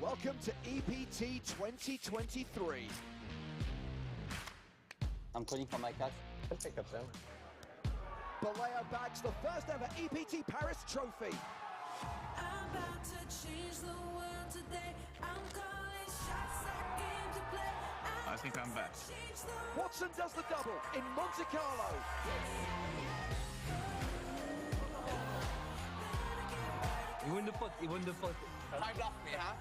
Welcome to EPT 2023. I'm calling for my cat. I'll take up then. Balea bags the first ever EPT Paris trophy. I'm about to change the world today. I'm calling shots I came to play. I think I'm back. Watson does the double in Monte Carlo. He wouldn't have put. Timed off me, huh?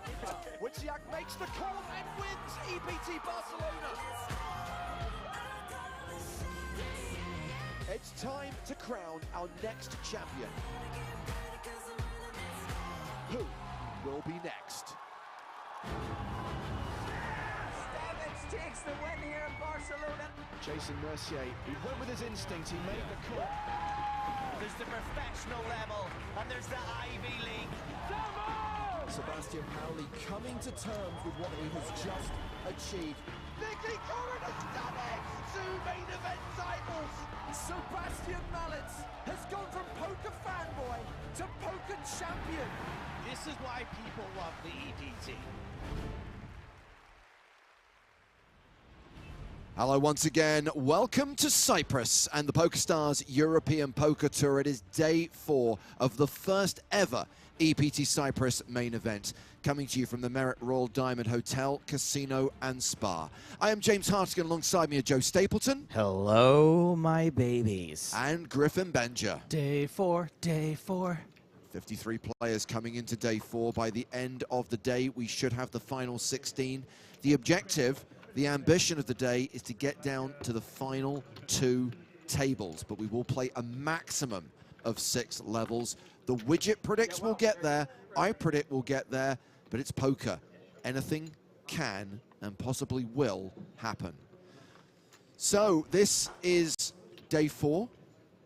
Wojciech makes the call and wins EPT Barcelona. It's time to crown our next champion. Who will be next? Takes the win here in Barcelona. Jason Mercier, he went with his instinct, he made the call. There's the professional level, and there's the Ivy League. Sebastian Pauli coming to terms with what he has just achieved. Nicky Corrin has done it! 2 main event titles! Sebastian Mallets has gone from poker fanboy to poker champion. This is why people love the EPT. Hello once again, welcome to Cyprus and the PokerStars European Poker Tour. It is day 4 of the first ever EPT Cyprus main event, coming to you from the Merit Royal Diamond Hotel, Casino and Spa. I am James Hartigan, alongside me are Joe Stapleton. Hello, my babies. And Griffin Benja. Day 4, day 4. 53 players coming into day 4. By the end of the day, we should have the final 16. The objective, the ambition of the day, is to get down to the final 2 tables, but we will play a maximum of 6 levels. The widget predicts we'll get there, I predict we'll get there, but it's poker. Anything can and possibly will happen. So this is day 4.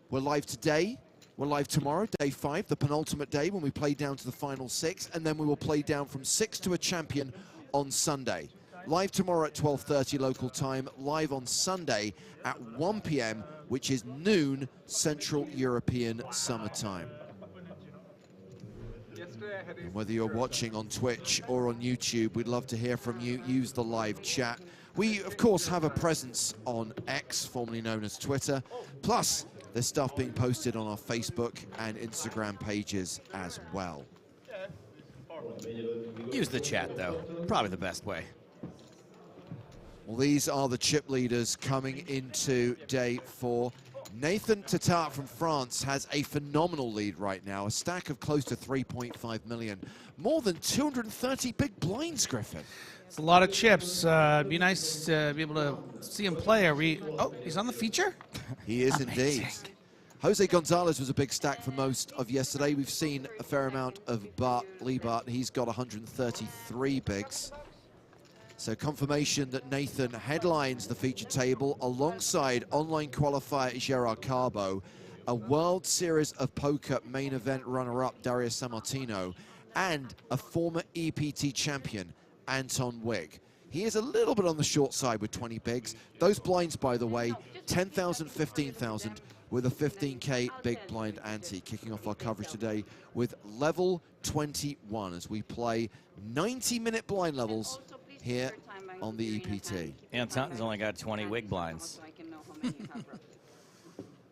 We're live today, we're live tomorrow, day 5, the penultimate day when we play down to the final 6, and then we will play down from 6 to a champion on Sunday. Live tomorrow at 12:30 local time, live on Sunday at 1 p.m, which is noon Central European Summer Time. And whether you're watching on Twitch or on YouTube, we'd love to hear from you. Use the live chat. We, of course, have a presence on X, formerly known as Twitter. Plus, there's stuff being posted on our Facebook and Instagram pages as well. Use the chat, though. Probably the best way. Well, these are the chip leaders coming into day 4. Nathan Tatar from France has a phenomenal lead right now, a stack of close to 3.5 million. More than 230 big blinds, Griffin. It's a lot of chips. It'd be nice to be able to see him play. Oh, he's on the feature? He is indeed. Jose Gonzalez was a big stack for most of yesterday. We've seen a fair amount of Lee Bart. He's got 133 bigs. So confirmation that Nathan headlines the feature table alongside online qualifier Gerard Carbo, a World Series of Poker main event runner-up Darius Sammartino, and a former EPT champion Anton Wig. He is a little bit on the short side with 20 bigs. Those blinds, by the way, 10,000, 15,000 with a 15K big blind ante. Kicking off our coverage today with level 21 as we play 90-minute blind levels here on the EPT. Anton's only got 20 wig blinds.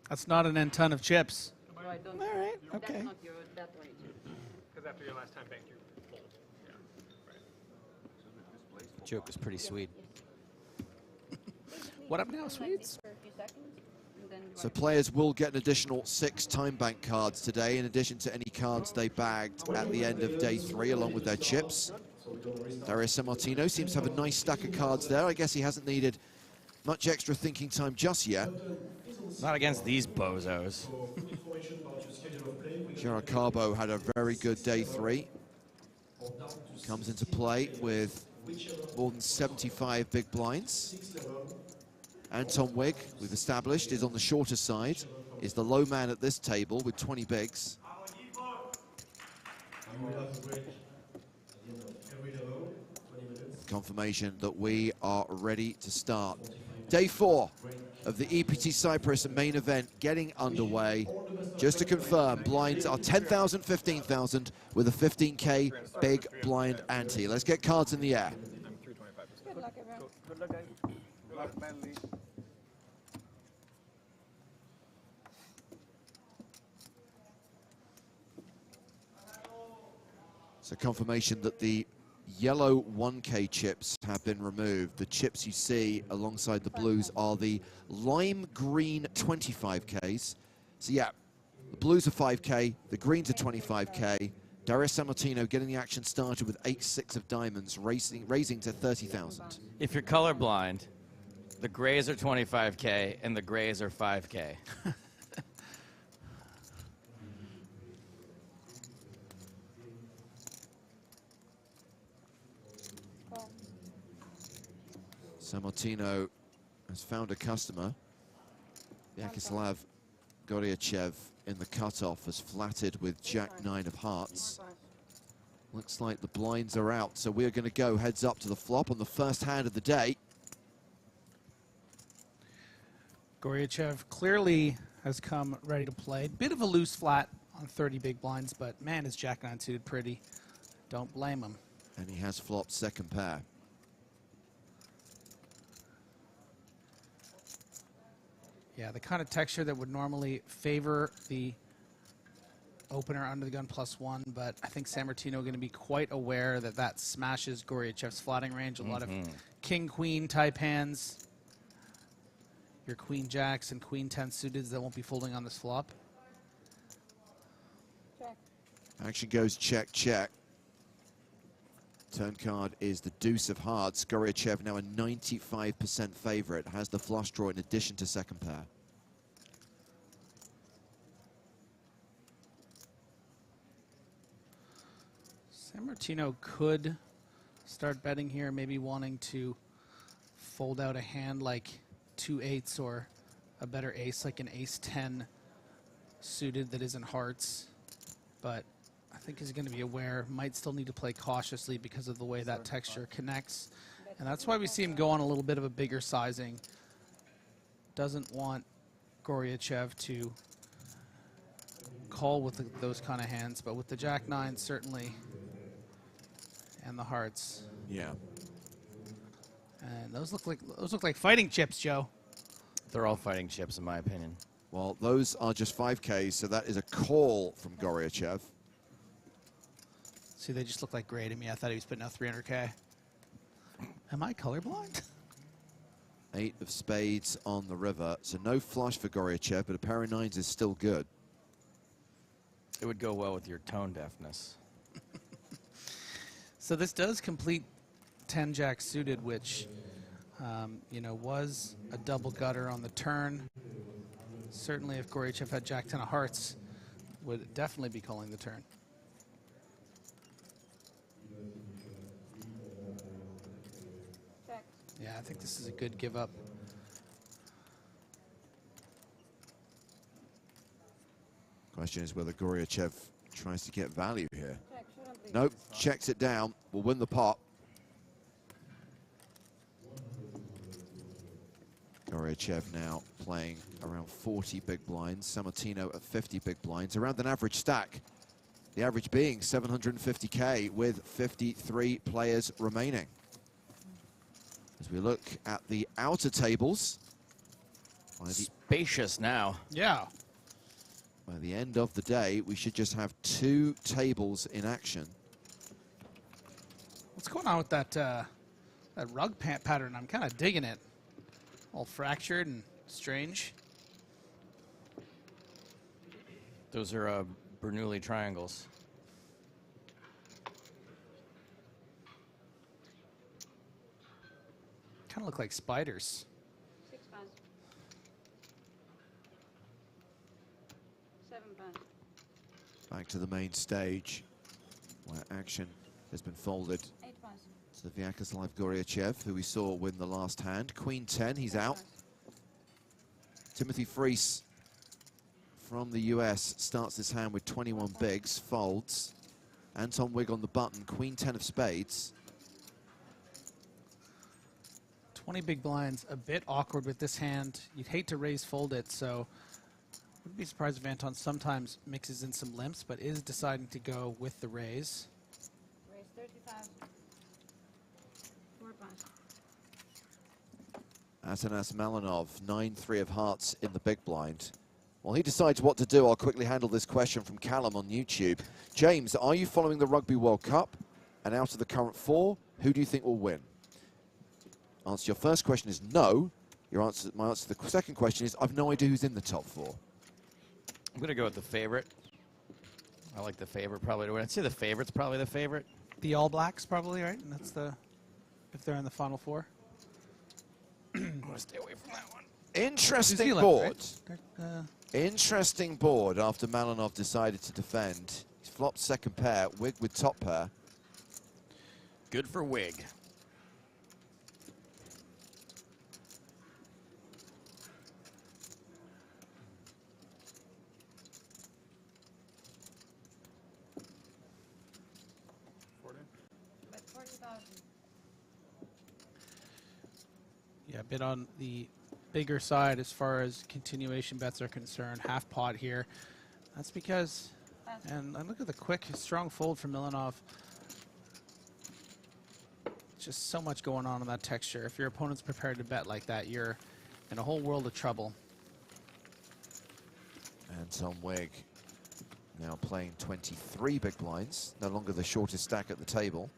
That's not an N ton of chips. All right, okay. Because after your last time bank, you fold. The joke is pretty sweet. What up now, sweets? So players will get an additional 6 time bank cards today, in addition to any cards they bagged at the end of day 3, along with their chips. Darius Sammartino seems to have a nice stack of cards there. I guess he hasn't needed much extra thinking time just yet. Not against these bozos. Gerard Carbo had a very good day 3. Comes into play with more than 75 big blinds. Anton Wig, we've established, is on the shorter side, is the low man at this table with 20 bigs. Confirmation that we are ready to start. Day 4 of the EPT Cyprus main event getting underway. Just to confirm, blinds are 10,000, 15,000 with a 15K big blind ante. Let's get cards in the air. Good luck, everyone. Good luck, guys. Good luck, manly. So confirmation that the yellow 1K chips have been removed. The chips you see alongside the blues are the lime green 25Ks. So yeah, the blues are 5K, the greens are 25K. Darius Sammartino getting the action started with 8-6 of diamonds, raising to 30,000. If you're colorblind, the grays are 25K and the grays are 5K. Call. Sammartino has found a customer. Vyacheslav Goryachev in the cutoff has flattered with Jack-9 of hearts. Looks like the blinds are out, so we're going to go heads up to the flop on the first hand of the day. Goryachev clearly has come ready to play. Bit of a loose flat on 30 big blinds, but man, is Jack-9 suited pretty. Don't blame him. And he has flopped second pair. Yeah, the kind of texture that would normally favor the opener under the gun +1, but I think Sammartino going to be quite aware that that smashes Goryachev's flatting range. A lot of king-queen type hands. Your queen jacks and queen 10 suiteds that won't be folding on this flop. Check. Action goes check, check. Turn card is the deuce of hearts. Goryachev now a 95% favorite. Has the flush draw in addition to second pair. Sammartino could start betting here, maybe wanting to fold out a hand like 2-8s or a better ace like an ace-10 suited that isn't hearts. But I think he's going to be aware, might still need to play cautiously because of the way that texture connects. And that's why we see him go on a little bit of a bigger sizing. Doesn't want Goryachev to call with those kind of hands, but with the Jack-9 certainly, and the hearts. Yeah. And those look like fighting chips, Joe. They're all fighting chips, in my opinion. Well, those are just 5Ks, so that is a call from Goryachev. See, they just look like gray to me. I thought he was putting out 300K. Am I colorblind? 8 of spades on the river, so no flush for Goryachev, but a pair of 9s is still good. It would go well with your tone deafness. So this does complete 10 jack suited, which you know, was a double gutter on the turn. Certainly, if Goryachev had Jack 10 of hearts, would definitely be calling the turn. Check. Yeah, I think this is a good give up. Question is whether Goryachev tries to get value here. Check. Shouldn't be. Nope, checks it down. Will win the pot. Goryachev now playing around 40 big blinds. Sammartino at 50 big blinds. Around an average stack. The average being 750K with 53 players remaining. As we look at the outer tables, Spacious now. Yeah. by the end of the day, we should just have 2 tables in action. What's going on with that that rug pattern? I'm kind of digging it. All fractured and strange. Those are Bernoulli triangles. Kind of look like spiders. 6 pounds. 7 pounds. Back to the main stage, where action has been folded 8 pounds. to the Vyacheslav Goryachev, who we saw win the last hand. Queen 10, he's out. Timothy Freese from the US starts this hand with 21 bigs, folds. Anton Wigg on the button, Queen 10 of spades. 20 big blinds, a bit awkward with this hand. You'd hate to raise fold it, so wouldn't be surprised if Anton sometimes mixes in some limps, but is deciding to go with the raise. Raise 30,000. 4 pounds. Atanas Malinov, 9-3 of hearts in the big blind. While he decides what to do, I'll quickly handle this question from Callum on YouTube. James, are you following the Rugby World Cup? And out of the current 4, who do you think will win? Answer your first question is no. My answer to the second question is I've no idea who's in the top 4. I'm going to go with the favorite. I like the favorite probably to win. I'd say the favorite's probably the favorite. The All Blacks probably, right? And that's the if they're in the Final Four. I'm going to stay away from that one. Interesting Zealand, board. right? Interesting board after Malinov decided to defend. He's flopped second pair, Wig with top pair. Good for Wig. But 40,000. Yeah, a bit on the bigger side as far as continuation bets are concerned. Half pot here. That's because, and look at the quick, strong fold from Milanov. Just so much going on in that texture. If your opponent's prepared to bet like that, you're in a whole world of trouble. And Tom Wig now playing 23 big blinds, no longer the shortest stack at the table.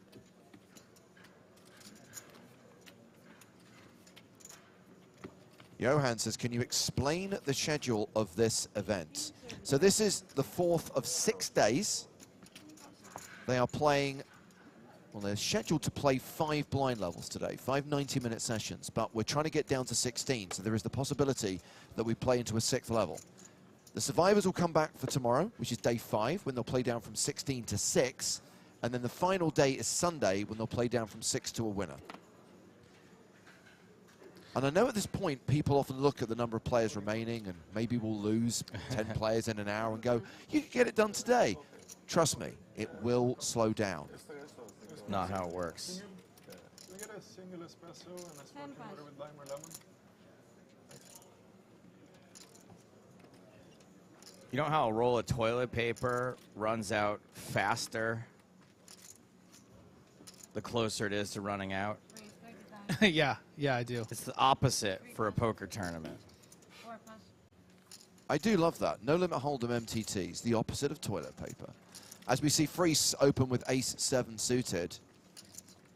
Johan says, can you explain the schedule of this event? So this is the 4th of 6 days. They are playing, well, they're scheduled to play 5 blind levels today, 5 90-minute sessions, but we're trying to get down to 16, so there is the possibility that we play into a 6th level. The survivors will come back for tomorrow, which is day 5, when they'll play down from 16 to 6, and then the final day is Sunday, when they'll play down from 6 to a winner. And I know at this point, people often look at the number of players remaining and maybe we'll lose 10 players in an hour and go, you can get it done today. Trust me, it will slow down. Not how it works. Can we get a single espresso and a sparkling water with lime or lemon? You know how a roll of toilet paper runs out faster the closer it is to running out? Raise 30,000. Yeah, I do. It's the opposite for a poker tournament. 4 plus. I do love that. No limit hold'em MTTs, the opposite of toilet paper. As we see Freese open with ace-7 suited.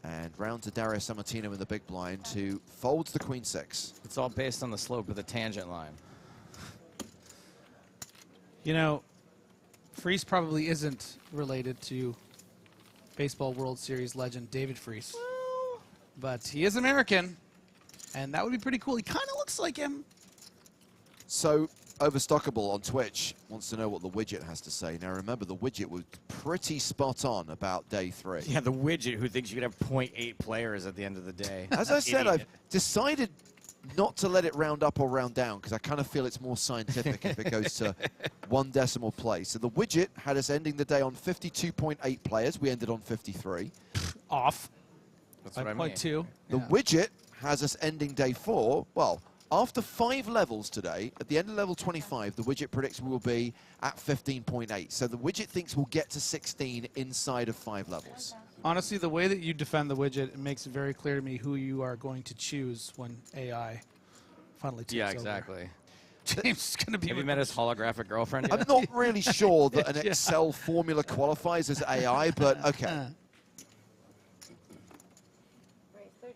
And round to Dario Sammartino in the big blind, who folds the queen-6. It's all based on the slope of the tangent line. You know, Freese probably isn't related to Baseball World Series legend David Freese. But he is American, and that would be pretty cool. He kind of looks like him. So, Overstockable on Twitch wants to know what the widget has to say. Now remember, the widget was pretty spot on about day 3. Yeah, the widget who thinks you could have 0.8 players at the end of the day. As I said, Idiot. I've decided not to let it round up or round down because I kind of feel it's more scientific if it goes to 1 decimal place. So the widget had us ending the day on 52.8 players. We ended on 53. Off. That's what I mean. 5.2. The widget has us ending day 4. Well, after 5 levels today, at the end of level 25, the widget predicts we will be at 15.8. So the widget thinks we'll get to 16 inside of 5 levels. Honestly, the way that you defend the widget, it makes it very clear to me who you are going to choose when AI finally takes Yeah, over. exactly. James is going to be... Have you met his holographic girlfriend yet? I'm not really sure that an Yeah. Excel formula qualifies as AI, but okay. Raise 30,000.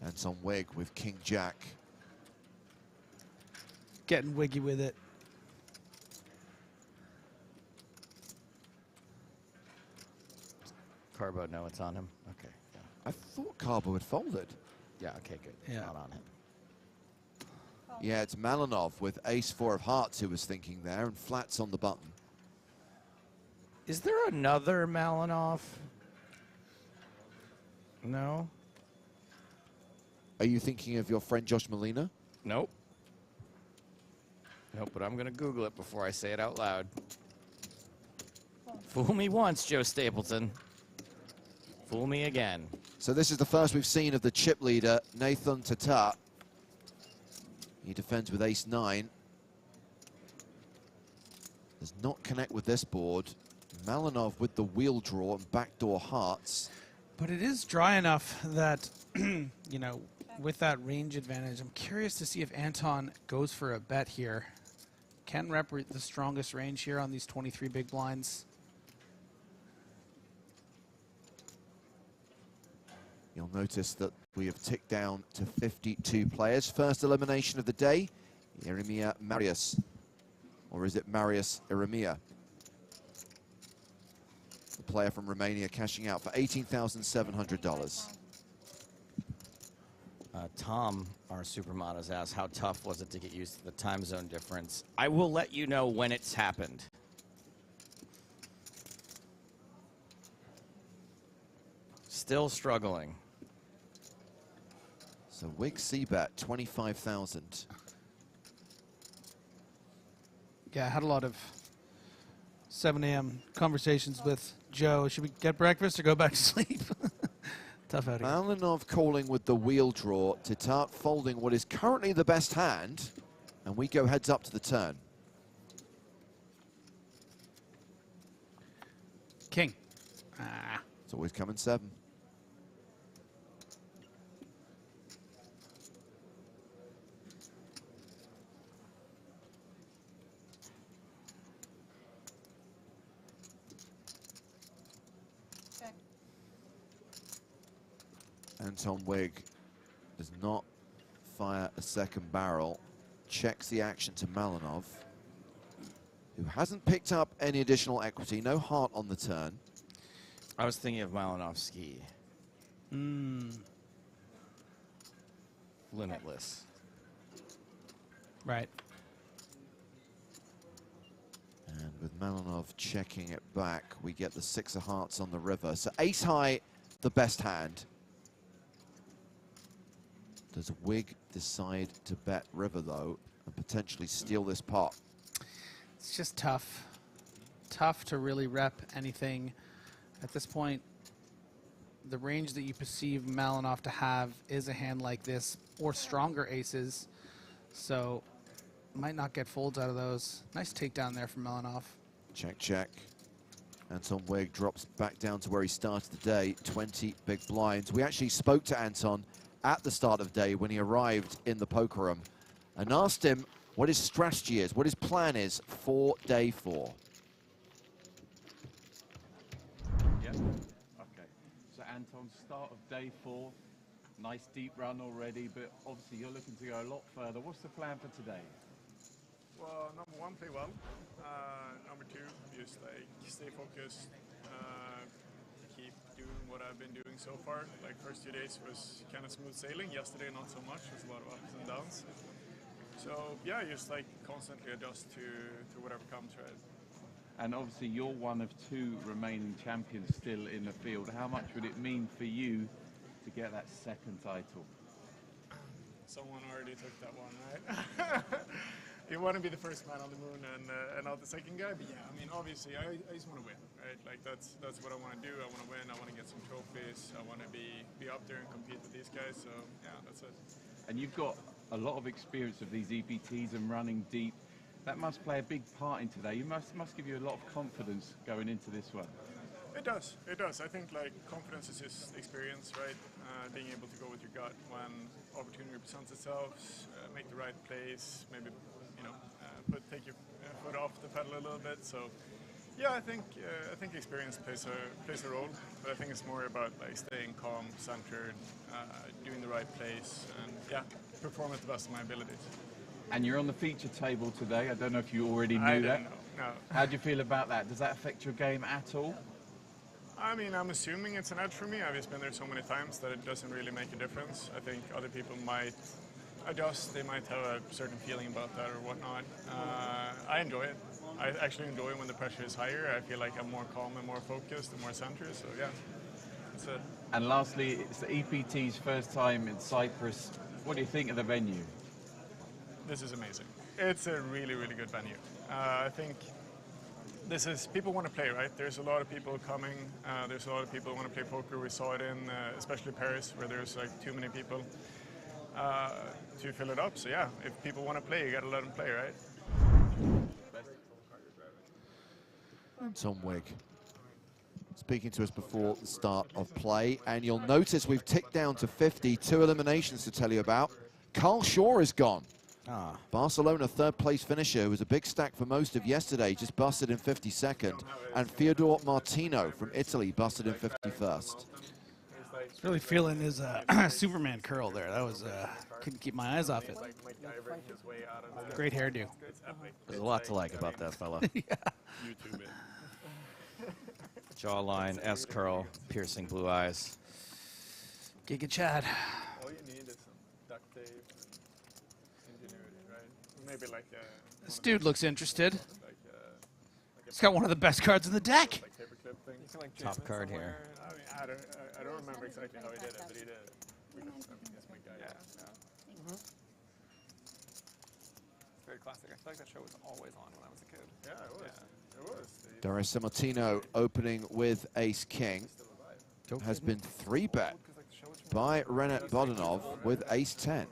And some Wig with King Jack. Getting wiggy with it. Carbo, no, it's on him. Okay. Yeah, I thought Carbo had folded. yeah okay, good. Yeah. Not on him. Yeah, it's Malinov with ace-4 of hearts who was thinking there, and flats on the button. Is there another Malinov? No? Are you thinking of your friend Josh Molina? Nope. Nope, but I'm going to Google it before I say it out loud. Fool me once, Joe Stapleton. Fool me again. So this is the first we've seen of the chip leader, Nathan Tata. He defends with ace-9. Does not connect with this board. Malinov with the wheel draw and backdoor hearts. But it is dry enough that, you know, with that range advantage, I'm curious to see if Anton goes for a bet here. Can rep the strongest range here on these 23 big blinds. You'll notice that We have ticked down to 52 players. First elimination of the day, Jeremia Marius. Or is it Marius Jeremia? The player from Romania cashing out for $18,700. Tom, our supermod, has asked, how tough was it to get used to the time zone difference? I will let you know when it's happened. Still struggling. So Wig C-Bet, 25,000. Yeah, I had a lot of 7 a.m. conversations with Joe. Should we get breakfast or go back to sleep? Tough out here. Malinov calling with the wheel draw. Tatar folding what is currently the best hand. And we go heads up to the turn. King. Ah. It's always coming 7. Check. Anton Wig does not fire a second barrel. Checks the action to Malinov, who hasn't picked up any additional equity. No heart on the turn. I was thinking of Malinov's ski. Limitless. Right. And with Malinov checking it back, we get the 6 of hearts on the river. So ace high, the best hand. Does Wig decide to bet river, though, and potentially steal this pot? It's just tough. Tough to really rep anything. At this point, the range that you perceive Malinov to have is a hand like this, or stronger aces. So, might not get folds out of those. Nice takedown there from Malinov. Check, check. Anton Wig drops back down to where he started the day, 20 big blinds. We actually spoke to Anton at the start of the day when he arrived in the poker room and asked him what his strategy is, what his plan is for day 4. Yeah. Okay. So Anton, start of day 4, nice deep run already, but obviously you're looking to go a lot further. What's the plan for today? Well, number 1, play well. Number 2, just like stay focused. Keep doing what I've been doing so far. Like first 2 days was kind of smooth sailing. Yesterday, not so much. There's a lot of ups and downs. So yeah, just like constantly adjust to whatever comes, right? And obviously you're one of 2 remaining champions still in the field. How much would it mean for you to get that second title? Someone already took that one, right? You want to be the first man on the moon and not the second guy, but yeah, I mean, obviously, I just want to win, right? Like that's what I want to do. I want to win. I want to get some trophies. I want to be up there and compete with these guys. So yeah, that's it. And you've got a lot of experience of these EPTs and running deep. That must play a big part in today. You must give you a lot of confidence going into this one. It does. It does. I think like confidence is just experience, right? Being able to go with your gut when opportunity presents itself, make the right plays, maybe take your foot off the pedal a little bit. So yeah, I think experience plays a role, but I think it's more about like staying calm, centered, doing the right plays, and yeah, perform at the best of my abilities. And you're on the feature table today. I don't know if you already knew I that. didn't know. No. How do you feel about that? Does that affect your game at all? I mean, I'm assuming it's an edge for me. I've just been there so many times that it doesn't really make a difference. I think other people might adjust. They might have a certain feeling about that or whatnot. I enjoy it. I actually enjoy when the pressure is higher. I feel like I'm more calm and more focused and more centered. So yeah, that's it. And lastly, it's the EPT's first time in Cyprus. What do you think of the venue? This is amazing. It's a really, really good venue. I think this is, people want to play, right? There's a lot of people coming. There's a lot of people who want to play poker. We saw it in, especially Paris, where there's like too many people to fill it up. So yeah, if people want to play, you got to let them play, right? Tom Wig speaking to us before the start of play, and you'll notice we've ticked down to 50, 2 eliminations to tell you about. Carl Shaw is gone. Barcelona third place finisher, who was a big stack for most of yesterday, just busted in 52nd. And Fyodor Martino from Italy busted in 51st. It's like was really feeling his Superman curl there. That was couldn't keep my eyes off it. Like MacGyver his way out of the Great hairdo. It's epic. There's a lot to like about that fella. YouTube it. Jawline, S curl, piercing blue eyes. Giga Chad. All you need is some duct tape and ingenuity, right? Maybe like This dude looks interested. like He's got one of the best cards in the deck. like paperclip thing. You can like Top jam it card somewhere. here. I mean, I don't remember exactly how he did it, but he did it. I mean, that's my guy. Yeah. It's very classic. I feel like that show was always on when I was a kid. Yeah, it was. It was. Doris Sammartino opening with Ace King has been 3-bet by Renat Bodanov with Ace 10.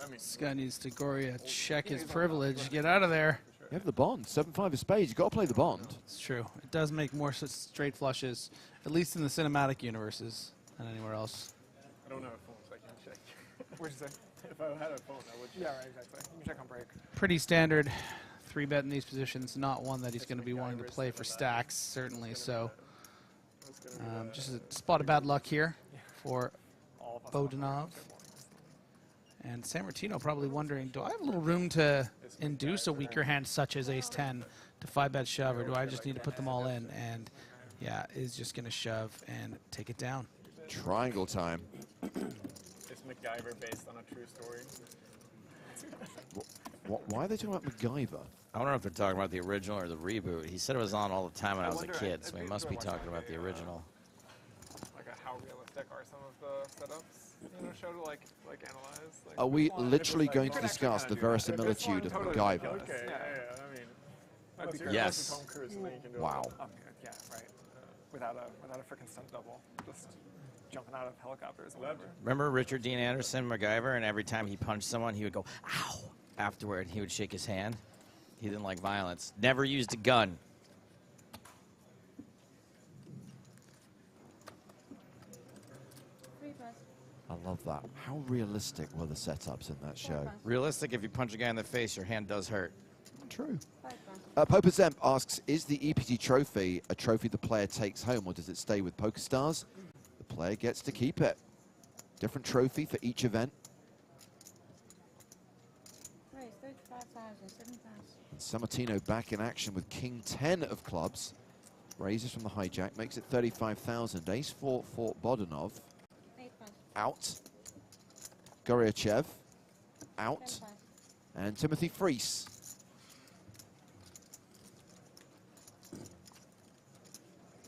This guy needs to Goria check his privilege. Get out of there. You have the bond, 7-5 of spades. You've got to play the bond. It's true. It does make more straight flushes, at least in the cinematic universes, than anywhere else. I don't have a phone, so I can't check. What'd you say? If I had a phone, I would check. Yeah, right, exactly. You can check on break. Pretty standard 3-bet in these positions. Not one that he's going to be wanting to play for stacks, certainly. So just a spot of bad luck here for All of us. Bodanov. And Sammartino probably wondering, do I have a little room to induce a weaker hand such as Ace-10 to 5-bet shove, or do I just need to put them all in? And yeah, is just going to shove and take it down. Triangle time. Is MacGyver based on a true story? Why are they talking about MacGyver? I wonder if they're talking about the original or the reboot. He said it was on all the time when I was a kid, so he must be talking about the original. Like how realistic are some of the setups? You know, show to like analyze. Like, Are we literally going to discuss the verisimilitude of MacGyver? Okay, yeah, I mean, That'd be you're great. Yes. Tom Cruise, and then you can do Wow. Okay, yeah, right. Without a freaking stunt double, just jumping out of helicopters or whatever. Remember Richard Dean Anderson, MacGyver, and every time he punched someone, he would go, ow, afterward. He would shake his hand. He didn't like violence. Never used a gun. I love that. How realistic were the setups in that show? Realistic, if you punch a guy in the face, your hand does hurt. True. Poker Zemp asks, is the EPT trophy a trophy the player takes home, or does it stay with PokerStars? The player gets to keep it. Different trophy for each event. Right, 35,000, 7,000. And Sammartino back in action with King 10 of clubs. Raises from the hijack, makes it 35,000. Ace 4 for Bodanov. 8,000. Out. Goryachev. Out. And Timothy Freese.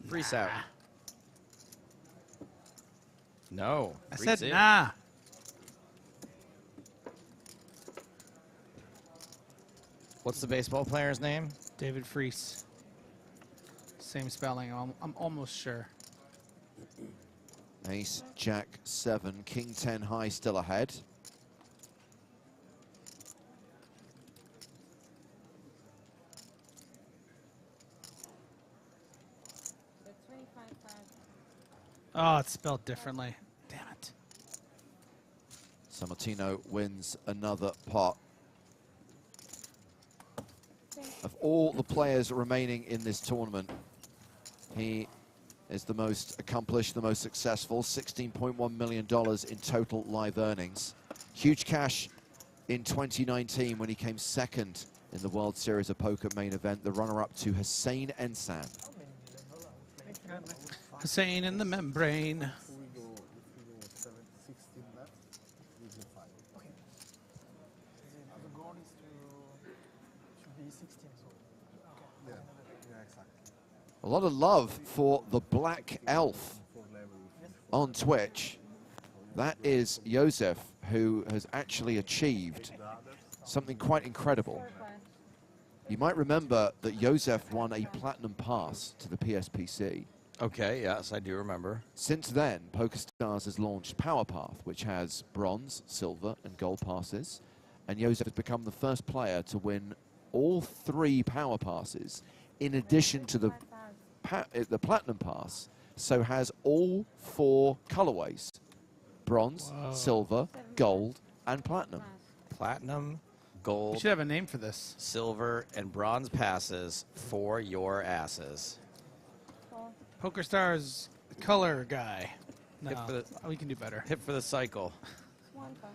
Freeze out. No. I Freeze said in. nah. What's the baseball player's name? David Freese. Same spelling, I'm almost sure. Ace, Jack 7, King 10 high still ahead. So 25,000. Oh, it's spelled differently. Damn it. Sammartino wins another pot. Of all the players remaining in this tournament, he is the most accomplished, the most successful. $16.1 million in total live earnings. Huge cash in 2019 when he came second in the World Series of Poker main event, the runner-up to Hussein Ensan. Hussein in the membrane. A lot of love for the Black Elf on Twitch. That is Josef, who has actually achieved something quite incredible. You might remember that Josef won a platinum pass to the PSPC. Okay, yes, I do remember. Since then, PokerStars has launched Power Path, which has bronze, silver, and gold passes. And Josef has become the first player to win all 3 Power Passes, in addition to the Platinum Pass, so has all 4 colorways: bronze, silver, gold, and platinum. Platinum, We gold, should have a name for this. silver, and bronze passes for your asses. PokerStars color guy. No, Hit for the, we can do better. hit for the cycle. One five.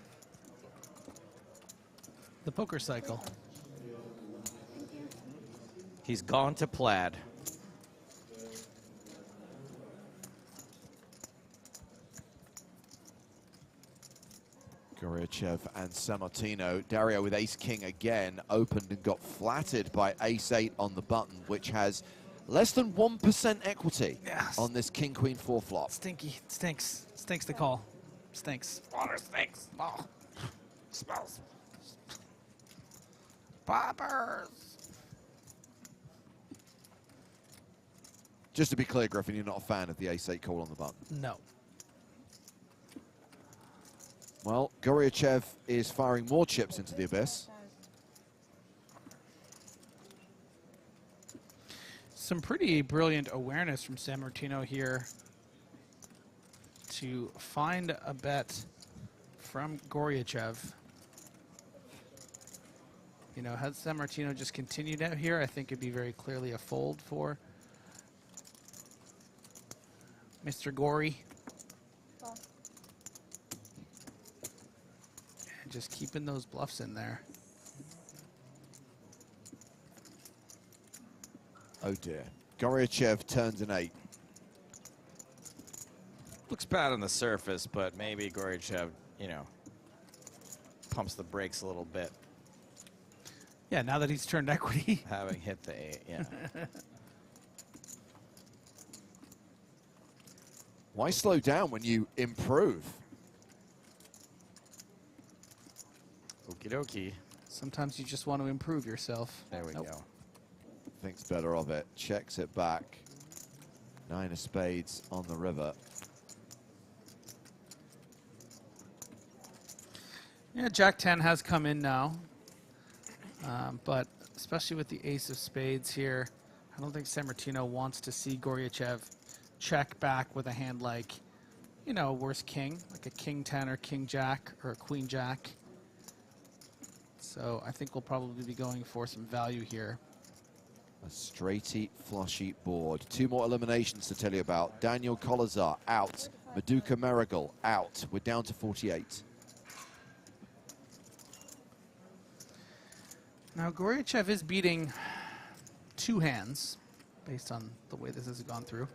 The poker cycle. Thank you. He's gone to plaid. Goryachev and Sammartino. Dario with ace-king again, opened and got flattered by ace-8 on the button, which has less than 1% equity Yes. on this king-queen-4 flop. Stinky. Stinks. Stinks the call. Stinks. Water stinks. Oh. Smells. Poppers. Just to be clear, Griffin, you're not a fan of the ace-8 call on the button. No. Well, Goryachev is firing more chips into the abyss. Some pretty brilliant awareness from Sammartino here to find a bet from Goryachev. You know, had Sammartino just continued out here, I think it'd be very clearly a fold for Mr. Gory. Call. And just keeping those bluffs in there. Oh dear. Goryachev turns an 8. Looks bad on the surface, but maybe Goryachev, you know, pumps the brakes a little bit, Yeah, now that he's turned equity. having hit the 8. Yeah. Why slow down when you improve? Okie dokie. Sometimes you just want to improve yourself. There we Nope. go. Thinks better of it. Checks it back. 9 of spades on the river. Yeah, Jack 10 has come in now. But especially with the ace of spades here, I don't think Sammartino wants to see Goryachev check back with a hand like, you know, worst king, like a king 10 or king jack or a queen jack. So I think we'll probably be going for some value here. A straighty, flushy board. 2 more eliminations to tell you about. Daniel Kolazar out. Maduka Merigal out. We're down to 48. Now Goryachev is beating 2 hands based on the way this has gone through.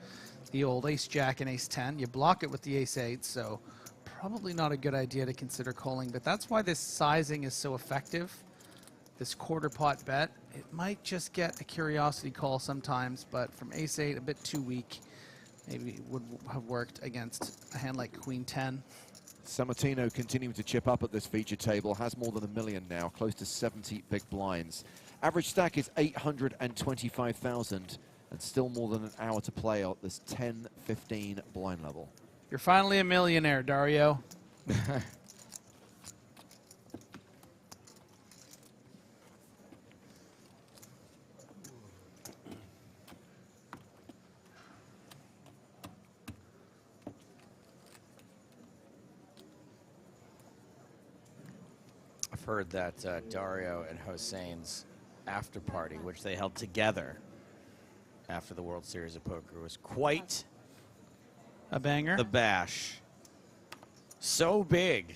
The old ace jack and ace 10. You block it with the ace 8, so probably not a good idea to consider calling, but that's why this sizing is so effective. This quarter pot bet, it might just get a curiosity call sometimes, but from ace 8, a bit too weak. Maybe it would have worked against a hand like queen 10. Sammartino continuing to chip up at this feature table, has more than $1 million now, close to 70 big blinds. Average stack is 825,000, and still more than an hour to play at this 10-15 blind level. You're finally a millionaire, Dario. I've heard that Dario and Hossein's after party, which they held together after the World Series of Poker, was quite A banger. the bash. So big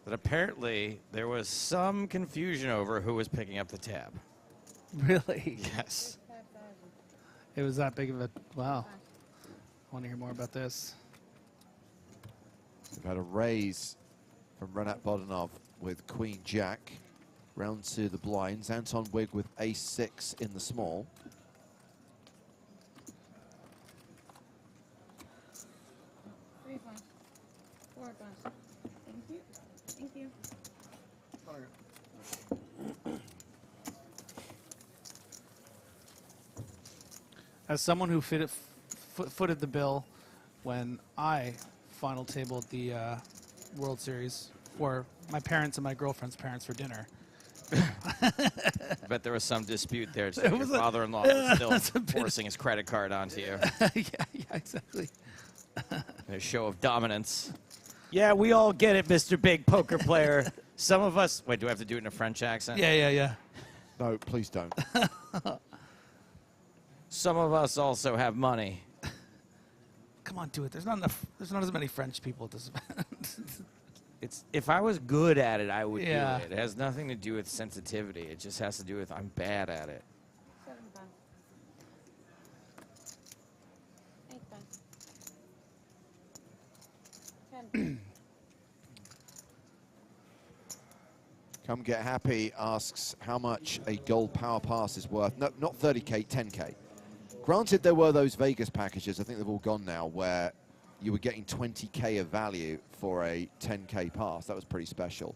that apparently there was some confusion over who was picking up the tab. Really? Yes. It was that big of a, wow. I want to hear more about this. We've had a raise from Renat Bodanov with Queen Jack. Round to the blinds. Anton Wigg with ace 6 in the small. Three five. Four five. Thank you. Thank you. As someone who footed the bill when I final tabled the World Series for my parents and my girlfriend's parents for dinner. I bet there was some dispute there. So It your was a- father-in-law was still that's a bit- forcing his credit card onto you. yeah, exactly. A show of dominance. Yeah, we all get it, Mr. Big Poker Player. Some of us... Wait, do I have to do it in a French accent? Yeah. No, please don't. Some of us also have money. Come on, do it. There's not enough. There's not as many French people at this event. It's if I was good at it, I would Yeah. do it. It has nothing to do with sensitivity. It just has to do with I'm bad at it. 7 pounds. 8 pounds. 10. Come Get Happy asks how much a gold power pass is worth. No, not 30K, 10K. Granted, there were those Vegas packages, I think they've all gone now, where you were getting 20K of value for a 10K pass. That was pretty special.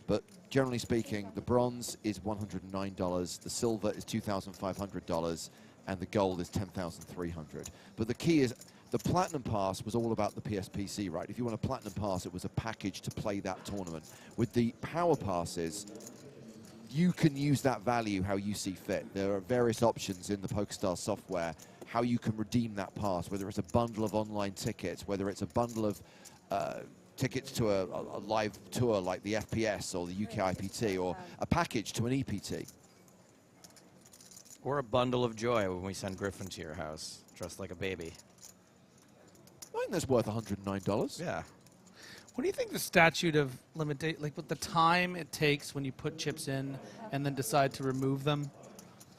But generally speaking, the bronze is $109, the silver is $2,500, and the gold is $10,300. But the key is, the platinum pass was all about the PSPC, right? If you want a platinum pass, it was a package to play that tournament. With the power passes, you can use that value how you see fit. There are various options in the PokerStars software how you can redeem that pass, whether it's a bundle of online tickets, whether it's a bundle of tickets to a live tour like the FPS or the UK EPT, or a package to an EPT. Or a bundle of joy when we send Griffin to your house, dressed like a baby. I think that's worth $109. Yeah. What do you think the statute of limitation, like with the time it takes when you put chips in and then decide to remove them?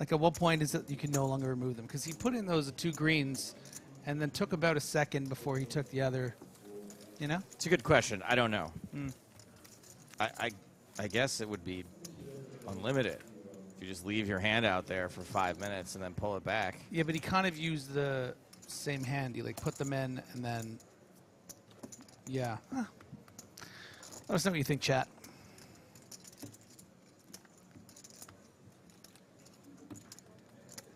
Like at what point is it you can no longer remove them? Because he put in those 2 greens and then took about a second before he took the other, you know? It's a good question. I don't know. I guess it would be unlimited. If you just leave your hand out there for 5 minutes and then pull it back. Yeah, but he kind of used the same hand. He like put them in and then, yeah. Huh. Let us know what you think, chat.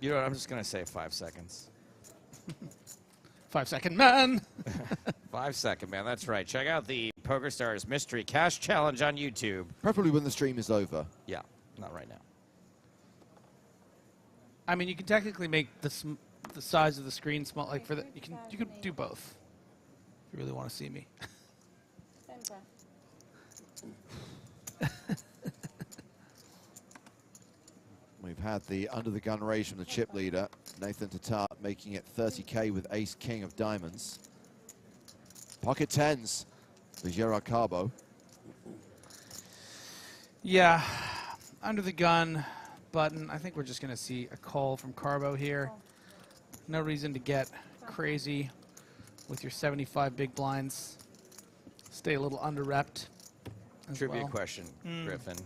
You know what? I'm just going to say 5 seconds. 5 second man. 5 second, man. That's right. Check out the PokerStars Mystery Cash Challenge on YouTube. Preferably when the stream is over. Yeah, not right now. I mean, you can technically make the size of the screen small. Like for the, you can do both. If you really want to see me. 10 pounds. We've had the under the gun raise from the chip leader, Nathan Tatar, making it 30K with ace king of diamonds. Pocket tens for Gerard Carbo. Yeah, under the gun button. I think we're just going to see a call from Carbo here. No reason to get crazy with your 75 big blinds. Stay a little under-repped as Trivia well. question, Griffin.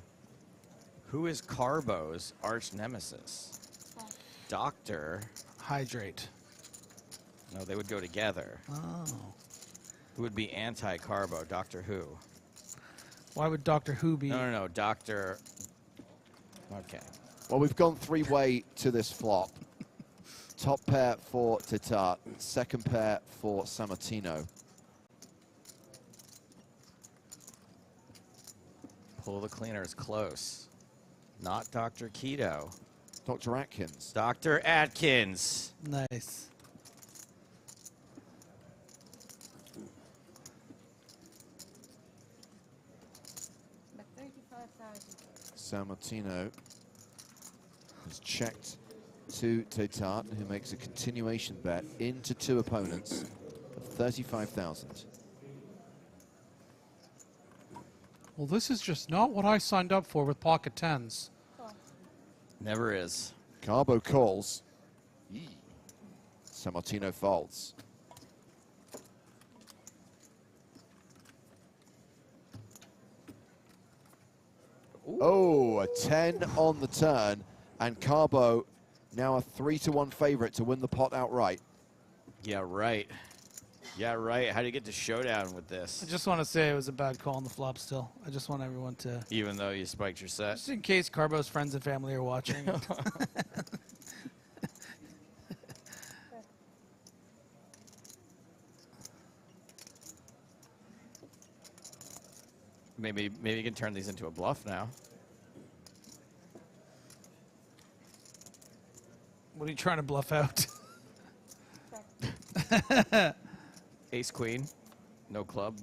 Who is Carbo's arch nemesis? Doctor. Hydrate. No, they would go together. Oh. Who would be anti-Carbo? Doctor Who? Why would Doctor Who be? No, Doctor... Okay. Well, we've gone 3-way to this flop. Top pair for Tatar, second pair for Sammartino. Pull the cleaners close. Not Dr. Keto. Dr. Atkins. Dr. Atkins. Nice. But 35,000. Sammartino has checked to Tatar, who makes a continuation bet into 2 opponents of 35,000. Well, this is just not what I signed up for with pocket tens. Never is. Carbo calls. Sammartino folds. Oh, a 10 on the turn, and Carbo now a 3-1 favorite to win the pot outright. Yeah, right. Yeah, right. How do you get to showdown with I this? just want to say it was a bad call on the flop still. I just want everyone to... Even though you spiked your set? Just in case Carbo's friends and family are watching. Maybe you can turn these into a bluff now. What are you trying to bluff out? Ace queen, no club.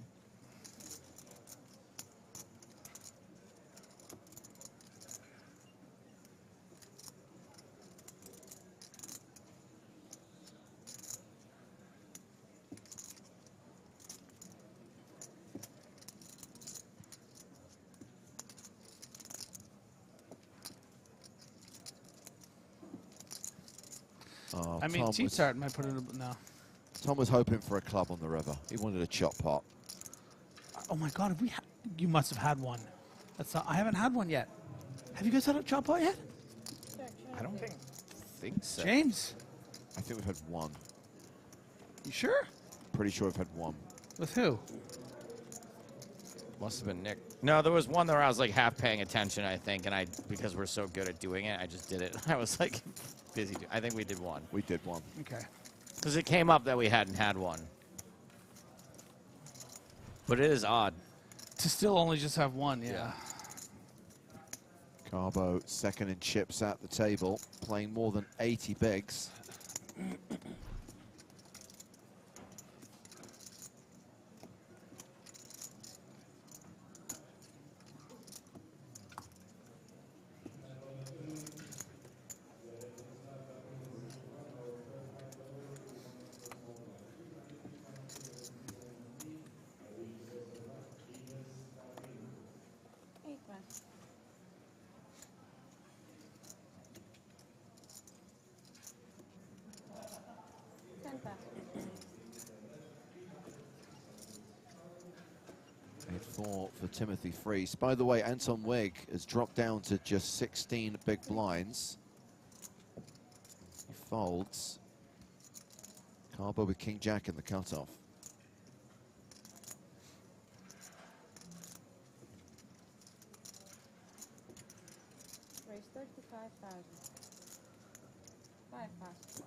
Oh, I mean, Tom was, T-Tart might put it in no. Tom was hoping for a club on the river. He wanted a chop pot. Oh my God, have you must have had one. That's not, I haven't had one yet. Have you guys had a chop pot yet? I don't think so. James, I think we've had one. you sure? Pretty sure we've had one. With who? Must have been Nick. No, there was one where I was like half paying attention, I think, and because we're so good at doing it, I just did it. I was like busy. I think we did one. We did one. Okay. Because it came up that we hadn't had one. But it is odd. To still only just have one, yeah. Carbo second in chips at the table, playing more than 80 bigs. For Timothy Freese. By the way, Anton Wigg has dropped down to just 16 big blinds. He folds. Carbo with King Jack in the cutoff. Raise 35,000. 5 pass.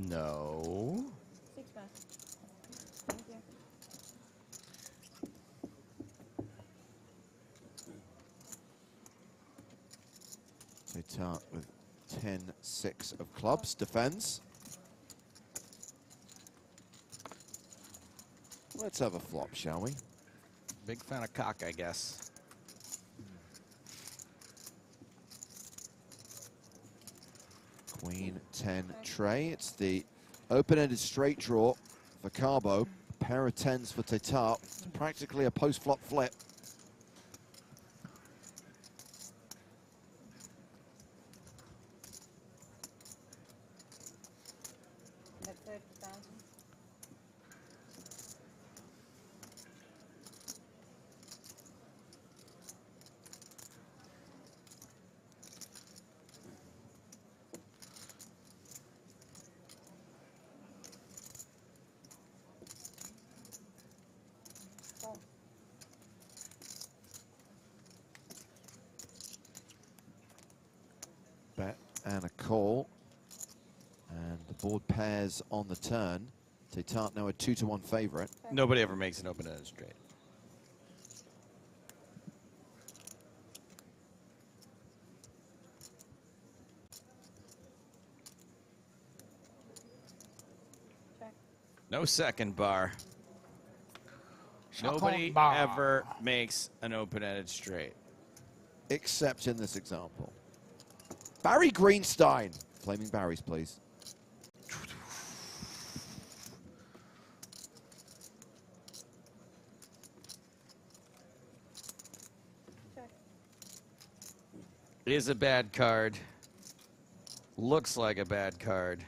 No. 6 pass. Thank you. Tart with 10-6 of clubs, defends. Let's have a flop, shall we? Big fan of cock, I guess. Queen 10 tray. It's the open-ended straight draw for Carbo. Pair of 10s for Tart. It's practically a post-flop flip. That's 30,000. Bet and a call. And the board pairs on the turn. Tart now a 2-1 favorite. Nobody ever makes an open-ended straight. Check. No second bar. Nobody bar. ever makes an open-ended straight. Except in this example. Barry Greenstein. Flaming Barrys, please. Check. It is a bad card. Looks like a bad card.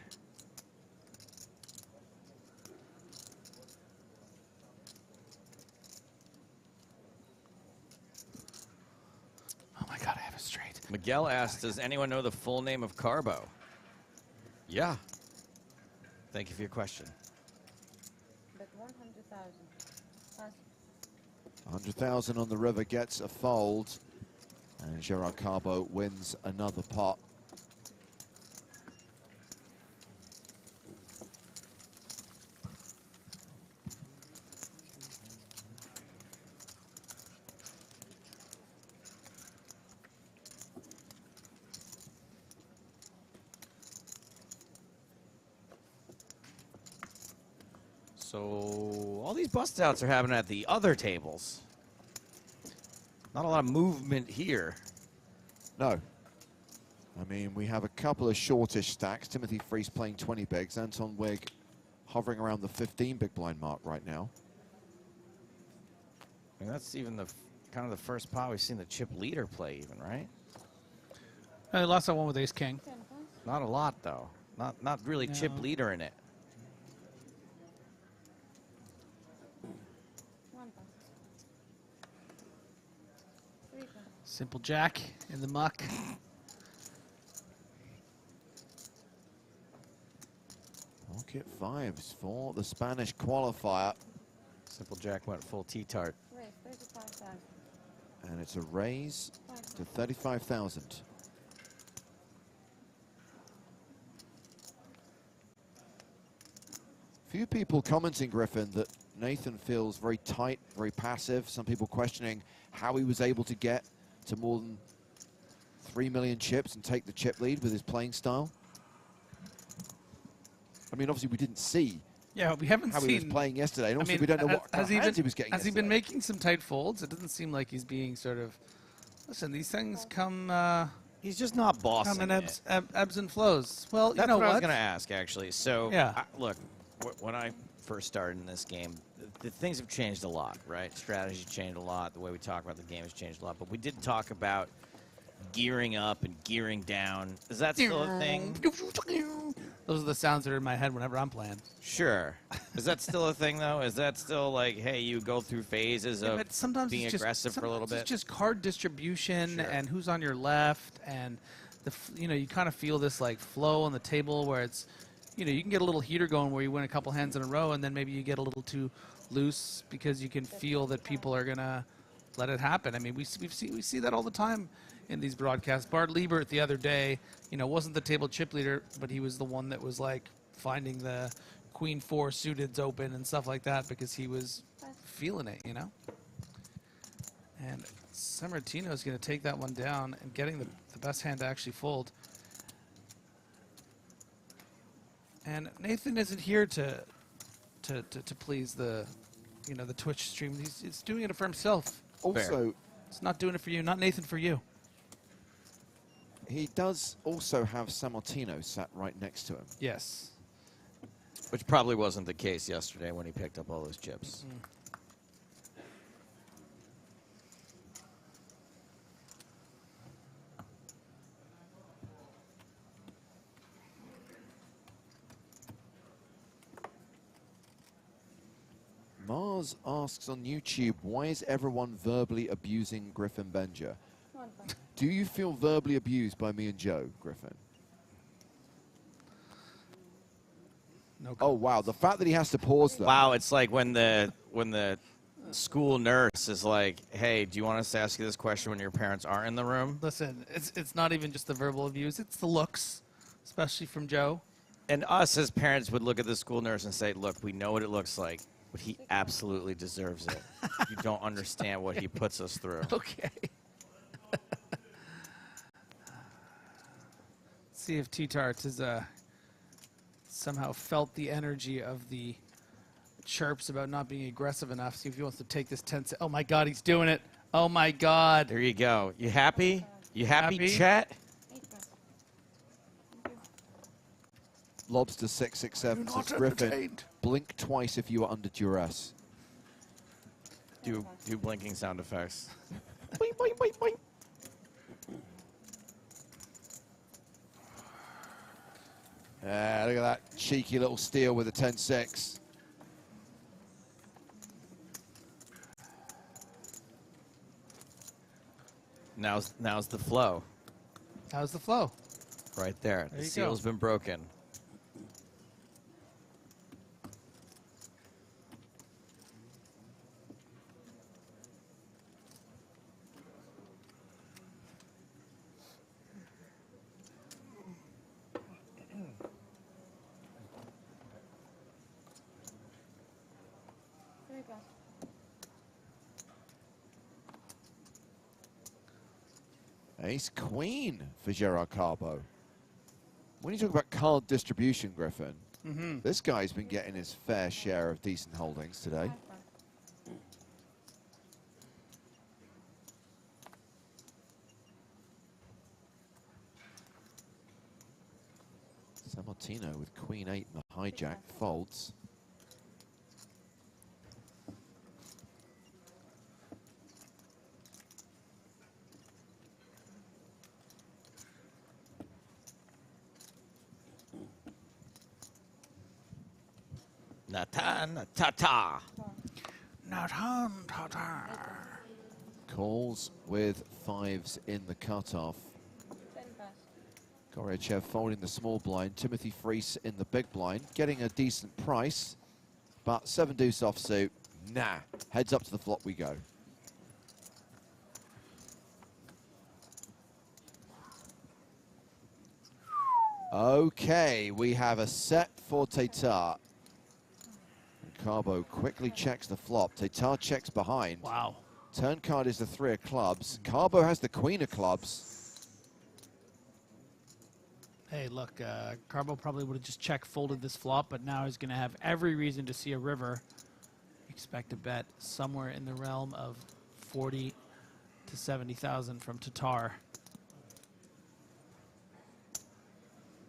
Oh my God, I have a straight. Miguel asked, does anyone know the full name of Carbo? Yeah. Thank you for your question. Bet 100,000. Pass. 100,000 on the river gets a fold. And Gerard Carbo wins another pot. So all these bust outs are happening at the other tables. Not a lot of movement here. No. I mean, we have a couple of shortish stacks. Timothy Freese playing 20 bigs. Anton Wigg hovering around the 15 big blind mark right now. And that's even the kind of the first pot we've seen the chip leader play even, right? They lost that one with ace king. 10 points. Not a lot, though. Not really chip No. leader in it. 1 pass. 3 pass. Simple jack in the muck. Pocket fives for the Spanish qualifier. Simple Jack went full T-tart. Raise 35,000. And it's a raise 5 to pass. 35,000. Few people commenting, Griffin, that Nathan feels very tight, very passive. Some people questioning how he was able to get to more than 3 million chips and take the chip lead with his playing style. I mean, obviously we didn't see Yeah, we haven't how seen. he was playing yesterday, and I also mean, we don't know what kind of hands he was getting Has he been yesterday. making some tight folds? It doesn't seem like he's being sort of. Listen, these things come He's just not bossing come in it. ebbs and flows. Well, That's you know what I was what? going to ask, actually. So, Yeah. look, when I first started in this game, the things have changed a lot, right? Strategy changed a lot. The way we talk about the game has changed a lot. But we did talk about gearing up and gearing down. Is that still a thing? Those are the sounds that are in my head whenever I'm playing. Sure. Is that still a thing, though? Is that still like, hey, you go through phases of But sometimes being it's just, aggressive for a little sometimes bit? It's just card distribution Sure. and who's on your left, and you kind of feel this like flow on the table where it's, you can get a little heater going where you win a couple hands in a row, and then maybe you get a little too loose because you can feel that people are gonna let it happen. I mean, we see that all the time in these broadcasts. Bart Liebert the other day, wasn't the table chip leader, but he was the one that was like finding the queen 4 suiteds open and stuff like that because he was feeling it, And Sammartino is going to take that one down and getting the best hand to actually fold. And Nathan isn't here to please the the Twitch stream. He's doing it for himself. Also, It's not doing it for you, not Nathan for you. he does also have Sammartino sat right next to him. Yes. Which probably wasn't the case yesterday when he picked up all those chips. Mars asks on YouTube, why is everyone verbally abusing Griffin Benja? 1 pass. Do you feel verbally abused by me and Joe, Griffin? No. Oh, wow. The fact that he has to pause that. Wow, it's like when the school nurse is like, hey, do you want us to ask you this question when your parents aren't in the room? Listen, it's not even just the verbal abuse, it's the looks, especially from Joe. And us as parents would look at the school nurse and say, look, we know what it looks like, but he absolutely deserves it. You don't understand what he puts us through. Okay. See if T-Tarts has somehow felt the energy of the chirps about not being aggressive enough. See if he wants to take this 10 Oh my God, he's doing it. Oh my God. There you go. You happy? You happy, Happy? Chet? 8 pass. Lobster 667 says, Griffin, blink twice if you are under duress. Do blinking sound effects. Boing, boing, boing, boing. Yeah, look at that cheeky little steal with a 10-6. Now's the flow. How's the flow? Right there. There The you seal's go. been broken. Three pass. Ace Queen for Gerard Carbo. When you talk about card distribution, Griffin, this guy's been getting his fair share of decent holdings today. 5 pass. Sammartino with Queen 8 and the hijack folds. Natan Tata. Natan Tata. Calls with 5s in the cutoff. 10 pass. Goryachev folding the small blind. Timothy Freese in the big blind, getting a decent price, but 7 deuce offsuit. Nah, heads up to the flop we go. Okay, we have a set for Tatar. Carbo quickly checks the flop. Tatar checks behind. Wow. Turn card is the 3 of clubs. Carbo has the queen of clubs. Hey, look, Carbo probably would have just check folded this flop, but now he's going to have every reason to see a river. Expect a bet somewhere in the realm of 40 to 70,000 from Tatar.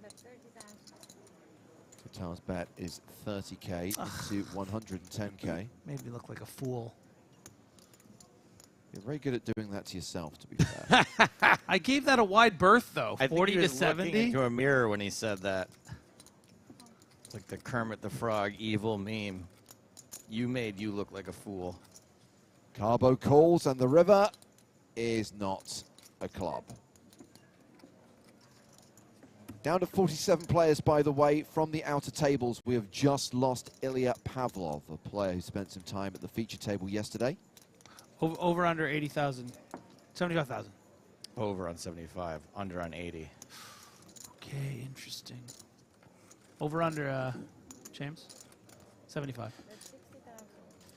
Bet 30,000. Tatar's bet is 30k into 110k. Made me look like a fool. You're very good at doing that to yourself, to be fair. I gave that a wide berth, though. I think 40 he to was 70. looking into a mirror when he said that. It's like the Kermit the Frog evil meme. You made you look like a fool. Carbo calls, and the river is not a club. Down to 47 players, by the way, from the outer tables. We have just lost Ilya Pavlov, a player who spent some time at the feature table yesterday. Over under 80,000. 75,000. Over on 75, under on 80. Okay, interesting. Over under, James? 75. Bet 60,000.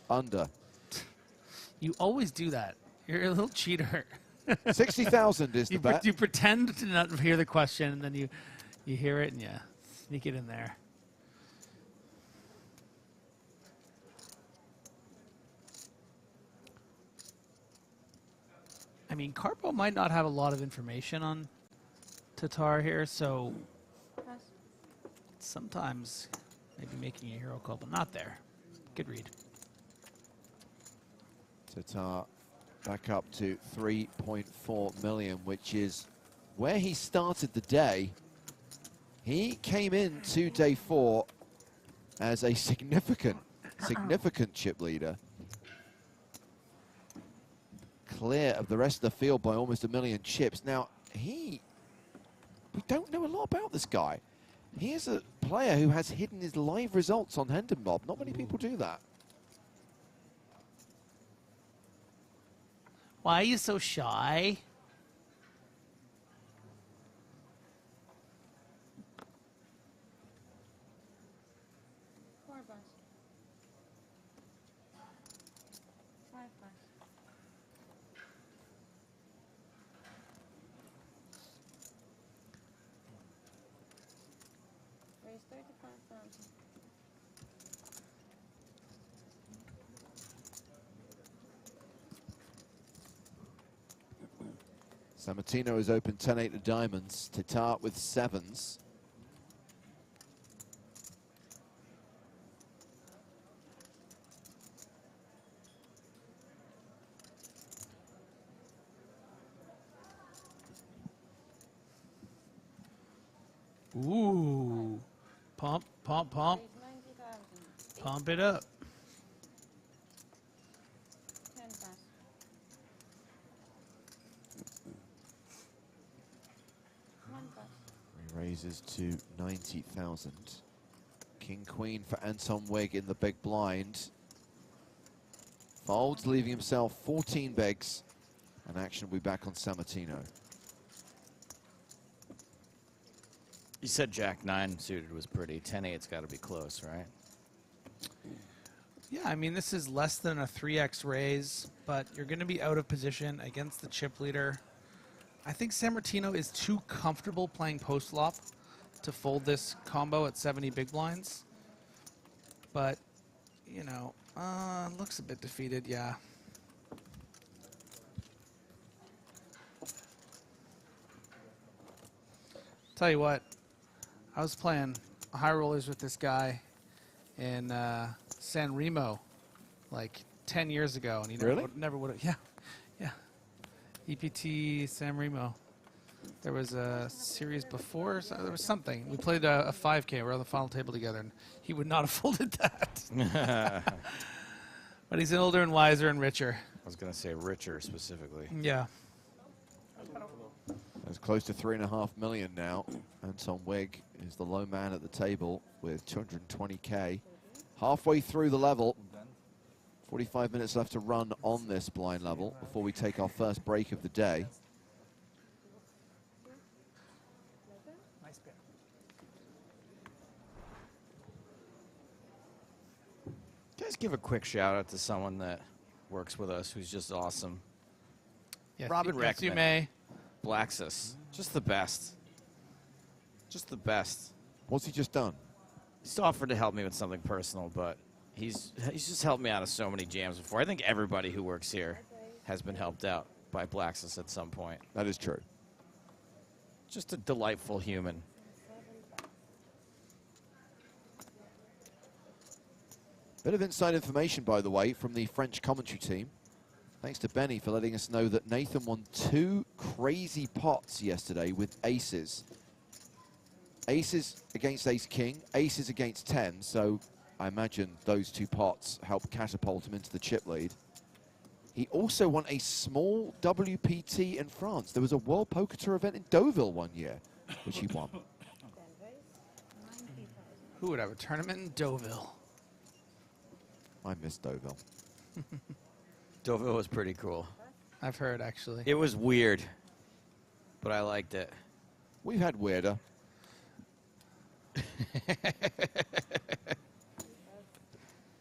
Under. You always do that. You're a little cheater. 60,000 is the bet. You pretend to not hear the question, and then you hear it, and you sneak it in there. I mean, Carpo might not have a lot of information on Tatar here, so Pass. sometimes maybe making a hero call, but not there. Good read. Tatar back up to 3.4 million, which is where he started the day. He came into day 4 as a significant chip leader. Clear of the rest of the field by almost 1 million chips. Now, we don't know a lot about this guy. He is a player who has hidden his live results on Hindenburg. Not many people do that. Why are you so shy? Four pass. 5 pass. Raise 35,000. Sammartino has opened 10-8 of diamonds. Tatar with 7s. Ooh. Pump, pump, pump. Raise 90,000. Pump it up. 10 pass. One pass. He raises to 90,000. King Queen for Anton Wigg in the big blind. Folds, leaving himself 14 bigs. And action will be back on Sammartino. You said Jack 9 suited was pretty. 10-8's got to be close, right? Yeah, I mean, this is less than a 3x raise, but you're going to be out of position against the chip leader. I think Sammartino is too comfortable playing post-flop to fold this combo at 70 big blinds. But, you know, looks a bit defeated, yeah. Tell you what, I was playing high rollers with this guy in San Remo like 10 years ago, and he Really? never would have. Yeah, yeah. EPT San Remo. There was a series before, so there was something. We played a 5K. We were on the final table together, and he would not have folded that. But he's older and wiser and richer. I was going to say richer specifically. Yeah. It's close to 3.5 million now. Anton Wigg is the low man at the table with 220K. Halfway through the level. 45 minutes left to run on this blind level before we take our first break of the day. Nice bit. Guys, give a quick shout out to someone that works with us who's just awesome. Yeah, Robin yes, you Reckman. may. Blaxus. Just the best. Just the best. What's he just done? He's offered to help me with something personal, but he's just helped me out of so many jams before. I think everybody who works here has been helped out by Blaxus at some point. That is true. Just a delightful human. Bit of inside information, by the way, from the French commentary team. Thanks to Benny for letting us know that Nathan won 2 crazy pots yesterday with aces. Aces against ace-king, aces against 10, so I imagine those 2 pots helped catapult him into the chip lead. He also won a small WPT in France. There was a World Poker Tour event in Deauville one year, which he won. Who would have a tournament in Deauville? I miss Deauville. Deauville was pretty cool. I've heard, actually. It was weird, but I liked it. We've had weirder.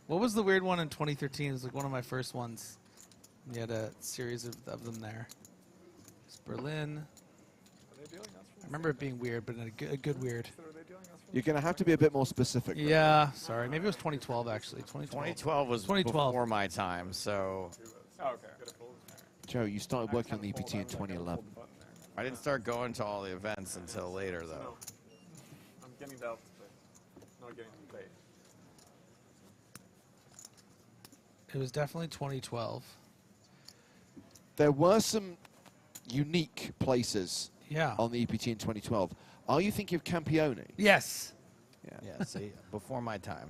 What was the weird one in 2013? It was like one of my first ones. We had a series of them there. It's Berlin. Are they dealing us I remember it being weird, but a good weird. So are they dealing us You're going to have to be a bit more specific. though. Yeah, sorry. Maybe it was 2012, actually. 2012 was 2012. before my time, so Oh, okay. Joe, you started working on the EPT in 2011. I didn't start going to all the events until later, though. No. I'm getting the out, but not getting to play. It was definitely 2012. There were some unique places Yeah. on the EPT in 2012. Are you thinking of Campione? Yes. Yeah, see, before my time.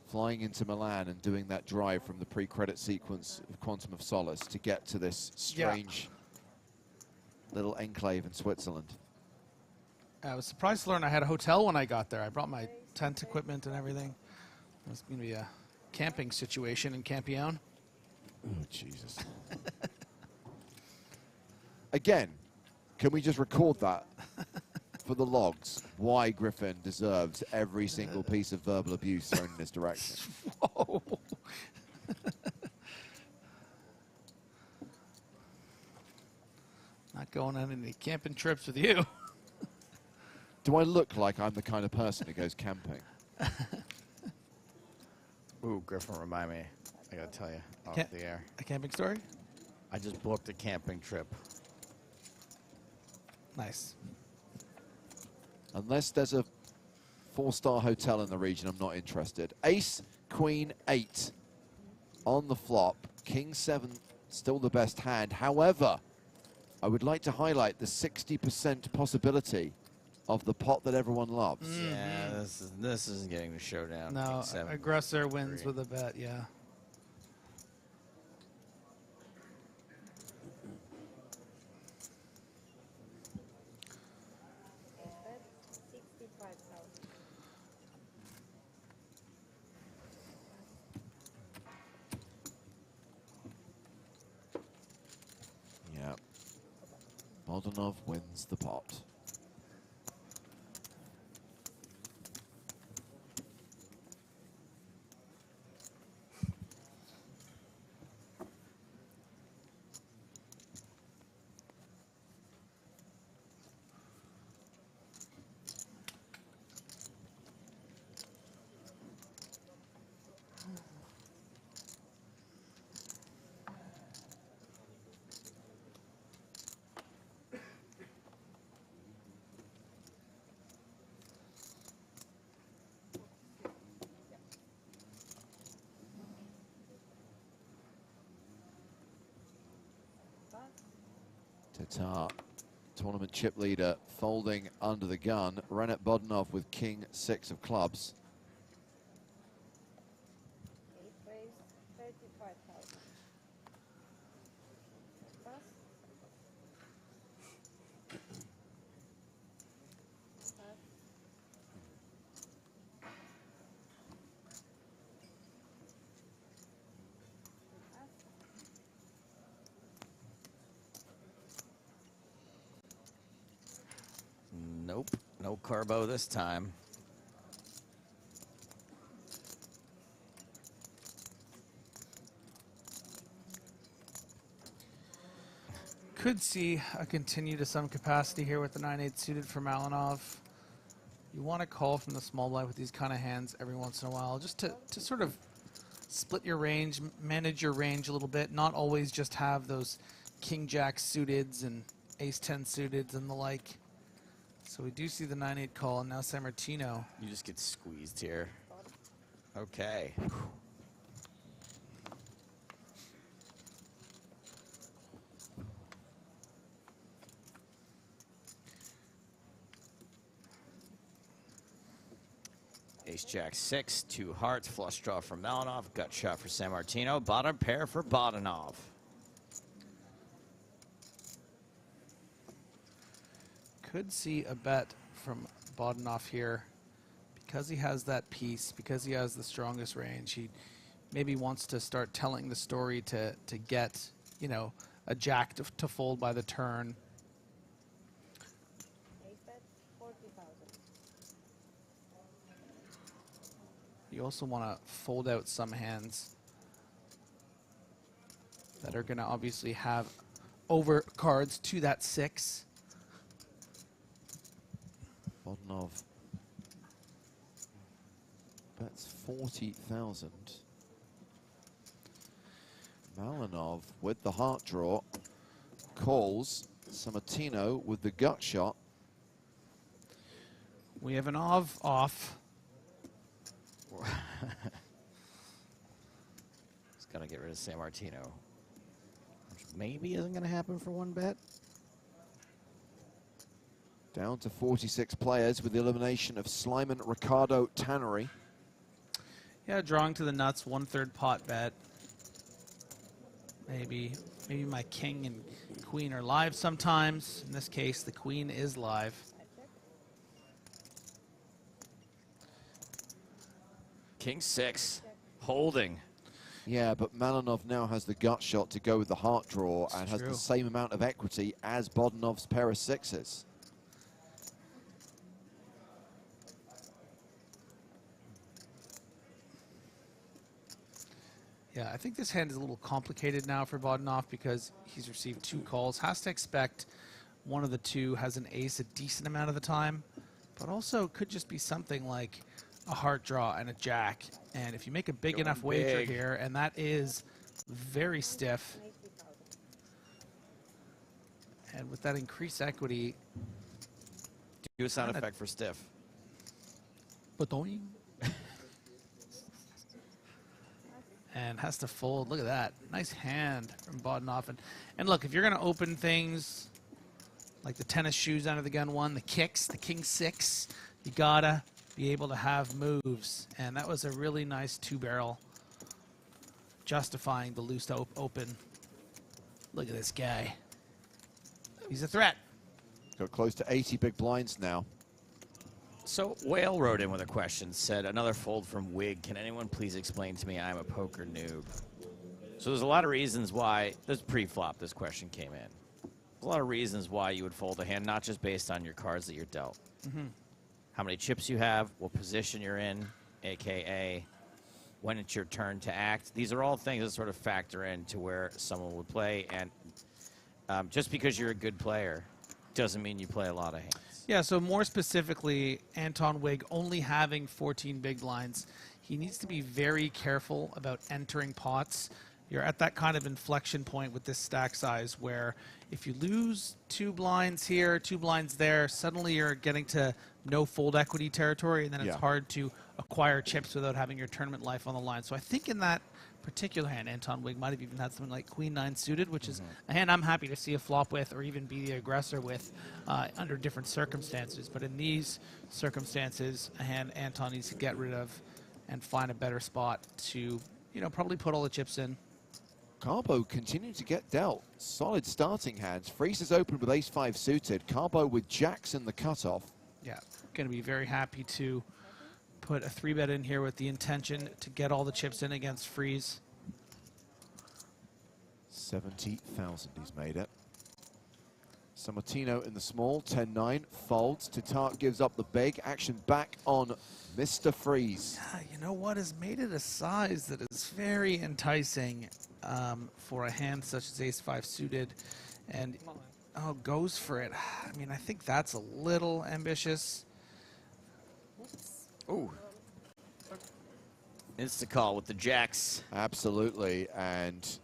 Flying into Milan and doing that drive from the pre-credit sequence of Quantum of Solace to get to this strange little enclave in Switzerland. I was surprised to learn I had a hotel when I got there. I brought my tent equipment and everything. It was going to be a camping situation in Campione. Oh, Jesus. Again, can we just record that for the logs? Why Griffin deserves every single piece of verbal abuse thrown in his direction. Whoa. Not going on any camping trips with you. Do I look like I'm the kind of person who goes camping? Ooh, Griffin, remind me. I gotta tell you, off Can't- the air. A camping story? I just booked a camping trip. Nice. Unless there's a 4-star hotel in the region, I'm not interested. Ace, Queen, 8 on the flop. King 7, still the best hand. However, I would like to highlight the 60% possibility of the pot that everyone loves. Yeah, this is getting the showdown. No, King 7, aggressor wins 3. with a bet, yeah. Yeah. Bogdanov wins the pot. Tatar, tournament chip leader, folding under the gun. Renat Bodanov with king 6 of clubs. Eighth raise, 35,000. Pass. Pass. Nope, no carbo this time. Could see a continue to some capacity here with the 9-8 suited for Malinov. You want to call from the small blind with these kind of hands every once in a while, just to sort of split your range, manage your range a little bit, not always just have those king-jack suiteds and ace-10 suiteds and the like. So we do see the 9-8 call, and now San Martino. You just get squeezed here. Okay. Ace-Jack 6, 2 hearts, flush draw for Malinov, gut shot for San Martino, bottom pair for Bodanov. Could see a bet from Bodanov here because he has that piece, because he has the strongest range. He maybe wants to start telling the story to get, you know, a jack to fold by the turn. Ace bet, 40,000. You also want to fold out some hands that are going to obviously have over cards to that 6. Bodanov bets 40,000. Malinov with the heart draw calls. San Martino with the gut shot. We have an off. He's got to get rid of San Martino, which maybe isn't going to happen for one bet. Down to 46 players with the elimination of Slyman, Ricardo, Tannery. Yeah, drawing to the nuts, 1/3 pot bet. Maybe my king and queen are live sometimes. In this case, the queen is live. King 6, holding. Yeah, but Malinov now has the gut shot to go with the heart draw and has true. the same amount of equity as Bodanov's pair of 6s. Yeah, I think this hand is a little complicated now for Bodanov because he's received 2 calls. Has to expect one of the 2 has an ace a decent amount of the time, but also could just be something like a heart draw and a jack. And if you make a big enough wager here, and that is very stiff, and with that increased equity, Do a sound effect for stiff. Ba-doing. And has to fold. Look at that. Nice hand from Bodanov. And look, if you're going to open things like the tennis shoes under the gun 1, the kicks, the king 6, you got to be able to have moves. And that was a really nice 2-barrel justifying the loose open. Look at this guy. He's a threat. Got close to 80 big blinds now. So Whale wrote in with a question, said, another fold from Wig. Can anyone please explain to me I'm a poker noob? So there's a lot of reasons why, this pre-flop this question came in. There's a lot of reasons why you would fold a hand, not just based on your cards that you're dealt. How many chips you have, what position you're in, AKA when it's your turn to act. These are all things that sort of factor into where someone would play. And just because you're a good player doesn't mean you play a lot of hands. Yeah, so more specifically, Anton Wig only having 14 big blinds, he needs to be very careful about entering pots. You're at that kind of inflection point with this stack size where if you lose 2 blinds here, 2 blinds there, suddenly you're getting to no fold equity territory, and then it's hard to acquire chips without having your tournament life on the line. So I think in that particular hand, Anton Wig might have even had something like Queen 9 suited, which is a hand I'm happy to see a flop with or even be the aggressor with under different circumstances. But in these circumstances, a hand Anton needs to get rid of and find a better spot to, you know, probably put all the chips in. Carbo continuing to get dealt. Solid starting hands. Freeze is open with ace-5 suited. Carbo with jacks in the cutoff. Yeah, going to be very happy to put a 3-bet in here with the intention to get all the chips in against Freeze. 70,000 he's made it. Sammartino in the small, 10-9, folds. Tatar gives up the big. Action back on Mr. Freeze. You know what has made it a size that is very enticing for a hand such as ace-5 suited, and goes for it. I mean, I think that's a little ambitious. Ooh. Insta-call with the jacks. Absolutely, and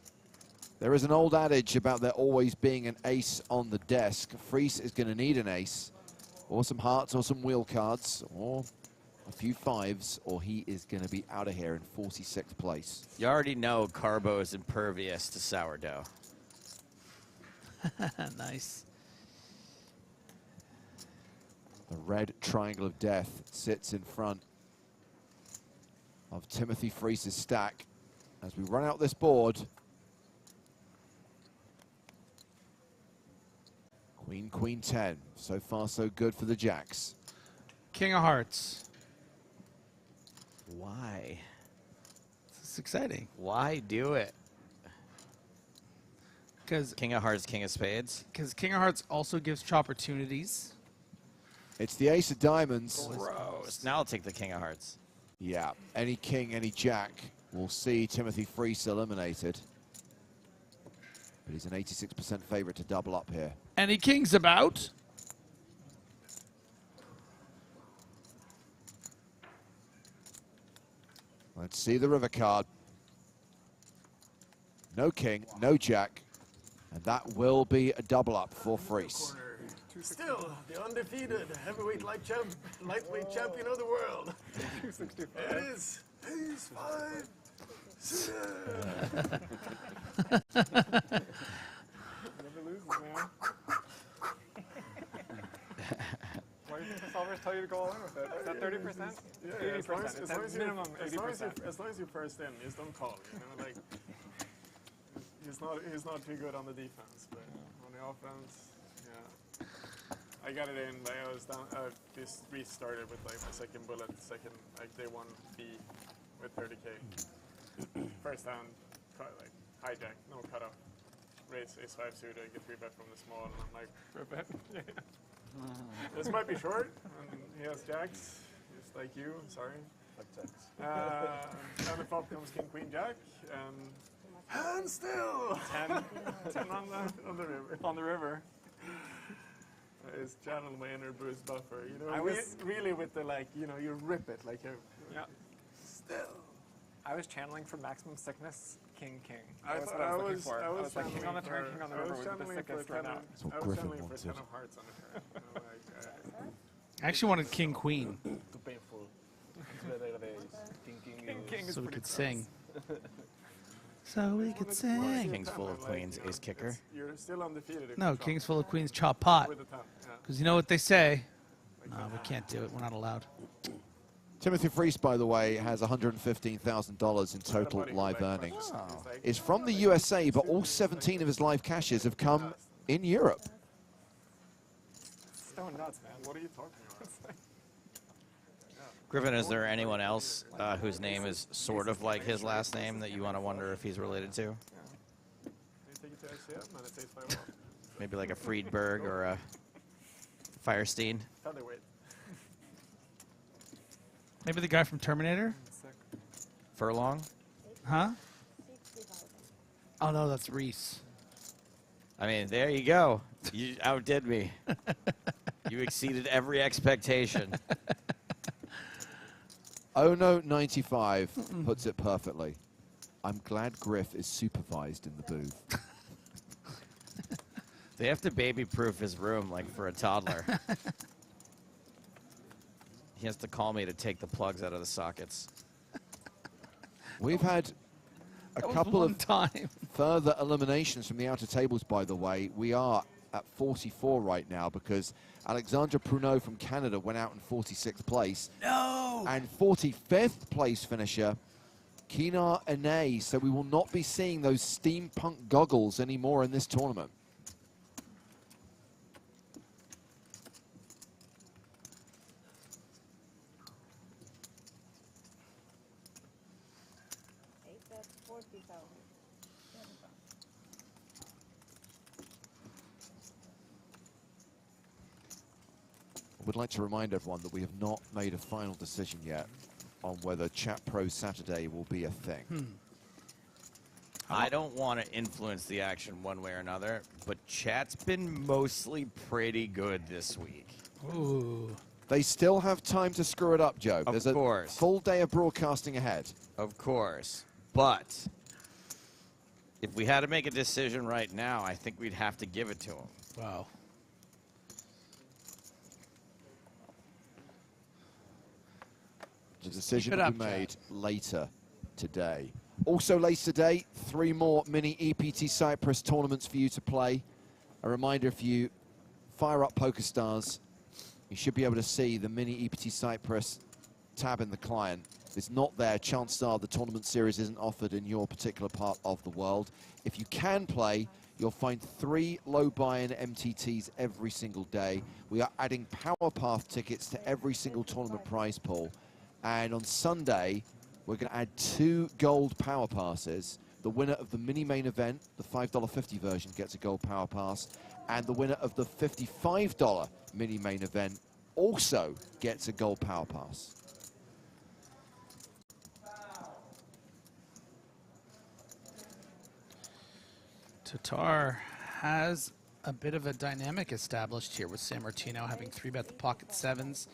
there is an old adage about there always being an ace on the desk. Freeze is going to need an ace, or some hearts, or some wheel cards, or a few 5s, or he is going to be out of here in 46th place. You already know Carbo is impervious to sourdough. Nice. The red triangle of death sits in front of Timothy Freeze's stack as we run out this board. Queen, Queen 10. So far, so good for the jacks. King of Hearts. Why? This is exciting. Why do it? Because King of Hearts, King of Spades. Because King of Hearts also gives opportunities. It's the ace of diamonds. Gross. Now I'll take the King of Hearts. Yeah, any king, any jack will see Timothy Freeze eliminated. But he's an 86% favorite to double up here. Any kings about? Let's see the river card. No king, no jack. And that will be a double up for Freeze. Still, the undefeated heavyweight lightweight champion of the world. 265. It is ace-5 suited. Never loses, man. Why do you think the solvers tell you to go all in with it? Is that 30%? Yeah, 80%. It's at minimum 80%. As long as you're first in, just don't call. You know, like he's not too good on the defense, but on the offense, yeah. I got it in. Like I was down. This restarted with like my second bullet, like day 1B with 30K. First down, like hijack, no cutoff. Raise ace-5 suited, get 3-bet from the small, and I'm like, for a bet. This might be short, and he has jacks, just like you. Sorry. And the flop comes king, queen, jack, and hand still 10 on the river. On the river. Is channel my inner Bruce Buffer. You know, I was really with the like, you know, you rip it like a yeah. Still. I was channeling for maximum sickness, king, king. I That's what I was looking for. I was like king on the turn, king on the river would be the sickest right now. what I was Griffin channeling for wanted. 10 of hearts on the turn. You know, like, I actually wanted King Queen, Too painful. It's better the thinking. King is so we pretty could gross. sing. So we could sing. King's full of queens, ace kicker. You're still undefeated. if No, you King's flop full of Queens, chop pot. with a 10. Yeah. Because you know what they say. No, we can't do it. We're not allowed. Timothy Freeze, by the way, has $115,000 in total live earnings. Is from the USA, but all 17 of his live cashes have come in Europe. Stone nuts, man. What are you talking about? Griffin, is there anyone else whose name is sort of like his last name that you want to wonder if he's related to? You take it to ICM, and it's ace-5 off. Maybe like a Friedberg or a Firestein? Featherweight. Maybe the guy from Terminator? Furlong? Huh? Oh, no, that's Reese. I mean, there you go. You outdid me. You exceeded every expectation. Oh no, 95 puts it perfectly. I'm glad Griff is supervised in the booth. They have to baby-proof his room like for a toddler. He has to call me to take the plugs out of the sockets. We've had a That was couple one of time. further eliminations from the outer tables, by the way. We are at 44 right now because Alexandra Pruneau from Canada went out in 46th place. No! And 45th place finisher, Kinar Ene. So we will not be seeing those steampunk goggles anymore in this tournament. Would like to remind everyone that we have not made a final decision yet on whether Chat Pro Saturday will be a thing. I don't want to influence the action one way or another, but chat's been mostly pretty good this week. Ooh. They still have time to screw it up, Joe. Of There's course. a full day of broadcasting ahead. Of course. But if we had to make a decision right now, I think we'd have to give it to him. Wow. The decision it will up, be made Chad. later today. Also later today, 3 more mini EPT Cyprus tournaments for you to play. A reminder, if you fire up PokerStars, you should be able to see the mini EPT Cyprus tab in the client. If it's not there, chances are the tournament series isn't offered in your particular part of the world. If you can play, you'll find 3 low buy-in MTTs every single day. We are adding Power Path tickets to every single tournament prize pool. And on Sunday, we're going to add 2 gold power passes. The winner of the mini main event, the $5.50 version, gets a gold power pass. And the winner of the $55 mini main event also gets a gold power pass. Tatar has a bit of a dynamic established here with San Martino having 3-bet the pocket 7s.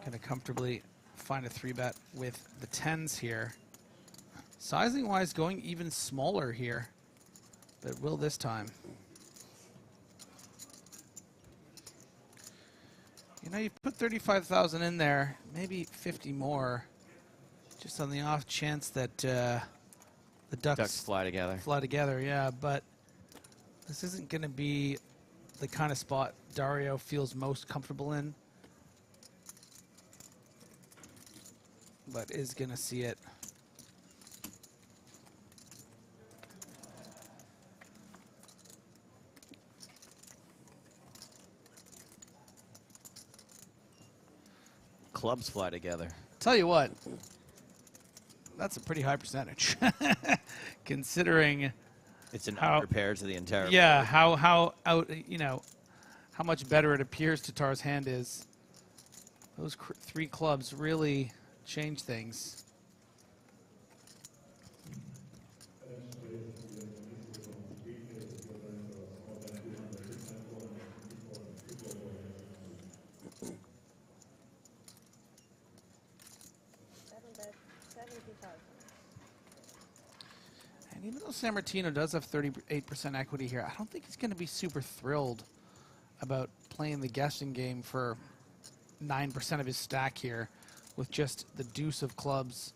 Going to comfortably find a 3-bet with the 10s here. Sizing-wise, going even smaller here, but will this time. You know, you put 35,000 in there, maybe 50 more, just on the off chance that the ducks fly together. Fly together, yeah, but this isn't going to be the kind of spot Dario feels most comfortable in, but is going to see it. Clubs fly together. Tell you what, that's a pretty high percentage, considering It's an how unprepared to the entire yeah, board. how out, you know, how much better it appears Tatar's hand is. Those 3 clubs really change things. And even though San Martino does have 38% equity here, I don't think he's going to be super thrilled about playing the guessing game for 9% of his stack here with just the deuce of clubs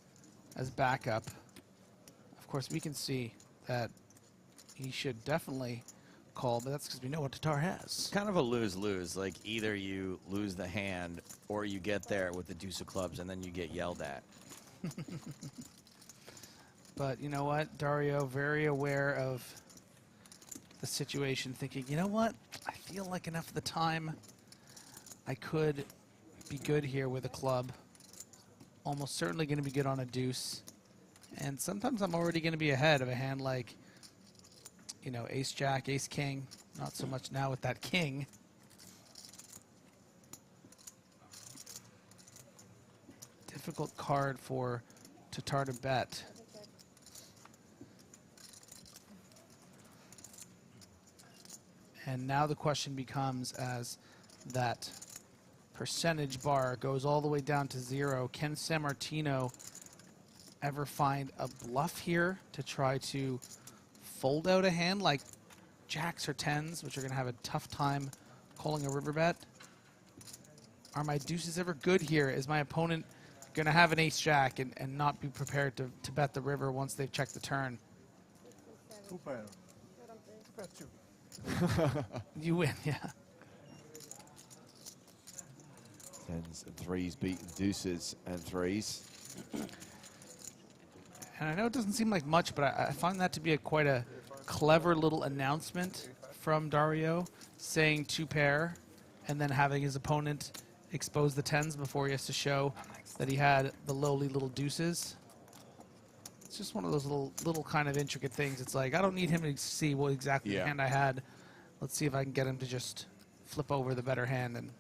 as backup. Of course, we can see that he should definitely call, but that's because we know what Tatar has. It's kind of a lose-lose. Like, either you lose the hand or you get there with the deuce of clubs and then you get yelled at. But you know what? Dario, very aware of the situation, thinking, you know what? I feel like enough of the time I could be good here with a club. Almost certainly going to be good on a deuce. And sometimes I'm already going to be ahead of a hand like, you know, ace-jack, ace-king. Not so much now with that king. Difficult card for Tatar to bet. And now the question becomes, as that percentage bar goes all the way down to 0, can San Martino ever find a bluff here to try to fold out a hand like jacks or 10s, which are going to have a tough time calling a river bet? Are my deuces ever good here? Is my opponent going to have an ace-jack and not be prepared to bet the river once they've checked the turn. Super. Super 2. You win, yeah. Tens and threes beating deuces and threes. And I know it doesn't seem like much, but I find that to be quite a clever little announcement from Dario, saying 2-pair and then having his opponent expose the tens before he has to show that he had the lowly little deuces. It's just one of those little kind of intricate things. It's like, I don't need him to see what exactly the hand I had. Let's see if I can get him to just flip over the better hand.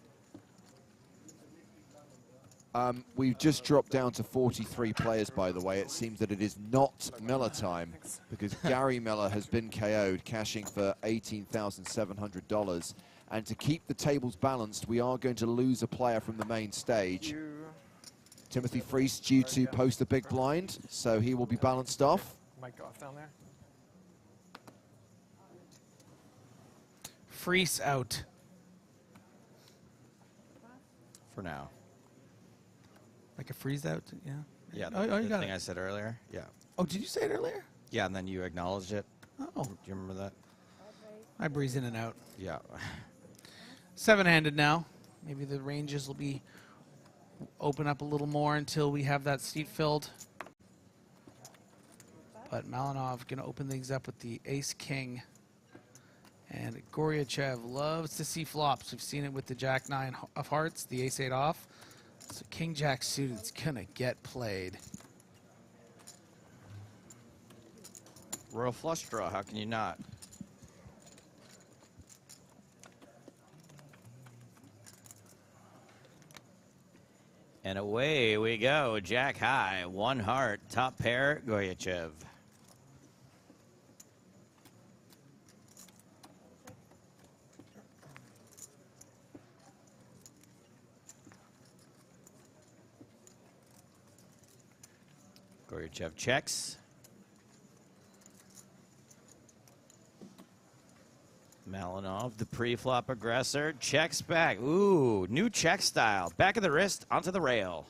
And we've just dropped down to 43 players, by the way. It seems that it is not Miller time because Gary Miller has been KO'd, cashing for $18,700. And to keep the tables balanced, we are going to lose a player from the main stage. Timothy Freese due to post the big blind, so he will be balanced off. Might go off down there. Freese out. For now. Like a freeze out, yeah. Yeah, Oh, you the got thing it. I said earlier. Yeah. Oh, did you say it earlier? Yeah, and then you acknowledged it. Oh. Do you remember that? I breeze in and out. Yeah. 7-handed now. Maybe the ranges will be open up a little more until we have that seat filled. But Malinov going to open things up with the ace-king. And Goryachev loves to see flops. We've seen it with the jack-9 of hearts, the ace-8 off. So king-jack suited's going to get played. Royal flush draw, how can you not? And away we go, jack high, 1 heart, top pair, Goryachev. Goryachev checks. Malinov, the pre-flop aggressor, checks back. Ooh, new check style. Back of the wrist, onto the rail.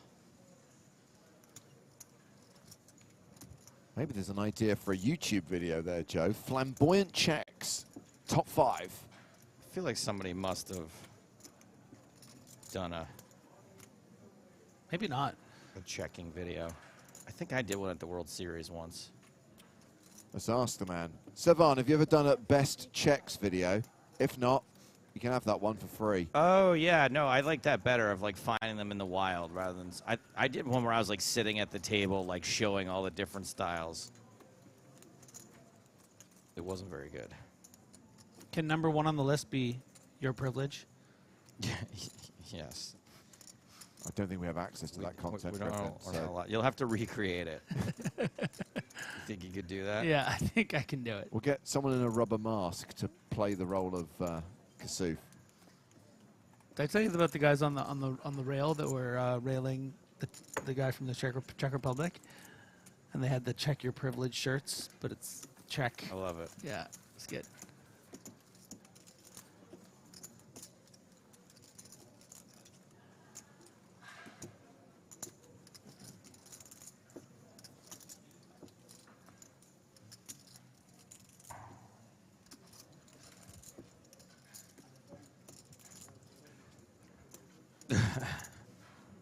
Maybe there's an idea for a YouTube video there, Joe. Flamboyant checks, top 5. I feel like somebody must have done a Maybe not. checking video. I think I did one at the World Series once. Let's ask the man. Sevan, have you ever done a best checks video? If not, you can have that one for free. Oh, yeah. No, I like that better of, like, finding them in the wild rather than... I did one where I was, like, sitting at the table, like, showing all the different styles. It wasn't very good. Can number 1 on the list be your privilege? Yes. I don't think we have access to that content. We don't Griffin, know, we're so- not allowed. You'll have to recreate it. You think you could do that? Yeah, I think I can do it. We'll get someone in a rubber mask to play the role of Kasuf. Did I tell you about the guys on the rail that were railing the guy from the Czech Republic? And they had the check your privilege shirts, but it's Czech. I love it. Yeah, it's good.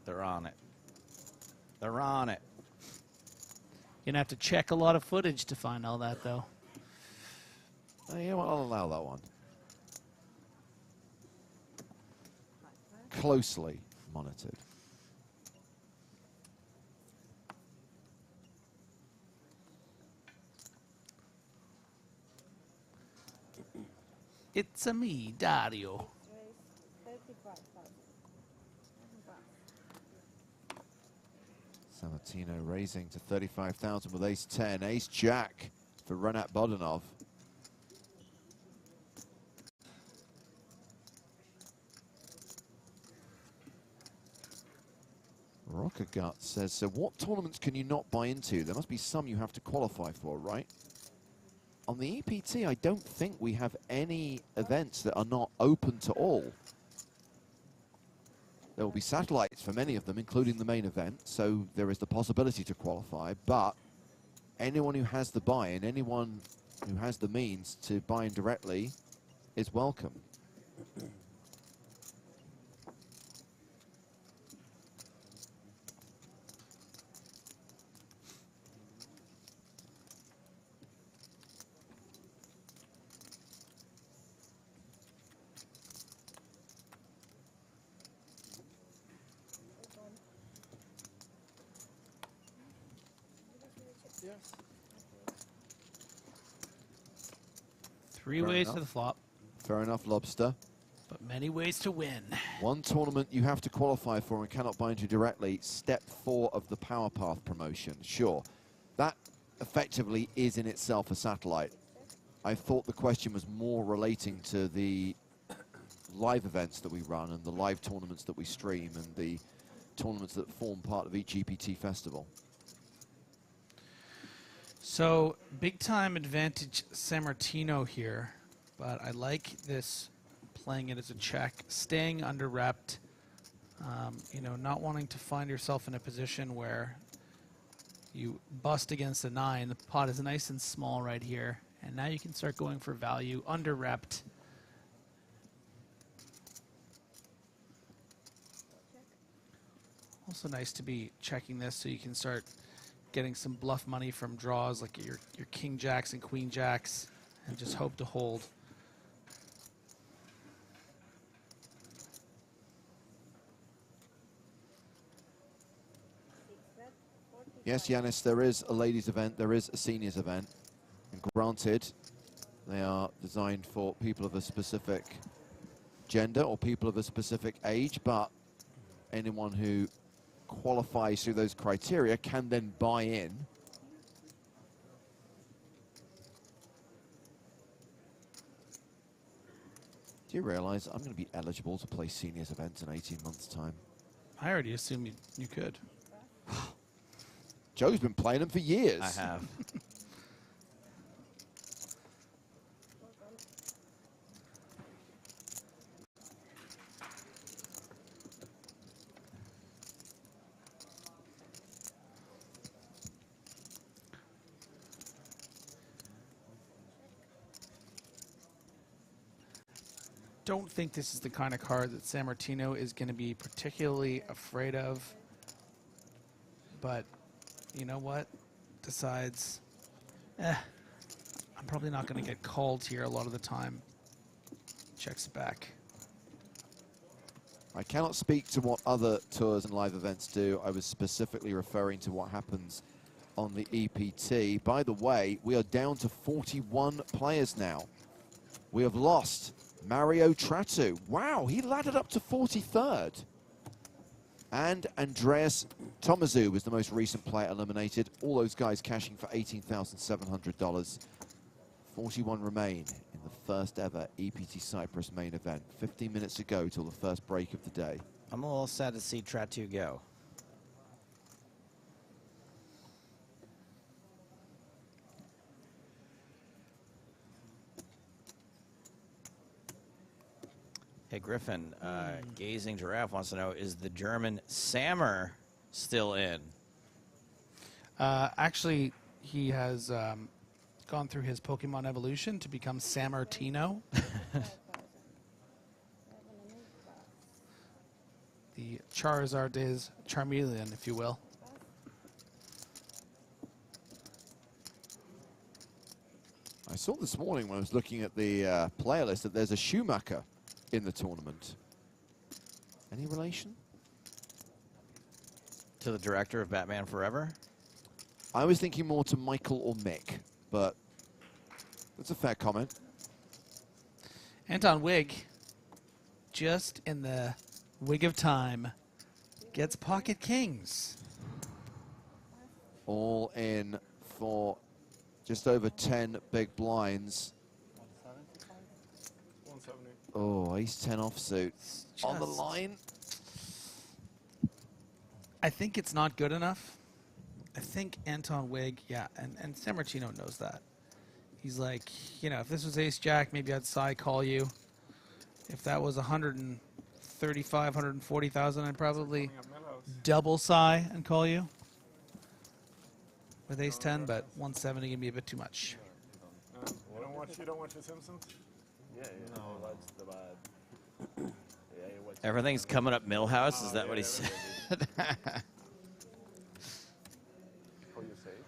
They're on it. They're on it. You're going to have to check a lot of footage to find all that, though. You know what? I'll allow that one. Closely monitored. It's a me, Dario. Sammartino raising to 35,000 with ace-10. Ace-jack for Renat Bodanov. Rocker Gut says, so what tournaments can you not buy into? There must be some you have to qualify for, right? On the EPT, I don't think we have any events that are not open to all. There will be satellites for many of them, including the main event, so there is the possibility to qualify, but anyone who has the buy-in, anyone who has the means to buy in directly is welcome. Yes. 3 Fair ways enough. to the flop, Fair enough, Lobster. but many ways to win. One tournament you have to qualify for and cannot buy into directly, step 4 of the Power Path promotion. Sure, that effectively is in itself a satellite. I thought the question was more relating to the live events that we run and the live tournaments that we stream and the tournaments that form part of each EPT festival. So, big time advantage San Martino here, but I like this playing it as a check, staying under repped, you know, not wanting to find yourself in a position where you bust against a 9. The pot is nice and small right here, and now you can start going for value, under repped. Also nice to be checking this so you can start getting some bluff money from draws like your king jacks and queen jacks, and just hope to hold. Yes, Yanis, there is a ladies event, there is a seniors event. And granted, they are designed for people of a specific gender or people of a specific age, but anyone who qualifies through those criteria can then buy in. Do you realize I'm going to be eligible to play seniors events in 18 months' time? I already assumed you could. Joe's been playing them for years. I have. Don't think this is the kind of card that San Martino is going to be particularly afraid of. But you know what? Decides, I'm probably not going to get called here a lot of the time. Checks it back. I cannot speak to what other tours and live events do. I was specifically referring to what happens on the EPT. By the way, we are down to 41 players now. We have lost Mario Tratu. Wow, he laddered up to 43rd. And Andreas Tomazu was the most recent player eliminated. All those guys cashing for $18,700. 41 remain in the first ever EPT Cyprus main event. 15 minutes to go till the first break of the day. I'm a little sad to see Tratu go. Hey, Griffin, Gazing Giraffe wants to know, is the German Sammer still in? Actually, he has gone through his Pokemon evolution to become San Martino. The Charizard is Charmeleon, if you will. I saw this morning when I was looking at the player list that there's a Schumacher in the tournament. Any relation? To the director of Batman Forever? I was thinking more to Michael or Mick, but that's a fair comment. Anton Wig, just in the wig of time, gets pocket kings. All in for just over 10 big blinds. 170. Oh, ace-10 offsuit on the line. I think it's not good enough. I think Anton Wig, yeah, and San Martino knows that. He's like, you know, if this was ace-jack, maybe I'd side call you. If that was 130 135, 140,000, I'd probably Coming up Millhouse. double Psy and call you with ace 10, but 170 can be a bit too much. You don't watch The Simpsons? Yeah, yeah. No, that's the bad. Yeah, you watch Everything's coming up Millhouse. Is that what he said? how you say it?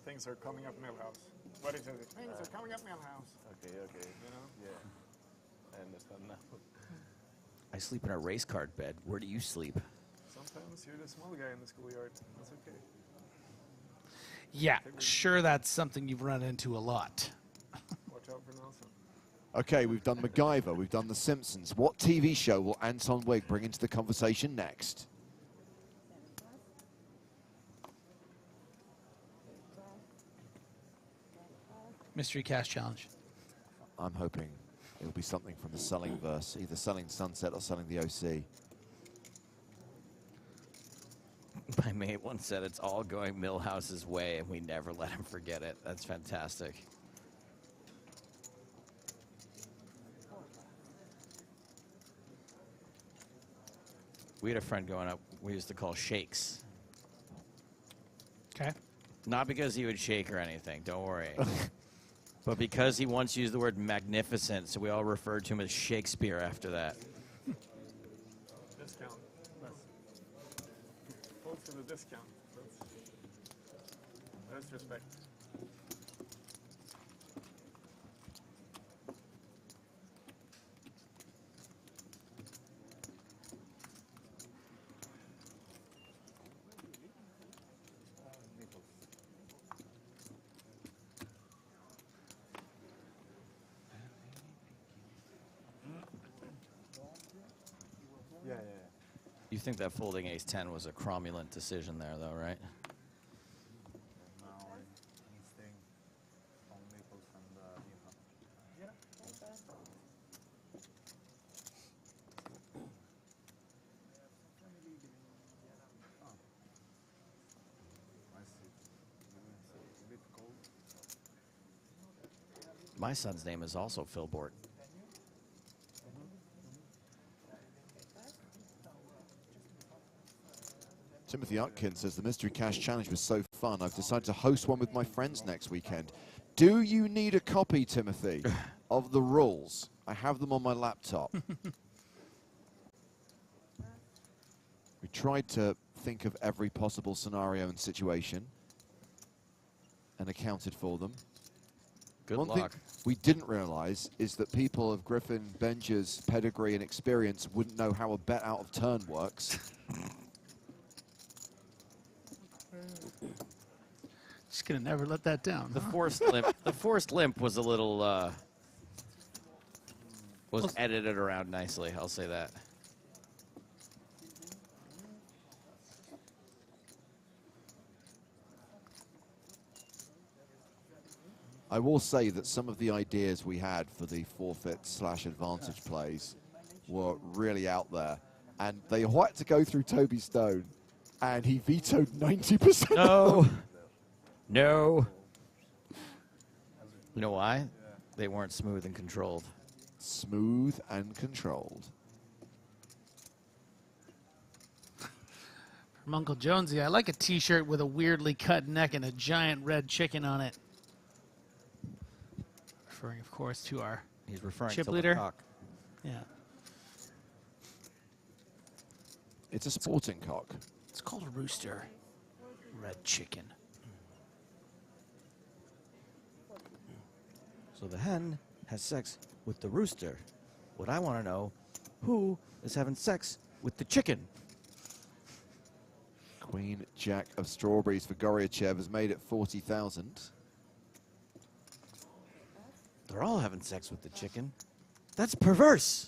Things are coming up Millhouse. What is it? Things are coming up Millhouse. Okay, okay. You know? Yeah. I understand now. I sleep in a race card bed. Where do you sleep? Sometimes you're the small guy in the schoolyard. That's okay. Yeah, sure, that's something you've run into a lot. Watch out for Nelson. Okay, we've done MacGyver, we've done The Simpsons. What TV show will Anton Wigg bring into the conversation next? Mystery Cash Challenge. I'm hoping it'll be something from the Selling verse, either Selling Sunset or Selling the OC. My mate once said it's all going Millhouse's way, and we never let him forget it. That's fantastic. We had a friend growing up we used to call Shakes. Okay. Not because he would shake or anything, don't worry. But because he once used the word magnificent, so we all referred to him as Shakespeare after that. Discount. Hold for the discount. That's respect. Yeah, yeah. You think that folding ace-10 was a cromulent decision there, though, right? Now he's staying on Naples and yeah. I see. It's a bit cold. My son's name is also Phil Bort. Timothy Atkins says the Mystery Cash Challenge was so fun, I've decided to host one with my friends next weekend. Do you need a copy, Timothy, of the rules? I have them on my laptop. We tried to think of every possible scenario and situation and accounted for them. Good One luck. thing we didn't realize is that people of Griffin Benja's pedigree and experience wouldn't know how a bet out of turn works. Just gonna never let that down. The forced limp. The forced limp was a little was edited around nicely. I'll say that. I will say that some of the ideas we had for the forfeit/advantage plays were really out there, and they had to go through Toby Stone, and he vetoed 90%. No. No. You know why? They weren't smooth and controlled. Smooth and controlled. From Uncle Jonesy, I like a T-shirt with a weirdly cut neck and a giant red chicken on it. Referring, of course, to our He's referring chip to leader. Lecoq. Yeah, It's a sporting cock. it's called a rooster. Red chicken. So the hen has sex with the rooster. What I want to know, who is having sex with the chicken? Queen Jack of Strawberries for Goryachev has made it 40,000. They're all having sex with the chicken. That's perverse.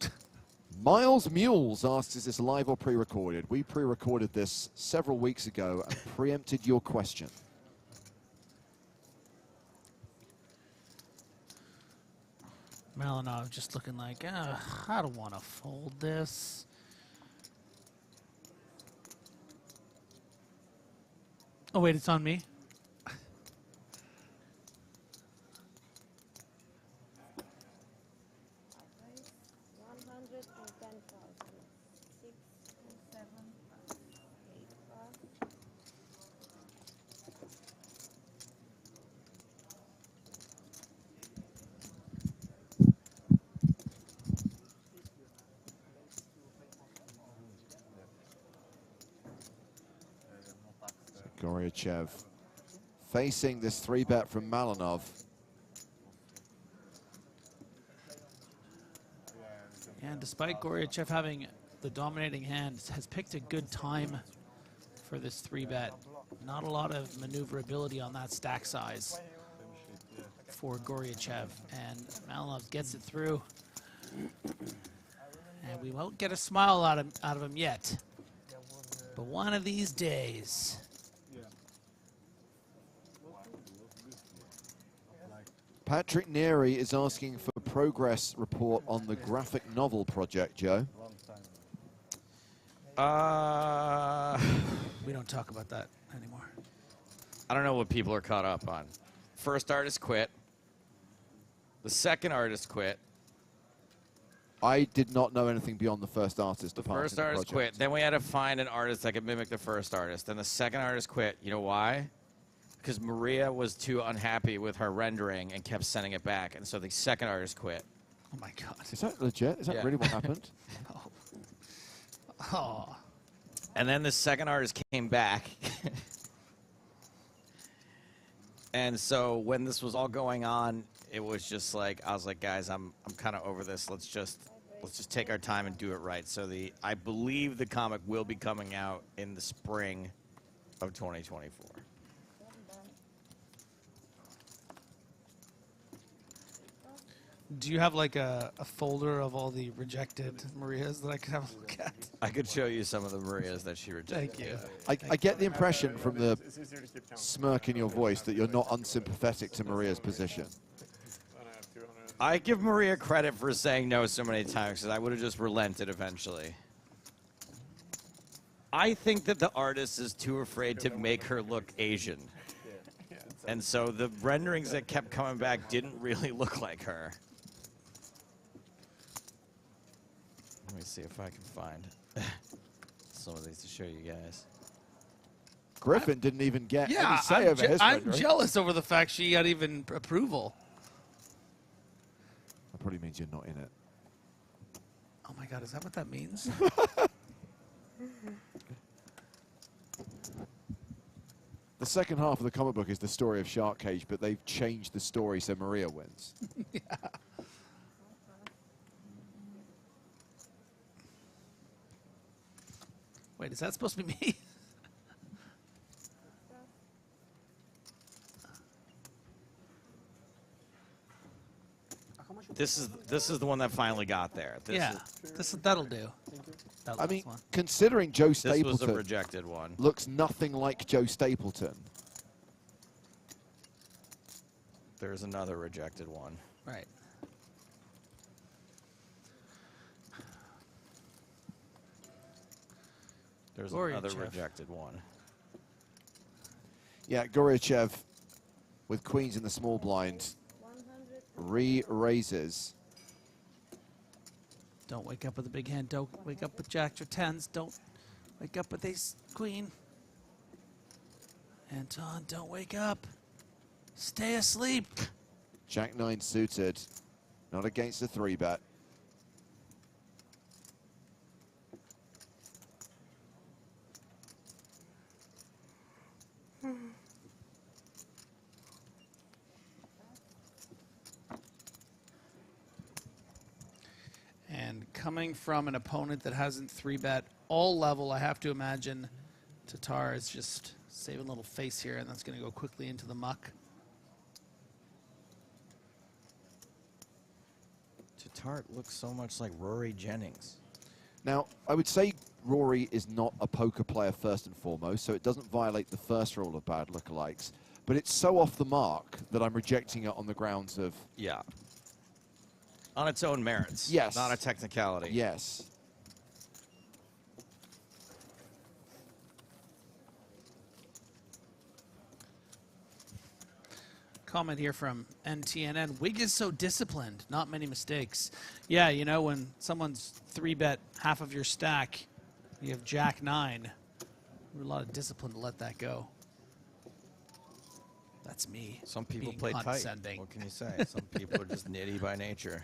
Miles Mules asks, is this live or pre-recorded? We pre-recorded this several weeks ago and preempted your question. Malinov just looking like, I don't want to fold this. Oh, wait, it's on me. Goryachev facing this 3-bet from Malinov. And despite Goryachev having the dominating hand, has picked a good time for this 3-bet. Not a lot of maneuverability on that stack size for Goryachev, and Malinov gets it through. And we won't get a smile out of him yet, but one of these days. Patrick Neary is asking for a progress report on the graphic novel project, Joe. We don't talk about that anymore. I don't know what people are caught up on. First artist quit. The second artist quit. I did not know anything beyond the first artist. The first artist quit. Then we had to find an artist that could mimic the first artist. Then the second artist quit. You know why? Because Maria was too unhappy with her rendering and kept sending it back. And so the second artist quit. Oh, my God. Is that legit? Is that Yeah. really what happened? Oh. And then the second artist came back. And so when this was all going on, it was just like, I was like, guys, I'm kind of over this. Let's just take our time and do it right. So I believe the comic will be coming out in the spring of 2024. Do you have like a folder of all the rejected Marias that I could have a look at? I could show you some of the Marias that she rejected. Thank you. I get the impression from the smirk in your voice that you're not unsympathetic to Maria's position. I give Maria credit for saying no so many times because I would have just relented eventually. I think that the artist is too afraid to make her look Asian. And so the renderings that kept coming back didn't really look like her. Let me see if I can find some of these to show you guys. Griffin didn't even get Yeah, any say over his I'm rendering. jealous over the fact she got even approval. That probably means you're not in it. Oh my God, is that what that means? The second half of the comic book is the story of Shark Cage, but they've changed the story so Maria wins. Yeah. Wait, is that supposed to be me? This is the one that finally got there. That'll do. I mean, considering Joe This was a Stapleton rejected one. looks nothing like Joe Stapleton. There's another rejected one. Right. There's Goryachev. another rejected one. Yeah, Goryachev with queens in the small blind re-raises. Don't wake up with a big hand. Don't wake up with jacks or tens. Don't wake up with ace queen. Anton, don't wake up. Stay asleep. Jack 9 suited, not against the 3-bet. And coming from an opponent that hasn't 3-bet all level, I have to imagine Tatar is just saving a little face here, and that's going to go quickly into the muck. Tatar looks so much like Rory Jennings. Now, I would say Rory is not a poker player first and foremost, so it doesn't violate the first rule of bad lookalikes, but it's so off the mark that I'm rejecting it on the grounds of... Yeah. On its own merits. Yes. Not a technicality. Yes. Comment here from NTNN. Wig is so disciplined. Not many mistakes. Yeah, you know, when someone's 3-bet half of your stack, you have Jack 9. A lot of discipline to let that go. That's me. Some people being play tight. condescending. What can you say? Some people are just nitty by nature.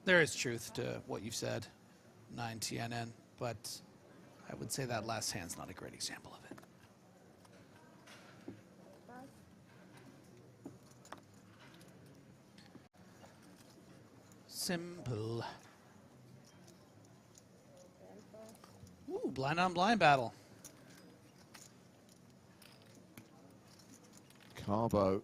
There is truth to what you've said, 9 TNN, but I would say that last hand's not a great example of it. Simple. Ooh, blind on blind battle. Carbo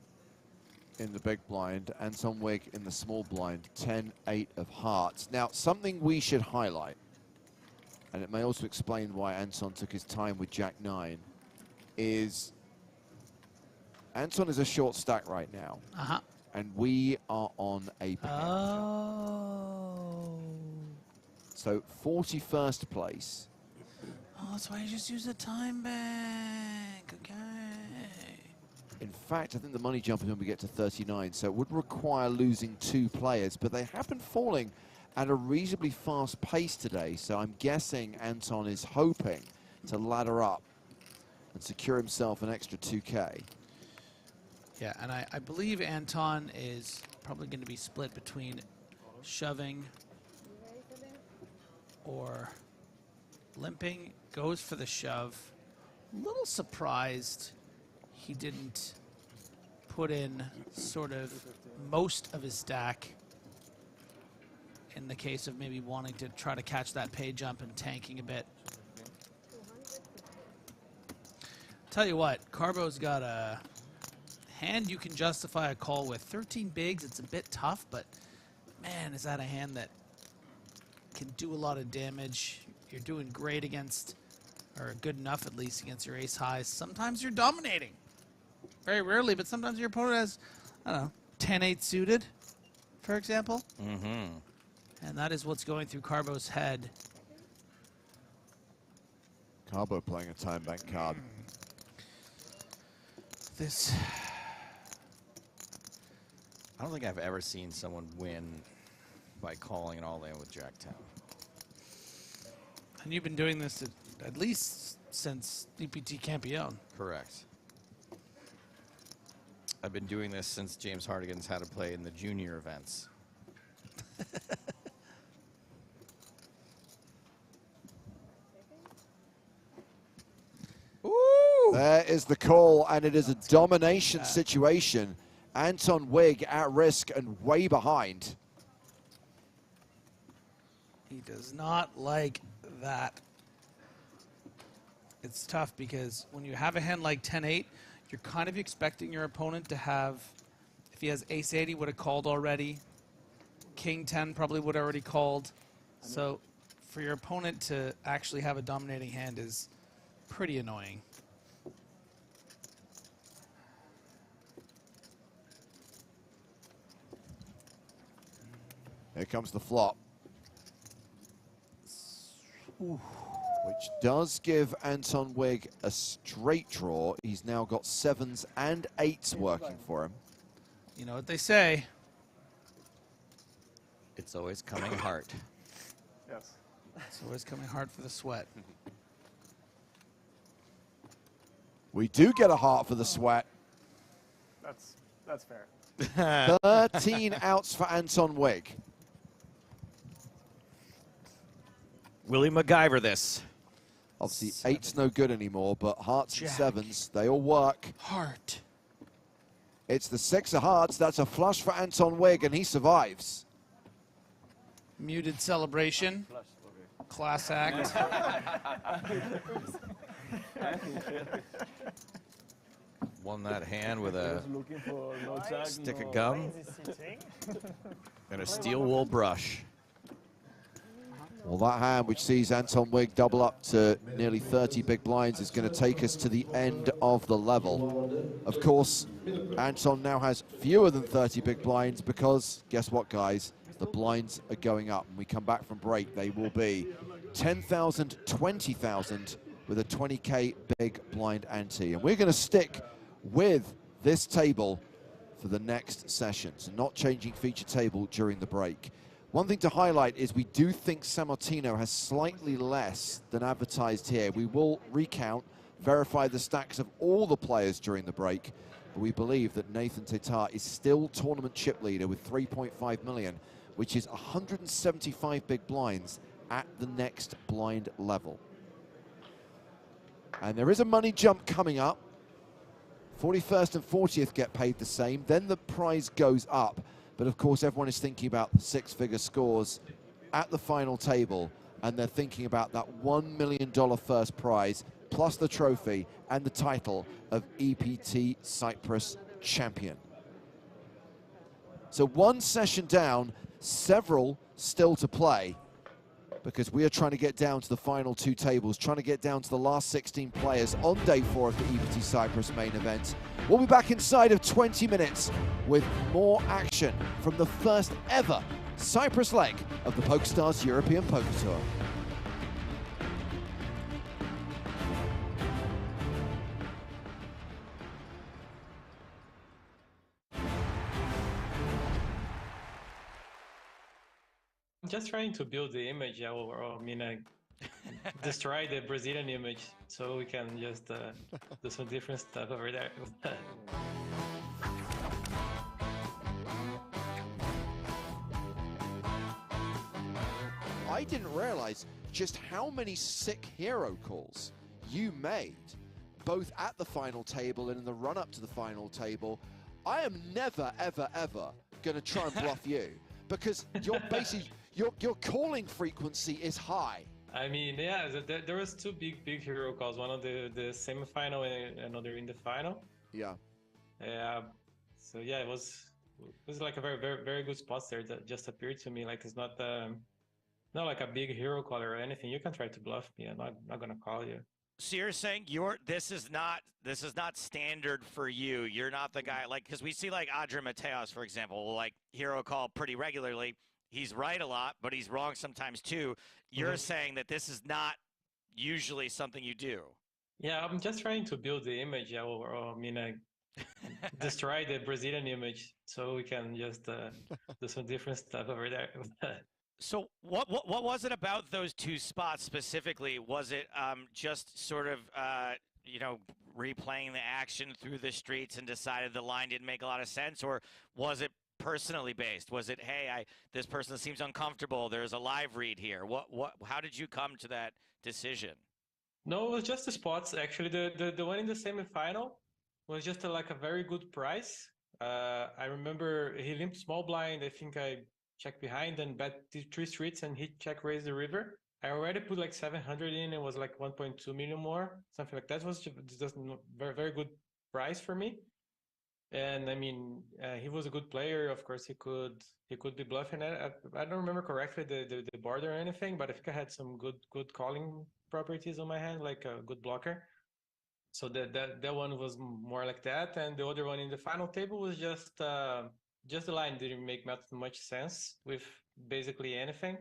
in the big blind, Anton Wig in the small blind, 10-8 of hearts. Now, something we should highlight, and it may also explain why Anton took his time with Jack-9, is Anton is a short stack right now. Uh-huh. And we are on a pen. Oh. So 41st place. Oh, that's why you just use a time bank. Okay. In fact, I think the money jump is when we get to 39, so it would require losing 2 players, but they have been falling at a reasonably fast pace today, so I'm guessing Anton is hoping to ladder up and secure himself an extra 2K. Yeah, and I believe Anton is probably going to be split between shoving or limping. Goes for the shove. A little surprised he didn't put in sort of most of his stack in the case of maybe wanting to try to catch that pay jump and tanking a bit. Tell you what, Carbo's got a hand you can justify a call with. 13 bigs, it's a bit tough, but man, is that a hand that can do a lot of damage. You're doing great against, or good enough at least, against your ace highs. Sometimes you're dominating. Very rarely, but sometimes your opponent has, I don't know, 10-8 suited, for example. Mm-hmm. And that is what's going through Carbo's head. Carbo playing a time bank card. This... I don't think I've ever seen someone win by calling it all in with Jack-10. And you've been doing this at least since EPT Campione. Correct. I've been doing this since James Hardigan's had to play in the junior events. Ooh. There is the call, and it is a domination situation. Anton Wig at risk and way behind. He does not like that. It's tough because when you have a hand like 10-8, you're kind of expecting your opponent to have, if he has ace-8, he would have called already. King-10 probably would have already called. So for your opponent to actually have a dominating hand is pretty annoying. Here comes the flop. Ooh. Which does give Anton Wig a straight draw. He's now got 7s and 8s working for him. You know what they say. It's always coming hard. Yes. It's always coming hard for the sweat. We do get a heart for the sweat. That's fair. 13 outs for Anton Wig. Willie MacGyver this. Obviously, 8's no good anymore, but hearts Jack. and 7s, they all work. Heart. It's the 6 of hearts. That's a flush for Anton Wig, and he survives. Muted celebration. Class act. Won that hand with a stick of gum and a steel wool brush. Well, that hand, which sees Anton Wig double up to nearly 30 big blinds, is going to take us to the end of the level. Of course, Anton now has fewer than 30 big blinds because, guess what, guys? The blinds are going up. When we come back from break, they will be 10,000, 20,000 with a 20K big blind ante. And we're going to stick with this table for the next session, so not changing feature table during the break. One thing to highlight is we do think Sammartino has slightly less than advertised here. We will recount, verify the stacks of all the players during the break, but we believe that Nathan Tatar is still tournament chip leader with 3.5 million, which is 175 big blinds at the next blind level. And there is a money jump coming up. 41st and 40th get paid the same. Then the prize goes up. But of course, everyone is thinking about the six-figure scores at the final table. And they're thinking about that $1 million first prize, plus the trophy and the title of EPT Cyprus champion. So one session down, several still to play, because we are trying to get down to the final two tables, trying to get down to the last 16 players on day 4 of the EPT Cyprus main event. We'll be back inside of 20 minutes with more action from the first ever Cyprus leg of the PokerStars European Poker Tour. I'm just trying to build the image, destroy the Brazilian image so we can just do some different stuff over there. I didn't realize just how many sick hero calls you made, both at the final table and in the run-up to the final table. I am never, ever, ever going to try and bluff you, because you're basically, your calling frequency is high. I mean, yeah, there was two big hero calls. One on the semi-final and another in the final. Yeah. Yeah. So yeah, it was like a very good spot there that just appeared to me. Like it's not like a big hero call or anything. You can try to bluff me. I'm not gonna call you. So you're saying this is not standard for you. You're not the guy, like, because we see like Adrian Mateos, for example, will like hero call pretty regularly. He's right a lot, but he's wrong sometimes too. You're saying that this is not usually something you do. Yeah, I'm just trying to build the image. Destroy the Brazilian image so we can just do some different stuff over there. So what was it about those two spots specifically? Was it just sort of replaying the action through the streets and decided the line didn't make a lot of sense, or was it personally based? Was it, hey, this person seems uncomfortable, there's a live read here? How did you come to that decision? No, it was just the spots actually. The one in the semifinal was just like a very good price. I remember he limped small blind. I think I checked behind and bet 3 streets and he check raised the river. I already put like 700 in. It was like 1.2 million more, something like that. It was just very good price for me. And I mean, he was a good player. Of course, he could be bluffing. I don't remember correctly the board or anything, but I think I had some good calling properties on my hand, like a good blocker. So that one was more like that, and the other one in the final table was just the line didn't make much sense with basically anything.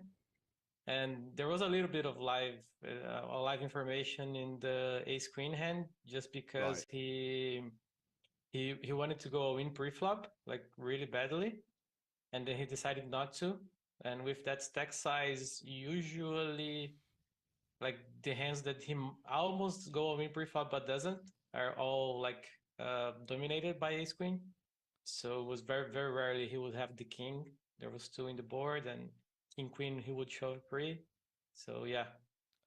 And there was a little bit of live information in the ace queen hand, just because he wanted to go in pre-flop like really badly, and then he decided not to. And with that stack size, usually like the hands that he almost go in pre-flop but doesn't are all like dominated by ace queen. So it was very rarely he would have the king. There was 2 in the board, and king queen he would shove pre. So yeah.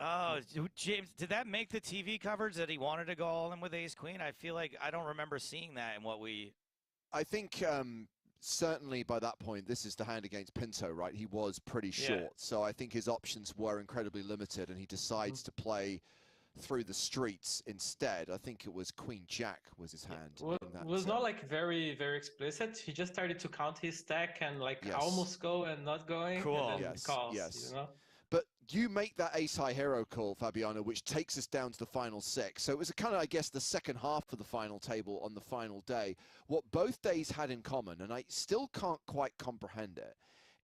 Oh, James, did that make the TV coverage that he wanted to go all in with ace queen? I feel like I don't remember seeing that in what we. I think certainly by that point, this is the hand against Pinto, right? He was pretty short, so I think his options were incredibly limited, and he decides to play through the streets instead. I think it was Queen Jack was his hand. It was not like very explicit. He just started to count his stack and like almost go and not going. Cool. And then calls, you know? But you make that ace-high hero call, Fabiano, which takes us down to the final 6. So it was a kind of, I guess, the second half of the final table on the final day. What both days had in common, and I still can't quite comprehend it,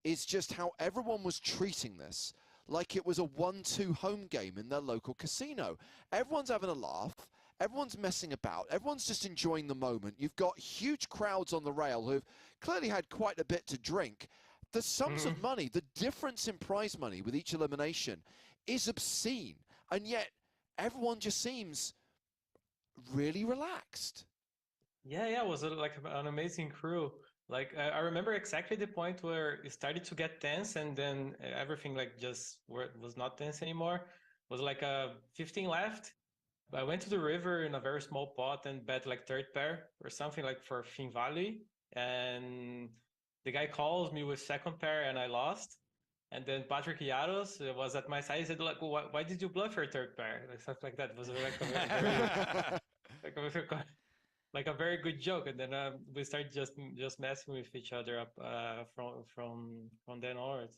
is just how everyone was treating this like it was a 1-2 home game in their local casino. Everyone's having a laugh. Everyone's messing about. Everyone's just enjoying the moment. You've got huge crowds on the rail who've clearly had quite a bit to drink. The sums of money, the difference in prize money with each elimination is obscene. And yet everyone just seems really relaxed. Yeah, it was like an amazing crew. Like I remember exactly the point where it started to get tense, and then everything like just was not tense anymore. It was like a 15 left. I went to the river in a very small pot and bet like third pair or something like for fin value, and the guy calls me with second pair and I lost. And then Patrick Yaros was at my side. He said, "Like, why did you bluff your third pair?" Like something like that. It was like a like a very good joke. And then we started just messing with each other up from then onwards.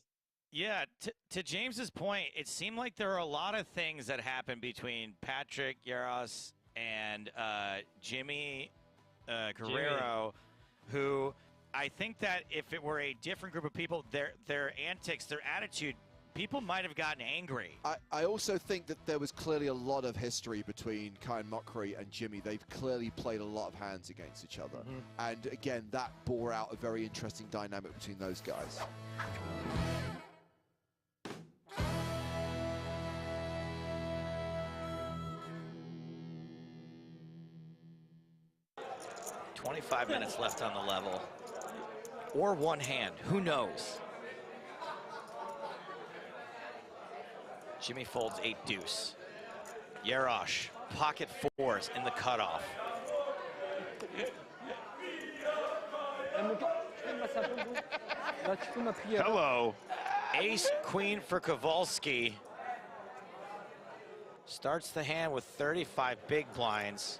Yeah, to James's point, it seemed like there are a lot of things that happened between Patrick Yaros and Jimmy Guerrero, who I think that if it were a different group of people, their antics, their attitude, people might have gotten angry. I also think that there was clearly a lot of history between Kyan Mokri and Jimmy. They've clearly played a lot of hands against each other. And again, that bore out a very interesting dynamic between those guys. $25 minutes left on the level. Or one hand, who knows? Jimmy folds 8 deuce. Yarosh, pocket fours in the cutoff. Hello. Ace queen for Kowalski. Starts the hand with 35 big blinds.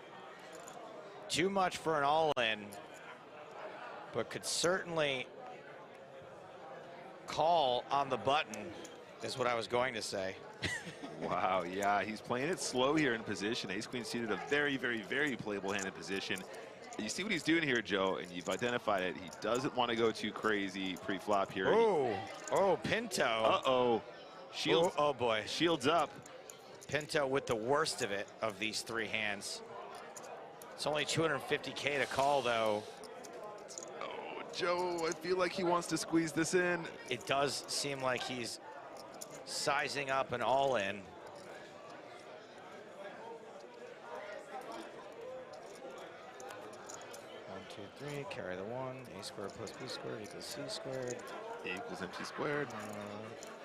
Too much for an all-in, but could certainly call on the button, is what I was going to say. Wow, yeah, he's playing it slow here in position. Ace-Queen seated a very, very, very playable hand in position. And you see what he's doing here, Joe, and you've identified it. He doesn't want to go too crazy pre-flop here. Oh, Pinto. Uh-oh. Shields. Oh, boy. Shields up. Pinto with the worst of it of these 3 hands. It's only 250K to call, though. Oh, Joe, I feel like he wants to squeeze this in. It does seem like he's sizing up an all-in. One, two, three, carry the 1. A squared plus B squared equals C squared. A equals MC squared.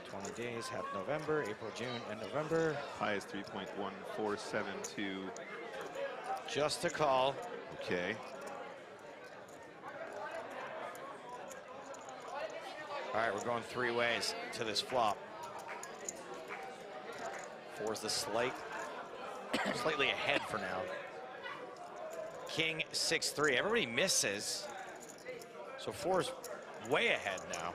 20 days, half November, April, June, and November. High is 3.1472. Just a call. Okay. All right, we're going 3 ways to this flop. 4's the slightly ahead for now. King 6-3. Everybody misses. So 4's way ahead now.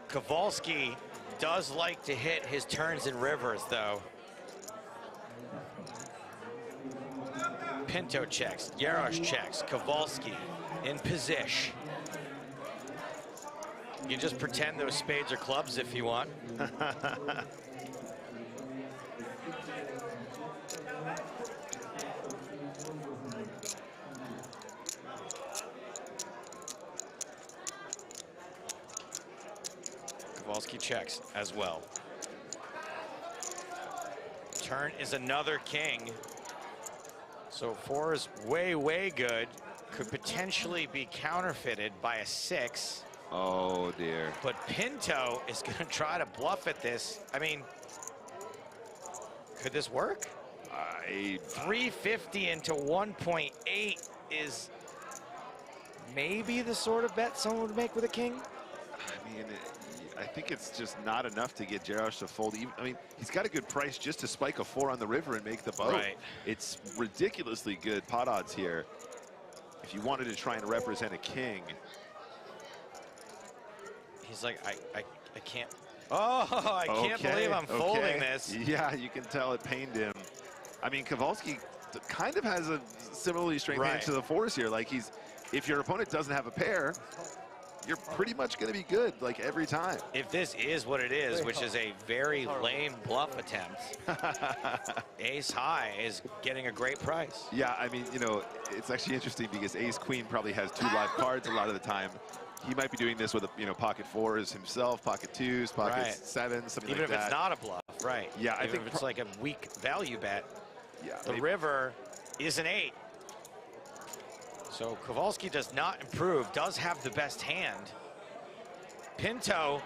Kowalski does like to hit his turns and rivers, though. Pinto checks, Yarosh checks, Kowalski in position. You just pretend those spades are clubs if you want. Kowalski checks as well. Turn is another king. So 4 is way, way good. Could potentially be counterfeited by a 6. Oh, dear. But Pinto is going to try to bluff at this. I mean, could this work? 350 into 1.8 is maybe the sort of bet someone would make with a king. I mean, I think it's just not enough to get Jarosz to fold. I mean, he's got a good price just to spike a 4 on the river and make the boat. Right. It's ridiculously good pot odds here. If you wanted to try and represent a king. He's like, I can't. Oh, I can't believe I'm folding this. Yeah, you can tell it pained him. I mean, Kowalski kind of has a similarly strength hand to the 4s here. Like if your opponent doesn't have a pair, you're pretty much going to be good, like, every time. If this is what it is, which is a very lame bluff attempt, ace high is getting a great price. Yeah, I mean, you know, it's actually interesting because ace queen probably has 2 live cards a lot of the time. He might be doing this with, you know, pocket 4s himself, pocket 2s, pocket 7s, something Even like that. Even if it's not a bluff, right. Yeah, I Even think if it's like a weak value bet. Yeah, the river is an 8. So Kowalski does not improve, does have the best hand. Pinto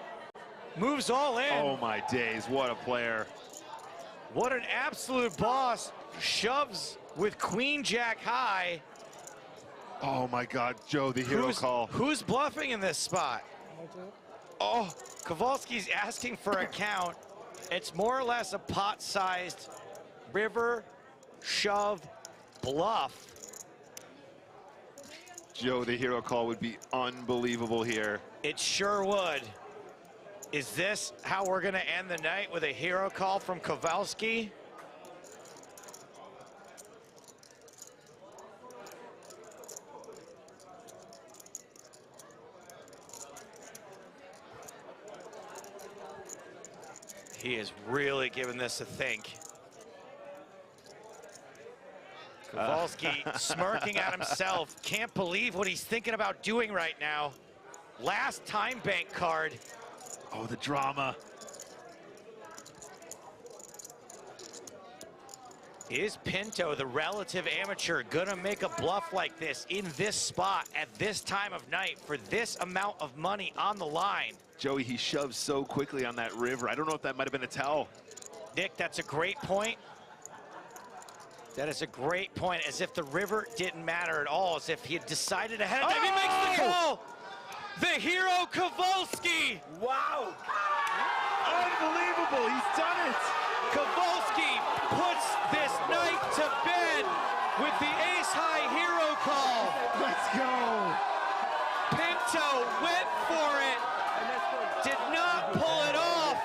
moves all in. Oh my days, what a player. What an absolute boss. Shoves with queen jack high. Oh my God, Joe, the hero call. Who's bluffing in this spot? Oh, Kowalski's asking for a count. It's more or less a pot-sized river shove bluff. Joe, the hero call would be unbelievable here. It sure would. Is this how we're gonna end the night, with a hero call from Kowalski? He is really giving this a think. Kowalski smirking at himself. Can't believe what he's thinking about doing right now. Last time bank card. Oh, the drama. Is Pinto, the relative amateur, gonna make a bluff like this in this spot at this time of night for this amount of money on the line? Joey, he shoves so quickly on that river. I don't know if that might have been a tell. Nick, that's a great point. That is a great point, as if the river didn't matter at all, as if he had decided ahead of time. He makes the call! The hero Kowalski! Wow! Unbelievable, he's done it! Kowalski puts this night to bed with the ace-high hero call. Let's go! Pinto went for it, did not pull it off.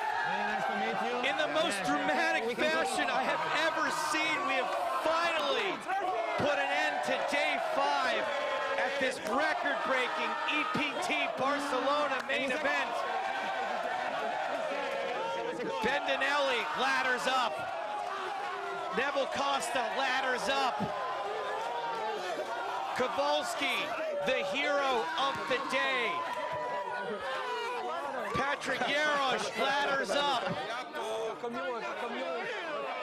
In the most dramatic fashion I have ever seen, we have finally put an end to day 5 at this record-breaking EPT Barcelona main event. Bendinelli ladders up. Neville Costa ladders up. Kowalski, the hero of the day. Patrick Yarosh ladders up.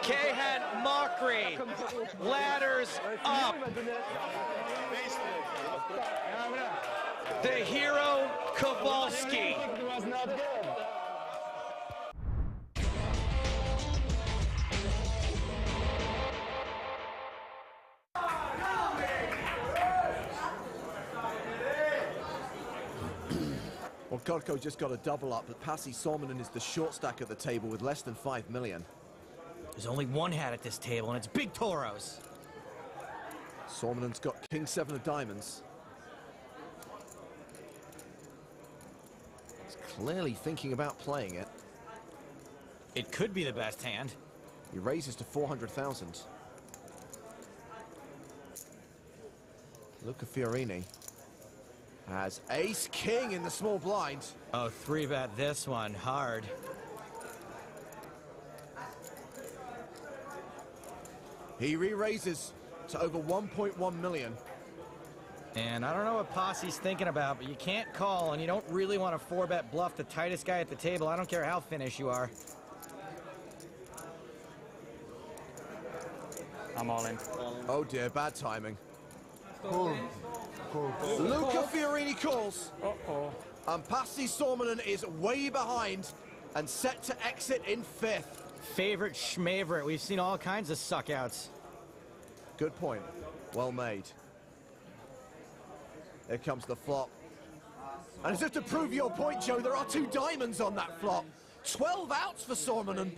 Kahan Mokri ladders up. The hero Kowalski. Well, Godko just got a double up, but Pasi Sormanen is the short stack at the table with less than 5 million. There's only one hat at this table, and it's Big Toros. Sormanen's got King 7 of diamonds. He's clearly thinking about playing it. It could be the best hand. He raises to 400,000. Luca Fiorini has ace-king in the small blind. Oh, 3-bet this one hard. He re-raises to over 1.1 million. And I don't know what Pasi's thinking about, but you can't call, and you don't really want to 4-bet bluff the tightest guy at the table. I don't care how finished you are. I'm all in. Oh dear, bad timing. Luca Fiorini calls. And Pasi Sormanen is way behind and set to exit in 5th. Favorite schmavorite. We've seen all kinds of suckouts. Good point. Well made. Here comes the flop. And as if to prove your point, Joe, there are 2 diamonds on that flop. 12 outs for Sormanen.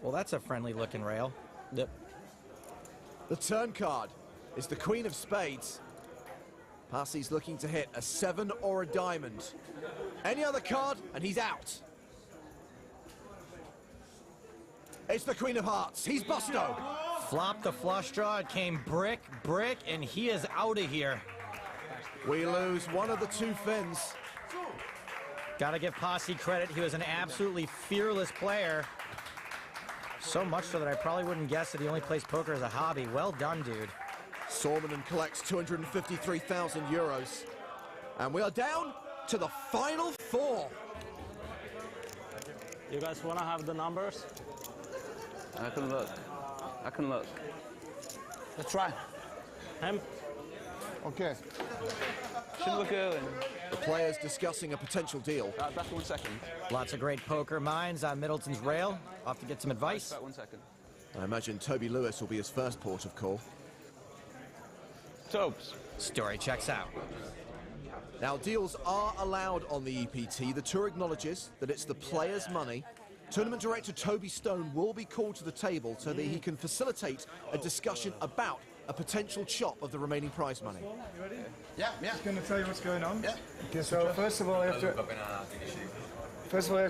Well, that's a friendly looking rail. Yep. The turn card is the Queen of Spades. Pasi's looking to hit a 7 or a diamond. Any other card, and he's out. It's the Queen of Hearts. He's busto. Flopped the flush draw. It came brick, brick, and he is out of here. We lose one of the 2 fins. Got to give Pasi credit. He was an absolutely fearless player. So much so that I probably wouldn't guess that he only plays poker as a hobby. Well done, dude. Sormanen collects 253,000 euros. And we are down to the final 4. You guys want to have the numbers? I can look. I can look. Let's try. Okay. Should look early. The players discussing a potential deal. Back 1 second. Lots of great poker minds on Middleton's rail. Off to get some advice. Back 1 second. I imagine Toby Lewis will be his first port of call. Tobes. Story checks out. Now, deals are allowed on the EPT. The tour acknowledges that it's the players' money. Tournament director Toby Stone will be called to the table so that he can facilitate a discussion about a potential chop of the remaining prize money. Yeah. Just going to tell you what's going on. Yeah. Okay, so first of all, you have to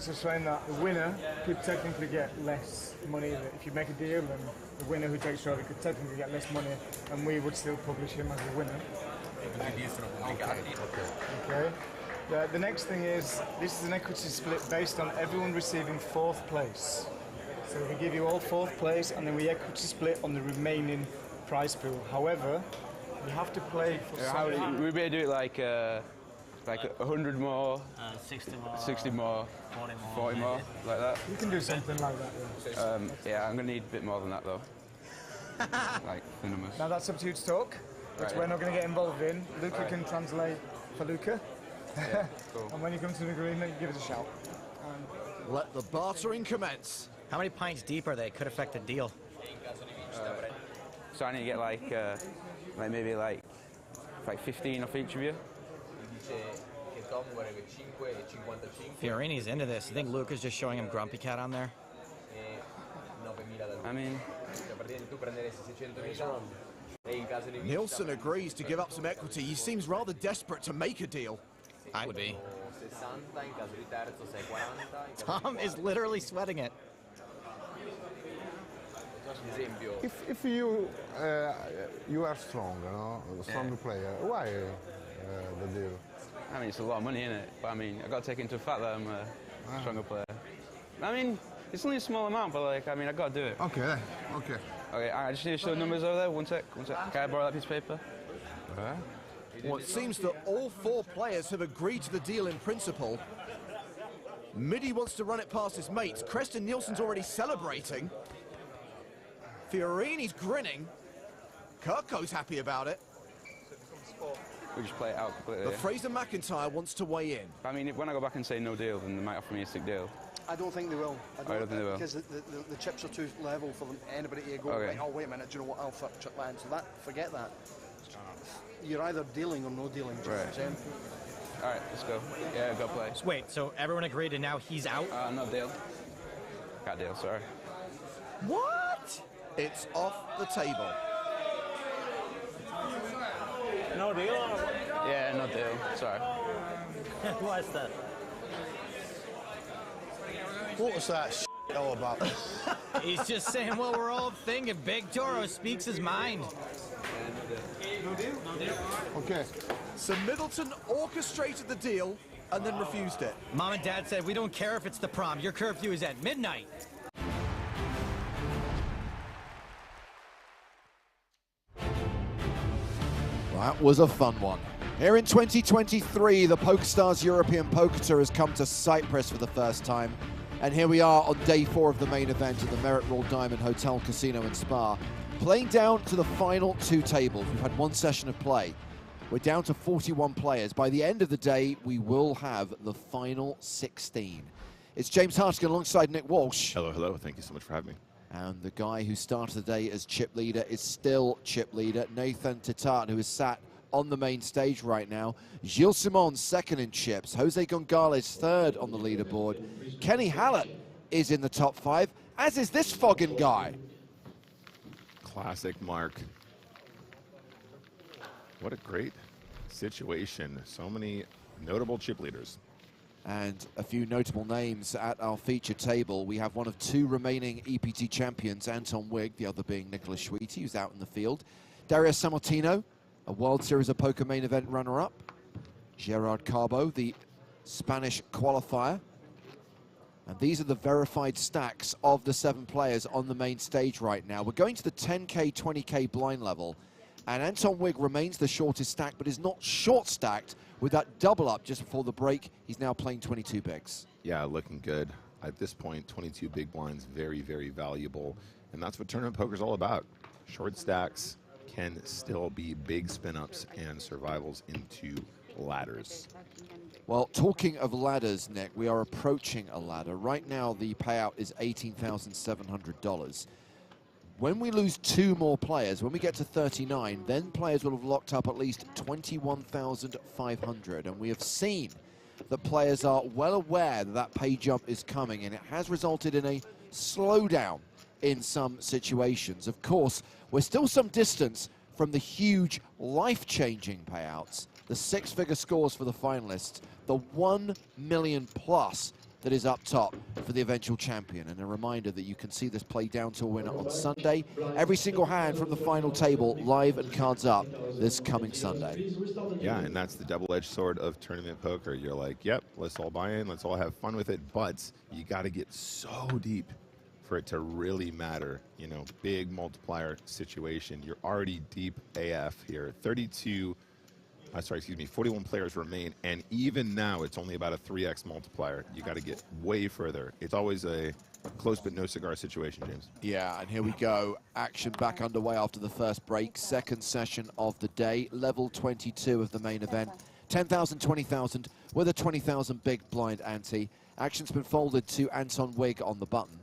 explain that the winner could technically get less money. If you make a deal, then the winner who takes trophy could technically get less money, and we would still publish him as a winner. Okay. The next thing is, this is an equity split based on everyone receiving 4th place. So we give you all 4th place, and then we equity split on the remaining prize pool. However, you have to play for We better do it like 100 more, 60 more, 60 more, 40 more, like that. You can do something like that, yeah. Yeah, I'm going to need a bit more than that, though. Like, venomous. Now that's up to you to talk, which Right. we're not going to get involved in. Luca Right. can translate for Luca. Yeah, cool. And when you come to an agreement, give us a shout. Let the bartering commence. How many pints deep are they? Could affect the deal. So I need to get like maybe like 15 off each of you. Fiorini's into this. You think Luca's just showing him Grumpy Cat on there? I mean, Nielsen agrees to give up some equity. He seems rather desperate to make a deal. I would be. Tom is literally sweating it. If you are strong, strong player, why the deal? I mean, it's a lot of money, isn't it? But I mean, I got to take into the fact that I'm a stronger player. I mean, it's only a small amount, but like, I mean, I got to do it. Okay. Okay, I just need to show the numbers over there. One sec. Can I borrow that piece of paper? Well, it seems that all 4 players have agreed to the deal in principle. Midi wants to run it past his mates. Creston Nielsen's already celebrating. Fiorini's grinning. Kirko's happy about it. We just play it out completely. But Fraser McIntyre wants to weigh in. I mean, when I go back and say no deal, then they might offer me a sick deal. I don't think they will. I don't think they will. Because the chips are too level for anybody to go, Okay. right, oh, wait a minute, do you know what, I'll flip chip land. So forget that. You're either dealing or no dealing, do you know what I'm saying? All right, let's go. Yeah, go play. Wait, so everyone agreed and now he's out? No deal. Got deal, sorry. What? It's off the table. No deal? Yeah, no deal. Sorry. What's that? What was that shit all about? He's just saying what we're all thinking. Big Toro speaks his mind. No deal? Okay. So Middleton orchestrated the deal and then refused it. Mom and Dad said, we don't care if it's the prom. Your curfew is at midnight. That was a fun one. Here in 2023, the PokerStars European Poker Tour has come to Cyprus for the first time. And here we are on day 4 of the main event at the Merit Royal Diamond Hotel, Casino and Spa. Playing down to the final 2 tables. We've had 1 session of play. We're down to 41 players. By the end of the day, we will have the final 16. It's James Hartigan alongside Nick Walsh. Hello. Thank you so much for having me. And the guy who started the day as chip leader is still chip leader, Nathan Titat, who is sat on the main stage right now. Gilles Simon second in chips. Jose Gonzalez third on the leaderboard. Kenny Hallett is in the top 5, as is this Foggin guy. Classic Mark. What a great situation. So many notable chip leaders. And a few notable names at our feature table. We have one of 2 remaining EPT champions, Anton Wigg, the other being Nicholas Schweite, who's out in the field. Dario Sammartino, a World Series of Poker main event runner-up. Gerard Carbo, the Spanish qualifier. And these are the verified stacks of the 7 players on the main stage right now. We're going to the 10K, 20K blind level. And Anton Wigg remains the shortest stack, but is not short stacked with that double up just before the break. He's now playing 22 bigs. Yeah, looking good. At this point, 22 big blinds, very, very valuable. And that's what tournament poker's all about. Short stacks, can still be big spin-ups and survivals into ladders. Well, talking of ladders, Nick, we are approaching a ladder. Right now, the payout is $18,700. When we lose 2 more players, when we get to 39, then players will have locked up at least 21,500. And we have seen that players are well aware that that pay jump is coming, and it has resulted in a slowdown in some situations. Of course, we're still some distance from the huge life-changing payouts, the 6-figure scores for the finalists, the 1 million plus that is up top for the eventual champion. And a reminder that you can see this play down to a winner on Sunday. Every single hand from the final table, live and cards up this coming Sunday. Yeah, and that's the double-edged sword of tournament poker. You're like, yep, let's all buy in, let's all have fun with it, but you got to get so deep for it to really matter. You know, big multiplier situation. You're already deep AF here. 41 players remain, and even now it's only about a 3x multiplier. You got to get way further. It's always a close but no cigar situation, James. Yeah, and here we go. Action back underway after the first break. Second session of the day. Level 22 of the main event. 10,000, 20,000 with a 20,000 big blind ante. Action's been folded to Anton Wig on the button.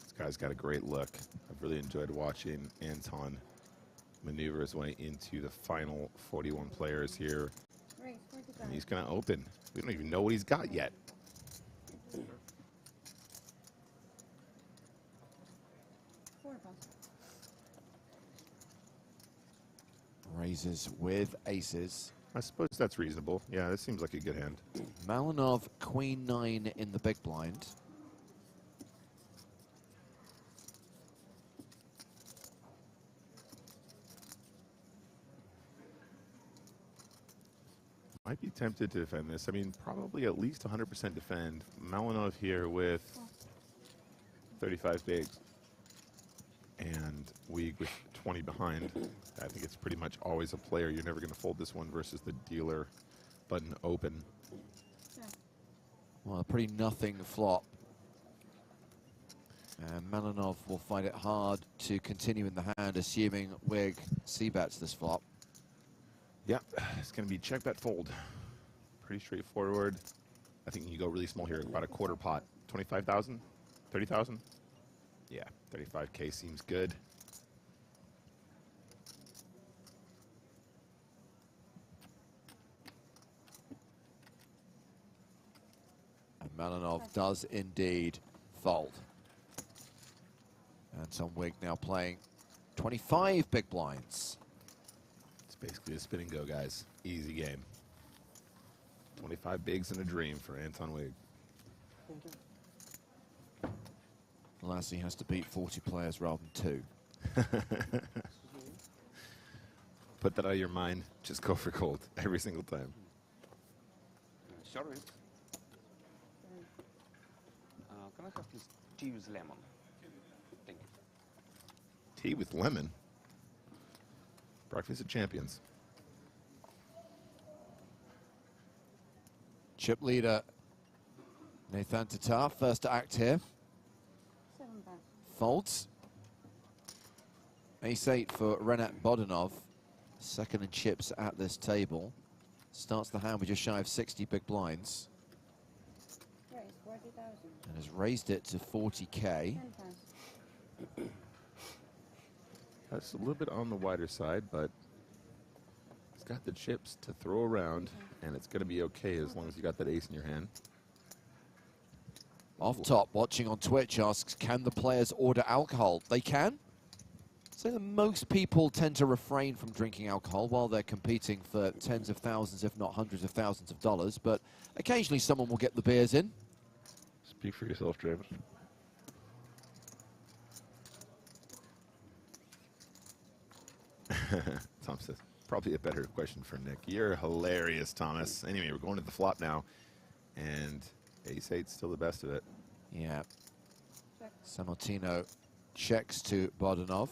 This guy's got a great look. I've really enjoyed watching Anton maneuver his way into the final 41 players here. And he's going to open. We don't even know what he's got yet. Raises with aces. I suppose that's reasonable. Yeah, this seems like a good hand. Malinov, Queen 9 in the big blind. Might be tempted to defend this. I mean, probably at least 100% defend. Malinov here with 35 bigs. And Weeg with 20 behind. I think it's pretty much always a player. You're never going to fold this one versus the dealer button open. Well, a pretty nothing flop. And Malinov will find it hard to continue in the hand, assuming Wig c-bets this flop. Yeah, it's going to be check, bet, fold. Pretty straightforward. I think you go really small here, about a quarter pot. 25,000? 30,000? Yeah, 35K seems good. And Malinov does indeed fold. Anton Wig now playing 25 big blinds. Basically a spin and go, guys. Easy game. 25 bigs and a dream for Anton Wig. Lassie has to beat 40 players rather than 2. Put that out of your mind. Just go for gold every single time. Sorry. Can I have please tea with lemon? Thank you. Tea with lemon? Breakfast of Champions. Chip leader Nathan Tatar, first to act here. Folds. Ace-8 for Renat Bodanov, second in chips at this table. Starts the hand with just shy of 60 big blinds. And has raised it to 40K. That's a little bit on the wider side, but he's got the chips to throw around, and it's going to be okay as long as you got that ace in your hand. Off top, watching on Twitch, asks, can the players order alcohol? They can. So that most people tend to refrain from drinking alcohol while they're competing for tens of thousands, if not hundreds of thousands of dollars, but occasionally someone will get the beers in. Speak for yourself, Travis. Tom says, probably a better question for Nick. You're hilarious, Thomas. Anyway, we're going to the flop now, and ace-8's still the best of it. Yeah. Sammartino checks to Bodanov.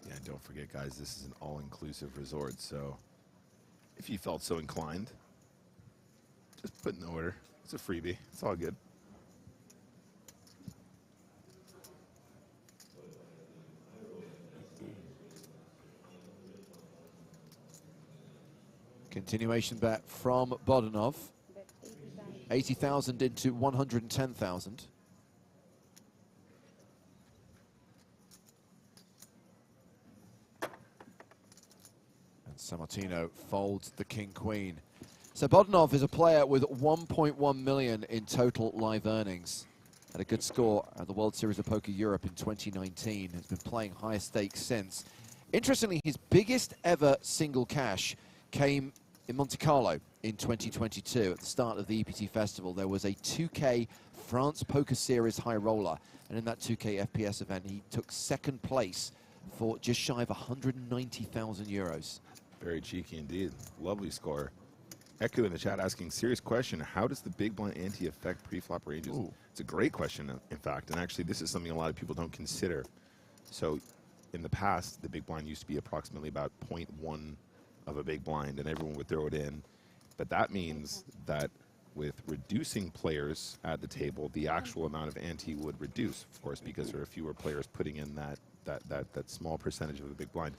Yeah, and don't forget, guys, this is an all-inclusive resort, so if you felt so inclined, just put in the order. It's a freebie. It's all good. Continuation bet from Bodanov. 80,000 into 110,000. And Sammartino folds the king-queen. So Bodanov is a player with 1.1 million in total live earnings. Had a good score at the World Series of Poker Europe in 2019. Has been playing higher stakes since. Interestingly, his biggest ever single cash came in Monte Carlo in 2022. At the start of the EPT Festival, there was a 2K France Poker Series high roller. And in that 2K FPS event, he took second place for just shy of 190,000 euros. Very cheeky indeed. Lovely score. Echo in the chat asking, serious question, how does the big blind ante affect pre-flop ranges? Ooh. It's a great question, in fact, and actually this is something a lot of people don't consider. So in the past, the big blind used to be approximately about 0.1 of a big blind, and everyone would throw it in. But that means that with reducing players at the table, the actual amount of ante would reduce, of course, because there are fewer players putting in that small percentage of the big blind.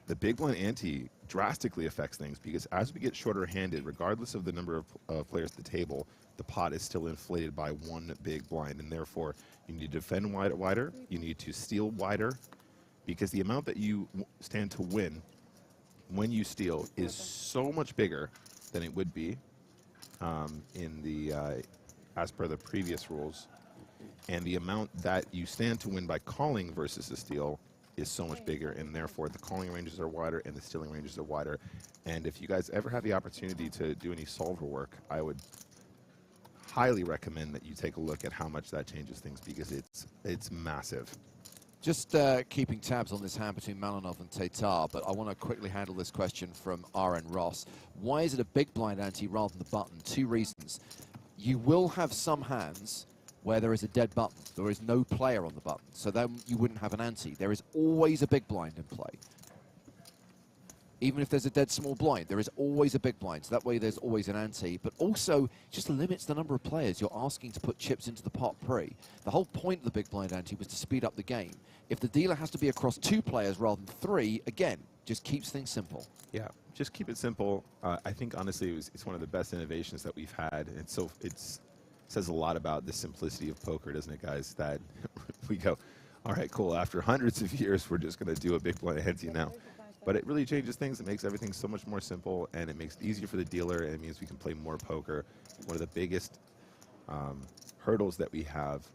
The big blind ante drastically affects things because as we get shorter handed, regardless of the number of players at the table, the pot is still inflated by one big blind, and therefore you need to defend wider, you need to steal wider, because the amount that you stand to win when you steal is so much bigger than it would be in the as per the previous rules, and the amount that you stand to win by calling versus the steal is so much bigger, and therefore the calling ranges are wider and the stealing ranges are wider. And if you guys ever have the opportunity to do any solver work, I would highly recommend that you take a look at how much that changes things, because it's massive. Just keeping tabs on this hand between Malinov and Tatar, but I want to quickly handle this question from RN Ross. Why is it a big blind ante rather than the button? Two reasons. You will have some hands where there is a dead button. There is no player on the button, so then you wouldn't have an ante. There is always a big blind in play. Even if there's a dead small blind, there is always a big blind, so that way there's always an ante, but also it just limits the number of players you're asking to put chips into the pot pre. The whole point of the big blind ante was to speed up the game. If the dealer has to be across two players rather than three, again, just keeps things simple. Yeah, just keep it simple. I think, honestly, it's one of the best innovations that we've had, and so it's says a lot about the simplicity of poker, doesn't it, guys? That we go, all right, cool, after hundreds of years, we're just going to do a big blind ante now. But it really changes things. It makes everything so much more simple, and it makes it easier for the dealer, and it means we can play more poker. One of the biggest hurdles that we have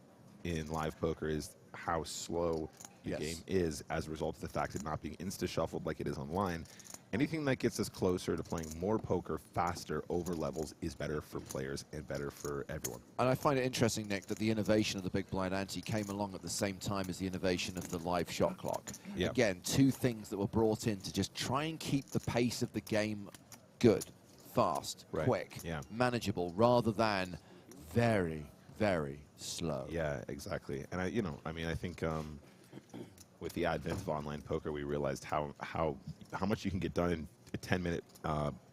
in live poker is how slow the game is as a result of the fact of not being insta-shuffled like it is online. Anything that gets us closer to playing more poker faster over levels is better for players and better for everyone. And I find it interesting, Nick, that the innovation of the big blind ante came along at the same time as the innovation of the live shot clock. Yep. Again, two things that were brought in to just try and keep the pace of the game good, fast, quick, manageable, rather than very, very slow. Yeah, exactly. And I think with the advent of online poker, we realized how much you can get done in a 10-minute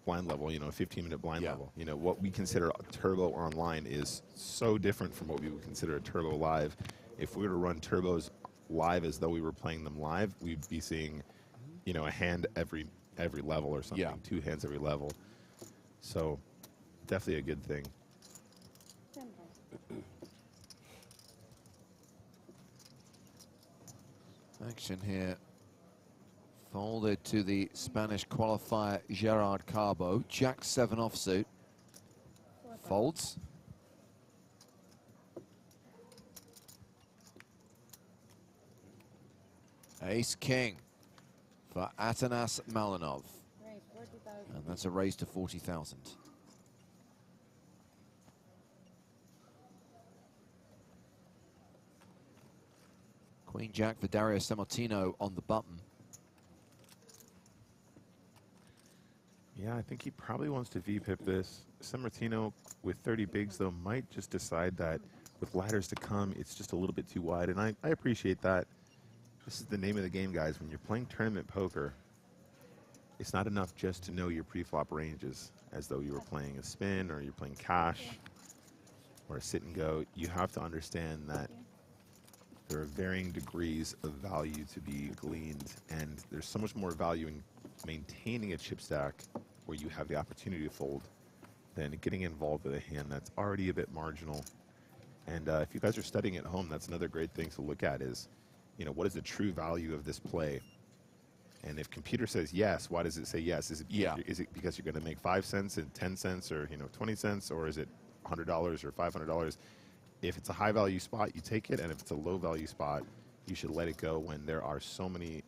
blind level, a 15-minute blind level. What we consider a turbo online is so different from what we would consider a turbo live. If we were to run turbos live as though we were playing them live, we'd be seeing, a hand every level or something, two hands every level. So definitely a good thing. Action here. Folded to the Spanish qualifier Gerard Carbo. Jack-7 offsuit. Folds. Ace-King for Atanas Malinov. And that's a raise to 40,000. Queen-Jack for Dario Sammartino on the button. Yeah, I think he probably wants to VPIP this. Sammartino, with 30 bigs, though, might just decide that with ladders to come, it's just a little bit too wide, and I appreciate that. This is the name of the game, guys. When you're playing tournament poker, it's not enough just to know your pre-flop ranges as though you were playing a spin or you're playing cash or a sit and go. You have to understand that there are varying degrees of value to be gleaned, and there's so much more value in maintaining a chip stack where you have the opportunity to fold than getting involved with a hand that's already a bit marginal. And if you guys are studying at home, that's another great thing to look at is, you know, what is the true value of this play? And if computer says yes, why does it say yes? Is it because you're going to make 5 cents and 10 cents or 20 cents, or is it $100 or $500? If it's a high value spot, you take it, and if it's a low value spot, you should let it go when there are so many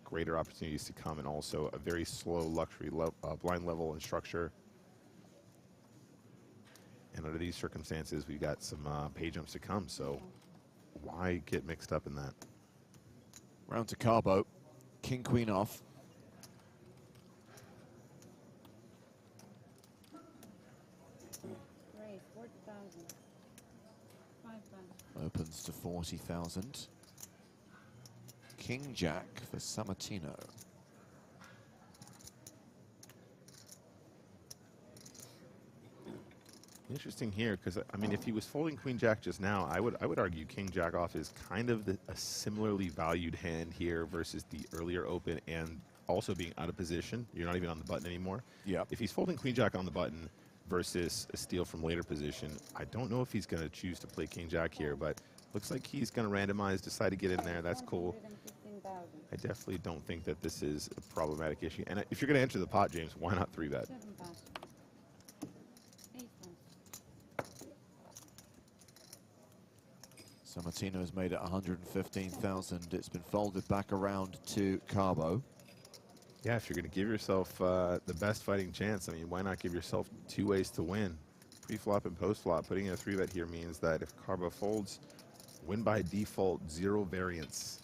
greater opportunities to come, and also a very slow luxury blind level and structure. And under these circumstances, we've got some pay jumps to come, so why get mixed up in that? Round to Carbo. King, queen off. Great, 40,000. 5,000. Opens to 40,000. King Jack for Sammartino. Interesting here, because I mean, if he was folding Queen Jack just now, I would argue King Jack off is kind of a similarly valued hand here versus the earlier open, and also being out of position. You're not even on the button anymore. Yeah. If he's folding Queen Jack on the button versus a steal from later position, I don't know if he's going to choose to play King Jack here, but looks like he's going to randomize, decide to get in there. That's cool. I definitely don't think that this is a problematic issue. And if you're going to enter the pot, James, why not 3-bet? Sammartino has made it 115,000. It's been folded back around to Carbo. Yeah, if you're going to give yourself the best fighting chance, I mean, why not give yourself 2 ways to win? Pre-flop and post-flop. Putting in a 3-bet here means that if Carbo folds, win by default, 0 variance.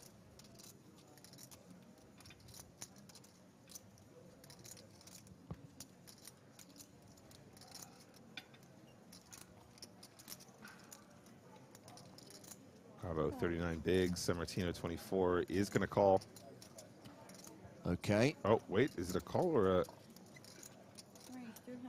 Carbo 39 bigs, Sammartino 24 is going to call. Okay. Oh, wait, is it a call or a...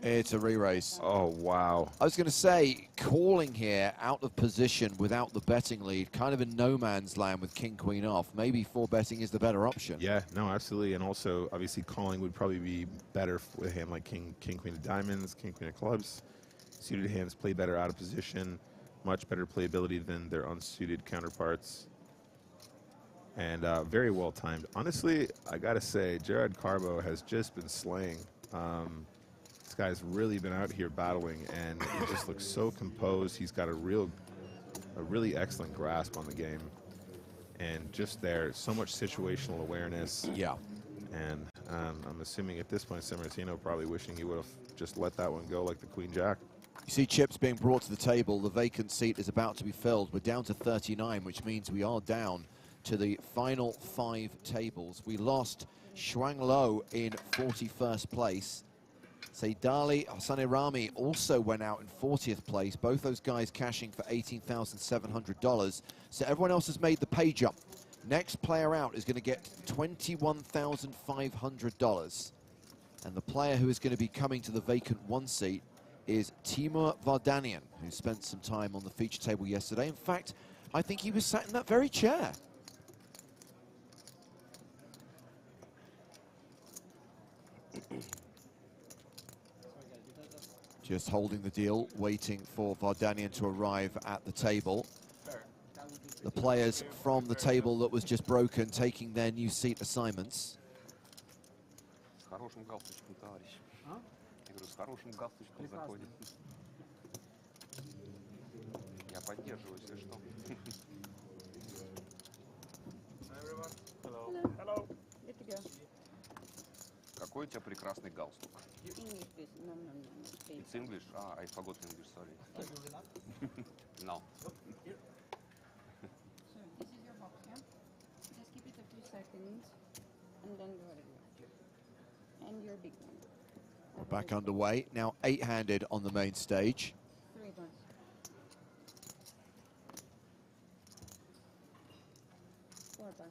It's a re-raise. Oh, wow. I was going to say, calling here out of position without the betting lead, kind of in no man's land with king, queen off. Maybe 4-betting is the better option. Yeah, no, absolutely. And also, obviously, calling would probably be better with a hand like king, queen of diamonds, king, queen of clubs. Suited hands play better out of position. Much better playability than their unsuited counterparts. And very well timed. Honestly, I got to say, Jared Carbo has just been slaying. This guy's really been out here battling, and he just looks so composed. He's got a really excellent grasp on the game. And just there, so much situational awareness. Yeah. And I'm assuming at this point, Sammartino probably wishing he would have just let that one go like the Queen Jack. You see chips being brought to the table. The vacant seat is about to be filled. We're down to 39, which means we are down to the final 5 tables. We lost Shuang Lo in 41st place. Seidali Hasanirami also went out in 40th place. Both those guys cashing for $18,700. So everyone else has made the pay jump. Next player out is going to get $21,500. And the player who is going to be coming to the vacant 1 seat is Timur Vardanian, who spent some time on the feature table yesterday. In fact, I think he was sat in that very chair. Just holding the deal, waiting for Vardanian to arrive at the table. The players from the table that was just broken taking their new seat assignments. С хорошим галстучком заходит. Я поддерживаю, если что. Hi everyone. Hello. Hello. Good to go. Какой у тебя прекрасный галстук. English, please. No. It's English? Ah, I forgot English, sorry. No. So, this is your box, yeah? Just keep it a few seconds, and then go ahead. And your big one. We're back underway. Now 8-handed on the main stage. 3 bucks. $4 bucks.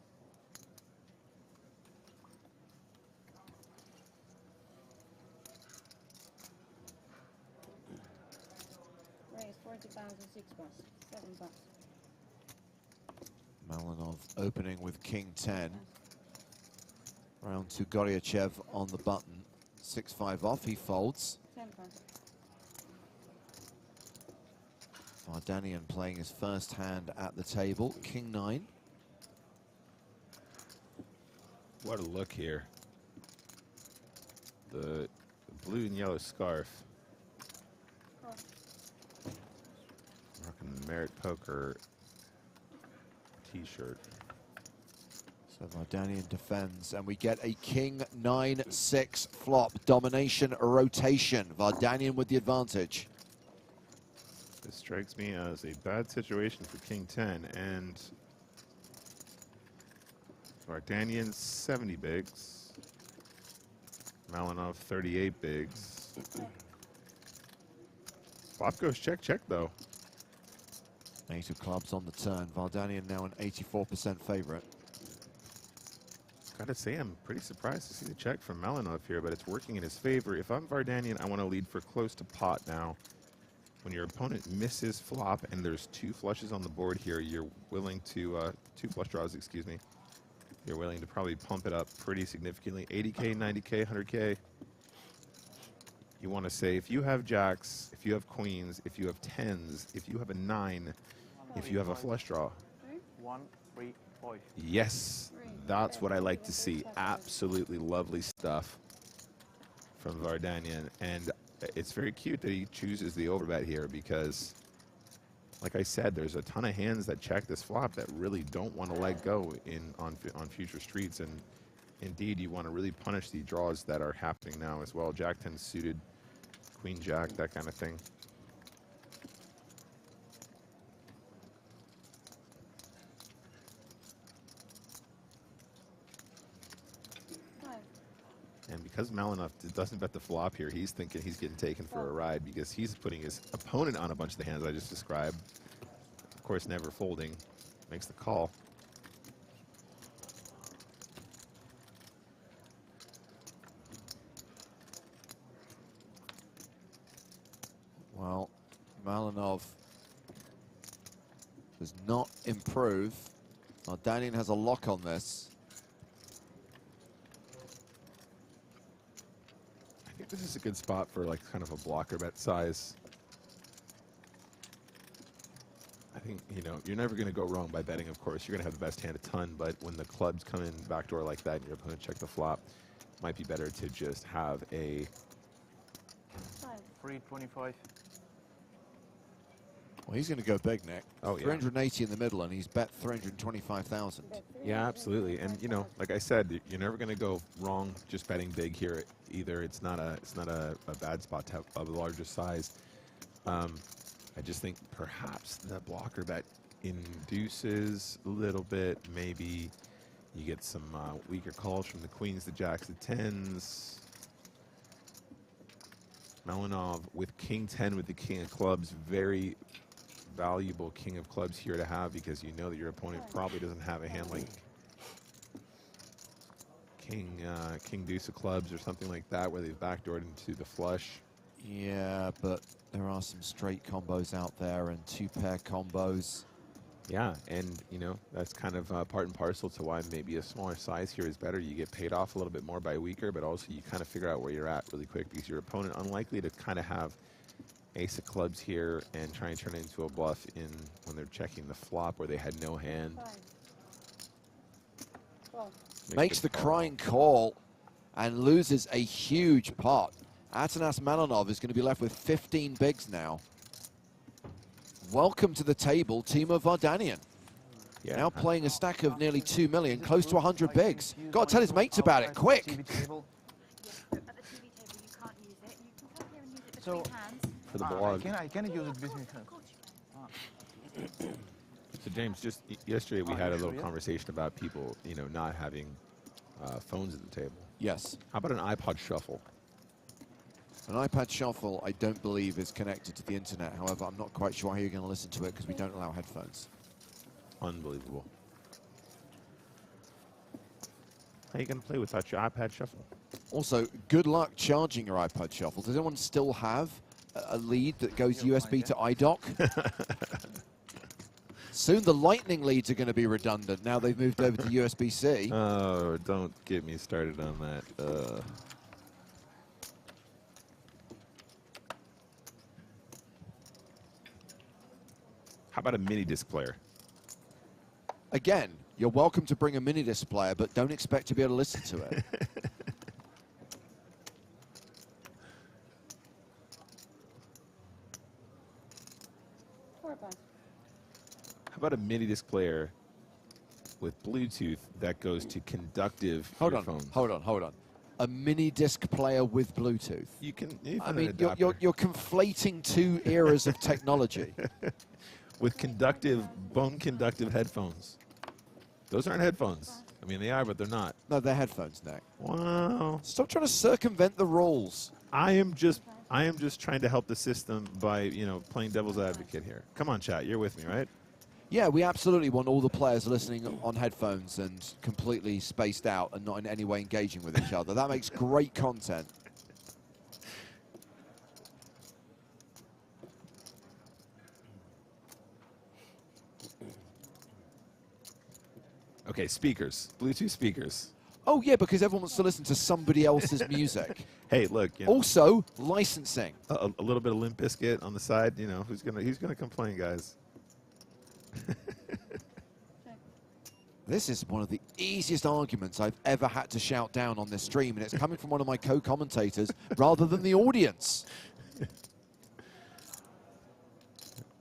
Raise 40,000, 6 bucks. 7 bucks. Malinov opening with king 10. Round to Goryachev on the button. 6-5 off, he folds. Vardanian playing his first hand at the table, King 9. What a look here. The blue and yellow scarf. Rocking the Merit Poker t-shirt. So Vardanian defends, and we get a King 9-6 flop. Domination rotation. Vardanian with the advantage. This strikes me as a bad situation for King 10, and Vardanian 70 bigs. Malinov 38 bigs. Flop goes check, check though. Ace of clubs on the turn. Vardanian now an 84% favorite. Gotta say, I'm pretty surprised to see the check from Malinov here, but it's working in his favor. If I'm Vardanian, I want to lead for close to pot now. When your opponent misses flop and there's 2 flushes on the board here, you're willing to, 2 flush draws, excuse me. You're willing to probably pump it up pretty significantly. 80K, 90K, 100K. You want to say, if you have jacks, if you have queens, if you have 10s, if you have a 9, if you have a flush draw. 1, 3, 5. Yes, that's what I like to see. Absolutely lovely stuff from Vardanian. And it's very cute that he chooses the overbet here because, like I said, there's a ton of hands that check this flop that really don't want to let go on future streets. And indeed, you want to really punish the draws that are happening now as well. Jack 10 suited, Queen Jack, that kind of thing. And because Malinov doesn't bet the flop here, he's thinking he's getting taken for a ride because he's putting his opponent on a bunch of the hands I just described. Of course, never folding, makes the call. Well, Malinov does not improve. Vardanian has a lock on this. I think this is a good spot for like kind of a blocker bet size. I think, you know, you're never going to go wrong by betting, of course. You're going to have the best hand a ton, but when the clubs come in backdoor like that and your opponent check the flop, it might be better to just have a 325. Well, he's going to go big, Nick. Oh, yeah. 380 in the middle, and he's bet 325,000. Yeah, absolutely. And you know, like I said, you're never going to go wrong just betting big here. Either it's not a bad spot to have a larger size. I just think perhaps the blocker bet induces a little bit. Maybe you get some weaker calls from the queens, the jacks, the 10s. Malinov with King 10 with the King of Clubs, very valuable King of Clubs here to have because you know that your opponent probably doesn't have a hand like King Deuce of Clubs or something like that where they've backdoored into the flush. Yeah, but there are some straight combos out there and 2-pair combos. Yeah, and you know, that's kind of part and parcel to why maybe a smaller size here is better. You get paid off a little bit more by weaker, but also you kind of figure out where you're at really quick because your opponent unlikely to kind of have ace of clubs here and try and turn it into a bluff when they're checking the flop where they had no hand. Makes the crying call and loses a huge pot. Atanas Malinov is going to be left with 15 bigs now. Welcome to the table, Timo Vardanian. Yeah. Now playing a stack of nearly 2 million, close to 100 bigs. Got to tell his mates about it, quick. So, for the blog. I can use it between hands. So James, just yesterday we had a little conversation about people, you know, not having phones at the table. Yes. How about an iPod Shuffle? An iPad Shuffle, I don't believe, is connected to the internet. However, I'm not quite sure how you're going to listen to it because we don't allow headphones. Unbelievable. How are you going to play without your iPad Shuffle? Also, good luck charging your iPad Shuffle. Does anyone still have a lead that goes USB to iDock? Soon the Lightning leads are going to be redundant. Now they've moved over to USB-C. Oh, don't get me started on that. How about a mini disc player? Again, you're welcome to bring a mini disc player, but don't expect to be able to listen to it. How about a mini disc player with Bluetooth that goes to conductive Hold earphones? on. A mini disc player with Bluetooth. You can. I mean, you're conflating two eras of technology. With bone conductive headphones. Those aren't headphones. I mean, they are, but they're not. No, they're headphones, Nick. Wow. Stop trying to circumvent the rules. I am just trying to help the system by, you know, playing devil's advocate here. Come on, chat. You're with me, right? Yeah, we absolutely want all the players listening on headphones and completely spaced out and not in any way engaging with each other. That makes great content. Okay, speakers. Bluetooth speakers. Oh, yeah, because everyone wants to listen to somebody else's music. Hey, look. You know, also, licensing. A little bit of Limp Bizkit on the side. You know, who's gonna complain, guys? This is one of the easiest arguments I've ever had to shout down on this stream, and it's coming from one of my co-commentators rather than the audience.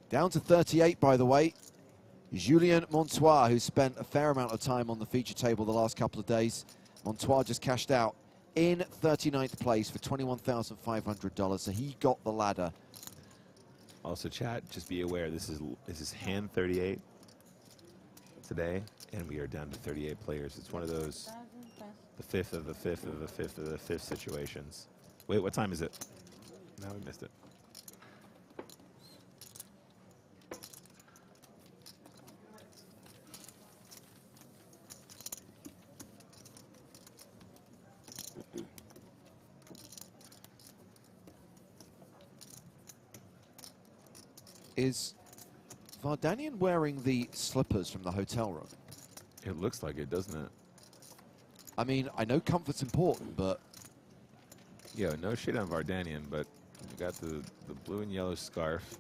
Down to 38, by the way. Julien Montois, who spent a fair amount of time on the feature table the last couple of days. Montois just cashed out in 39th place for $21,500, so he got the ladder. Also, chat, just be aware, this is hand 38 today, and we are down to 38 players. It's one of those, the fifth of the fifth of the fifth of the fifth situations. Wait, what time is it? Now we missed it. Is Vardanian wearing the slippers from the hotel room? It looks like it, doesn't it? I mean, I know comfort's important, but... Yeah, no shit on Vardanian, but you got the blue and yellow scarf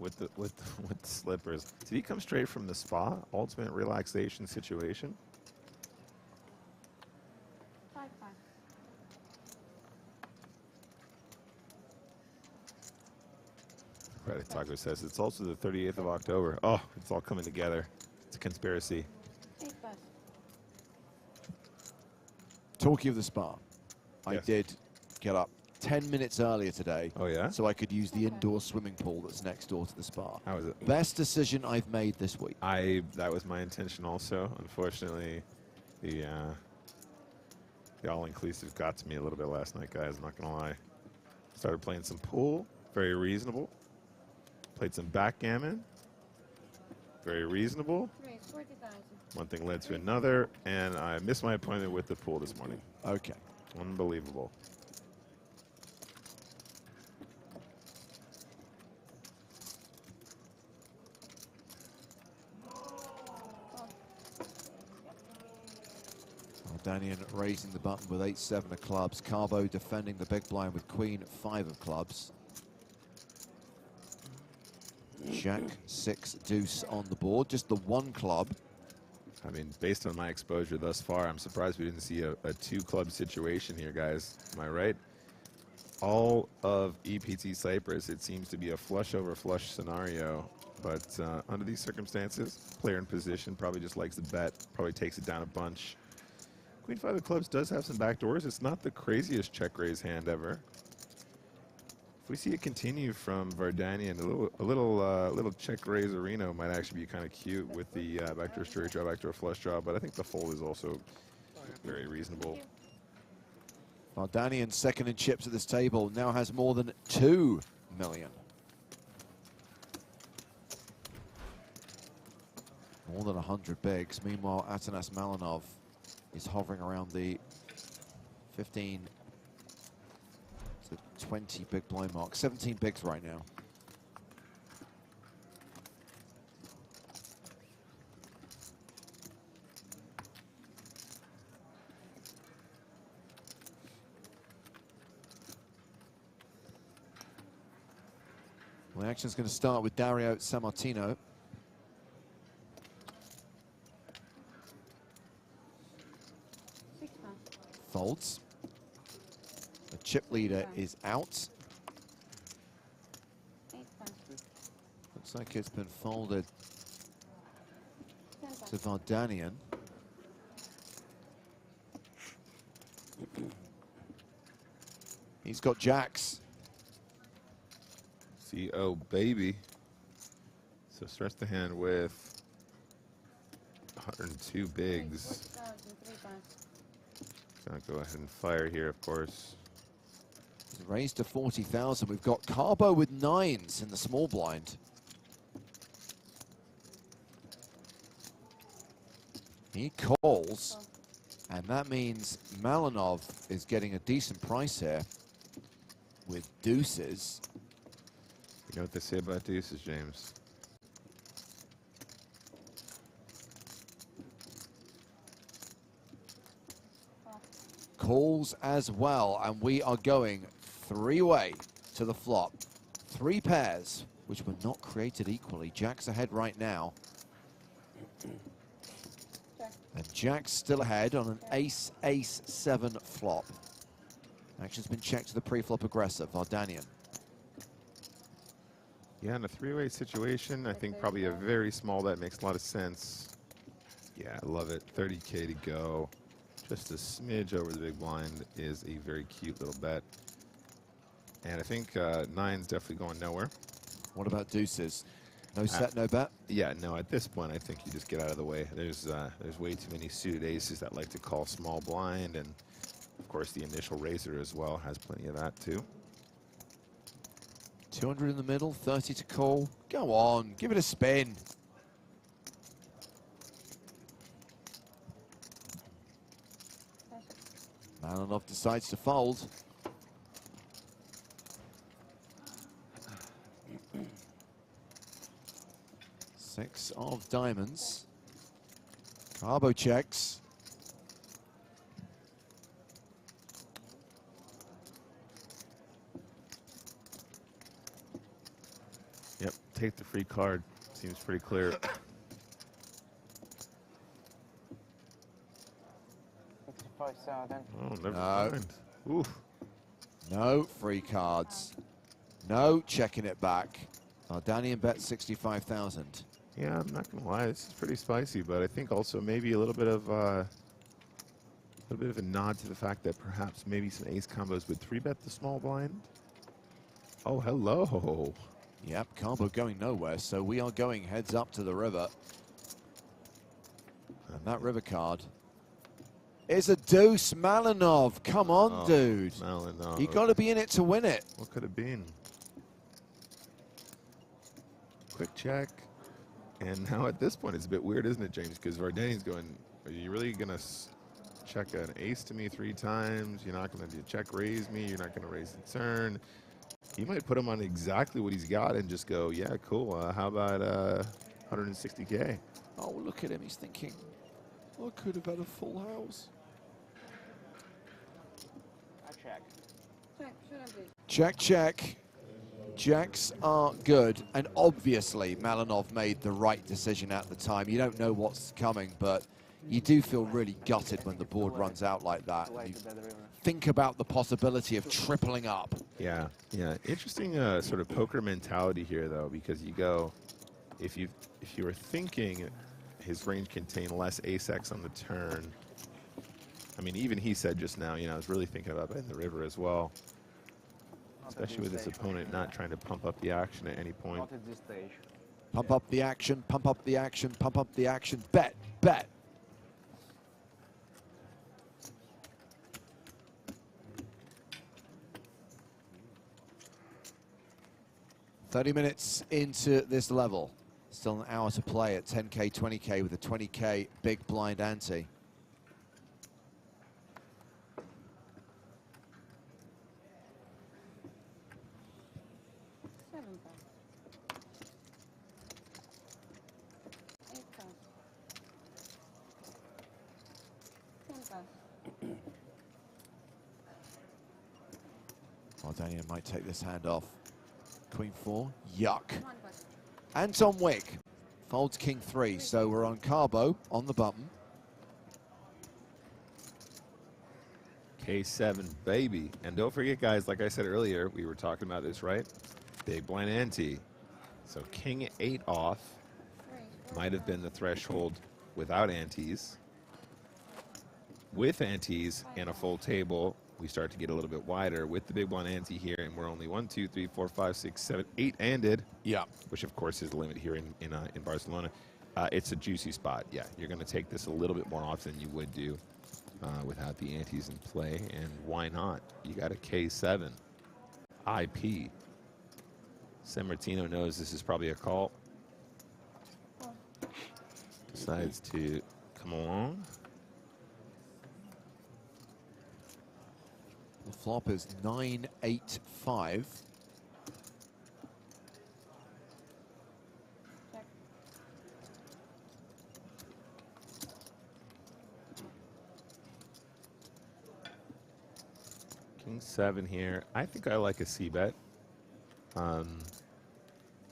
with the slippers. Did he come straight from the spa? Ultimate relaxation situation? Credit Taco says it's also the 38th of October. Oh, it's all coming together. It's a conspiracy. Talking of the spa, I Yes. did get up 10 minutes earlier today. Oh, yeah? So I could use the indoor swimming pool that's next door to the spa. How is it? Best decision I've made this week. That was my intention also. Unfortunately, the all-inclusive got to me a little bit last night, guys. I'm not going to lie. Started playing some pool. Very reasonable. Played some backgammon. Very reasonable. One thing led to another, and I missed my appointment with the pool this morning. Okay. Unbelievable. Danian raising the button with 8-7 of clubs. Carbo defending the big blind with Queen 5 of clubs. Jack 6 deuce on the board. Just the one club. I mean, based on my exposure thus far, I'm surprised we didn't see a two-club situation here, guys. Am I right? All of EPT Cyprus, it seems to be a flush over flush scenario. But under these circumstances, player in position probably just likes the bet, probably takes it down a bunch. Queen 5 of clubs does have some backdoors. It's not the craziest check raise hand ever. If we see it continue from Vardanian, a little check raise Areno might actually be kind of cute with the backdoor straight draw, backdoor flush draw, but I think the fold is also very reasonable. Vardanian, second in chips at this table, now has more than 2 million. More than 100 bigs. Meanwhile, Atanas Malinov is hovering around the 15 to 20 big blind mark. 17 bigs right now. Well, the action's going to start with Dario Sammartino. folds. The chip leader is out. Looks like it's been folded to Vardanian. He's got jacks. CO baby. So starts the hand with 102 bigs. Gonna go ahead and fire here, of course. He's raised to 40,000. We've got Carbo with 9s in the small blind. He calls, and that means Malinov is getting a decent price here with deuces. You know what they say about deuces, James? Calls as well, and we are going three-way to the flop. 3 pairs, which were not created equally. Jack's ahead right now. And Jack's still ahead on an ace, ace, 7 flop. Action's been checked to the pre-flop aggressor, Vardanian. Yeah, in a three-way situation, I think probably a very small bet makes a lot of sense. Yeah, I love it. 30K to go. Just a smidge over the big blind is a very cute little bet. And I think 9's definitely going nowhere. What about deuces? No set, no bet? Yeah, no, at this point, I think you just get out of the way. There's way too many suited aces that like to call small blind, and of course the initial raiser as well has plenty of that too. 200 in the middle, 30 to call. Go on, give it a spin. Malinov decides to fold. Six of diamonds. Carbo checks. Yep, take the free card. Seems pretty clear. Oh, never mind. Oof. No free cards. No checking it back. Danian bet 65,000. Yeah, I'm not gonna lie, this is pretty spicy, but I think also maybe a little bit of a nod to the fact that perhaps maybe some ace combos would 3-bet the small blind. Oh, hello. Yep, Carbo going nowhere, so we are going heads up to the river. And that river card is a deuce. Malinov, come on, dude. Malinov. You got to be in it to win it. What could have been? Quick check. And now at this point, it's a bit weird, isn't it, James? Because Vardanian's going, are you really going to check an ace to me 3 times? You're not going to check raise me. You're not going to raise the turn. He might put him on exactly what he's got and just go, yeah, cool. How about 160K? Oh, look at him. He's thinking, I could have had a full house. I check. Check, check. Jacks are good, and obviously Malinov made the right decision at the time. You don't know what's coming, but you do feel really gutted when the board runs out like that. You think about the possibility of tripling up. Yeah, yeah. Interesting sort of poker mentality here, though, because you go, if you were thinking his range contained less ace-x on the turn, I mean, even he said just now, I was really thinking about betting the river as well. Especially with his opponent not trying to pump up the action at any point. Not at this stage. Pump up the action, pump up the action, pump up the action. Bet, bet. $30 minutes into this level. Still an hour to play at 10K, 20K with a 20K big blind ante. Daniel might take this hand off. Queen 4, yuck. Anton Wick folds King 3, so we're on Carbo on the button. K7, baby. And don't forget, guys, like I said earlier, we were talking about this, right? Big blind ante. So king 8 off might have been the threshold without antes. With antes and a full table, we start to get a little bit wider with the big blind ante here, and we're only 1, 2, 3, 4, 5, 6, 7, 8-handed. Yeah. Which, of course, is the limit here in Barcelona. It's a juicy spot. Yeah, you're going to take this a little bit more often than you would do without the antes in play, and why not? You got a K7 IP. San Martino knows this is probably a call. Decides to come along. The flop is 9-8-5. King 7 here. I think I like a c-bet. I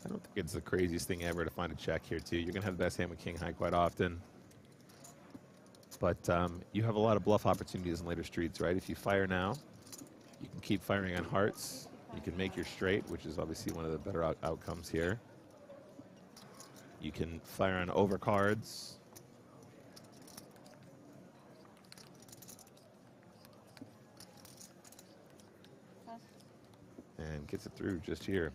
don't think it's the craziest thing ever to find a check here, too. You're going to have the best hand with king high quite often. But you have a lot of bluff opportunities in later streets, right? If you fire now, you can keep firing on hearts. You can make your straight, which is obviously one of the better outcomes here. You can fire on overcards. And gets it through just here.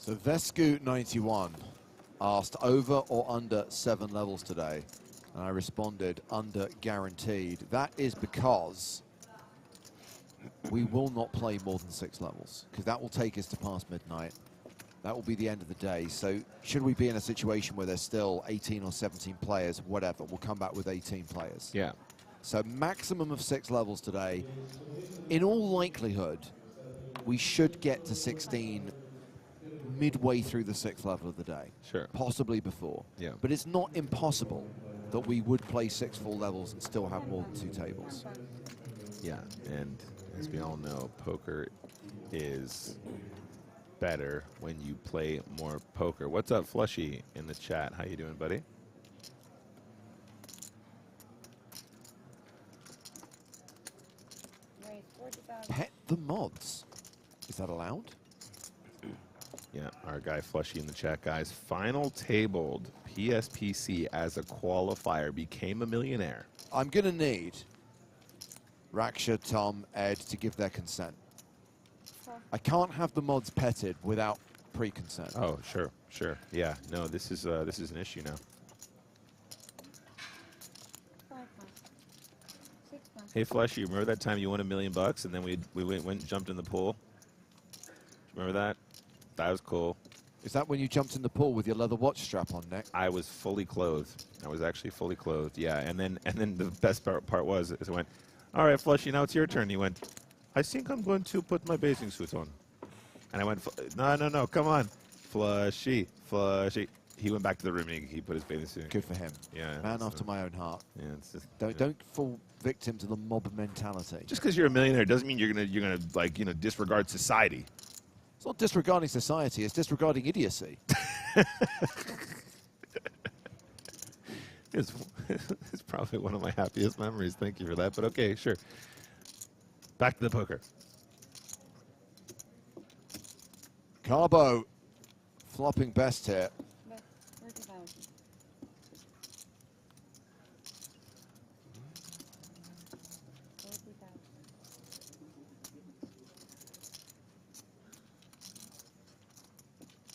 So Vescu 91 asked over or under 7 levels today, and I responded under guaranteed. That is because we will not play more than 6 levels, because that will take us to past midnight. That will be the end of the day. So should we be in a situation where there's still 18 or 17 players, whatever, we'll come back with 18 players. Yeah. So maximum of 6 levels today. In all likelihood, we should get to 16 midway through the 6th level of the day. Sure. Possibly before. Yeah. But it's not impossible that we would play 6 full levels and still have more than 2 tables. Yeah, and as we all know, poker is better when you play more poker. What's up, Flushy, in the chat? How you doing, buddy? Pet the mods. Is that allowed? Yeah, our guy Flushy in the chat, guys. Final tabled PSPC as a qualifier, became a millionaire. I'm going to need Raksha, Tom, Ed to give their consent. I can't have the mods petted without pre-consent. Oh, sure, sure. Yeah, no, this is an issue now. Hey, Flushy, remember that time you won $1 million and then we went and jumped in the pool? Remember that? That was cool. Is that when you jumped in the pool with your leather watch strap on, Nick? I was fully clothed. I was actually fully clothed. Yeah, and then the best part was is I went, all right, Flushy, now it's your turn. He went, I think I'm going to put my bathing suit on. And I went, no, come on, Flushy. He went back to the room and he put his bathing suit on. Good for him. Yeah. Man after my own heart. Yeah, it's just Don't fall victim to the mob mentality. Just because you're a millionaire doesn't mean you're gonna like disregard society. It's not disregarding society, it's disregarding idiocy. It's probably one of my happiest memories. Thank you for that. But okay, sure. Back to the poker. Carbo flopping best here.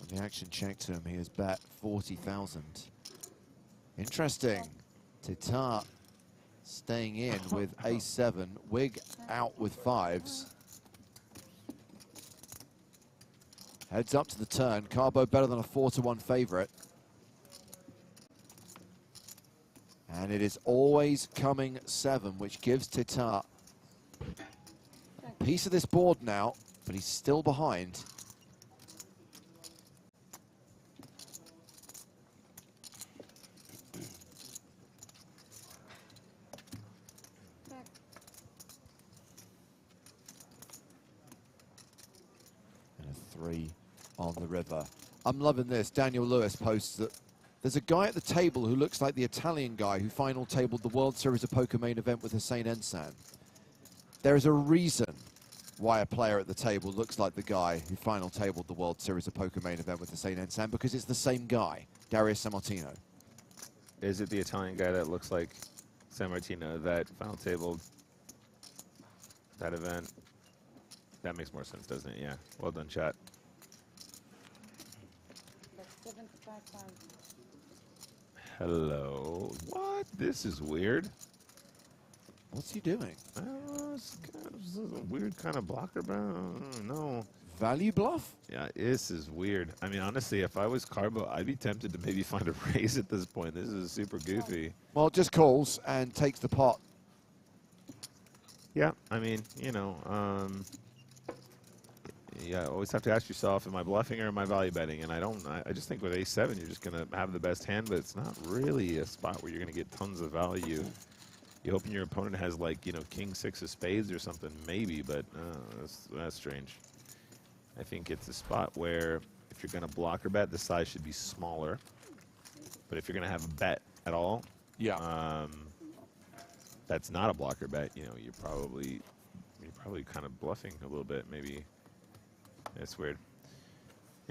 On the action check to him, he has bet 40,000. Interesting. Titar staying in with ace-7. Wig out with 5s. Heads up to the turn. Carbo better than a 4-1 favorite. And it is always coming 7, which gives Titar a piece of this board now, but he's still behind. 3 on the river. I'm loving this. Daniel Lewis posts that there's a guy at the table who looks like the Italian guy who final tabled the World Series of Poker main event with Hussein Ensan. There is a reason why a player at the table looks like the guy who final tabled the World Series of Poker main event with Hussein Ensan, because it's the same guy, Darius Sammartino. Is it the Italian guy that looks like Sammartino that final tabled that event? That makes more sense, doesn't it? Yeah. Well done, chat. That's 75,000. Hello. What? This is weird. What's he doing? This is a weird kind of blocker, bro. No. Value bluff? Yeah, this is weird. I mean, honestly, if I was Carbo, I'd be tempted to maybe find a raise at this point. This is super goofy. Well, it just calls and takes the pot. Yeah, I mean, you know, yeah, always have to ask yourself, am I bluffing or am I value betting? And I just think with ace-7, you're just going to have the best hand, but it's not really a spot where you're going to get tons of value. You hoping your opponent has, like, you know, king-6 of spades or something, maybe, but that's strange. I think it's a spot where if you're going to blocker bet, the size should be smaller. But if you're going to have a bet at all, yeah, that's not a blocker bet. You know, you're probably kind of bluffing a little bit, maybe. That's weird.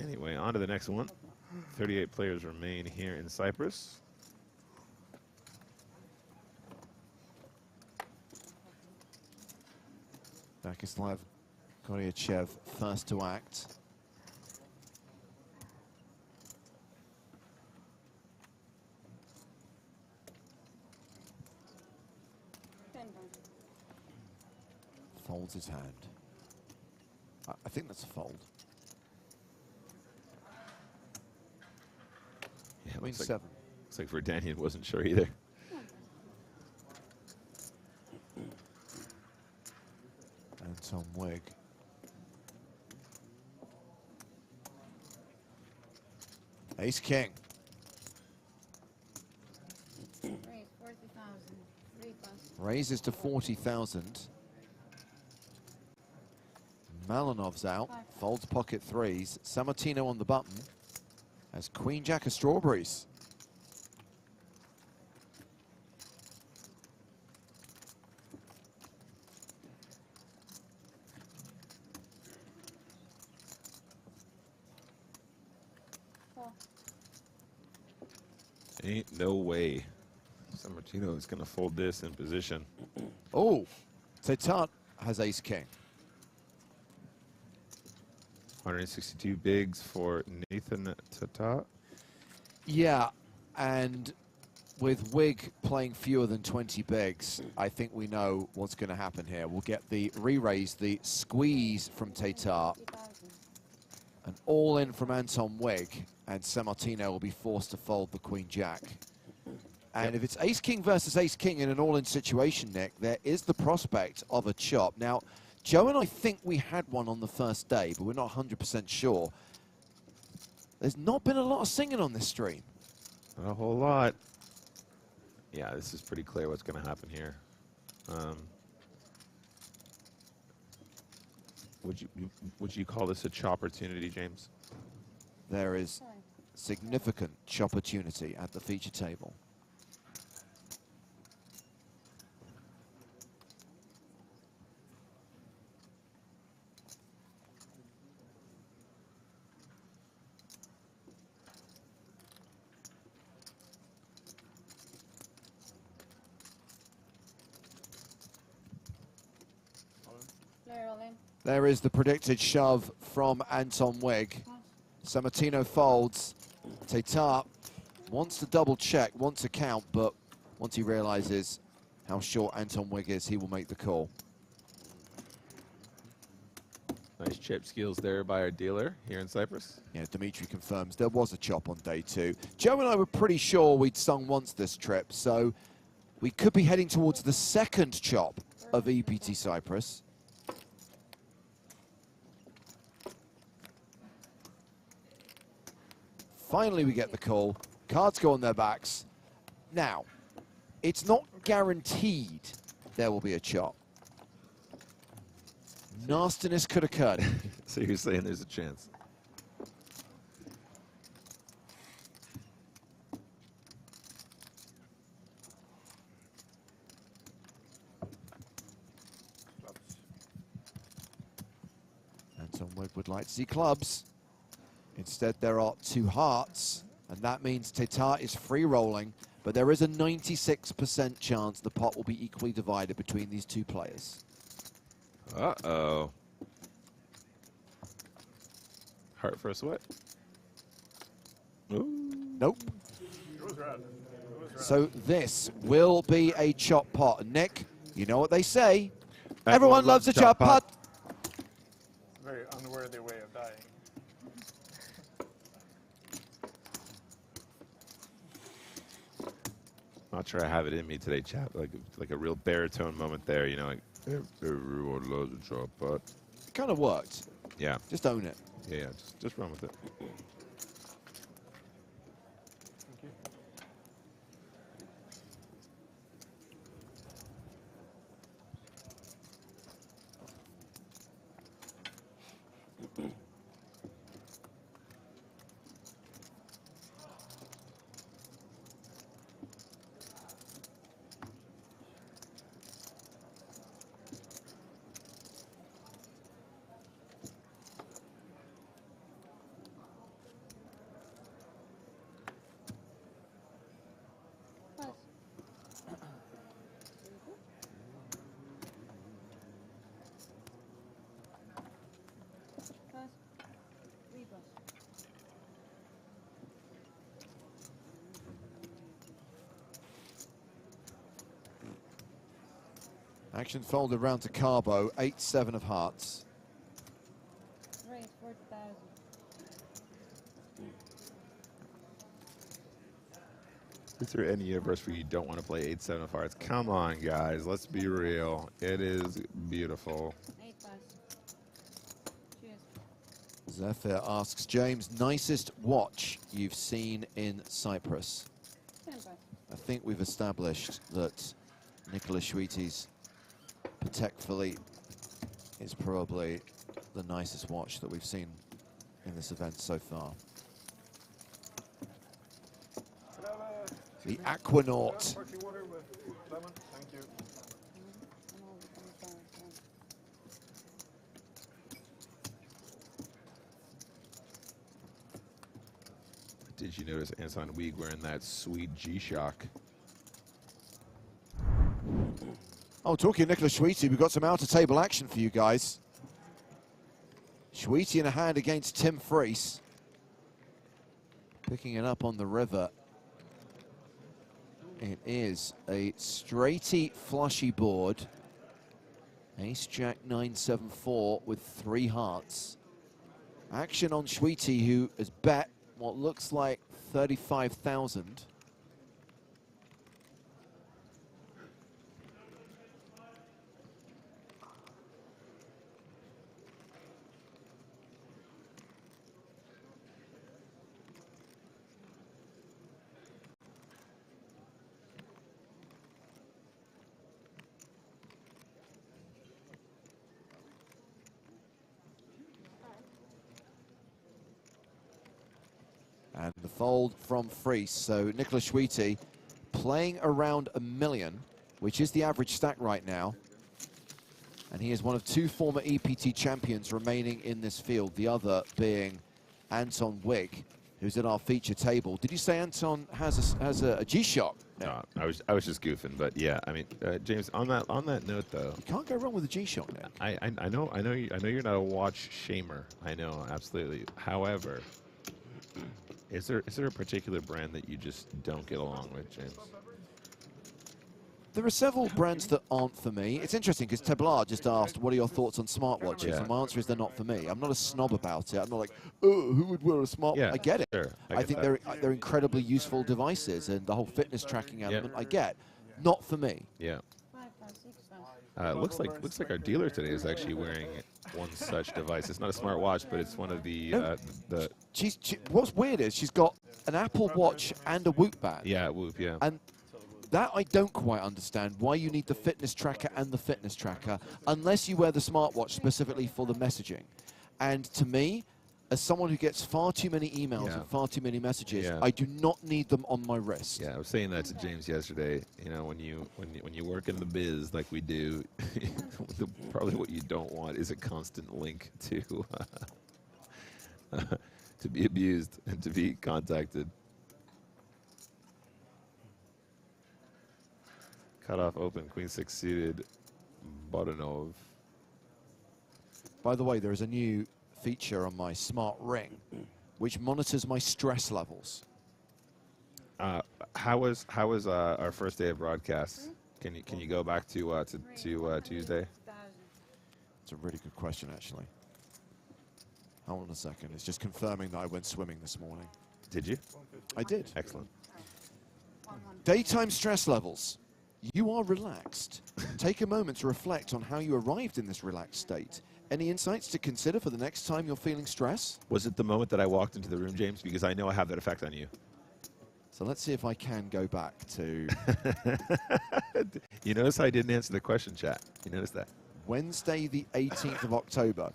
Anyway, on to the next one. 38 players remain here in Cyprus. Vakislav Goryachev first to act. Folds his hand. I think that's a fold. Yeah, Queen looks 7. Looks like Verdanian wasn't sure either. Anton Wig. Ace King. Raise 40,000. 3 plus. Raises to 40,000. Malanov's out. Folds pocket 3s. Sammartino on the button. As Queen Jack of strawberries. Ain't no way Sammartino is going to fold this in position. Oh, Tetat has ace king. 162 bigs for Nathan Tetat. Yeah, and with Wig playing fewer than 20 bigs, I think we know what's going to happen here. We'll get the re-raise, the squeeze from Tetat, an all-in from Anton Wig, and Sammartino will be forced to fold the Queen Jack. And if it's Ace King versus Ace King in an all-in situation, Nick, there is the prospect of a chop. Now, Joe and I think we had one on the first day, but we're not 100% sure. There's not been a lot of singing on this stream. Not a whole lot. Yeah, this is pretty clear what's going to happen here. Would you call this a chop opportunity, James? There is significant chop opportunity at the feature table. There is the predicted shove from Anton Wig. Sammartino folds. Tetat wants to double check, wants to count, but once he realizes how short Anton Wig is, he will make the call. Nice chip skills there by our dealer here in Cyprus. Yeah, Dimitri confirms there was a chop on day 2. Joe and I were pretty sure we'd sung once this trip, so we could be heading towards the second chop of EPT Cyprus. Finally, we get the call. Cards go on their backs. Now, it's not guaranteed there will be a chop. Nastiness could occur. So you're saying there's a chance? Anton Wood would like to see clubs. Instead, there are 2 hearts, and that means Teta is free rolling, but there is a 96% chance the pot will be equally divided between these 2 players. Uh-oh. Heart for a sweat? Ooh. Nope. So this will be a chop pot. Nick, you know what they say. Everyone loves a chop pot. Very unworthy way of dying. Not sure I have it in me today, chap. Like a real baritone moment there, you know, like everyone loves a chop pot. It kind of worked. Yeah. Just own it. Yeah, just run with it. Action folded round to Carbo, 8-7 of hearts. Raise 40,000. Is there any universe where you don't want to play 8-7 of hearts? Come on, guys. Let's be real. It is beautiful. 8 bucks. Cheers. Zephyr asks James, nicest watch you've seen in Cyprus? 10 bucks. I think we've established that Nicola Schwitty's Patek Philippe is probably the nicest watch that we've seen in this event so far. The Aquanaut. Water with lemon. Thank you. Did you notice Anton Wieg wearing that sweet G-Shock? Oh, talking of Nicola Schwitty, we've got some out-of-table action for you guys. Schwitty in a hand against Tim Freese. Picking it up on the river. It is a straighty, flushy board. Ace, Jack, 9-7-4 with 3 hearts. Action on Schwitty, who has bet what looks like 35,000. And the fold from Freese. So Nicola Schwitty playing around $1 million, which is the average stack right now. And he is one of 2 former EPT champions remaining in this field, the other being Anton Wieg, who's at our feature table. Did you say Anton has a G-Shock? No, I was just goofing, but yeah, I mean, James, on that note though, you can't go wrong with a G-Shock, Nick. I know you're not a watch shamer. I know, absolutely. However, is there a particular brand that you just don't get along with, James? There are several brands that aren't for me. It's interesting because Teblar just asked, what are your thoughts on smartwatches? Yeah. And my answer is they're not for me. I'm not a snob about it. I'm not like, oh, who would wear a smartwatch? Yeah, I get it. sure. I think they're incredibly useful devices, and the whole fitness tracking element, I get. Not for me. Yeah. 5 bucks, 6 bucks. Looks like our dealer today is actually wearing one such device. It's not a smart watch, but it's one of the What's weird is she's got an Apple Watch and a Whoop band. Yeah, Whoop, yeah. And that I don't quite understand, why you need the fitness tracker and the fitness tracker, unless you wear the smartwatch specifically for the messaging. And to me, as someone who gets far too many emails and far too many messages, I do not need them on my wrist. Yeah, I was saying that to James yesterday. You know, when you work in the biz like we do, probably what you don't want is a constant link to to be abused and to be contacted. Cut off open, queen 6 suited, Bodanov. By the way, there is a new feature on my smart ring which monitors my stress levels. How was our first day of broadcast? Can you go back to Tuesday? It's a really good question, actually. Hold on a second. It's just confirming that I went swimming this morning. Did you? I did. Excellent. Daytime stress levels. You are relaxed. Take a moment to reflect on how you arrived in this relaxed state. Any insights to consider for the next time you're feeling stress? Was it the moment that I walked into the room, James? Because I know I have that effect on you. So let's see if I can go back to... You notice I didn't answer the question, chat. You notice that? Wednesday, the 18th of October.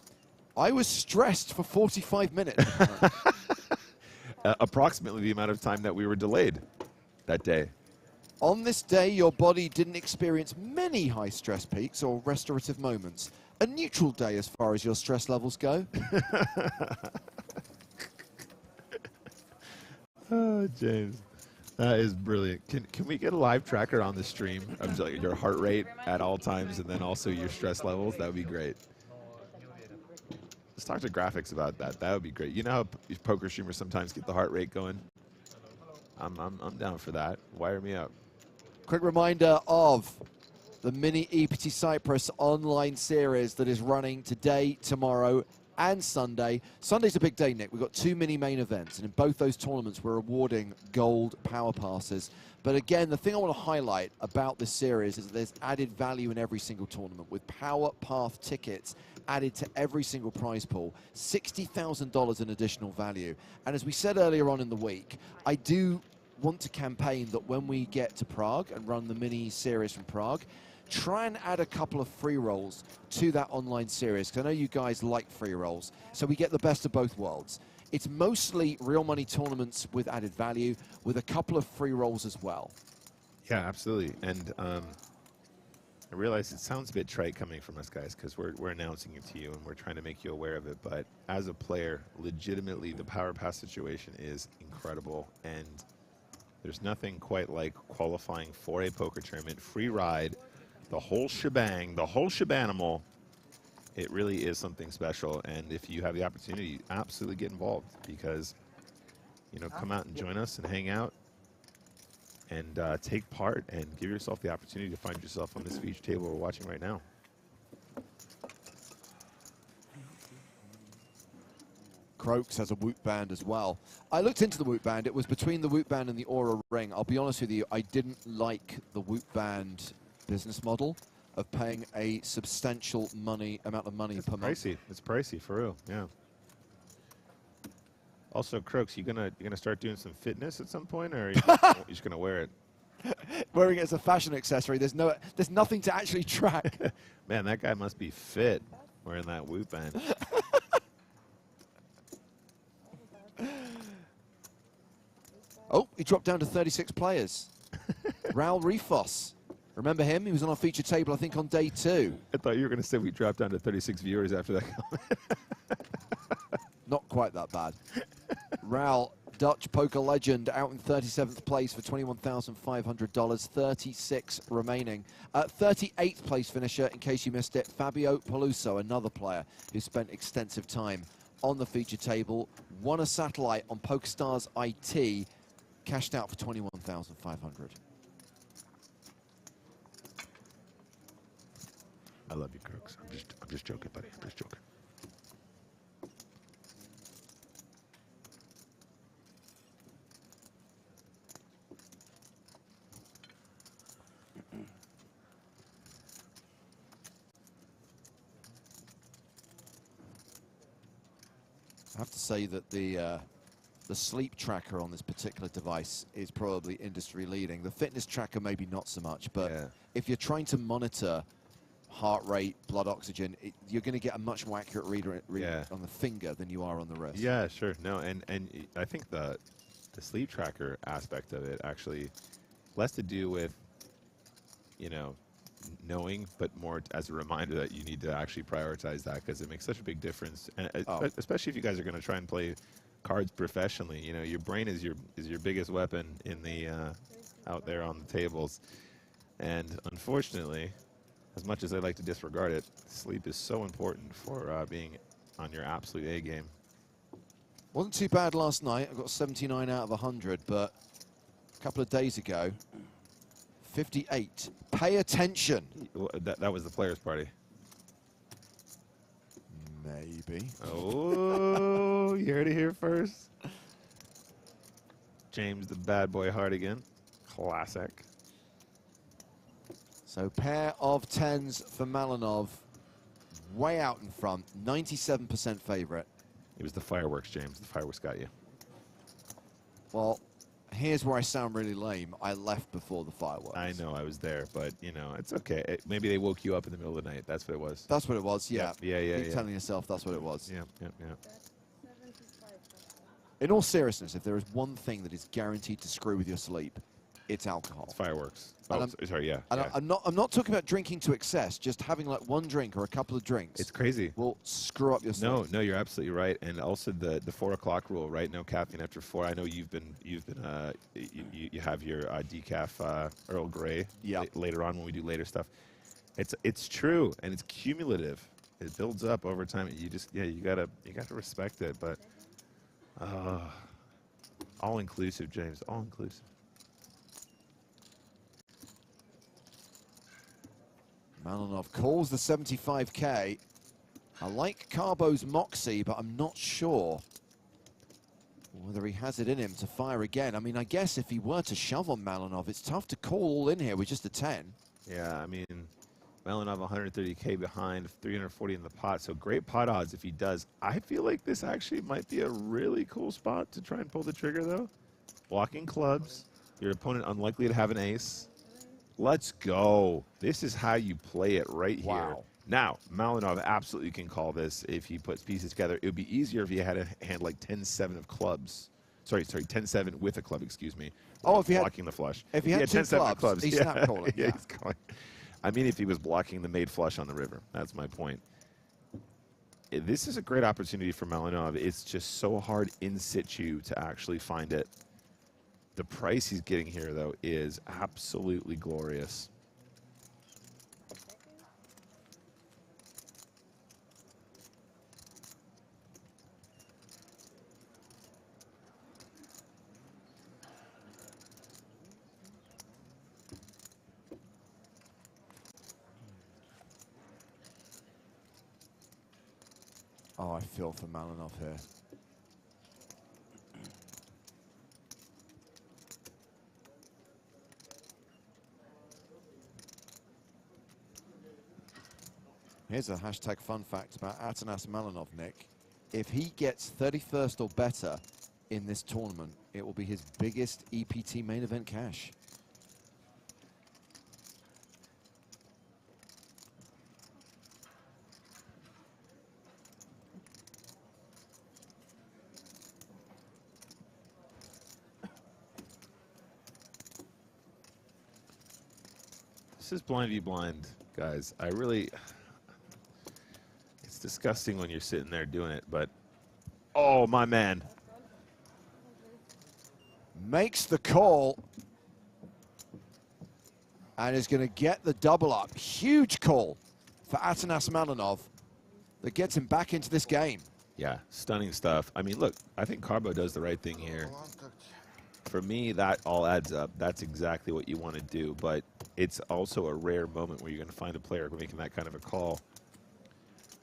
I was stressed for 45 minutes. Approximately the amount of time that we were delayed that day. On this day, your body didn't experience many high stress peaks or restorative moments. A neutral day as far as your stress levels go. Oh, James. That is brilliant. Can we get a live tracker on the stream of your heart rate at all times and then also your stress levels? That would be great. Let's talk to graphics about that. That would be great. You know how poker streamers sometimes get the heart rate going? I'm down for that. Wire me up. Quick reminder of the mini EPT Cyprus online series that is running today, tomorrow, and Sunday. Sunday's a big day, Nick. We've got 2 mini main events, and in both those tournaments, we're awarding gold power passes. But again, the thing I want to highlight about this series is that there's added value in every single tournament with power path tickets added to every single prize pool, $60,000 in additional value. And as we said earlier on in the week, I do want to campaign that when we get to Prague and run the mini series from Prague, try and add a couple of free rolls to that online series, because I know you guys like free rolls, so we get the best of both worlds. It's mostly real money tournaments with added value, with a couple of free rolls as well. Yeah, absolutely. And I realize it sounds a bit trite coming from us guys, because we're announcing it to you and we're trying to make you aware of it. But as a player, legitimately, the Power Pass situation is incredible. And there's nothing quite like qualifying for a poker tournament, free ride, the whole shebang, the whole shebanimal. It really is something special. And if you have the opportunity, absolutely get involved, because, you know, come out and join us and hang out and take part and give yourself the opportunity to find yourself on this feature table we're watching right now. Croaks has a Woot band as well. I looked into the Woot band. It was between the Woot band and the Aura ring. I'll be honest with you, I didn't like the Woot band business model of paying a substantial amount of money per month. It's pricey for real, yeah. Also, Croaks, you gonna start doing some fitness at some point, or are you just gonna wear it? Wearing it as a fashion accessory. There's nothing to actually track. Man, that guy must be fit wearing that Woot band. Oh, he dropped down to 36 players. Raul Rifos. Remember him? He was on our feature table, I think, on day 2. I thought you were going to say we dropped down to 36 viewers after that comment. Not quite that bad. Raul, Dutch poker legend, out in 37th place for $21,500, 36 remaining. 38th place finisher, in case you missed it, Fabio Peluso, another player who spent extensive time on the feature table, won a satellite on PokerStars IT, cashed out for $21,500. I love you, Crooks. I'm just joking, buddy. I'm just joking. I have to say that the sleep tracker on this particular device is probably industry leading. The fitness tracker maybe not so much, but if you're trying to monitor heart rate, blood oxygen, you're going to get a much more accurate read on the finger than you are on the wrist. Yeah, sure. No, and I think the sleep tracker aspect of it actually less to do with, you know, knowing, but more as a reminder that you need to actually prioritize that, because it makes such a big difference, and especially if you guys are going to try and play cards professionally. You know, your brain is your biggest weapon in the out there on the tables, and unfortunately, as much as I like to disregard it, sleep is so important for being on your absolute A game. Wasn't too bad last night. I got 79 out of 100, but a couple of days ago, 58. Pay attention. Well, that was the players' party. Maybe. Oh, you heard it here first. James the bad boy Hardigan. Classic. So pair of 10s for Malinov. Way out in front. 97% favorite. It was the fireworks, James. The fireworks got you. Well, here's where I sound really lame. I left before the fireworks. I know, I was there, but, you know, it's okay. Maybe they woke you up in the middle of the night. That's what it was. That's what it was, yeah. Yeah. Keep telling yourself that's what it was. Yeah. In all seriousness, if there is one thing that is guaranteed to screw with your sleep, it's alcohol. It's fireworks. And Sorry, yeah. I'm not talking about drinking to excess. Just having like one drink or a couple of drinks. It's crazy. Will screw up your sleep. No, you're absolutely right. And also the 4 o'clock rule, right? No caffeine after 4. I know you have your decaf Earl Grey later on when we do later stuff. It's true, and it's cumulative. It builds up over time. You just you gotta respect it. But all inclusive, James. All inclusive. Malinov calls the 75K. I like Carbo's Moxie, but I'm not sure whether he has it in him to fire again. I mean, I guess if he were to shove on Malinov, it's tough to call all in here with just a 10. Yeah, I mean, Malinov 130K behind, 340 in the pot, so great pot odds if he does. I feel like this actually might be a really cool spot to try and pull the trigger, though. Blocking clubs, your opponent unlikely to have an ace. Let's go. This is how you play it right here. Wow. Now, Malinov absolutely can call this if he puts pieces together. It would be easier if he had a hand like 10-7 of clubs. Sorry, 10-7 with a club, excuse me. Oh, if he had blocking the flush. If he had 10-7 clubs, he's snap calling. Yeah, he's calling. I mean, if he was blocking the made flush on the river. That's my point. This is a great opportunity for Malinov. It's just so hard in situ to actually find it. The price he's getting here, though, is absolutely glorious. Oh, I feel for Malinov here. Here's a hashtag fun fact about Atanas Malinov, Nick. If he gets 31st or better in this tournament, it will be his biggest EPT main event cash. This is blind v blind, guys. It's disgusting when you're sitting there doing it, but oh, my man. Makes the call and is going to get the double up. Huge call for Atanas Malinov that gets him back into this game. Yeah, stunning stuff. I mean, look, I think Carbo does the right thing here. For me, that all adds up. That's exactly what you want to do, but it's also a rare moment where you're going to find a player making that kind of a call.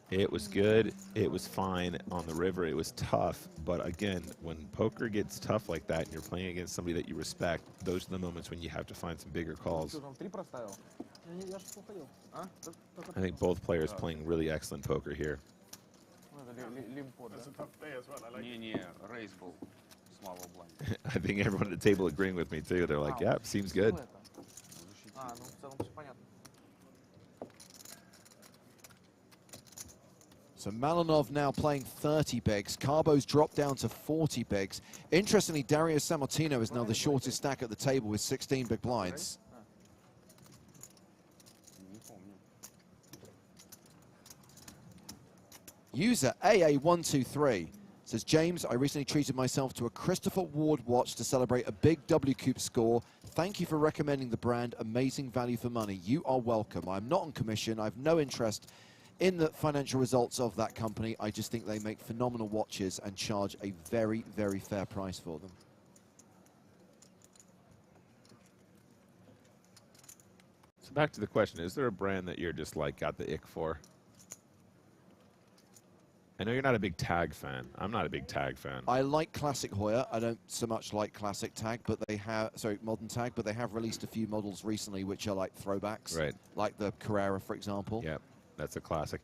It was good. It was fine on the river. It was tough. But again, when poker gets tough like that and you're playing against somebody that you respect, those are the moments when you have to find some bigger calls. I think both players playing really excellent poker here. It's a tough day as well. I like it. I think everyone at the table agreeing with me, too. They're like, yeah, seems good. So Malinov now playing 30 bigs. Carbo's dropped down to 40 bigs. Interestingly, Dario Sammartino is now the shortest stack at the table with 16 big blinds. User AA123 says, James, I recently treated myself to a Christopher Ward watch to celebrate a big W Coupe score. Thank you for recommending the brand. Amazing value for money. You are welcome. I'm not on commission. I have no interest in the financial results of that company. I just think they make phenomenal watches and charge a very, very fair price for them. So back to the question, is there a brand that you're just like got the ick for? I know you're not a big tag fan. I'm not a big tag fan. I like Classic Hoya. I don't so much like Classic Tag, but they have, sorry, Modern Tag, but they have released a few models recently which are like throwbacks. Right. Like the Carrera, for example. Yep, that's a classic.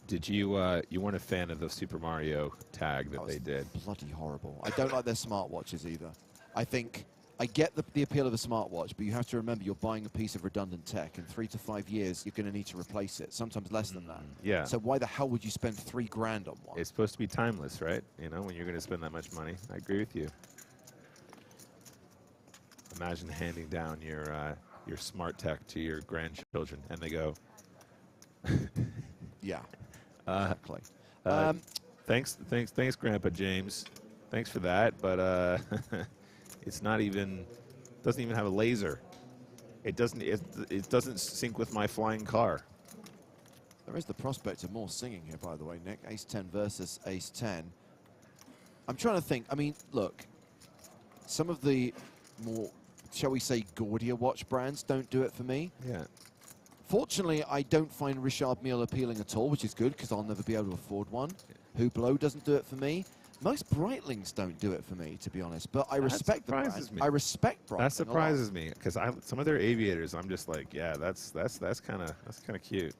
Did you, you weren't a fan of the Super Mario tag that they did? Bloody horrible. I don't like their smartwatches either. I think, I get the appeal of a smartwatch, but you have to remember you're buying a piece of redundant tech. In 3 to 5 years, you're going to need to replace it, sometimes less than that. Yeah. So why the hell would you spend $3 grand on one? It's supposed to be timeless, right? You know, when you're going to spend that much money. I agree with you. Imagine handing down your smart tech to your grandchildren, and they go. Yeah. Exactly. Thanks, Grandpa James. Thanks for that, but it's not even, doesn't even have a laser. It doesn't sync with my flying car. There is the prospect of more singing here, by the way, Nick. Ace-10 versus Ace-10. I'm trying to think. I mean, look, some of the more, shall we say, gaudier watch brands don't do it for me. Yeah. Fortunately, I don't find Richard Mille appealing at all, which is good because I'll never be able to afford one. Hublot doesn't do it for me. Most Breitlings don't do it for me, to be honest. But I respect the brand. I respect Breitling. That surprises me because some of their aviators, I'm just like, yeah, that's kind of cute.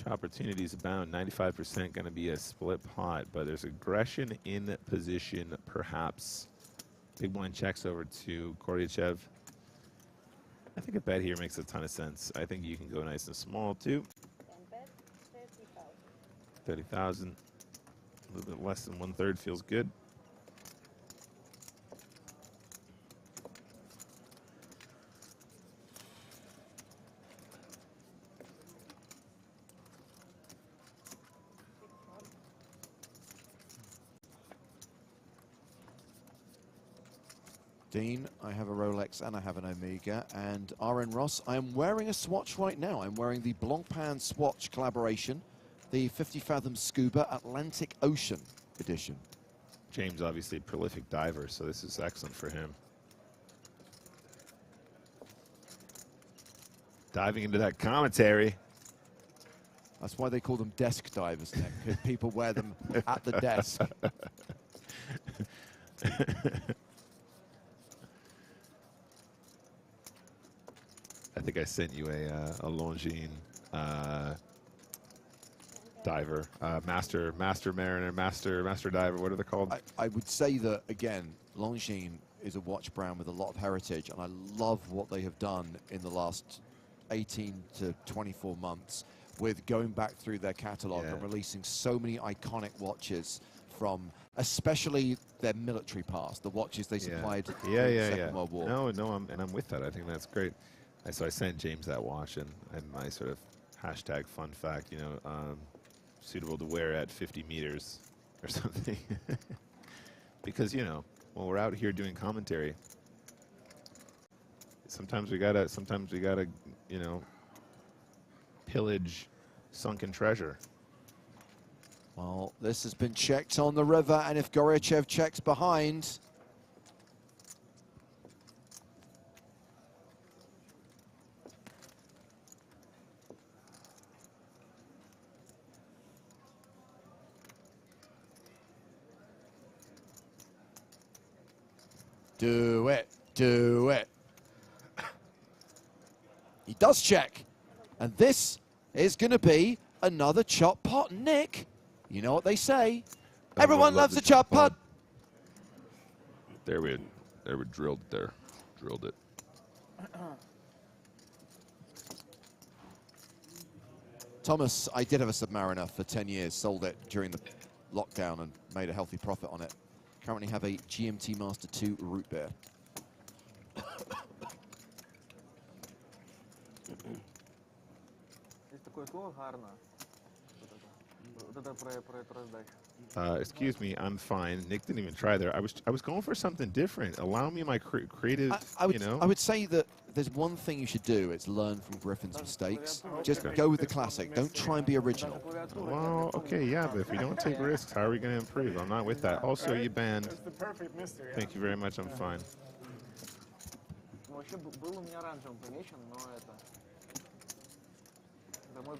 Opportunities abound. 95% going to be a split pot, but there's aggression in position, perhaps. Big blind checks over to Koryachev. I think a bet here makes a ton of sense. I think you can go nice and small, too. 30,000. A little bit less than 1/3 feels good. Dean, I have a Rolex and I have an Omega. And RN Ross, I am wearing a Swatch right now. I'm wearing the Blancpain Swatch collaboration, the 50 Fathom Scuba Atlantic Ocean edition. James, obviously a prolific diver, so this is excellent for him. Diving into that commentary. That's why they call them desk divers, Nick, because people wear them at the desk. I think I sent you a Longines diver, master mariner, master diver. What are they called? I would say that again, Longines is a watch brand with a lot of heritage, and I love what they have done in the last 18 to 24 months with going back through their catalog and releasing so many iconic watches from, especially their military past, the watches they supplied during the Second World War. No, I'm with that. I think that's great. So I sent James that watch, and my sort of hashtag fun fact, you know, suitable to wear at 50 meters or something. Because, you know, when we're out here doing commentary, sometimes we gotta, you know, pillage sunken treasure. Well, this has been checked on the river, and if Goryachev checks behind, do it. He does check. And this is going to be another chop pot, Nick. You know what they say. Everyone loves a chop pot. There we drilled it there. Drilled it. Thomas, I did have a Submariner for 10 years, sold it during the lockdown and made a healthy profit on it. Currently have a GMT Master 2 root beer. Есть такое слово гарно. Вот это про эту раздачу. Excuse me, I'm fine. Nick didn't even try there. I was going for something different. Allow me my creative, you know. I would say that there's one thing you should do. It's learn from Griffin's mistakes. Just go with the classic. Don't try and be original. Well, okay, yeah, but if we don't take risks, how are we going to improve? I'm not with that. Also, you banned. It's the perfect mystery. Thank you very much. I'm fine. Ну, вообще был у меня оранжевым помечен, но это...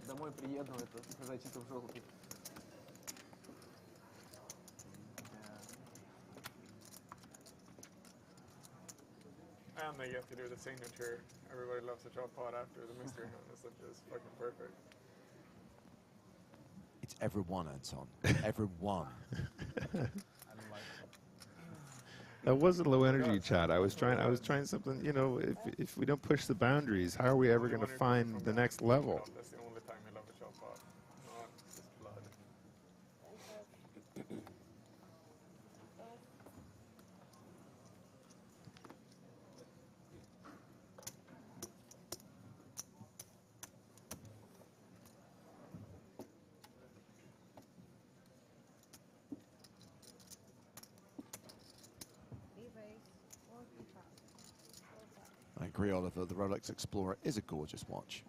Домой приеду, это зайти-то в желтый. And they get to do the signature. Everybody loves the drop pod after the mystery hunt. It's just fucking perfect. It's everyone, Anton. Everyone. That wasn't low energy chat. I was trying something, you know, if we don't push the boundaries, how are we ever going to find the next level? That's the only time I love the drop pod. Not just blood. I agree, Oliver. The Rolex Explorer is a gorgeous watch,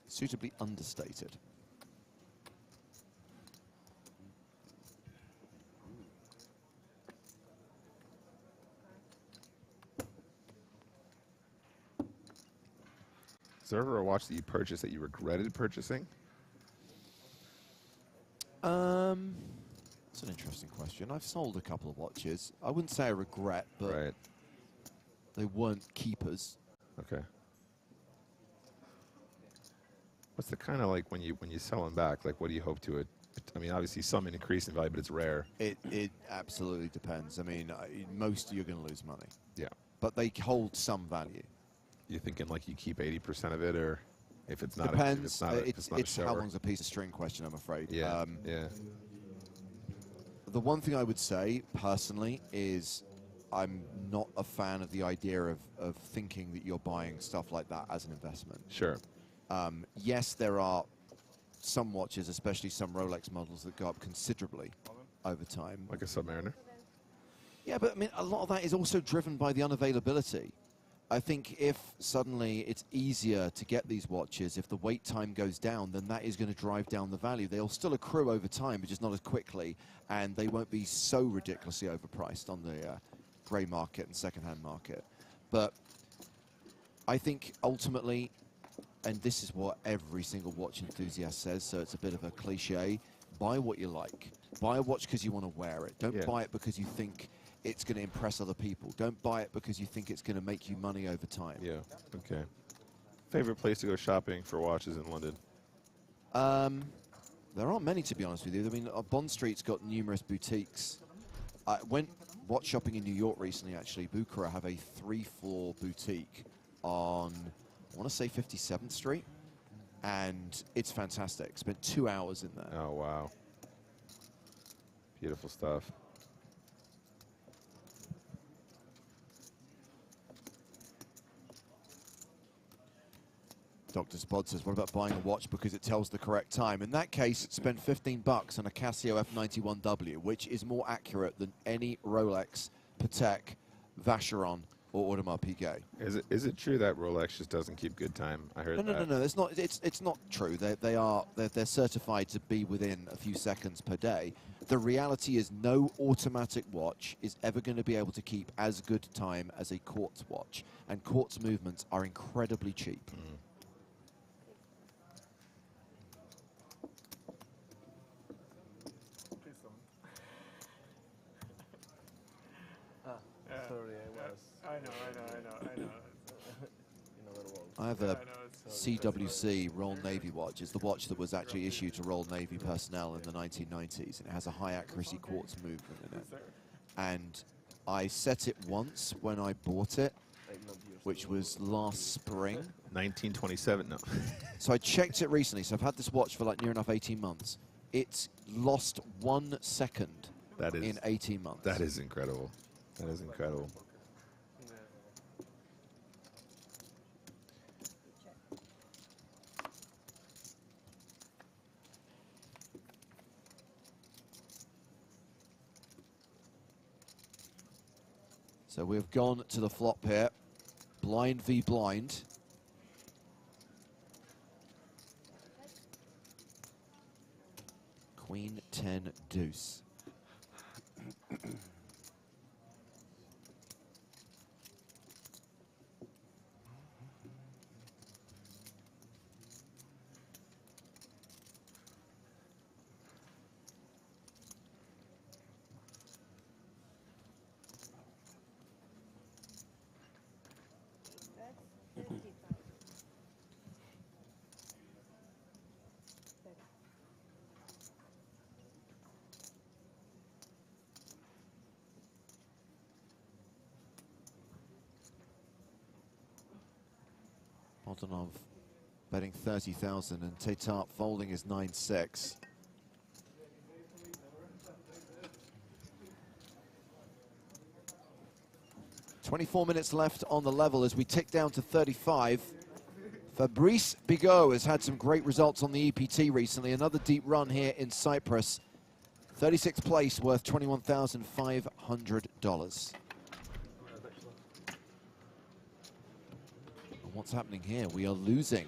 suitably understated. Is there ever a watch that you purchased that you regretted purchasing? That's an interesting question. I've sold a couple of watches. I wouldn't say I regret, but they weren't keepers. Okay. What's the kind of like when you sell them back? Like, what do you hope to it? I mean, obviously some increase in value, but it's rare. It absolutely depends. I mean, most you're going to lose money. Yeah. But they hold some value. You're thinking like you keep 80% of it, or if it's not Depends. it's It's how long's a piece of string question, I'm afraid. Yeah. Yeah. The one thing I would say personally is I'm not a fan of the idea of thinking that you're buying stuff like that as an investment. Sure. Yes, there are some watches, especially some Rolex models, that go up considerably over time. Like a Submariner? Yeah, but I mean, a lot of that is also driven by the unavailability. I think if suddenly it's easier to get these watches, if the wait time goes down, then that is going to drive down the value. They'll still accrue over time, but just not as quickly, and they won't be so ridiculously overpriced on the grey market and second-hand market. But I think ultimately, and this is what every single watch enthusiast says, so it's a bit of a cliche, buy what you like. Buy a watch because you want to wear it. Don't buy it because you think it's going to impress other people. Don't buy it because you think it's going to make you money over time. Yeah, okay. Favorite place to go shopping for watches in London? There aren't many, to be honest with you. I mean, Bond Street's got numerous boutiques. I went watch shopping in New York recently, actually. Bucara have a 3-floor boutique on, I want to say 57th Street, and it's fantastic. Spent 2 hours in there. Oh, wow. Beautiful stuff. Dr. Spod says, what about buying a watch because it tells the correct time? In that case, spend $15 on a Casio F91W, which is more accurate than any Rolex, Patek, Vacheron, or Audemars Piguet. Is it true that Rolex just doesn't keep good time? I heard that. No. It's not true. They're certified to be within a few seconds per day. The reality is no automatic watch is ever going to be able to keep as good time as a quartz watch, and quartz movements are incredibly cheap. Sorry, I know. I have a CWC Royal Navy watch. It's the watch that was actually issued to Royal Navy personnel in the 1990s. And it has a high accuracy quartz movement in it. And I set it once when I bought it, which was last spring, 1927, no. So I checked it recently, so I've had this watch for like near enough 18 months. It's lost 1 second in 18 months. That is incredible. That is incredible. So we've gone to the flop here. Blind v blind. Queen 10 deuce. Bogdanov betting 30,000 and Tatar folding is 9-6. .24 minutes left on the level as we tick down to 35. Fabrice Bigot has had some great results on the EPT recently. Another deep run here in Cyprus. 36th place, worth $21,500. What's happening here? We are losing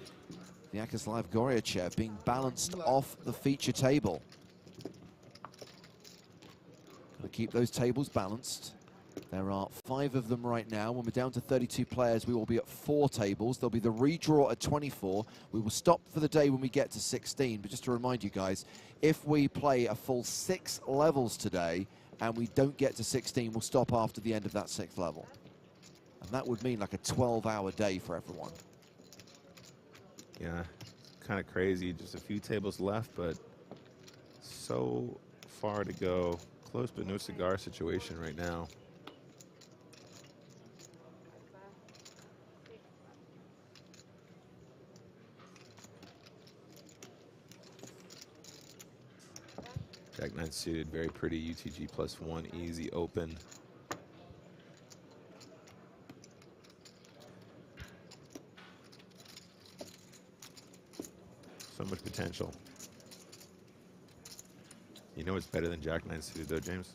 the Yaroslav Goryachev being balanced off the feature table. Got to keep those tables balanced. There are 5 of them right now. When we're down to 32 players, we will be at 4 tables. There'll be the redraw at 24. We will stop for the day when we get to 16. But just to remind you guys, if we play a full 6 levels today and we don't get to 16, we'll stop after the end of that 6th level. And that would mean like a 12-hour day for everyone. Yeah, kind of crazy. Just a few tables left, but so far to go. Close but no cigar situation right now. Jack 9 suited, very pretty. UTG +1, easy open. So much potential. You know what's better than Jack 9 suited though, James?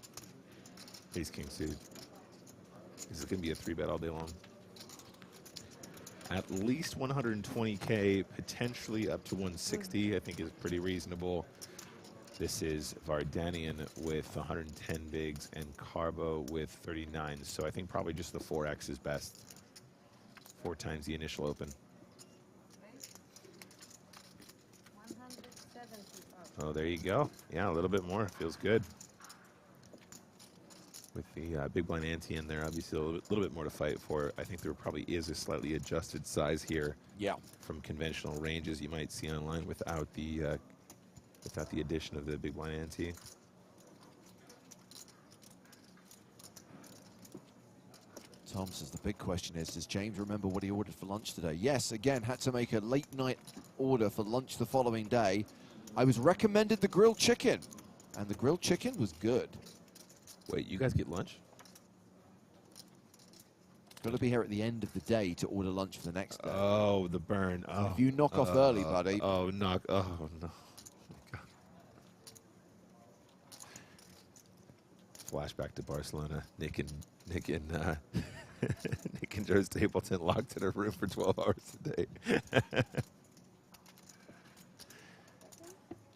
Ace King suited. This is going to be a 3-bet all day long. At least 120K, potentially up to 160, I think is pretty reasonable. This is Vardanian with 110 bigs and Carbo with 39. So I think probably just the 4X is best. 4 times the initial open. Oh, there you go. Yeah, a little bit more. Feels good. With the big blind ante in there, obviously a little bit more to fight for. I think there probably is a slightly adjusted size here. Yeah. From conventional ranges you might see online without the addition of the big blind ante. Tom says the big question is, does James remember what he ordered for lunch today? Yes, again, had to make a late night order for lunch the following day. I was recommended the grilled chicken, and the grilled chicken was good. Wait, you guys get lunch? Got to be here at the end of the day to order lunch for the next day. Oh, the burn. Oh, if you knock off early, buddy. Oh, knock. Oh, no. Flashback to Barcelona. Nick and Nick and Joe Stapleton locked in a room for 12 hours a day.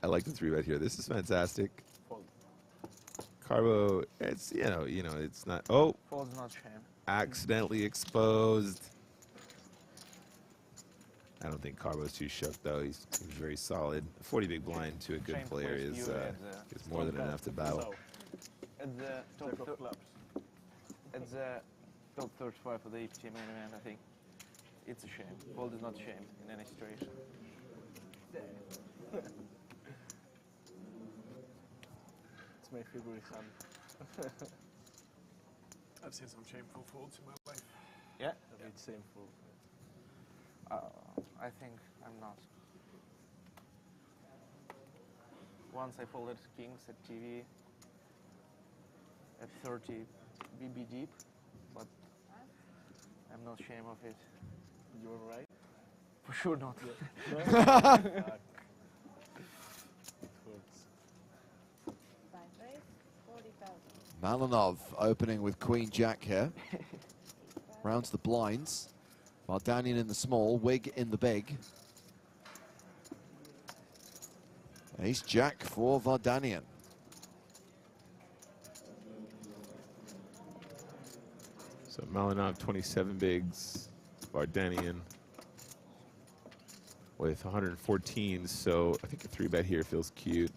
I like the 3-bet here. This is fantastic. Carbo, it's you know, it's not. Oh, Fold's not shame. Accidentally exposed. I don't think Carbo's too shook though. He's very solid. 40 big blind to a good player is more than enough to battle. At the top 35 of the EPT main event, I think it's a shame. Fold is not a shame in any situation. It's my favorite hand. I've seen some shameful folds in my life. Yeah, a bit shameful. I think I'm not. Once I folded kings at TV at 30 BB deep, but I'm not ashamed of it. You were right? For sure not. Malinov opening with Queen Jack here. Rounds the blinds. Vardanian in the small, Wig in the big. Ace Jack for Vardanian. So Malinov 27 bigs, Vardanian with 114. So I think a 3-bet here feels cute.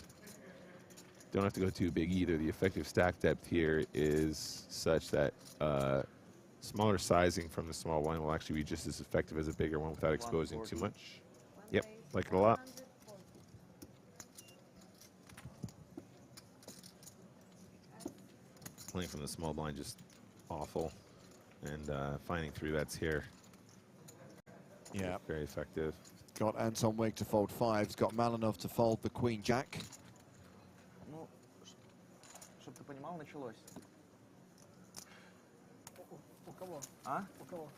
Don't have to go too big either. The effective stack depth here is such that smaller sizing from the small one will actually be just as effective as a bigger one without exposing too much. Yep, like it a lot. Playing from the small blind just awful, and finding 3-bets here. Yeah, very effective. Got Anton Wig to fold 5s. Got Malinov to fold the Queen Jack. Ну, чтобы ты понимал, началось. У кого? А? У кого?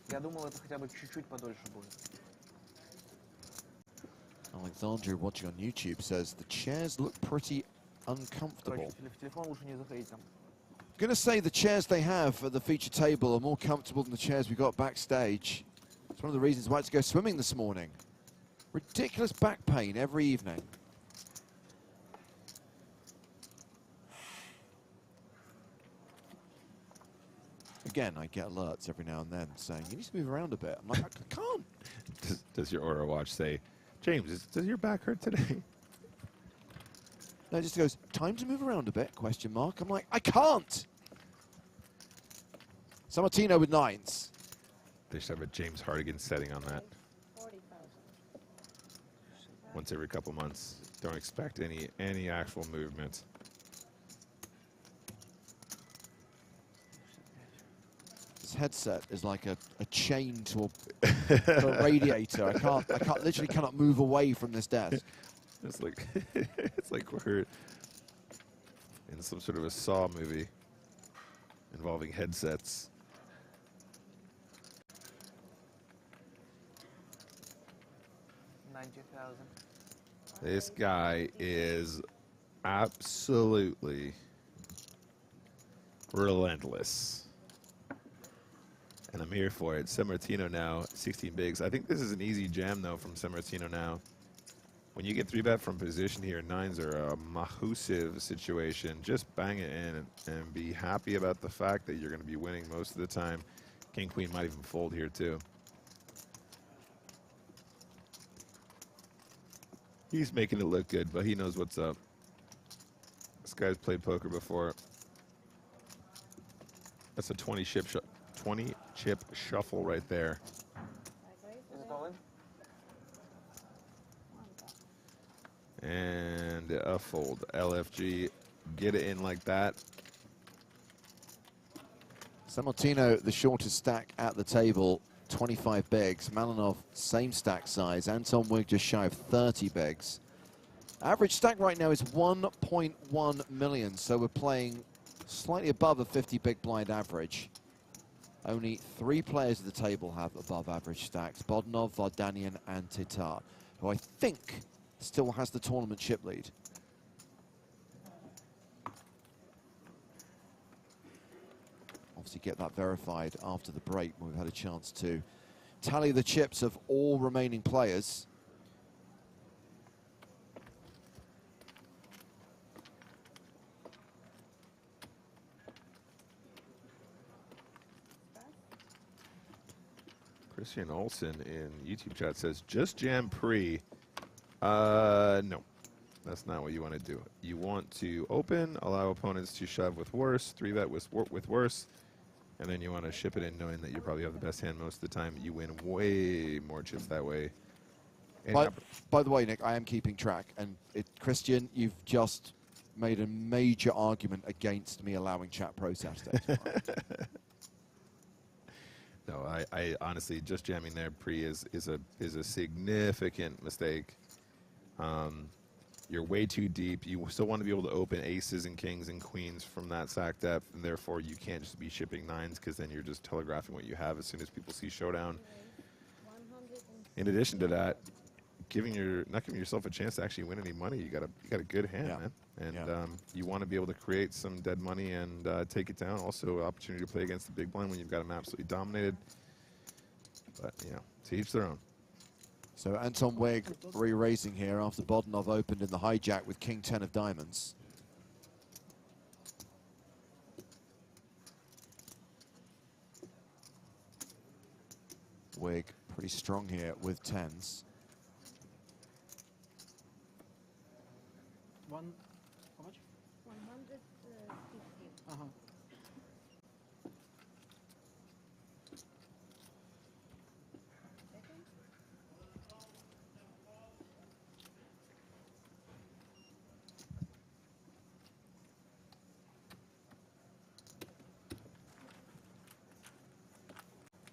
Я думал, это хотя бы чуть-чуть подольше будет. Alexandra watching on YouTube says the chairs look pretty uncomfortable. В телефон лучше не заходить там. Going to say the chairs they have at the feature table are more comfortable than the chairs we got backstage. It's one of the reasons why I had to go swimming this morning. Ridiculous back pain every evening. Again, I get alerts every now and then saying, you need to move around a bit. I'm like, I can't. Does your Aura watch say, James, does your back hurt today? No, it just goes, time to move around a bit, question mark. I'm like, I can't. Sammartino with 9s. They should have a James Hardigan setting on that. Once every couple months. Don't expect any actual movement. This headset is like a chain to a radiator. I literally cannot move away from this desk. It's like it's like we're in some sort of a Saw movie involving headsets. This guy is absolutely relentless. And I'm here for it. Sammartino now, 16 bigs. I think this is an easy jam, though, from Sammartino now. When you get 3-bet from position here, 9s are a mahusive situation. Just bang it in and be happy about the fact that you're going to be winning most of the time. King, Queen might even fold here, too. He's making it look good, but he knows what's up. This guy's played poker before. That's a 20-chip shuffle right there. Is it all in? And a fold. LFG, get it in like that. Sammartino, the shortest stack at the table, 25 bigs. Malinov, same stack size. Anton Wig just shy of 30 bigs. Average stack right now is 1.1 million, so we're playing slightly above a 50 big blind average. Only 3 players at the table have above average stacks: Bodnov, Vardanian, and Titar, who I think still has the tournament chip lead. Obviously get that verified after the break when we've had a chance to tally the chips of all remaining players. Christian Olsen in YouTube chat says, just jam pre. No, that's not what you want to do. You want to open, allow opponents to shove with worse, 3-bet with worse, and then you want to ship it in knowing that you probably have the best hand most of the time. You win way more chips that way. By the way, Nick, I am keeping track, and Christian, you've just made a major argument against me allowing chat pro Saturday tomorrow. No, I honestly, just jamming there pre is a significant mistake. You're way too deep. You still want to be able to open aces and kings and queens from that stack depth, and therefore you can't just be shipping nines, because then you're just telegraphing what you have as soon as people see showdown. In addition to that, not giving yourself a chance to actually win any money. You got a good hand, man, and you want to be able to create some dead money and take it down. Also, opportunity to play against the big blind when you've got them absolutely dominated. But to each their own. So Anton Wig re-raising here after Bodanov opened in the hijack with King 10 of diamonds. Wig pretty strong here with 10s. How much? 150. Uh-huh.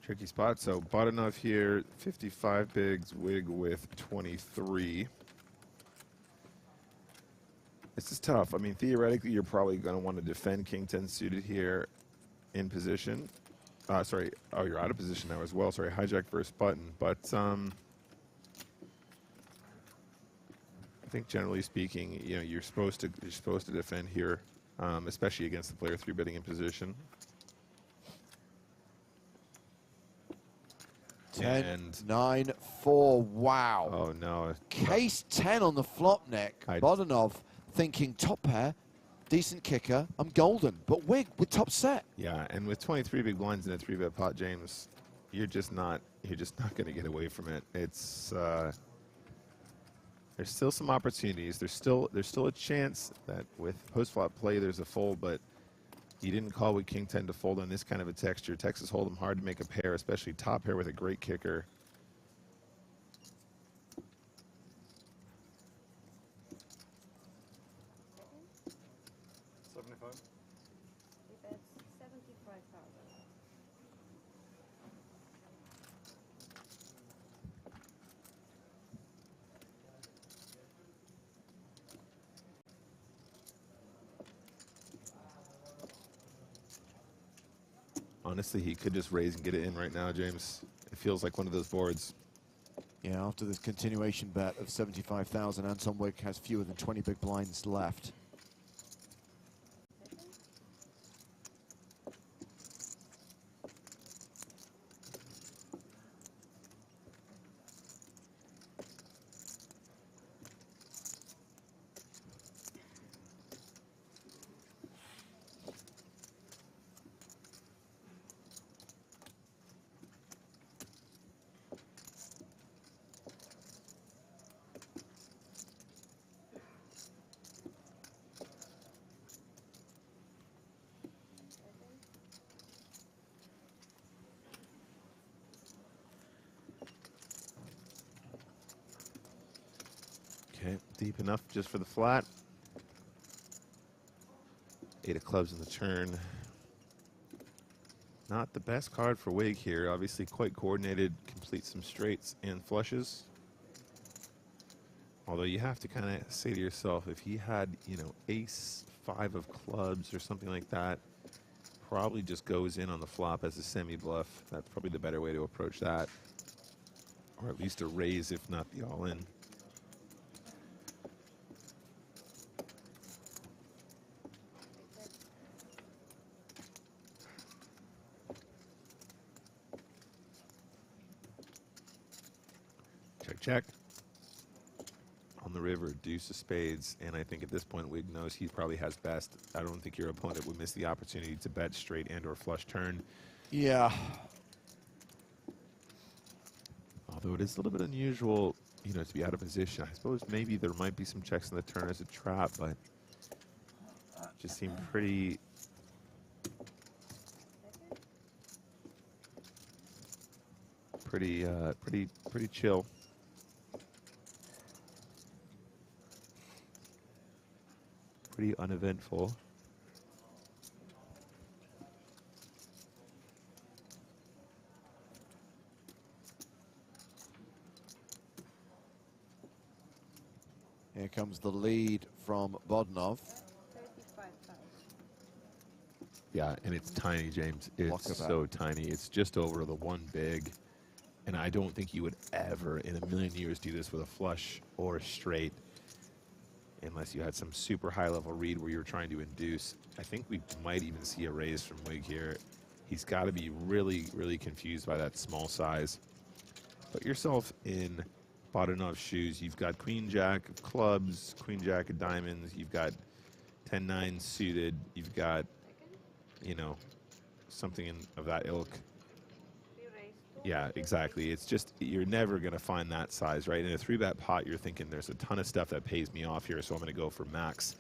Tricky spot. So Bodanov here, 55 bigs, Wig with 23. This is tough. I mean, theoretically, you're probably going to want to defend King 10 suited here in position. Sorry. Oh, you're out of position now as well. Sorry, hijack first button. But I think generally speaking, you're supposed to defend here, especially against the player 3-betting in position. 10, 9, 4, wow. Oh, no. Case 10 on the flop neck. Bodanov thinking top pair, decent kicker, I'm golden. But Wig with top set. Yeah, and with 23 big blinds in a 3-bet pot, James, you're just not going to get away from it. It's there's still some opportunities. There's still a chance that with post-flop play there's a fold, but you didn't call with King 10 to fold on this kind of a texture. Texas Hold'em hard to make a pair, especially top pair with a great kicker. That's 75,000. Honestly, he could just raise and get it in right now, James. It feels like one of those boards. Yeah, after this continuation bet of 75,000, Anton Wig has fewer than 20 big blinds left. Okay, deep enough just for the flat. 8 of clubs in the turn. Not the best card for Wig here. Obviously quite coordinated, complete some straights and flushes. Although you have to kind of say to yourself, if he had, ace 5 of clubs or something like that, probably just goes in on the flop as a semi-bluff. That's probably the better way to approach that. Or at least a raise, if not the all-in. Check, check. On the river, deuce of spades, and I think at this point Wig knows he probably has best. I don't think your opponent would miss the opportunity to bet straight and or flush turn. Yeah. Although it is a little bit unusual, to be out of position. I suppose maybe there might be some checks in the turn as a trap, but it just seemed pretty... Pretty chill. Pretty uneventful. Here comes the lead from Bodnov. Yeah, and it's tiny, James. It's so tiny. It's just over the one big. And I don't think you would ever in a million years do this with a flush or a straight unless you had some super high level read where you were trying to induce. I think we might even see a raise from Wig here. He's got to be really, really confused by that small size. Put yourself in Bodanov's shoes. You've got Queen Jack of clubs, Queen Jack of diamonds. You've got 10-9 suited. You've got, you know, something of that ilk. Yeah, exactly. It's just, you're never going to find that size, right? In a 3-bet pot, you're thinking there's a ton of stuff that pays me off here, so I'm going to go for max.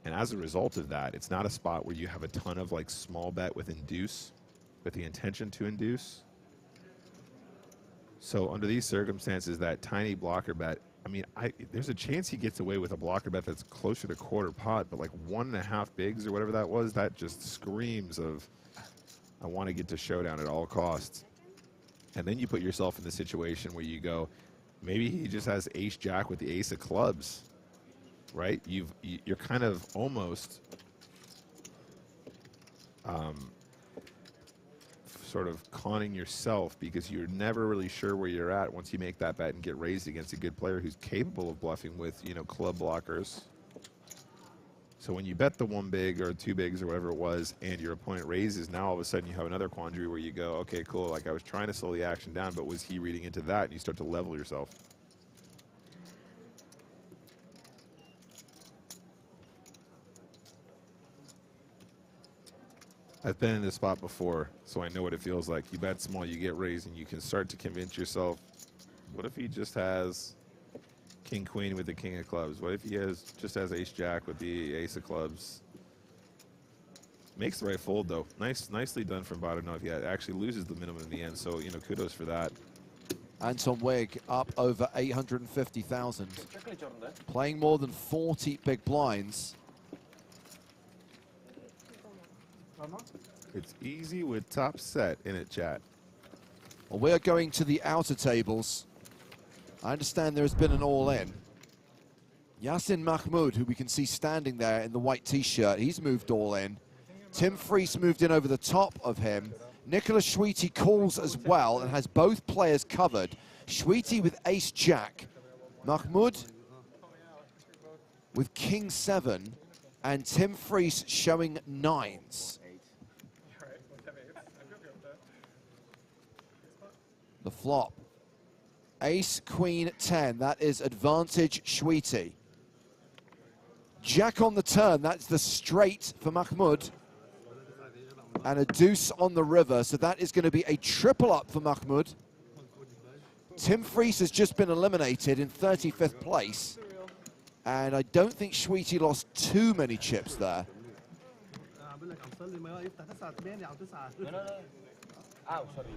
And as a result of that, it's not a spot where you have a ton of like small bet with induce, with the intention to induce. So under these circumstances, that tiny blocker bet, I mean, there's a chance he gets away with a blocker bet that's closer to quarter pot, but like 1.5 bigs or whatever that was, that just screams of, I want to get to showdown at all costs. And then you put yourself in the situation where you go, maybe he just has ace jack with the ace of clubs, right? You're kind of almost sort of conning yourself because you're never really sure where you're at once you make that bet and get raised against a good player who's capable of bluffing with, you know, club blockers. So when you bet the 1 big or 2 bigs or whatever it was and your opponent raises, now all of a sudden you have another quandary where you go, okay, cool, like I was trying to slow the action down, but was he reading into that? And you start to level yourself. I've been in this spot before, so I know what it feels like. You bet small, you get raised, and you can start to convince yourself, what if he just has king queen with the king of clubs? What if he just has ace jack with the ace of clubs? Makes the right fold though. Nicely done from Bodanov. Yeah, it actually loses the minimum in the end, so you know, kudos for that. Anton Wig up over 850,000. Playing more than 40 big blinds. It's easy with top set in it, chat. Well, we're going to the outer tables. I understand there has been an all-in. Yasin Mahmoud, who we can see standing there in the white t-shirt, he's moved all in. Tim Friese moved in over the top of him. Nicholas Schweite calls as well and has both players covered. Schweite with ace-jack. Mahmoud with king-7. And Tim Friese showing 9s. The flop. Ace, queen, 10. That is advantage Schweite. Jack on the turn. That's the straight for Mahmoud. And a deuce on the river. So that is going to be a triple up for Mahmoud. Tim Friese has just been eliminated in 35th place. And I don't think Schweite lost too many chips there. Oh, sorry.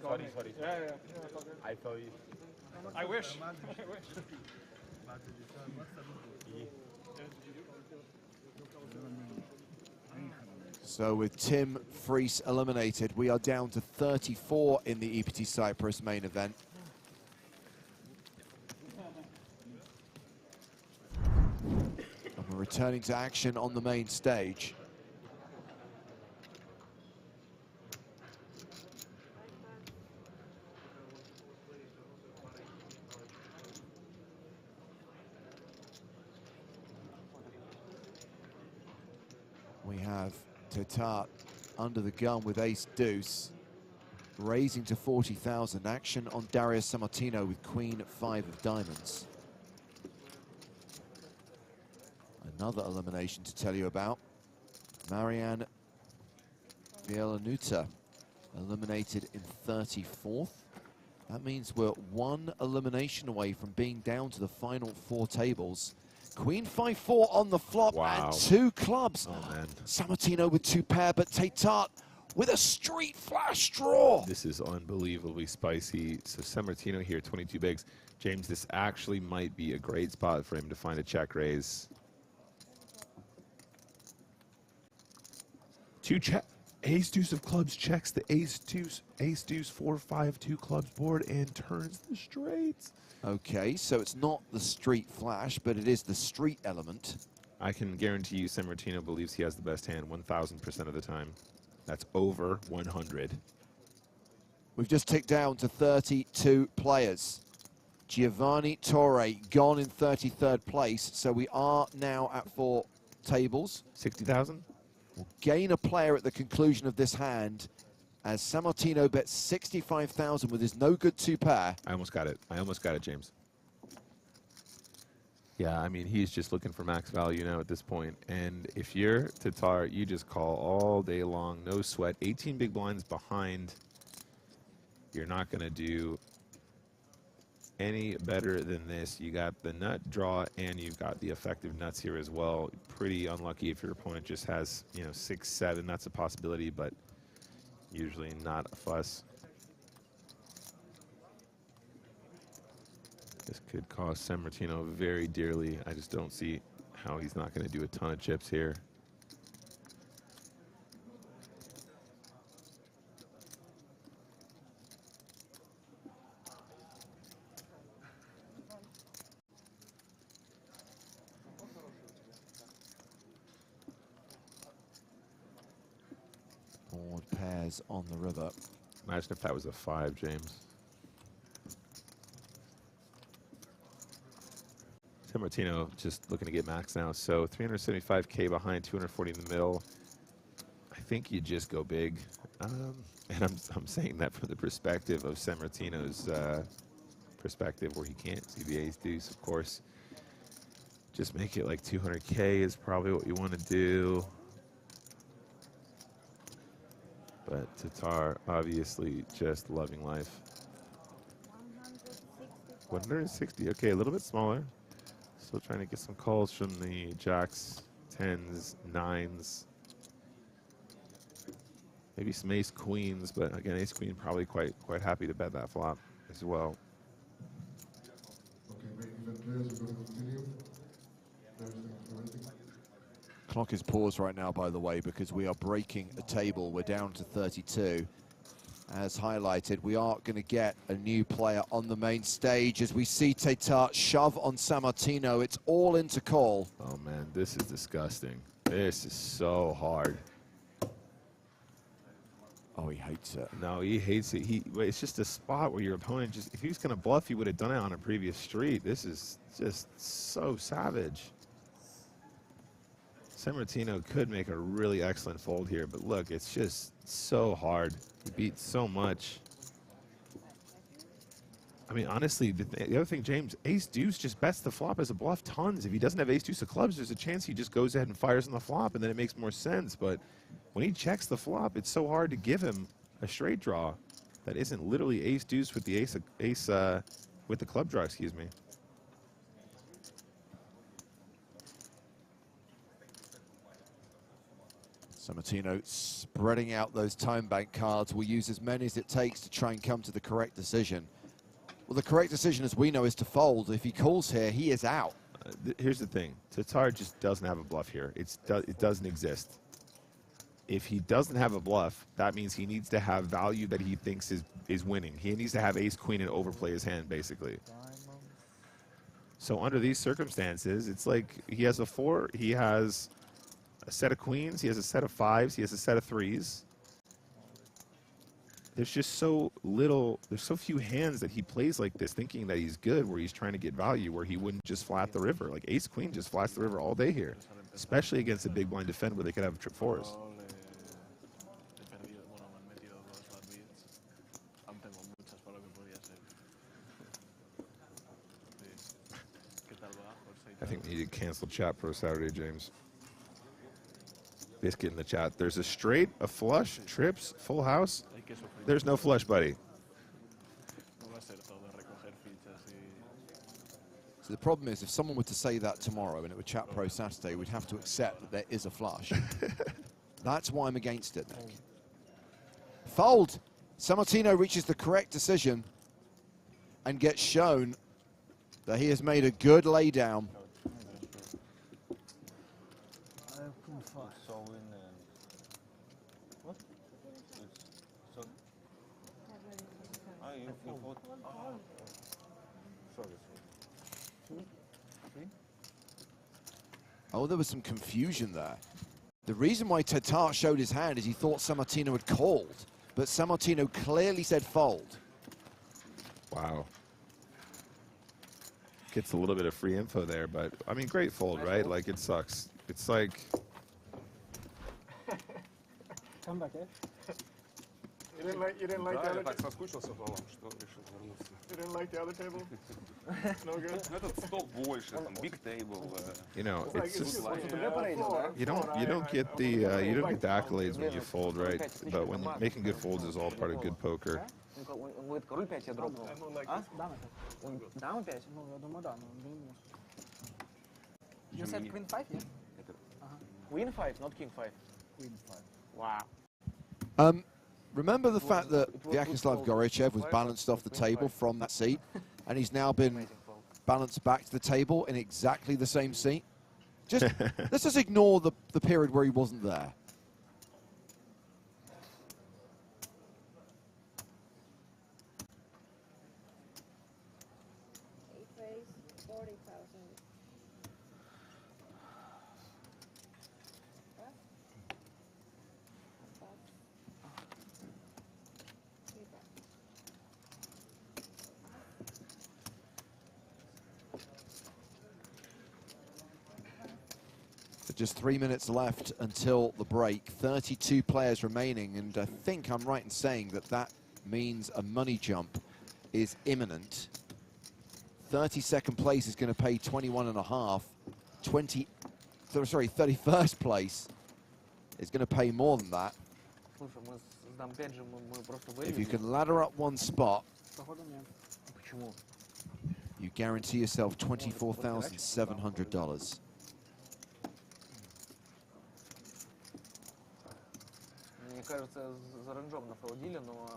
Sorry. Yeah. I thought you. I wish. So with Tim Friese eliminated, we are down to 34 in the EPT Cyprus main event. And we're returning to action on the main stage. We have Tetat under the gun with ace-deuce, raising to 40,000. Action on Darius Sammartino with queen 5 of diamonds. Another elimination to tell you about. Marianne Villanuta eliminated in 34th. That means we're 1 elimination away from being down to the final 4 tables. Queen 5-4 on the flop and 2 clubs. Oh, man. Sammartino with 2 pair, but Tetat with a street flash draw. This is unbelievably spicy. So Sammartino here, 22 bigs. James, this actually might be a great spot for him to find a check raise. Ace deuce of clubs checks the ace deuce 4-5 2 clubs board and turns the straights. Okay, so it's not the street flash, but it is the street element. I can guarantee you San Martino believes he has the best hand 1,000% of the time. That's over 100. We've just ticked down to 32 players. Giovanni Torre gone in 33rd place, so we are now at 4 tables. 60,000? We'll gain a player at the conclusion of this hand as San Martino bets 65,000 with his no good 2-pair. I almost got it. I almost got it, James. Yeah, I mean, he's just looking for max value now at this point. And if you're Tatar, you just call all day long, no sweat. 18 big blinds behind. You're not going to do any better than this. You got the nut draw and you've got the effective nuts here as well. Pretty unlucky if your opponent just has, 6, 7. That's a possibility, but usually not a fuss. This could cost San Martino very dearly. I just don't see how he's not going to do a ton of chips here. Board pairs on the river. Imagine if that was a 5, James. San Martino just looking to get max now. So 375K behind, 240 in the middle. I think you just go big. And I'm saying that from the perspective of San Martino's perspective, where he can't see the ace deuce, of course. Just make it like 200K is probably what you want to do. But Tatar, obviously, just loving life. 160, okay, a little bit smaller. Still trying to get some calls from the jacks, 10s, 9s. Maybe some ace queens, but again, ace queen probably quite happy to bet that flop as well. Clock is paused right now, by the way, because we are breaking a table. We're down to 32. As highlighted, we are going to get a new player on the main stage as we see Tatar shove on San Martino. It's all into call. Oh, man, this is disgusting. This is so hard. Oh, he hates it. No, he hates it. It's just a spot where your opponent just, if he was going to bluff, he would have done it on a previous street. This is just so savage. San Martino could make a really excellent fold here, but look, it's just so hard. He beats so much. I mean, honestly, the other thing, James, ace deuce just bets the flop as a bluff tons. If he doesn't have ace deuce of clubs, there's a chance he just goes ahead and fires on the flop, and then it makes more sense. But when he checks the flop, it's so hard to give him a straight draw that isn't literally ace deuce with the with the club draw, excuse me. San Martino spreading out those time bank cards. Will use as many as it takes to try and come to the correct decision. Well, the correct decision, as we know, is to fold. If he calls here, he is out. Here's the thing. Tatar just doesn't have a bluff here. It doesn't exist. If he doesn't have a bluff, that means he needs to have value that he thinks is winning. He needs to have ace queen and overplay his hand, basically. So under these circumstances, it's like he has a 4, he has a set of queens, he has a set of 5s, he has a set of 3s. There's just so little, there's so few hands that he plays like this, thinking that he's good, where he's trying to get value, where he wouldn't just flat the river. Like ace queen just flats the river all day here, especially against a big blind defend where they could have trip 4s. I think we need to cancel chat pro Saturday, James. Biscuit in the chat. There's a straight, a flush, trips, full house. There's no flush, buddy. So the problem is, if someone were to say that tomorrow and it were chat pro Saturday, we'd have to accept that there is a flush. That's why I'm against it, Nick. Fold. San Martino reaches the correct decision and gets shown that he has made a good laydown. you fold. Sorry. Oh, there was some confusion there. The reason why Tatar showed his hand is he thought Sammartino had called, but Sammartino clearly said fold. Wow. Gets a little bit of free info there, but I mean, great fold, right? Like, it sucks. It's like... Come back, eh? You didn't like the other так соскучился по вам, что решил вернуться. You didn't like the other table? No good? Этот стол больше, там, big table. You know, it's just... Yeah. You don't get the accolades when you fold, right? But when making good folds is all part of good poker. Он говорит, король 5 я дропнул. А? Дама 5. Он дама 5? Ну, я думаю, да, но он не You said queen 5, yeah? Queen 5, not king 5. Queen 5. Wow. Remember the fact that Vyacheslav Gorychev was balanced off the table from that seat, and he's now been balanced back to the table in exactly the same seat? Just let's just ignore the period where he wasn't there. Just 3 minutes left until the break. 32 players remaining, and I think I'm right in saying that that means a money jump is imminent. 32nd place is going to pay 21.5. 31st place is going to pay more than that. If you can ladder up one spot, you guarantee yourself $24,700. Мне кажется, за ранжом нафолдили, но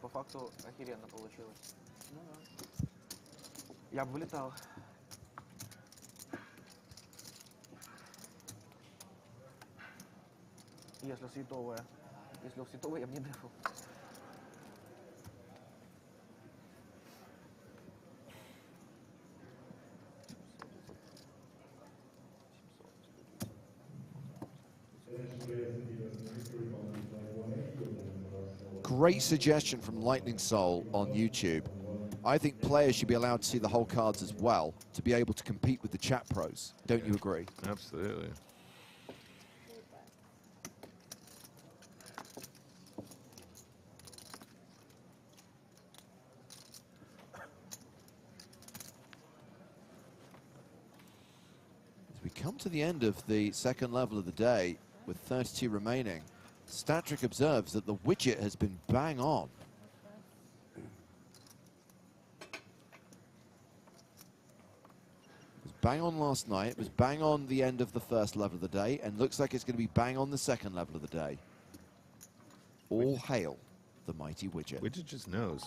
по факту охеренно получилось. Ну да. Я бы вылетал. Если световая. Если у световой, я бы не дефал. Great suggestion from Lightning Soul on YouTube. I think players should be allowed to see the whole cards as well to be able to compete with the chat pros. Don't you agree? Absolutely. As we come to the end of the second level of the day with 32 remaining, Statric observes that the widget has been bang on. It was bang on last night, it was bang on the end of the first level of the day, and looks like it's going to be bang on the second level of the day. All hail the mighty widget. Widget just knows.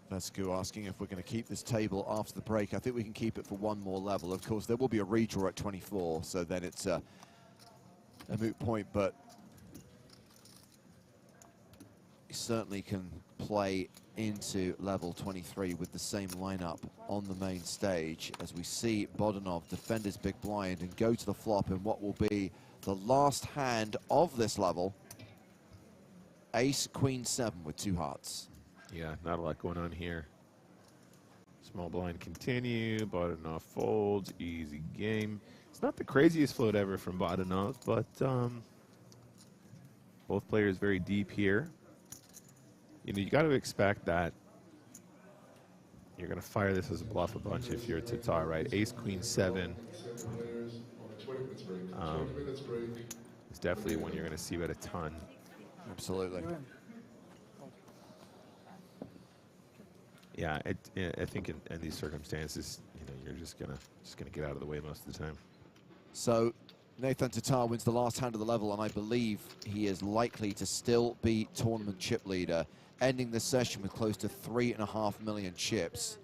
Vasco asking if we're going to keep this table after the break. I think we can keep it for one more level. Of course, there will be a redraw at 24, so then it's a moot point, but you certainly can play into level 23 with the same lineup on the main stage as we see Bodanov defend his big blind and go to the flop in what will be the last hand of this level. Ace, Queen, 7 with 2 hearts. Yeah, not a lot going on here. Small blind continue, Bodanov folds, easy game. It's not the craziest float ever from Bodanov, but both players very deep here. You know, you got to expect that you're going to fire this as a bluff a bunch if you're Tatar, right? Ace, Queen, 7. It's definitely one you're going to see bet a ton. Absolutely. Yeah, I think in these circumstances, you know, you're just gonna get out of the way most of the time. So Nathan Tatar wins the last hand of the level, and I believe he is likely to still be tournament chip leader, ending the session with close to 3.5 million chips.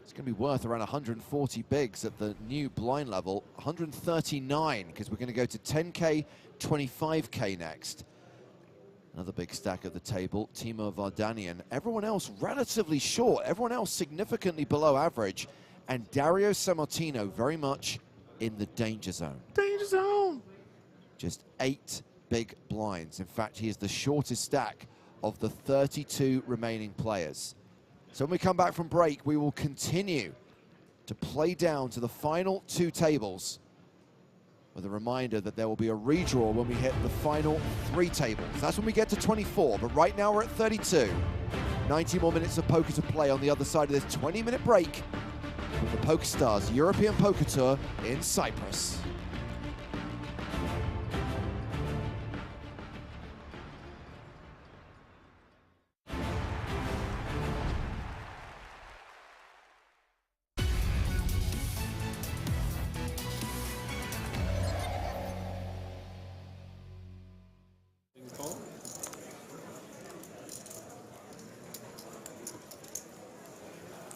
It's going to be worth around 140 bigs at the new blind level, 139, because we're going to go to 10K, 25K next. Another big stack at the table, Timo Vardanian. Everyone else relatively short, everyone else significantly below average, and Dario Sammartino very much in the danger zone. Danger zone! Just 8 big blinds. In fact, he is the shortest stack of the 32 remaining players. So when we come back from break, we will continue to play down to the final 2 tables, with a reminder that there will be a redraw when we hit the final 3 tables. That's when we get to 24, but right now we're at 32. 90 more minutes of poker to play on the other side of this 20-minute break from the PokerStars European Poker Tour in Cyprus.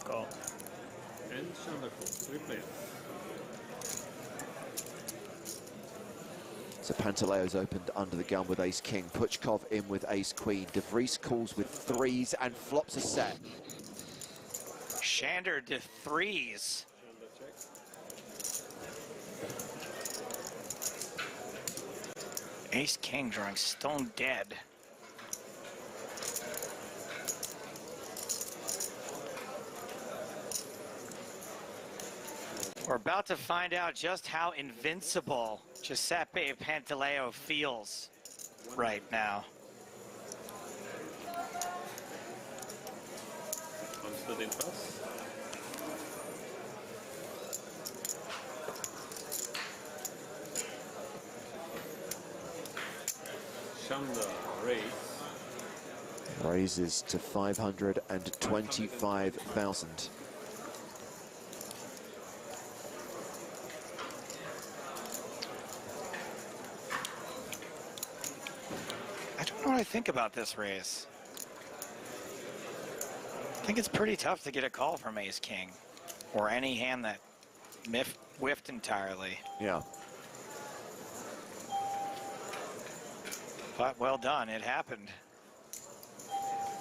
Call. And Shandaku, 3 players. So Pantaleo's opened under the gun with ace-king. Puchkov in with ace-queen. De Vries calls with 3s and flops a set. Shander to 3s. Ace-king drawing stone dead. We're about to find out just how invincible Giuseppe Pantaleo feels right now. Understood in pass. Shanda raise. Raises to 525,000. I don't know what I think about this raise. I think it's pretty tough to get a call from ace-king, or any hand that whiffed entirely. Yeah. But well done, it happened.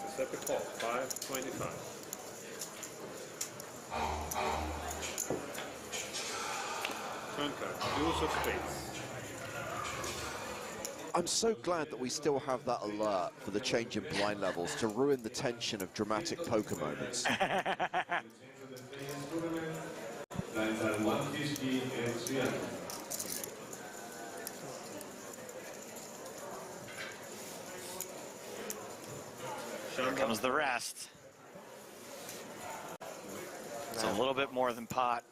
Giuseppe call, 525. Turn card, deuce of spades. I'm so glad that we still have that alert for the change in blind levels to ruin the tension of dramatic poker moments. Here comes the rest. It's a little bit more than pot.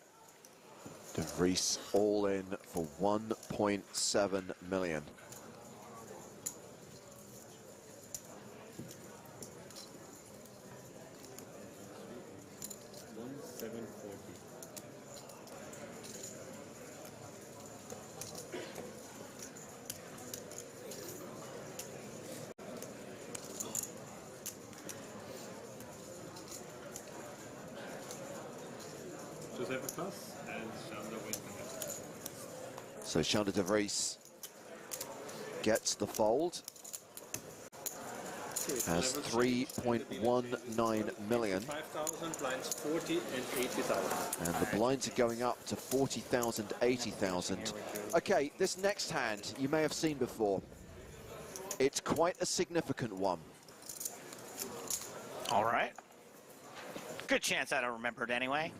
De Vries all in for 1.7 million. Giuseppe pass and Shanda wins the match. So Shanda De Vries gets the fold. Has 3.19 million. 5,000 blinds, 40 and 80,000. And the blinds are going up to 40,000, 80,000. Okay, this next hand you may have seen before. It's quite a significant one. All right. Good chance I don't remember it anyway.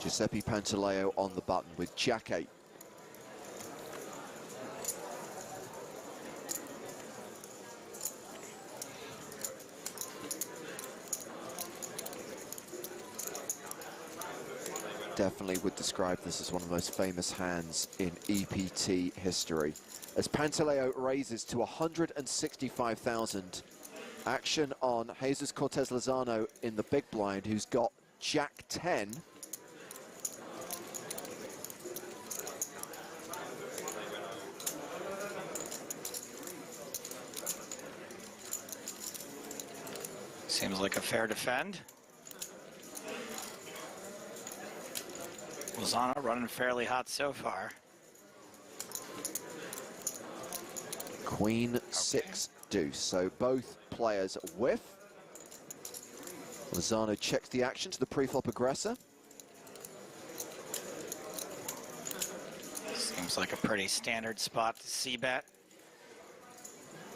Giuseppe Pantaleo on the button with Jack-8. definitely would describe this as one of the most famous hands in EPT history. As Pantaleo raises to 165,000, action on Jesus Cortez Lozano in the big blind, who's got Jack 10. Seems like a fair defend. Lozano running fairly hot so far. Queen 6 deuce, so both players whiff. Lozano checks the action to the pre-flop aggressor. Seems like a pretty standard spot to c-bet.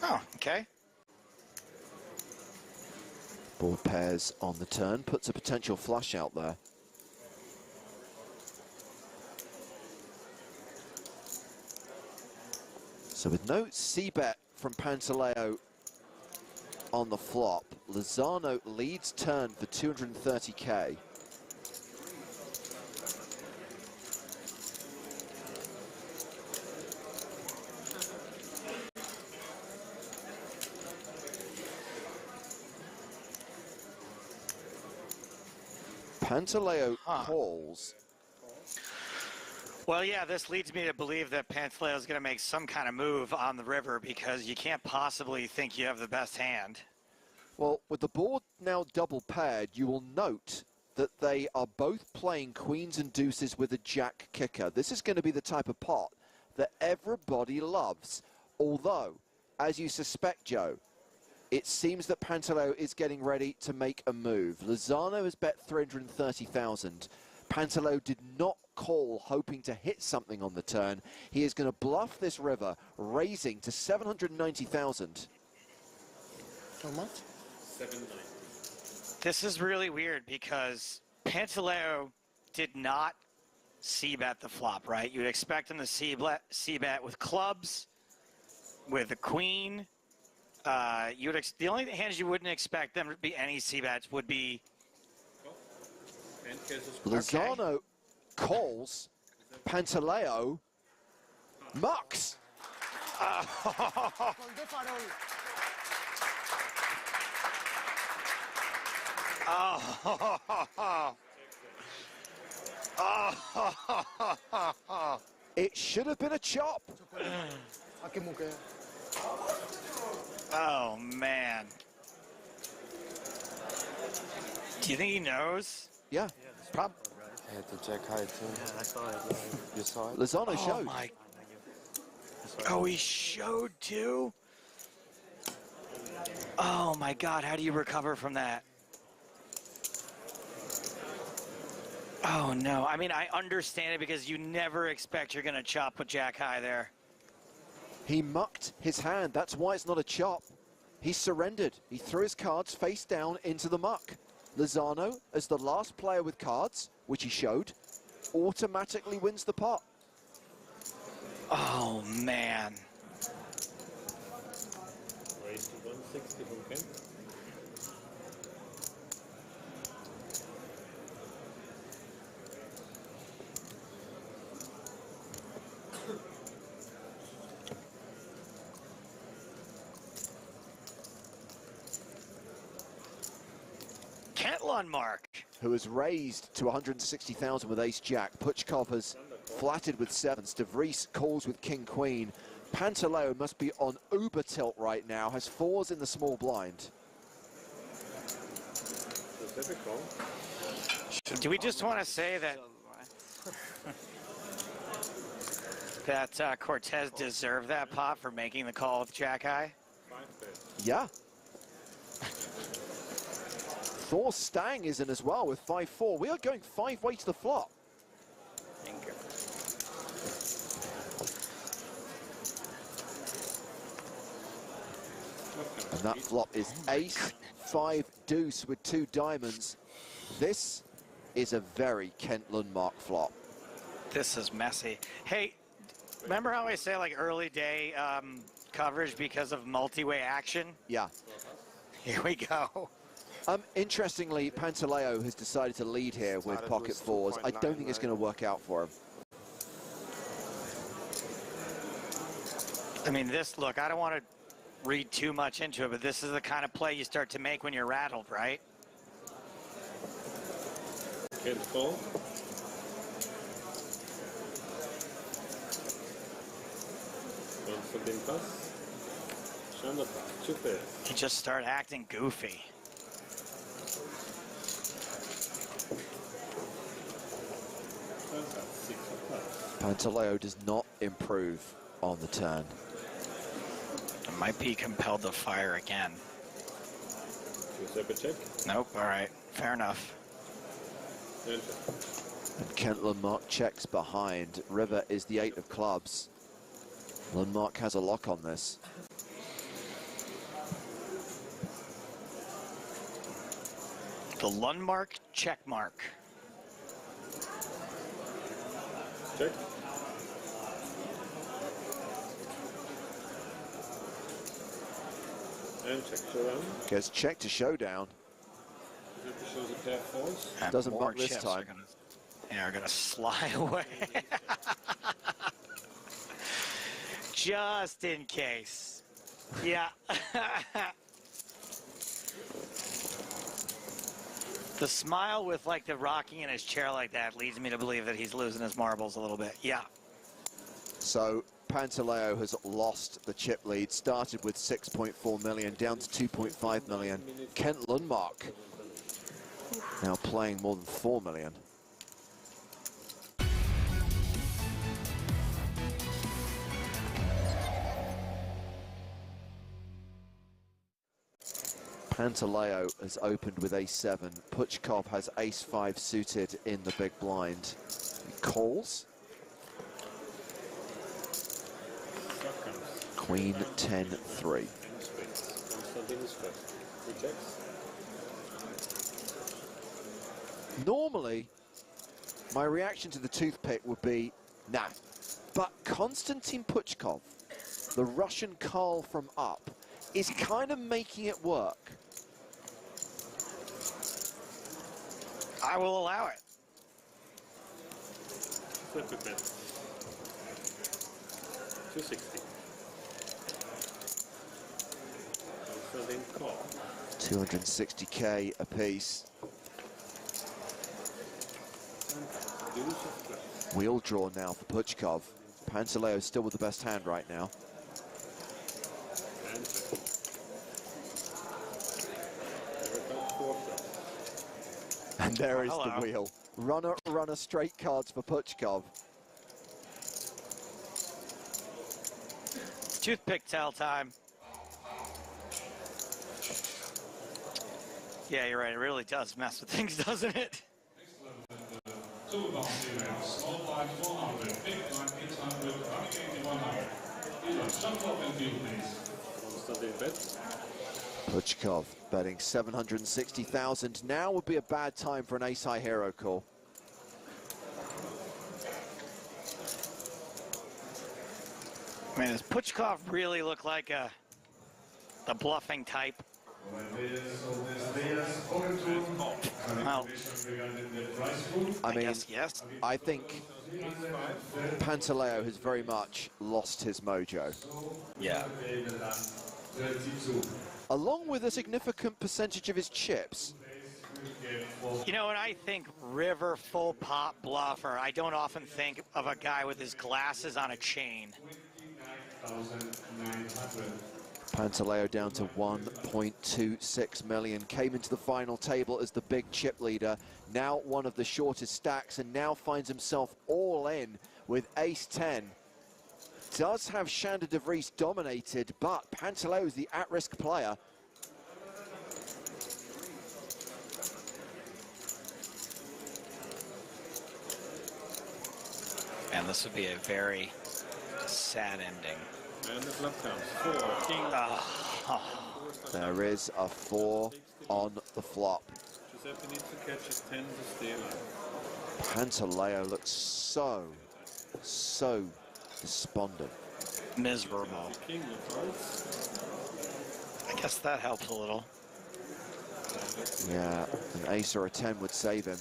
Oh, okay. Board pairs on the turn, puts a potential flush out there. So with no c-bet from Pantaleo on the flop, Lozano leads turn for 230k. Pantaleo calls. Well, yeah, this leads me to believe that Pantaleo is going to make some kind of move on the river because you can't possibly think you have the best hand. Well, with the board now double paired, you will note that they are both playing queens and deuces with a jack kicker. This is going to be the type of pot that everybody loves. Although, as you suspect, Joe, it seems that Pantaleo is getting ready to make a move. Lozano has bet 330,000. Pantaleo did not call hoping to hit something on the turn. He is going to bluff this river, raising to 790,000. How much? 790. This is really weird because Pantaleo did not c-bet the flop, right? You'd expect him to c-bet with clubs, with a queen. The only hands you wouldn't expect them to be any c-bets would be Lozano calls, Pantaleo mucks. It should have been a chop. Oh, man. Do you think he knows? Yeah. Probably. I had to check high too. Yeah, I saw it. You saw it? Lozano showed. My. Oh, he showed too? Oh my God, how do you recover from that? Oh no, I mean, I understand it because you never expect you're gonna chop with Jack high there. He mucked his hand, that's why it's not a chop. He surrendered, he threw his cards face down into the muck. Lozano, as the last player with cards, which he showed, automatically wins the pot. Oh man. Raise to 160 from Ken. Mark, who has raised to 160,000 with ace-jack. Puchkov has flatted with sevens. De Vries calls with king-queen. Pantaleo must be on uber tilt right now, has fours in the small blind. Do we just want to say that Cortez deserved that pot for making the call with Jack high? Yeah. Thor Stang is in as well with 5-4. We are going 5-way to the flop. And that flop is ace, 5 deuce with 2 diamonds. This is a very Kent Lundmark flop. This is messy. Hey, remember how I say like early day coverage because of multi-way action? Yeah. Here we go. Interestingly, Pantaleo has decided to lead here with pocket fours. I don't think it's going to work out for him. I mean, this, look, I don't want to read too much into it, but this is the kind of play you start to make when you're rattled, right? Can't fall. You just start acting goofy. Pantaleo does not improve on the turn. Might be compelled to fire again. Check? Nope, all right, fair enough. And Kent Lundmark checks behind. River is the 8 of clubs. Lundmark has a lock on this. The Lundmark check mark. Check. And check showdown. Gets check to showdown. Shows a pair falls. And doesn't more buck this chips time. Are gonna slide away. Just in case. Yeah. The smile with like the rocking in his chair like that leads me to believe that he's losing his marbles a little bit. Yeah. So Pantaleo has lost the chip lead, started with 6.4 million, down to 2.5 million. Kent Lundmark now playing more than 4 million. Pantaleo has opened with ace-7. Puchkov has ace-5 suited in the big blind. He calls. Queen 10-3. Normally, my reaction to the toothpick would be, nah. But Konstantin Puchkov, the Russian Karl from up, is kind of making it work. I will allow it. Flip a bit. 260. Something call. 260k apiece. Wheel draw now for Puchkov. Pantaleo still with the best hand right now. And there is the wheel. Runner, straight cards for Puchkov. Toothpick tell time. Yeah, you're right. It really does mess with things, doesn't it? Small blind 400, big blind 800, running 100. These are jump up and field, please. Puchkov betting 760,000. Now would be a bad time for an ace-high hero call. I mean, does Puchkov really look like the bluffing type? Well, I mean, guess yes. I think Pantaleo has very much lost his mojo. Yeah. Along with a significant percentage of his chips. You know, when I think river full pot bluffer, I don't often think of a guy with his glasses on a chain. Pantaleo down to 1.26 million. Came into the final table as the big chip leader. Now one of the shortest stacks, and now finds himself all in with ace-10. Does have Shander de Vries dominated, but Pantaleo is the at-risk player. And this would be a very sad ending. And the flop comes 4, king. There is a 4 on the flop. Giuseppe needs to catch a 10 to stay alive. Pantaleo looks so despondent. Miserable. King of hearts. I guess that helps a little. Yeah, an ace or a 10 would save him.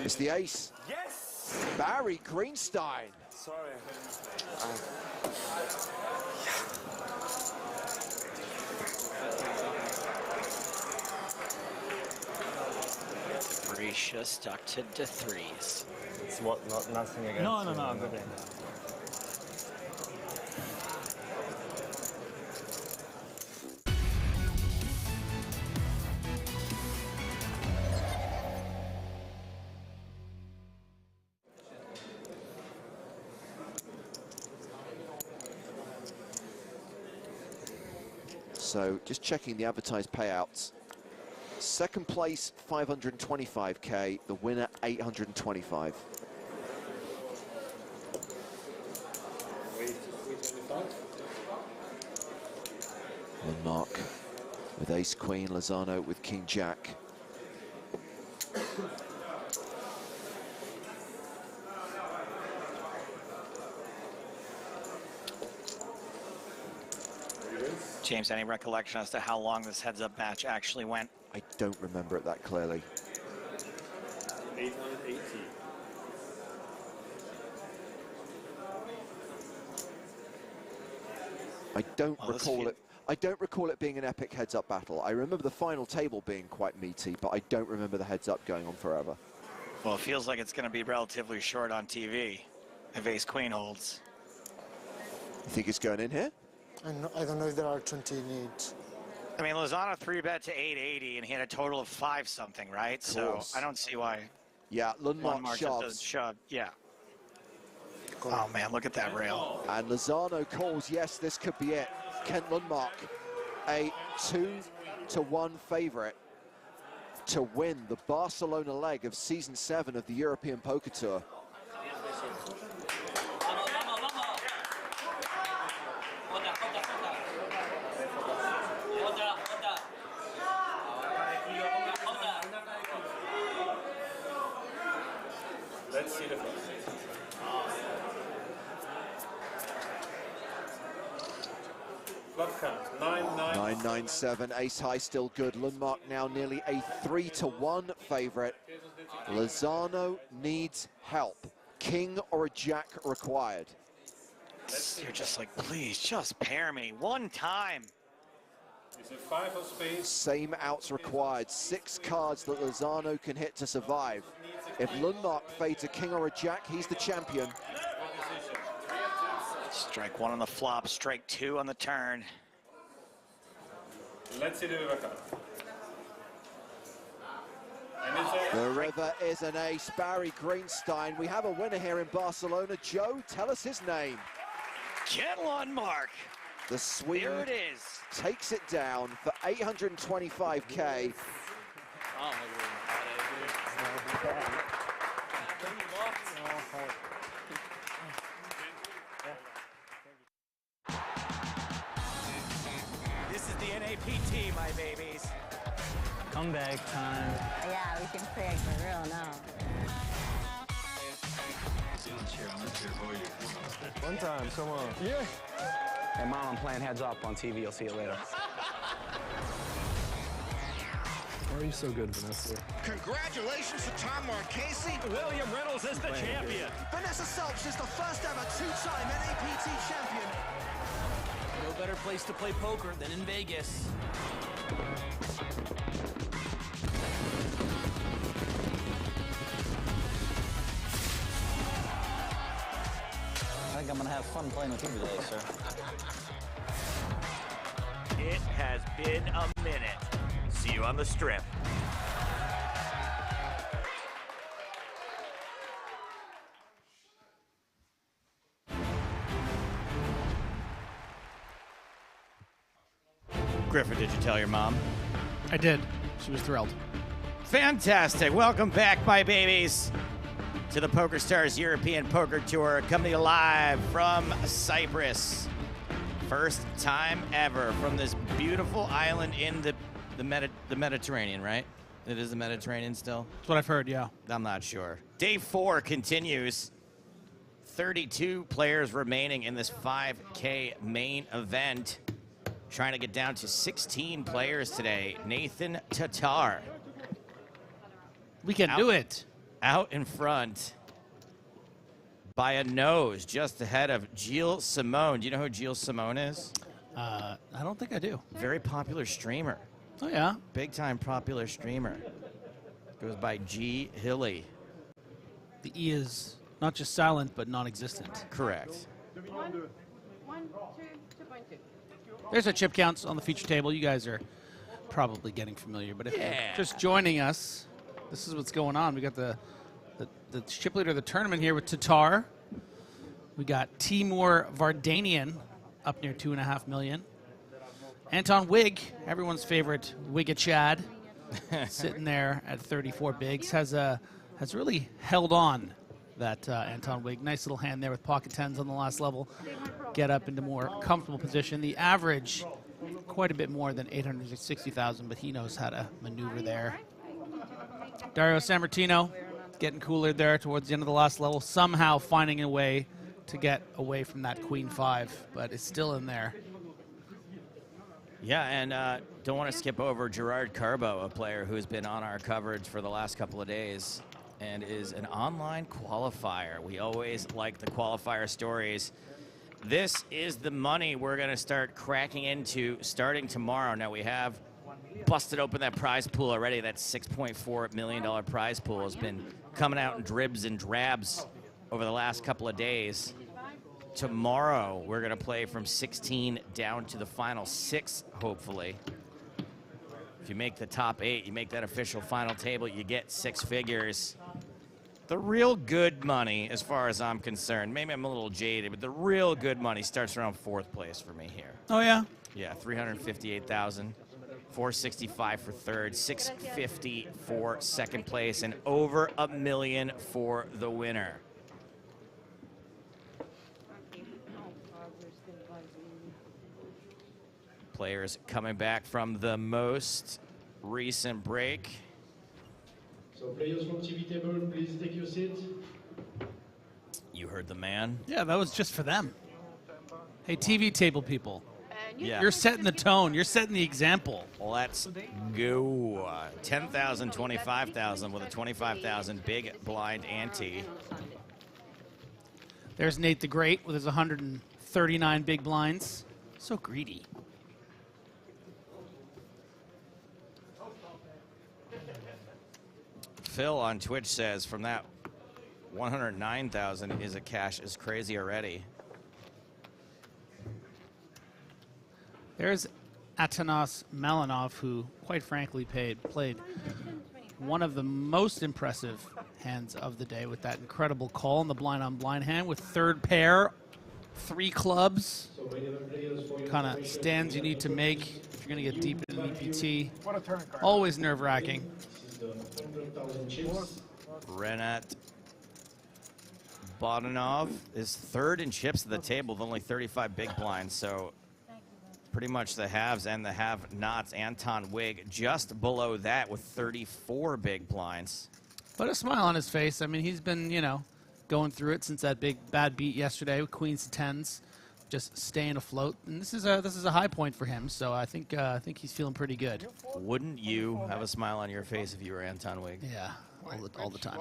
It's the ace. Yes! Barry Greenstein. Sorry. Grisha stuck to the threes. It's what, nothing against No, I'm good. So just checking the advertised payouts. Second place, 525K. The winner, 825. Mark with ace queen, Lozano with king jack. James, any recollection as to how long this heads-up match actually went? I don't remember it that clearly. 880. I don't recall it being an epic heads-up battle. I remember the final table being quite meaty, but I don't remember the heads-up going on forever. Well, it feels like it's going to be relatively short on TV if ace-queen holds. You think it's going in here? I don't know if there are 20 needs. I mean, Lozano 3-bet to 880, and he had a total of 5-something, right? So I don't see why. Yeah, Lundmark just shoves. doesn't shove. Yeah. Oh, man, look at that rail. And Lozano calls, yes, this could be it. Kent Lundmark, a 2-1 favorite to win the Barcelona leg of Season 7 of the European Poker Tour. Let's see the first. 997, ace high still good. Lundmark now nearly a 3-1 favorite. Lozano needs help. King or a jack required. You're just like, please, just pair me one time. It's a 5 of spades. Same outs required. 6 cards that Lozano can hit to survive. If Lundmark fades a king or a jack, he's the champion. Strike 1 on the flop, strike 2 on the turn. Let's see the river card. The river is an ace. Barry Greenstein. We have a winner here in Barcelona. Joe, tell us his name. Kent Lundmark. The Swede There it is. takes it down for 825K. This is the NAPT, my babies. Comeback time. Yeah, we can play for real now. One time, come on. Yeah. Hey, Mom, I'm playing heads up on TV. You'll see it later. Why are you so good, Vanessa? Congratulations to Tom Marchese. William Reynolds is the champion. Vanessa Selps is the first ever 2-time NAPT champion. No better place to play poker than in Vegas. I think I'm gonna have fun playing with you today, sir. It has been a minute. See you on the strip. Griffin, did you tell your mom? I did. She was thrilled. Fantastic. Welcome back, my babies, to the Poker Stars European Poker Tour, coming to you live from Cyprus. First time ever from this beautiful island in the Mediterranean, right? It is the Mediterranean still? That's what I've heard, yeah. I'm not sure. Day 4 continues. 32 players remaining in this 5K main event. trying to get down to 16 players today. Nathan Tatar. We can do it. Out in front by a nose, just ahead of Gilles Simone. Do you know who Gilles Simone is? I don't think I do. Very popular streamer. Oh, yeah? Big time popular streamer. Goes by G. Hilly. The E is not just silent, but non-existent. Correct. 1, 2, 2.2. There's our chip counts on the feature table. You guys are probably getting familiar, but if you're just joining us, this is what's going on. We got the chip leader of the tournament here with Tatar. We got Timur Vardanian up near 2.5 million. Anton Wig, everyone's favorite Wigachad, sitting there at 34 bigs, has really held on. That Anton Wig, nice little hand there with pocket tens on the last level. Get up into more comfortable position. The average, quite a bit more than 860,000, but he knows how to maneuver there. Dario Sammartino getting cooler there towards the end of the last level, somehow finding a way to get away from that queen 5, but it's still in there. Yeah, and don't want to skip over Gerard Carbo, a player who's been on our coverage for the last couple of days and is an online qualifier. We always like the qualifier stories. This is the money we're going to start cracking into starting tomorrow. Now, we have busted open that prize pool already. That $6.4 million prize pool has been coming out in dribs and drabs over the last couple of days. Tomorrow, we're going to play from 16 down to the final 6, hopefully. If you make the top 8, you make that official final table, you get 6 figures. The real good money, as far as I'm concerned, maybe I'm a little jaded, but the real good money starts around 4th place for me here. Oh, yeah? Yeah, 358,000, 465 for 3rd, 650 for 2nd place, and over $1 million for the winner. Players coming back from the most recent break. So players from TV table, please take your seats. You heard the man. Yeah, that was just for them. Hey, TV table people. Yeah. You're setting the tone. You're setting the example. Let's go. 10,000, 25,000 with a 25,000 big blind ante. There's Nate the Great with his 139 big blinds. So greedy. Phil on Twitch says from that 109,000 is a cash is crazy already. There's Atanas Malinov, who, quite frankly, played one of the most impressive hands of the day with that incredible call in the blind-on-blind hand with 3rd pair, 3 clubs. Kind of stands you need to make if you're going to get deep in an EPT. Always nerve-wracking. Renat Bodanov is 3rd in chips at the table with only 35 big blinds, so pretty much the haves and the have-nots. Anton Wig just below that with 34 big blinds. But a smile on his face. I mean, he's been, you know, going through it since that big bad beat yesterday with queens to 10s, just staying afloat. And this is a high point for him, so I think he's feeling pretty good. Wouldn't you have a smile on your face if you were Anton Wig? Yeah, all the time.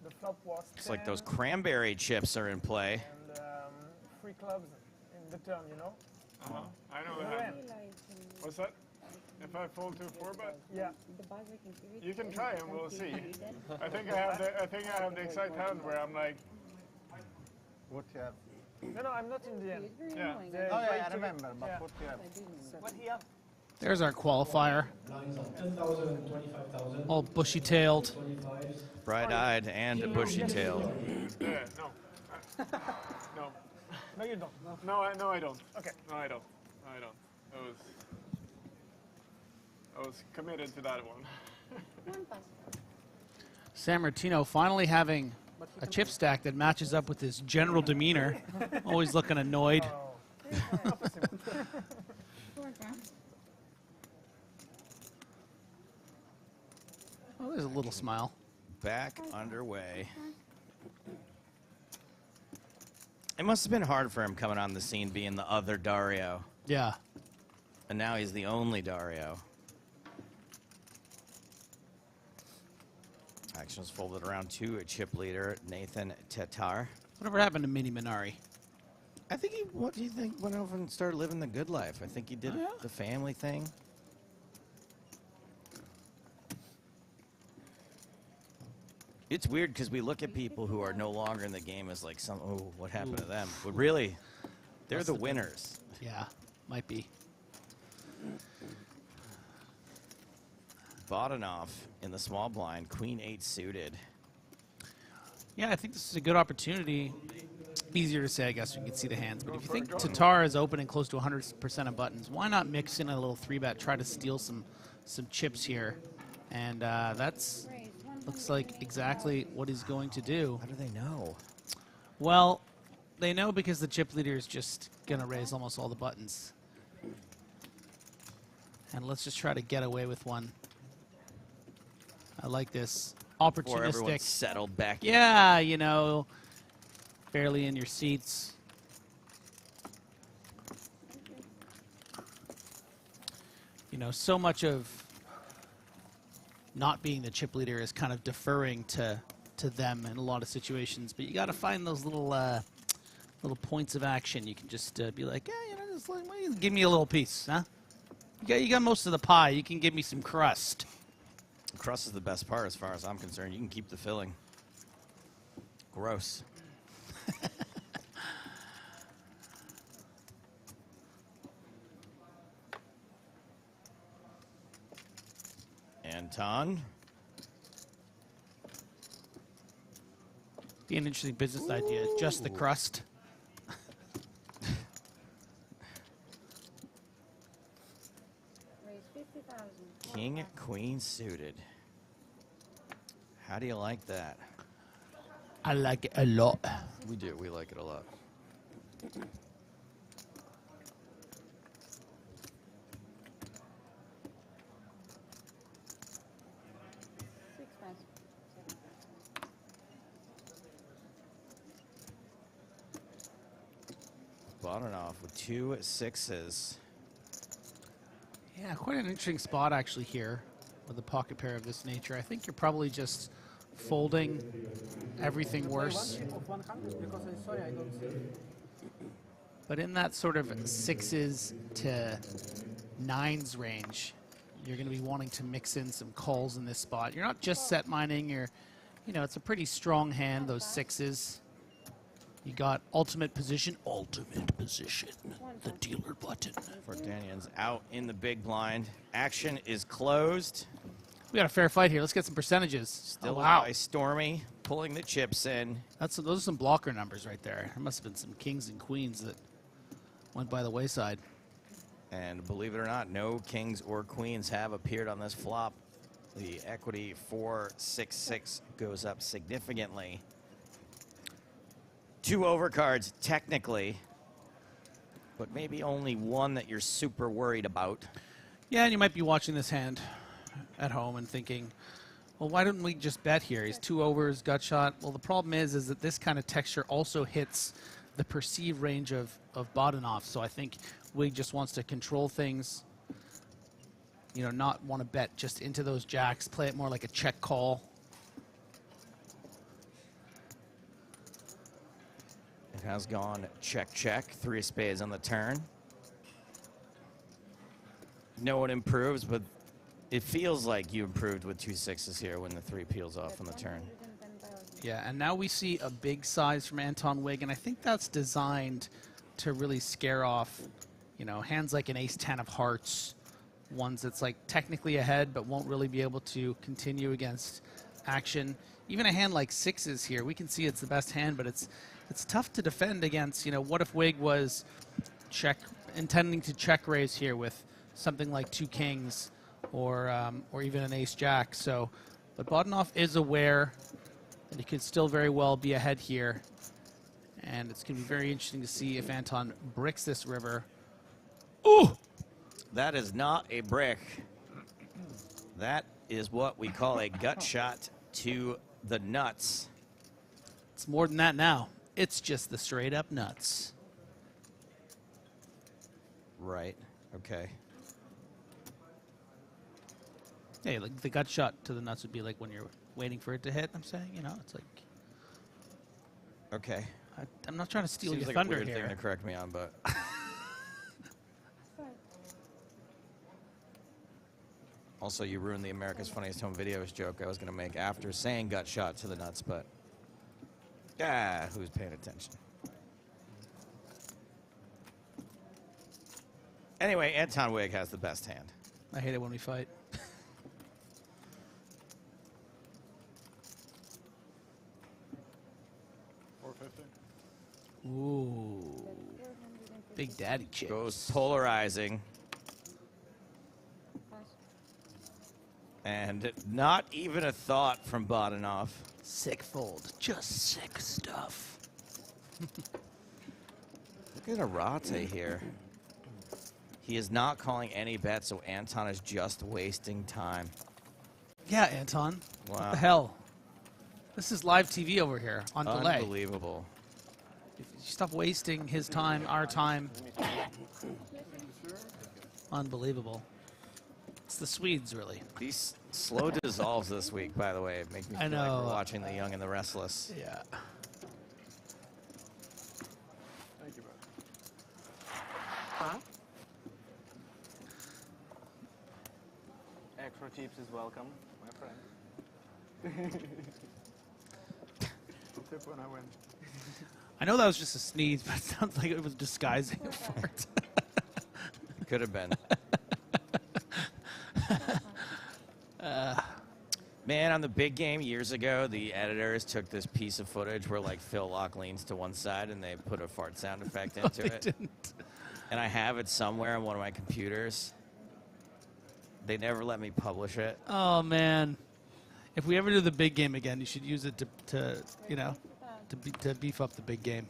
The flop was Looks like those cranberry chips are in play. and 3 clubs in the turn, you know? I know the hand. What's that? If I fold to a 4-bet? Yeah. You can try and we'll see. I think I have the exact hand where I'm like. What you have? No, I'm not in the end. Yeah. I remember, but what you have? What he have? There's our qualifier. 10,000, 25,000. All bushy-tailed. Bright-eyed and bushy-tailed. Yeah, no. No. No, you don't. No, I don't. Okay. No, I don't. No, I don't. I was committed to that one. Sammartino finally having a chip stack that matches up with his general demeanor. Always looking annoyed. Oh, there's a little smile. Back underway. It must have been hard for him coming on the scene being the other Dario. Yeah. And now he's the only Dario. Actions folded around to a chip leader, Nathan Tatar. Whatever happened to Mini Minari? I think he, what do you think, went over and started living the good life. I think he did the family thing. It's weird because we look at people who are no longer in the game as like some, oh, what happened to them? But really, they're the winners. Yeah, might be. Bodanov in the small blind, Queen 8 suited. Yeah, I think this is a good opportunity. Easier to say, I guess, when you can see the hands. But if you think Tatar is opening close to 100% of buttons, why not mix in a little 3-bet, try to steal some chips here? And that's looks like exactly what he's going to do. How do they know? Well, they know because the chip leader is just going to raise almost all the buttons. And let's just try to get away with one. I like this. Opportunistic. Before everyone's settled back in. Yeah, you know, barely in your seats. You know, so much of not being the chip leader is kind of deferring to them in a lot of situations, but you got to find those little little points of action. You can just be like, yeah, you know, just like, well, give me a little piece, huh? You got most of the pie. You can give me some crust. Crust is the best part as far as I'm concerned. You can keep the filling. Gross. Anton. Be an interesting business idea. Just the crust. King, queen suited. How do you like that? I like it a lot. We do. We like it a lot. Bodanov with 2 6s. Yeah, quite an interesting spot actually here with a pocket pair of this nature. I think you're probably just folding everything worse. But in that sort of 6s to 9s range, you're going to be wanting to mix in some calls in this spot. You're not just set mining. You're, you know, it's a pretty strong hand, those 6s. You got ultimate position, the dealer button. Vardanyan's out in the big blind. Action is closed. We got a fair fight here. Let's get some percentages. Still wow. by Stormy, pulling the chips in. Those are some blocker numbers right there. There must have been some kings and queens that went by the wayside. And believe it or not, no kings or queens have appeared on this flop. The equity 4-6-6 goes up significantly. 2 overcards, technically, but maybe only one that you're super worried about. Yeah, and you might be watching this hand at home and thinking, well, why don't we just bet here? He's 2 overs, gut shot. Well, the problem is that this kind of texture also hits the perceived range of Bodanov. So I think Wig just wants to control things, you know, not want to bet just into those jacks, play it more like a check call. Has gone check, check. 3 spades on the turn. No one improves, but it feels like you improved with 2 6s here when the 3 peels off on the turn. Yeah, and now we see a big size from Anton Wig, and I think that's designed to really scare off, you know, hands like an ace-10 of hearts, ones that's like technically ahead but won't really be able to continue against action. Even a hand like 6s here, we can see it's the best hand, but it's tough to defend against. You know, what if Wig was intending to check raise here with something like 2 kings or even an ace-jack. So, but Bodanov is aware that he could still very well be ahead here, and it's going to be very interesting to see if Anton bricks this river. Ooh! That is not a brick. That is what we call a gut shot to the nuts. It's more than that now. It's just the straight up nuts. Right. Okay. Hey, like the gut shot to the nuts would be like when you're waiting for it to hit. I'm saying, you know, it's like. Okay. I'm not trying to steal Seems your like thunder a weird here. thing to correct me on, but. Also, you ruined the America's Funniest Home Videos joke I was going to make after saying gut shot to the nuts, but. Who's paying attention? Anyway, Anton Wig has the best hand. I hate it when we fight. Ooh. Big Daddy chips. Goes polarizing. And not even a thought from Bodanov. Sick fold. Just sick stuff. Look at Arate here. He is not calling any bets, so Anton is just wasting time. Yeah, Anton. Wow. What the hell? This is live TV over here on delay. Unbelievable. If you stop wasting his time, our time. Unbelievable. It's the Swedes, really. These slow dissolves this week, by the way, make me feel like we're watching The Young and the Restless. Yeah. Thank you, bro. Huh? Extra chips is welcome, my friend. Tip when I win. I know that was just a sneeze, but it sounds like it was disguising a fart. It could have been. Man, on the big game years ago, the editors took this piece of footage where like Phil Locke leans to one side and they put a fart sound effect into it. Didn't. And I have it somewhere on one of my computers. They never let me publish it. Oh man, if we ever do the big game again, you should use it to beef up the big game.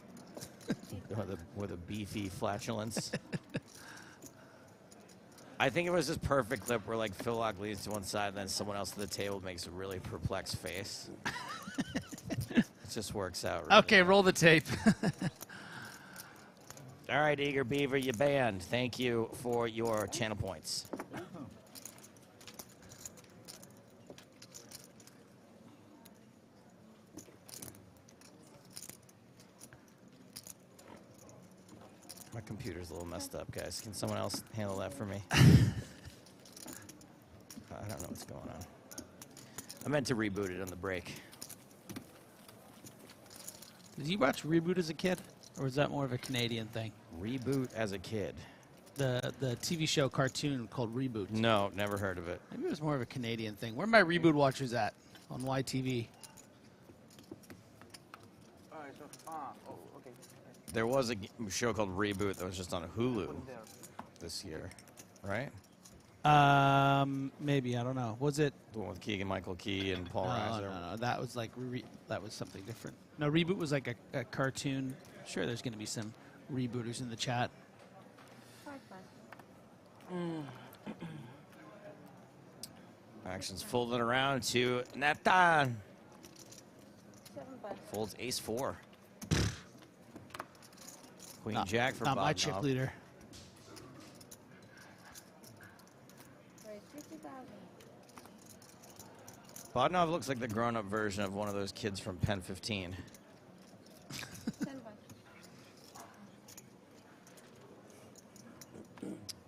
with a beefy flatulence. I think it was this perfect clip where like Phil Locke leans to one side and then someone else at the table makes a really perplexed face. It just works out. Really Okay, roll the tape. All right, Eager Beaver, you banned. Thank you for your channel points. My computer's a little messed up, guys. Can someone else handle that for me? I don't know what's going on. I meant to reboot it on the break. Did you watch Reboot as a kid, or is that more of a Canadian thing? Reboot as a kid? The TV show cartoon called Reboot. No, never heard of it. Maybe it was more of a Canadian thing. Where are my Reboot watchers at on YTV? Okay. There was a show called Reboot that was just on Hulu this year, right? Maybe, I don't know. Was it? The one with Keegan-Michael Key and Paul Reiser? No. That was like that was something different. No, Reboot was like a cartoon. Sure, there's going to be some rebooters in the chat. Action's folded around to Nathan. Folds ace 4. Queen Jack for Not my Bodanov. chip leader. Bodanov looks like the grown-up version of one of those kids from Pen 15.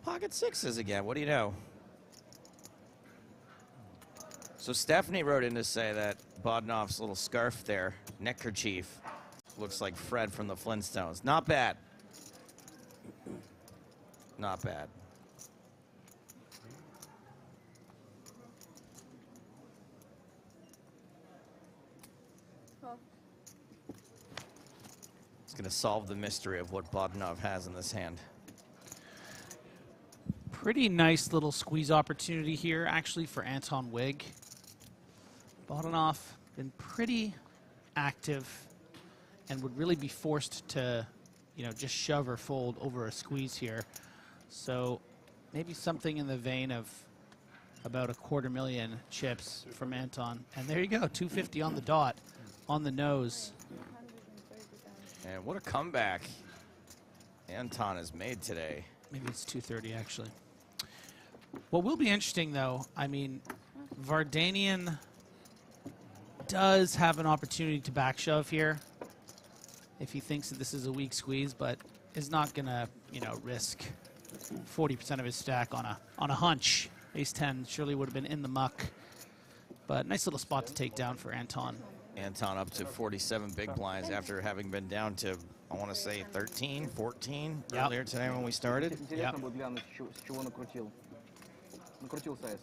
Pocket sixes again. What do you know? So Stephanie wrote in to say that Bodanov's little scarf there, neckerchief, looks like Fred from the Flintstones. Not bad. Not bad. It's going to solve the mystery of what Bodanov has in this hand. Pretty nice little squeeze opportunity here, actually, for Anton Wig. Bodanov been pretty active and would really be forced to, just shove or fold over a squeeze here. So maybe something in the vein of about 250,000 chips from Anton. And there you go, 250 on the dot, on the nose. And what a comeback Anton has made today. Maybe it's 2:30 actually. What will be interesting though, I mean, Vardanian does have an opportunity to back shove here if he thinks that this is a weak squeeze, but is not gonna, you know, risk 40% of his stack on a hunch. Ace 10 surely would have been in the muck, but nice little spot to take down for Anton. Anton up to 47 big blinds after having been down to, I want to say, 13, 14 earlier today when we started. Интересно будет глянуть, с чего накрутил. Накрутил сайз.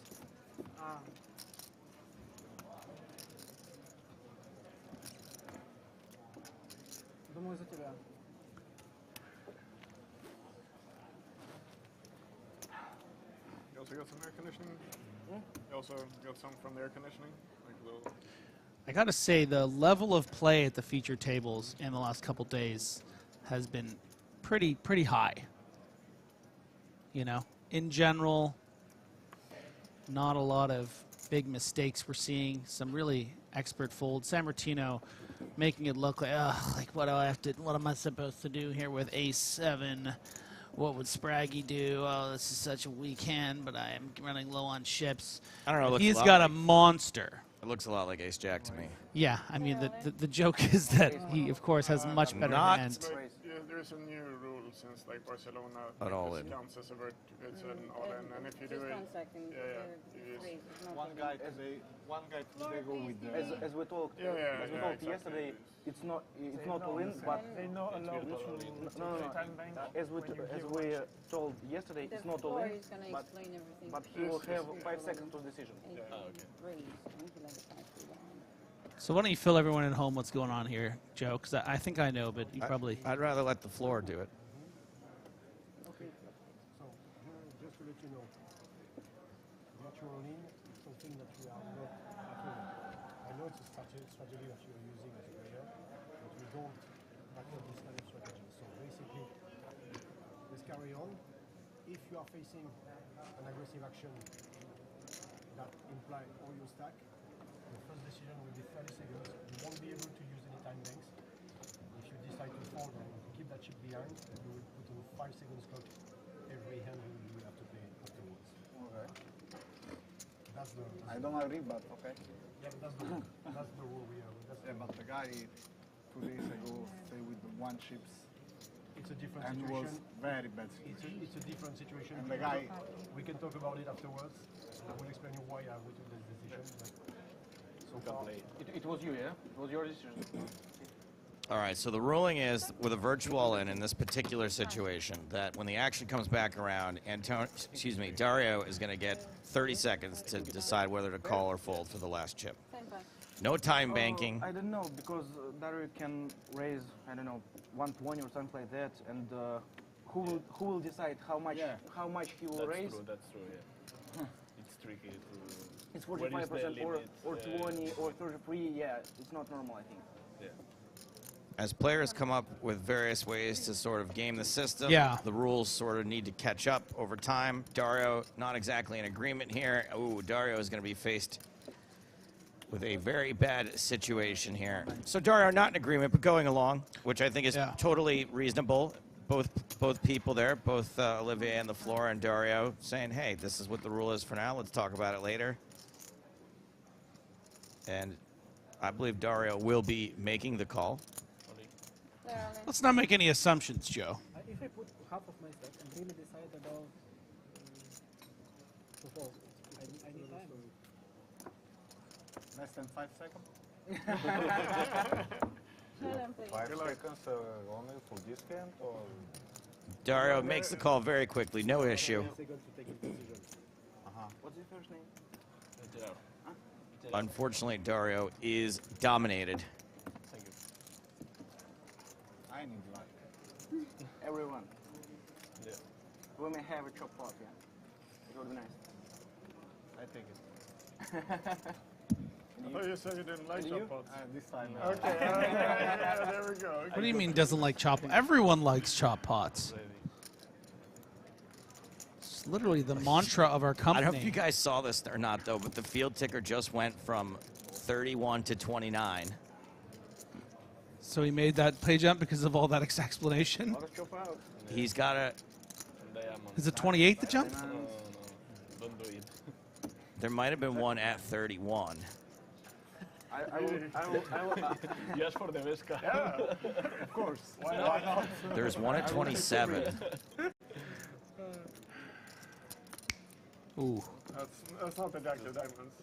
Думаю, за тебя. You also got some air conditioning? You also got some from the air conditioning? Like a little... I gotta say, the level of play at the feature tables in the last couple days has been pretty high. You know, in general, not a lot of big mistakes we're seeing. Some really expert folds. San Martino making it look like, like what am I supposed to do here with Ace 7? What would Spraggy do? Oh, this is such a weak hand, but I am running low on chips. I don't know. He's got a monster. It looks a lot like Ace Jack to me. Yeah, I mean, the joke is that he, of course, has much better hand. There is a new rule since like Barcelona. At all in. Counts as a it's an all in, and if you do it, One guy today go with as we talked yesterday. It's not all in, but They not allow As we told yesterday, it's not all in, but he will have 5 seconds to decision. So why don't you fill everyone at home what's going on here, Joe? Because I think I know, but you probably... I'd rather let the floor do it. Okay. So, just to let you know, virtual in is something that we are not at all. I know it's a strategy that you're using as a player, but we don't back up this kind of strategy. So basically, let's carry on. If you are facing an aggressive action that implies all your stack, the first decision will be 30 seconds. You won't be able to use any time banks. If you decide to fold and keep that chip behind, you will put a 5 seconds clock every hand you will have to play afterwards. Okay. That's the. I don't agree, but okay. Yeah, but that's the rule. That's the rule we are. But the guy 2 days ago stayed with the 1 chips. It's a different and situation. was very bad. It's a different situation. And the guy. We can talk about it afterwards. I will explain you why we took this decision. So far, it was you, yeah? It was your decision. All right, so the ruling is, with a virtual all-in in this particular situation, that when the action comes back around, Dario is going to get 30 seconds to decide whether to call or fold for the last chip. No time banking. I don't know, because Dario can raise, I don't know, 120 or something like that, and who will decide how much he will raise? That's true, yeah. It's tricky to... It's 45% or 20 or 33, yeah, it's not normal, I think. Yeah. As players come up with various ways to sort of game the system, the rules sort of need to catch up over time. Dario, not exactly in agreement here. Ooh, Dario is going to be faced with a very bad situation here. So Dario, not in agreement, but going along, which I think is totally reasonable. Both people there, both Olivier and the floor and Dario, saying, hey, this is what the rule is for now. Let's talk about it later. And I believe Dario will be making the call. Let's not make any assumptions, Joe. if I put half of my stack and really decide about to fold, I need time. Less than 5 seconds? 5 seconds only for this hand, or? Dario makes the call very quickly, no issue. What's his first name? Unfortunately, Dario is dominated. Thank you. I need luck. Everyone. Yeah. We may have a chop pot, yeah. It would be nice. I take it. I thought you said you didn't like chop pots. This time. Okay, yeah, there we go. What do you mean doesn't like chop? Everyone likes chop pots. It's literally the mantra of our company. I don't know if you guys saw this or not, though, but the field ticker just went from 31 to 29. So he made that play jump because of all that explanation. He's got a. Is it 28 the jump? Don't do it. There might have been one at 31. I will Just for the best car. Yeah, of course. Why not? There's one at 27. Ooh. That's not the Jack of Diamonds.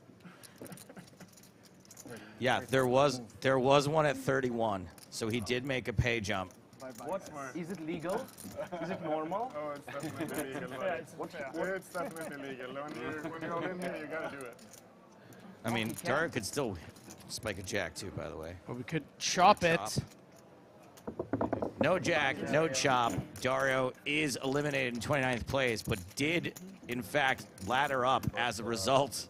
Yeah, there was one at 31. So he did make a pay jump. Is it legal? Is it normal? Oh, it's definitely legal. It's definitely legal. When you're all in here, you gotta do it. I mean, Dario could still spike a jack too, by the way. Or we could chop it. No jack, no chop. Dario is eliminated in 29th place, but did, in fact, ladder up as a result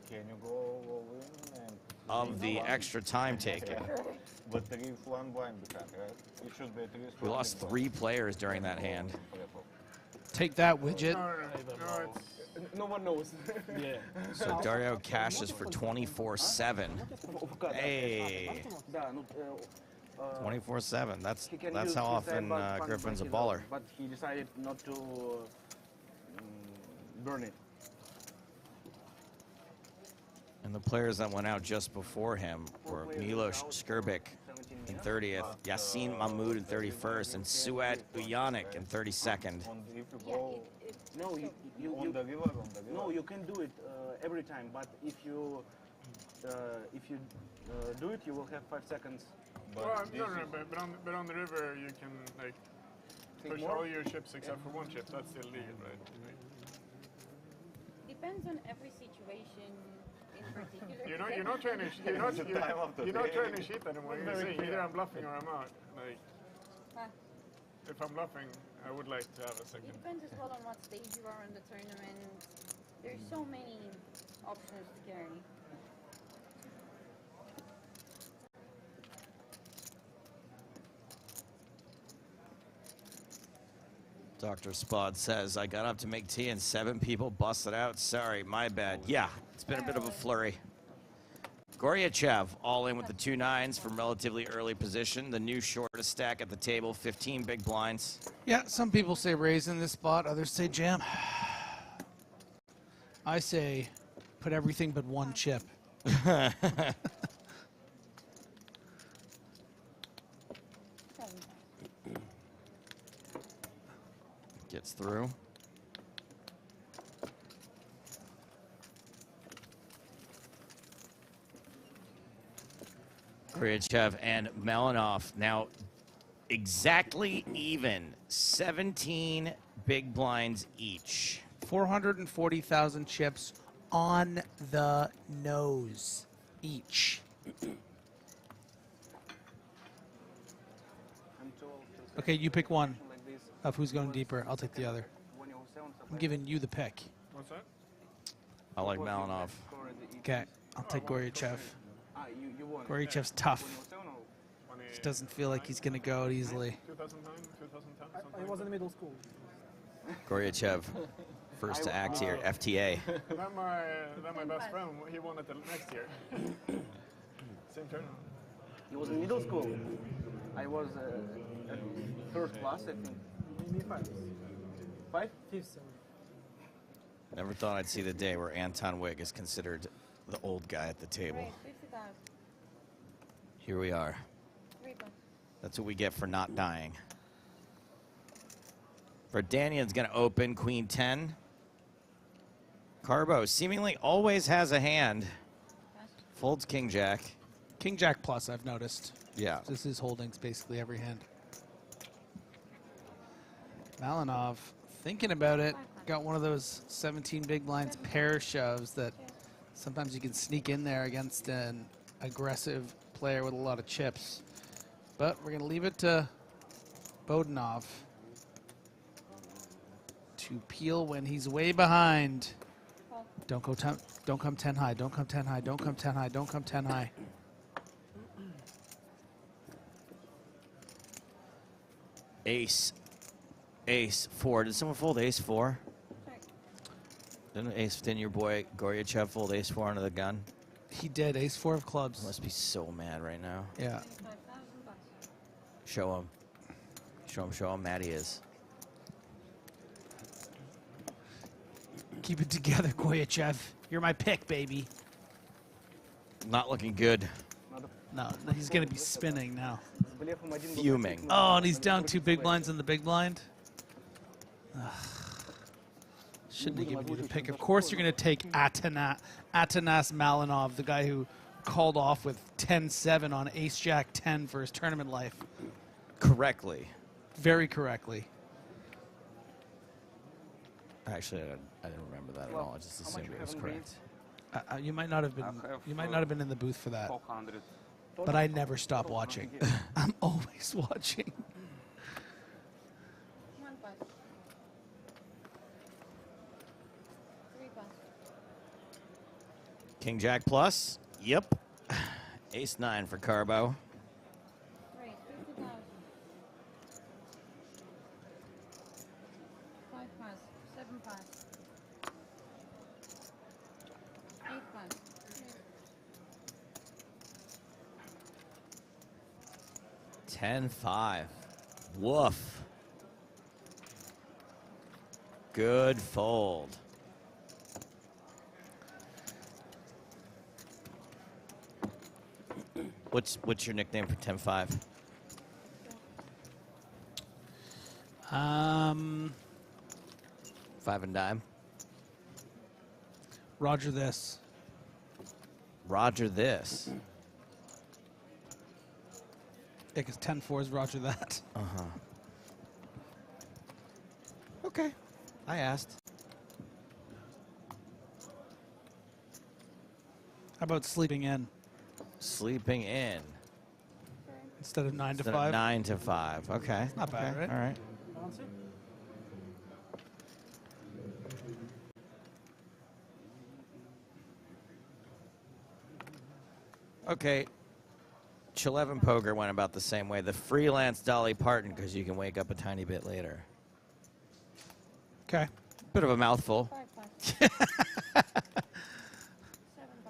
Can you go all in and of the extra time taken. but there is one blind behind, right? It should be at least We one lost blind. 3 players during that hand. Take that, widget. No one knows. Yeah. So Dario cashes for 24-7. Hey, 24-7. That's how often Griffin's a baller. But he decided not to burn it. And the players that went out just before him were Milos Skrbik in 30th, Yasin Mahmoud in 31st, and Suat Uyanik in 32nd. No, you can do it every time. But if you do it, you will have 5 seconds. Well, but on the river, you can like push all your ships except for one ship. That's still legal, right? Depends on every situation in particular. You're not trying to cheat anymore. You're saying either I'm bluffing or I'm out. Like, if I'm bluffing, I would like to have a second. It depends as well on what stage you are in the tournament. There's so many options to carry. Dr. Spod says, I got up to make tea and 7 people busted out. Sorry, my bad. Yeah, it's been a bit of a flurry. Goryachev all in with the 2 9s from relatively early position. The new shortest stack at the table, 15 big blinds. Yeah, some people say raise in this spot, others say jam. I say put everything but one chip. Gets through. Goryachev and Melanov now exactly even, 17 big blinds each. 440,000 chips on the nose each. Okay, you pick one of who's going deeper. I'll take the other. I'm giving you the pick. What's that? I like Melanov. Okay, I'll take Goryachev. Goryachev's tough. Just doesn't feel like he's going to go out easily. 2009, 2010. I was in middle school. Goryachev, first to act here, FTA. That my best friend, he won it the next year. Same tournament. He was in middle school. I was at first class, I think. Maybe 5. 5? 5th, 7th. Never thought I'd see the day where Anton Wig is considered the old guy at the table. Here we are. That's what we get for not dying. Verdanian's going to open Queen 10. Carbo seemingly always has a hand. Folds King Jack. King Jack plus, I've noticed. Yeah. This is holdings basically every hand. Malinov, thinking about it, got one of those 17 big blinds pair shoves that sometimes you can sneak in there against an aggressive player with a lot of chips. But we're going to leave it to Bodanov to peel when he's way behind. Don't come 10 high, don't come 10 high, don't come 10 high, don't come 10 high. Ace 4. Did someone fold ace 4? Didn't your boy Goryachev fold ace 4 under the gun? He did, ace 4 of clubs. Must be so mad right now. Yeah. Show him. Show him. Matty is. Keep it together, Koyachev. You're my pick, baby. Not looking good. No, he's going to be spinning now. Fuming. Oh, and he's down 2 big blinds in the big blind. Ugh. Shouldn't have given you the pick. Of course you're going to take Atanas Malinov, the guy who called off with 10-7 on Ace-Jack 10 for his tournament life. Correctly. Very correctly. Actually, I didn't remember that at all. I just assumed it was correct. You might not have been. You might not have been in the booth for that. But I never stop watching. I'm always watching. King Jack plus. Yep. Ace 9 for Carbo. Great, 50,000. 5 pass, 7 pass. 8 pass. 10-5. Woof. Good fold. What's your nickname for 10-5? 5 and dime. Roger this. Roger this. Yeah, because 10-4 is Roger that. Uh-huh. Okay. I asked. How about sleeping in? Sleeping in. Instead of 9 to Instead 5? of 9 to 5. Okay. Not bad, right? All right. Okay. Chilevin Poker went about the same way. The freelance Dolly Parton, because you can wake up a tiny bit later. Okay. Bit of a mouthful.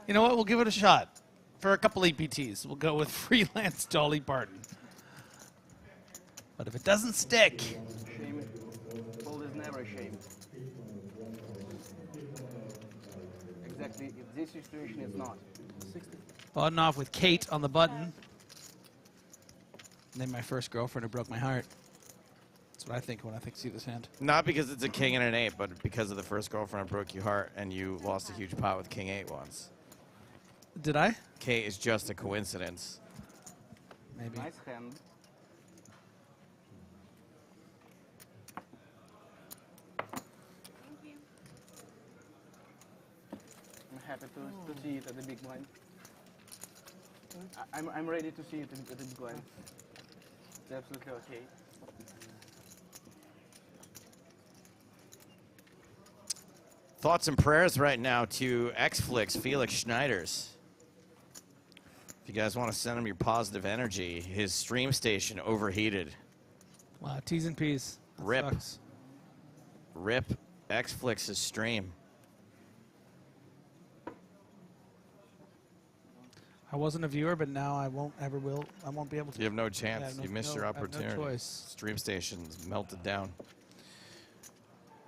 You know what? We'll give it a shot. For a couple EPTs, we'll go with freelance Dolly Parton. But if it doesn't stick... Shame. Fold is never a shame. Exactly. In this situation, it's not. On off with Kate on the button. Then my first girlfriend who broke my heart. That's what I think when I see this hand. Not because it's a king and an 8, but because of the first girlfriend who broke your heart and you lost a huge pot with king 8 once. Did I? Kate is just a coincidence. Maybe. Nice hand. I'm happy to see it at the big blind. I'm ready to see it at the big blind. It's absolutely okay. Thoughts and prayers right now to Xflix Felix Schneiders. If you guys want to send him your positive energy, his stream station overheated. Wow, T's and P's. That Rip. sucks. Rip Xflix's stream. I wasn't a viewer, but now I won't ever will. I won't be able to. You have no chance. Yeah, You missed your opportunity. I have no choice. Stream station's melted down.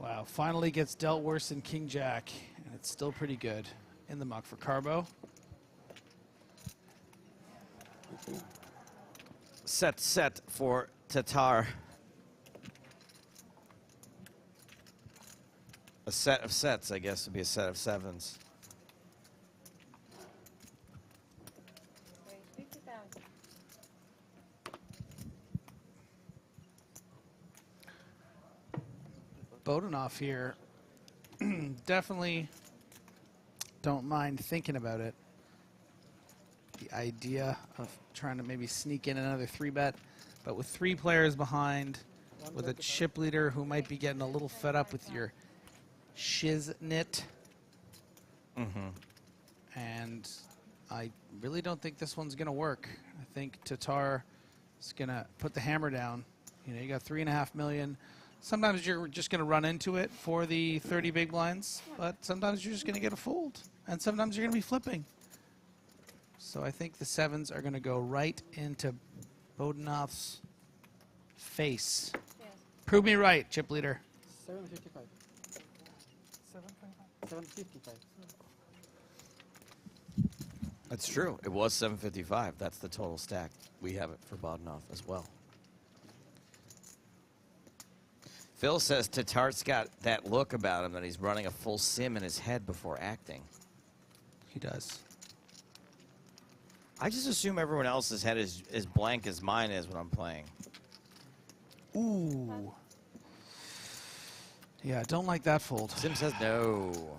Wow, finally gets dealt worse than King Jack, and it's still pretty good in the muck for Carbo. Set for Tatar. A set of sets, I guess, would be a set of sevens. Bodenhoff here, definitely don't mind thinking about it. The idea of trying to maybe sneak in another 3-bet, but with 3 players behind, with a chip leader who might be getting a little fed up with your shiznit. And I really don't think this one's going to work. I think Tatar is going to put the hammer down. You know, you got $3.5 million. Sometimes you're just going to run into it for the 30 big blinds, but sometimes you're just going to get a fold, and sometimes you're going to be flipping. So I think the sevens are going to go right into Bodenhoff's Face. Prove me right, chip leader. 755. 755. That's true. It was 755. That's the total stack. We have it for Bodnoff as well. Phil says Tatar's got that look about him that he's running a full sim in his head before acting. He does. I just assume everyone else's head is as blank as mine is when I'm playing. Ooh. Yeah, don't like that fold. Sim says no.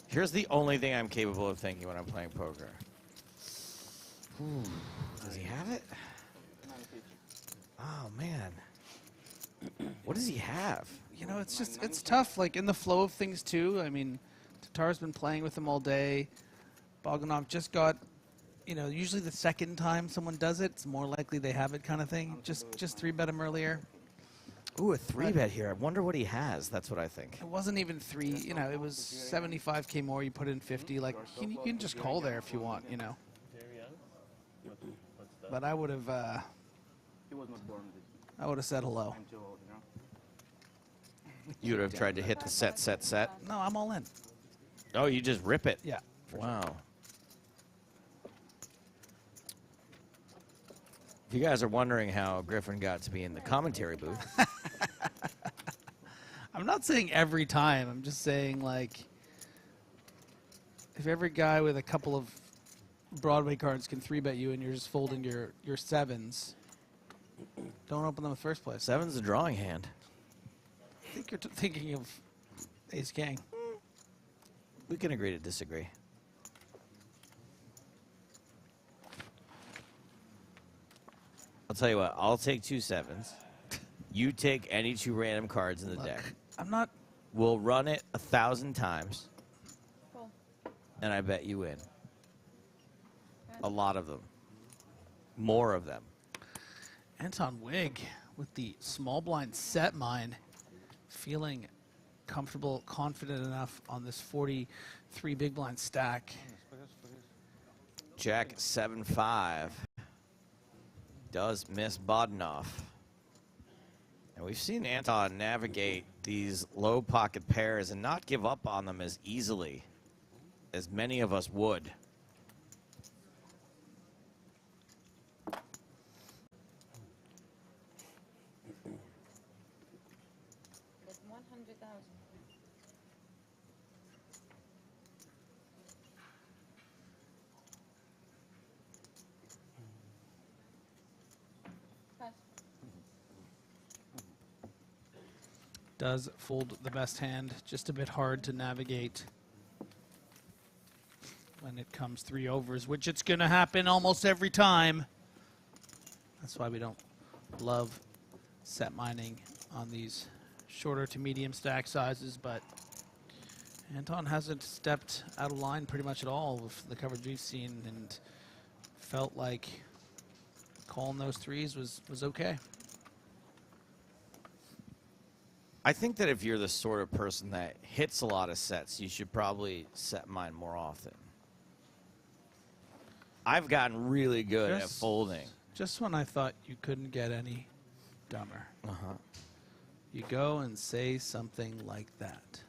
Here's the only thing I'm capable of thinking when I'm playing poker. Ooh, does he have it? Oh, man. What does he have? You know, it's tough, like, in the flow of things, too. I mean, Tatar's been playing with him all day. Bogdanov just got, you know, usually the second time someone does it, it's more likely they have it kind of thing. Just 3-bet him earlier. Ooh, a 3-bet here. I wonder what he has. That's what I think. It wasn't even 3, you know, it was 75K more. You put in 50. Like, you can just call there if you want, you know. But I would have, I would have said hello. You would have tried to hit the set. No, I'm all in. Oh, you just rip it? Yeah. Wow. If you guys are wondering how Griffin got to be in the commentary booth. I'm not saying every time. I'm just saying, like, if every guy with a couple of Broadway cards can 3-bet you and you're just folding your 7s, don't open them in the first place. 7's a drawing hand. I think you're thinking of Ace King. We can agree to disagree. I'll tell you what, I'll take 2 7s. You take any 2 random cards in the deck. I'm not... We'll run it 1,000 times. Cool. And I bet you win. A lot of them. More of them. Anton Wig with the small blind set mine, feeling comfortable, confident enough on this 43 big blind stack. Jack 7-5 does miss Bodnoff. And we've seen Anton navigate these low pocket pairs and not give up on them as easily as many of us would. That's 100,000. Pass. Does fold the best hand, just a bit hard to navigate when it comes 3 overs, which it's going to happen almost every time. That's why we don't love set mining on these shorter to medium stack sizes, but Anton hasn't stepped out of line pretty much at all with the coverage we've seen, and felt like calling those 3s was okay. I think that if you're the sort of person that hits a lot of sets, you should probably set mine more often. I've gotten really good at folding. Just when I thought you couldn't get any dumber. You go and say something like that.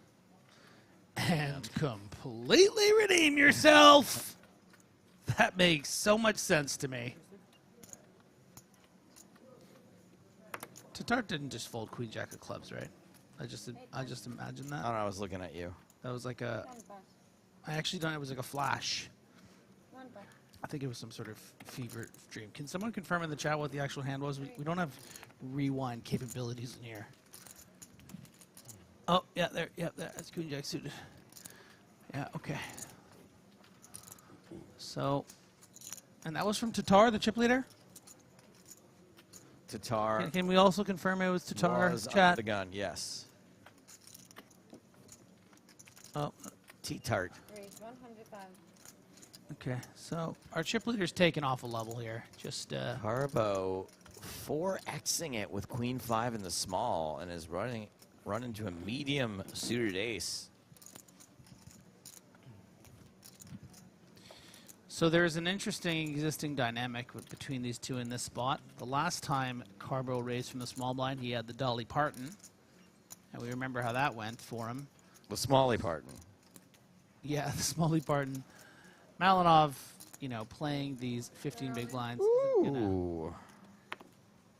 And completely redeem yourself. That makes so much sense to me. Tatar didn't just fold Queen Jack of clubs, right? I just imagined that. I don't know, I was looking at you. That was like a... I actually thought it was like a flash. One pass. I think it was some sort of fever dream. Can someone confirm in the chat what the actual hand was? We don't have rewind capabilities in here. Oh, yeah, there. Yeah, that's Queen Jack suited. Yeah, okay. So, and that was from Tatar, the chip leader? Tatar. Can we also confirm it was Tatar? Was Chat. under the gun, yes. Oh, T-Tart. Raise 100,000. Okay, so our chip leader's taken off a level here. Just Harbo 4Xing it with Queen 5 in the small and is run into a medium suited ace. So there's an interesting existing dynamic between these two in this spot. The last time Carbo raised from the small blind, he had the Dolly Parton. And we remember how that went for him. The Smalley Parton. Yeah, the Smalley Parton. Malinov, you know, playing these 15 big blinds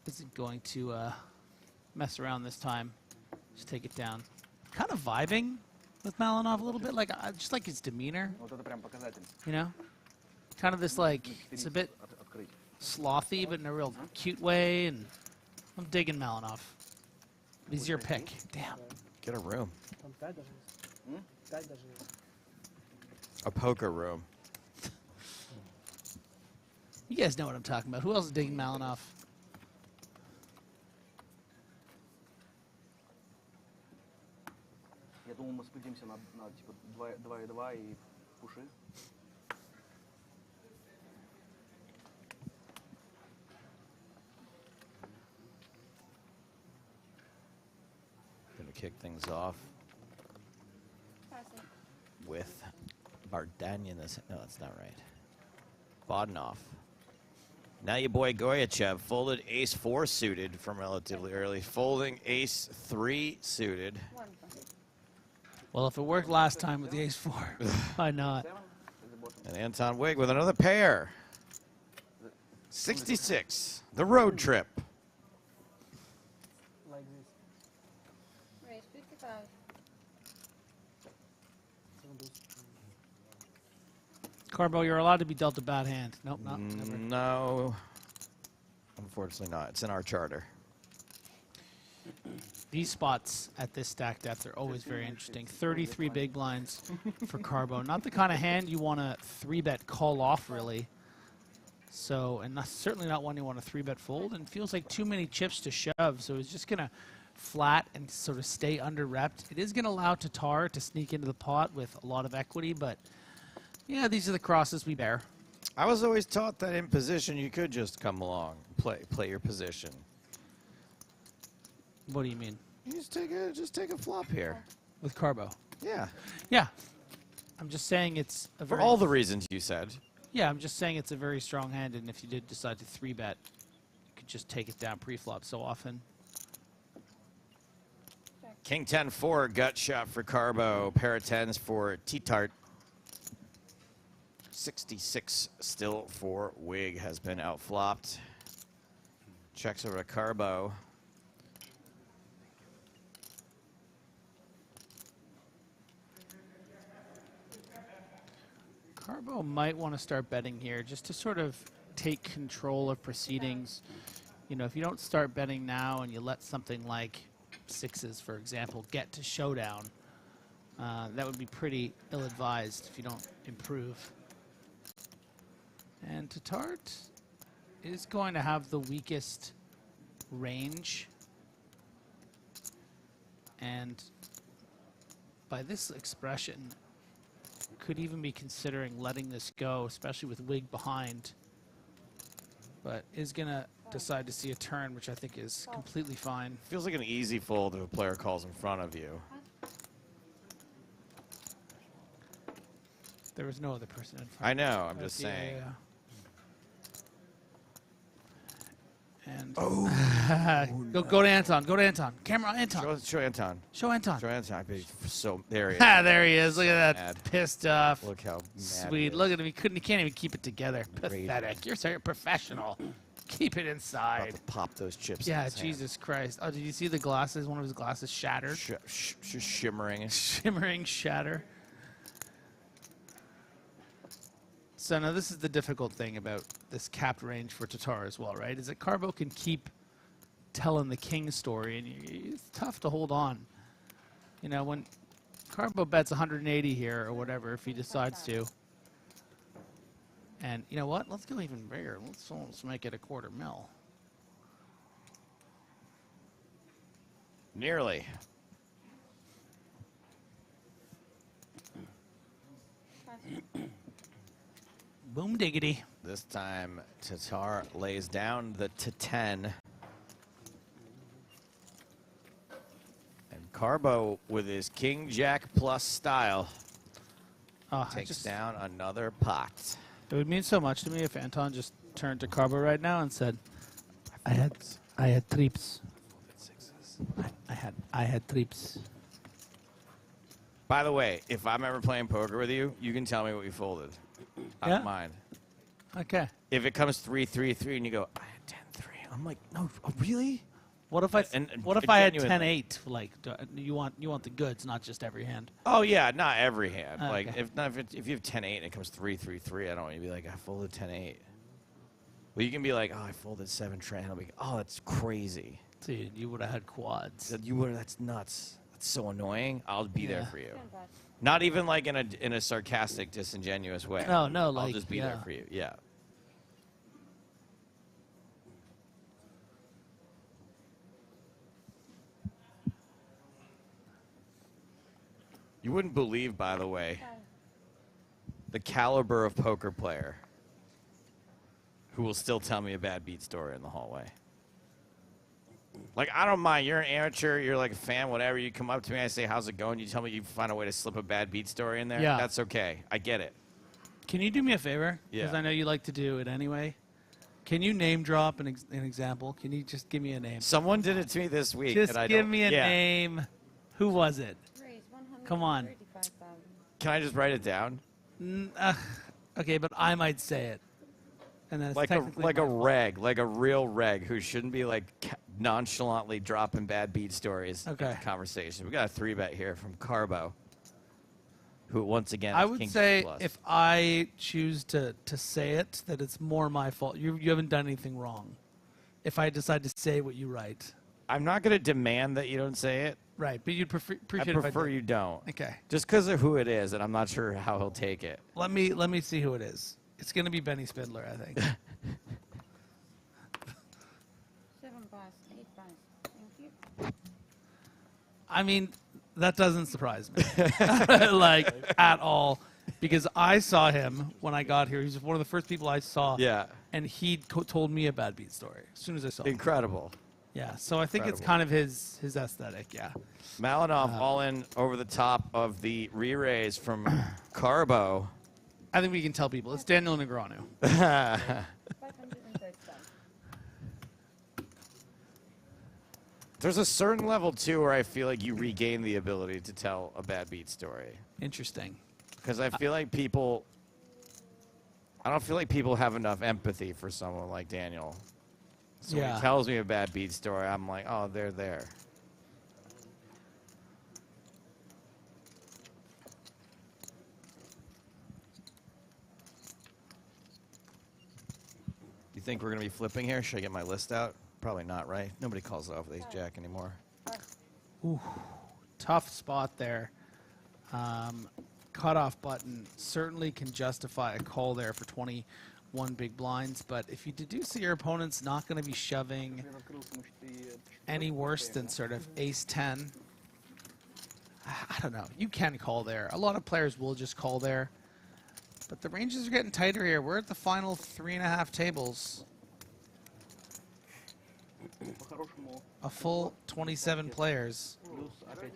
isn't going to mess around this time. Just take it down. Kind of vibing with Malinov a little bit, like just like his demeanor. You know, kind of this like it's a bit slothy, but in a real cute way. And I'm digging Malinov. He's your pick. Damn. Get a room. A poker room. You guys know what I'm talking about. Who else is digging Malinov? Я думаю, мы спустимся на типа 2,2 и пуши. Gonna kick things off with Bardanian. No, that's not right. Bodanov. Now your boy Goyachev folded ace-4 suited from relatively early, folding ace-3 suited. Well, if it worked last time with the ace-4, why not? And Anton Wig with another pair. 66, the road trip. Like this. Raise 55. Carbo, you're allowed to be dealt a bad hand. Nope, not never. No, unfortunately not. It's in our charter. These spots at this stack depth are always very interesting. 33 big blinds for Carbo. Not the kind of hand you want to 3-bet call off, really. So, and certainly not one you want to 3-bet fold. And feels like too many chips to shove. So it's just going to flat and sort of stay under-repped. It is going to allow Tatar to sneak into the pot with a lot of equity, but yeah, these are the crosses we bear. I was always taught that in position you could just come along, play your position. What do you mean? You just take a flop here. With Carbo? Yeah. Yeah. I'm just saying it's a very... For all the reasons you said. Yeah, I'm just saying it's a very strong hand, and if you did decide to 3-bet, you could just take it down pre-flop so often. King 10-4, gut shot for Carbo. Pair of 10s for T-Tart. 66 still for Wig, has been outflopped. Checks over to Carbo. Carbo might want to start betting here just to sort of take control of proceedings. You know, if you don't start betting now and you let something like sixes, for example, get to showdown, that would be pretty ill-advised if you don't improve. And Tatart is going to have the weakest range. And by this expression, could even be considering letting this go, especially with Wig behind. But is going to decide to see a turn, which I think is completely fine. Feels like an easy fold if a player calls in front of you. There was no other person in front. I know, I'm just saying. Yeah. And go to Anton. Go to Anton. Camera, Anton. Show Anton. Show Anton. Show Anton. So there he is. There he is. Look at that. Mad. Pissed off. Look how mad sweet. Look at him. He can't even keep it together. Pathetic. You're so professional. Keep it inside. About to pop those chips. Yeah, in his Jesus hand. Christ. Oh, did you see the glasses? One of his glasses shattered. Just shimmering. Shimmering shatter. So now this is the difficult thing about this capped range for Tatar as well, right? Is that Carbo can keep telling the king story, and it's tough to hold on. You know, when Carbo bets 180 here or whatever, if he decides to. And you know what? Let's go even bigger. Let's make it $250,000. Nearly. Boom diggity. This time, Tatar lays down the to-10. And Carbo, with his King Jack plus style, takes down another pot. It would mean so much to me if Anton just turned to Carbo right now and said, I had trips. I had trips. By the way, if I'm ever playing poker with you, you can tell me what you folded. I don't mind. Okay. If it comes 3-3-3 and you go, I had 10-3, I'm like, no, oh, really? What if I what if I had 10-8? Like, you want the goods, not just every hand. Oh yeah, not every hand. Okay. Like if you have 10-8 and it comes 3-3-3, I don't want you to be like, I folded 10-8. Well, you can be like, oh, I folded 7 trend. I'll be, oh, that's crazy. Dude, you would have had quads. You would. That's nuts. That's so annoying. I'll be there for you. Not even like in a sarcastic, disingenuous way. No, I'll like, just be there for you. Yeah. You wouldn't believe, by the way, the caliber of poker player who will still tell me a bad beat story in the hallway. Like, I don't mind. You're an amateur. You're like a fan, whatever. You come up to me, I say, how's it going? You tell me you find a way to slip a bad beat story in there. Yeah. That's okay. I get it. Can you do me a favor? Because Yeah. I know you like to do it anyway. Can you name drop an example? Can you just give me a name? Someone did it to me this week. Just and I give don't- me a yeah. name. Who was it? Come on. Can I just write it down? Okay, but I might say it. And then it's Like technically a my fault. reg, like a real reg who shouldn't be like nonchalantly dropping bad beat stories Okay. into conversation. We got a 3-bet here from Carbo, who once again I is would King say Plus. if I choose to say it, that it's more my fault. You haven't done anything wrong. If I decide to say what you write. I'm not going to demand that you don't say it. Right, but you'd appreciate I if I prefer did. you don't. Okay. Just because of who it is, and I'm not sure how he'll take it. Let me see who it is. It's going to be Benny Spindler, I think. 7 pass, 8 pass. Thank you. I mean, that doesn't surprise me, like, at all, because I saw him when I got here. He's one of the first people I saw. Yeah. And he told me a bad beat story as soon as I saw him. Incredible. Yeah, so I think it's Incredible. kind of his aesthetic, yeah. Malinov all in over the top of the re-raise from Carbo. I think we can tell people. It's Daniel Negreanu. There's a certain level, too, where I feel like you regain the ability to tell a bad beat story. Interesting. Because I feel like people... I don't feel like people have enough empathy for someone like Daniel. So when Yeah. he tells me a bad beat story, I'm like, oh, they're there. You think we're going to be flipping here? Should I get my list out? Probably not, right? Nobody calls it off with ace-jack anymore. Ooh, tough spot there. Cutoff button certainly can justify a call there for 21 big blinds, but if you deduce that your opponent's not going to be shoving any worse than sort of ace-10, I don't know. You can call there. A lot of players will just call there, but the ranges are getting tighter here. We're at the final 3.5 tables. A full 27 players,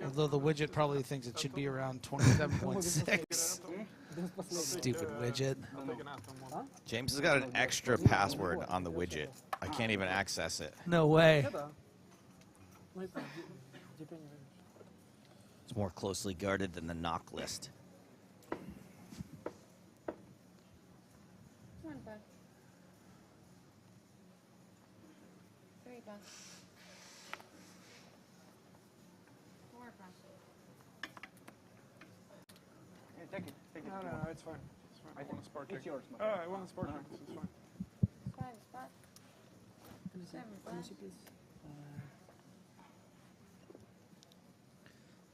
although the widget probably thinks it should be around 27.6. Stupid widget. James has got an extra password on the widget. I can't even access it. No way. It's more closely guarded than the knock list. 1 pass. 3 pass. 4 pass. Yeah, take it. Take it. No, it's fine. It's fine. I want a spark. It's yours, Oh, I want a spark. It's fine. 5 pass. 7 pass.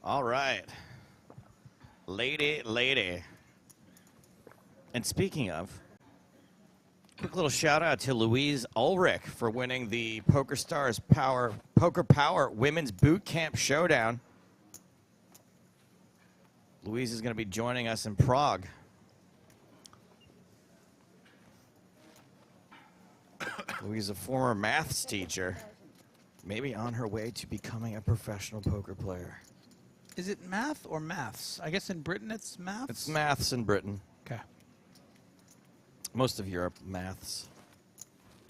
All right. Lady. And speaking of, quick little shout out to Louise Ulrich for winning the Poker Stars Poker Power Women's Boot Camp Showdown. Louise is going to be joining us in Prague. Louise is a former maths teacher, maybe on her way to becoming a professional poker player. Is it math or maths? I guess in Britain it's maths? It's maths in Britain. Okay. Most of Europe maths.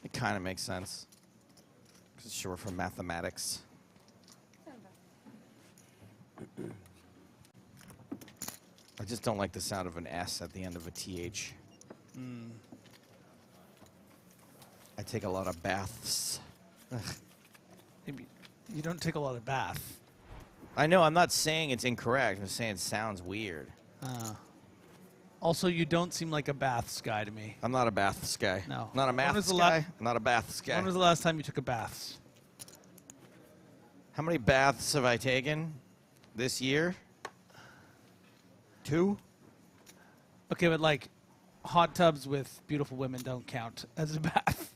It kind of makes sense. Because it's short for mathematics. I just don't like the sound of an S at the end of a TH. I take a lot of baths. Ugh. Maybe you don't take a lot of bath. I know, I'm not saying it's incorrect. I'm saying it sounds weird. Also, you don't seem like a baths guy to me. I'm not a baths guy. No. Not a maths guy. I'm not a baths guy. When was the last time you took a baths? How many baths have I taken this year? 2? Okay, but like hot tubs with beautiful women don't count as a bath.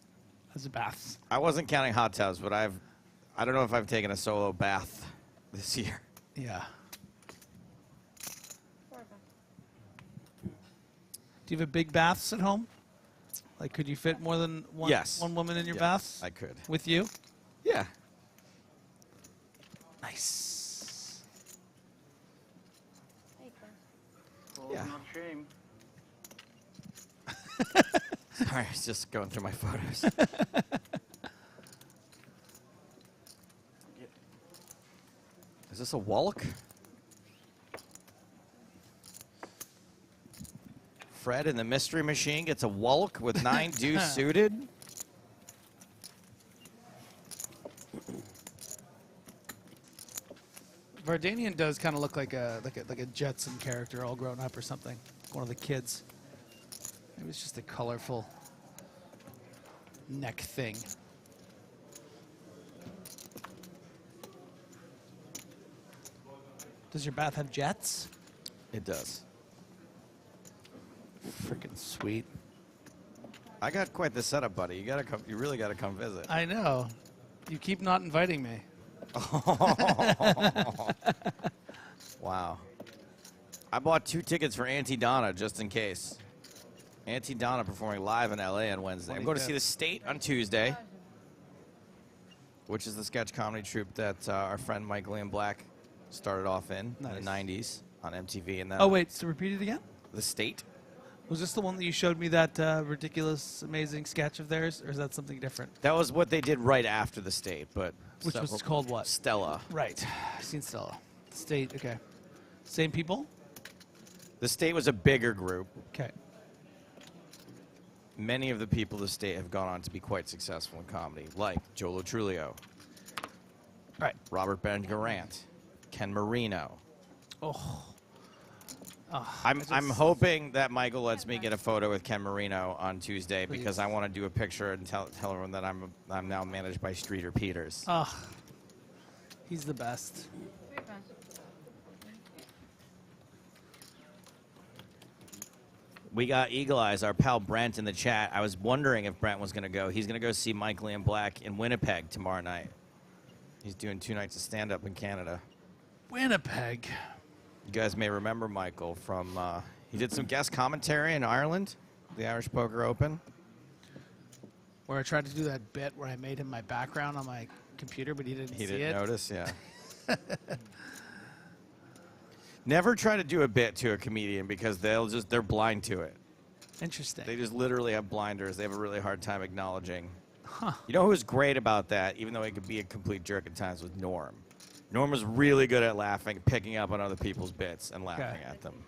As a baths. I wasn't counting hot tubs, but I don't know if I've taken a solo bath this year. Yeah. Do you have a big baths at home? Like, could you fit more than one, Yes. one woman in your Yes, baths? I could. With you? Yeah. Nice. Yeah. Not shame. Sorry, I was just going through my photos. Is this a Wallach? Fred in the Mystery Machine gets a Wallach with 9 deuce suited. Vardanian does kind of look like a Jetson character all grown up or something. One of the kids. Maybe it's just a colorful neck thing. Does your bath have jets? It does. Freaking sweet. I got quite the setup, buddy. You gotta come. You really gotta come visit. I know. You keep not inviting me. Wow. I bought 2 tickets for Auntie Donna just in case. Auntie Donna performing live in LA on Wednesday. I'm going to see The State on Tuesday, which is the sketch comedy troupe that our friend Michael Ian Black started off in the 90s on MTV. And then Oh, wait, so repeat it again? The State. Was this the one that you showed me, that ridiculous, amazing sketch of theirs, or is that something different? That was what they did right after The State, but Which was called what? Stella. Right. I've seen Stella. State, okay. Same people? The State was a bigger group. Okay. Many of the people of The State have gone on to be quite successful in comedy, like Joe Lo Truglio, right, Robert Ben Garant, Ken Marino. Oh. I'm hoping that Michael lets me get a photo with Ken Marino on Tuesday Please. because I want to do a picture and tell everyone that I'm now managed by Streeter Peters. Oh, he's the best. We got Eagle Eyes, our pal Brent, in the chat. I was wondering if Brent was going to go. He's going to go see Michael Ian Black in Winnipeg tomorrow night. He's doing 2 nights of stand-up in Canada. Winnipeg. You guys may remember Michael from, he did some guest commentary in Ireland, the Irish Poker Open. Where I tried to do that bit where I made him my background on my computer, but he didn't see it. He didn't notice, yeah. Never try to do a bit to a comedian because they're blind to it. Interesting. They just literally have blinders. They have a really hard time acknowledging. Huh. You know who was great about that, even though he could be a complete jerk at times, was Norm. Norm was really good at laughing, picking up on other people's bits and laughing at them.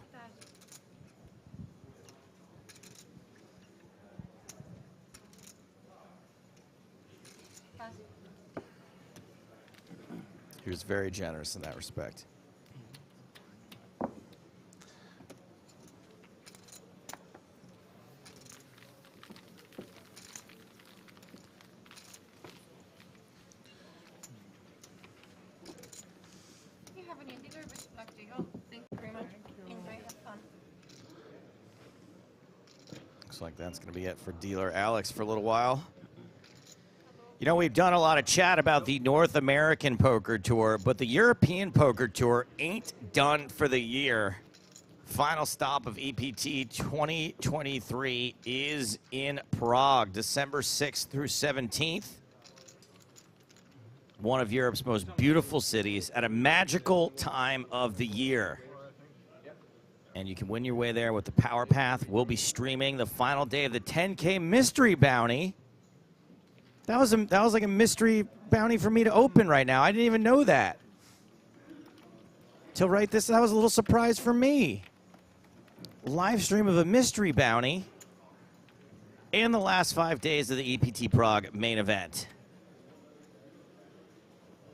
He was very generous in that respect. Looks like that's going to be it for Dealer Alex for a little while. You know, we've done a lot of chat about the North American Poker Tour, but the European Poker Tour ain't done for the year. Final stop of EPT 2023 is in Prague, December 6th through 17th. One of Europe's most beautiful cities at a magical time of the year. And you can win your way there with the Power Path. We'll be streaming the final day of the 10K Mystery Bounty. That was like a mystery bounty for me to open right now. I didn't even know that. Till right that was a little surprise for me. Live stream of a mystery bounty in the last 5 days of the EPT Prague main event.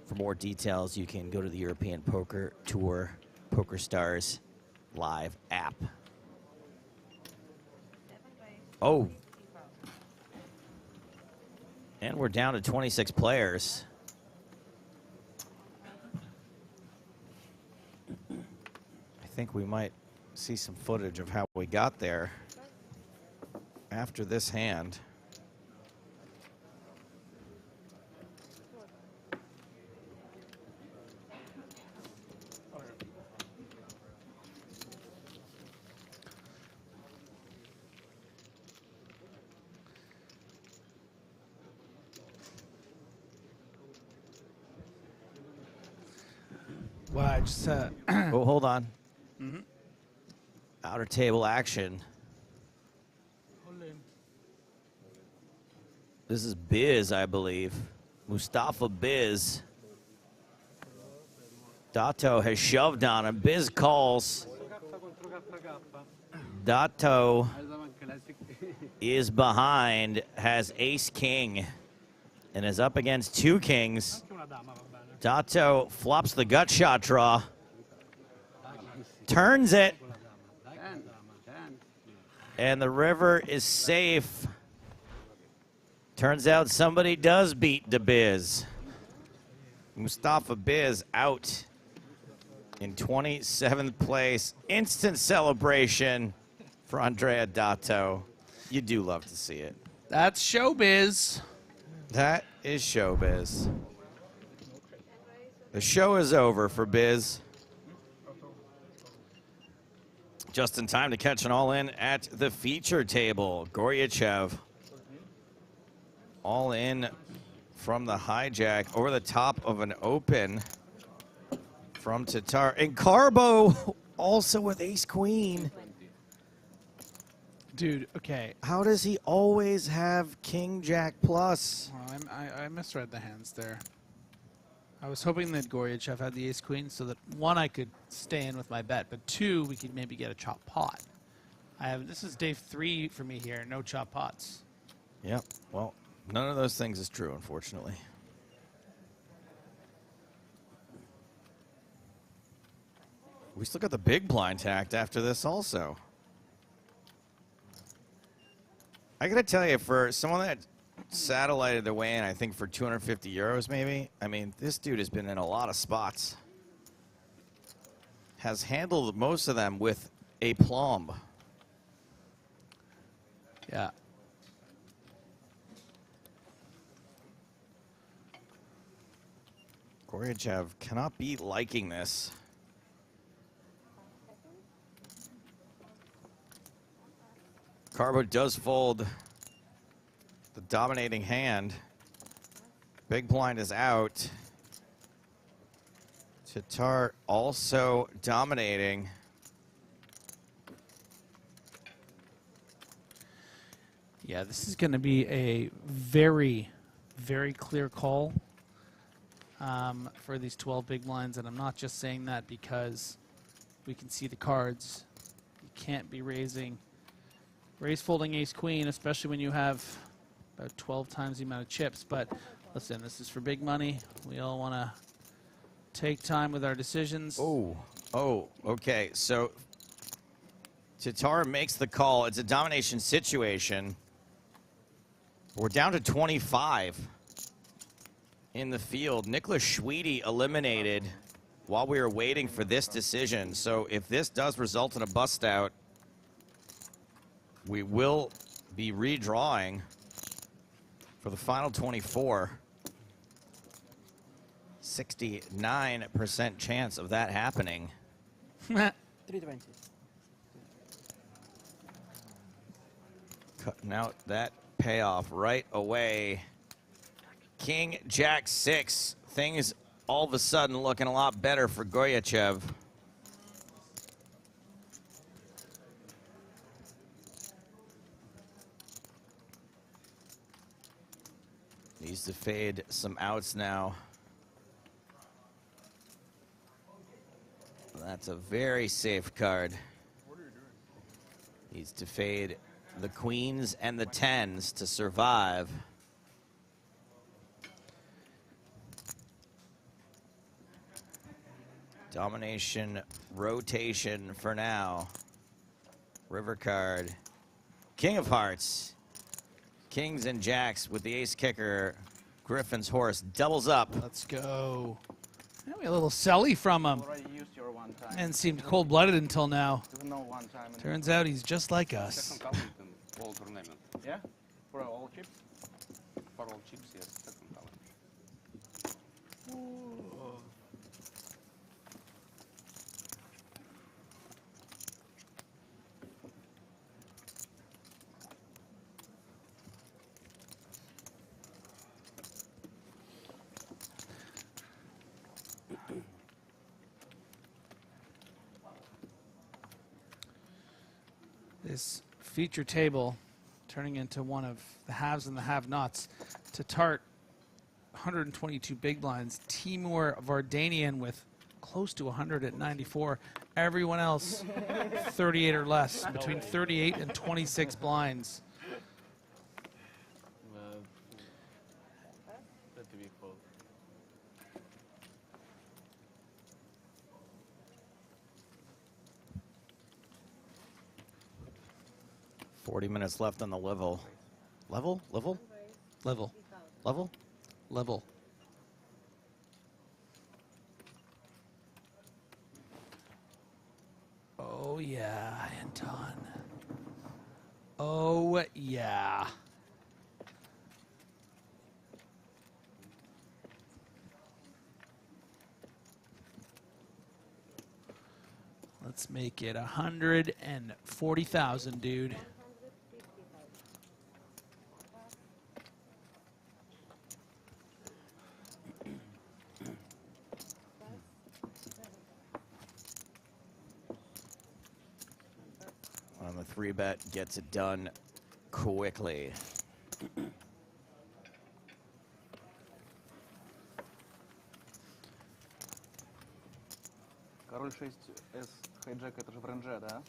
For more details, you can go to the European Poker Tour Poker Stars live app. Oh. And we're down to 26 players. I think we might see some footage of how we got there after this hand. Well, I just oh, hold on. Mm-hmm. Outer table action. This is Biz, I believe. Mustafa Biz. Dato has shoved on him. Biz calls. Dato is behind, has ace king, and is up against two kings. Dato flops the gut shot draw. Turns it. And the river is safe. Turns out somebody does beat the Biz. Mustafa Biz out in 27th place. Instant celebration for Andrea Dato. You do love to see it. That's showbiz. That is showbiz. The show is over for Biz. Just in time to catch an all-in at the feature table. Goryachev all in from the hijack over the top of an open from Tatar. And Carbo also with ace-queen. Dude, okay. How does he always have king-jack plus? Well, I misread the hands there. I was hoping that Goryachev had the ace-queen so that, one, I could stay in with my bet, but two, we could maybe get a chop pot. This is day 3 for me here, no chop pots. Yep, well, none of those things is true, unfortunately. We still got the big blind tacked after this also. I gotta tell you, for someone that satellited the way in, I think for 250 euros maybe, I mean, this dude has been in a lot of spots. Has handled most of them with a plomb. Yeah. Goryachev cannot be liking this. Carbo does fold the dominating hand. Big blind is out. Tatar also dominating. Yeah, this is going to be a very, very clear call for these 12 big blinds, and I'm not just saying that because we can see the cards. You can't be raise folding ace-queen, especially when you have about 12 times the amount of chips. But listen, this is for big money. We all want to take time with our decisions. Oh, okay. So Tatar makes the call. It's a domination situation. We're down to 25 in the field. Nicholas Schweedy eliminated while we were waiting for this decision. So if this does result in a bust out, we will be redrawing for the final 24. 69% chance of that happening. 320. Cutting out that payoff right away. King, Jack 6. Things all of a sudden looking a lot better for Goryachev. Needs to fade some outs now. That's a very safe card. Needs to fade the queens and the tens to survive. Domination rotation for now. River card. King of hearts. Kings and jacks with the ace kicker. Griffin's horse doubles up. Let's go. Yeah, we had a little selly from him. And seemed cold-blooded until now. Turns out he's just like us. All tournament. Yeah? For all chips? For all chips, yes. Second color. 'This feature table turning into one of the haves and the have-nots. Tatar, 122 big blinds. Timur Vardanian with close to 100 at 94. Everyone else, 38 or less, between 38 and 26 blinds. That to be close. 40 minutes left on the level. Level? Level. Level? Level. Oh, yeah, Anton. Oh, yeah. Let's make it 140,000, dude. On the 3-bet, gets it done quickly. Король 6С хайджек, это же в рендже, да?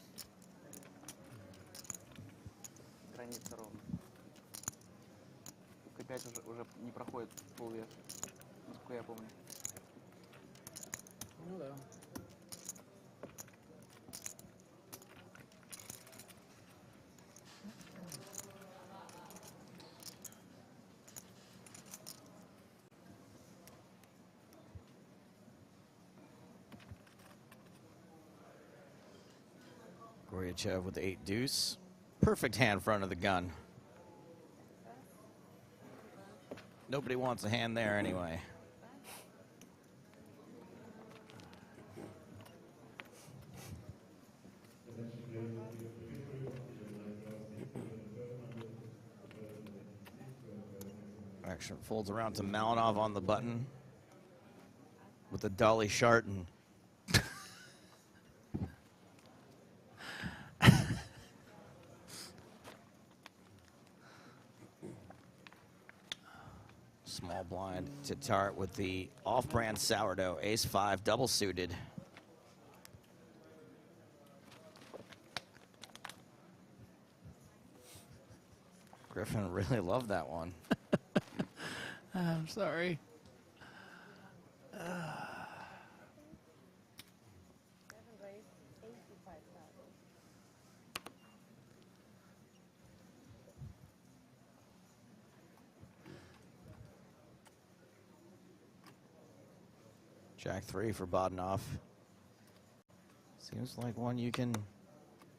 Граница ровно. К5 уже не проходит полвес, насколько я помню. Ну да. Goryachev with the 8 deuce. Perfect hand front of the gun. Nobody wants a hand there anyway. Action folds around to Malinov on the button with the Dolly Sharton. Small blind to Tart with the off-brand sourdough, ace-5, double suited. Griffin really loved that one. I'm sorry. Jack 3 for Bodenoff. Seems like one you can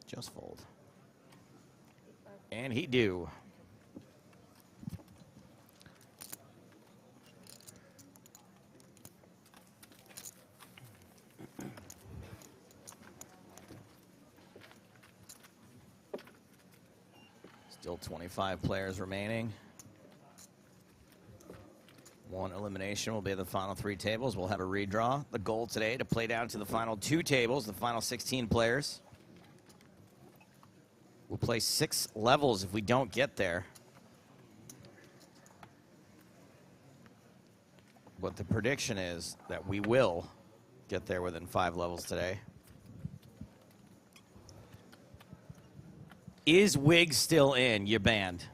just fold. And he do. Still 25 players remaining. One elimination will be the final 3 tables. We'll have a redraw. The goal today to play down to the final 2 tables, the final 16 players. We'll play 6 levels if we don't get there. what the prediction is that we will get there within 5 levels today. Is Wig still in? You're banned.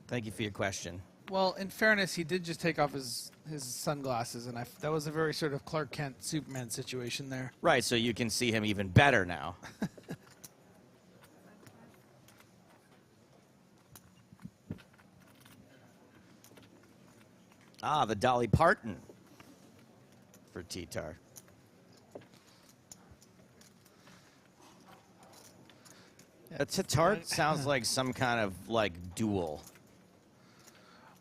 Thank you for your question. Well, in fairness, he did just take off his sunglasses, and that was a very sort of Clark Kent Superman situation there. Right, so you can see him even better now. Ah, the Dolly Parton for T-Tar. A Tatar sounds like some kind of like duel.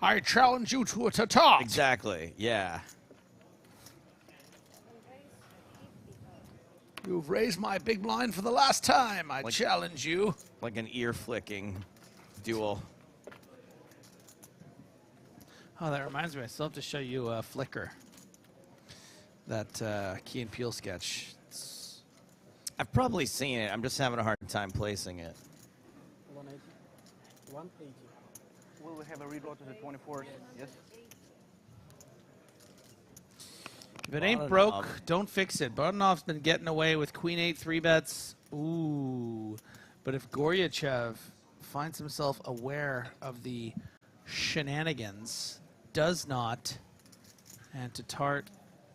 I challenge you to a Tatar. Exactly, yeah. You've raised my big blind for the last time. I challenge you. Like an ear-flicking duel. Oh, that reminds me. I still have to show you Flickr. That Key and Peele sketch. I've probably seen it. I'm just having a hard time placing it. 180. 180. Will we have a reload to the 24th? Yes. If it ain't broke, don't fix it. Bodanov's been getting away with Queen 8 3-bets. Ooh. But if Goryachev finds himself aware of the shenanigans, does not, and Tatart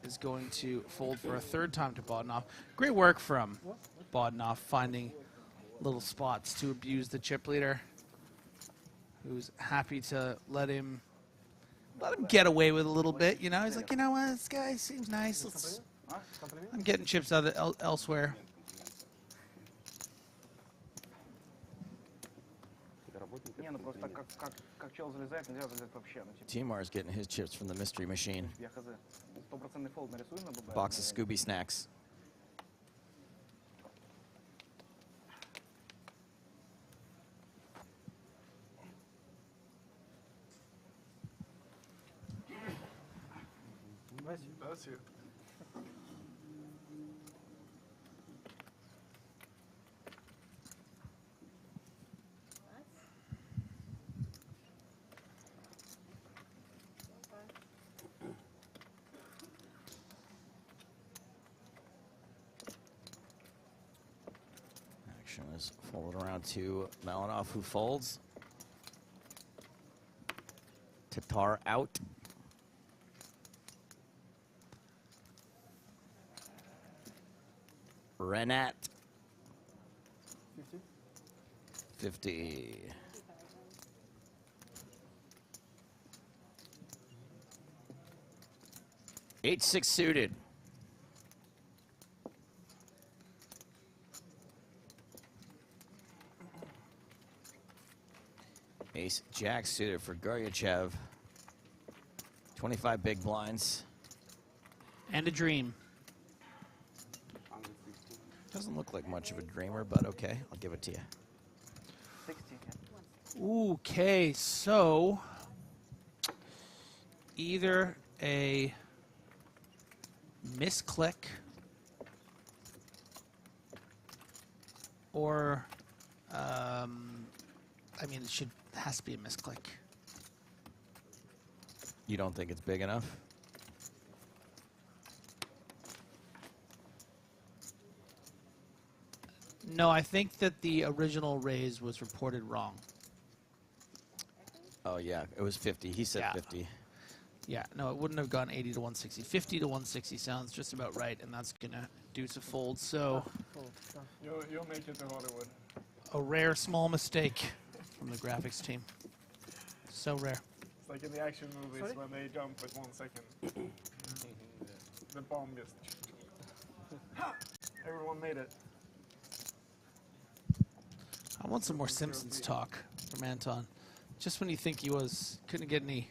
is going to fold for a 3rd time to Bodanov. Great work from Bodanov, finding little spots to abuse the chip leader, who's happy to let him get away with a little bit. You know, he's like, you know what, this guy seems nice. I'm getting chips elsewhere. Не, ну просто как чел залезает, нельзя залезать вообще. Timar's getting his chips from the mystery machine. Я хз. 100% фолд нарисуем на ББ. Box of Scooby snacks. That's it. Action is folded around to Malinov, who folds. Tatar out. Renat. 50. H6 suited. Ace Jack suited for Goryachev. 25 big blinds. And a dream. Doesn't look like much of a dreamer, but okay, I'll give it to you. 60. Okay, so either a misclick or, I mean, it has to be a misclick. You don't think it's big enough? No, I think that the original raise was reported wrong. Oh, yeah, it was 50. He said Yeah. 50. Yeah, no, it wouldn't have gone 80 to 160. 50 to 160 sounds just about right, and that's going to deuce a fold. So You'll make it to Hollywood. a rare small mistake from the graphics team. So rare. It's like in the action movies when they jump with 1 second. The bomb just... Everyone made it. I want some more Simpsons talk from Anton. Just when you think he couldn't get any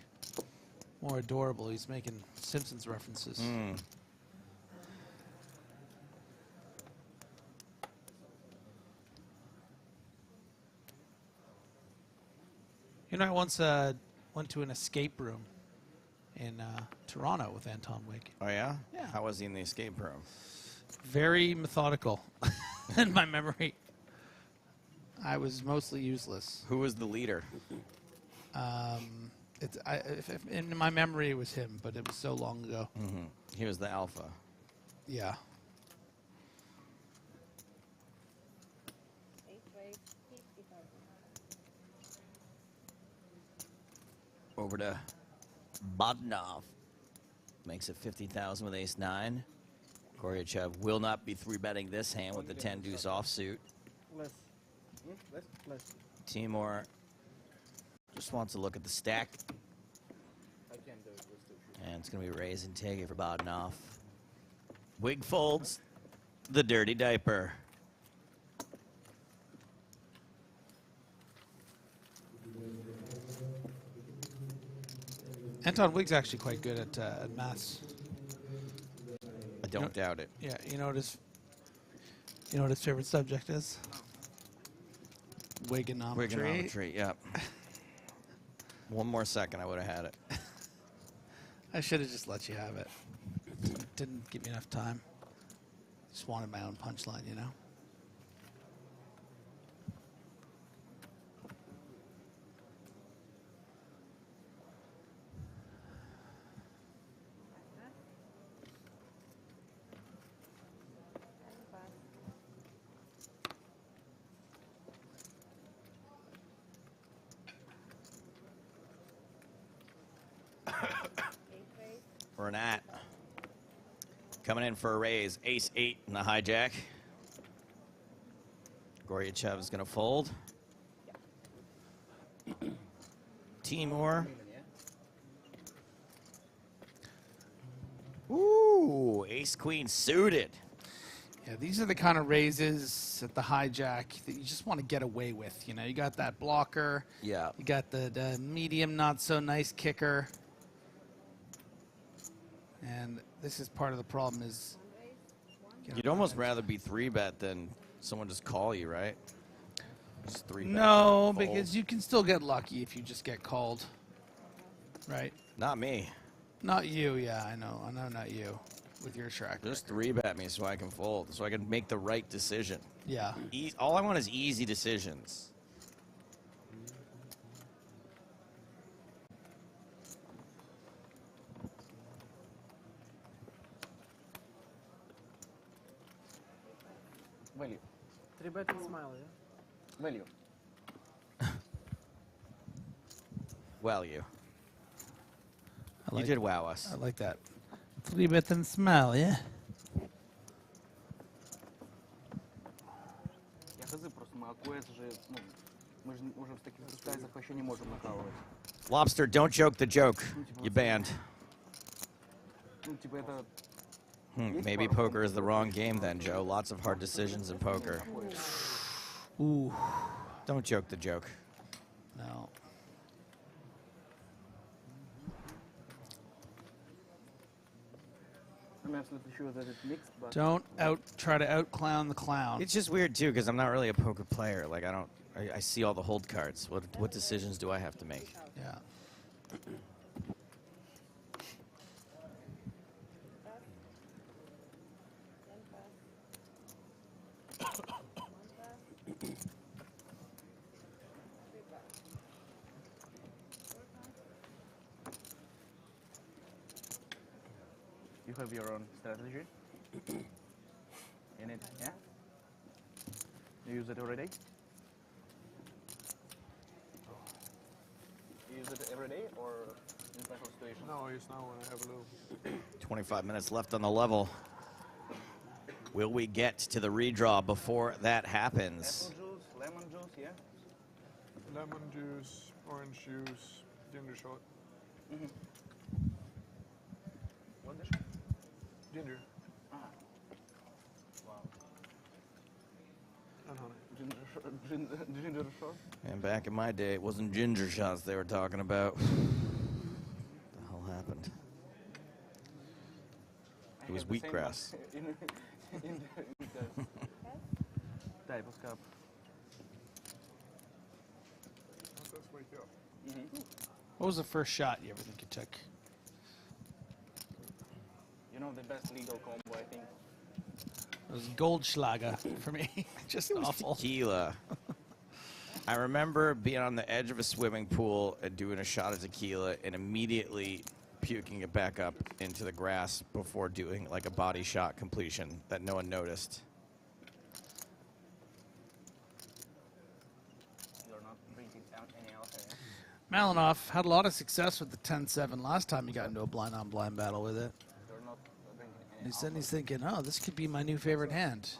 more adorable, he's making Simpsons references. You know, I once went to an escape room in Toronto with Anton Wig. Oh, yeah? Yeah. How was he in the escape room? Very methodical in my memory. I was mostly useless. Who was the leader? If in my memory it was him, but it was so long ago. Mm-hmm. He was the alpha. Yeah. Over to Bodnov. Makes it 50,000 with ace-9. Goryachev will not be 3-betting this hand with the 10-deuce offsuit. Less. Timur just wants to look at the stack. And it's going to be raise and take it for Bodnov. Wig folds, the dirty diaper. Anton Wig's actually quite good at maths. I don't doubt it. Yeah, you know what his favorite subject is? Wigonometry. Wigonometry, yep. One more second, I would have had it. I should have just let you have it. Didn't give me enough time. Just wanted my own punchline, you know? Renat coming in for a raise. Ace-8 in the hijack. Goryachev is going to fold. Timur. Ooh, ace-queen suited. Yeah, these are the kind of raises at the hijack that you just want to get away with. You know, you got that blocker. Yeah. You got the medium, not so nice kicker. And this is part of the problem is... You'd almost rather be 3-bet than someone just call you, right? Just 3-bet. No, because you can still get lucky if you just get called. Right? Not me. Not you, yeah, I know. I know not you with your track record. Just 3-bet me so I can fold, so I can make the right decision. Yeah. All I want is easy decisions. Value. 3-bet and smile, yeah? Value. Well, you did wow us. I like that. 3-bet and smile, yeah? Я хз, просто мы АКС же, ну, мы же уже в таких эксерсайзах вообще не можем накалывать. Lobster, don't joke the joke. You banned. Ну, типа это... Maybe poker is the wrong game then, Joe. Lots of hard decisions in poker. Ooh. Don't joke the joke. No. I'm absolutely sure that it's mixed, but... Don't try to out-clown the clown. It's just weird, too, because I'm not really a poker player. Like, I see all the hold cards. What decisions do I have to make? Yeah. You have your own strategy in it, yeah? You use it every day? You use it every day or in special situations? No, I use now when I have a little. 25 minutes left on the level. Will we get to the redraw before that happens? Apple juice, lemon juice, yeah? Lemon juice, orange juice, ginger shot. Mm-hmm. What dish? Ginger. Ah. Wow. And honey. Ginger shot? And back in my day, it wasn't ginger shots they were talking about. What the hell happened? It was wheatgrass. In the type of cup. Let's wake up. Mm-hmm. What was the first shot you ever think you took? You know the best legal combo, I think. It was Goldschlager for me. Just It was awful. tequila. I remember being on the edge of a swimming pool and doing a shot of tequila and immediately puking it back up into the grass before doing like a body shot completion that no one noticed. You're not drinking any alcohol. Malinoff had a lot of success with the 10-7 last time he got into a blind-on-blind battle with it. You're not drinking any He said he's thinking, oh, this could be my new favorite hand.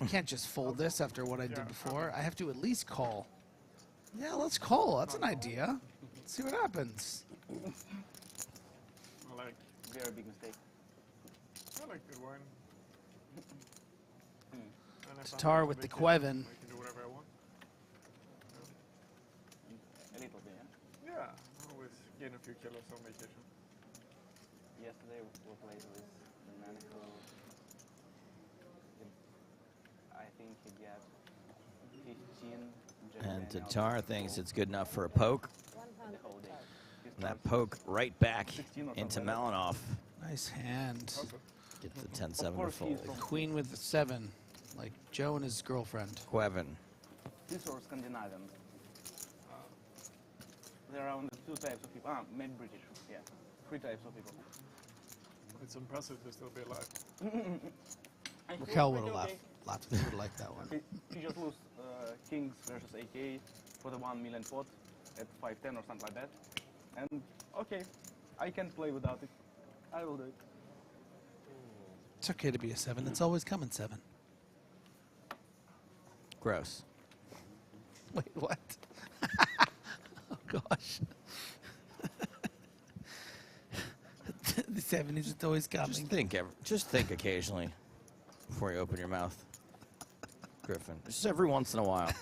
I can't just fold this after what I did before. I have to at least call. Yeah, let's call. That's an idea. Let's see what happens. I like. Very big mistake. I like good wine. Tatar with the Quevin. I can do whatever I want. A little bit, yeah? Yeah, I always gain a few kilos on vacation. Yesterday we played with the Manico. I think he got 15. And Tatar thinks it's good enough for a poke. The whole day. And that poke right back into Malinoff. Nice hand. Get the 10-7 to fold. Queen with the 7, like Joe and his girlfriend. Quevin. These are Scandinavian. There are only 2 types of people. Maybe British. Yeah, 3 types of people. It's impressive to still be alive. Raquel would have laughed if they would have liked that one. He just lose Kings versus AK for the 1 million pot at 5-10 or something like that. And okay, I can play without it. I will do it. It's okay to be a 7. It's always coming 7. Gross. Wait, what? Oh, gosh. The 7 is always coming. Just think occasionally before you open your mouth. Griffin. Just every once in a while.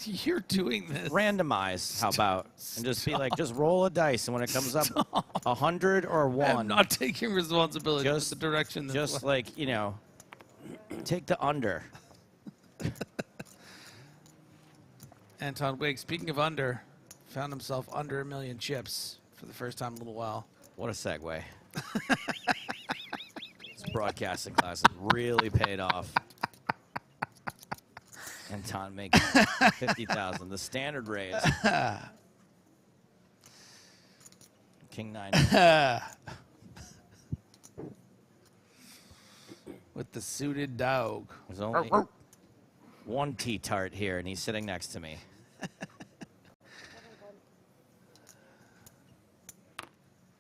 You're doing this. Randomize, how about? And just be like, just roll a dice, and when it comes up 100 or 1. I'm not taking responsibility for the direction this Just went. like, you know, take the under. Anton Wigg, speaking of under, found himself under 1 million chips for the first time in a little while. What a segue. This broadcasting class has really paid off. Anton making 50,000. The standard raise. King 9. With the suited dog. There's only one T-tart here, and he's sitting next to me.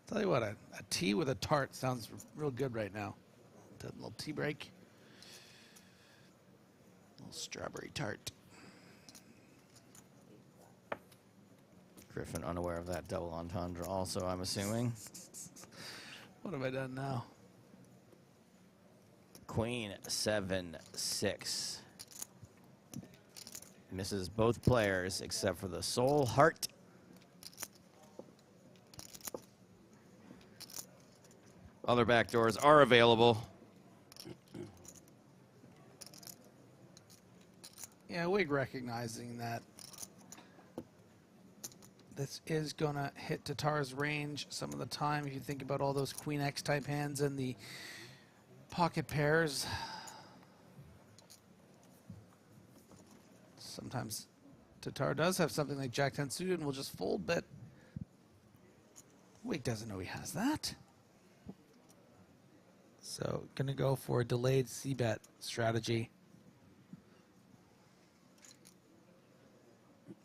Tell you what, a tea with a tart sounds real good right now. That little tea break. Little strawberry tart. Griffin unaware of that double entendre also, I'm assuming. What have I done now? Queen 7-6. Misses both players except for the soul heart. Other backdoors are available. Yeah, Wig recognizing that this is going to hit Tatar's range some of the time. If you think about all those Queen X type hands and the pocket pairs, sometimes Tatar does have something like Jack 10 suited and will just fold, but Wig doesn't know he has that. So going to go for a delayed C-bet strategy.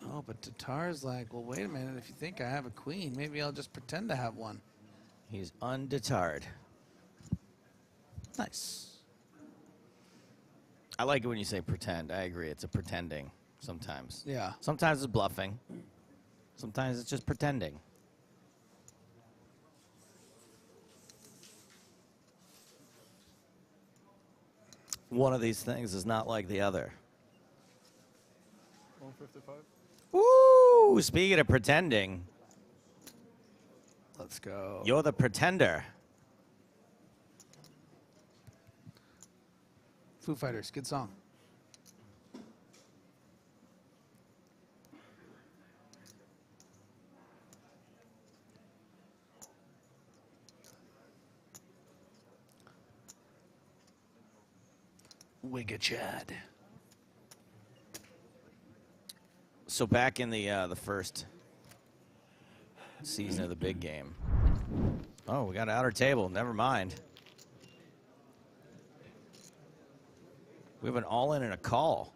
Oh, but Tatar's like, well, wait a minute. If you think I have a queen, maybe I'll just pretend to have one. He's undeterred. Nice. I like it when you say pretend. I agree. It's a pretending sometimes. Yeah. Sometimes it's bluffing. Sometimes it's just pretending. One of these things is not like the other. 155. Woo! Speaking of pretending, let's go. You're the pretender. Foo Fighters, good song. Wigga Chad. So back in the first season of the big game. Oh, we got outer table. Never mind. We have an all-in and a call.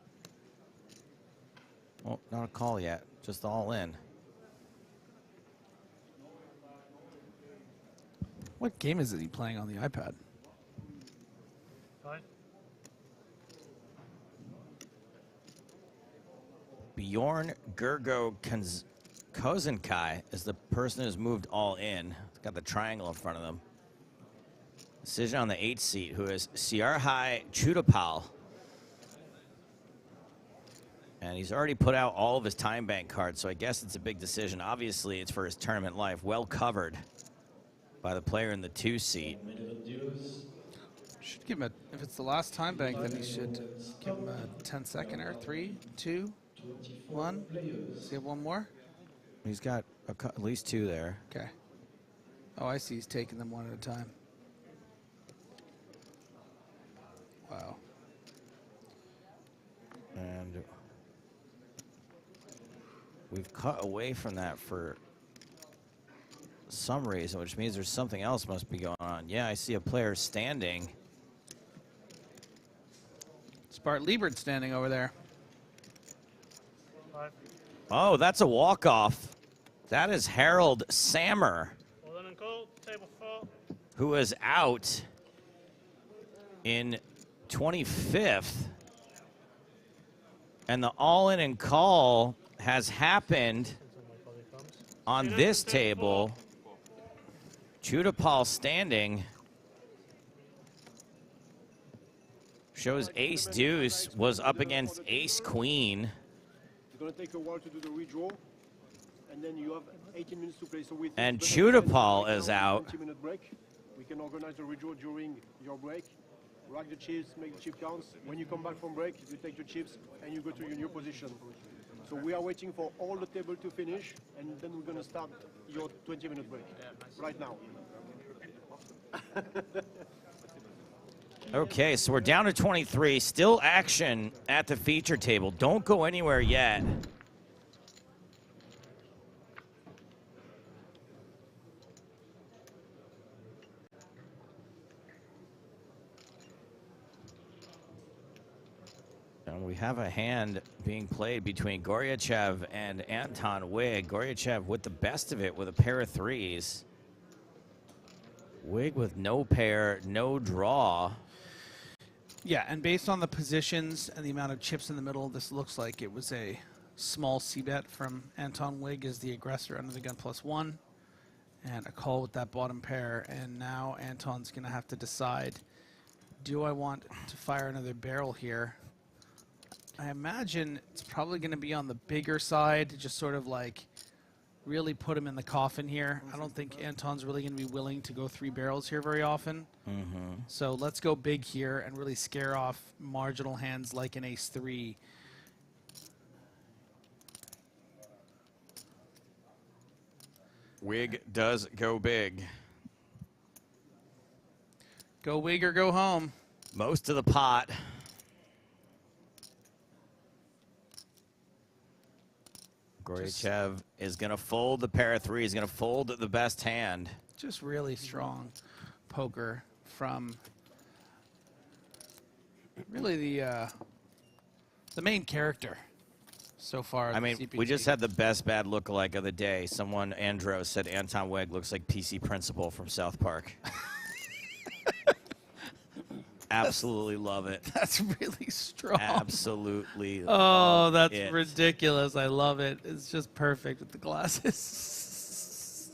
Well, not a call yet, just all-in. What game is he playing on the iPad? Bjorn Gergo Kozenkai is the person who's moved all in. It's got the triangle in front of them. Decision on the 8th seat, who is Siarhai Chudapal. And he's already put out all of his time bank cards, so I guess it's a big decision. Obviously, it's for his tournament life. Well covered by the player in the 2 seat. Should give him a, if it's the last time bank, then he should give him a 10-seconder. 3, 2, 1. Does he have one more? He's got at least 2 there. Okay. Oh, I see. He's taking them one at a time. Wow. And we've cut away from that for some reason, which means there's something else must be going on. Yeah, I see a player standing. It's Bart Liebert standing over there. Oh, that's a walk-off. That is Harold Sammer, who is out in 25th. And the all-in and call has happened on this table. Chudapal standing. Shows ace deuce was up against ace queen. It's going to take a while to do the redraw, and then you have 18 minutes to play. So we And Chudapal is out. 20-minute break. We can organize the redraw during your break. Rack the chips, make the chip counts. When you come back from break, you take the chips and you go to your new position. So we are waiting for all the table to finish, and then we're going to start your 20-minute break right now. Okay, so we're down to 23. Still action at the feature table. Don't go anywhere yet. And we have a hand being played between Goryachev and Anton Wig. Goryachev with the best of it with a pair of 3s. Wig with no pair, no draw. Yeah, and based on the positions and the amount of chips in the middle, this looks like it was a small c-bet from Anton Wig as the aggressor under the gun +1. And a call with that bottom pair. And now Anton's going to have to decide, do I want to fire another barrel here? I imagine it's probably going to be on the bigger side, just sort of like really put him in the coffin here. I don't think Anton's really going to be willing to go 3 barrels here very often. So let's go big here and really scare off marginal hands like an ace-3. Wig does go big. Go Wig or go home. Most of the pot. Goryachev is going to fold the pair of 3s. He's going to fold the best hand. Just really strong poker from really the main character so far. I mean, we just had the best bad lookalike of the day. Someone, Andros, said Anton Wig looks like PC Principal from South Park. Absolutely love it. That's really strong. Absolutely. Oh, that's it. ridiculous. I love it. It's just perfect with the glasses.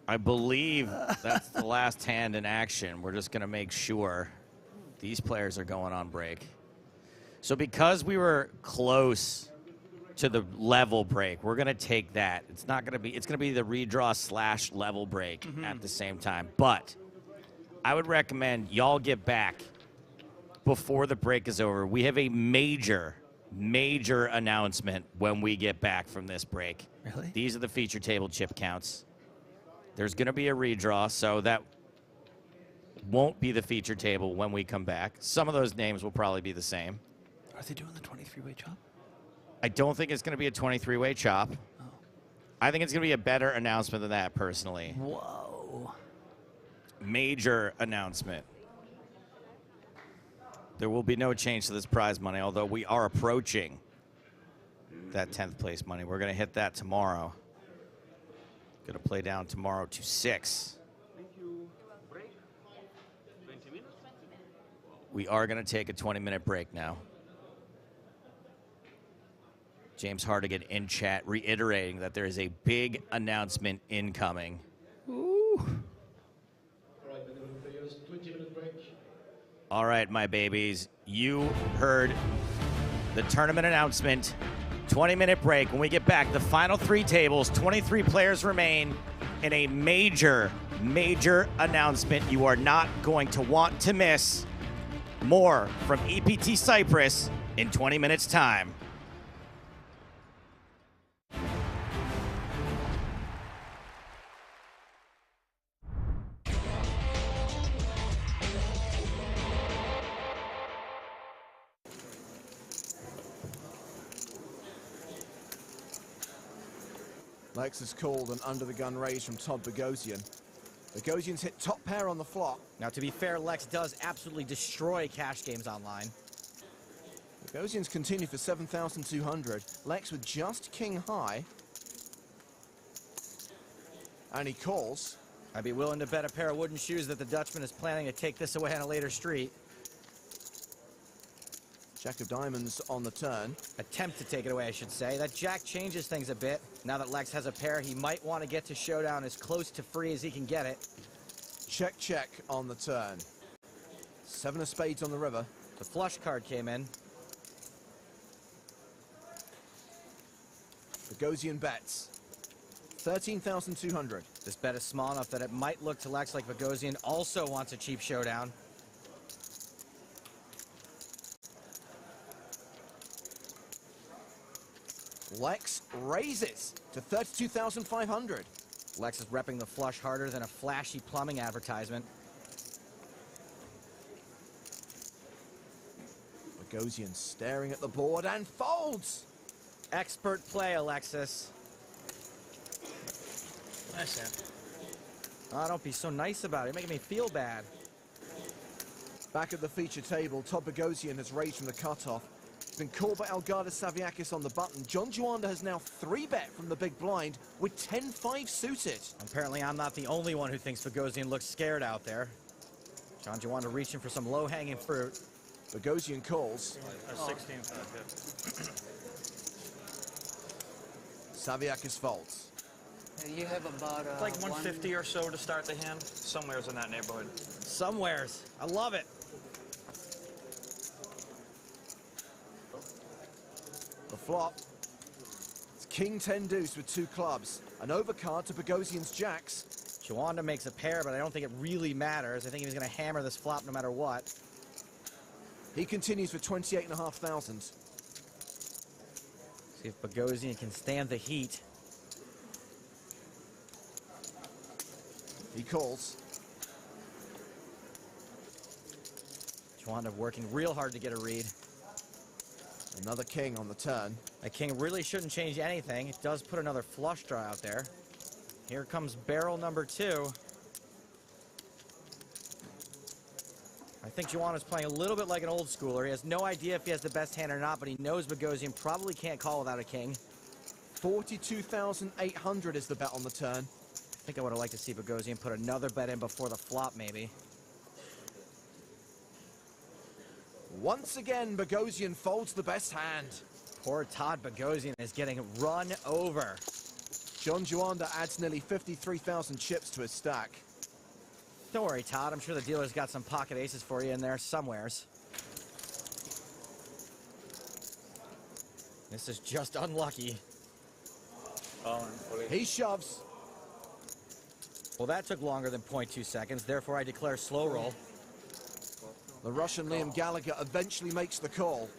I believe that's the last hand in action. We're just going to make sure these players are going on break. So because we were close to the level break, we're going to take that. It's not going to be, it's going to be the redraw / level break at the same time. But I would recommend y'all get back before the break is over. We have a major announcement when we get back from this break. Really? These are the feature table chip counts. There's going to be a redraw, so that won't be the feature table when we come back. Some of those names will probably be the same. Are they doing the 23-way chop? I don't think it's going to be a 23-way chop. I think it's going to be a better announcement than that, personally. Whoa. Major announcement. There will be no change to this prize money, although we are approaching that 10th place money. We're going to hit that tomorrow. Going to play down tomorrow to 6. We are going to take a 20-minute break now. James Hardigan in chat reiterating that there is a big announcement incoming. Ooh. All right, players, 20-minute break. All right, my babies, you heard the tournament announcement. 20-minute break. When we get back, the final 3 tables, 23 players remain in a major, major announcement you are not going to want to miss. More from EPT Cyprus in 20 minutes' time. Lex has called an under-the-gun raise from Todd Bogosian. Bogosian's hit top pair on the flop. Now, to be fair, Lex does absolutely destroy cash games online. Bogosian's continued for 7,200. Lex with just king high. And he calls. I'd be willing to bet a pair of wooden shoes that the Dutchman is planning to take this away on a later street. Jack of diamonds on the turn. Attempt to take it away, I should say. That jack changes things a bit. Now that Lex has a pair, he might want to get to showdown as close to free as he can get it. Check, check on the turn. 7 of spades on the river. The flush card came in. Bogosian bets. 13,200. This bet is small enough that it might look to Lex like Bogosian also wants a cheap showdown. Lex raises to 32,500. Lex is repping the flush harder than a flashy plumbing advertisement. Bogosian staring at the board and folds. Expert play, Alexis. Nice hand. Oh, don't be so nice about it. You're making me feel bad. Back at the feature table, Todd Bogosian has raised from the cutoff. He's been called by Elgaris Saviakis on the button. John Juanda has now 3-bet from the big blind with 10-5 suited. Apparently, I'm not the only one who thinks Bogosian looks scared out there. John Juanda reaching for some low-hanging fruit. Bogosian calls. 16. Saviakis folds. You have about like 150 or so to start the hand. Somewhere's in that neighborhood. Somewheres. I love it. The flop. It's king 10 deuce with 2 clubs. An overcard to Bogosian's jacks. Juanda makes a pair, but I don't think it really matters. I think he's going to hammer this flop no matter what. He continues for 28,500. See if Bogosian can stand the heat. He calls. Juanda working real hard to get a read. Another king on the turn. A king really shouldn't change anything. It does put another flush draw out there. Here comes barrel number 2. I think Juanda's playing a little bit like an old schooler. He has no idea if he has the best hand or not, but he knows Bogosian probably can't call without a king. 42,800 is the bet on the turn. I think I would have liked to see Bogosian put another bet in before the flop, maybe. Once again, Bogosian folds the best hand. Poor Todd Bogosian is getting run over. John Juanda adds nearly 53,000 chips to his stack. Don't worry, Todd. I'm sure the dealer's got some pocket aces for you in there somewheres. This is just unlucky. He shoves. Well, that took longer than 0.2 seconds. Therefore, I declare slow roll. The Russian Liam Gallagher eventually makes the call.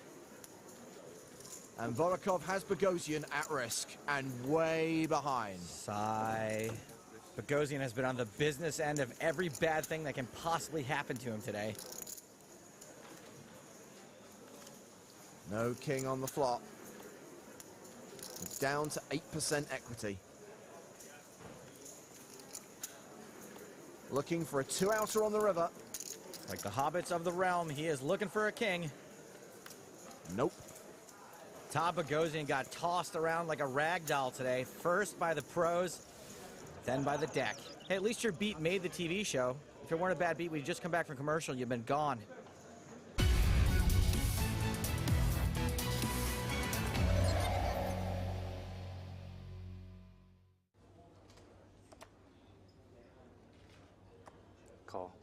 And Vorokov has Bogosian at risk and way behind. Sigh. Bogosian has been on the business end of every bad thing that can possibly happen to him today. No king on the flop. It's down to 8% equity. Looking for a two-outer on the river. Like the hobbits of the realm, he is looking for a king. Nope. Todd Bogosian got tossed around like a rag doll today. First by the pros, then by the deck. Hey, at least your beat made the TV show. If it weren't a bad beat, we'd just come back from commercial, you've been gone. Call.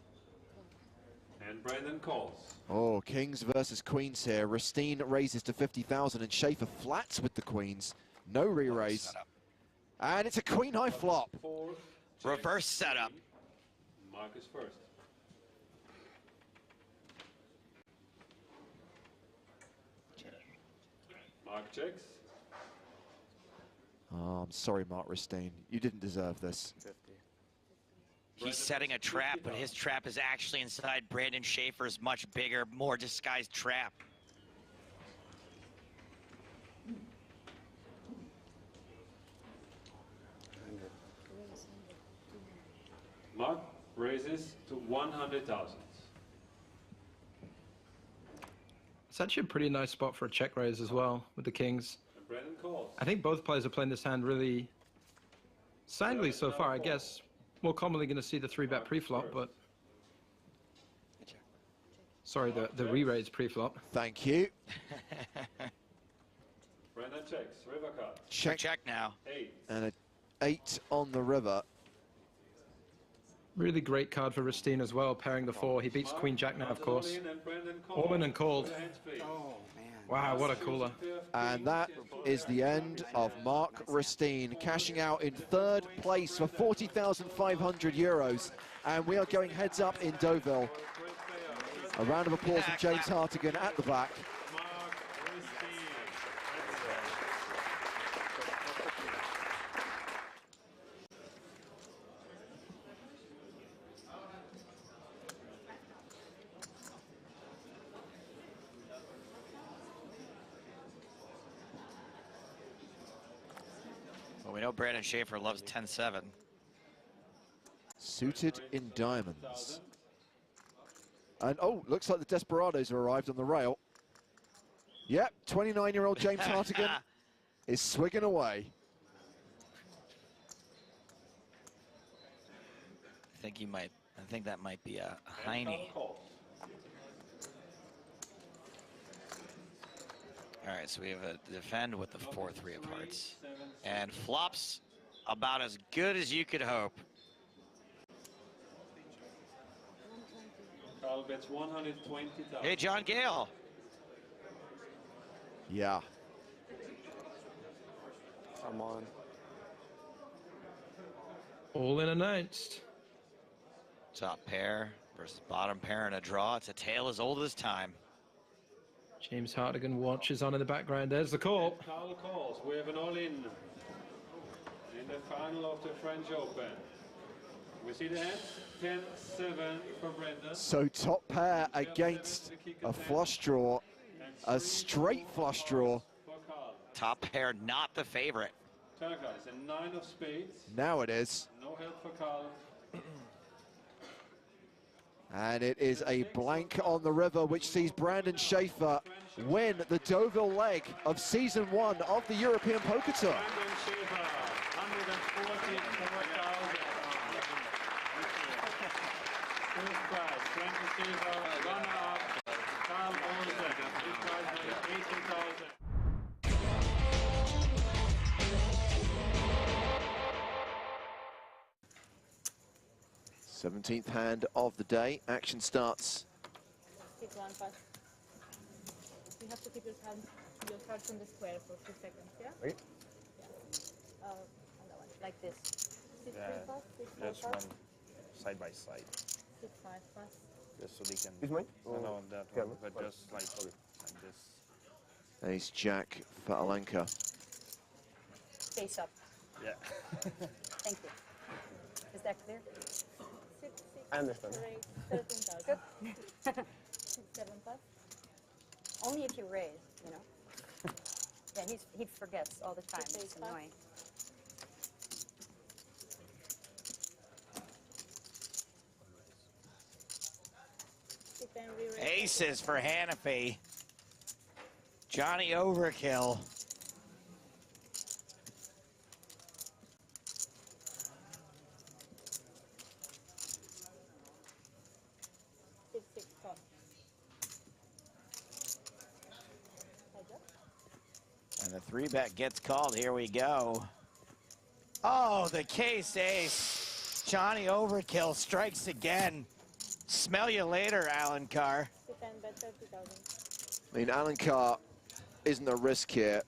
And Brandon calls. Oh, kings versus queens here. Ristine raises to 50,000 and Schaefer flats with the queens. No re-raise. And it's a queen high flop. Reverse setup. Marcus first. Mark checks. Oh, I'm sorry, Mark Ristine. You didn't deserve this. He's setting a trap, but his trap is actually inside Brandon Schaefer's much bigger, more disguised trap. Mark raises to 100,000. It's actually a pretty nice spot for a check raise as well with the kings. And Brandon calls. I think both players are playing this hand really soundly so far. I guess more commonly going to see the 3-bet pre-flop, but sorry, the re-raise pre-flop. Thank you. Brandon checks. River card. Check now. 8. And an 8 on the river. Really great card for Ristine as well, pairing the 4. He beats Queen Jack now, of course. All in and called. Wow, what a cooler. And that is the end of Mark Ristine, cashing out in 3rd place for 40,500 euros. And we are going heads up in Deauville. A round of applause from James Hartigan at the back. Well, we know Brandon Schaefer loves 10-7. Suited in diamonds. And oh, looks like the Desperados have arrived on the rail. Yep, 29-year-old James Hartigan is swigging away. I think that might be a Heine. All right, so we have a defend with the 4-3 of hearts. And flops about as good as you could hope. Carl bets 120,000. Hey, John Gale. Yeah. Come on. All in announced. Top pair versus bottom pair in a draw. It's a tale as old as time. James Hartigan watches on in the background. There's the call. Carl calls. We have an all-in the final of the French Open. We see the hand. 10-7 for Brendan. So top pair against a flush draw, a straight flush draw. Top pair, not the favorite. Turn, guys, a 9 of spades. Now it is. No help for Carl. And it is a blank on the river, which sees Brandon Schaefer win the Deauville leg of season 1 of the European Poker Tour. Brandon Schaefer, 144,000. First prize, Brandon Schaefer, runner-up, Carl Olsen. This prize money, 80,000. 17th hand of the day. Action starts. Pick one first. You have to keep your cards on the square for 2 seconds, yeah? Wait. Yeah. On that one, like this. 6 Yeah, 3 fast, 6 5 just fast. one side by side. 6 5 fast. Just so they can. Is mine? No, that Yeah, one, but just like this. Ace Jack for Alenka. Face up. Yeah. Thank you. Is that clear? 6 I understand. 13,000. Good. 6 7 fast. Only if you raise, you know. Yeah, he forgets all the time. It's annoying. Aces for Hanafi. Johnny Overkill. And the 3-bet gets called. Here we go. Oh, the case ace. Johnny Overkill strikes again. Smell you later, Alan Carr. I mean, Alan Carr isn't a risk here.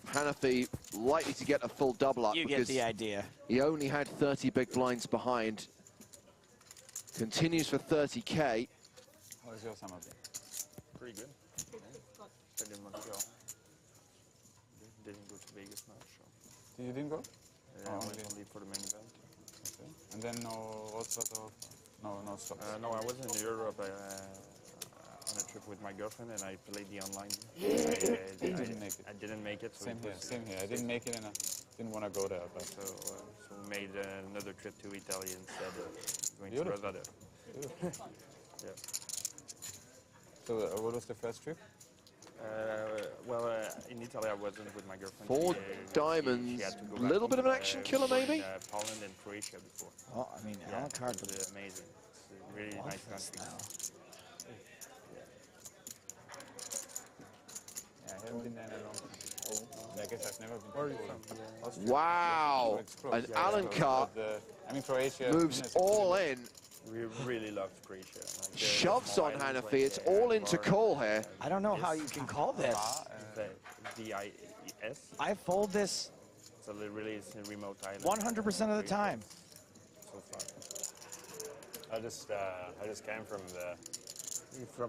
Hanafi likely to get a full double up. You get the idea. He only had 30 big blinds behind. Continues for 30K. How is your summer been? Pretty good. Stayed in Montreal. Didn't go to Vegas much. So. You didn't go? I went only for the main event. Okay. And then what sort of... No stops? No, I was in Europe on a trip with my girlfriend, and I played the online. I didn't make it. I didn't make it. So same here. I didn't make it, and I didn't want to go there. But so we made another trip to Italy instead of going to Rosada. Yeah. So what was the first trip? In Italy I wasn't with my girlfriend. 4 diamonds, a little bit of an action killer maybe? Poland and Croatia before. Oh, I mean, Alan Carr was amazing. It's a really nice country. Yeah, I haven't been there in a long time. I guess I've never been. Where are you from? Wow, and Alan Carr Croatia moves all in. We really loved Croatia. Shoves on Hanafi, it's all into call here. I don't know how you can call this. V-I-S. I fold this It's a really remote island. 100% of the time. So far. I just came from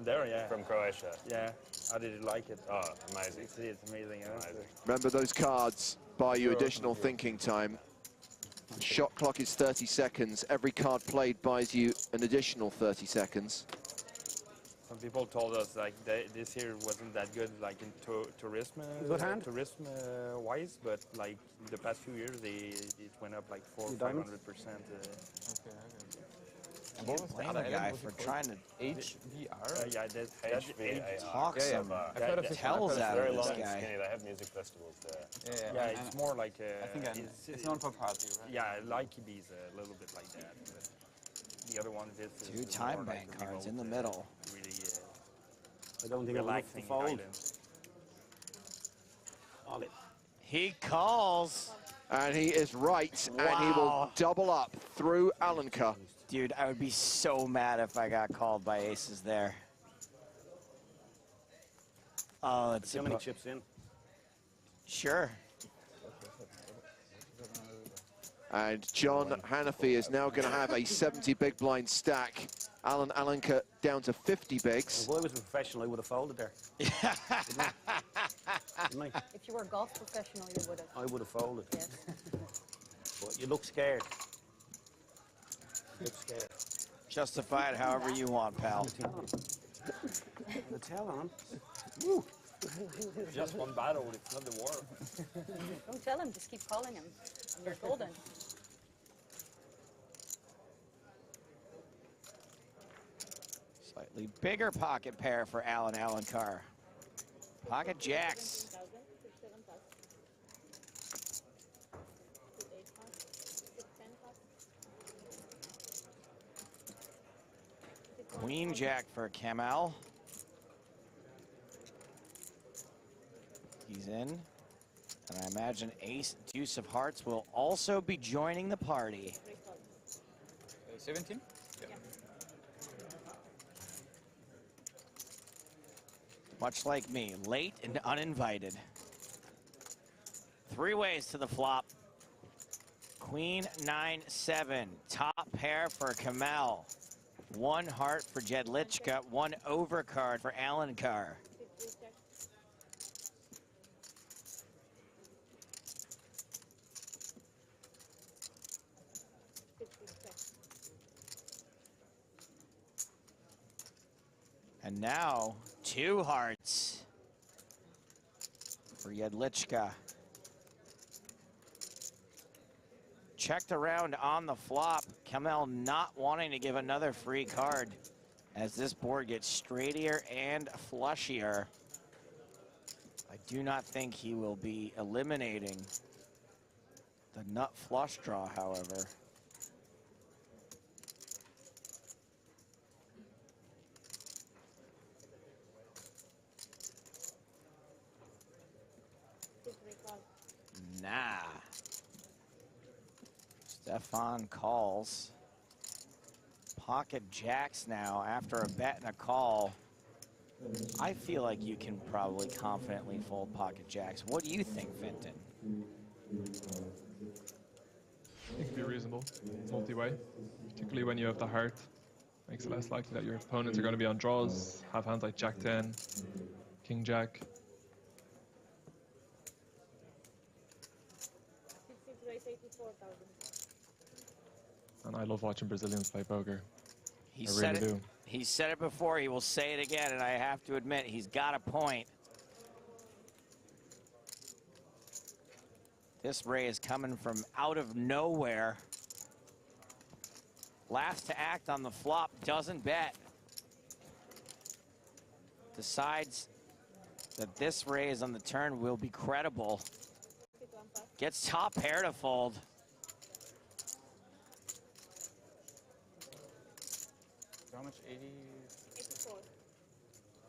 there, yeah. From Croatia. Yeah. How did you like it? Oh, amazing. It's amazing. Amazing. Remember, those cards buy you additional thinking time. Shot clock is 30 seconds. Every card played buys you an additional 30 seconds. Some people told us like this year wasn't that good, like in tourism wise, but like the past few years it went up like 400–500%. Okay. And what was the other guy for trying to HVR? Yeah, that talk some tells out of this guy. They have music festivals there. Yeah, it's more like I think it's not for party, right? Yeah, like Ibiza, a little bit like that. But the other one is 2 time bank cards in the middle. Really, I don't think I'll like to fold. He calls. And he is right, Wow. and he will double up through Alan Carr. Dude, I would be so mad if I got called by aces there. Oh, it's how many chips in? Sure. And John Hanafi is now going to have a 70 big blind stack. Alan Alenka down to 50 bigs. If I was a professional, I would have folded there. Wouldn't I? If you were a golf professional, you would have. I would have folded. Yes. But you look scared. You look scared. Justify it however you want, pal. The tell on. Just one battle, it's not the war. Don't tell him, just keep calling him. And you're golden. Slightly bigger pocket pair for Alan Carr. Pocket jacks. Queen jack for Kamel. He's in. And I imagine ace deuce of hearts will also be joining the party. 17? Yeah. Much like me, late and uninvited. 3 ways to the flop. Queen 9-7, top pair for Kamel. 1 heart for Jedlichka, 1 overcard for Alan Carr. And now 2 hearts for for Jedlička. Checked around on the flop. Kamel not wanting to give another free card as this board gets straightier and flushier. I do not think he will be eliminating the nut flush draw, however. Nah. Stefan calls. Pocket jacks now after a bet and a call. I feel like you can probably confidently fold pocket jacks. What do you think, Fenton? It can be reasonable, multi-way, particularly when you have the heart. Makes it less likely that your opponents are going to be on draws, have hands like Jack 10, King Jack. And I love watching Brazilians play poker. He I said really it. do. He said it before. He will say it again, and I have to admit, he's got a point. This raise coming from out of nowhere. Last to act on the flop, doesn't bet. Decides that this raise on the turn will be credible. Gets top pair to fold. How much? 80? 84.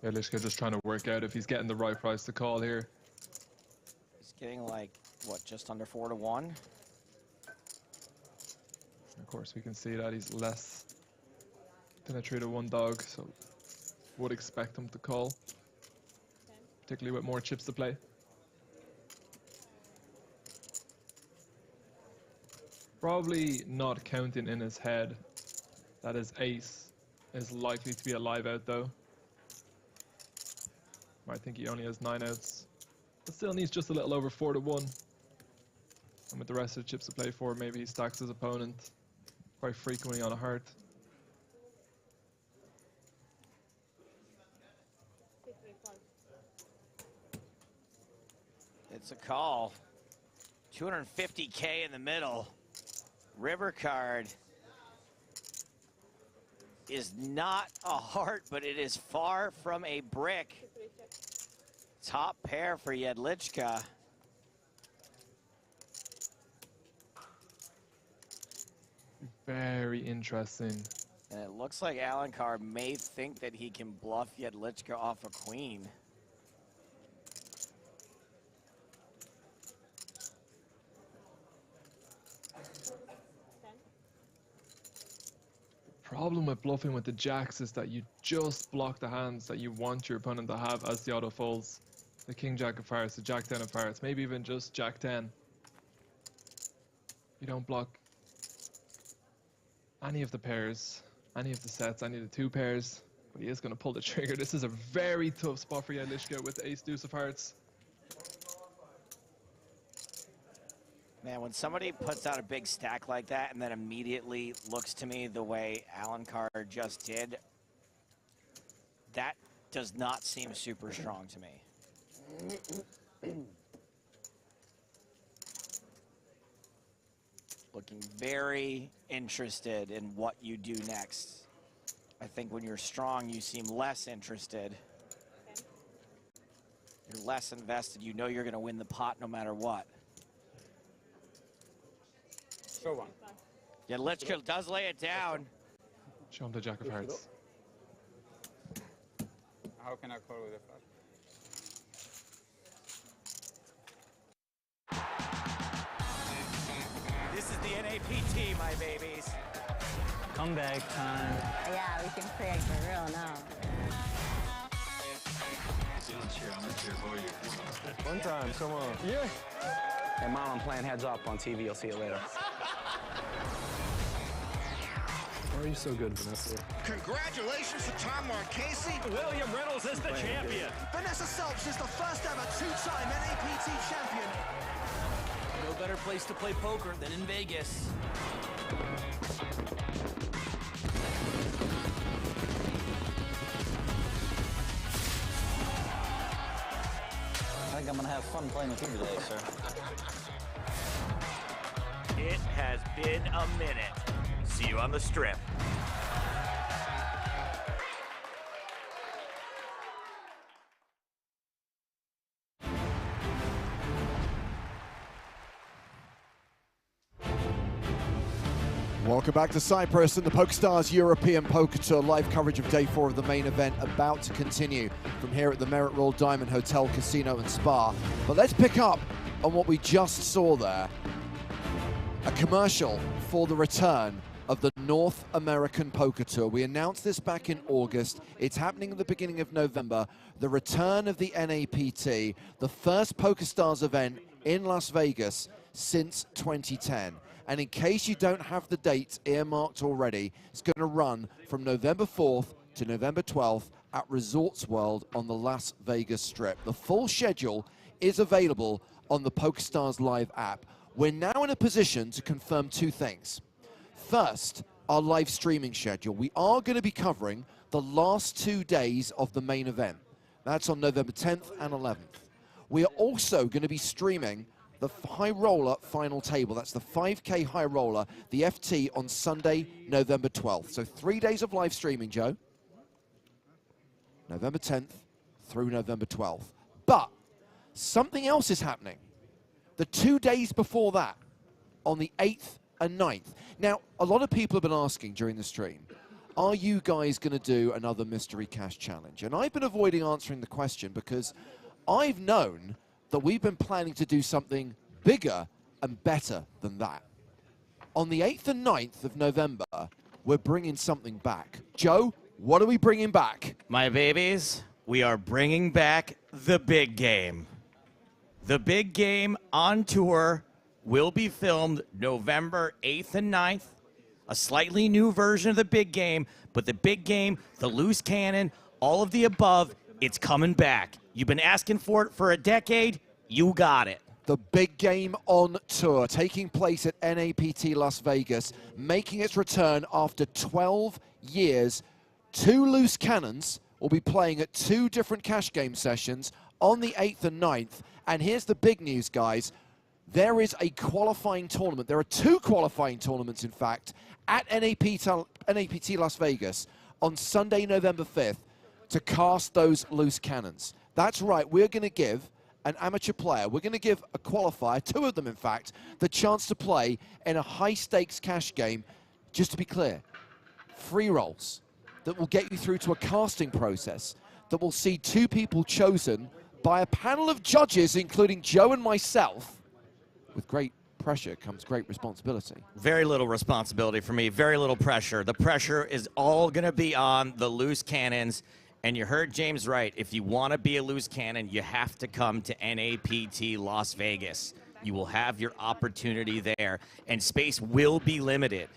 Yeah, Lishka just trying to work out if he's getting the right price to call here. He's getting like, what, just under 4 to 1? Of course, we can see that he's less than a 3 to 1 dog, so would expect him to call, particularly with more chips to play. Probably not counting in his head that his ace is likely to be a live out though. I think he only has 9 outs, but still needs just a little over 4 to 1. And with the rest of the chips to play for, maybe he stacks his opponent quite frequently on a heart. It's a call. 250K in the middle. River card is not a heart, but it is far from a brick. Top pair for Jedlička. Very interesting. And it looks like Alencar may think that he can bluff Jedlička off a queen. Problem with bluffing with the jacks is that you just block the hands that you want your opponent to have as the auto folds. The king jack of hearts, the jack 10 of hearts, maybe even just jack 10. You don't block any of the pairs, any of the sets, any of the 2 pairs, but he is going to pull the trigger. This is a very tough spot for Jedlička with ace deuce of hearts. Man, when somebody puts out a big stack like that and then immediately looks to me the way Alencar just did, that does not seem super strong to me. Looking very interested in what you do next. I think when you're strong, you seem less interested. You're less invested. You know you're going to win the pot no matter what. Show one. Jedlička does lay it down. Show him the jack of hearts. How can I call with a flush? This is the NAPT, my babies. Comeback time. Yeah, we can create for real now. One time, come on. Yeah. Hey, Mom, I'm playing heads up on TV. You'll see it later. Why are you so good, Vanessa? Congratulations to Tom Marchese. William Reynolds is the champion. Vanessa Selps is the first ever 2-time NAPT champion. No better place to play poker than in Vegas. I think I'm gonna have was fun playing with you today, sir. It has been a minute. See you on the strip. Welcome back to Cyprus and the PokerStars European Poker Tour. Live coverage of day 4 of the main event about to continue from here at the Merit Royal Diamond Hotel, Casino and Spa. But let's pick up on what we just saw there. A commercial for the return of the North American Poker Tour. We announced this back in August. It's happening at the beginning of November. The return of the NAPT, the first PokerStars event in Las Vegas since 2010. And in case you don't have the dates earmarked already, it's going to run from November 4th to November 12th at Resorts World on the Las Vegas Strip. The full schedule is available on the PokerStars Live app. We're now in a position to confirm 2 things. First, our live streaming schedule. We are going to be covering the last 2 days of the main event. That's on November 10th and 11th. We are also going to be streaming the High Roller final table. That's the 5K High Roller, the FT, on Sunday, November 12th. So 3 days of live streaming, Joe. November 10th through November 12th. But something else is happening. The 2 days before that, on the 8th and 9th. Now, a lot of people have been asking during the stream, are you guys going to do another Mystery Cash Challenge? And I've been avoiding answering the question because I've known that we've been planning to do something bigger and better than that. On the 8th and 9th of November, we're bringing something back. Joe, what are we bringing back? My babies, we are bringing back the big game. The big game on tour will be filmed November 8th and 9th. A slightly new version of the big game, but the big game, the loose cannon, all of the above, it's coming back. You've been asking for it for a decade. You got it. The big game on tour, taking place at NAPT Las Vegas, making its return after 12 years. 2 loose cannons will be playing at 2 different cash game sessions on the 8th and 9th. And here's the big news, guys. There is a qualifying tournament. There are 2 qualifying tournaments, in fact, at NAPT Las Vegas on Sunday, November 5th, to cast those loose cannons. That's right, we're going to give an amateur player, we're going to give a qualifier, 2 of them in fact, the chance to play in a high-stakes cash game. Just to be clear, free rolls that will get you through to a casting process that will see 2 people chosen by a panel of judges, including Joe and myself. With great pressure comes great responsibility. Very little responsibility for me, very little pressure. The pressure is all going to be on the loose cannons. And you heard James right. If you want to be a loose cannon, you have to come to NAPT Las Vegas. You will have your opportunity there, and space will be limited.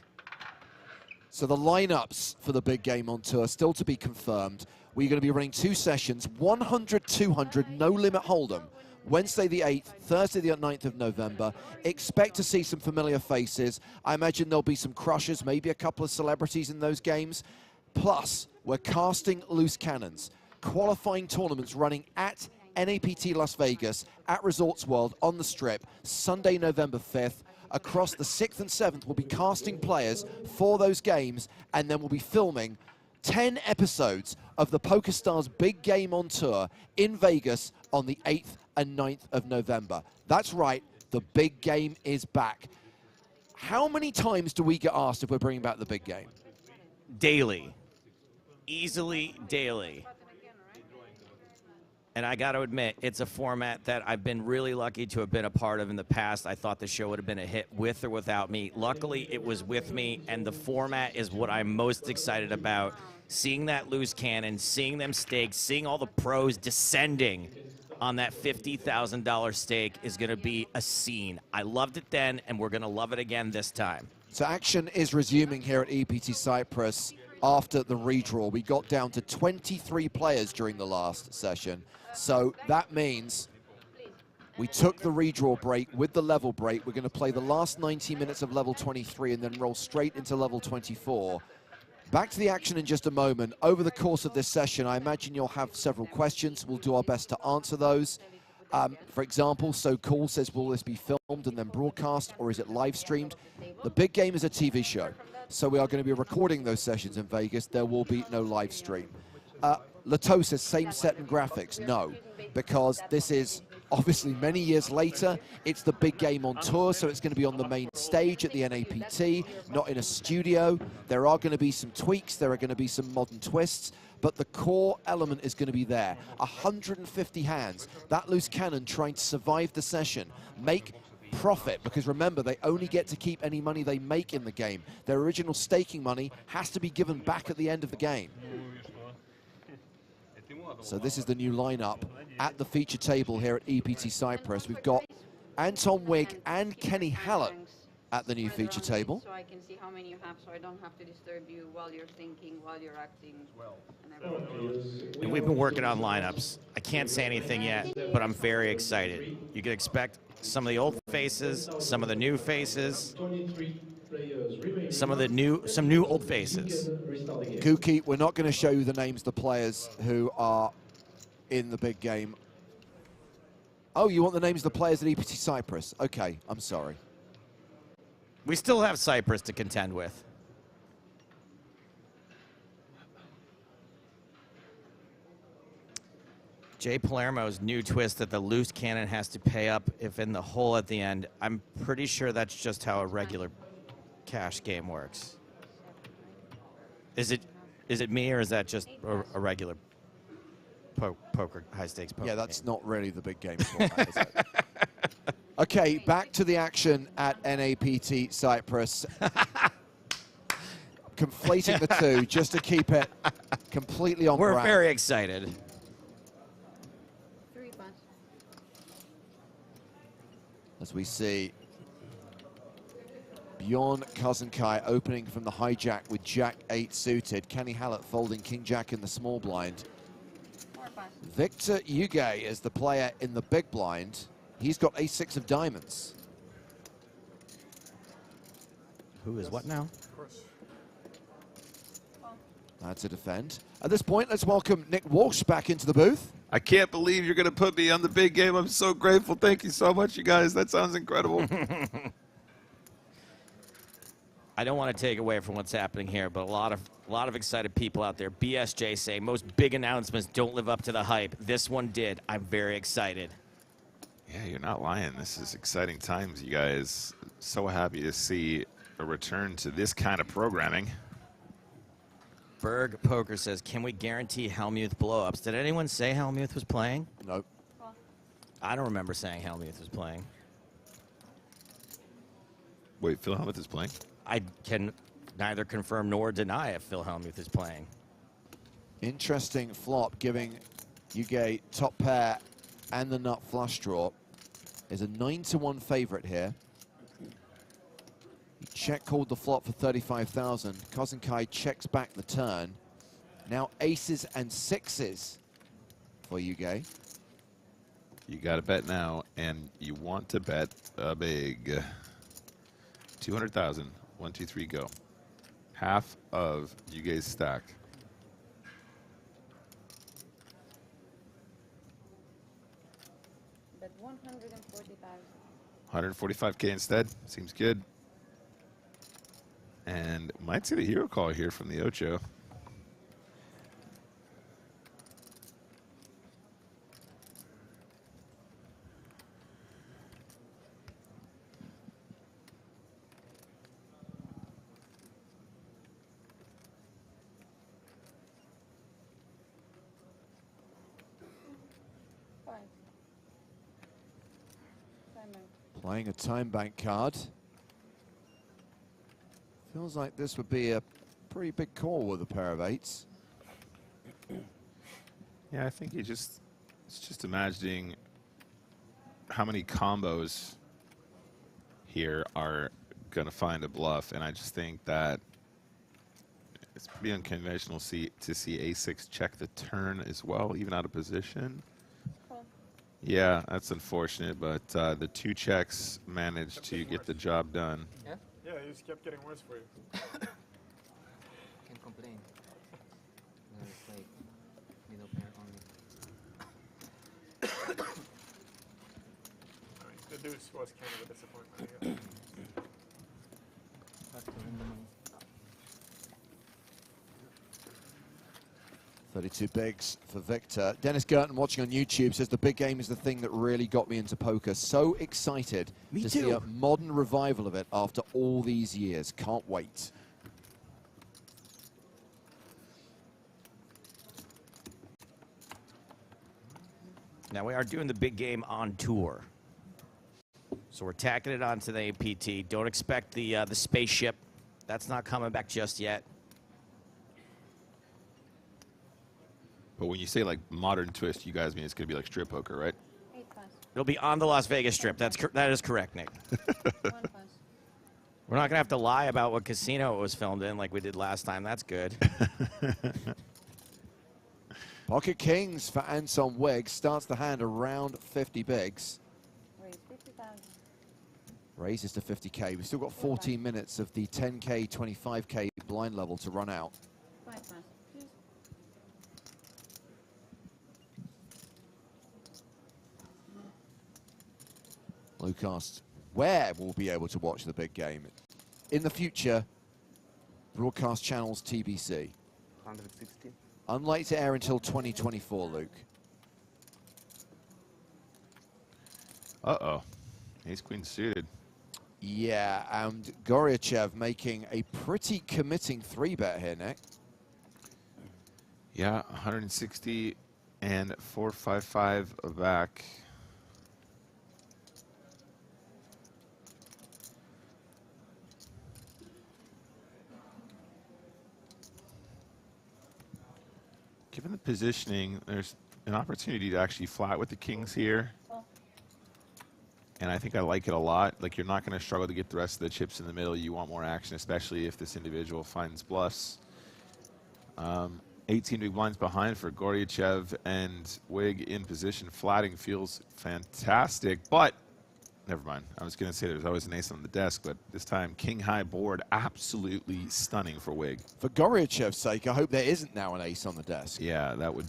So the lineups for the big game on tour still to be confirmed. We're going to be running 2 sessions, 100, 200, no limit hold'em. Wednesday the 8th, Thursday the 9th of November. Expect to see some familiar faces. I imagine there'll be some crushers, maybe a couple of celebrities in those games. Plus, we're casting loose cannons. Qualifying tournaments running at NAPT Las Vegas at Resorts World on the Strip, Sunday, November 5th. Across the 6th and 7th, we'll be casting players for those games, and then we'll be filming 10 episodes of the PokerStars Big Game on Tour in Vegas on the 8th and 9th of November. That's right, the big game is back. How many times do we get asked if we're bringing back the big game? Daily. Easily daily. And I got to admit, it's a format that I've been really lucky to have been a part of in the past. I thought the show would have been a hit with or without me. Luckily, it was with me, and the format is what I'm most excited about. Seeing that loose cannon, seeing them stake, seeing all the pros descending on that $50,000 stake is going to be a scene. I loved it then, and we're going to love it again this time. So action is resuming here at EPT Cyprus after the redraw. We got down to 23 players during the last session. So that means we took the redraw break with the level break. We're going to play the last 90 minutes of level 23 and then roll straight into level 24. Back to the action in just a moment. Over the course of this session, I imagine you'll have several questions. We'll do our best to answer those. For example, So Cool says, will this be filmed and then broadcast, or is it live streamed? The big game is a TV show, so we are going to be recording those sessions in Vegas. There will be no live stream. Lato says, same set and graphics. No, because this is obviously many years later. It's the big game on tour, so it's going to be on the main stage at the NAPT, not in a studio. There are going to be some tweaks. There are going to be some modern twists. But the core element is going to be there. 150 hands. That loose cannon trying to survive the session, make profit, because remember, they only get to keep any money they make in the game. Their original staking money has to be given back at the end of the game. So this is the new lineup at the feature table here at EPT Cyprus. We've got Anton Wigg and Kenny Hallett at the new feature table. So I can see how many you have, so I don't have to disturb you while you're thinking, while you're acting. And we've been working on lineups. I can't say anything yet, but I'm very excited. You can expect some of the old faces, some of the new faces, some new old faces. Gookie, we're not going to show you the names of the players who are in the big game. Oh, you want the names of the players at EPT Cyprus? Okay, I'm sorry. We still have Cyprus to contend with. Jay Palermo's new twist that the loose cannon has to pay up if in the hole at the end. I'm pretty sure that's just how a regular cash game works. Is it me, or is that just a regular poker, high-stakes poker Yeah, that's game? not really the big game format, is it? Okay, back to the action at NAPT Cyprus. Conflating the two just to keep it completely on We're brand. very excited. As we see Bjorn Kozenkai opening from the hijack with Jack 8 suited. Kenny Hallett folding King Jack in the small blind. Victor Uge is the player in the big blind. He's got Ace-6 of diamonds. Who is what now? Of course. That's a defend. At this point, let's welcome Nick Walsh back into the booth. I can't believe you're going to put me on the big game. I'm so grateful. Thank you so much, you guys. That sounds incredible. I don't want to take away from what's happening here, but a lot of excited people out there. BSJ saying most big announcements don't live up to the hype. This one did. I'm very excited. Yeah, you're not lying. This is exciting times, you guys. So happy to see a return to this kind of programming. Berg Poker says, can we guarantee Helmuth blowups? Did anyone say Helmuth was playing? Nope. I don't remember saying Helmuth was playing. Wait, Phil Hellmuth is playing? I can neither confirm nor deny if Phil Hellmuth is playing. Interesting flop, giving Uge top pair and the nut flush draw. Is a 9-1 favorite here. He check called the flop for 35,000. Kozenkai checks back the turn. Now aces and sixes for Uge. You got to bet now, and you want to bet a big 200,000. 1, 2, 3, go. Half of Uge's stack. Bet 140,000. 145K instead. Seems good. And might see the hero call here from the Ocho. Playing a time bank card. Feels like this would be a pretty big call with a pair of eights. Yeah, I think it's just imagining how many combos here are going to find a bluff, and I just think that it's pretty unconventional to see A6 check the turn as well, even out of position. Yeah, that's unfortunate, but the two checks managed to get the job done. Yeah, it just kept getting worse for you. Can't complain. Never played middle pair only. was kind of a disappointment, I guess. 32 bigs for Victor. Dennis Gerton, watching on YouTube, says the big game is the thing that really got me into poker. So excited to see a modern revival of it after all these years. Can't wait. Now, we are doing the big game on tour. So we're tacking it onto the APT. Don't expect the spaceship. That's not coming back just yet. But when you say like modern twist, you guys mean it's going to be like strip poker, right? It'll be on the Las Vegas Strip. That is correct, Nick. We're not going to have to lie about what casino it was filmed in like we did last time. That's good. Pocket Kings for Anton Wigg. Starts the hand around 50 bigs. Raises to 50K. We've still got 14 minutes of the 10K, 25K blind level to run out. Lucas, where we'll be able to watch the big game? In the future, broadcast channels TBC. 160. Unlikely to air until 2024, Luke. Uh-oh. Ace-queen suited. Yeah, and Goryachev making a pretty committing 3-bet here, Nick. Yeah, 160 and 455 back. Given the positioning, there's an opportunity to actually flat with the kings here. And I think I like it a lot. Like, you're not going to struggle to get the rest of the chips in the middle. You want more action, especially if this individual finds bluffs. 18 big blinds behind for Goryachev, and Wigg in position. Flatting feels fantastic, but never mind. I was going to say there's always an ace on the desk, but this time king high board, absolutely stunning for Wigg. For Goryachev's sake, I hope there isn't now an ace on the desk. Yeah, that would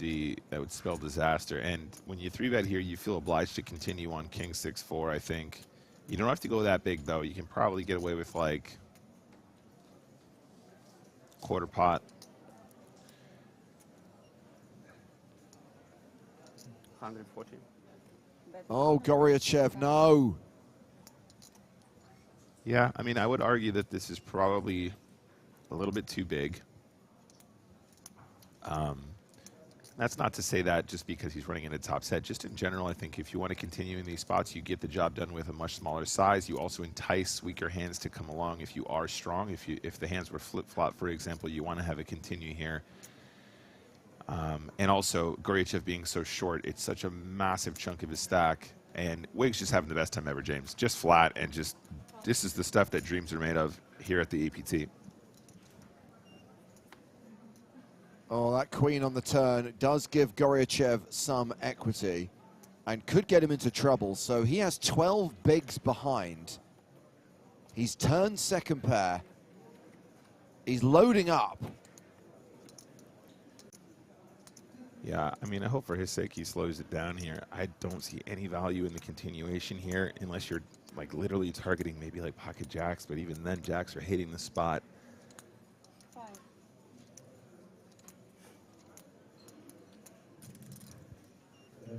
spell disaster. And when you 3-bet here, you feel obliged to continue on king 6-4, I think. You don't have to go that big, though. You can probably get away with, like, quarter pot. $140. Oh, Goryachev, no. Yeah, I mean, I would argue that this is probably a little bit too big. That's not to say that just because he's running into top set. Just in general, I think if you want to continue in these spots, you get the job done with a much smaller size. You also entice weaker hands to come along if you are strong. If the hands were flip-flop, for example, you want to have it continue here. And also, Goryachev being so short, it's such a massive chunk of his stack. And Wigg's just having the best time ever, James. Just flat, and just, this is the stuff that dreams are made of here at the EPT. Oh, that queen on the turn does give Goryachev some equity and could get him into trouble. So he has 12 bigs behind. He's turned second pair. He's loading up. Yeah, I mean, I hope for his sake he slows it down here. I don't see any value in the continuation here unless you're like literally targeting maybe like pocket jacks, but even then jacks are hitting the spot. I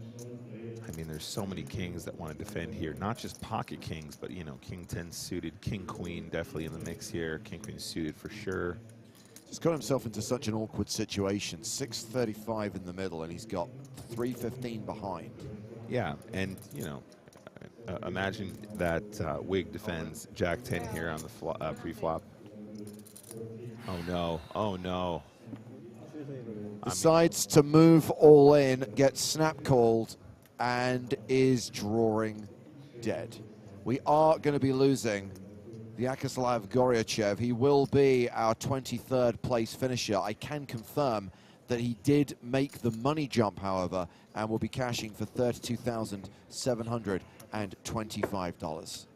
mean, there's so many kings that want to defend here, not just pocket kings, but, you know, king 10 suited, king queen definitely in the mix here, king queen suited for sure. He's got himself into such an awkward situation. 635 in the middle, and he's got 315 behind. Yeah, and, you know, imagine that Wigg defends jack 10 here on the pre-flop. Oh, no. Oh, no. Decides to move all in, gets snap called, and is drawing dead. We are going to be losing Vyacheslav Goryachev. He will be our 23rd place finisher. I can confirm that he did make the money jump, however, and will be cashing for $32,725.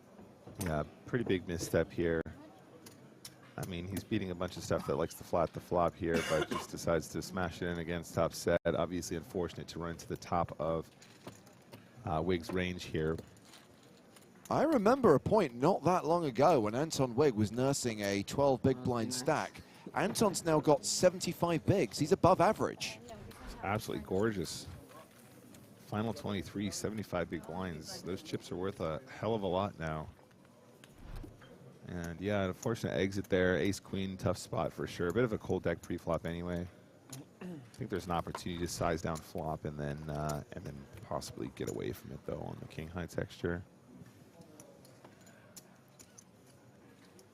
Yeah, pretty big misstep here. I mean, he's beating a bunch of stuff that likes to flat the flop here, but just decides to smash it in against top set. Obviously unfortunate to run into the top of Wigg's range here. I remember a point not that long ago when Anton Wigg was nursing a 12 big blind stack. Anton's now got 75 bigs. He's above average. It's absolutely gorgeous. Final 23, 75 big blinds. Those chips are worth a hell of a lot now. And yeah, unfortunate exit there. Ace Queen, tough spot for sure. A bit of a cold deck pre-flop anyway. I think there's an opportunity to size down flop and then possibly get away from it though on the king high texture.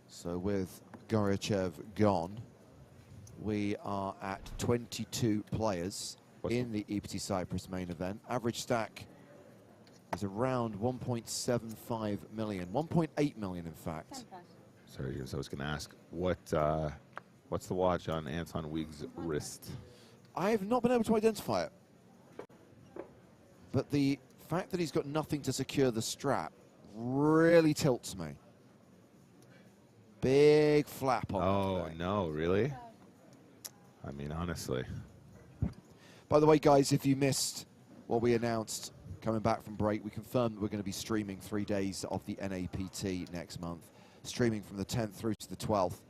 So with Goryachev gone, we are at 22 players in the EPT Cyprus main event. Average stack is around 1.75 million, 1.8 million in fact. Sorry, I was going to ask, what's the watch on Anton Wigg's wrist? I have not been able to identify it. But the fact that he's got nothing to secure the strap really tilts me. Big flap on Oh, no, really? I mean, honestly. By the way, guys, if you missed what we announced coming back from break, we confirmed that we're going to be streaming 3 days of the NAPT next month. Streaming from the 10th through to the 12th.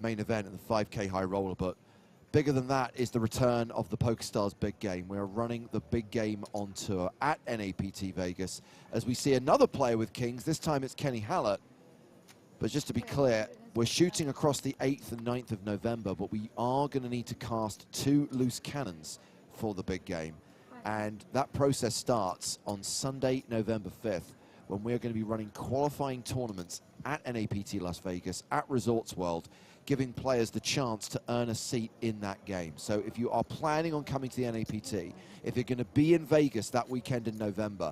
Main event and the 5K high roller. But bigger than that is the return of the PokerStars big game. We're running the big game on tour at NAPT Vegas as we see another player with kings. This time it's Kenny Hallett. But just to be clear, we're shooting across the 8th and 9th of November, but we are going to need to cast 2 loose cannons for the big game. And that process starts on Sunday, November 5th, when we're going to be running qualifying tournaments at NAPT Las Vegas, at Resorts World, giving players the chance to earn a seat in that game. So if you are planning on coming to the NAPT, if you're going to be in Vegas that weekend in November,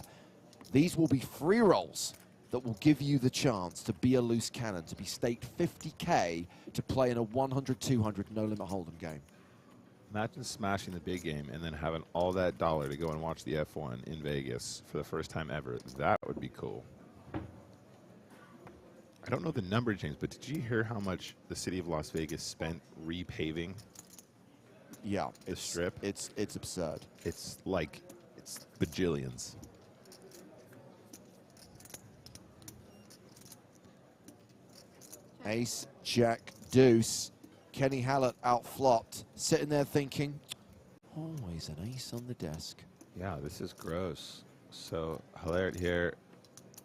these will be free rolls that will give you the chance to be a loose cannon, to be staked 50K to play in a 100-200 no-limit hold'em game. Imagine smashing the big game and then having all that dollar to go and watch the F1 in Vegas for the first time ever. That would be cool. I don't know the number, James, but did you hear how much the city of Las Vegas spent repaving? Yeah, the strip. It's absurd. It's bajillions. Ace, Jack, Deuce. Kenny Hallett outflopped, sitting there thinking, always an ace on the desk. Yeah, this is gross. So Hilaire here,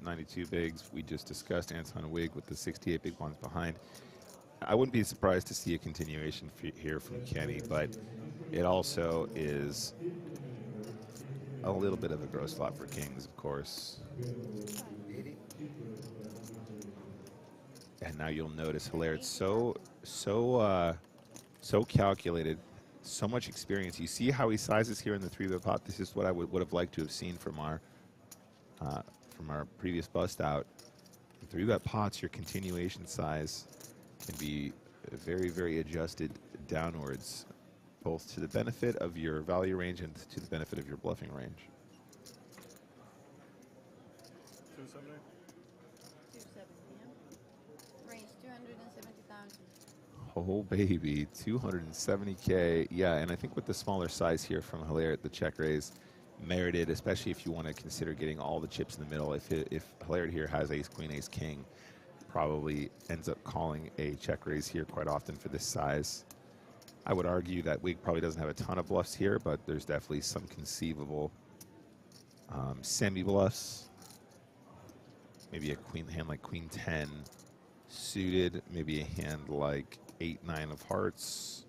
92 bigs. We just discussed Anton Wigg with the 68 big ones behind. I wouldn't be surprised to see a continuation here from Kenny, but it also is a little bit of a gross flop for kings, of course. And now you'll notice Hilaire, it's so calculated, so much experience. You see how he sizes here in the 3-bet pot. This is what I would have liked to have seen from our previous bust out. 3-bet pots, your continuation size can be very, very adjusted downwards, both to the benefit of your value range and to the benefit of your bluffing range. 270,000. Oh, baby, 270K. Yeah, and I think with the smaller size here from Hilaire at the check raise, merited, especially if you want to consider getting all the chips in the middle. If Hilaire here has ace, queen, ace, king, probably ends up calling a check raise here quite often for this size. I would argue that Wigg probably doesn't have a ton of bluffs here, but there's definitely some conceivable semi-bluffs. Maybe a queen hand like queen 10 suited, maybe a hand like 8-9 of hearts.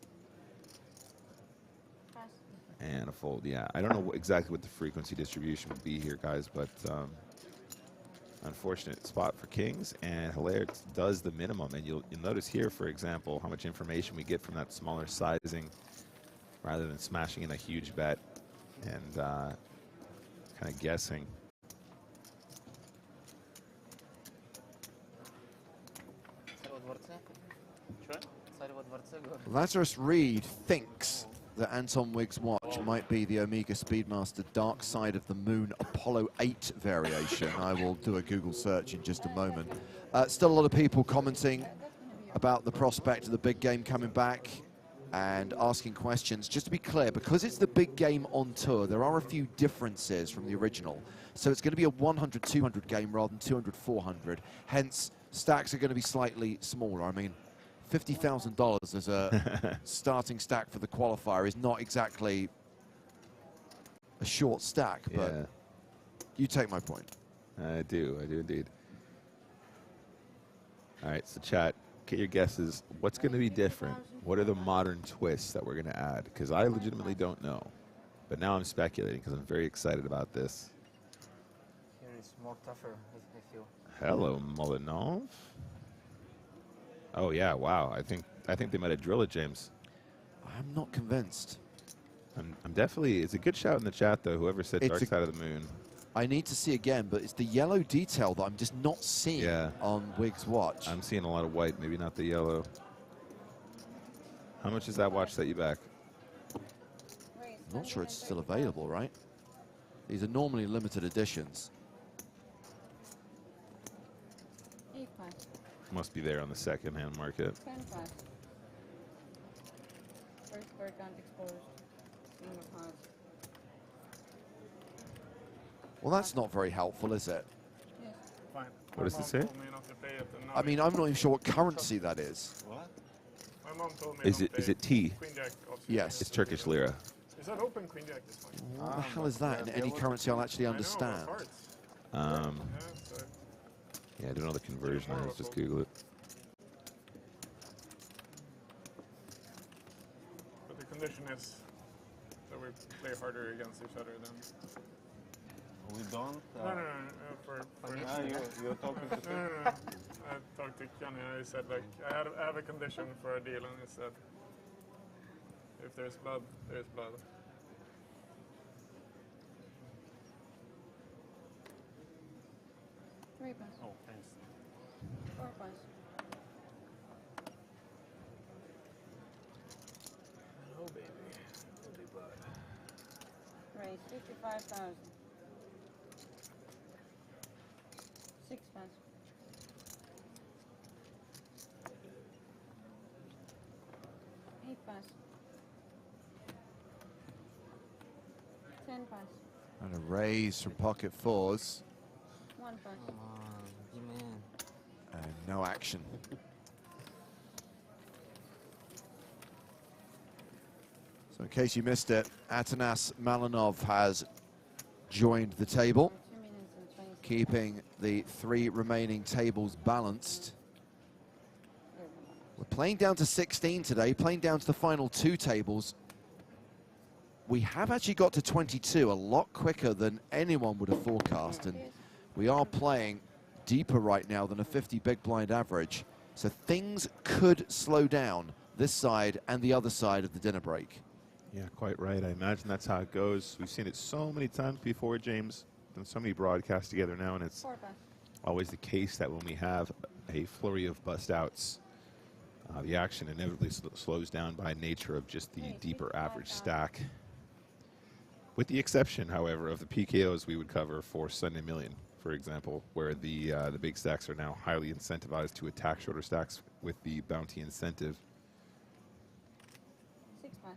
And a fold, yeah. I don't know exactly what the frequency distribution would be here, guys, but unfortunate spot for kings, and Hilaire does the minimum. And you'll notice here, for example, how much information we get from that smaller sizing rather than smashing in a huge bet and kind of guessing. Lazarus Reed thinks that Anton Wigg's watch might be the Omega Speedmaster Dark Side of the Moon Apollo 8 variation. I will do a Google search in just a moment. Still a lot of people commenting about the prospect of the big game coming back. and asking questions. Just to be clear, because it's the big game on tour, there are a few differences from the original. So it's going to be a 100-200 game rather than 200-400. Hence, stacks are going to be slightly smaller. I mean, $50,000 as a starting stack for the qualifier is not exactly a short stack, but Yeah. you take my point. I do indeed. All right, so chat, get your guesses. What's going to be different? What are the modern twists that we're going to add? Because I legitimately don't know. But now I'm speculating because I'm very excited about this. Here is more tougher, I feel. Hello, Molinov. Oh yeah, wow. I think they might have drilled it, James. I'm not convinced. I'm definitely. It's a good shout in the chat though. Whoever said It's Dark Side of the Moon. I need to see again, but it's the yellow detail that I'm just not seeing on Wig's watch. I'm seeing a lot of white, maybe not the yellow. How much does that watch set you back? I'm not sure it's still available, right? These are normally limited editions. Must be there on the second-hand market. 10 pass. First card can't exposed. Single pass. Well, that's not very helpful, is it? Yes. Fine. What does it say? I mean, I'm not even sure what currency that is. What? My mom told me Is it T? Queen Jack offsuit. Yes. It's Turkish lira. Is that open Queen Jack this fine? What the hell is that in any currency I'll actually understand? Yeah, I don't know the conversion. Let's just Google it. But the condition is that we play harder against each other than. We don't? No. For you're talking to No. I talked to Kenny and I said, like, I have a condition for a deal, and he said, if there's blood, there's blood. Three pass. Oh, thanks. 4 pass. Oh, baby. It'll be blood. Raise 55,000. 6 pass. 8 pass. 10 pass. And a raise from pocket fours. 1 pass. Come on, man. And no action. So in case you missed it, Atanas Malinov has joined the table, 2 minutes and 20 seconds. keeping the 3 remaining tables balanced. We're playing down to 16 today, playing down to the final 2 tables. We have actually got to 22 a lot quicker than anyone would have forecast, and we are playing deeper right now than a 50 big blind average. So things could slow down this side and the other side of the dinner break. Yeah, quite right. I imagine that's how it goes. We've seen it so many times before, James. Done so many broadcasts together now, and it's 4 pass. always the case that when we have a flurry of bust outs, the action inevitably slows down by nature of just the deeper average stack. With the exception, however, of the PKOs we would cover for Sunday Million, for example, where the big stacks are now highly incentivized to attack shorter stacks with the bounty incentive. 6 pass.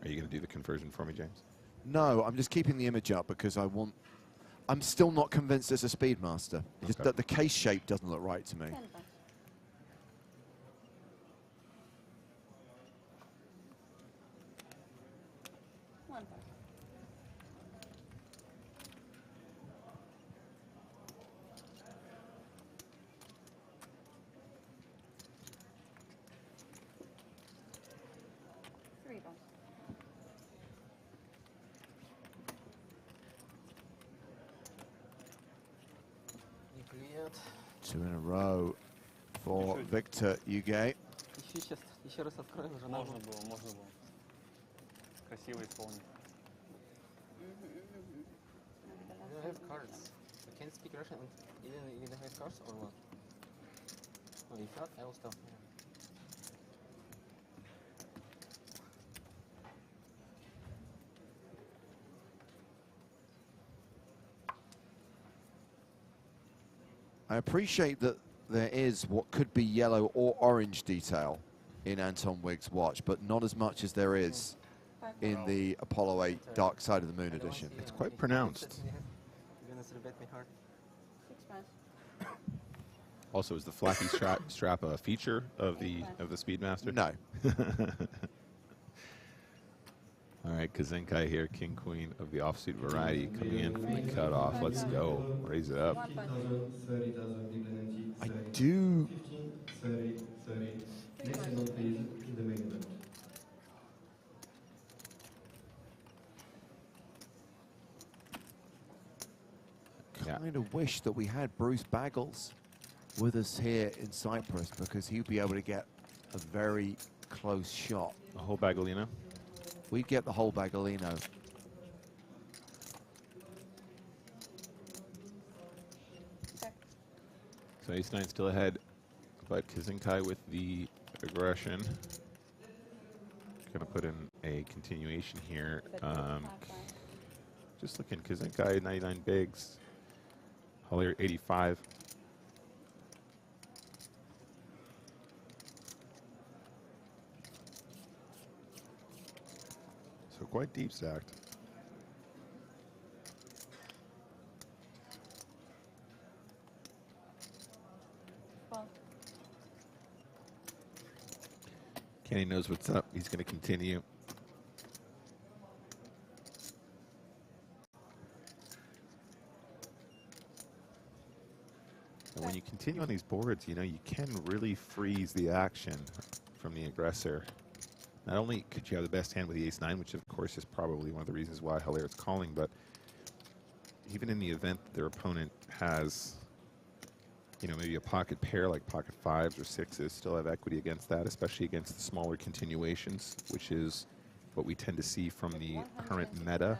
Are you going to do the conversion for me, James? No, I'm just keeping the image up because I'm still not convinced it's a Speedmaster. Just that the case shape doesn't look right to me. 10 pass. 1 pass. Three pass. Two in a row for Victor Uge. Еще раз открой уже. Можно было. Красиво исполнить. You have cards. You can't speak Russian. You don't have cards or what? No, if not, I will stop. I appreciate that there is what could be yellow or orange detail in Anton Wigg's watch, but not as much as there is in the Apollo 8 Dark Side of the Moon edition. It's quite pronounced. Also, is the flappy strap a feature of the Speedmaster? No. All right, Kazenkai here, King Queen of the offsuit variety, coming in from the cutoff. Let's go. Raise it up. I do. 30, 30. Next one, please, in the main event. Kind of wish that we had Bruce Baggles with us here in Cyprus, because he'd be able to get a very close shot. A whole Bagolino? We'd get the whole Bagolino. So Ace-9 still ahead, but Kazenkai with the aggression. Gonna put in a continuation here. Just looking, Kazenkai 99 bigs, Hollier 85. So quite deep stacked. Kenny knows what's up. He's going to continue. And when you continue on these boards, you know, you can really freeze the action from the aggressor. Not only could you have the best hand with the ace-9, which of course is probably one of the reasons why Hilaire is calling, but even in the event that their opponent has, you know, maybe a pocket pair like pocket 5s or 6s, still have equity against that, especially against the smaller continuations, which is what we tend to see from the current meta.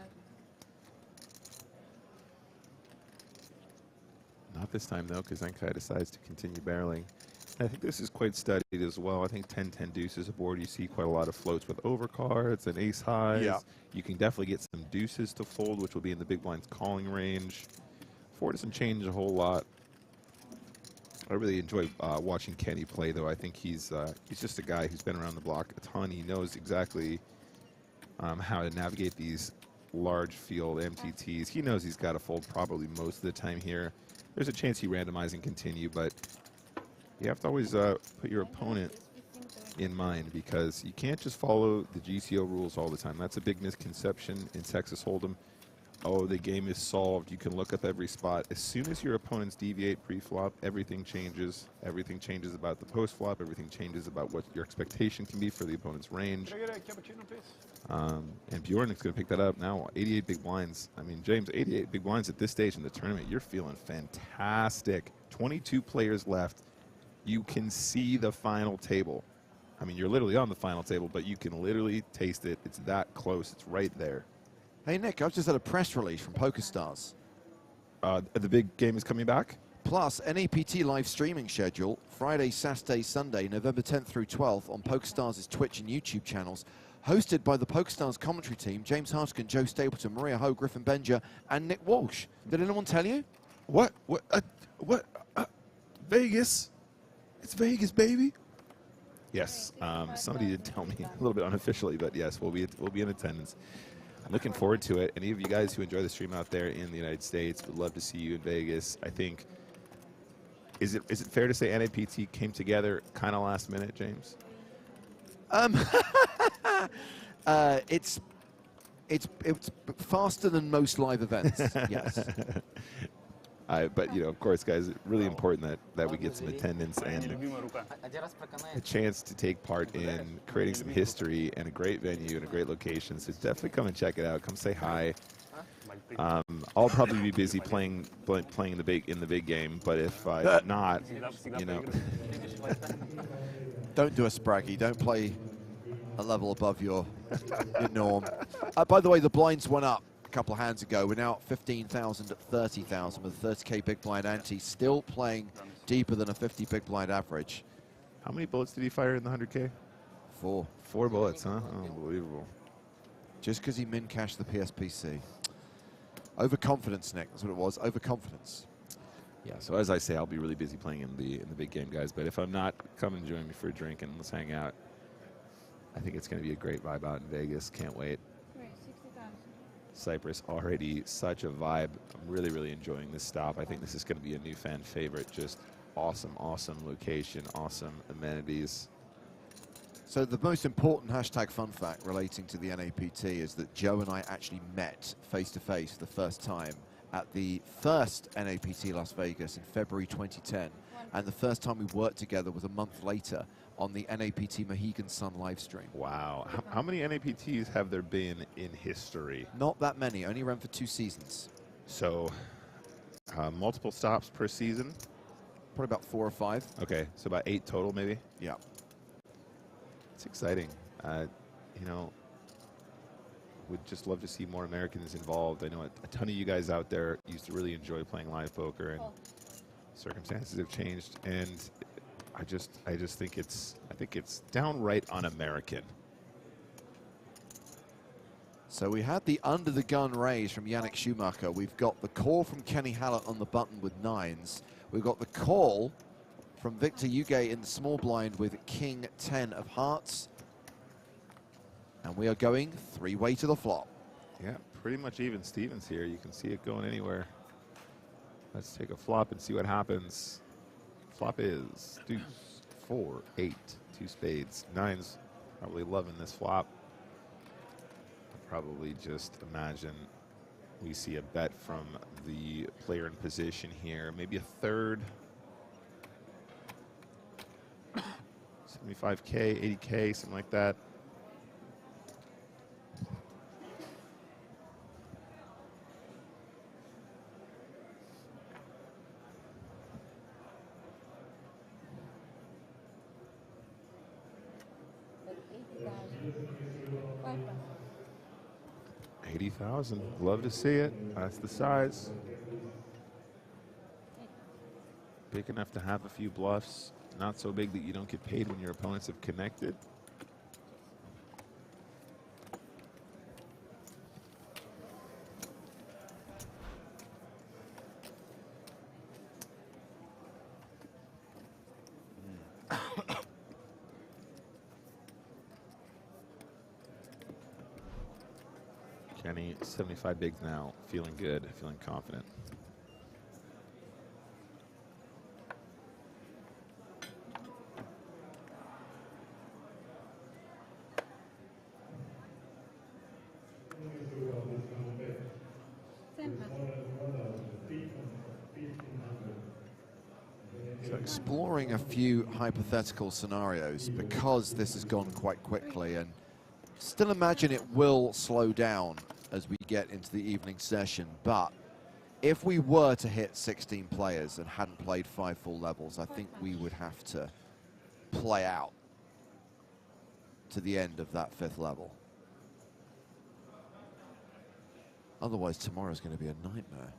Not this time, though, because Zenkai decides to continue barreling. I think this is quite studied as well. I think 10-10 deuce is a board. You see quite a lot of floats with overcards and ace highs. Yeah. You can definitely get some deuces to fold, which will be in the big blind's calling range. 4 doesn't change a whole lot. I really enjoy watching Kenny play, though. I think he's just a guy who's been around the block a ton. He knows exactly how to navigate these large field MTTs. He knows he's got to fold probably most of the time here. There's a chance he randomize and continue, but you have to always put your opponent in mind, because you can't just follow the GCO rules all the time. That's a big misconception in Texas Hold'em. Oh, the game is solved. You can look up every spot. As soon as your opponents deviate pre-flop, everything changes. Everything changes about the post-flop. Everything changes about what your expectation can be for the opponent's range. Can I get a cappuccino, please? And Bjorn is going to pick that up now. 88 big blinds. I mean, James, 88 big blinds at this stage in the tournament. You're feeling fantastic. 22 players left. You can see the final table. I mean, you're literally on the final table, but you can literally taste it. It's that close. It's right there. Hey, Nick, I've just had a press release from PokerStars. The big game is coming back? Plus, an EPT live streaming schedule, Friday, Saturday, Sunday, November 10th through 12th on PokerStars' Twitch and YouTube channels, hosted by the PokerStars commentary team, James Hartigan, Joe Stapleton, Maria Ho, Griffin Benja, and Nick Walsh. Did anyone tell you? What? Vegas? It's Vegas, baby. Yes, somebody did tell me a little bit unofficially, but yes, we'll be in attendance. I'm looking forward to it. Any of you guys who enjoy the stream out there in the United States would love to see you in Vegas. I think, is it fair to say NAPT came together kind of last minute, James? It's faster than most live events. Yes. But, you know, of course, guys, it's really important that we get some attendance and a chance to take part in creating some history and a great venue and a great location. So definitely come and check it out. Come say hi. I'll probably be busy playing in the big game, but if not, you know. Don't do a Spraggy. Don't play a level above your norm. By the way, the blinds went up a couple of hands ago. We're now at 15,000 at 30,000 with a 30K big blind ante, still playing deeper than a 50 big blind average. How many bullets did he fire in the 100K? 4. 4 bullets, huh? Unbelievable. Just because he min-cashed the PSPC. Overconfidence, Nick. That's what it was. Overconfidence. Yeah, so as I say, I'll be really busy playing in the big game, guys. But if I'm not, come and join me for a drink and let's hang out. I think it's going to be a great vibe out in Vegas. Can't wait. Right, 60,000. Cyprus already such a vibe. I'm really, really enjoying this stop. I think this is going to be a new fan favorite. Just awesome, awesome location, awesome amenities. So the most important hashtag fun fact relating to the NAPT is that Joe and I actually met face-to-face for the first time at the first NAPT Las Vegas in February 2010. And the first time we worked together was a month later on the NAPT Mohegan Sun live stream. Wow. How many NAPTs have there been in history? Not that many, only ran for 2 seasons. So multiple stops per season? Probably about 4 or 5. Okay, so about 8 total maybe? Yeah. It's exciting. You know, would just love to see more Americans involved. I know a ton of you guys out there used to really enjoy playing live poker, and circumstances have changed, and I just think it's downright un-American. So we had the under the gun raise from Yannick Schumacher. We've got the call from Kenny Hallett on the button with 9s. We've got the call from Victor Uge in the small blind with King 10 of hearts. And we are going 3-way to the flop. Yeah, pretty much even Stevens here. You can see it going anywhere. Let's take a flop and see what happens. Flop is deuce, 4, 8, 2 spades. 9's probably loving this flop. Probably just imagine we see a bet from the player in position here. Maybe a third. 75K, 80K, something like that. $80,000. Love to see it. That's the size. Big enough to have a few bluffs. Not so big that you don't get paid when your opponents have connected. Kenny, 75 bigs now, feeling good, feeling confident. So exploring a few hypothetical scenarios because this has gone quite quickly, and still imagine it will slow down as we get into the evening session. But if we were to hit 16 players and hadn't played 5 full levels, I think we would have to play out to the end of that 5th level. Otherwise, tomorrow's going to be a nightmare.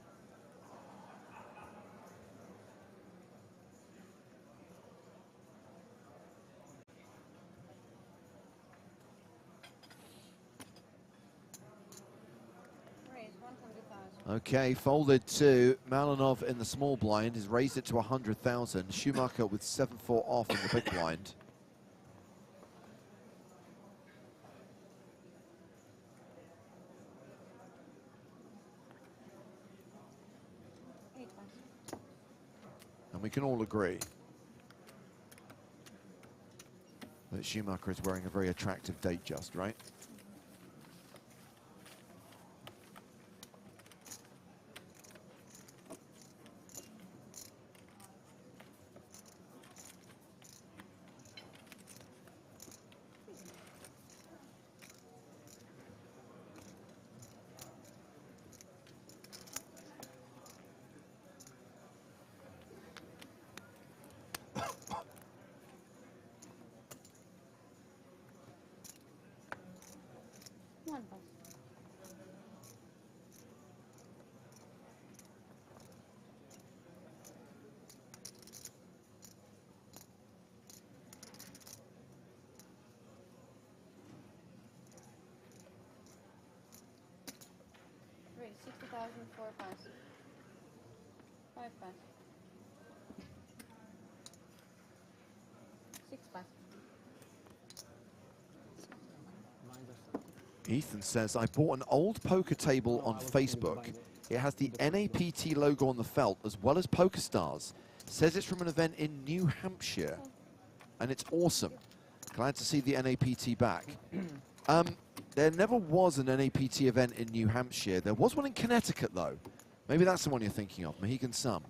Okay, folded to Malinov in the small blind. Has raised it to 100,000. Schumacher with 7-4 off in the big blind. And we can all agree that Schumacher is wearing a very attractive date just, right? Great, 60,000, 4 pass. 5 pass. 6 pass. Ethan says, I bought an old poker table on Facebook. It has the NAPT logo on the felt as well as PokerStars. Says it's from an event in New Hampshire, and it's awesome. Glad to see the NAPT back. There never was an NAPT event in New Hampshire. There was one in Connecticut, though. Maybe that's the one you're thinking of, Mohegan Sun.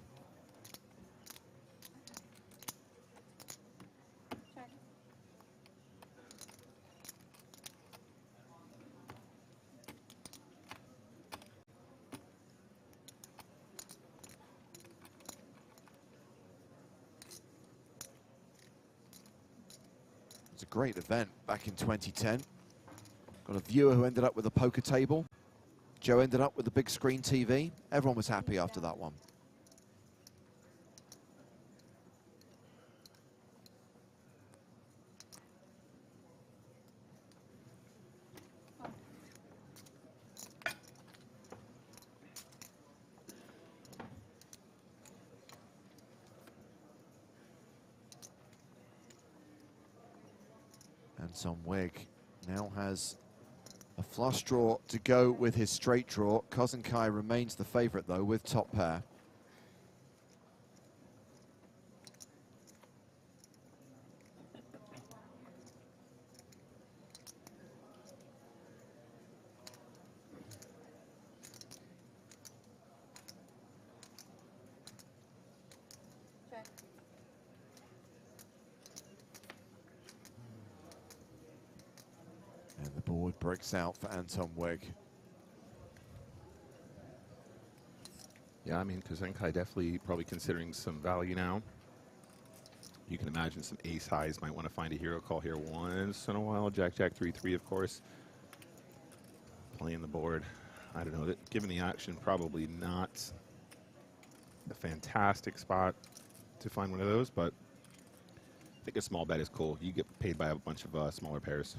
It's a great event back in 2010. Got a viewer who ended up with a poker table. Joe ended up with a big screen TV. Everyone was happy after that one. And Son Wig now has a flush draw to go with his straight draw. Cousin Kai remains the favorite, though, with top pair. And the board breaks out for Anton Wig. Yeah, I mean, Kazenkai definitely probably considering some value now. You can imagine some ace highs might want to find a hero call here once in a while. Jack, Jack, 3-3, of course. Playing the board. I don't know, given the action, probably not a fantastic spot to find one of those, but I think a small bet is cool. You get paid by a bunch of smaller pairs.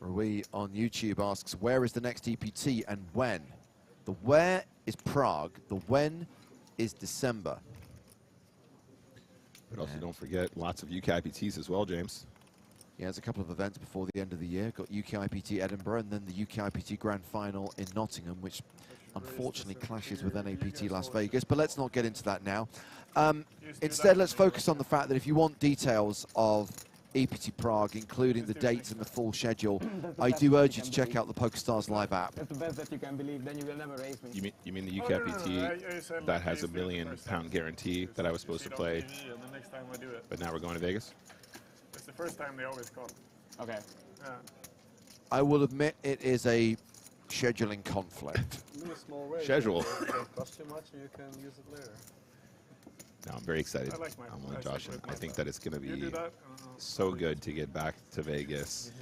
Rui on YouTube asks, where is the next EPT and when? The where is Prague, the when is December. But also don't forget lots of UK IPTs as well, James. Yeah, there's a couple of events before the end of the year. Got UK IPT Edinburgh and then the UK IPT Grand Final in Nottingham, which unfortunately clashes with NAPT Las Vegas. But let's not get into that now. Instead, let's focus on the fact that if you want details of EPT Prague, including the dates and the full schedule, I do urge you to check out the PokerStars Live app. That's the best that you can believe, then you will never raise me. You mean the UK IPT that has £1 million guarantee that I was supposed to play, the next time I do it. but now we're going to Vegas? It's the first time they always call. Okay. Yeah. I will admit it is a scheduling conflict. Schedule. It doesn't cost you much and you can use it later. No, I'm very excited. I like my, I'm with Josh, and I think that it's going to You be do that? so good to get back to Vegas.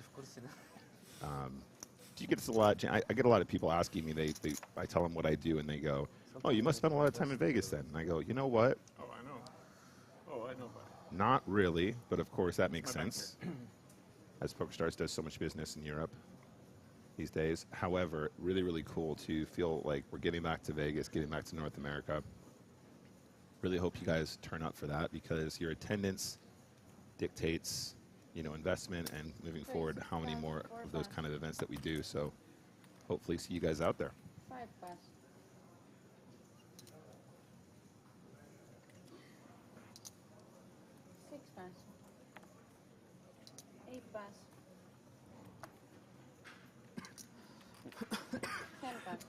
Do you get a lot? I get a lot of people asking me. I tell them what I do, and they go, "Oh, you must spend a lot of time in Vegas then." And I go, "You know what? Oh, I know. Oh, I know. Not really, but of course that makes sense." As PokerStars does so much business in Europe these days. However, really, really cool to feel like we're getting back to Vegas, getting back to North America. Really hope you guys turn up for that because your attendance dictates, you know, investment and moving forward how many more of those kind of events that we do. So hopefully see you guys out there. 5 pass. 6 pass. 8 pass. 10 pass.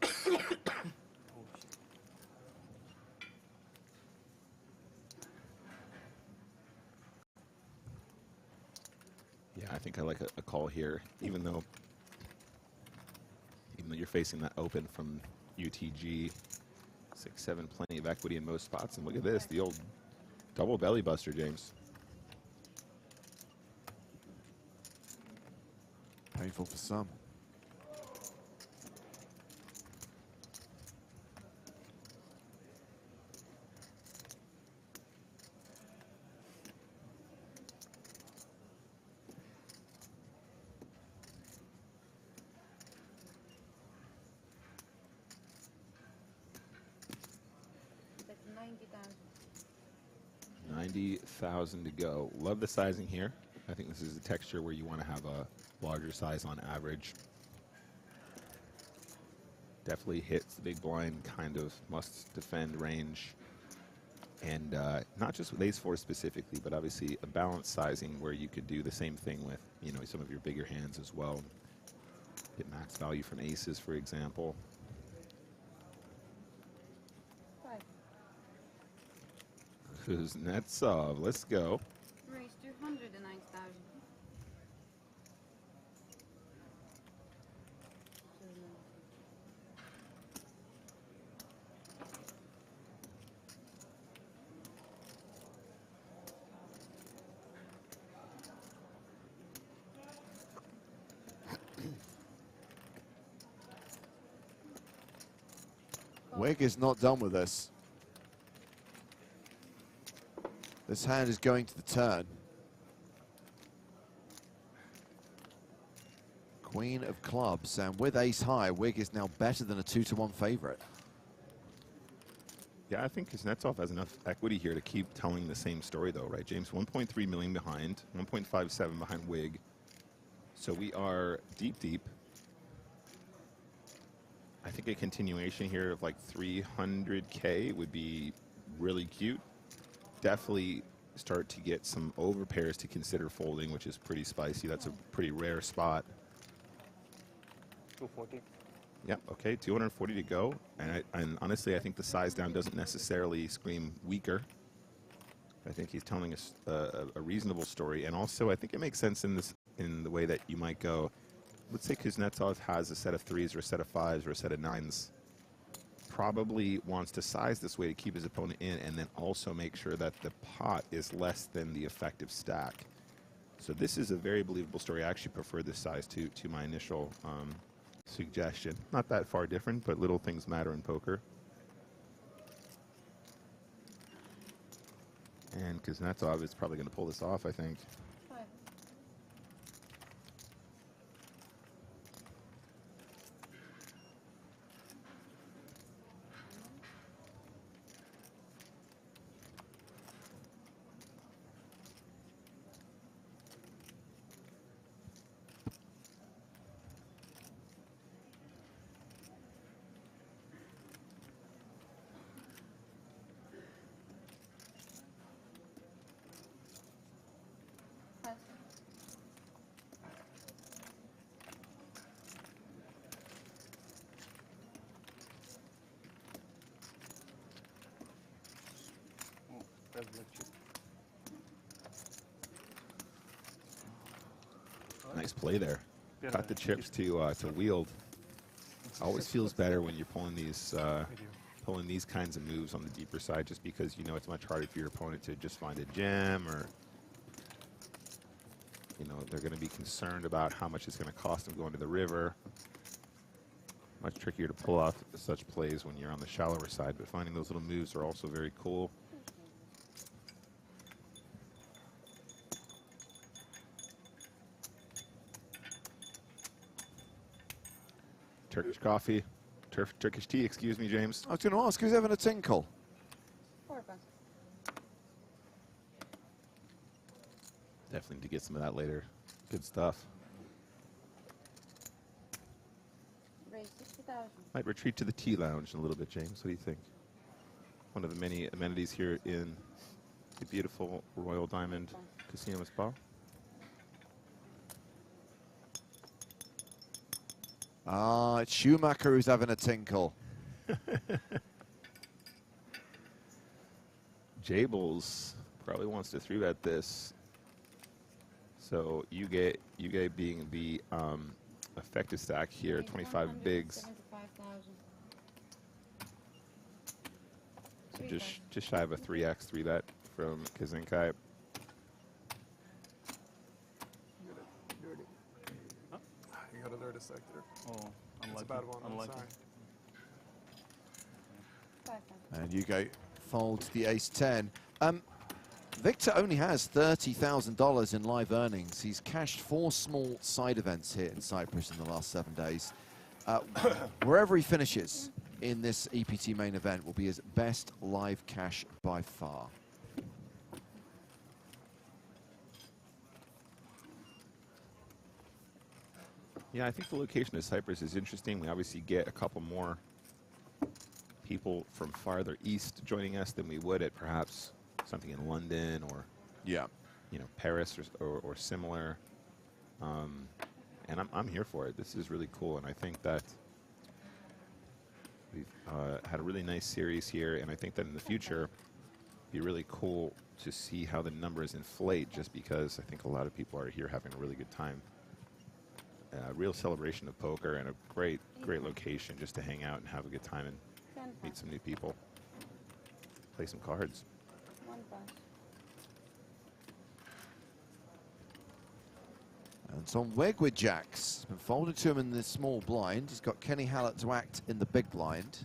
Yeah, I think I like a call here, even though you're facing that open from UTG, 6-7, plenty of equity in most spots. And look at this, the old double belly buster, James. Painful for some. 90,000 to go. Love the sizing here. I think this is a texture where you want to have a larger size on average. Definitely hits the big blind kind of must defend range. And not just with ace 4 specifically, but obviously a balanced sizing where you could do the same thing with, you know, some of your bigger hands as well. Get max value from aces, for example. Kuznetsov, let's go. Raise 209,000. Wig is not done with this. This hand is going to the turn. Queen of clubs, and with ace high, Wig is now better than a 2-to-1 favorite. Yeah, I think Kuznetsov has enough equity here to keep telling the same story, though, right, James? 1.3 million behind, 1.57 behind Wig. So we are deep, deep. I think a continuation here of like 300K would be really cute. Definitely start to get some overpairs to consider folding, which is pretty spicy. That's a pretty rare spot. 240. Yep, okay, 240 to go. And honestly, I think the size down doesn't necessarily scream weaker. I think he's telling us a reasonable story. And also, I think it makes sense in the way that you might go, let's say Kuznetsov has a set of 3s or a set of 5s or a set of 9s. Probably wants to size this way to keep his opponent in and then also make sure that the pot is less than the effective stack. So this is a very believable story. I actually prefer this size to my initial suggestion. Not that far different, but little things matter in poker. And Kuznetsov is probably going to pull this off, I think. Nice play there. Got the chips to wield. Always feels better when you're pulling these kinds of moves on the deeper side, just because you know it's much harder for your opponent to just find a gem, or you know they're going to be concerned about how much it's going to cost them going to the river. Much trickier to pull off such plays when you're on the shallower side, but finding those little moves are also very cool. Turkish coffee, Turkish tea, excuse me, James. I was going to ask, who's having a tinkle? Definitely need to get some of that later. Good stuff. Raise 60,000. Might retreat to the tea lounge in a little bit, James. What do you think? One of the many amenities here in the beautiful Royal Diamond Casino and Spa. Ah, it's Schumacher who's having a tinkle. Jables probably wants to 3-bet this. So Yuge being the effective stack here, 25 bigs. So just shy of a 3x 3-bet from Kazinkai. You got a dirty stack there. Oh, That's a bad one. I'm unlucky. sorry. And Yuge folds the ace-10. Victor only has $30,000 in live earnings. He's cashed 4 small side events here in Cyprus in the last 7 days. Wherever he finishes in this EPT main event will be his best live cash by far. Yeah, I think the location of Cyprus is interesting. We obviously get a couple more people from farther east joining us than we would at perhaps something in London or Paris or similar. And I'm here for it. This is really cool, and I think that we've had a really nice series here, and I think that in the future it'd be really cool to see how the numbers inflate, just because I think a lot of people are here having a really good time. Real celebration of poker, and a great location just to hang out and have a good time and meet some new people, play some cards. And it's on Weg with jacks. Been folded to him in the small blind. He's got Kenny Hallett to act in the big blind.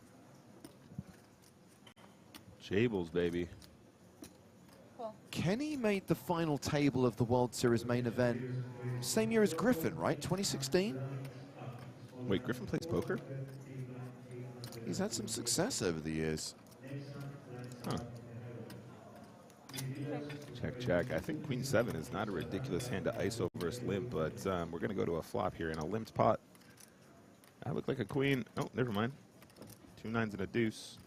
Jables, baby. Kenny made the final table of the World Series main event same year as Griffin, right? 2016? Wait, Griffin plays poker? He's had some success over the years. Huh. Check, check. I think Queen 7 is not a ridiculous hand to ISO versus limp, but we're going to go to a flop here in a limped pot. I look like a queen. Oh, never mind. 2 9s and a deuce.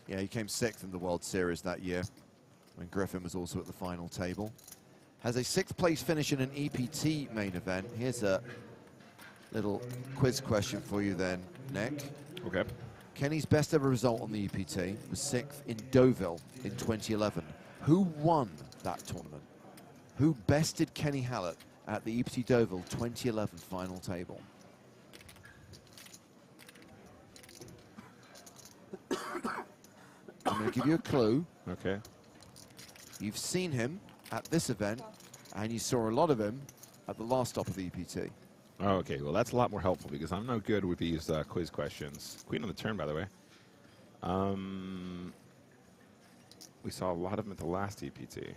Yeah, he came 6th in the World Series that year when Griffin was also at the final table. Has a 6th place finish in an EPT main event. Here's a little quiz question for you then, Nick. Okay. Kenny's best ever result on the EPT was 6th in Deauville in 2011. Who won that tournament? Who bested Kenny Hallett at the EPT Deauville 2011 final table? I'm going to give you a clue. Okay. You've seen him at this event, and you saw a lot of him at the last stop of the EPT. Oh, okay, well, that's a lot more helpful because I'm no good with these quiz questions. Queen on the turn, by the way. We saw a lot of them at the last EPT.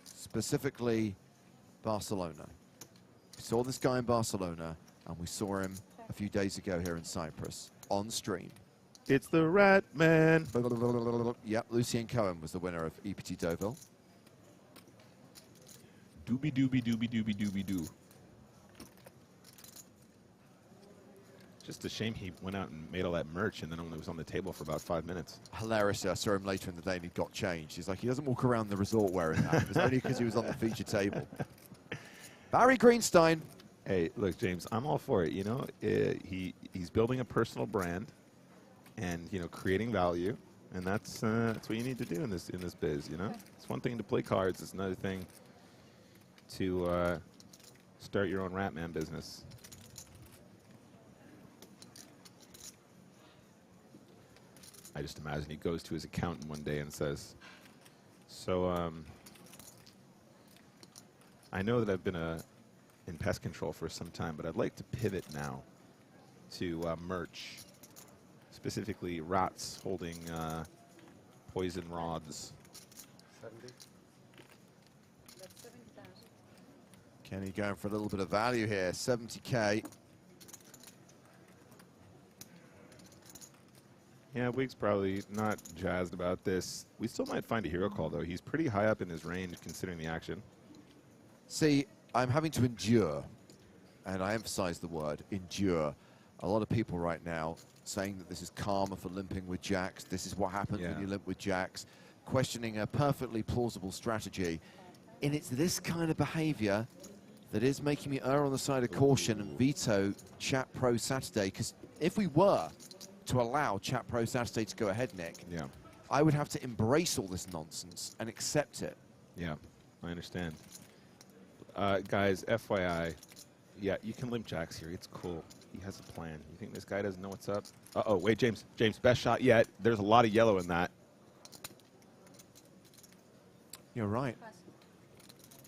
Specifically, Barcelona. We saw this guy in Barcelona, and we saw him a few days ago here in Cyprus on stream. It's the Rat Man. Yep, Lucien Cohen was the winner of EPT Deauville. Doobie doobie doobie doobie doobie doo. Just a shame he went out and made all that merch and then only was on the table for about 5 minutes. Hilariously, I saw him later in the day and he'd got changed. He's like, he doesn't walk around the resort wearing that. It was only because he was on the feature table. Barry Greenstein. Hey, look, James, I'm all for it. You know, he's building a personal brand and, you know, creating value. And that's what you need to do in this biz, you know? It's one thing to play cards. It's another thing to start your own Rat Man business. I just imagine he goes to his accountant one day and says, so I know that I've been in pest control for some time, but I'd like to pivot now to merch, specifically rats holding poison rods. 70. That's 70,000. Kenny going for a little bit of value here, 70K. Yeah, Wig's probably not jazzed about this. We still might find a hero call, though. He's pretty high up in his range, considering the action. See, I'm having to endure, and I emphasize the word, endure. A lot of people right now saying that this is karma for limping with jacks. This is what happens when you limp with jacks. Questioning a perfectly plausible strategy. And it's this kind of behavior that is making me err on the side of caution and veto Chat Pro Saturday. Because if we were to allow Chat Pro Saturday to go ahead, Nick, I would have to embrace all this nonsense and accept it. Yeah, I understand. Guys, FYI, yeah, you can limp jacks here. It's cool. He has a plan. You think this guy doesn't know what's up? Uh-oh, wait, James, best shot yet. There's a lot of yellow in that. You're right.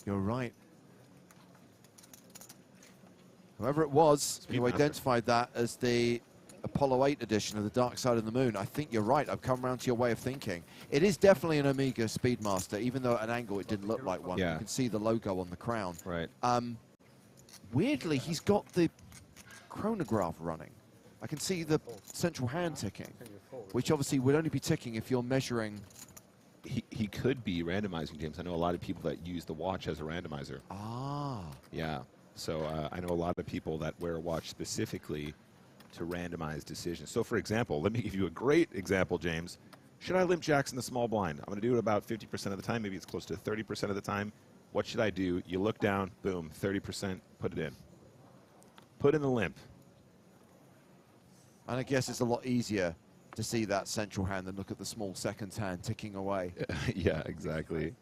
You're right. Whoever it was, you identified that as the Apollo 8 edition of the Dark Side of the Moon. I think you're right. I've come around to your way of thinking. It is definitely an Omega Speedmaster, even though at an angle it didn't look like one. You can see the logo on the crown. Right. Weirdly, he's got the chronograph running. I can see the central hand ticking, which obviously would only be ticking if you're measuring. He could be randomizing, James. I know a lot of people that use the watch as a randomizer. Ah, Yeah. So I know a lot of people that wear a watch specifically to randomize decisions. So, for example, let me give you a great example, James. Should I limp jacks in the small blind? I'm going to do it about 50% of the time. Maybe it's close to 30% of the time. What should I do? You look down, boom, 30%, put it in. Put in the limp. And I guess it's a lot easier to see that central hand than look at the small seconds hand ticking away. Yeah, exactly.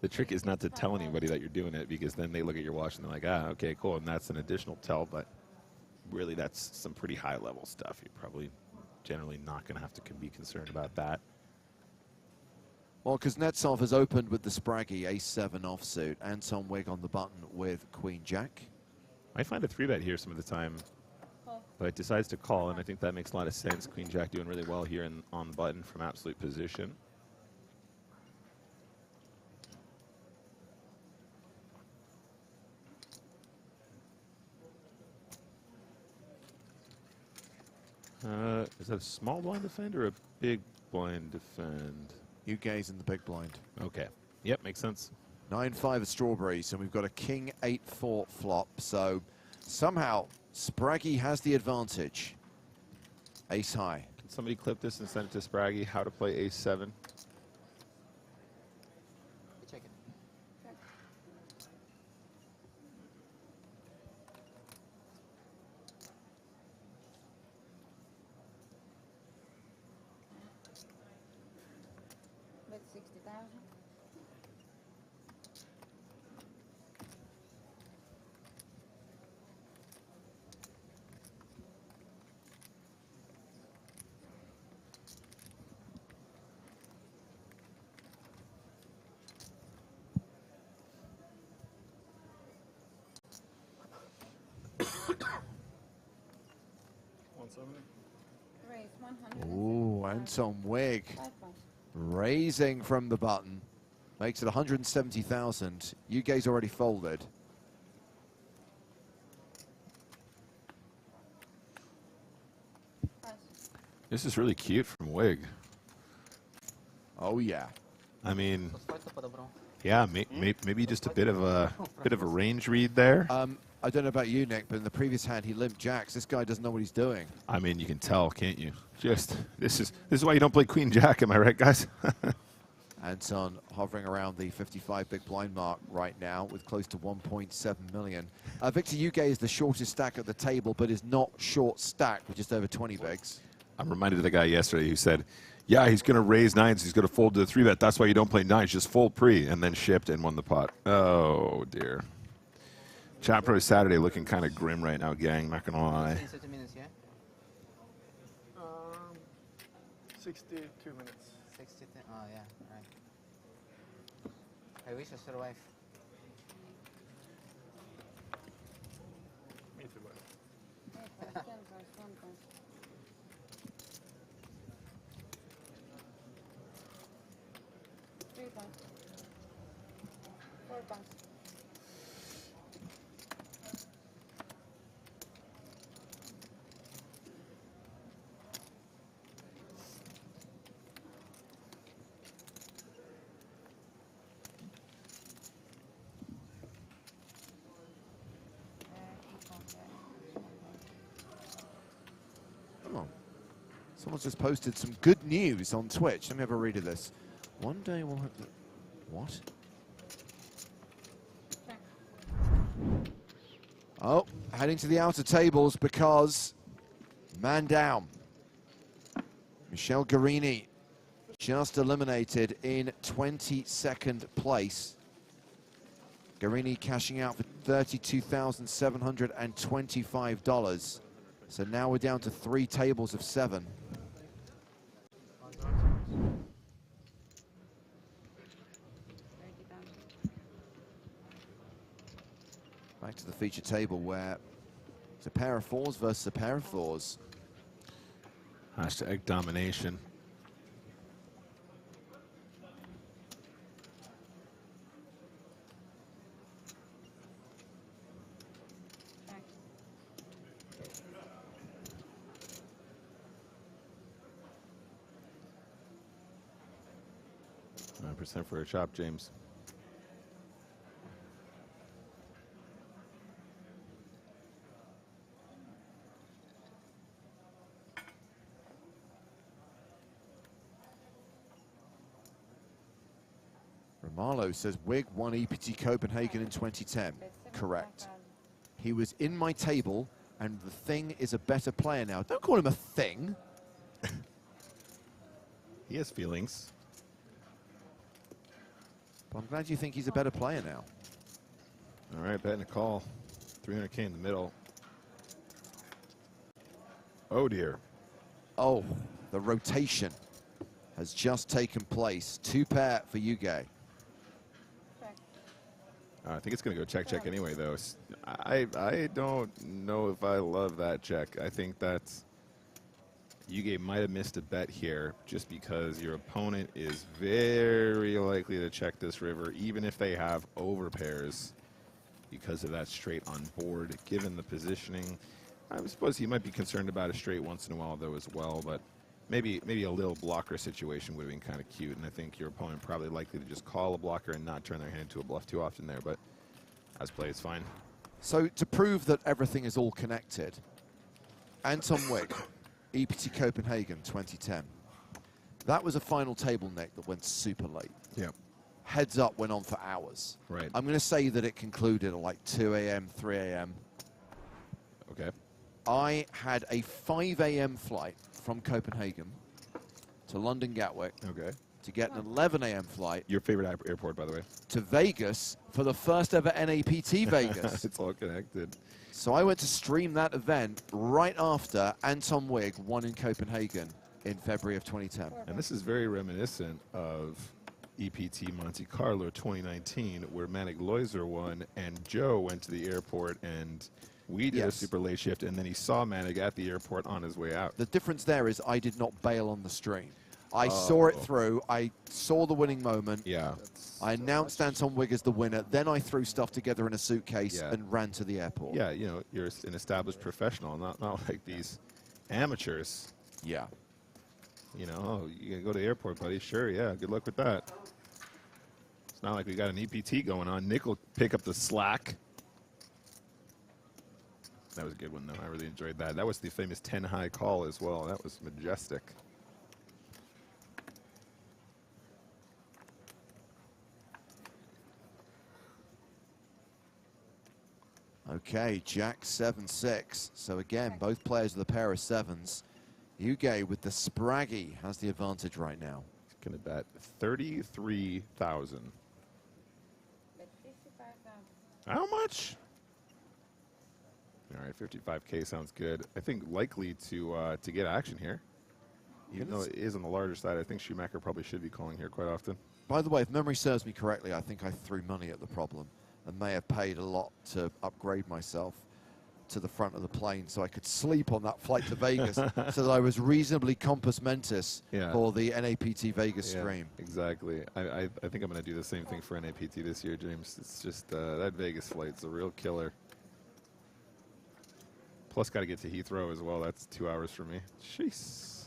The trick is not to tell anybody that you're doing it, because then they look at your watch and they're like, ah, okay, cool, and that's an additional tell, but really that's some pretty high-level stuff. You're probably generally not going to have to be concerned about that. Well, Kuznetsov has opened with the Spraggy ace-7 offsuit. Anton Wig on the button with queen-jack. I find a 3-bet here some of the time, but it decides to call, and I think that makes a lot of sense. Queen-jack doing really well here on the button from absolute position. Is that a small blind defend or a big blind defend? You gaze in the big blind. Okay. Yep, makes sense. 9-5 of strawberries, and we've got a king 8-4 flop. So somehow Spraggy has the advantage. Ace high. Can somebody clip this and send it to Spraggy? How to play ace-7? Check it. Bet 60,000. Raise 100. Ooh, Anton Wig 5 points. raising from the button. Makes it 170,000. You gaze already folded. This is really cute from Wig. Oh yeah. I mean, yeah, maybe just a bit of a range read there. I don't know about you, Nick, but in the previous hand he limped jacks. This guy doesn't know what he's doing. I mean, you can tell, can't you? Just this is why you don't play queen jack. Am I right, guys? Anton hovering around the 55 big blind mark right now with close to 1.7 million. Victor Uge is the shortest stack at the table, but is not short stacked with just over 20 bigs. I'm reminded of the guy yesterday who said, yeah, he's going to raise nines. He's going to fold to the 3-bet. That's why you don't play nines. Just fold pre, and then shipped and won the pot. Oh, dear. Chat Pro Saturday looking kind of grim right now, gang. Not going to lie. 60 minutes, yeah? 62 minutes. 60, oh, yeah, right. I wish I survived. Me too, buddy. 10 points, 1 point. 3 points. 4 points. Someone's just posted some good news on Twitch. Let me have a read of this. One day we'll have to... What? Oh, heading to the outer tables because man down. Michel Guarini just eliminated in 22nd place. Guarini cashing out for $32,725. So now we're down to 3 tables of 7. Back to the feature table where it's a pair of 4s versus a pair of 4s. Hashtag domination. % for a chop, James. Marlo says Wig won EPT Copenhagen in 2010. Correct. He was in my table, and the Thing is a better player now. Don't call him a thing. He has feelings. But I'm glad you think he's a better player now. All right, betting a call. 300K in the middle. Oh, dear. Oh, the rotation has just taken place. 2 pair for Yuge. I think it's going to go check anyway, though. I don't know if I love that check. I think that's Yuge might have missed a bet here just because your opponent is very likely to check this river, even if they have overpairs because of that straight on board, given the positioning. I suppose he might be concerned about a straight once in a while, though, as well, but maybe a little blocker situation would have been kind of cute, and I think your opponent probably likely to just call a blocker and not turn their hand to a bluff too often there, but as play, it's fine. So to prove that everything is all connected, Anton Wig, EPT Copenhagen 2010. That was a final table, Nick, that went super late. Yeah. Heads Up went on for hours. Right. I'm going to say that it concluded at like 2 a.m., 3 a.m. Okay. I had a 5 a.m. flight from Copenhagen to London Gatwick. Okay. To get an 11 a.m. flight. Your favorite airport, by the way. To Vegas for the first ever NAPT Vegas. It's all connected. So I went to stream that event right after Anton Wig won in Copenhagen in February of 2010. And this is very reminiscent of EPT Monte Carlo 2019, where Manik Loiser won, and Joe went to the airport, and we did a super late shift, and then he saw Manik at the airport on his way out. The difference there is I did not bail on the stream. I saw it through. I saw the winning moment. Yeah. I announced Anton Wig as the winner. Then I threw stuff together in a suitcase and ran to the airport. Yeah, you know, you're an established professional, not like these amateurs. Yeah. You know, oh, you gotta go to the airport, buddy. Sure, yeah, good luck with that. It's not like we got an EPT going on. Nick will pick up the slack. That was a good one, though. I really enjoyed that. That was the famous 10 high call as well. That was majestic. Okay, Jack 7-6. So again, both players with a pair of sevens. Yuge with the Spraggy has the advantage right now. Gonna bet 33,000. How much? All right, 55K sounds good. I think likely to get action here. Even though it is on the larger side, I think Schumacher probably should be calling here quite often. By the way, if memory serves me correctly, I think I threw money at the problem and may have paid a lot to upgrade myself to the front of the plane so I could sleep on that flight to Vegas so that I was reasonably compos mentis for the NAPT Vegas stream. Exactly. I think I'm going to do the same thing for NAPT this year, James. It's just that Vegas flight's a real killer. Plus, got to get to Heathrow as well. That's 2 hours for me. Jeez.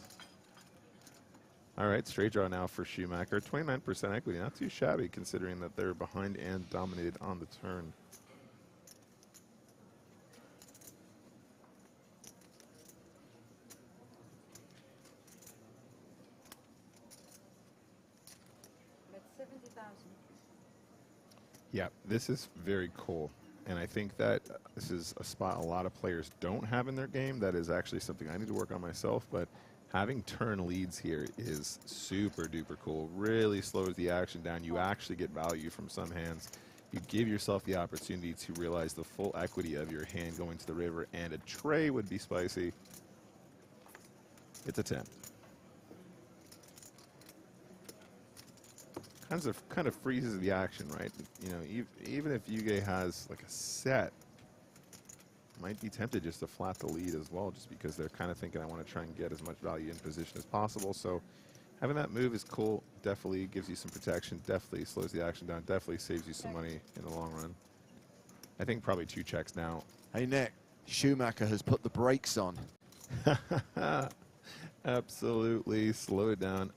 All right, straight draw now for Schumacher. 29% equity, not too shabby considering that they're behind and dominated on the turn. That's 70,000. Yeah, this is very cool. And I think that this is a spot a lot of players don't have in their game. That is actually something I need to work on myself, but having turn leads here is super duper cool. Really slows the action down. You actually get value from some hands. You give yourself the opportunity to realize the full equity of your hand going to the river, and a tray would be spicy. It's a 10. Kind of freezes the action, right? You know, even if Yuge has like a set, might be tempted just to flat the lead as well, just because they're kind of thinking, I want to try and get as much value in position as possible. So having that move is cool. Definitely gives you some protection. Definitely slows the action down. Definitely saves you some money in the long run. I think probably 2 checks now. Hey, Nick, Schumacher has put the brakes on. Absolutely. Slow it down.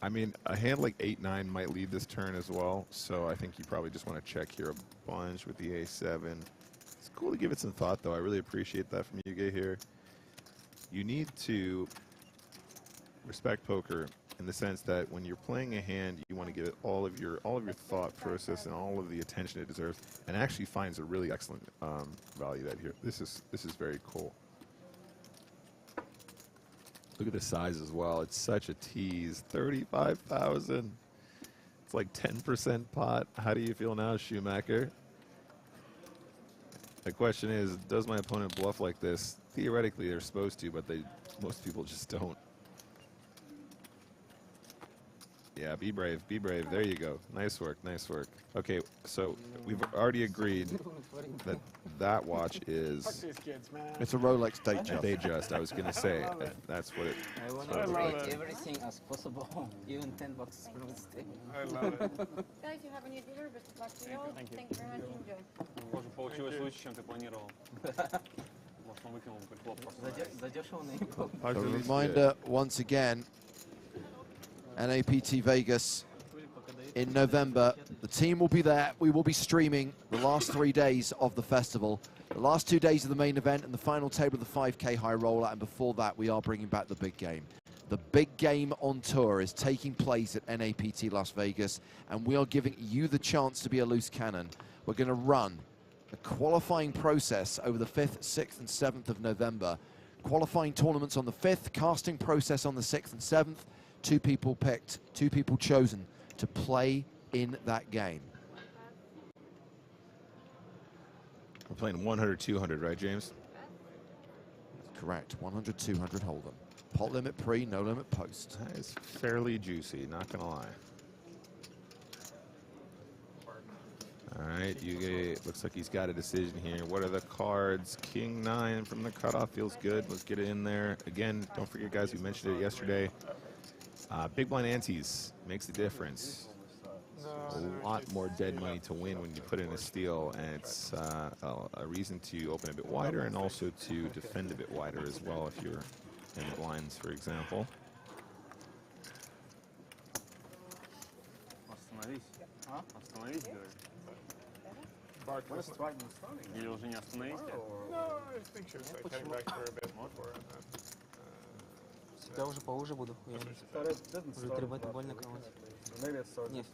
I mean, a hand like 8-9 might lead this turn as well, so I think you probably just want to check here a bunch with the A7. It's cool to give it some thought, though. I really appreciate that from Yuge here. You need to respect poker in the sense that when you're playing a hand, you want to give it all of your thought process and all of the attention it deserves, and actually finds a really excellent value out here. This is very cool. Look at the size as well. It's such a tease. 35,000. It's like 10% pot. How do you feel now, Schumacher? The question is, does my opponent bluff like this? Theoretically, they're supposed to, but most people just don't. Yeah, be brave, be brave. There you go. Nice work, nice work. Okay, so we've already agreed that that watch is... It's a Rolex Datejust. Datejust, I was going to say. That's what it... I want to create everything as possible, even $10 per mistake. I love it. Guys, you have a new dealer, best of luck to you all. Thank you very much, enjoy. Боже, получилось лучше, чем ты планировал. Может, он выкинул прикол просто. Задешево на игру. A reminder once again, NAPT Vegas in November. The team will be there. We will be streaming the last 3 days of the festival, the last 2 days of the main event and the final table of the 5K high roller. And before that, we are bringing back the big game. The big game on tour is taking place at NAPT Las Vegas, and we are giving you the chance to be a loose cannon. We're going to run a qualifying process over the 5th, 6th, and 7th of November. Qualifying tournaments on the 5th, casting process on the 6th and 7th. 2 people picked, 2 people chosen to play in that game. We're playing 100, 200, right, James? Correct. 100, 200 Hold'em. Pot limit pre, no limit post. That is fairly juicy, not gonna lie. All right, looks like he's got a decision here. What are the cards? King 9 from the cutoff feels good. Let's get it in there. Again, don't forget, guys, we mentioned it yesterday. Big blind antes makes the difference. A lot more dead money to win when you put in a steal, and it's a reason to open a bit wider and also to defend a bit wider as well if you're in the blinds, for example. Остановись. Остановись, говорю. Или уже не остановись? No, I think she was like heading back for a bit more for it. Тебя уже поуже буду. Уже требовать больно кого-то. Нет,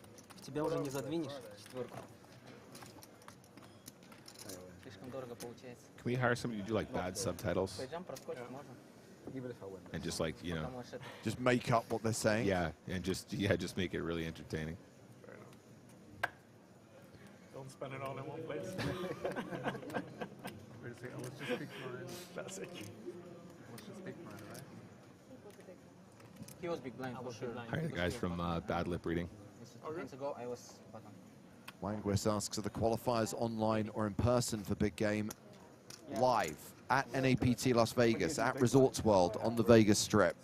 тебя уже не задвинешь четверку. Слишком дорого получается. Can we hire somebody to do like bad subtitles? Пойдем, проскочим, можно. And just like, you know, just make up what they're saying. Yeah, and just make it really entertaining. Fair enough. Don't spend it all in one place. Wait a second, I was just big blind. Classic. I was just big blind, right? He was big blind for sure. Hire the guys from Bad Lip Reading. 2 months ago, I was bottom. Wanguis asks, are the qualifiers online or in person for big game? Live at NAPT Las Vegas, at Resorts World on the Vegas Strip.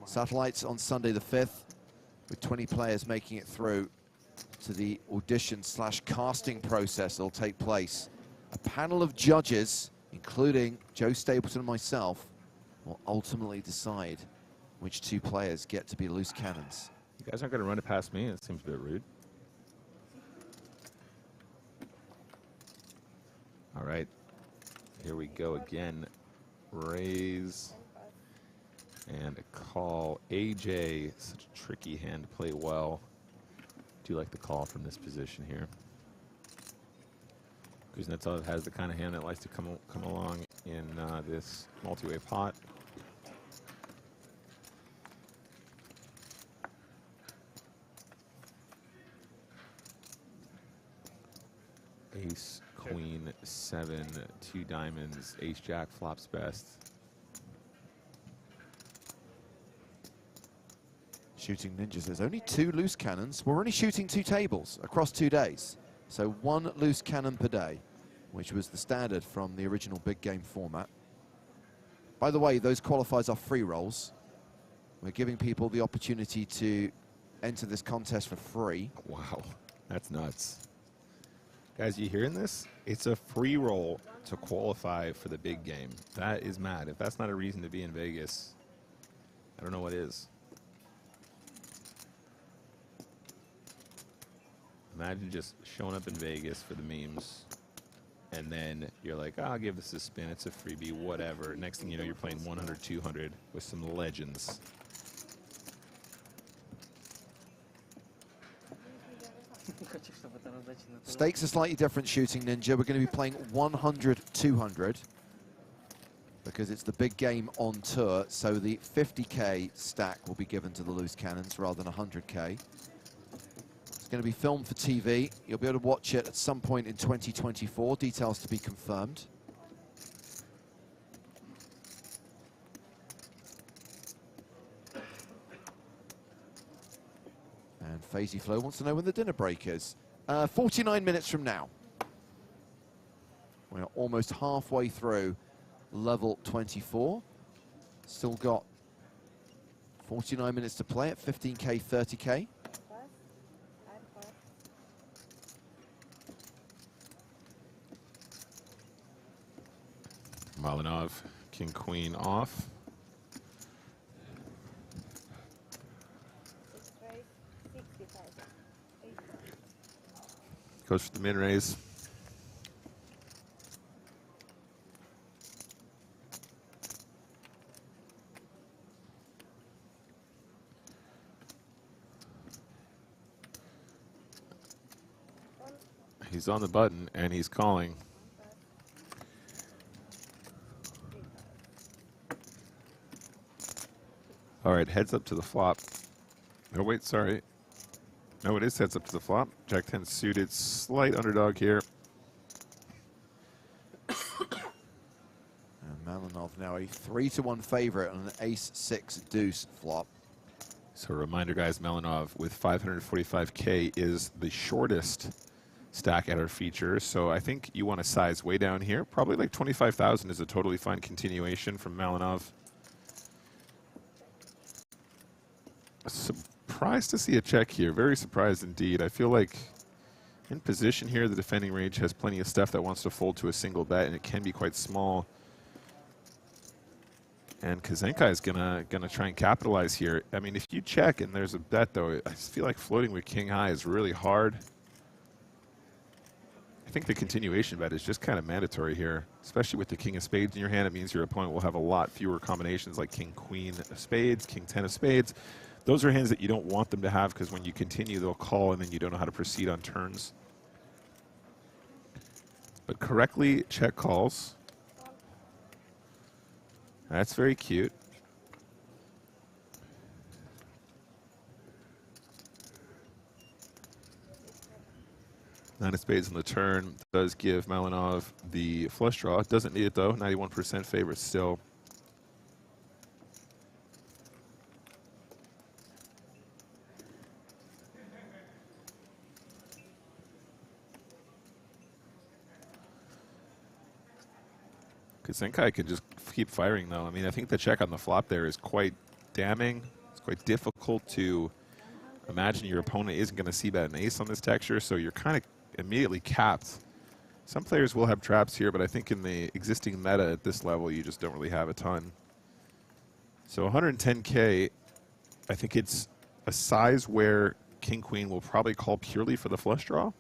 Satellites on Sunday the 5th, with 20 players making it through to the audition/casting process that'll take place. A panel of judges, including Joe Stapleton and myself, will ultimately decide which 2 players get to be loose cannons. You guys aren't going to run it past me. It seems a bit rude. All right. Here we go again. Raise and a call. AJ, such a tricky hand to play well. Do like the call from this position here. Kuznetsov has the kind of hand that likes to come along in this multi-way pot. Ace, Queen, 7, 2 diamonds, Ace, Jack flops best. Shooting Ninja says only 2 loose cannons. We're only shooting 2 tables across 2 days. So 1 loose cannon per day, which was the standard from the original big game format. By the way, those qualifiers are free rolls. We're giving people the opportunity to enter this contest for free. Wow, that's nuts. Guys, you hearing this? It's a free roll to qualify for the big game. That is mad. If that's not a reason to be in Vegas, I don't know what is. Imagine just showing up in Vegas for the memes, and then you're like, oh, I'll give this a spin. It's a freebie, whatever. Next thing you know, you're playing 100, 200 with some legends. Stakes are slightly different, Shooting Ninja. We're going to be playing 100-200 because it's the big game on tour. So the 50K stack will be given to the loose cannons rather than 100K. It's going to be filmed for TV. You'll be able to watch it at some point in 2024. Details to be confirmed. And Phasey Flo wants to know when the dinner break is. 49 minutes from now. We're almost halfway through level 24. Still got 49 minutes to play at 15K, 30K. Malinov, King Queen off. Goes for the min raise. He's on the button and he's calling. All right, heads up to the flop. Oh, wait, sorry. No, it is heads up to the flop. Jack 10 suited, slight underdog here. And Malinov now a 3-1 favorite on an ace-6 deuce flop. So a reminder, guys, Malinov with 545K is the shortest stack at our feature. So I think you want to size way down here. Probably like 25,000 is a totally fine continuation from Malinov. Surprised to see a check here. Very surprised indeed. I feel like in position here, the defending range has plenty of stuff that wants to fold to a single bet, and it can be quite small. And Kazenka is gonna try and capitalize here. I mean, if you check and there's a bet, though, I just feel like floating with king high is really hard. I think the continuation bet is just kind of mandatory here, especially with the king of spades in your hand. It means your opponent will have a lot fewer combinations like king queen of spades, king 10 of spades. Those are hands that you don't want them to have because when you continue, they'll call and then you don't know how to proceed on turns. But correctly check calls. That's very cute. Nine of spades on the turn does give Malinov the flush draw. Doesn't need it though, 91% favorite still. Kazenkai can just keep firing, though. I mean, I think the check on the flop there is quite damning. It's quite difficult to imagine your opponent isn't going to see bet an ace on this texture, so you're kind of immediately capped. Some players will have traps here, but I think in the existing meta at this level, you just don't really have a ton. So 110K, I think it's a size where King-Queen will probably call purely for the flush draw.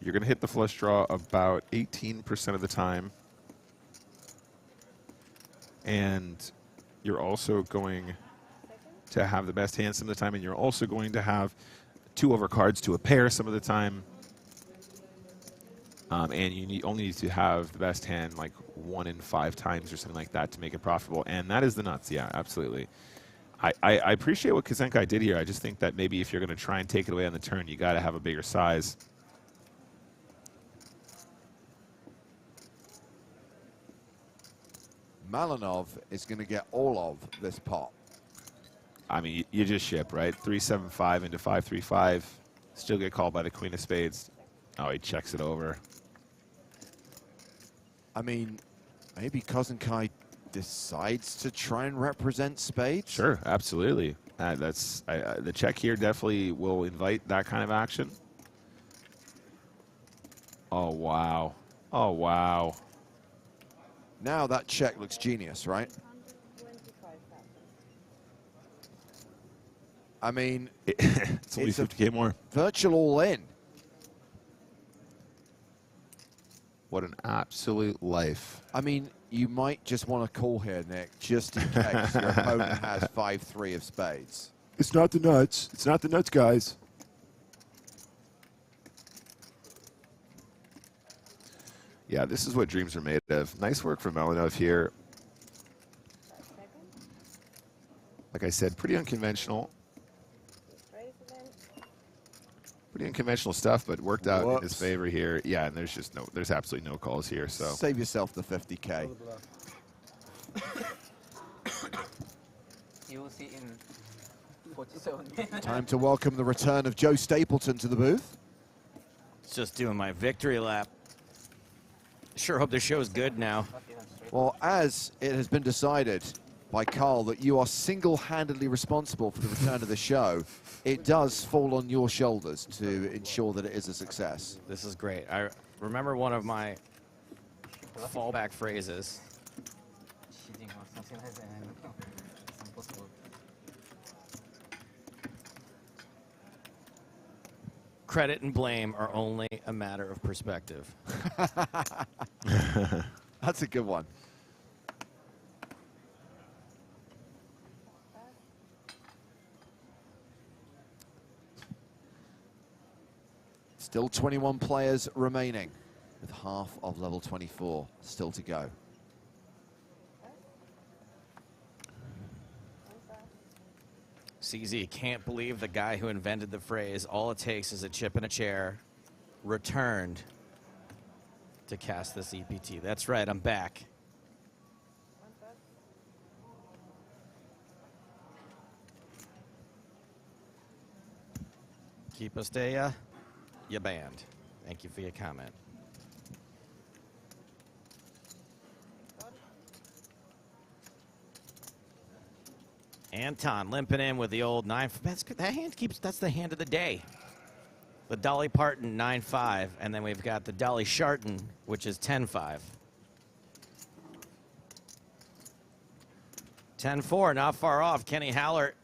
You're going to hit the flush draw about 18% of the time. And you're also going to have the best hand some of the time, and you're also going to have 2 overcards to a pair some of the time. And you only need to have the best hand like 1 in 5 times or something like that to make it profitable. And that is the nuts, yeah, absolutely. I appreciate what Kazenkai did here. I just think that maybe if you're going to try and take it away on the turn, you got to have a bigger size. Malinov is going to get all of this pot. I mean, you just ship, right? 3-7-5 into 5-3-5. Still get called by the queen of spades. Oh, he checks it over. I mean, maybe Kazenkai decides to try and represent spades. Sure, absolutely. The check here definitely will invite that kind of action. Oh, wow. Oh, wow. Now that check looks genius, right? I mean, it's only 50K more. Virtual all in. What an absolute life. I mean, you might just want to call here, Nick, just in case your opponent has 5-3 of spades. It's not the nuts. It's not the nuts, guys. Yeah, this is what dreams are made of. Nice work from Melanov here. Like I said, pretty unconventional. Pretty unconventional stuff, but worked out in his favor here. Yeah, and there's absolutely no calls here. So save yourself the 50K. You will see in 47. Time to welcome the return of Joe Stapleton to the booth. Just doing my victory lap. Sure hope the show's good now. Well, as it has been decided by Carl that you are single-handedly responsible for the return of the show, it does fall on your shoulders to ensure that it is a success. This is great. I remember one of my fallback phrases. Credit and blame are only a matter of perspective. That's a good one. Still 21 players remaining, with half of level 24 still to go. CZ can't believe the guy who invented the phrase, all it takes is a chip and a chair, returned to cast this EPT. That's right, I'm back. Keep us stay, you banned. Thank you for your comment. Anton limping in with the old 9. That's good. That hand keeps. That's the hand of the day. The Dolly Parton 9-5, and then we've got the Dolly Sharton, which is 10-5. 10-4, not far off. Kenny Hallert,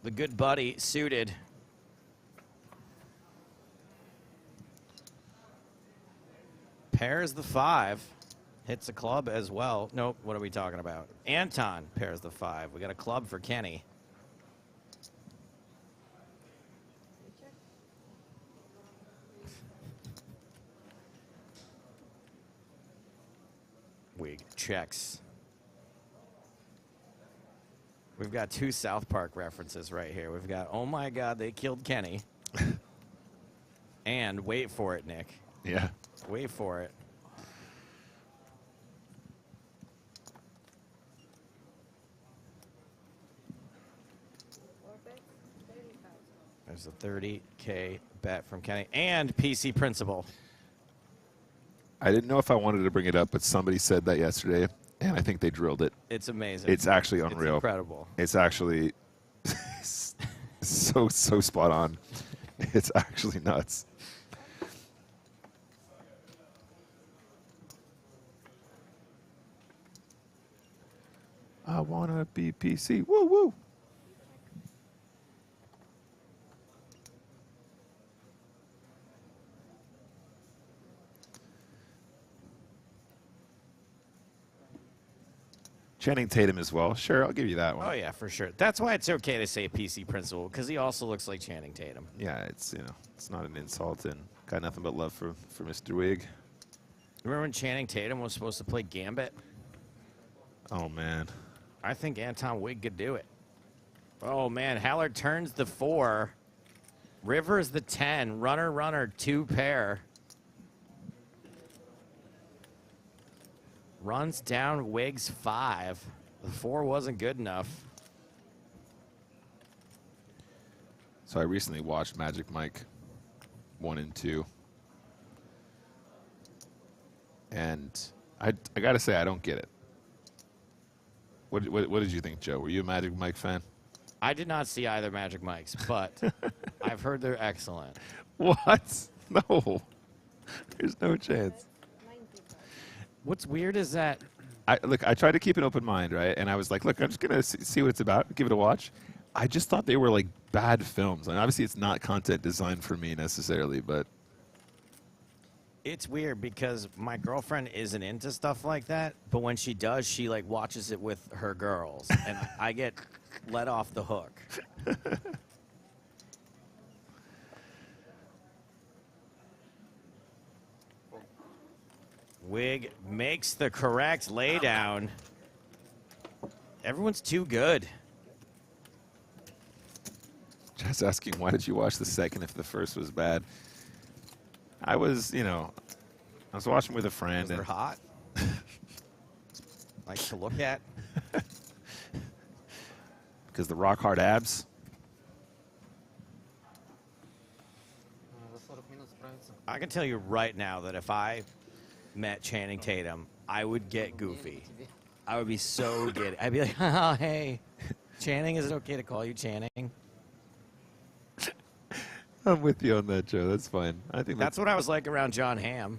the good buddy, suited. Pairs the 5. Hits a club as well. Nope, what are we talking about? Anton pairs the 5. We got a club for Kenny. Wig checks. We've got 2 South Park references right here. We've got, oh my God, they killed Kenny. And wait for it, Nick. Yeah. Wait for it. There's a 30K bet from Kenny and PC Principal. I didn't know if I wanted to bring it up, but somebody said that yesterday, and I think they drilled it. It's amazing. It's actually unreal. It's incredible. It's actually so spot on. It's actually nuts. I wanna be PC. Woo woo. Channing Tatum as well. Sure, I'll give you that one. Oh yeah, for sure. That's why it's okay to say PC Principal, because he also looks like Channing Tatum. Yeah, it's it's not an insult, and got nothing but love for Mr. Wig. Remember when Channing Tatum was supposed to play Gambit? Oh man. I think Anton Wig could do it. Oh man, Hallard turns the 4. Rivers the 10. Runner, 2 pair. Runs down Wig's 5. The 4 wasn't good enough. So I recently watched Magic Mike 1 and 2. And I got to say, I don't get it. What did you think, Joe? Were you a Magic Mike fan? I did not see either Magic Mikes, but I've heard they're excellent. What? No. There's no chance. What's weird is that... I tried to keep an open mind, right? And I was like, look, I'm just going to see what it's about, give it a watch. I just thought they were, like, bad films. And obviously it's not content designed for me necessarily, but... It's weird because my girlfriend isn't into stuff like that, but when she does, she like watches it with her girls, and I get let off the hook. Wig makes the correct laydown. Everyone's too good. Just asking, why did you watch the second if the first was bad? I was, I was watching with a friend. They're hot. Nice to look at. Because the rock hard abs. I can tell you right now that if I met Channing Tatum, I would get goofy. I would be so giddy. I'd be like, oh, hey, Channing, is it okay to call you Channing? I'm with you on that, Joe. That's fine. I think That's what I was like around John Hamm.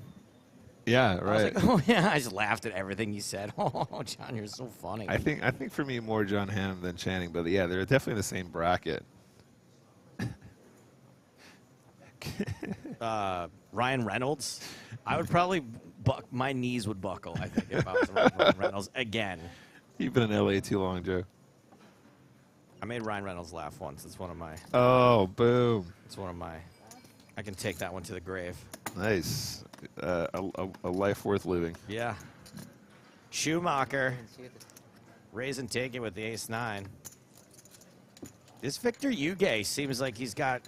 Yeah, I was right. like, oh, yeah. I just laughed at everything you said. Oh, John, you're so funny. I think for me more John Hamm than Channing, but yeah, they're definitely in the same bracket. Ryan Reynolds. I would probably my knees would buckle, I think, if I was Ryan Reynolds again. You've been in LA too long, Joe. I made Ryan Reynolds laugh once. It's one of my... Oh, boom. It's one of my... I can take that one to the grave. Nice. A life worth living. Yeah. Schumacher. Raise and take it with the ace-9. This Victor Uge seems like he's got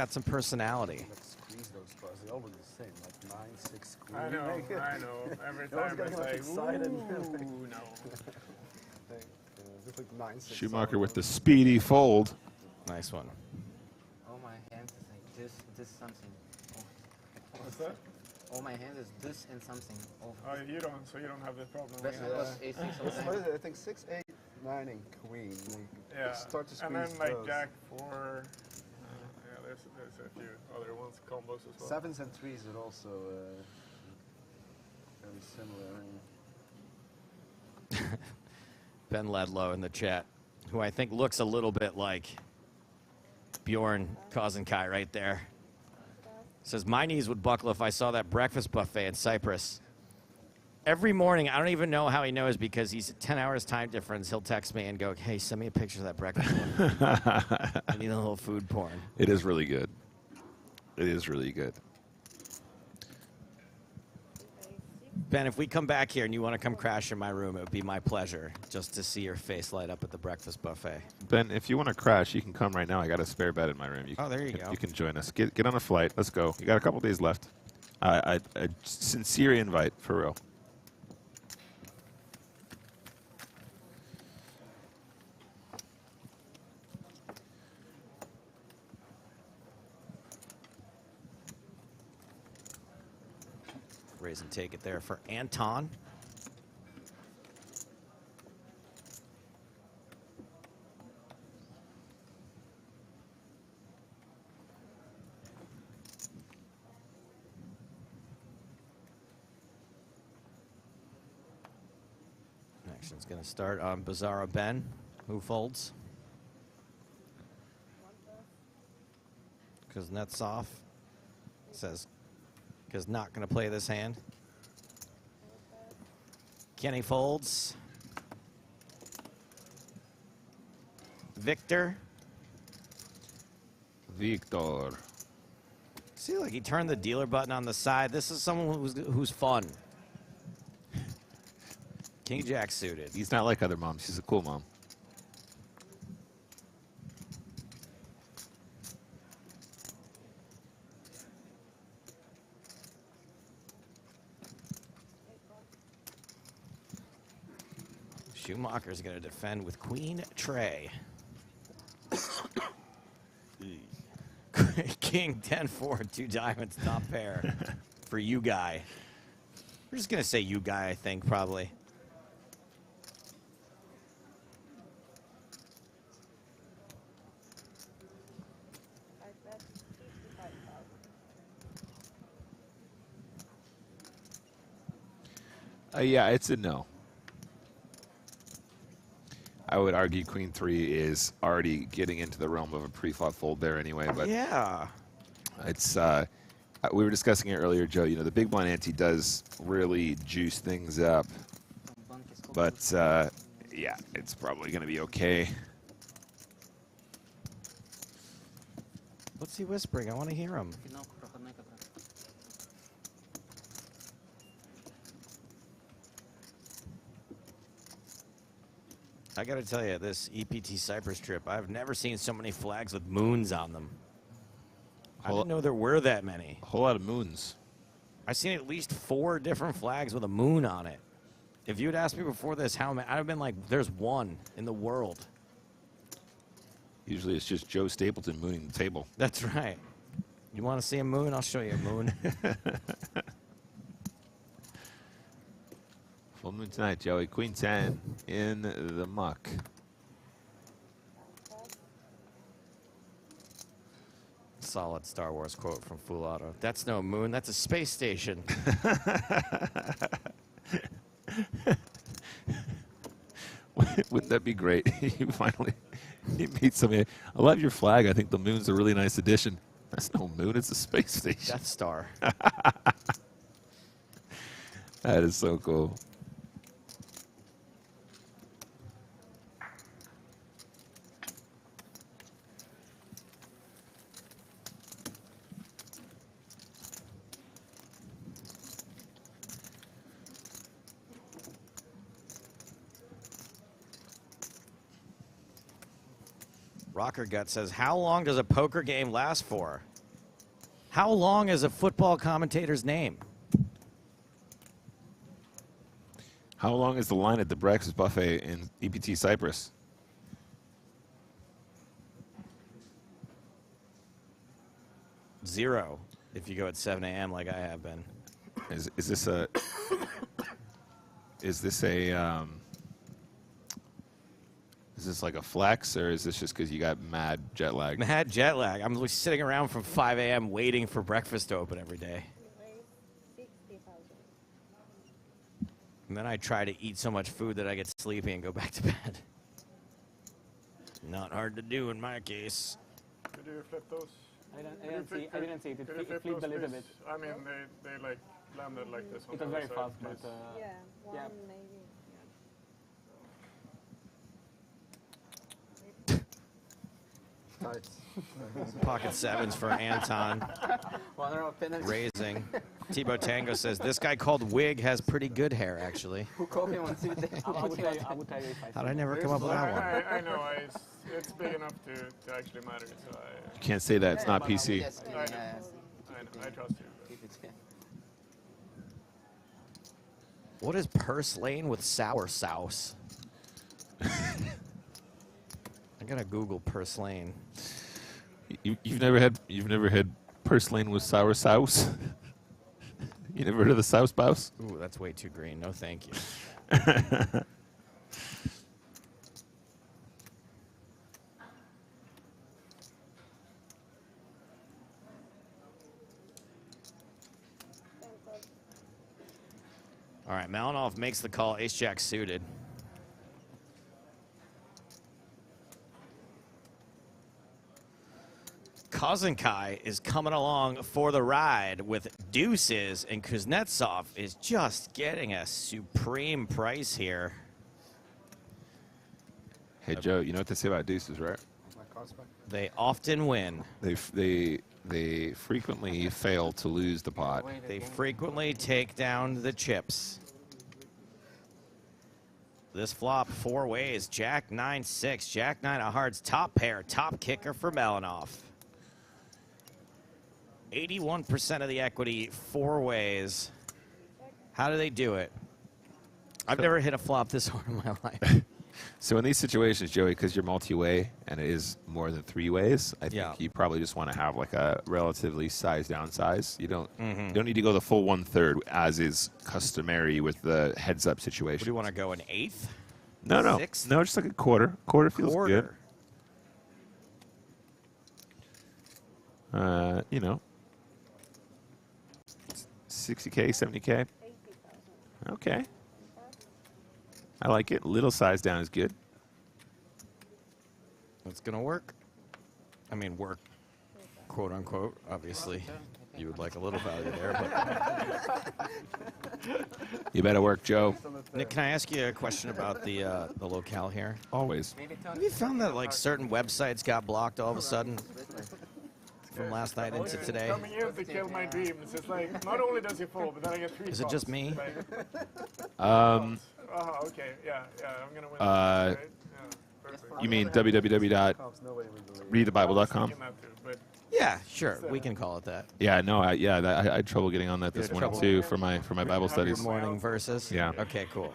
some personality. Squeeze those cards. They always the same, like 9, 6 squeeze. I know. Every time it's like, excited. ooh, no. Just like 9, 6. Schumacher with the speedy fold. Nice one. Oh, my hands is like this something. Oh. What's that? Oh, my hands is this and something. Oh, You don't have the problem. That's I think 6, 8, 9, and queen. Yeah. Start to squeeze and then like those. Jack 4. There's a few other ones, combos as well. 7s and 3s are also very similar. Ben Ledlow in the chat, who I think looks a little bit like Bjorn Kozenkai right there. Says, my knees would buckle if I saw that breakfast buffet in Cyprus. Every morning, I don't even know how he knows because he's 10 hours time difference. He'll text me and go, hey, send me a picture of that breakfast buffet. I need a little food porn. It is really good. It is really good. Ben, if we come back here and you want to come crash in my room, it would be my pleasure just to see your face light up at the breakfast buffet. Ben, if you want to crash, you can come right now. I got a spare bed in my room. There you go. You can join us. Get on a flight. Let's go. You got a couple days left. A sincere invite, for real. Raise and take it there for Anton. Action's going to start on Bizarro Ben, who folds. Kuznetsov says, is not going to play this hand. Kenny folds. Victor. See, like he turned the dealer button on the side. This is someone who's fun. King Jack suited. He's not like other moms. He's a cool mom. Schumacher's going to defend with Queen Trey. King 10-4, 2 diamonds, top pair for you guy. We're just going to say you guy, I think, probably. Yeah, it's a no. I would argue Queen 3 is already getting into the realm of a pre-flop fold there anyway. But yeah, it's we were discussing it earlier, Joe. You know, the big blind ante does really juice things up, but yeah, it's probably going to be okay. What's he whispering? I want to hear him. I got to tell you, this EPT Cyprus trip, I've never seen so many flags with moons on them. I didn't know there were that many. A whole lot of moons. I've seen at least 4 different flags with a moon on it. If you had asked me before this how many, I'd have been like, there's one in the world. Usually it's just Joe Stapleton mooning the table. That's right. You want to see a moon? I'll show you a moon. Full moon tonight, Joey. Queen 10 in the muck. Solid Star Wars quote from Fool Auto. That's no moon, that's a space station. Wouldn't that be great? You finally meet somebody. I love your flag. I think the moon's a really nice addition. That's no moon, it's a space station. Death Star. That is so cool. Rocker Gut says, how long does a poker game last for? How long is a football commentator's name? How long is the line at the breakfast buffet in EPT Cyprus? Zero, if you go at 7 a.m. like I have been. Is this a is this like a flex, or is this just because you got mad jet lag? Mad jet lag. I'm sitting around from 5 a.m. waiting for breakfast to open every day. And then I try to eat so much food that I get sleepy and go back to bed. Not hard to do in my case. Could you flip those? I didn't see it. It flipped a little bit. I mean, they like landed like this. It was very fast, but yeah, one maybe. Pocket sevens for Anton. Raising. Tebow Tango says, this guy called Wig has pretty good hair, actually. Who called him on Tuesday? I would tell you if I How'd I never come up with that one? I know. It's big enough to actually matter. So You can't say that. It's not PC. I know. I trust you. What is purse lane with sour sauce? I gotta Google purse lane. You've never had purse lane with sour sauce? You never heard of the sauce bouse? Ooh, that's way too green. No, thank you. All right, Malinov makes the call. Ace-Jack suited. Kozenkai is coming along for the ride with deuces, and Kuznetsov is just getting a supreme price here. Hey, Joe, you know what they say about deuces, right? They often win. They frequently fail to lose the pot. They frequently take down the chips. This flop 4 ways. Jack 9-6. Jack 9 of hearts. Top pair. Top kicker for Malinov. 81% of the equity 4 ways. How do they do it? I've never hit a flop this hard in my life. So in these situations, Joey, because you're multi-way and it is more than 3 ways, I think you probably just want to have like a relatively sized down size. You don't you don't need to go the full 1/3 as is customary with the heads-up situation. What do you want to go, an eighth? No, no, Sixth? no, just like a quarter. Quarter feels good. You know, 60K, 70K. Okay. I like it. Little size down is good. That's going to work. I mean, work, quote unquote. Obviously, you would like a little value there. But You better work, Joe. Nick, can I ask you a question about the locale here? Always. Have you found that like certain websites got blocked all of a sudden? From last night into today. Coming in to kill my dreams. It's like, not only does he fall, but then I get 3 Is it just me? Oh, okay. Yeah, I'm gonna win. Right? You mean www.readthebible.com? Yeah, sure. We can call it that. Yeah, no, I had trouble getting on that this morning too for my Bible studies. Morning verses. Yeah. Okay, cool.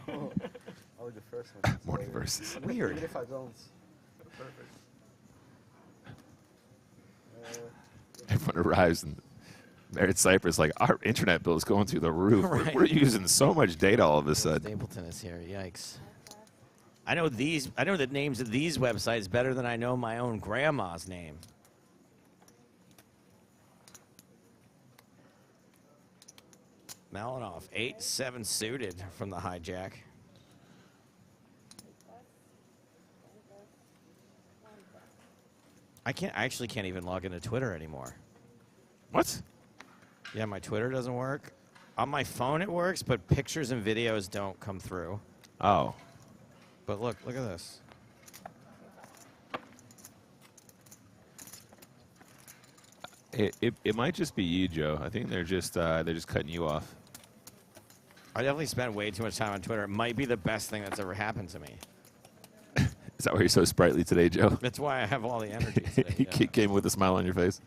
Only the first one. Morning verses. Weird. Even if I don't. Perfect. Everyone arrives in Marriott Cyprus like, our internet bill is going through the roof. Right. We're using so much data all of a sudden. Stapleton is here. Yikes. I know the names of these websites better than I know my own grandma's name. Malinoff, 8-7 suited from the hijack. I actually can't even log into Twitter anymore. What? Yeah, my Twitter doesn't work. On my phone it works, but pictures and videos don't come through. Oh. But look at this. It might just be you, Joe. I think they're just cutting you off. I definitely spent way too much time on Twitter. It might be the best thing that's ever happened to me. Is that why you're so sprightly today, Joe? That's why I have all the energy today. You Yeah. came with a smile on your face.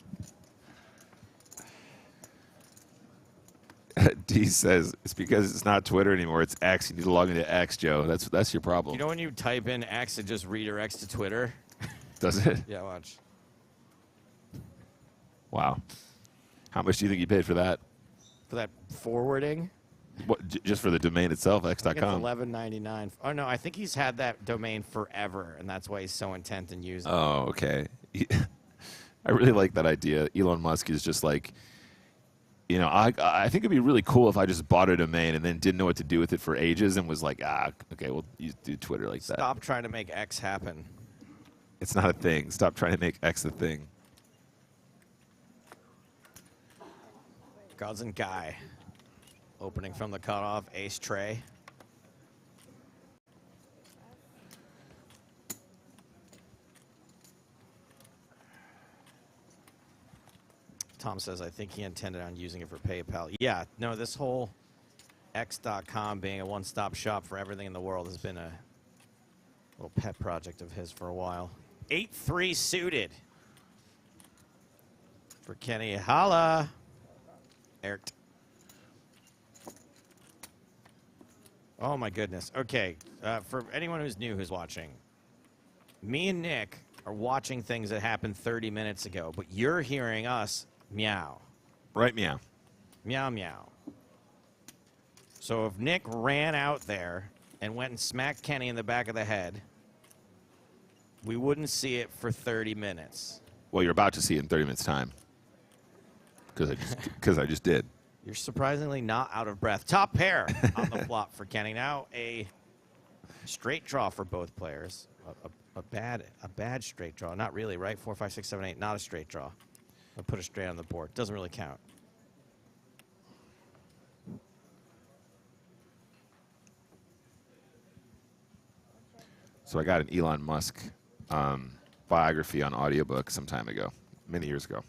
D says it's because it's not Twitter anymore. It's X. You need to log into X, Joe. That's your problem. You know when you type in X, it just redirects to Twitter? Does it? Yeah, watch. Wow. How much do you think you paid for that? For that forwarding? What? Just for the domain itself, I think it's X.com. $11.99. Oh no, I think he's had that domain forever, and that's why he's so intent in using it. Oh, okay. I really like that idea. Elon Musk is just like, you know, I think it'd be really cool if I just bought a domain and then didn't know what to do with it for ages and was like, okay, well, you do Twitter like that. Stop trying to make X happen. It's not a thing. Stop trying to make X a thing. Gods and Guy. Opening from the cutoff, ace tray. Tom says, I think he intended on using it for PayPal. Yeah, no, this whole X.com being a one-stop shop for everything in the world has been a little pet project of his for a while. 8-3 suited for Kenny. Holla. Eric. Oh, my goodness. Okay, for anyone who's new who's watching, me and Nick are watching things that happened 30 minutes ago, but you're hearing us meow. Right, meow. Meow, meow. So if Nick ran out there and went and smacked Kenny in the back of the head, we wouldn't see it for 30 minutes. Well, you're about to see it in 30 minutes' time. Because I just did. You're surprisingly not out of breath. Top pair on the flop for Kenny. Now a straight draw for both players. A bad straight draw. Not really, right? 4, 5, 6, 7, 8. Not a straight draw. I'll put a straight on the board. Doesn't really count. So I got an Elon Musk biography on audiobook some time ago, many years ago.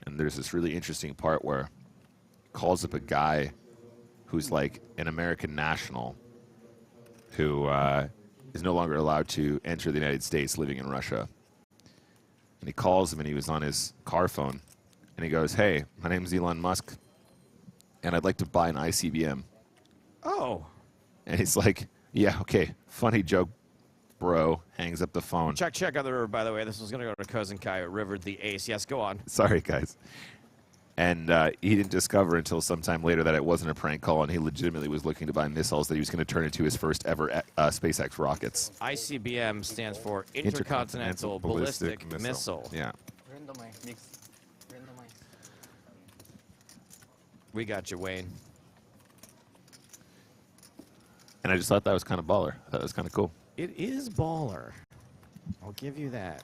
And there's this really interesting part where calls up a guy who's like an American national who is no longer allowed to enter the United States living in Russia. And he calls him and he was on his car phone. And he goes, hey, my name's Elon Musk and I'd like to buy an ICBM. Oh. And he's like, yeah, okay, funny joke, bro. Hangs up the phone. Check out the river, by the way. This was going to go to Cousin Kai, rivered the ace. Yes, go on. Sorry, guys. And he didn't discover until sometime later that it wasn't a prank call, and he legitimately was looking to buy missiles that he was going to turn into his first ever SpaceX rockets. ICBM stands for Intercontinental Ballistic Missile. Yeah. Randomize, mix. Randomize. We got you, Wayne. And I just thought that was kind of baller. I thought that was kind of cool. It is baller. I'll give you that.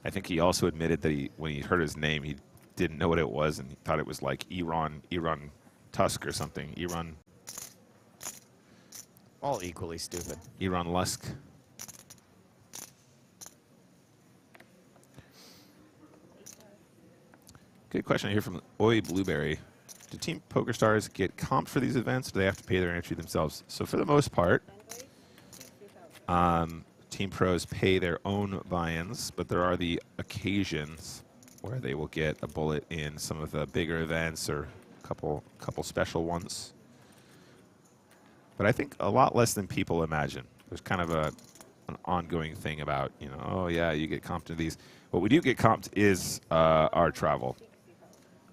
I think he also admitted that when he heard his name, he didn't know what it was, and he thought it was like Elon Tusk or something. All equally stupid. Elon Lusk. Good question here from Oi Blueberry. Do Team Poker Stars get comped for these events, or do they have to pay their entry themselves? So for the most part, Team pros pay their own buy-ins, but there are the occasions where they will get a bullet in some of the bigger events or a couple special ones. But I think a lot less than people imagine. There's kind of an ongoing thing about, you know, oh yeah, you get comped to these. What we do get comped is our travel,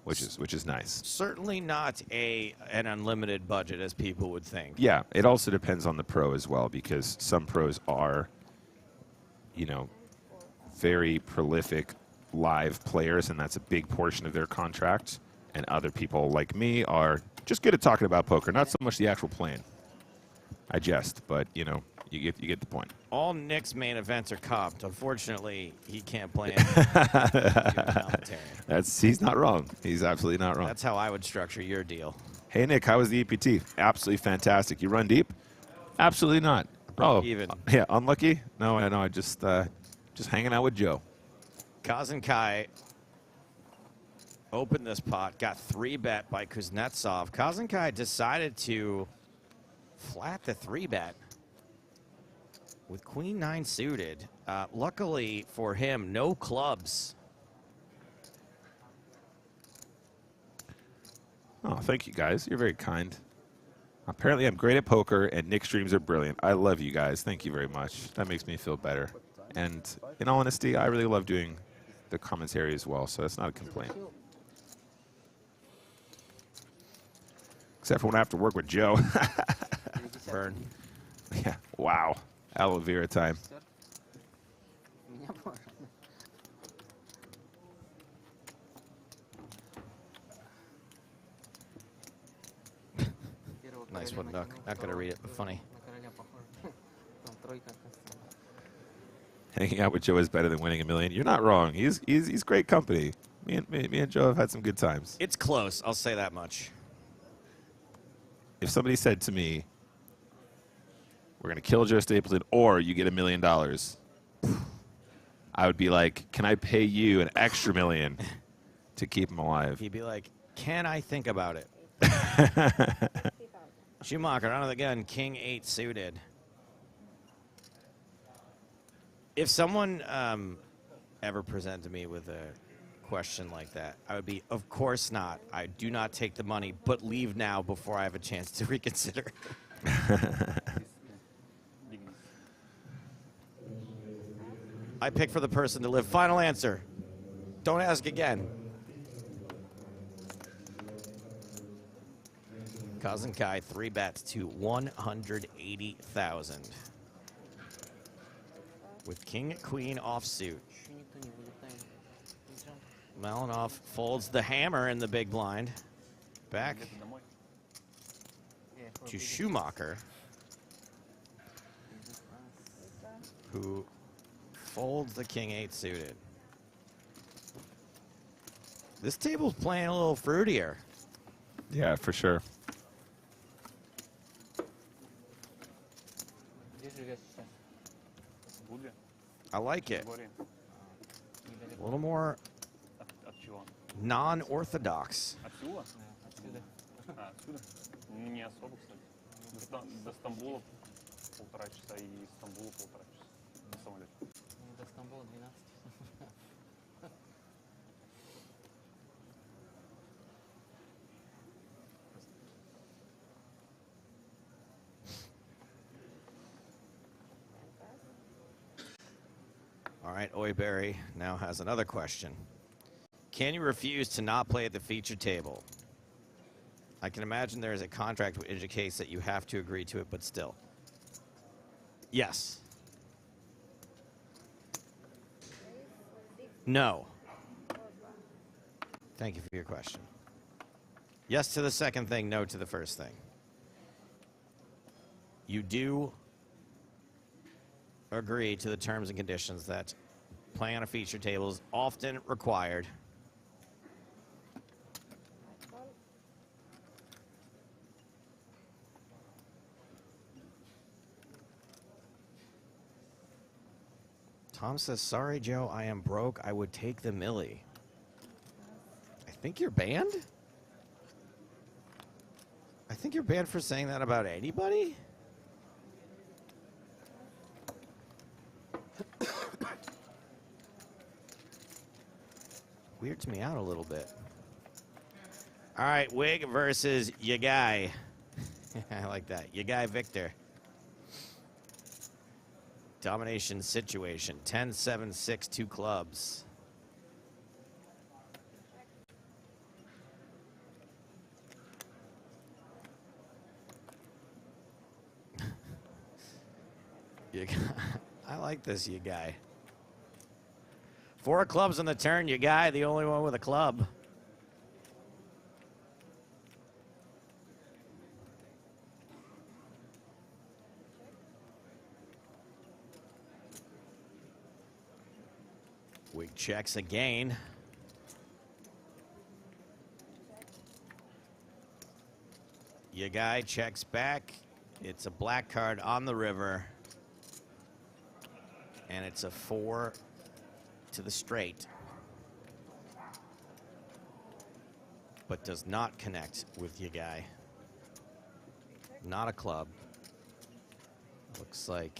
which is nice. Certainly not an unlimited budget as people would think. Yeah, it also depends on the pro as well, because some pros are, you know, very prolific live players, and that's a big portion of their contract. And other people like me are just good at talking about poker, not so much the actual playing. I jest, but you know, you get the point. All Nick's main events are comped. Unfortunately, he can't play He's not wrong. He's absolutely not wrong. That's how I would structure your deal. Hey Nick, how was the EPT? Absolutely fantastic. You run deep? Absolutely not. Even. Yeah, unlucky? No, I just hanging out with Joe. Kazan Kai opened this pot, got 3-bet by Kuznetsov. Kazan Kai decided to flat the 3-bet with Queen 9 suited. Luckily for him, no clubs. Oh, thank you guys. You're very kind. Apparently I'm great at poker and Nick's streams are brilliant. I love you guys. Thank you very much. That makes me feel better. And in all honesty, I really love doing the commentary as well, so that's not a complaint. Except for when I have to work with Joe. Burn. Yeah. Wow. Aloe vera time. Nice one, Duck. Not going to read it, but funny. Hanging out with Joe is better than winning $1 million. You're not wrong. He's great company. Me and Joe have had some good times. It's close. I'll say that much. If somebody said to me, we're going to kill Joe Stapleton or you get $1 million, I would be like, can I pay you an extra $1 million to keep him alive? He'd be like, can I think about it? Schumacher, under the gun, King 8 suited. If someone ever presented me with a question like that, I would be, of course not. I do not take the money, but leave now before I have a chance to reconsider. I pick for the person to live. Final answer. Don't ask again. Kazan Kai 3-bets to 180,000. With King Queen offsuit. Malinov folds the hammer in the big blind. Back to Schumacher, who folds the King 8 suited. This table's playing a little fruitier. Yeah, for sure. I like it. A little more non-orthodox. Не особо, кстати. До Стамбула 1,5 часа и из Стамбула 1,5 часа на самолете. До Стамбула 12. All right, Oyberry now has another question. Can you refuse to not play at the feature table? I can imagine there is a contract which indicates that you have to agree to it, but still. Yes. No. Thank you for your question. Yes to the second thing, no to the first thing. You do agree to the terms and conditions that playing on a feature table is often required. Tom says, sorry, Joe, I am broke. I would take the milli. I think you're banned? I think you're banned for saying that about anybody? weirds me out a little bit. All right, Wig versus Yagai. I like that. Yagai Victor. Domination situation. 10-7, 6, 2 clubs. I like this Yagai. 4 clubs on the turn. Yagai, the only one with a club. Wig checks again. Yagai checks back. It's a black card on the river. And it's a 4 to the straight. But does not connect with Yagai. Not a club. Looks like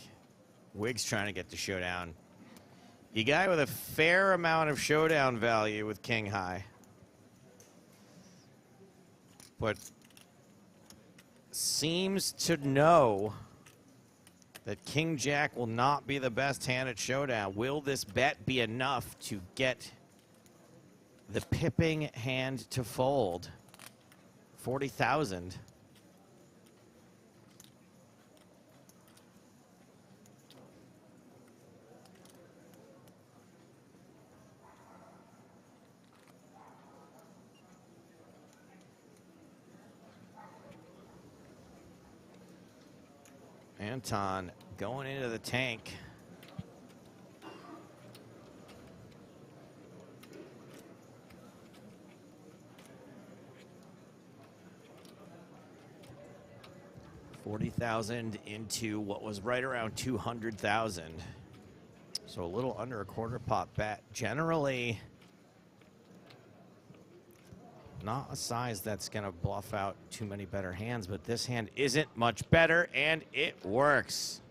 Wig's trying to get the showdown. Yagai with a fair amount of showdown value with King High. But seems to know that King Jack will not be the best hand at showdown. Will this bet be enough to get the pipping hand to fold? 40,000. Anton going into the tank. $40,000 into what was right around 200,000. So a little under a quarter pot bet. Generally, not a size that's going to bluff out too many better hands, but this hand isn't much better, and it works.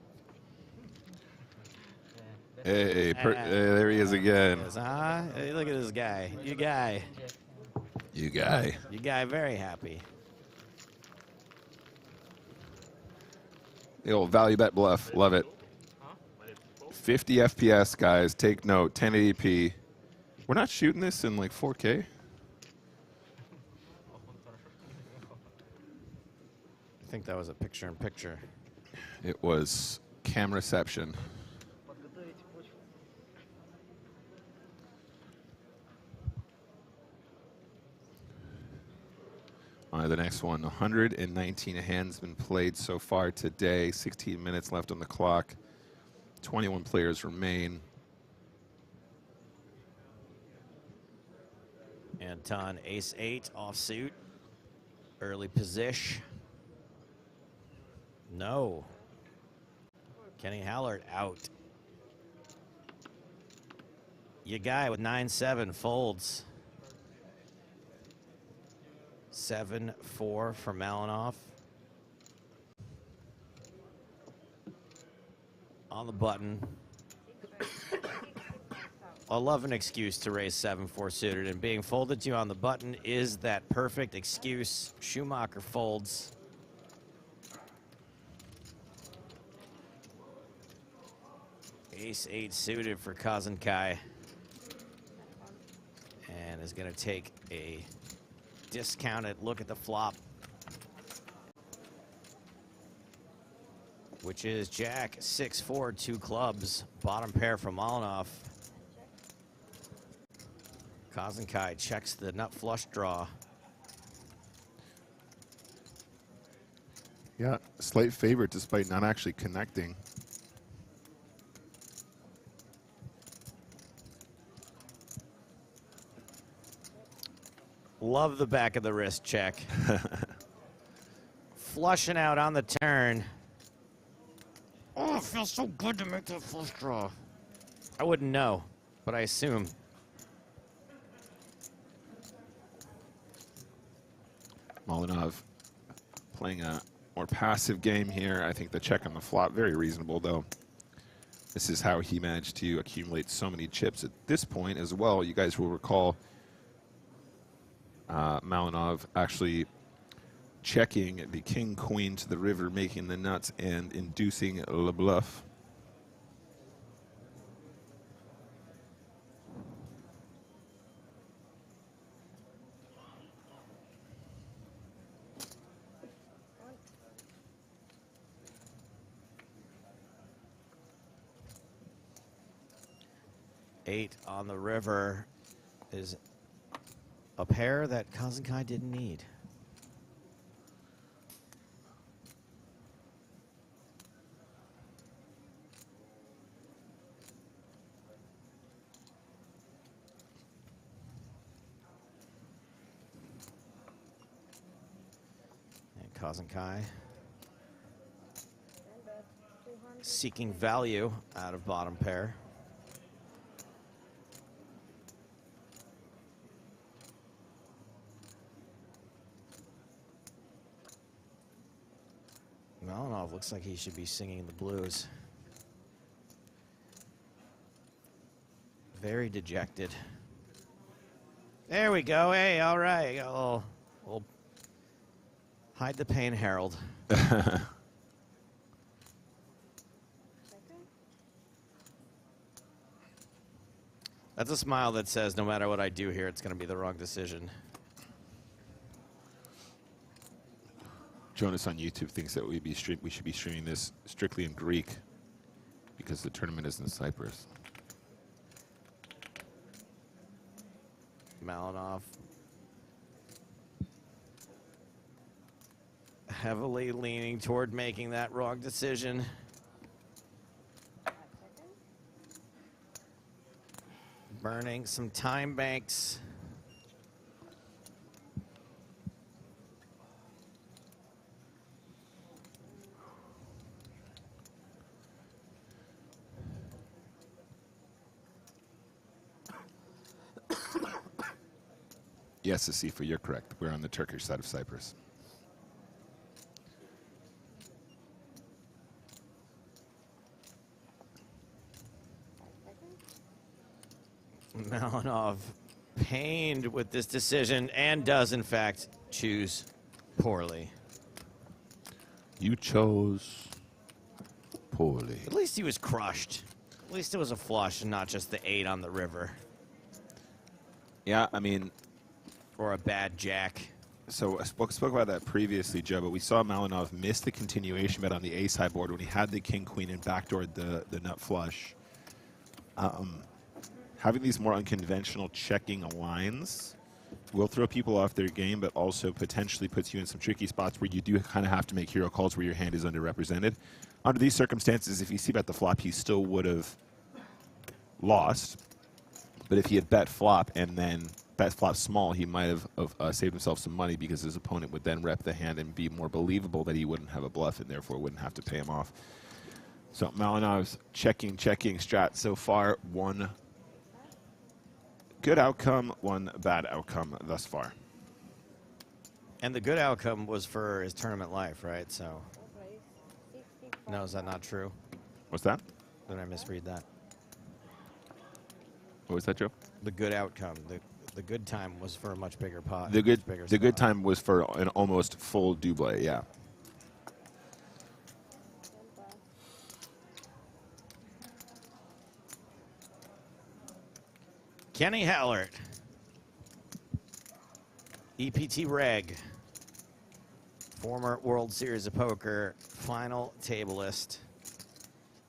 Hey, there he is again. Hey, look at this guy. You guy. Very happy. The old value bet bluff. Love it. 50 FPS, guys. Take note. 1080p. We're not shooting this in like 4K. I think that was a picture-in-picture. It was cam reception. All right, the next one. 119 hands been played so far today. 16 minutes left on the clock. 21 players remain. Anton, ace-8, offsuit. Early position. No. Kenny Hallert out. Yagai with 9-7 folds. 7-4 for Malinoff. On the button. I love an excuse to raise 7-4 suited, and being folded to on the button is that perfect excuse. Schumacher folds. Ace-8 suited for Kazenkai. And is going to take a discounted look at the flop, which is Jack 6-4, 2 clubs, bottom pair from Malinoff. Kazenkai checks the nut flush draw. Yeah, slight favorite despite not actually connecting. Love the back of the wrist check. Flushing out on the turn. Oh, it feels so good to make that flush draw. I wouldn't know, but I assume. Malinov playing a more passive game here. I think the check on the flop, very reasonable though. This is how he managed to accumulate so many chips at this point as well. You guys will recall Malinov actually checking the king-queen to the river, making the nuts and inducing le bluff. Eight on the river is a pair that Kazenkai didn't need. And Kazenkai seeking value out of bottom pair. Malinov looks like he should be singing the blues. Very dejected. There we go. Hey, all right. We'll hide the pain, Harold. That's a smile that says, no matter what I do here, it's going to be the wrong decision. Jonas on YouTube thinks that we should be streaming this strictly in Greek because the tournament is in Cyprus. Malinov heavily leaning toward making that wrong decision. Burning some time banks. Yes, Asifa, you're correct. We're on the Turkish side of Cyprus. Malinov pained with this decision and does, in fact, choose poorly. You chose poorly. At least he was crushed. At least it was a flush and not just the 8 on the river. Yeah, I mean... Or a bad jack. So I spoke about that previously, Joe, but we saw Malinov miss the continuation bet on the A-side board when he had the king-queen and backdoored the nut flush. Having these more unconventional checking lines will throw people off their game, but also potentially puts you in some tricky spots where you do kind of have to make hero calls where your hand is underrepresented. Under these circumstances, if you see bet the flop, he still would have lost. But if he had bet flop and then bet flop small, he might have saved himself some money because his opponent would then rep the hand and be more believable that he wouldn't have a bluff and therefore wouldn't have to pay him off. So Malinov's checking strat so far. One good outcome, one bad outcome thus far. And the good outcome was for his tournament life, right? So, no, is that not true? What's that? Did I misread that? What was that, Joe? The good outcome. The good time was for a much bigger pot. The good time was for an almost full double, yeah. Kenny Hallert, EPT Reg, former World Series of Poker final tableist,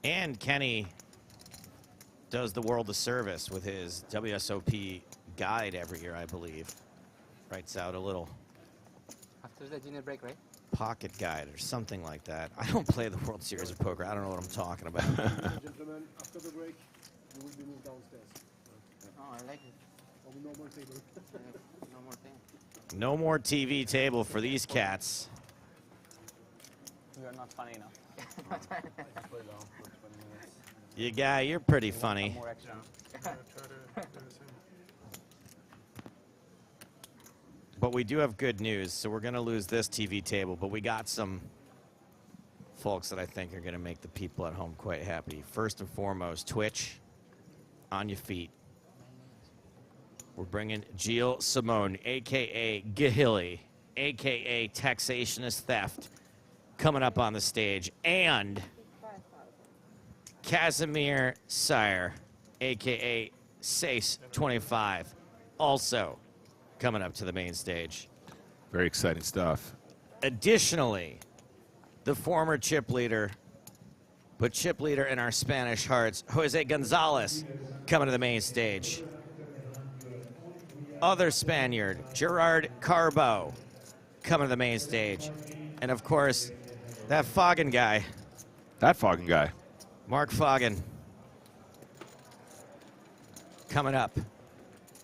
and Kenny does the world a service with his WSOP guide every year, I believe. Writes out a little After the dinner break, right? pocket guide or something like that. I don't play the World Series of Poker. I don't know what I'm talking about. Gentlemen, after the break, you will be moved downstairs. Oh, I like it. On the normal table. No more thing. No more TV table for these cats. You are not funny enough. You guy, you're pretty funny. More extra. But we do have good news, so we're going to lose this TV table, but we got some folks that I think are going to make the people at home quite happy. First and foremost, Twitch, on your feet. We're bringing Gilles Simone, a.k.a. Gahili, a.k.a. Taxationist Theft, coming up on the stage. And Casimir Sire, a.k.a. Sace 25, also coming up to the main stage. Very exciting stuff. Additionally, the former chip leader, but chip leader in our Spanish hearts, Jose Gonzalez, coming to the main stage. Other Spaniard, Gerard Carbo, coming to the main stage. And of course, that Foggin guy. That Foggin guy. Mark Foggin. Coming up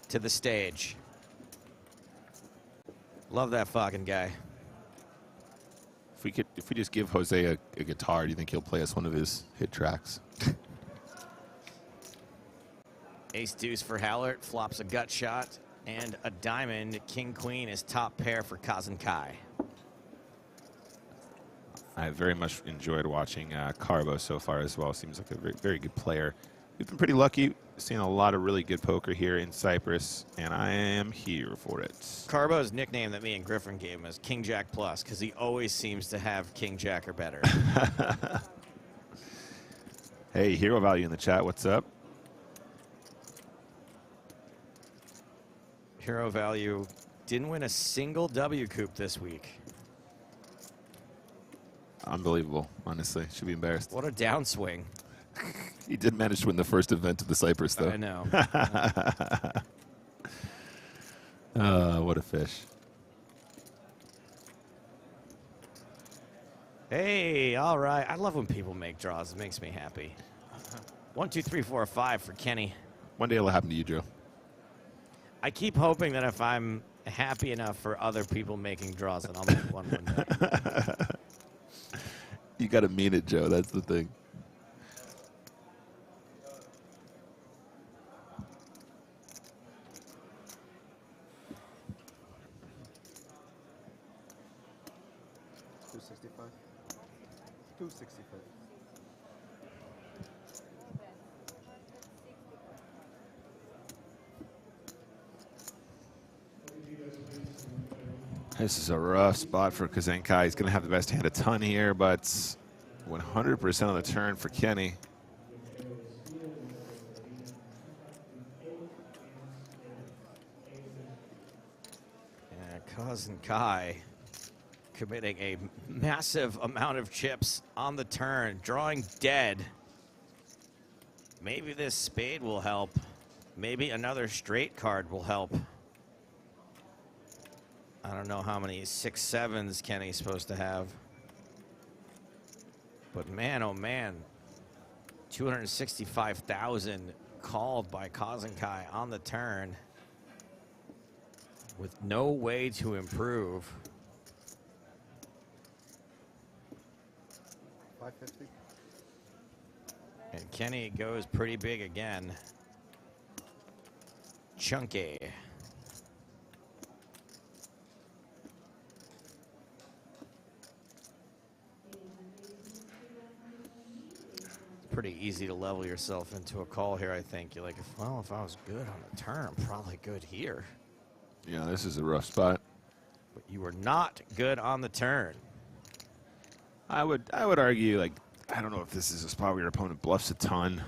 to the stage. Love that Foggin guy. If we just give Jose a guitar, do you think he'll play us one of his hit tracks? Ace deuce for Hallert, flops a gut shot, and a diamond. King queen is top pair for Kazan Kai. I very much enjoyed watching Carbo so far as well. Seems like a very, very good player. We've been pretty lucky, seeing a lot of really good poker here in Cyprus, and I am here for it. Carbo's nickname that me and Griffin gave him is King Jack Plus, because he always seems to have King Jack or better. Hey, Hero Value in the chat, what's up? Hero Value didn't win a single W Coupe this week. Unbelievable, honestly. Should be embarrassed. What a downswing. He did manage to win the first event of the Cyprus, though. I know. What a fish. Hey, all right. I love when people make draws. It makes me happy. 1, 2, 3, 4, 5 for Kenny. One day it'll happen to you, Joe. I keep hoping that if I'm happy enough for other people making draws, then I'll make one day. You got to mean it, Joe. That's the thing. This is a rough spot for Kazenkai. He's going to have the best hand a ton here, but 100% on the turn for Kenny. Kazan Kai committing a massive amount of chips on the turn, drawing dead. Maybe this spade will help. Maybe another straight card will help. I don't know how many 6-7s Kenny's supposed to have. But man, oh man, 265,000 called by Kazan Kai on the turn with no way to improve. 550. And Kenny goes pretty big again. Chunky. Pretty easy to level yourself into a call here, I think. You're like, well, if I was good on the turn, I'm probably good here. Yeah, this is a rough spot. But you were not good on the turn. I would argue, like, I don't know if this is a spot where your opponent bluffs a ton.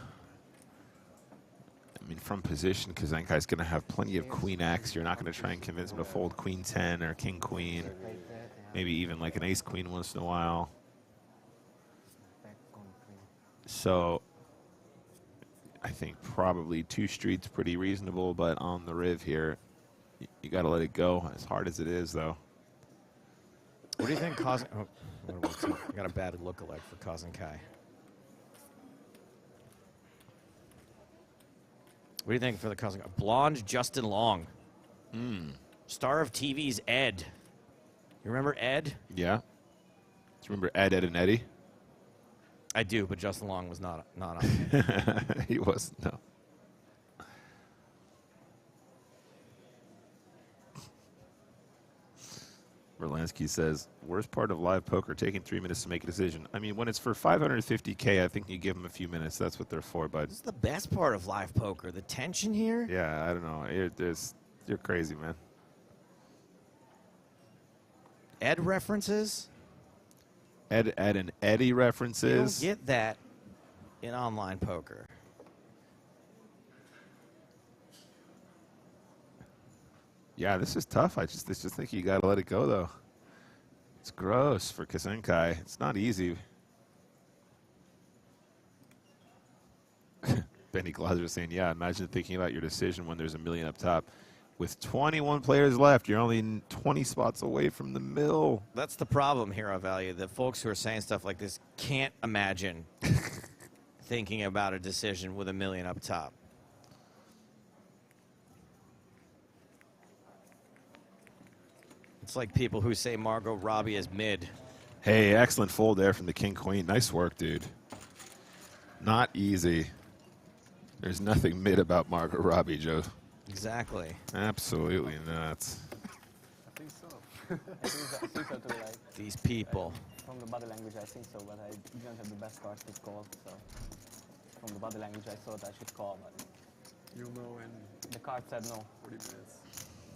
I mean, from position, Kazenkai's going to have plenty of Queen X. You're not going to try and convince him to fold Queen 10 or King Queen. Maybe even like an Ace Queen once in a while. So I think probably 2 streets pretty reasonable, but on the riv here, you got to let it go, as hard as it is, though. What do you think Kazan... Oh, I got a bad look-alike for Kazan Kai. What do you think for the Kazan Kai? Blonde Justin Long. Star of TV's Ed. You remember Ed? Yeah. Do you remember Ed, Ed, and Eddie? I do, but Justin Long was not on. He wasn't, no. Verlansky says, worst part of live poker, taking 3 minutes to make a decision. I mean, when it's for 550K, I think you give them a few minutes. That's what they're for, bud. This is the best part of live poker. The tension here. Yeah, I don't know. You're crazy, man. Ed references. Ed and Eddie references. You don't get that in online poker. Yeah, this is tough. I just think you got to let it go, though. It's gross for Kasenkai. It's not easy. Benny Glauser saying, yeah, imagine thinking about your decision when there's $1 million up top. With 21 players left, you're only 20 spots away from the mill. That's the problem, Hero Value, that folks who are saying stuff like this can't imagine thinking about a decision with $1 million up top. It's like people who say Margot Robbie is mid. Hey, excellent fold there from the King Queen. Nice work, dude. Not easy. There's nothing mid about Margot Robbie, Joe. Exactly. Absolutely not. I think so. I think so too. Like these people. From the body language, I think so, but I didn't have the best cards to call. So from the body language, I thought I should call, but you'll know in the card said no. 40 minutes.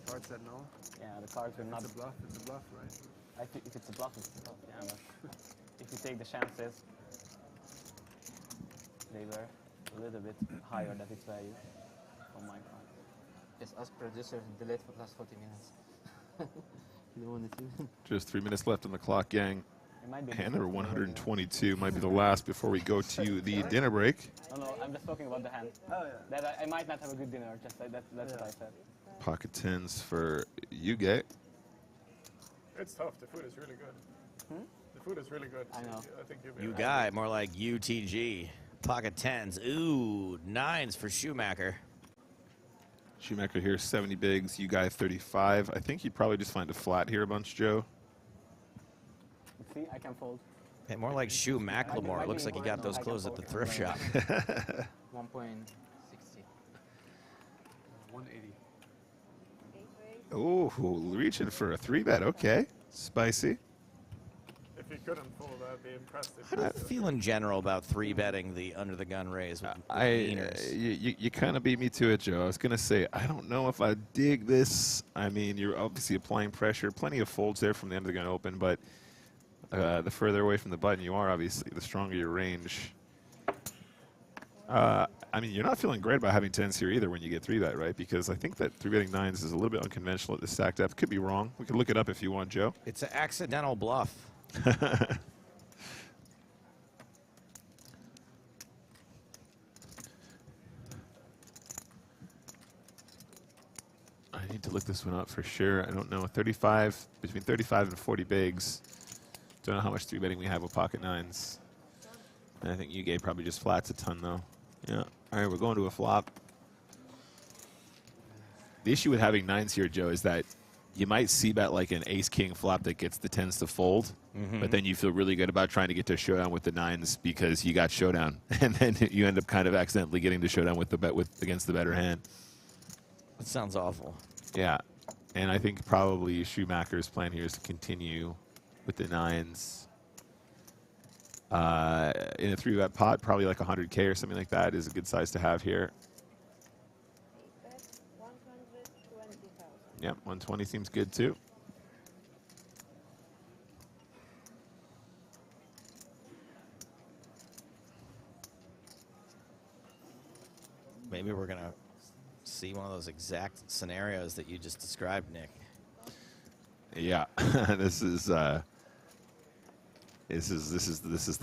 Card said no. Yeah, the cards were not. It's a bluff. It's a bluff, right? I think if it's a bluff, it's a bluff. Yeah, but if you take the chances, they were a little bit higher than its value from my part. Yes, as producer, delayed for the last 40 minutes. No one is Just 3 minutes left on the clock, gang. Hand number 122 might be the last before we go to the dinner break. No, I'm just talking about the hand. Oh, yeah. That I might not have a good dinner, just like that's what I said. Pocket tens for Yuge. It's tough. The food is really good. The food is really good. I know. I think You guy, more like UTG. Pocket tens. Ooh, nines for Schumacher. Schumacher here, 70 bigs. You guy, 35. I think you'd probably just find a flat here a bunch, Joe. See, I can fold. Hey, more like Shoe Macklemore. Looks like he got those clothes at the thrift shop. 1.60. 180. Oh, reaching for a 3-bet. Okay. Spicy. If you couldn't fold, I'd be impressed. How do you feel in general about 3-betting the under-the-gun raise with You kind of beat me to it, Joe. I was going to say, I don't know if I dig this. I mean, you're obviously applying pressure. Plenty of folds there from the under-the-gun open, but the further away from the button you are, obviously, the stronger your range. I mean, you're not feeling great about having 10s here either when you get 3-bet, right? Because I think that 3-betting 9s is a little bit unconventional at the stack depth. Could be wrong. We can look it up if you want, Joe. It's an accidental bluff. I need to look this one up for sure. I don't know. 35, between 35 and 40 bigs. Don't know how much 3-betting we have with pocket 9s. And I think Yuge probably just flats a ton, though. Yeah. All right, we're going to a flop. The issue with having 9s here, Joe, is that you might see bet like an ace-king flop that gets the 10s to fold, but then you feel really good about trying to get to showdown with the 9s because you got showdown, and then you end up kind of accidentally getting to showdown with the bet against the better hand. That sounds awful. Yeah, and I think probably Schumacher's plan here is to continue with the 9s. In a 3-bet pot, probably like 100K or something like that is a good size to have here. Yep, 120 seems good too. Maybe we're gonna see one of those exact scenarios that you just described, Nick. Yeah, this is the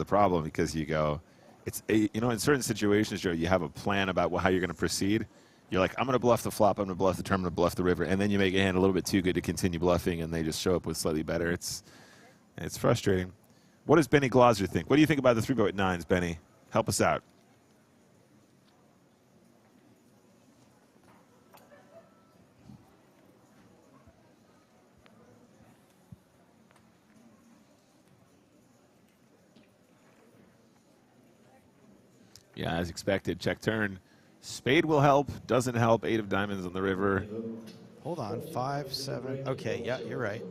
problem, because you go, it's you know, in certain situations, Joe, you have a plan about how you're going to proceed. You're like, I'm going to bluff the flop, I'm going to bluff the turn, I'm going to bluff the river, and then you make a hand a little bit too good to continue bluffing, and they just show up with slightly better. It's frustrating. What does Benny Glauser think? What do you think about the 3-bet 9s, Benny? Help us out. Yeah, as expected, check turn. Spade will help, doesn't help. 8 of diamonds on the river. Hold on, 5, 7. Okay, yeah, you're right.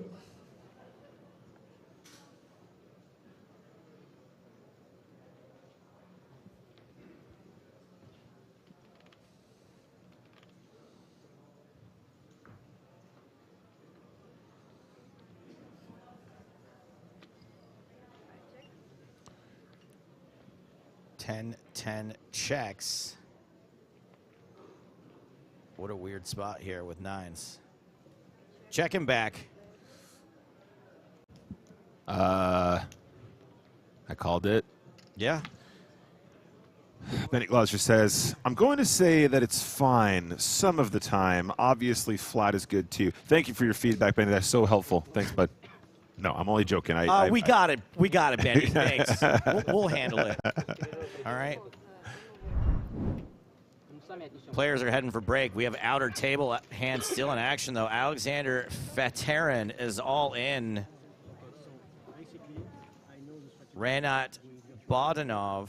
10-10 checks. What a weird spot here with nines. Checking back. I called it. Yeah. Benny Glauser says, I'm going to say that it's fine some of the time. Obviously, flat is good too. Thank you for your feedback, Benny. That's so helpful. Thanks, bud. No, I'm only joking. We got it. We got it, Benny. Thanks. We'll handle it. All right. Players are heading for break. We have outer table hand still in action, though. Alexander Veteran is all in. Renat Bodanov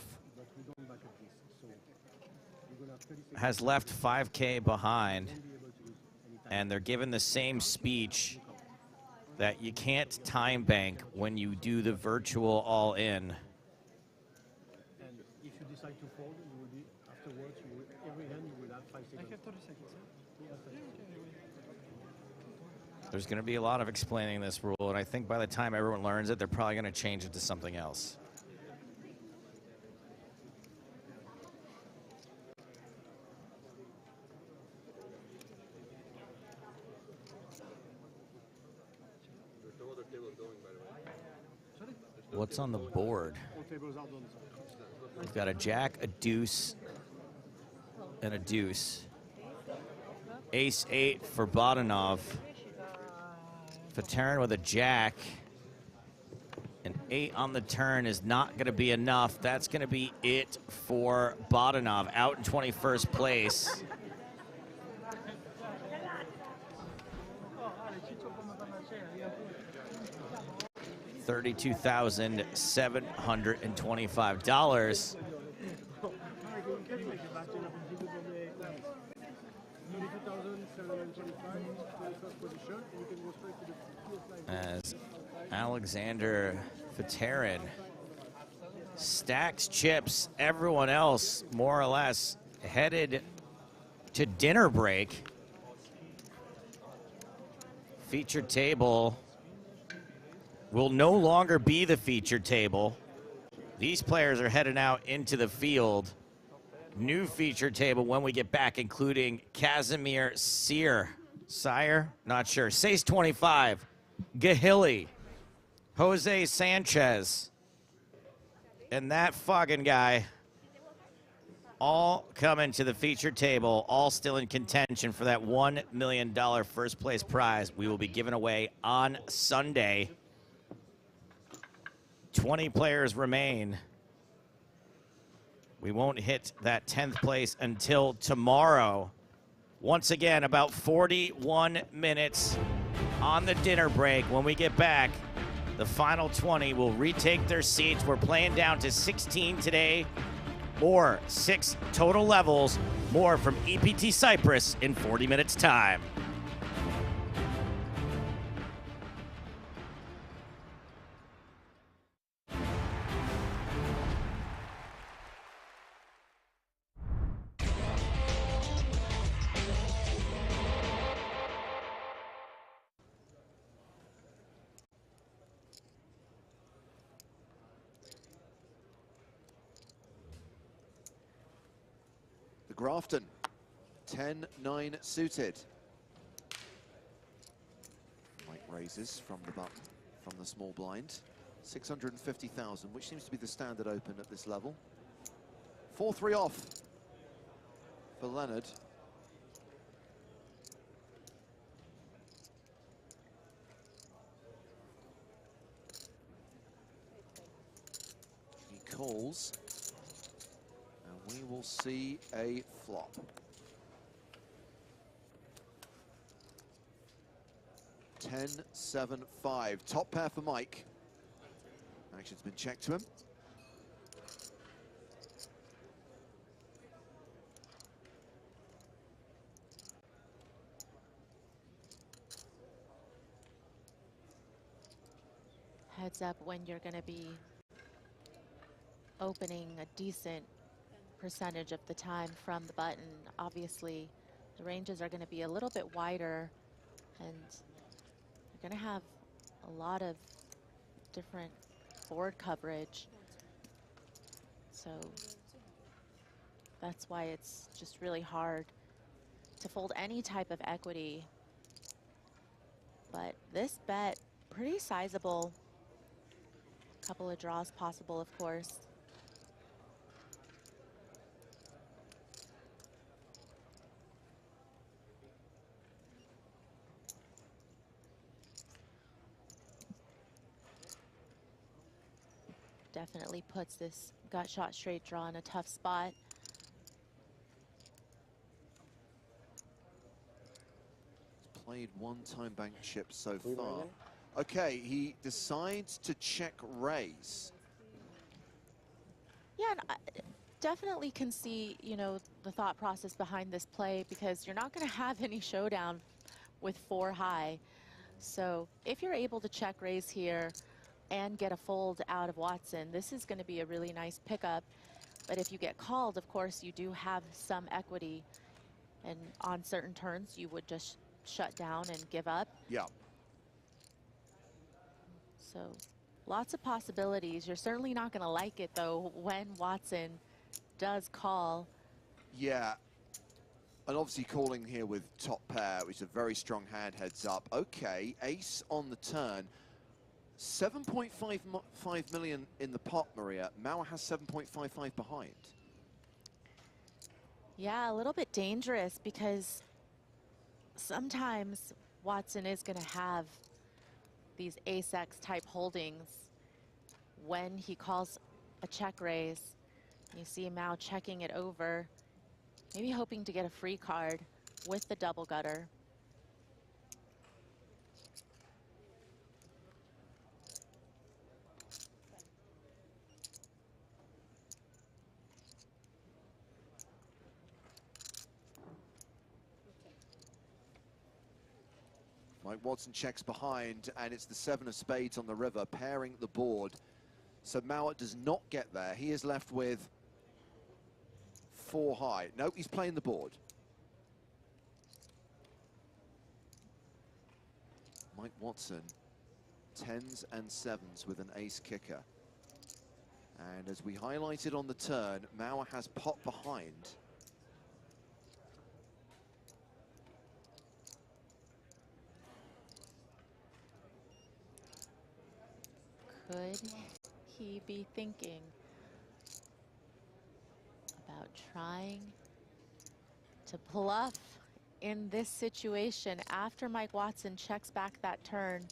has left 5K behind, and they're given the same speech that you can't time bank when you do the virtual all-in. And if you decide to fold, you will be afterwards. You will, every hand you will have 5 seconds. There's going to be a lot of explaining this rule, and I think by the time everyone learns it, they're probably going to change it to something else. What's on the board? We've got a jack, a deuce, and a deuce. Ace-8 for Bodanov. Veteran with a jack. An 8 on the turn is not going to be enough. That's going to be it for Bodanov, out in 21st place. $32,725. As Alexander Veteran stacks chips, everyone else more or less headed to dinner break. Featured table will no longer be the featured table. These players are heading out into the field. New featured table when we get back, including Casimir Sire, not sure. Sace 25, Gahili, Jose Sanchez, and that fucking guy all coming to the featured table, all still in contention for that $1 million first place prize we will be giving away on Sunday. 20 players remain. We won't hit that 10th place until tomorrow. Once again, about 41 minutes on the dinner break. When we get back, the final 20 will retake their seats. We're playing down to 16 today, or 6 total levels. More from EPT Cyprus in 40 minutes time. Grafton, 10-9 suited. Mike raises from the button, from the small blind. 650,000, which seems to be the standard open at this level. 4-3 off for Leonard. He calls. We will see a flop. Ten, 7, 5. Top pair for Mike. Action's been checked to him. Heads up when you're going to be opening a decent percentage of the time from the button. Obviously, the ranges are going to be a little bit wider, and you're going to have a lot of different board coverage. So That's why it's just really hard to fold any type of equity. But this bet, pretty sizable. Couple of draws possible, of course. Definitely puts this gut shot straight draw in a tough spot. Played one time bank chip so far. Okay, he decides to check raise. Yeah, and I definitely can see, you know, the thought process behind this play, because you're not going to have any showdown with 4 high. So if you're able to check raise here and get a fold out of Watson, this is going to be a really nice pickup. But if you get called, of course, you do have some equity. And on certain turns, you would just shut down and give up. Yeah. So lots of possibilities. You're certainly not going to like it, though, when Watson does call. Yeah. And obviously calling here with top pair, which is a very strong hand, heads up. Okay, ace on the turn. 7.55 million in the pot, Maria. Mauer has 7.55 behind. Yeah, a little bit dangerous, because sometimes Watson is going to have these ace-X type holdings when he calls a check raise. You see Mao checking it over, maybe hoping to get a free card with the double gutter. Mike Watson checks behind, and it's the 7 of spades on the river, pairing the board. So Mauer does not get there. He is left with 4 high. Nope, he's playing the board. Mike Watson, 10s and 7s with an ace kicker. And as we highlighted on the turn, Mauer has pot behind. Could he be thinking about trying to bluff in this situation after Mike Watson checks back that turn?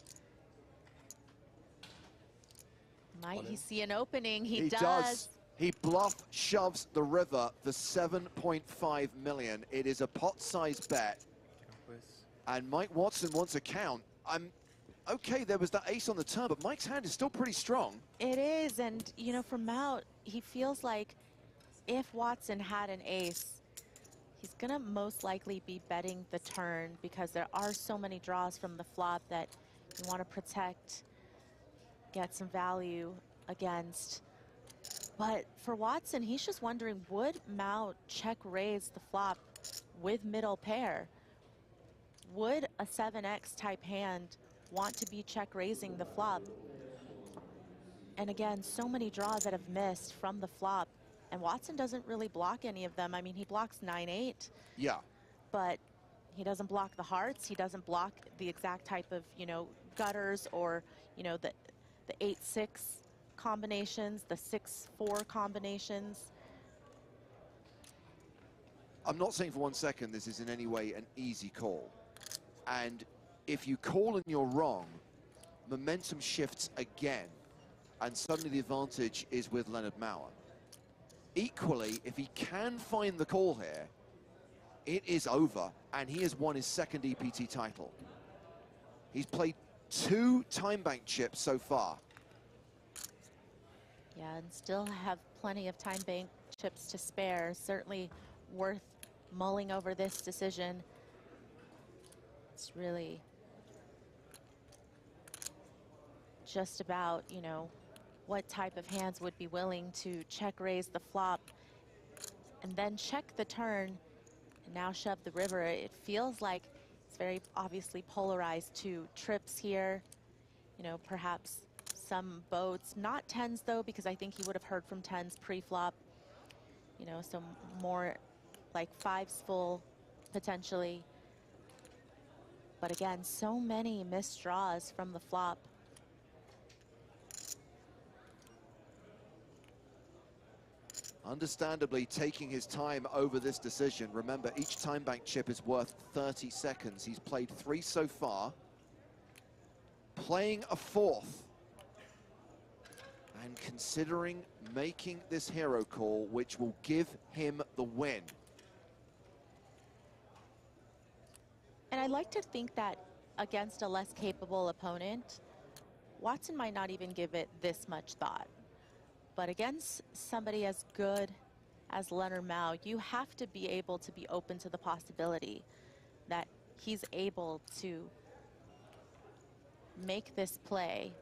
Might he see an opening? He does. He bluff shoves the river for 7.5 million. It is a pot-sized bet. And Mike Watson wants a count. Okay, there was that ace on the turn, but Mike's hand is still pretty strong. It is, and you know, for Mao, he feels like if Watson had an ace, he's gonna most likely be betting the turn, because there are so many draws from the flop that you want to protect, get some value against. But for Watson, he's just wondering, would Mao check raise the flop with middle pair? Would a 7x type hand want to be check raising the flop? And again, so many draws that have missed from the flop, and Watson doesn't really block any of them. I mean, he blocks 9-8. Yeah. But he doesn't block the hearts. He doesn't block the exact type of, you know, gutters, or, you know, the 8-6 combinations, the 6-4 combinations. I'm not saying for 1 second this is in any way an easy call. And if you call and you're wrong, momentum shifts again, and suddenly the advantage is with Leonard Mauer. Equally, if he can find the call here, it is over, and he has won his 2nd EPT title. He's played 2 time bank chips so far. Yeah, and still have plenty of time bank chips to spare. Certainly worth mulling over this decision. It's really just about, you know, what type of hands would be willing to check raise the flop and then check the turn and now shove the river. It feels like it's very obviously polarized to trips here, you know, perhaps some boats, not 10s though, because I think he would have heard from 10s pre-flop. You you know, some more like fives full potentially. But again, so many missed draws from the flop. Understandably taking his time over this decision. Remember, each time bank chip is worth 30 seconds. He's played 3 so far. Playing a 4th. And considering making this hero call, which will give him the win. And I like to think that against a less capable opponent, Watson might not even give it this much thought. But against somebody as good as Leonard Mao, you have to be able to be open to the possibility that he's able to make this play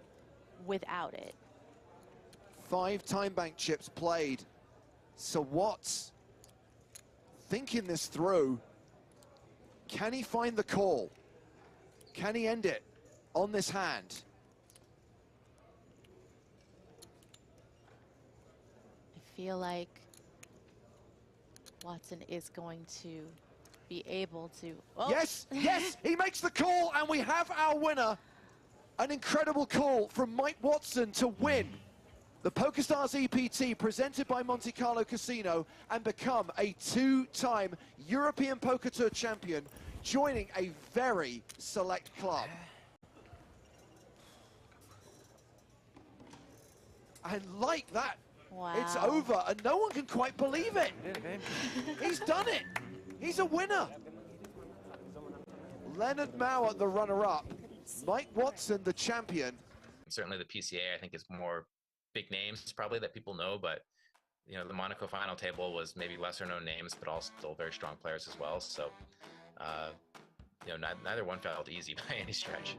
without it. 5 time bank chips played. So Watts thinking this through. Can he find the call? Can he end it on this hand? I feel like Watson is going to be able to. Oh. Yes, yes, he makes the call, and we have our winner. An incredible call from Mike Watson to win the PokerStars EPT presented by Monte Carlo Casino and become a 2-time European Poker Tour champion, joining a very select club. And like that, wow. It's over, and no one can quite believe it. He's done it. He's a winner. Leonard Mao, the runner-up. Mike Watson, the champion. Certainly the PCA, I think, is more big names probably that people know, but you know, the Monaco final table was maybe lesser known names, but all still very strong players as well. So, you know, neither one felt easy by any stretch.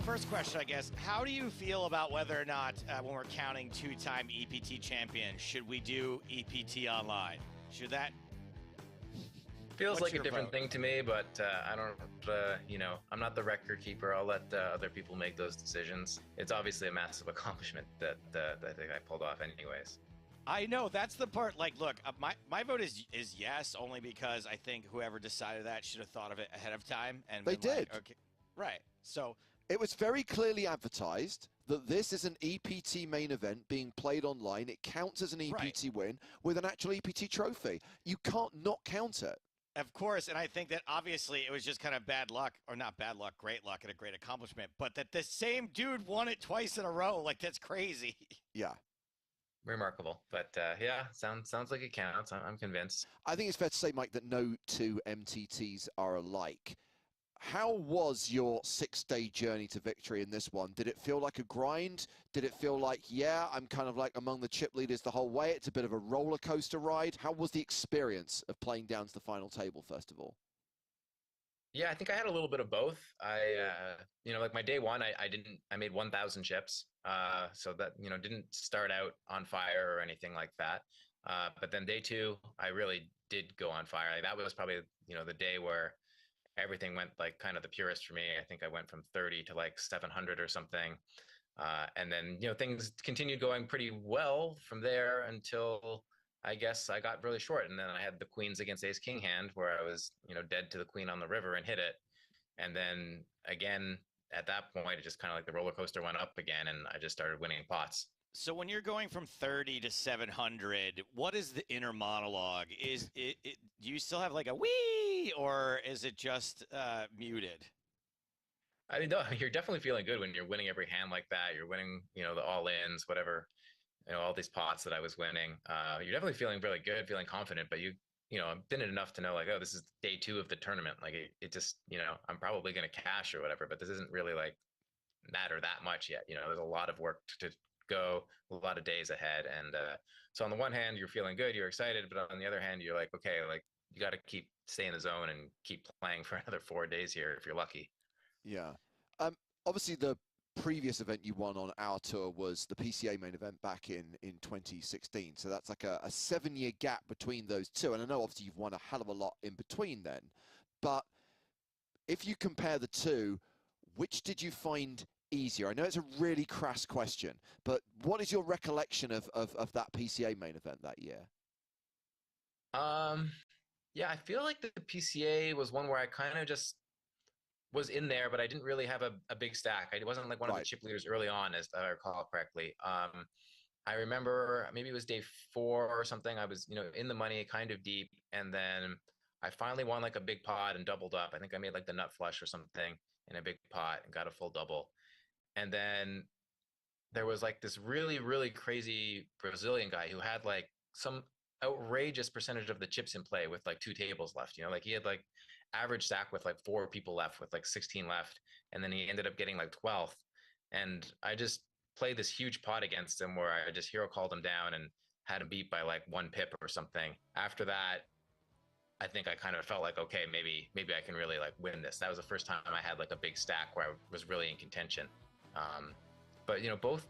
First question, I guess, how do you feel about whether or not, when we're counting 2-time EPT champion, should we do EPT online? Should that? Feels What's like a different vote? thing to me, but I don't, you know, I'm not the record keeper. I'll let other people make those decisions. It's obviously a massive accomplishment that I think I pulled off anyways. I know, that's the part, like, look, my vote is yes, only because I think whoever decided that should have thought of it ahead of time. And They been like, did. okay, right, so. It was very clearly advertised that this is an EPT main event being played online. It counts as an EPT win with an actual EPT trophy. You can't not count it. Of course, and I think that obviously it was just kind of bad luck, or not bad luck, great luck and a great accomplishment, but that the same dude won it twice in a row, like that's crazy. Yeah. Remarkable, but yeah, sounds like it counts. I'm convinced. I think it's fair to say, Mike, that no 2 MTTs are alike. How was your 6-day journey to victory in this one? Did it feel like a grind? Did it feel like, yeah, I'm kind of like among the chip leaders the whole way? It's a bit of a roller coaster ride. How was the experience of playing down to the final table, first of all? Yeah, I think I had a little bit of both. You know, like my day one, I made 1,000 chips. So that, you know, didn't start out on fire or anything like that. But then day 2, I really did go on fire. Like that was probably, you know, the day where everything went like kind of the purest for me. I think I went from 30 to like 700 or something. And then, you know, things continued going pretty well from there until I guess I got really short. And then I had the queens against ace king hand where I was, you know, dead to the queen on the river and hit it. And then again, at that point, it just kind of like the roller coaster went up again and I just started winning pots. So when you're going from 30 to 700, what is the inner monologue? Is it do you still have like a wee, or is it just muted? I mean, no, you're definitely feeling good when you're winning every hand like that. You're winning, you know, the all-ins, whatever, you know, all these pots that I was winning. You're definitely feeling really good, feeling confident, but you know, I've been in enough to know like, oh, this is day 2 of the tournament. Like it just, you know, I'm probably going to cash or whatever, but this isn't really like matter that much yet. You know, there's a lot of work to go, a lot of days ahead. And so on the one hand, you're feeling good, you're excited, but on the other hand, you're like, okay, like you got to stay in the zone and keep playing for another 4 days here if you're lucky. Yeah. Obviously, the previous event you won on our tour was the PCA main event back in 2016. So that's like a 7-year gap between those two. And I know obviously you've won a hell of a lot in between then. But if you compare the two, which did you find easier? I know it's a really crass question, but what is your recollection of that PCA main event that year? Yeah, I feel like the PCA was one where I kind of just was in there, but I didn't really have a big stack. I wasn't like one of the chip leaders early on, as I recall correctly. I remember maybe it was day 4 or something. I was, in the money, kind of deep, and then I finally won like a big pot and doubled up. I think I made like the nut flush or something in a big pot and got a full double. And then there was like this really, really crazy Brazilian guy who had like some outrageous percentage of the chips in play with like 2 tables left. Like he had like average stack with like 4 people left with like 16 left, and then he ended up getting like 12th. And I just played this huge pot against him where I just hero called him down and had him beat by like 1 pip or something. After that, I think I kind of felt like, okay, maybe I can really like win this. That was the first time I had like a big stack where I was really in contention. But both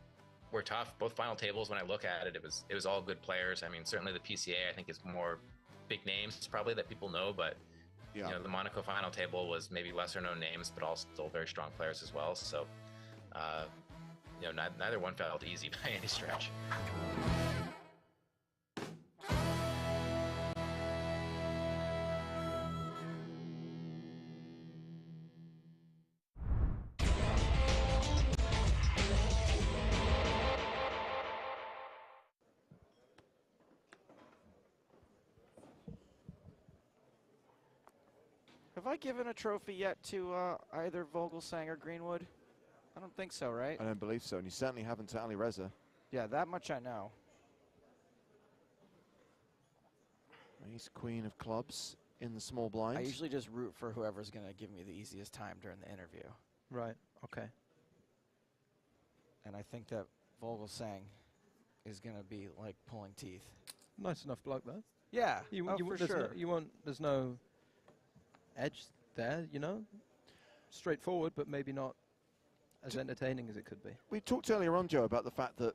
were tough. Both final tables, when I look at it, it was all good players. I mean, certainly the PCA I think is more big names probably that people know, but the Monaco final table was maybe lesser known names, but all still very strong players as well. So neither one felt easy by any stretch. Have I given a trophy yet to either Vogelsang or Greenwood? I don't think so, right? I don't believe so, and you certainly haven't to Ali Reza. Yeah, that much I know. Ace Queen of clubs in the small blind. I usually just root for whoever's going to give me the easiest time during the interview. Right, okay. And I think that Vogelsang is going to be like pulling teeth. Nice enough bloke, though. Yeah, for sure. There's no edge there, straightforward, but maybe not as entertaining as it could be. We talked earlier on, Joe, about the fact that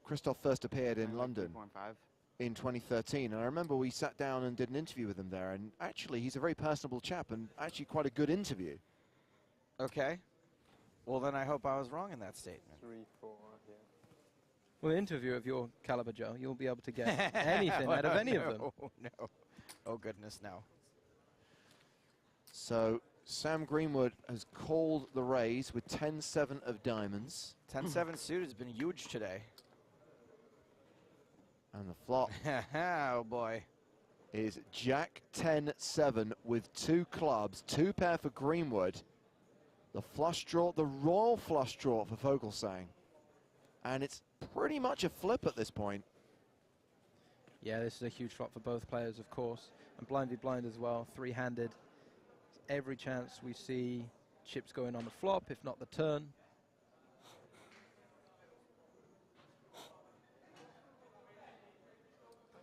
Christoph first appeared in London in 2013, and I remember we sat down and did an interview with him there, and actually he's a very personable chap and actually quite a good interview. Okay. Well, then I hope I was wrong in that statement. 3, 4, yeah. Well, an interview of your caliber, Joe, you'll be able to get anything out of any of them. No. Oh, goodness, no. So Sam Greenwood has called the raise with 10-7 of diamonds. 10-7 suited has been huge today. And the flop oh boy, is Jack 10-7 with 2 clubs, 2 pair for Greenwood. The flush draw, the royal flush draw for Vogelsang. And it's pretty much a flip at this point. Yeah, this is a huge flop for both players, of course. And blind v blind as well, 3-handed. Every chance we see chips going on the flop, if not the turn.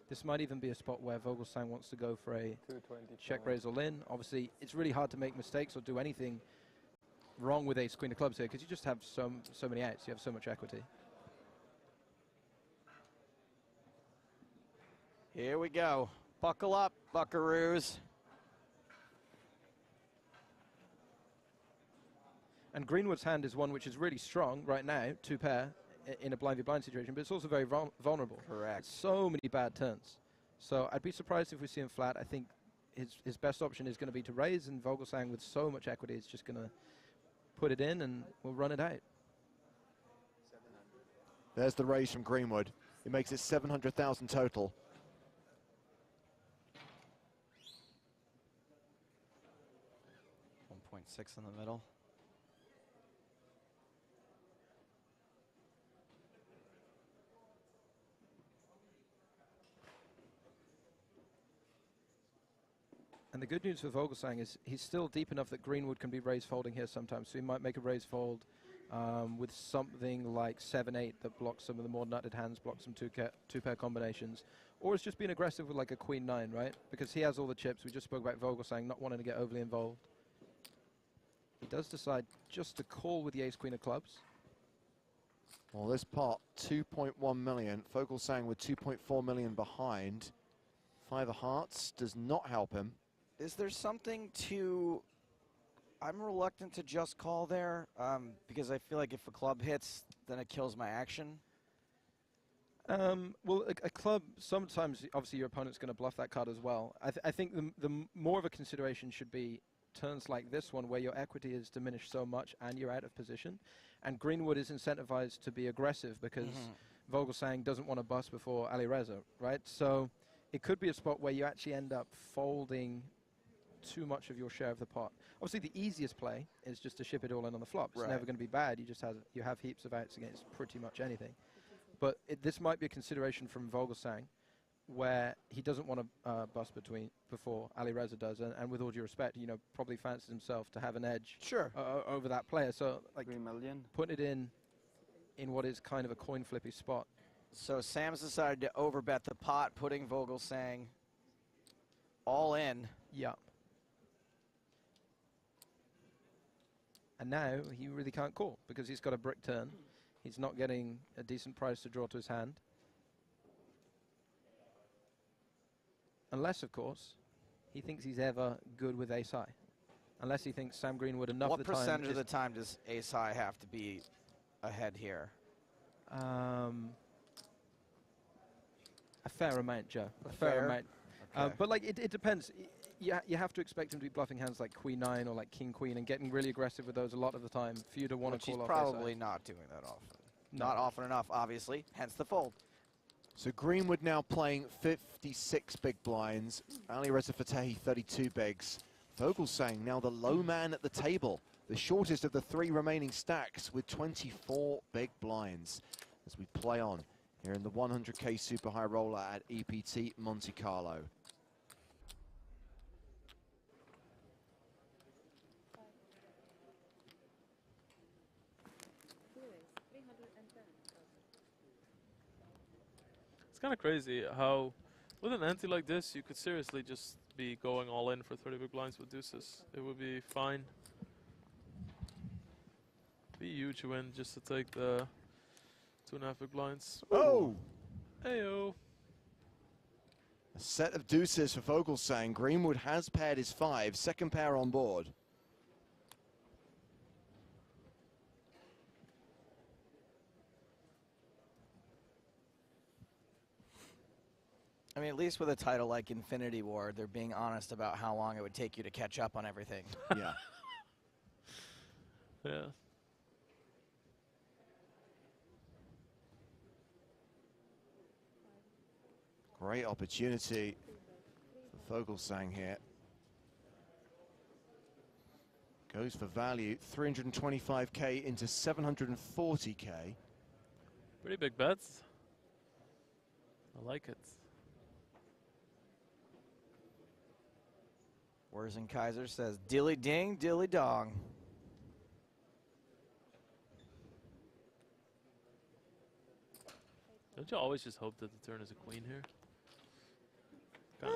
This might even be a spot where Vogelsang wants to go for a check raise all in. Obviously, it's really hard to make mistakes or do anything wrong with ace queen of clubs here because you just have so many outs. You have so much equity. Here we go. Buckle up, buckaroos. And Greenwood's hand is one which is really strong right now, 2 pair in a blind v blind situation, but it's also very vulnerable. Correct. So many bad turns. So I'd be surprised if we see him flat. I think his best option is going to be to raise, and Vogelsang with so much equity is just going to put it in and we'll run it out. There's the raise from Greenwood. It makes it 700,000 total. .6 in the middle. And the good news for Vogelsang is he's still deep enough that Greenwood can be raise folding here sometimes. So he might make a raise fold with something like 7-8 that blocks some of the more nutted hands, blocks some two-pair combinations. Or it's just being aggressive with like a queen 9, right? Because he has all the chips. We just spoke about Vogelsang not wanting to get overly involved. He does decide just to call with the ace queen of clubs. Well, this pot, 2.1 million. Vogelsang with 2.4 million behind. 5 of hearts does not help him. Is there something to I'm reluctant to just call there because I feel like if a club hits, then it kills my action. Well, a club, sometimes, obviously, your opponent's going to bluff that card as well. I think the more of a consideration should be turns like this one where your equity is diminished so much and you're out of position. And Greenwood is incentivized to be aggressive because Vogelsang doesn't want to bust before Ali Reza, right? So it could be a spot where you actually end up folding too much of your share of the pot. Obviously, the easiest play is just to ship it all in on the flop. It's Right. never going to be bad. You have heaps of outs against pretty much anything. But this might be a consideration from Vogelsang where he doesn't want to bust before Ali Reza does, and with all due respect, probably fancies himself to have an edge over that player. So, like, put it in what is kind of a coin flippy spot. So Sam's decided to overbet the pot, putting Vogelsang all in. Yeah. And now he really can't call because he's got a brick turn. He's not getting a decent price to draw to his hand. Unless, of course, he thinks he's ever good with ace-high. Unless he thinks Sam Greenwood enough of the time... What percentage of the time does ace-high have to be ahead here? A fair amount, Joe. A Fair? fair amount. Okay. But, like, it depends. You have to expect him to be bluffing hands like Queen-9 or like King-Queen and getting really aggressive with those a lot of the time for you to want to call off Which he's probably not doing that often. No. Not often enough, obviously, hence the fold. So Greenwood now playing 56 big blinds. Ali Reza Fatehi 32 bigs. Vogelsang now the low man at the table. The shortest of the 3 remaining stacks with 24 big blinds. As we play on here in the 100k Super High Roller at EPT Monte Carlo. It's kind of crazy how, with an ante like this, you could seriously just be going all in for 30 big blinds with deuces. It would be fine. Be a huge win just to take the 2.5 big blinds. Oh! Heyo. A set of deuces for Vogelsang. Greenwood has paired his 5, second pair on board. I mean, at least with a title like Infinity War, they're being honest about how long it would take you to catch up on everything. Yeah. Yeah. Great opportunity for Vogelsang here. Goes for value, 325k into 740k. Pretty big bets. I like it. Whereas Kaiser says, dilly ding, dilly dong. Don't you always just hope that the turn is a queen here? Kinda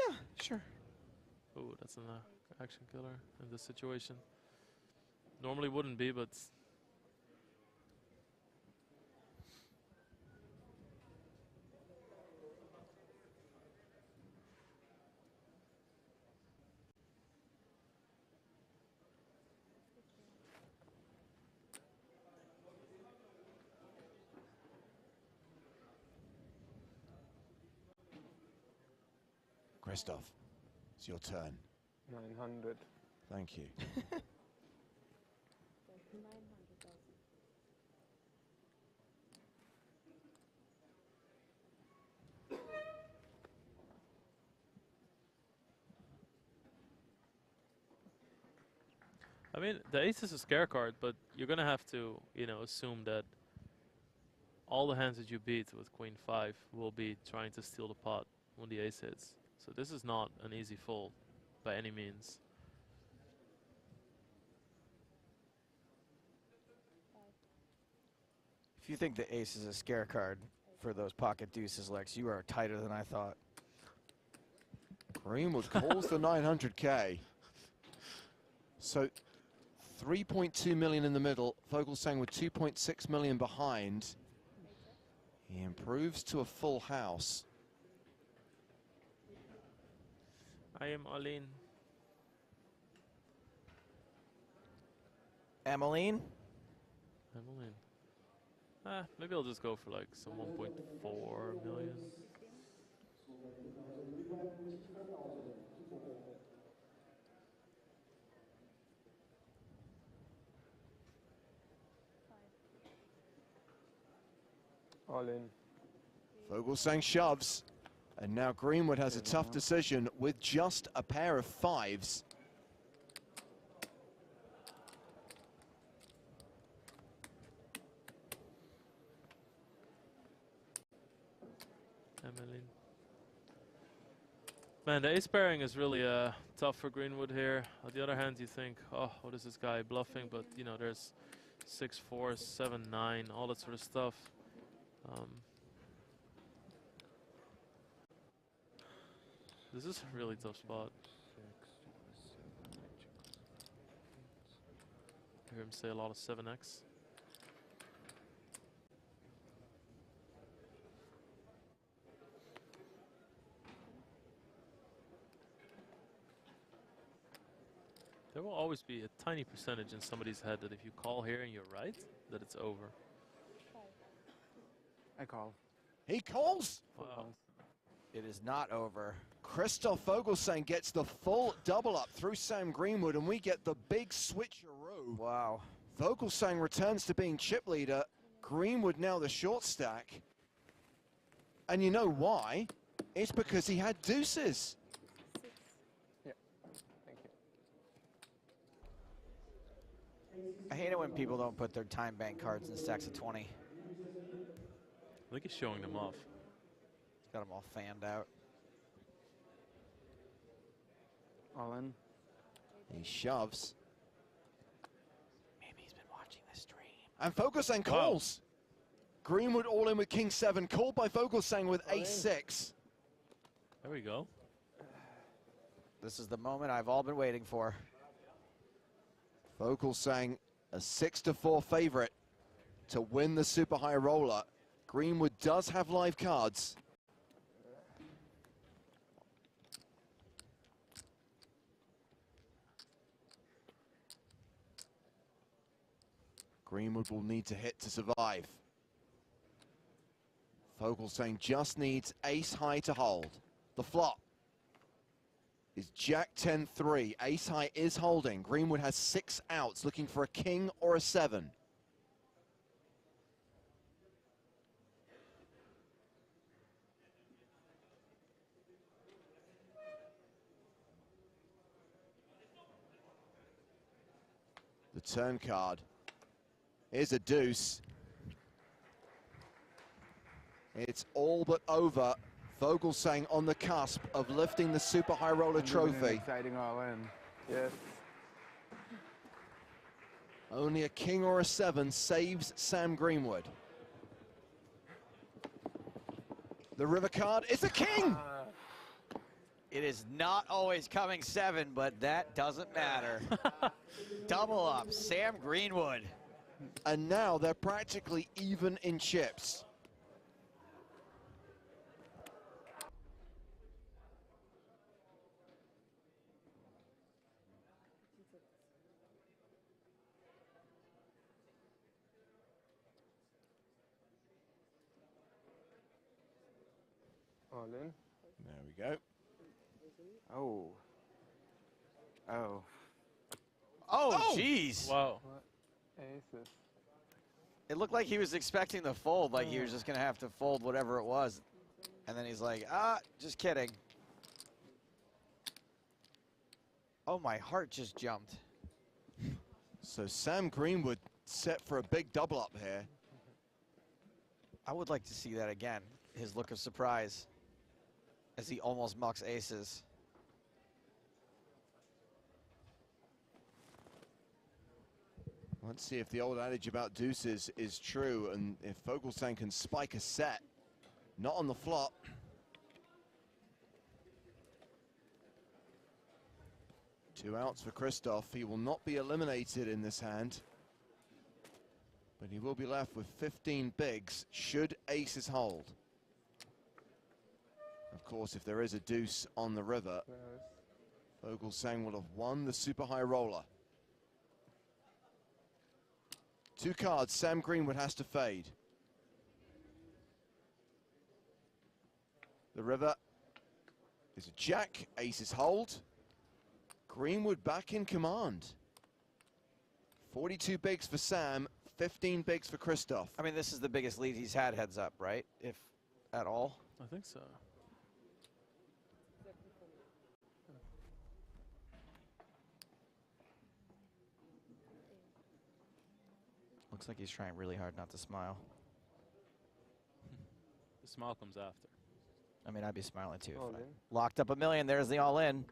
Yeah, sure. Oh, that's an action killer in this situation. Normally wouldn't be, but Christoph, it's your turn. 900. Thank you. I mean, the ace is a scare card, but you're gonna have to, assume that all the hands that you beat with queen 5 will be trying to steal the pot when the ace hits. So this is not an easy fold by any means. If you think the ace is a scare card for those pocket deuces, Lex, you are tighter than I thought. Greenwood calls the 900k. So 3.2 million in the middle. Vogelsang with 2.6 million behind. He improves to a full house. I am all in. Emmeline? Maybe I'll just go for like some 1.4 million. All in. Vogelsang shoves, and now Greenwood has a tough decision with just a pair of fives. Emmeline. Man, the ace pairing is really tough for Greenwood here. On the other hand, you think, oh, what is this guy bluffing? But, you know, there's 6-4, 7-9, all that sort of stuff. This is a really tough spot. I hear him say a lot of 7x. There will always be a tiny percentage in somebody's head that if you call here and you're right, that it's over. I call. He calls. Wow. It is not over. Christoph Vogelsang gets the full double up through Sam Greenwood, and we get the big switcheroo. Wow. Vogelsang returns to being chip leader. Greenwood now the short stack. And you know why? It's because he had deuces. Yeah. Thank you. I hate it when people don't put their time bank cards in stacks of 20. I think he's showing them off. He's got them all fanned out. All in. He shoves. Maybe he's been watching the stream. And Vogelsang calls. Greenwood all in with King 7, called by Vogelsang with Ace 6. There we go. This is the moment I've all been waiting for. Vogelsang a 6-4 favorite to win the super high roller. Greenwood does have live cards. Greenwood will need to hit to survive. Vogelsang just needs ace high to hold. The flop is Jack 10-3. Ace high is holding. Greenwood has 6 outs, looking for a king or a 7. The turn card. Here's a deuce. It's all but over. Vogelsang on the cusp of lifting the Super High Roller Trophy. Exciting all in. Yes. Only a king or a 7 saves Sam Greenwood. The river card is a king! It is not always coming 7, but that doesn't matter. Double up, Sam Greenwood. And now they're practically even in chips. All in. There we go. Oh. Oh. Oh, jeez. Wow. Aces. It looked like he was expecting the fold, like he was just going to have to fold whatever it was. And then he's like, just kidding. Oh, my heart just jumped. So Sam Greenwood set for a big double up here. I would like to see that again. His look of surprise as he almost mucks aces. Let's see if the old adage about deuces is true, and if Vogelsang can spike a set. Not on the flop. Two outs for Christoph. He will not be eliminated in this hand, but he will be left with 15 bigs should aces hold. Of course, if there is a deuce on the river, Vogelsang will have won the super high roller. 2 cards, Sam Greenwood has to fade. The river is a jack, aces hold. Greenwood back in command. 42 bigs for Sam, 15 bigs for Christoph. I mean, this is the biggest lead he's had, heads up, right? If at all. I think so. Looks like he's trying really hard not to smile. The smile comes after. I mean, I'd be smiling too. All If I in. locked up $1 million. There's the all-in.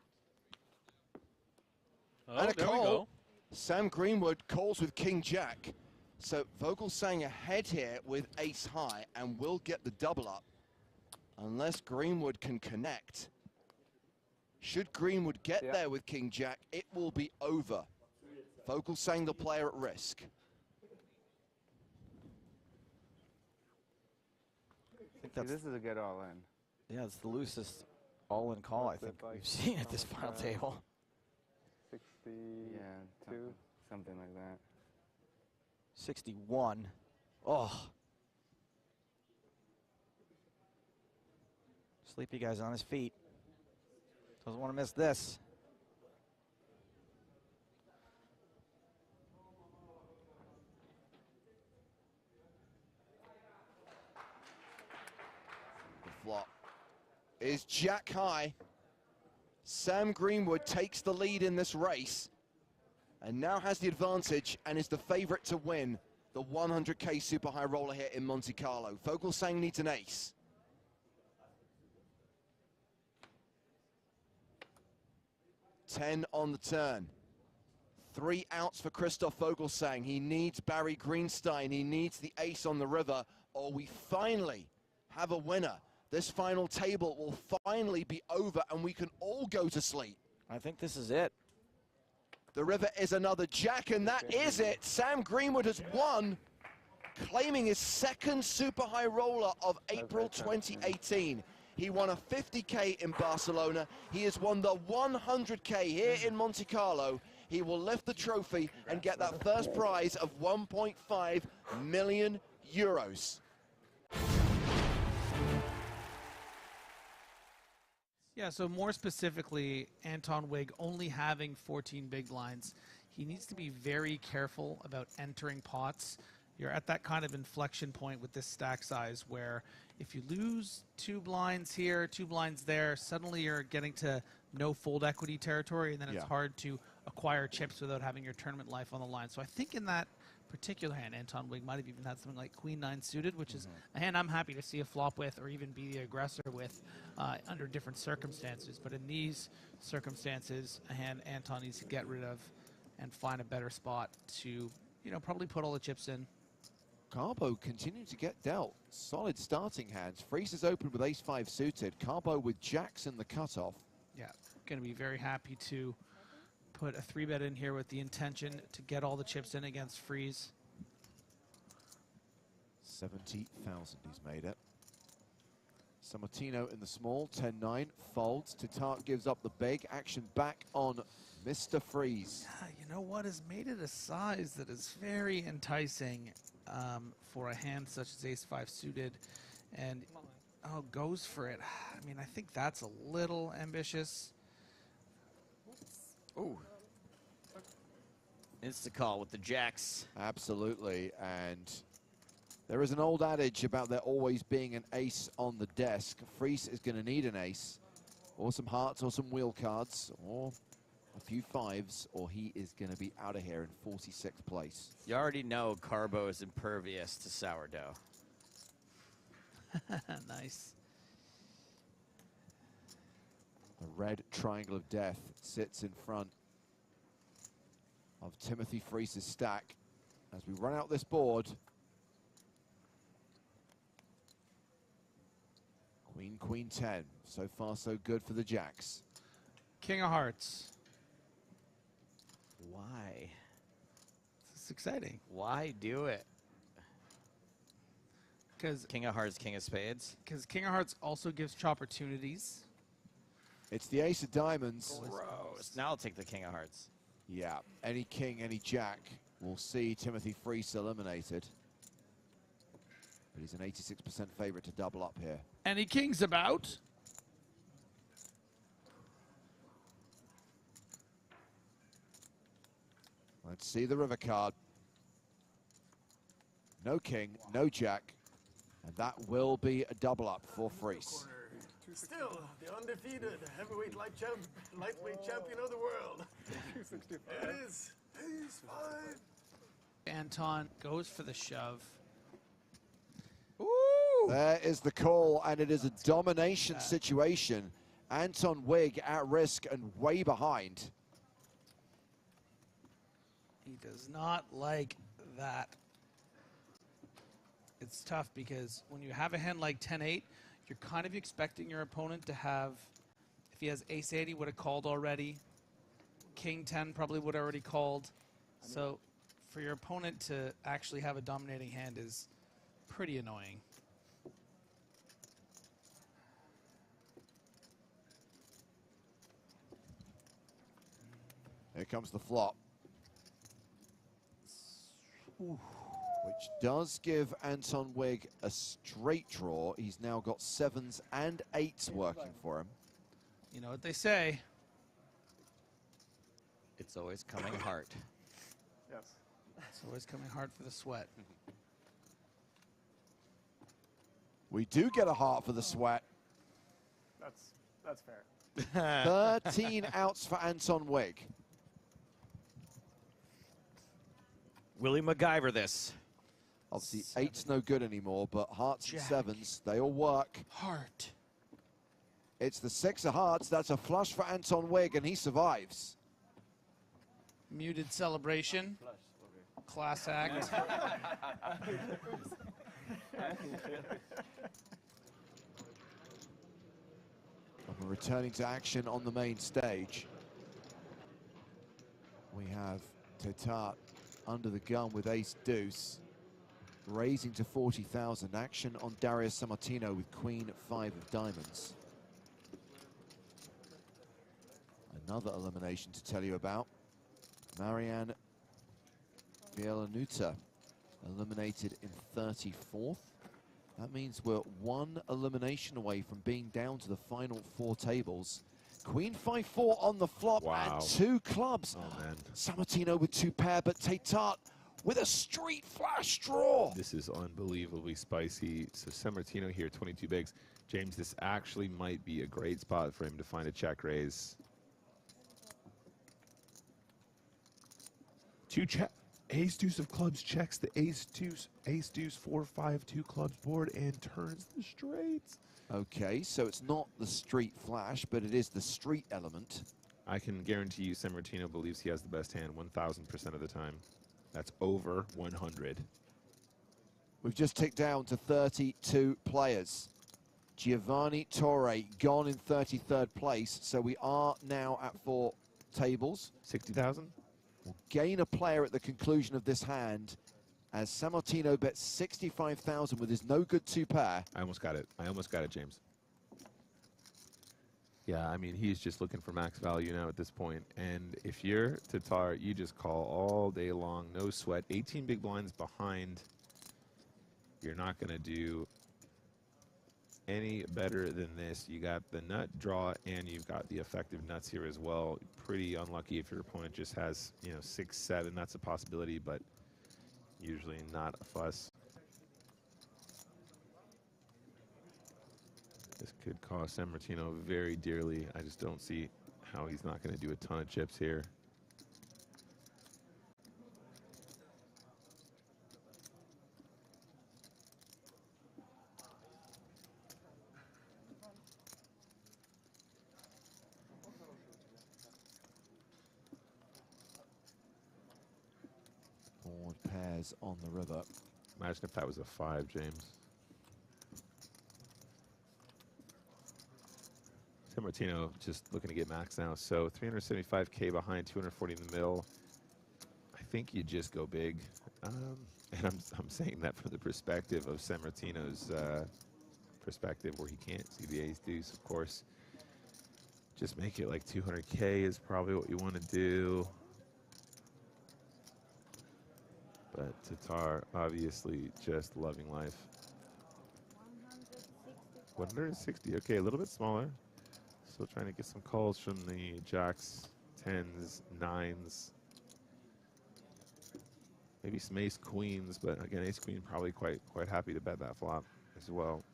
Oh, And a there we call. go. Sam Greenwood calls with King Jack. So Vogelsang ahead here with ace high and will get the double up unless Greenwood can connect. Should Greenwood get there with King Jack, it will be over. Vogelsang the player at risk. I think this is a good all-in. Yeah, it's the loosest all-in call I think we've seen at this final table. 60, yeah, something like that. 61. Oh. Sleepy guy's on his feet. Doesn't want to miss this. The flop is jack high. Sam Greenwood takes the lead in this race and now has the advantage and is the favorite to win the 100K Super High Roller here in Monte Carlo. Vogelsang needs an ace. $10 on the turn. 3 outs for Christoph Vogelsang. He needs Barry Greenstein. He needs the ace on the river, or we finally have a winner. This final table will finally be over and we can all go to sleep. I think this is it. The river is another jack, and that is it. Sam Greenwood has won, claiming his second Super High Roller of April 2018. He won a 50K in Barcelona. He has won the 100K here in Monte Carlo. He will lift the trophy and get that first prize of 1.5 million euros. Yeah, so more specifically, Anton Wig only having 14 big blinds, he needs to be very careful about entering pots. You're at that kind of inflection point with this stack size where if you lose 2 blinds here, 2 blinds there, suddenly you're getting to no fold equity territory, and then it's hard to acquire chips without having your tournament life on the line. So I think in that particular hand, Anton Wig might have even had something like Queen 9 suited, which is a hand I'm happy to see a flop with or even be the aggressor with under different circumstances. But in these circumstances, a hand Anton needs to get rid of and find a better spot to, you know, probably put all the chips in. Carbo continuing to get dealt. Solid starting hands. Freezes open with ace-5 suited. Carbo with jacks in the cutoff. Yeah, going to be very happy to put a 3-bet in here with the intention to get all the chips in against freeze. 70,000 he's made it. Sammartino in the small, 10-9, folds. Tatar gives up the big. Action back on Mr. Freeze. You know what has made it a size that is very enticing for a hand such as ace-5 suited, and goes for it. I mean, I think that's a little ambitious. Ooh. Insta-call with the jacks. Absolutely, and there is an old adage about there always being an ace on the desk. Freeze is going to need an ace, or some hearts, or some wheel cards, or a few 5s, or he is going to be out of here in 46th place. You already know Carbo is impervious to sourdough. Nice. The red triangle of death sits in front of Timothy Freeze's stack as we run out this board. Queen, Queen 10. So far, so good for the jacks. King of Hearts. Why? It's exciting. Why do it? Because King of Hearts, King of Spades. Because King of Hearts also gives opportunities. It's the ace of diamonds. Gross. Now I'll take the King of Hearts. Yeah, any king, any jack. will see Timothy Freese eliminated. But he's an 86% favorite to double up here. Any kings about? Let's see the river card. No king, no jack, and that will be a double up for Freese. Still, the undefeated heavyweight lightweight champion of the world. 265. It is Ace 5. Anton goes for the shove. There is the call, and it is a domination situation. Anton Wigg at risk and way behind. He does not like that. It's tough because when you have a hand like 10-8, you're kind of expecting your opponent to have, if he has ace-8, he would have called already. King-10 probably would have already called. So for your opponent to actually have a dominating hand is pretty annoying. Here comes the flop. Which does give Anton Wigg a straight draw. He's now got 7s and 8s working for him. You know what they say. It's always coming hard. Yes. It's always coming hard for the sweat. We do get a heart for the sweat. That's fair. 13 outs for Anton Wigg. Will he MacGyver this? Obviously, 8's no good anymore, but hearts and 7s, they all work. Heart. It's the 6 of hearts. That's a flush for Anton Wigg, and he survives. Muted celebration. Class act. And we're returning to action on the main stage. We have Tetat under the gun with ace-deuce, raising to 40,000. Action on Darius Sammartino with queen 5 of diamonds. Another elimination to tell you about. Marianne Villanuta eliminated in 34th. That means we're 1 elimination away from being down to the final 4 tables. Queen 5-4 on the flop and 2 clubs. Oh, man. Sammartino with 2 pair, but Tetat with a street flash draw. This is unbelievably spicy. So Sammartino here, 22 bigs. James, this actually might be a great spot for him to find a check raise. 2 check. Ace deuce of clubs checks the ace deuce 4-5 2 clubs board and turns the straights. Okay, so it's not the street flash, but it is the street element. I can guarantee you Sammartino believes he has the best hand 1,000% of the time. That's over 100. We've just ticked down to 32 players. Giovanni Torre gone in 33rd place, so we are now at 4 tables. 60,000? We'll gain a player at the conclusion of this hand as Sammartino bets 65,000 with his no good 2 pair. I almost got it. James. Yeah, I mean, he's just looking for max value now at this point. And if you're Tatar, you just call all day long, no sweat. 18 big blinds behind. You're not going to do any better than this. You got the nut draw, and you've got the effective nuts here as well. Pretty unlucky if your opponent just has, 6, 7. That's a possibility, but usually not a fuss. This could cost Sammartino very dearly. I just don't see how he's not going to do a ton of chips here. Board pairs on the river. Imagine if that was a 5, James. Sammartino just looking to get max now. So 375K behind, 240 in the middle. I think you just go big. And I'm saying that from the perspective of Sammartino's perspective, where he can't see the ace deuce, of course. Just make it like 200K is probably what you want to do. But Tatar obviously just loving life. 160. Okay, a little bit smaller. Still trying to get some calls from the jacks, 10s, 9s. Maybe some ace queens, but again, ace queen probably quite happy to bet that flop as well.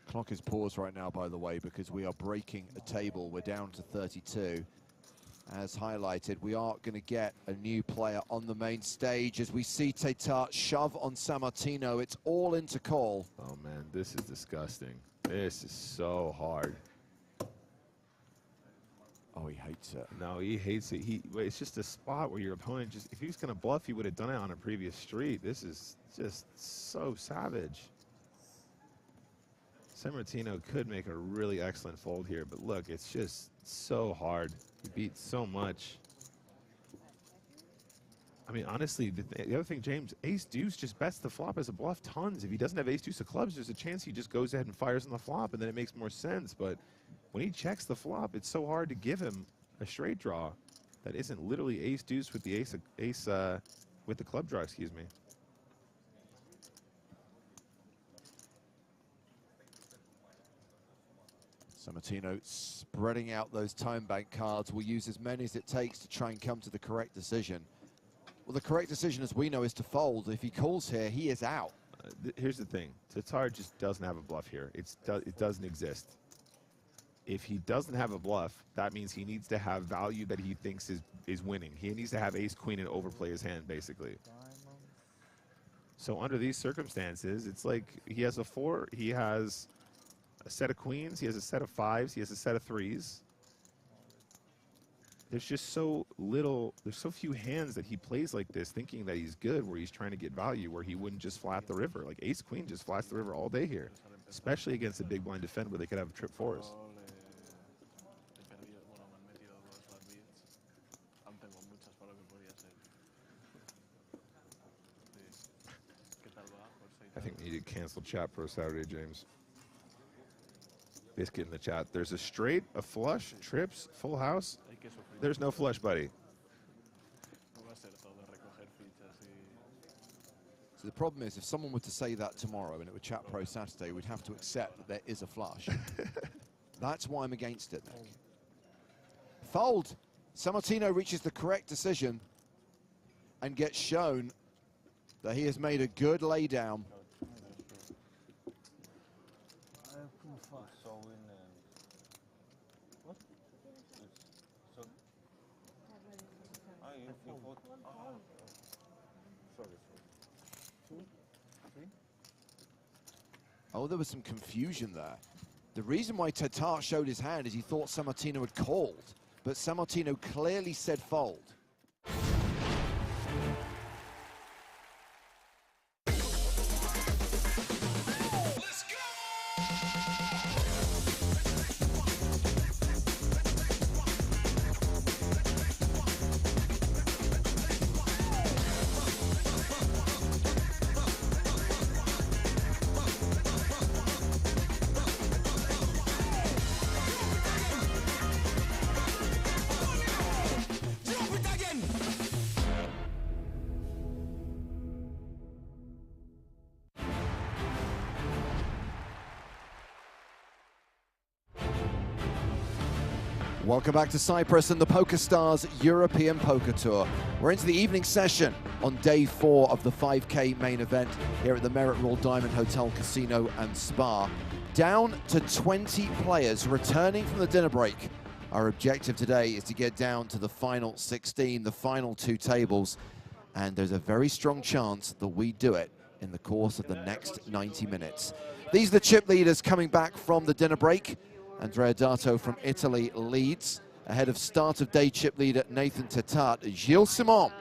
Clock is paused right now, by the way, because we are breaking a table. We're down to 32. As highlighted, we are going to get a new player on the main stage as we see Tatar shove on Sammartino. It's all into call. Oh man, this is disgusting. This is so hard. Oh, he hates it. No, he hates it. It's just a spot where your opponent just, if he was going to bluff, he would have done it on a previous street. This is just so savage. Sammartino could make a really excellent fold here, but look, it's just so hard. He beat so much. I mean, honestly, the other thing, James, ace deuce just bets the flop as a bluff tons. If he doesn't have ace deuce of clubs, there's a chance he just goes ahead and fires on the flop, and then it makes more sense. But when he checks the flop, it's so hard to give him a straight draw that isn't literally ace deuce with the with the club draw, excuse me. Sammartino spreading out those time bank cards. Will use as many as it takes to try and come to the correct decision. Well, the correct decision, as we know, is to fold. If he calls here, he is out. Here's the thing. Tatar just doesn't have a bluff here. It doesn't exist. If he doesn't have a bluff, that means he needs to have value that he thinks is winning. He needs to have ace queen and overplay his hand, basically. So under these circumstances, it's like he has a 4, he has a set of queens, he has a set of 5s, he has a set of 3s. There's just so little, there's so few hands that he plays like this thinking that he's good, where he's trying to get value, where he wouldn't just flat the river. Like ace queen just flats the river all day here, especially against a big blind defend where they could have trip 4s. I think we need to cancel chat for Saturday, James. Biscuit in the chat. There's a straight, a flush, trips, full house. There's no flush, buddy. So the problem is, if someone were to say that tomorrow and it were Chat Pro Saturday, we'd have to accept that there is a flush. That's why I'm against it, Nick. Fold. Sammartino reaches the correct decision and gets shown that he has made a good laydown. Oh, there was some confusion there. The reason why Tatar showed his hand is he thought Sammartino had called, but Sammartino clearly said fold. Welcome back to Cyprus and the PokerStars European Poker Tour. We're into the evening session on day 4 of the 5K main event here at the Merit Royal Diamond Hotel Casino and Spa. Down to 20 players returning from the dinner break. Our objective today is to get down to the final 16, the final 2 tables, and there's a very strong chance that we do it in the course of the next 90 minutes. These are the chip leaders coming back from the dinner break. Andrea Dato from Italy leads. Ahead of start of day chip leader Nathan Tatar. Gilles Simon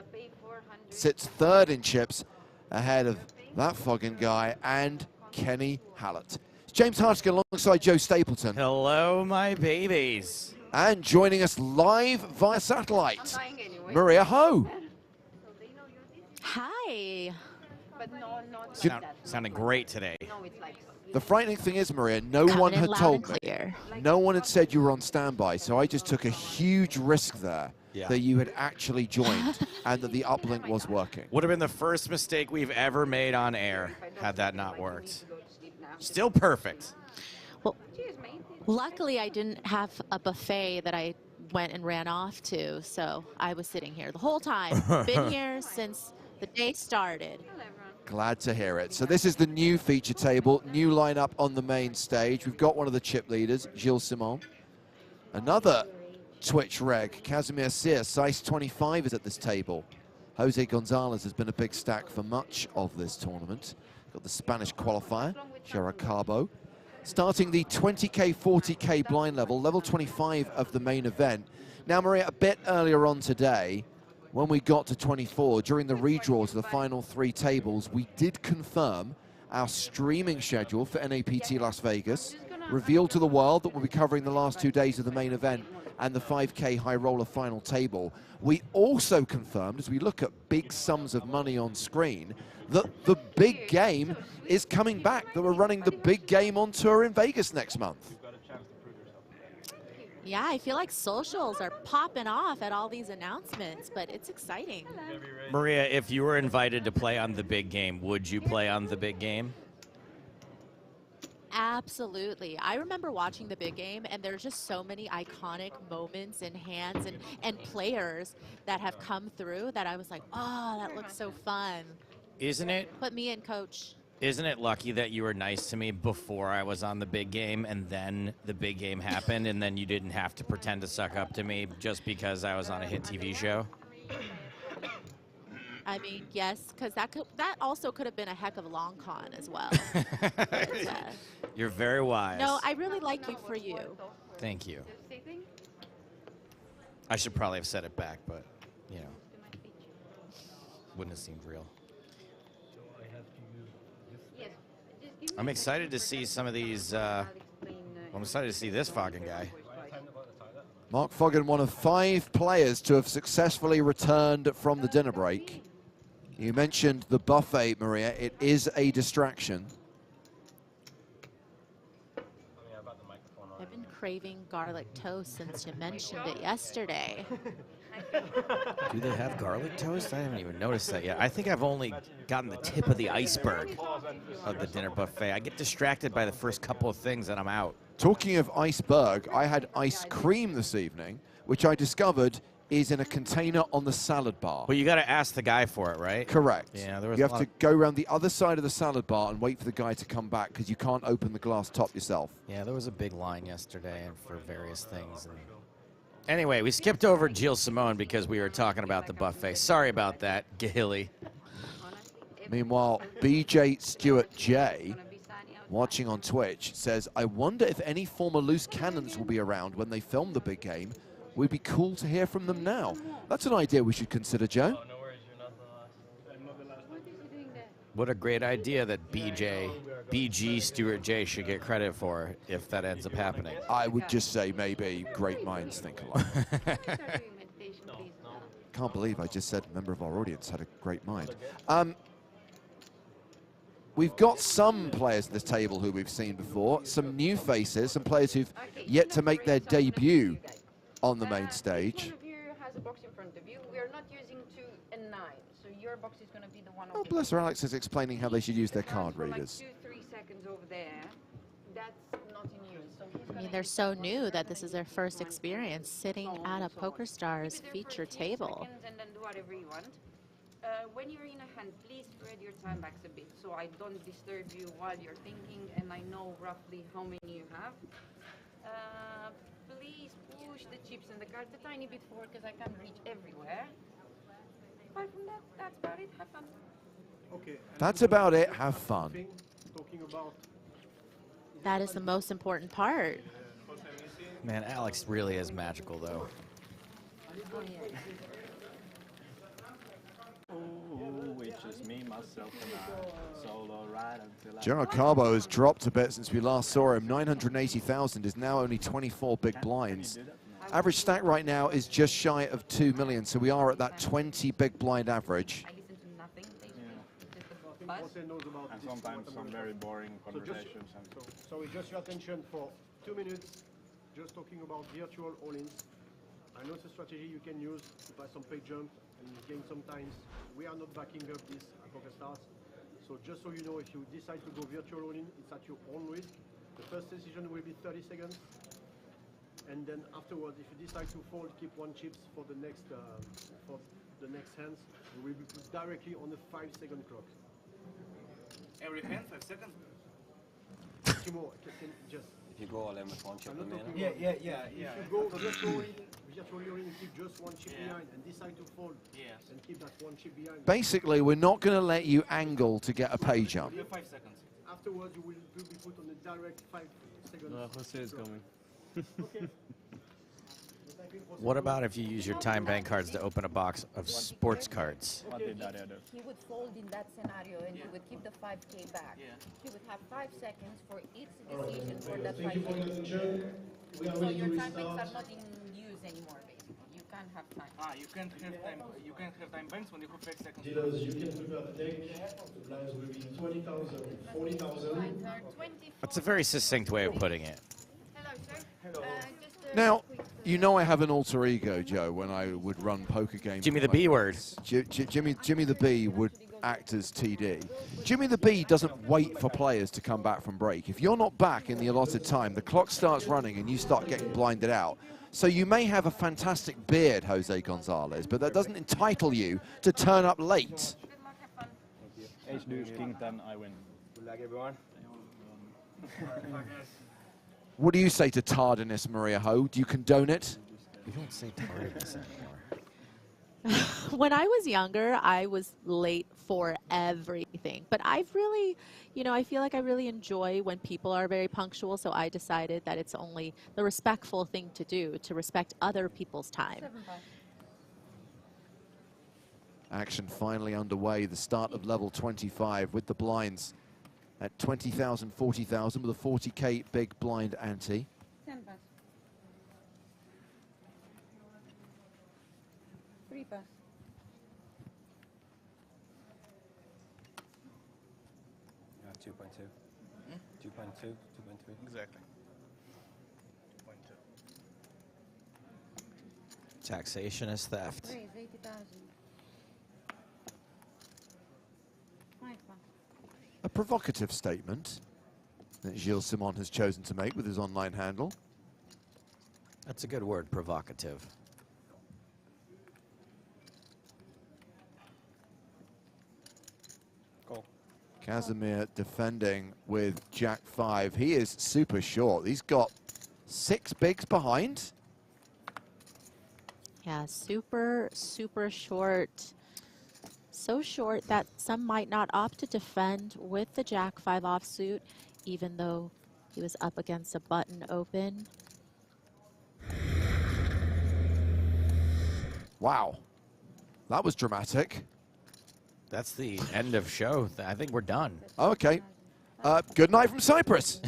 sits 3rd in chips ahead of that Foggin guy and Kenny Hallett. It's James Hartigan alongside Joe Stapleton. Hello, my babies. And joining us live via satellite, Maria Ho. Hi. but no, not Sounding great today. No, it's like The frightening thing is, Maria, no one had told me. No one had said you were on standby, so I just took a huge risk there that you had actually joined and that the uplink was working. Would have been the first mistake we've ever made on air had that not worked. Still perfect. Well, luckily I didn't have a buffet that I went and ran off to, so I was sitting here the whole time. Been here since the day started. Glad to hear it. So this is the new feature table, new lineup on the main stage. We've got one of the chip leaders, Gilles Simon. Another Twitch reg, Casimir Sear, size 25 is at this table. Jose Gonzalez has been a big stack for much of this tournament. Got the Spanish qualifier, Gerard Carbo. Starting the 20K, 40K blind level, level 25 of the main event. Now, Maria, a bit earlier on today, when we got to 24, during the redraws of the final 3 tables, we did confirm our streaming schedule for NAPT Las Vegas, revealed to the world that we'll be covering the last 2 days of the main event and the 5K high roller final table. We also confirmed, as we look at big sums of money on screen, that the big game is coming back, that we're running the big game on tour in Vegas next month. Yeah, I feel like socials are popping off at all these announcements, but it's exciting. Maria, if you were invited to play on the big game, would you play on the big game? Absolutely. I remember watching the big game, and there's just so many iconic moments and hands and players that have come through that I was like, oh, that looks so fun. Isn't it? Put me in, coach. Isn't it lucky that you were nice to me before I was on the big game and then the big game happened and then you didn't have to pretend to suck up to me just because I was on a hit TV show? I mean, yes, because that also could have been a heck of a long con as well. You're very wise. No, I really like you for you. Thank you. I should probably have said it back, but, you know, wouldn't have seemed real. I'm excited to see some of these. I'm excited to see this Foggin guy. Mark Foggin, one of 5 players to have successfully returned from the dinner break. You mentioned the buffet, Maria. It is a distraction. I've been craving garlic toast since you mentioned it yesterday. Do they have garlic toast? I haven't even noticed that yet. I think I've only gotten the tip of the iceberg of the dinner buffet. I get distracted by the first couple of things and I'm out. Talking of iceberg, I had ice cream this evening, which I discovered is in a container on the salad bar. Well, you got to ask the guy for it, right? Correct. Yeah, there was you have to go around the other side of the salad bar and wait for the guy to come back because you can't open the glass top yourself. Yeah, there was a big line yesterday and for various things. Anyway, we skipped over Gilles Simon because we were talking about the buffet. Sorry about that, Gahili. Meanwhile, BJ Stewart J, watching on Twitch, says, I wonder if any former loose cannons will be around when they film the big game. Would be cool to hear from them now. That's an idea we should consider, Joe. What a great idea that BG Stewart J should get credit for if that ends up happening. I would just say maybe great minds think alike. Can't believe I just said a member of our audience had a great mind. We've got some players at this table who we've seen before, some new faces, some players who've yet to make their debut on the main stage. Each one of you has a box in front of you. We are not using 2 and 9, so your box is going to be the one. Oh, bless her, Alex is explaining how they should use their card readers. Like 2-3 seconds over there. That's not in use. So I mean, they're so new that this is their first experience sitting at a PokerStars feature table. And then do whatever you want. When you're in a hand, please spread your time backs a bit so I don't disturb you while you're thinking and I know roughly how many you have. Please push the chips and the cards a tiny bit forward because I can't reach everywhere. Apart from that, that's about it. Have fun. Okay. That's about it. Have fun. That is the most important part. Man, Alex really is magical, though. Oh, yeah. Gerard Carbo has dropped a bit since we last saw him. 980,000 is now only 24 big blinds. Average stack right now is just shy of 2 million, so we are at that 20 big blind average. Jose knows about And this, sometimes what I'm some gonna very talk. boring So conversations. sorry, just your attention for 2 minutes, just talking about virtual all-ins. I know it's a strategy you can use to pass some pay jump and gain some times. We are not backing up this at PokerStars. So just so you know, if you decide to go virtual all-in, it's at your own risk. The first decision will be 30 seconds. And then afterwards, if you decide to fold, keep 1 chips for the next hands, you will be put directly on the 5-second clock. Every hand, 5 seconds? Timo, just... If you go all in with 1 chip remaining. If you go virtually all-in, keep just 1 chip behind and decide to fold and keep that 1 chip behind. Basically, we're not going to let you angle to get a pay jump. 5 seconds. Afterwards, you will be put on a direct 5 seconds. Jose is coming. Okay. What about if you use your time bank cards to open a box of sports cards? What did that do? He would fold in that scenario and he would keep the 5K back. He would have 5 seconds for each decision for that 5K. So your time banks are not in use anymore, basically. You can't have time. You can't have time. You can't have time banks when you have 5 seconds. Dealers, you can prepare the deck. The blinds will be 20,000, 40,000. That's a very succinct way of putting it. Hello, sir. Hello. Now, you know I have an alter ego, Joe, when I would run poker games. Jimmy the B word. Jimmy the B would act as TD. Jimmy the B doesn't wait for players to come back from break. If you're not back in the allotted time, the clock starts running and you start getting blinded out. So you may have a fantastic beard, Jose Gonzalez, but that doesn't entitle you to turn up late. Ace deuce, king 10, I win. Good luck, everyone. What do you say to tardiness, Maria Ho? Do you condone it? You don't say tardiness anymore. When I was younger, I was late for everything. But I've really, I feel like I really enjoy when people are very punctual. So I decided that it's only the respectful thing to do, to respect other people's time. Action finally underway. The start of level 25 with the blinds at 20,000, 40,000 with a 40K big blind ante. 10 pass. 3 pass. Yeah, 2.2. 2.2, 2.3. Exactly. Taxation is theft. Raise 80,000. 5 pass. A provocative statement that Gilles Simon has chosen to make with his online handle. That's a good word, provocative. Cool. Casimir defending with Jack 5. He is super short. He's got 6 bigs behind. Yeah, super, super short. So short that some might not opt to defend with the Jack 5 offsuit, even though he was up against a button open. Wow, that was dramatic. That's the end of show. I think we're done. Okay, good night from Cyprus.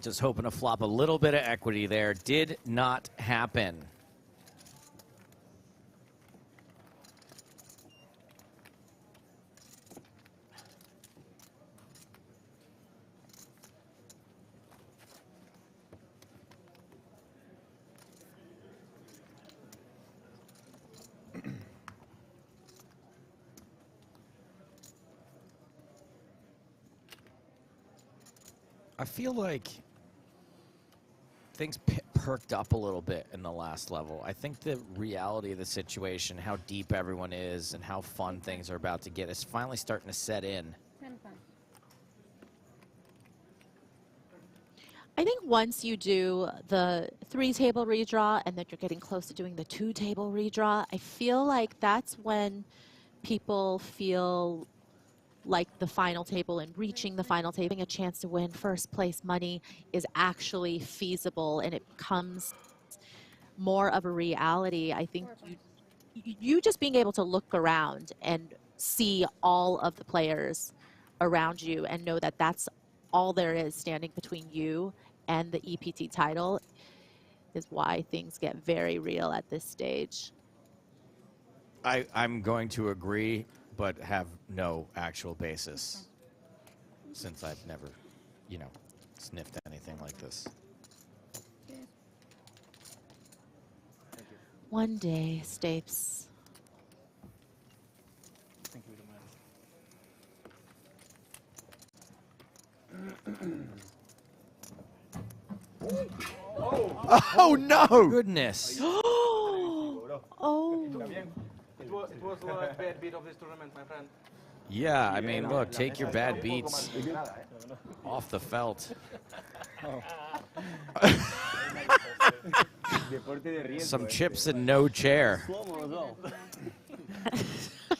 Just hoping to flop a little bit of equity there. Did not happen. I feel like things perked up a little bit in the last level. I think the reality of the situation, how deep everyone is, and how fun things are about to get is finally starting to set in. 10 pass. I think once you do the 3-table redraw and then you're getting close to doing the 2-table redraw, I feel like that's when people feel like the final table and reaching the final table, having a chance to win first place money is actually feasible, and it becomes more of a reality. I think you just being able to look around and see all of the players around you and know that that's all there is standing between you and the EPT title is why things get very real at this stage. I'm going to agree, but have no actual basis, since I've never, you know, sniffed anything like this. One day, Stapes. Thank you very much. Oh no! Goodness. Oh. It was the last bad beat of this tournament, my friend. Yeah, I mean, look, take your bad beats off the felt. Some chips and no chair.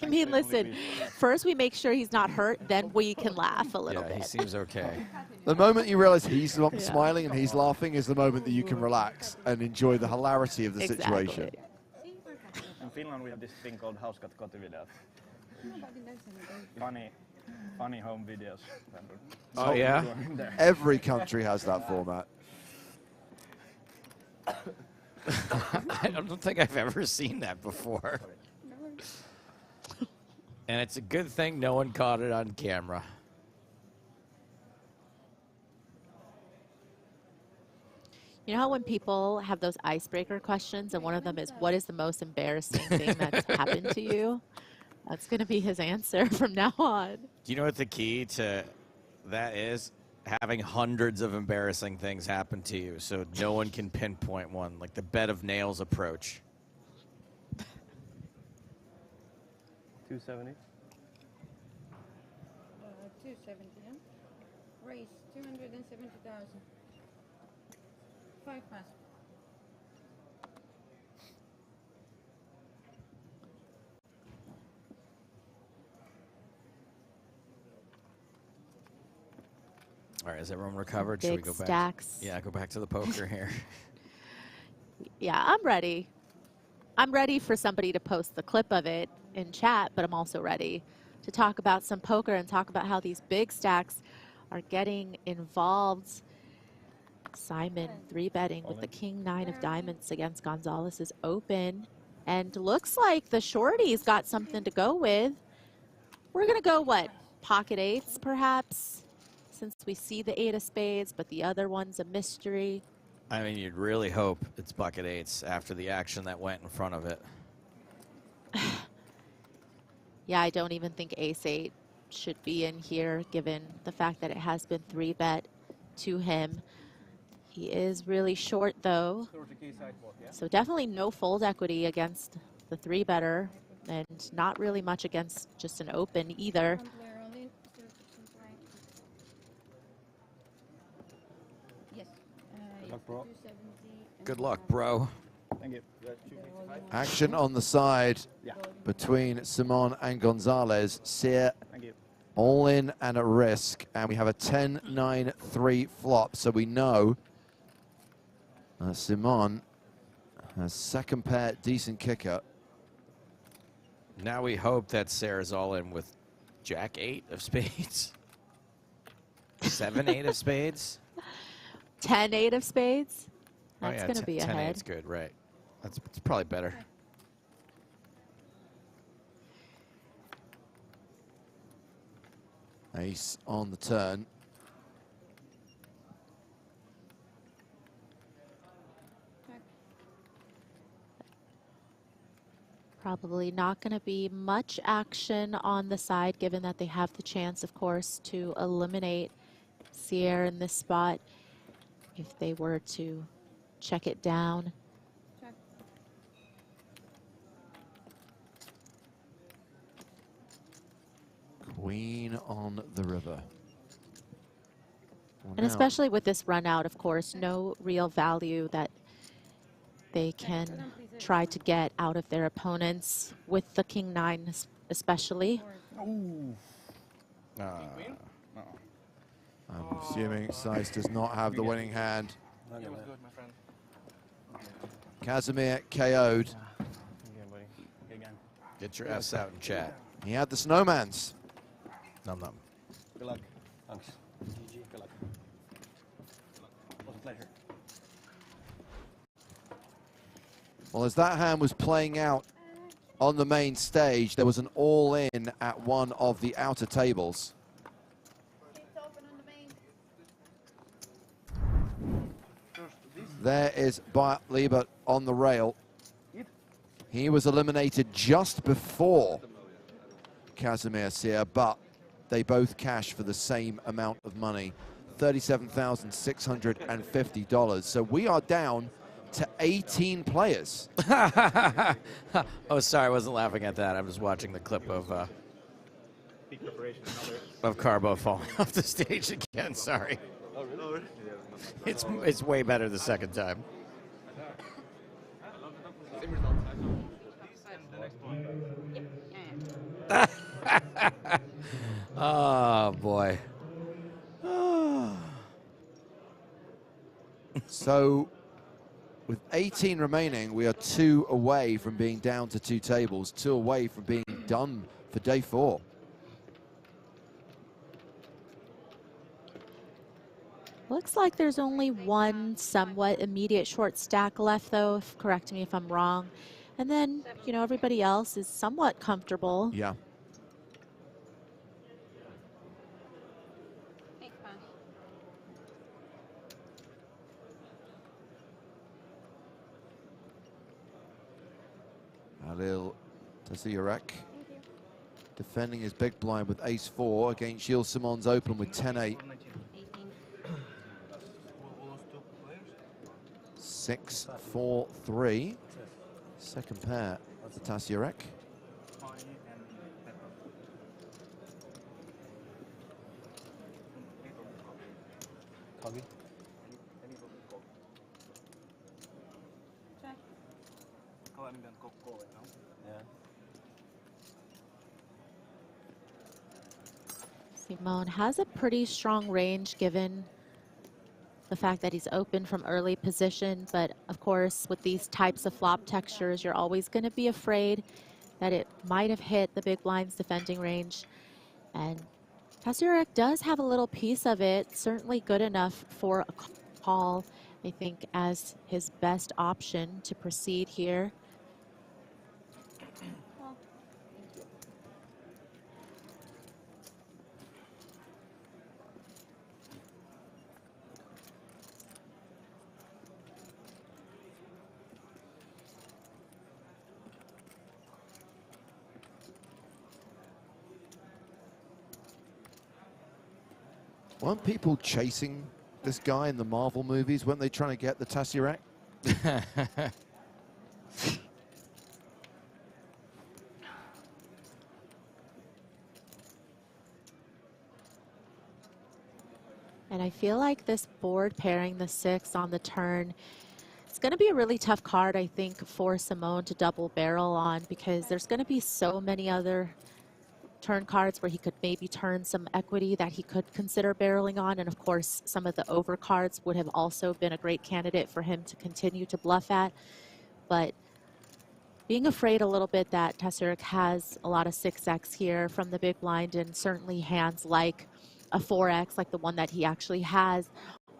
I mean, listen, first we make sure he's not hurt, then we can laugh a little bit. He seems okay. The moment you realize he's smiling and he's laughing is the moment that you can relax and enjoy the hilarity of the situation. In Finland, we have this thing called hauskat kotivideot. Funny home videos. Oh, yeah? Every country has that format. I don't think I've ever seen that before. And it's a good thing no one caught it on camera. You know how when people have those icebreaker questions and one of them is, what is the most embarrassing thing that's happened to you? That's going to be his answer from now on. Do you know what the key to that is? Having hundreds of embarrassing things happen to you so no one can pinpoint one, like the bed of nails approach. 270. 270, yeah? Raise 270,000. 5 pass. All right, is everyone recovered? Big Should we go back? stacks. Yeah, go back to the poker here. Yeah, I'm ready. I'm ready for somebody to post the clip of it in chat, but I'm also ready to talk about some poker and talk about how these big stacks are getting involved. Simon 3-betting with the king 9 of diamonds against Gonzalez's open. And looks like the shorty's got something to go with. We're going to go, what, pocket eights perhaps? Since we see the 8 of spades, but the other one's a mystery. I mean, you'd really hope it's bucket eights after the action that went in front of it. Yeah, I don't even think ace-8 should be in here, given the fact that it has been 3-bet to him. He is really short, though. So definitely no fold equity against the 3-better, and not really much against just an open either. Good luck, bro. Thank you. Action on the side between Simon and Gonzalez. Sear all in and at risk. And we have a 10-9-3 flop. So we know Simon has second pair, decent kicker. Now we hope that Sarah's all in with Jack 8 of spades. 7-8 of spades. 10-8 of spades. That's yeah, going to be 10-8 ahead. is good, right? It's probably better. Ace on the turn. Probably not going to be much action on the side, given that they have the chance, of course, to eliminate Sierra in this spot if they were to check it down. Queen on the river. Well, And especially with this run out, of course, no real value that they can try to get out of their opponents with the king 9 especially. I'm assuming Sice does not have the winning hand. Casimir KO'd. Get your F's out in chat. He had the snowmans. Num num. Good luck. Thanks. GG. Good luck. Was a pleasure. Well, as that hand was playing out on the main stage, there was an all-in at one of the outer tables. There is Bart Liebert on the rail. He was eliminated just before Casimir Sear, but they both cash for the same amount of money, $37,650. So we are down to 18 players. Oh, sorry, I wasn't laughing at that. I'm just watching the clip of Carbo falling off the stage again. Sorry. Oh, really? It's way better the second time. Oh boy. So with 18 remaining, we are 2 away from being down to 2 tables, 2 away from being done for day 4. Looks like there's only one somewhat immediate short stack left, though. Correct me if I'm wrong. And then, you know, everybody else is somewhat comfortable. Yeah. Halil Tasiarek defending his big blind with ace-4 against Gilles Simon's open with 10-8. 6-4-3. Second pair for Tasiarek. Simon has a pretty strong range given the fact that he's open from early position, but of course with these types of flop textures, you're always going to be afraid that it might have hit the big blind's defending range. And Tasiarek does have a little piece of it, certainly good enough for a call, I think, as his best option to proceed here. Weren't people chasing this guy in the Marvel movies? Weren't they trying to get the Tasiarek? And I feel like this board pairing the 6 on the turn, it's going to be a really tough card, I think, for Simon to double barrel on, because there's going to be so many other turn cards where he could maybe turn some equity that he could consider barreling on. And of course, some of the over cards would have also been a great candidate for him to continue to bluff at. But being afraid a little bit that Tasiarek has a lot of 6x here from the big blind, and certainly hands like a 4x, like the one that he actually has,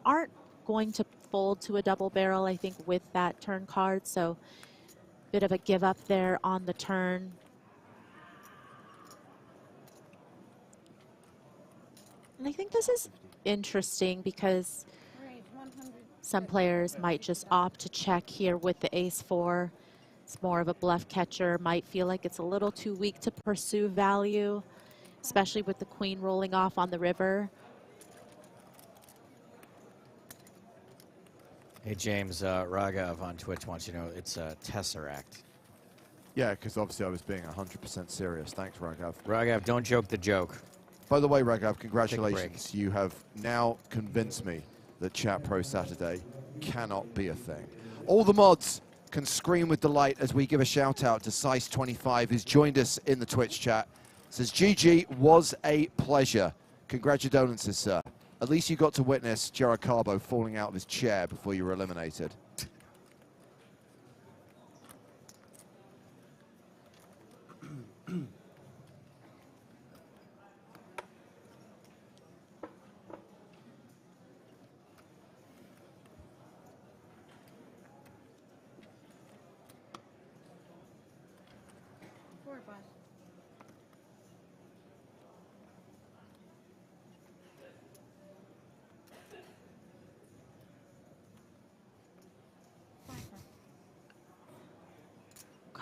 aren't going to fold to a double barrel, I think, with that turn card. So bit of a give up there on the turn. And I think this is interesting because some players might just opt to check here with the ace-4. It's more of a bluff catcher, might feel like it's a little too weak to pursue value, especially with the queen rolling off on the river. Hey, James, Raghav on Twitch wants you to know it's a Tesseract. Yeah, because obviously I was being 100% serious. Thanks, Raghav. Raghav, don't joke the joke. By the way, Raghav, congratulations. You have now convinced me that Chat Pro Saturday cannot be a thing. All the mods can scream with delight as we give a shout out to Sice25, who's joined us in the Twitch chat. Says, GG was a pleasure. Congratulations, sir. At least you got to witness Gerard Carbo falling out of his chair before you were eliminated.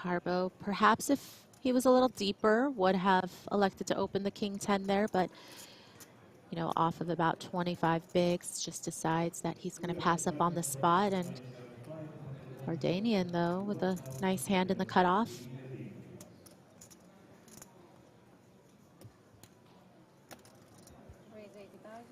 Carbo, perhaps if he was a little deeper, would have elected to open the king 10 there, but you know, off of about 25 bigs, just decides that he's going to pass up on the spot. And Vardanian, though, with a nice hand in the cutoff. Raise 80,000.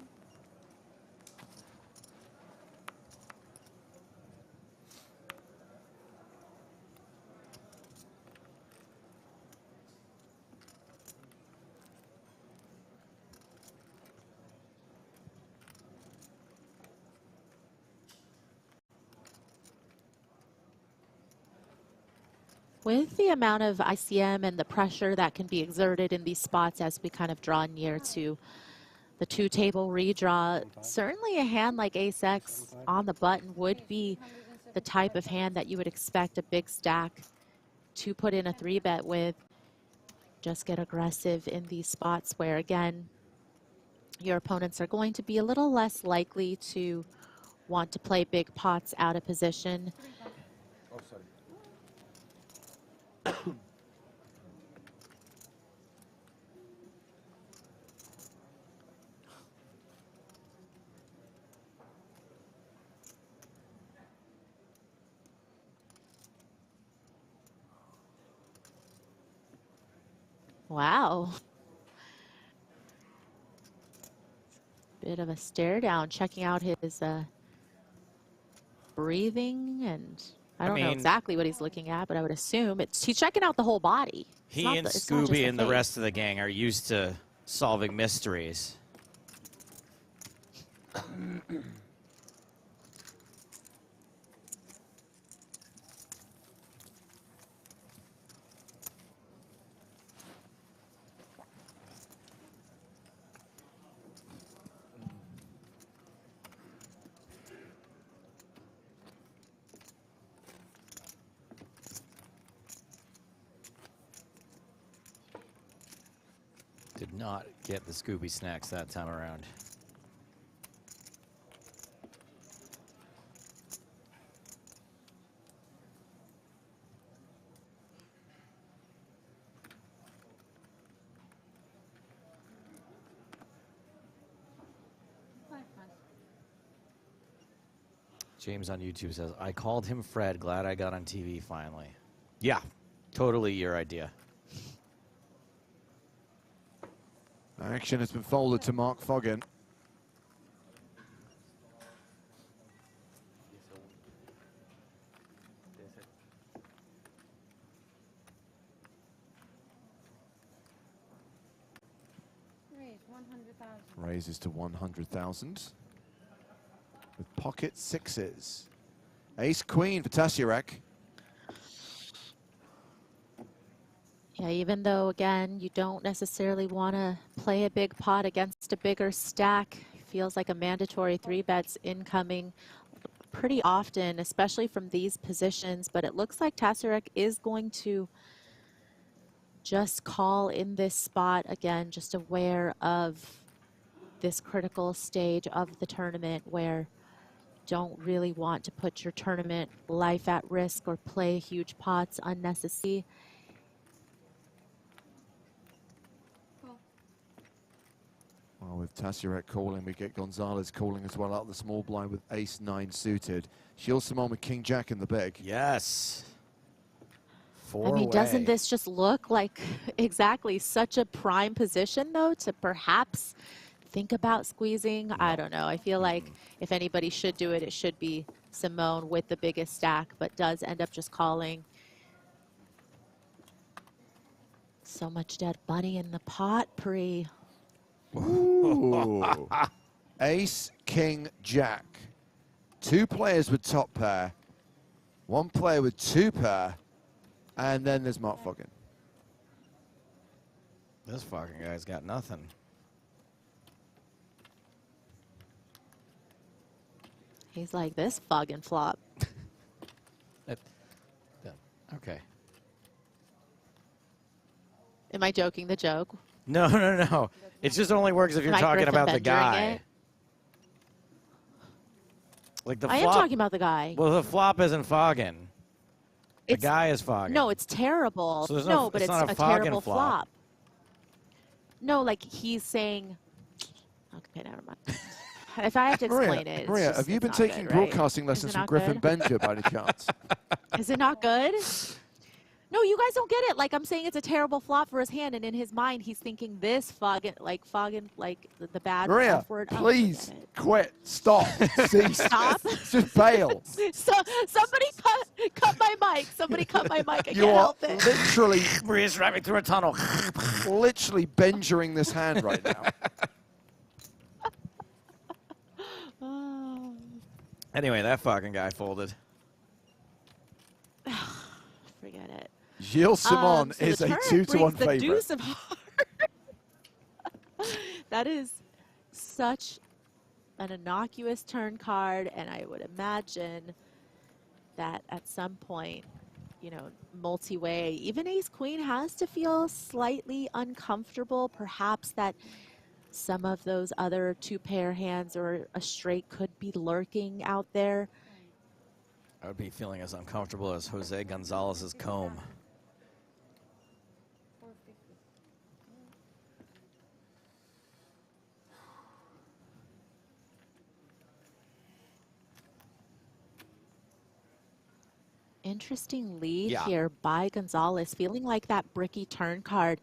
With the amount of ICM and the pressure that can be exerted in these spots as we kind of draw near to the 2-table redraw, certainly a hand like Ace-X on the button would be the type of hand that you would expect a big stack to put in a 3-bet with. Just get aggressive in these spots where, again, your opponents are going to be a little less likely to want to play big pots out of position. Oh, sorry. Wow. Bit of a stare down, checking out his breathing, and I don't know exactly what he's looking at, but I would assume he's checking out the whole body. He and Scooby and the rest of the gang are used to solving mysteries. Did not get the Scooby snacks that time around. James on YouTube says, I called him Fred. Glad I got on TV finally. Yeah, totally your idea. Action has been folded to Mark Foggin. Raise 100,000. Raises to 100,000. With pocket sixes. Ace Queen for Tasiarek. Yeah, even though, again, you don't necessarily want to play a big pot against a bigger stack, feels like a mandatory 3-bet's incoming pretty often, especially from these positions. But it looks like Tasiarek is going to just call in this spot, again, just aware of this critical stage of the tournament where you don't really want to put your tournament life at risk or play huge pots unnecessarily. Well, with Tasiarek calling, we get Gonzalez calling as well out the small blind with ace-9 suited. Shield Simone with king-jack in the big. Yes. I mean, doesn't this just look like exactly such a prime position, though, to perhaps think about squeezing? I don't know. I feel like if anybody should do it, it should be Simone with the biggest stack, but does end up just calling. So much dead money in the pot, Pre. Ooh. Ace, king, jack. 2 players with top pair. 1 player with 2 pair. And then there's Mark Foggin. This fucking guy's got nothing. He's like, this Foggin flop. Okay. Am I joking the joke? No, no, no. It just only works if you're Mike talking Griffin about the Bendering guy. it. Like the I flop. am talking about the guy. Well, the flop isn't Foggin. The guy is fogging. No, it's terrible. So there's no, but it's it's not a fogging terrible flop. flop. No, like he's saying. Okay, never mind. If I have to explain it, it's Maria, just, have you it's been not taking good, right? broadcasting Is lessons it from not Griffin good? Benja by any chance? Is it not good? No, you guys don't get it. Like I'm saying, it's a terrible flop for his hand, and in his mind, he's thinking this fogging, like the bad Maria, F word. please quit. Stop. Cease. Stop. Just bail. So somebody cut my mic. Somebody cut my mic. I You can't are help it. literally Maria's driving through a tunnel. literally benjuring this hand right now. Anyway, that fucking guy folded. Forget it. Gilles Simon So is the a turn 2-1 brings the favorite. deuce of hearts. That is such an innocuous turn card, and I would imagine that at some point, you know, multi-way, even ace-queen has to feel slightly uncomfortable. Perhaps that some of those other two-pair hands or a straight could be lurking out there. I would be feeling as uncomfortable as Jose Gonzalez's comb. Interesting lead Yeah. here by Gonzalez, feeling like that bricky turn card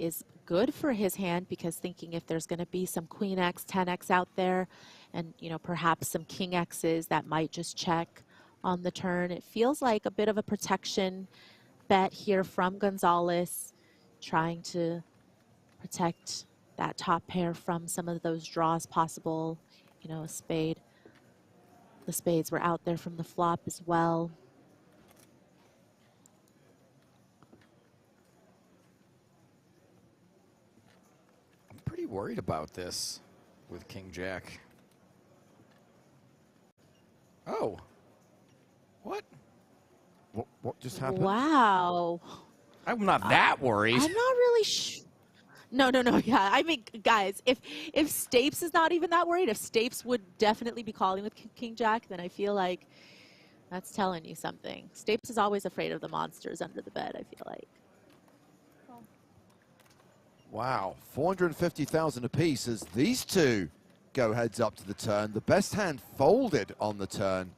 is good for his hand, because thinking if there's going to be some queen X, 10X out there, and you know, perhaps some king X's that might just check on the turn. It feels like a bit of a protection bet here from Gonzalez, trying to protect that top pair from some of those draws possible. You know, a spade. The spades were out there from the flop as well. Pretty worried about this with King Jack. Oh. What? What just happened? Wow. I'm not that worried. I'm not really No. Yeah, I mean, guys, if Stapes is not even that worried, if Stapes would definitely be calling with King Jack, then I feel like that's telling you something. Stapes is always afraid of the monsters under the bed, I feel like. Wow, 450,000 apiece as these two go heads up to the turn. The best hand folded on the turn.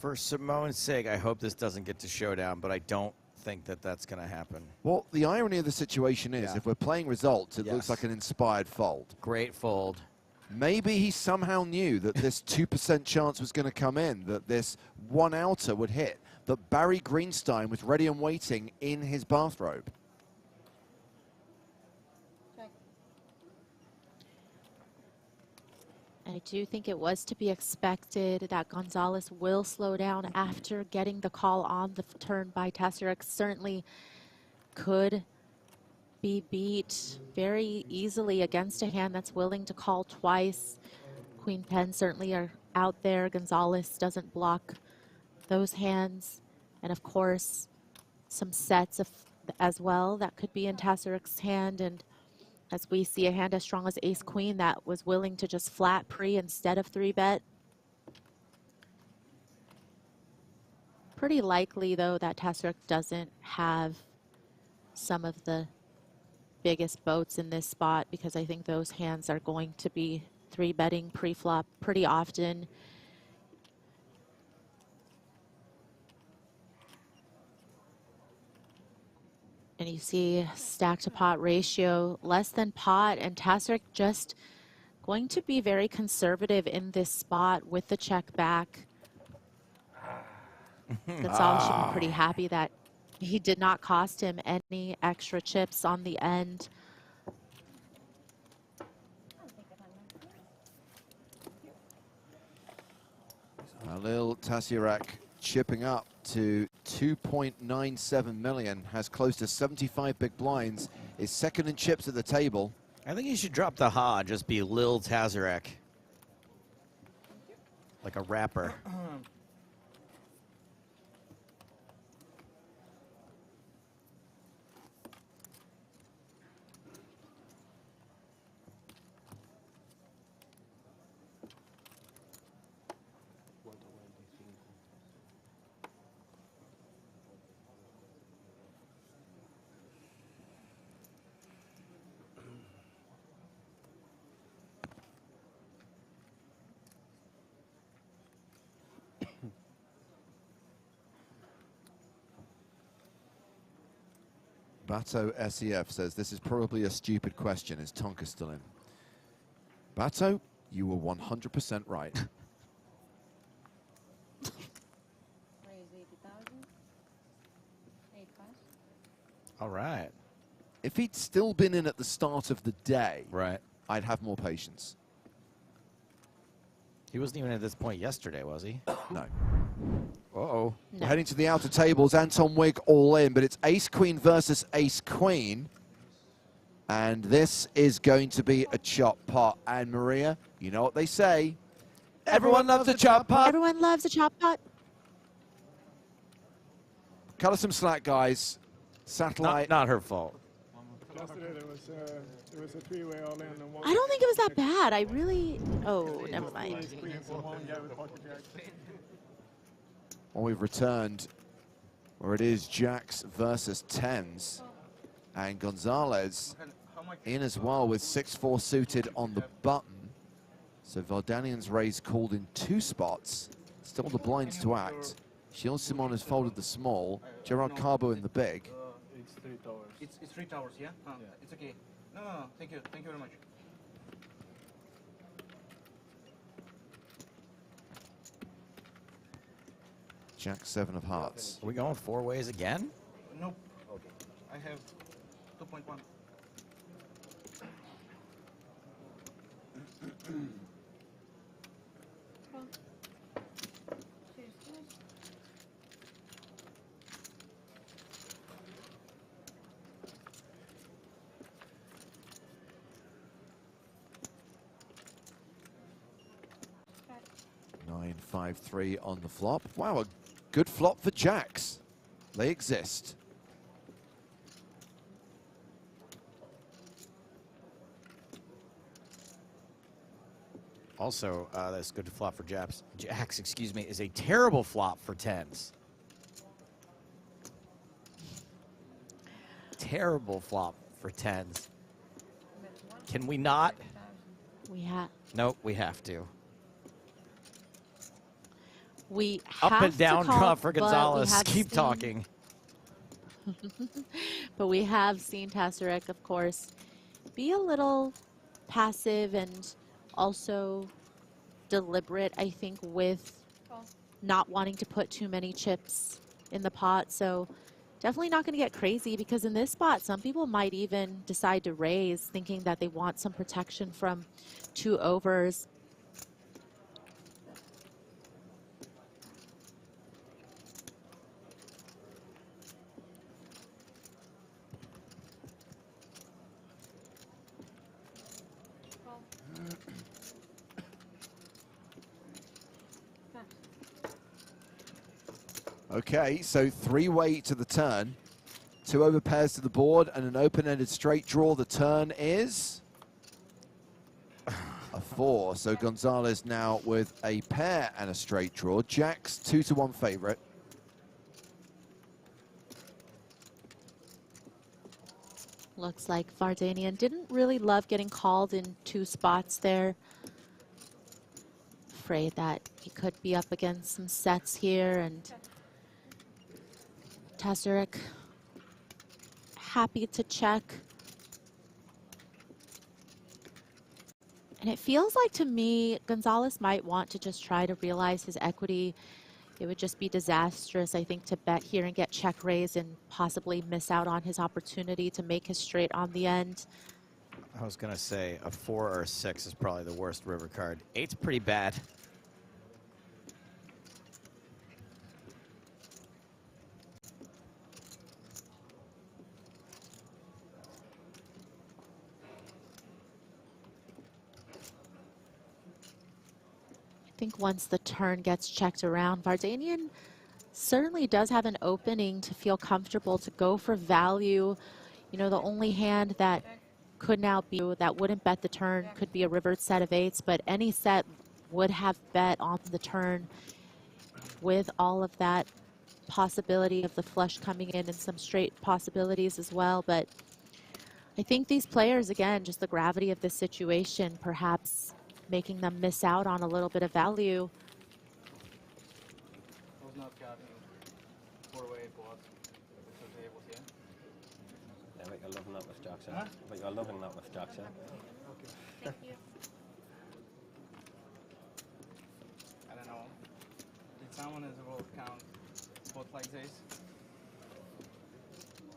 For Simone's sake, I hope this doesn't get to showdown, but I don't think that that's going to happen. Well, the irony of the situation is, Yeah. if we're playing results, it Yes. looks like an inspired fold. Great fold. Maybe he somehow knew that this 2% chance was going to come in, that this one outer would hit, that Barry Greenstein was ready and waiting in his bathrobe. I do think it was to be expected that Gonzalez will slow down after getting the call on the turn by Tassurek. Certainly could be beat very easily against a hand that's willing to call twice. Queen 10 certainly are out there. Gonzalez doesn't block those hands. And of course, some sets as well that could be in Tassurek's hand. And as we see a hand as strong as ace-queen that was willing to just flat pre instead of 3-bet. Pretty likely, though, that Tassurek doesn't have some of the biggest boats in this spot, because I think those hands are going to be 3-betting pre-flop pretty often. And you see stack to pot ratio less than pot, and Tassurek just going to be very conservative in this spot with the check back. Gonzalez should be pretty happy that he did not cost him any extra chips on the end. Halil Tassurek chipping up to 2.97 million, has close to 75 big blinds, is second in chips at the table. I think you should drop the ha, just be Lil Tassurek. Like a rapper. Bato SEF says, this is probably a stupid question. Is Tonka still in? Bato, you were 100% right. All right. If he'd still been in at the start of the day, right, I'd have more patience. He wasn't even at this point yesterday, was he? No. Uh-oh. No. We're heading to the outer tables. Anton Wigg all in, but it's ace-queen versus ace-queen. And this is going to be a chop pot. And Maria, you know what they say. Everyone loves a chop pot. Everyone loves a chop pot. Cut us some slack, guys. Satellite. Not her fault. Yesterday there was a three-way all in. And one I don't think it was that bad. I really... Oh, never mind. Well, we've returned where it is jacks versus tens. And Gonzalez in as well with 6-4 suited on the button. So Vardanian's raise called in 2 spots. Still the blinds to act. Gilles Simon has folded the small. Gerard Carbo in the big. It's 3 towers. It's 3 towers, yeah? It's okay. No, thank you. Thank you very much. Jack 7 of hearts. Are we going 4 ways again? Nope. Okay. I have 2.1. Nine, 5-3 on the flop. Wow, a good flop for jacks. They exist. Also, that's good to flop for jacks. Jacks, excuse me, is a terrible flop for tens. Terrible flop for tens. Can we not? We have. Nope, we have to. We Up have and down to call, draw for but we Gonzalez. have Keep seen- talking. But we have seen Tasarek, of course, be a little passive and also deliberate, I think, with not wanting to put too many chips in the pot. So definitely not going to get crazy, because in this spot, some people might even decide to raise, thinking that they want some protection from 2 overs. Okay, so 3-way to the turn. 2 over pairs to the board and an open-ended straight draw. The turn is a 4. So Gonzalez now with a pair and a straight draw. Jacks 2-1 favorite. Looks like Vardanian didn't really love getting called in 2 spots there. Afraid that he could be up against some sets here, and Tasarek happy to check. And it feels like, to me, Gonzalez might want to just try to realize his equity. It would just be disastrous, I think, to bet here and get check raise and possibly miss out on his opportunity to make his straight on the end. I was going to say a 4 or a 6 is probably the worst river card. 8's pretty bad. I think once the turn gets checked around, Vardanian certainly does have an opening to feel comfortable to go for value. You know, the only hand that could now be, that wouldn't bet the turn, could be a rivered set of 8s, but any set would have bet on the turn with all of that possibility of the flush coming in and some straight possibilities as well. But I think these players, again, just the gravity of this situation, perhaps making them miss out on a little bit of value. Was not counting 4-way pot. I bet you're loving that with Jackson. I bet you're loving that with Jackson. Okay. Thank you. I don't know. Did someone in the world count both like this?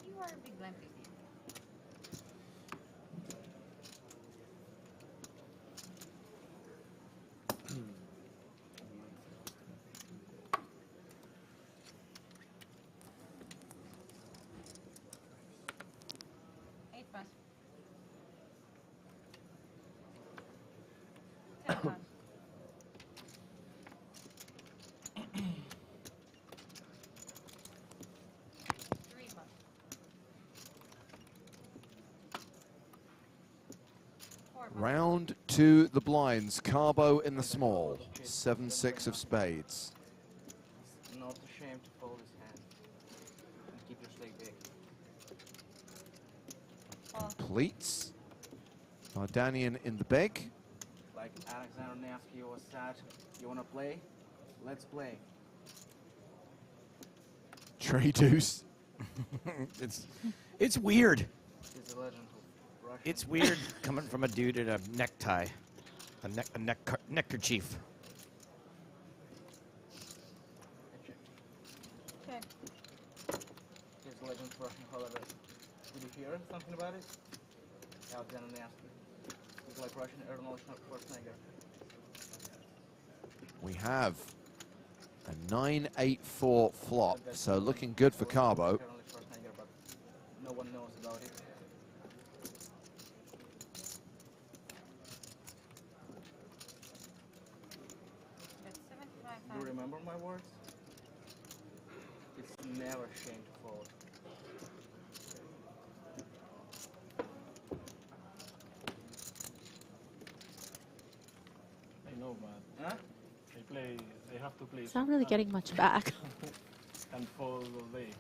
You are a big blind player. Eight pass. 10 pass. Round to the blinds. Carbo in the small. 7-6 of spades. Not ashamed to fold his hand and keep your stake big. Completes. Vardanian in the big. Like Alexander Nevsky was said, you want to play? Let's play. Trey deuce. It's weird. He's a legend of Russia. It's weird coming from a dude in a necktie, a neckerchief. Okay. He's a legend of Russian holiday. Did you hear something about it? Alexander Nevsky. He's like Russian Arnold Schwarzenegger. We have a 9-8-4 flop, so looking good for Carbo. Arnold Schwarzenegger, but no one knows about it. That's 75. Do you remember my words? It's never shame to fold. I know, but they have to play. It's not really getting much back. And fold all day.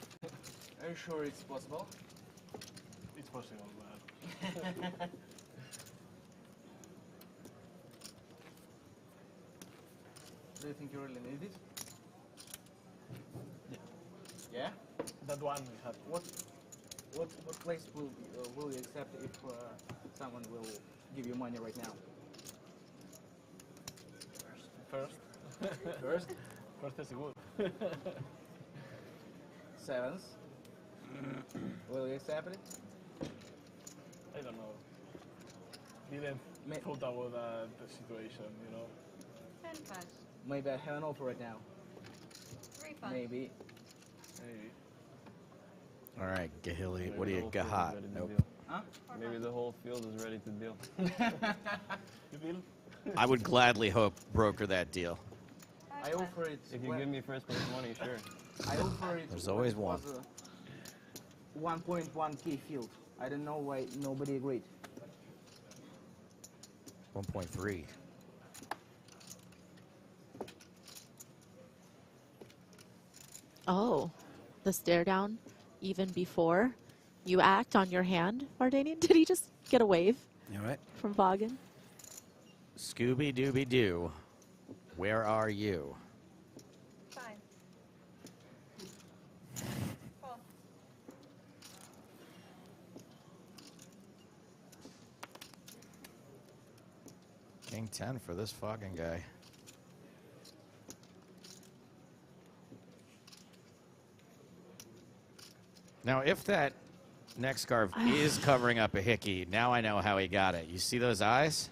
Are you sure it's possible? It's possible, but Do you think you really need it? Yeah. that one we have. What place will you accept if someone will give you money right now? First. First? First is good. Sevens. Will you accept it? I don't know. Didn't thought about the situation, you know. 10 pass. Maybe I have an offer right now. 3 pass. Maybe. Maybe. All right, Gahili, what do you got? Nope. Huh? Maybe the whole field is ready to deal. You deal? I would gladly broker that deal. I offer it. If you give me first place money, sure. I offer it. There's always when it one. was a 1.1k field. I don't know why nobody agreed. 1.3. Oh, the stare down even before you act on your hand, Vardanian? Did he just get a wave All right. from Vaughan? Scooby Dooby Doo, where are you? Fine. Fold. King 10 for this fucking guy. Now, if that neck scarf is covering up a hickey, now I know how he got it. You see those eyes?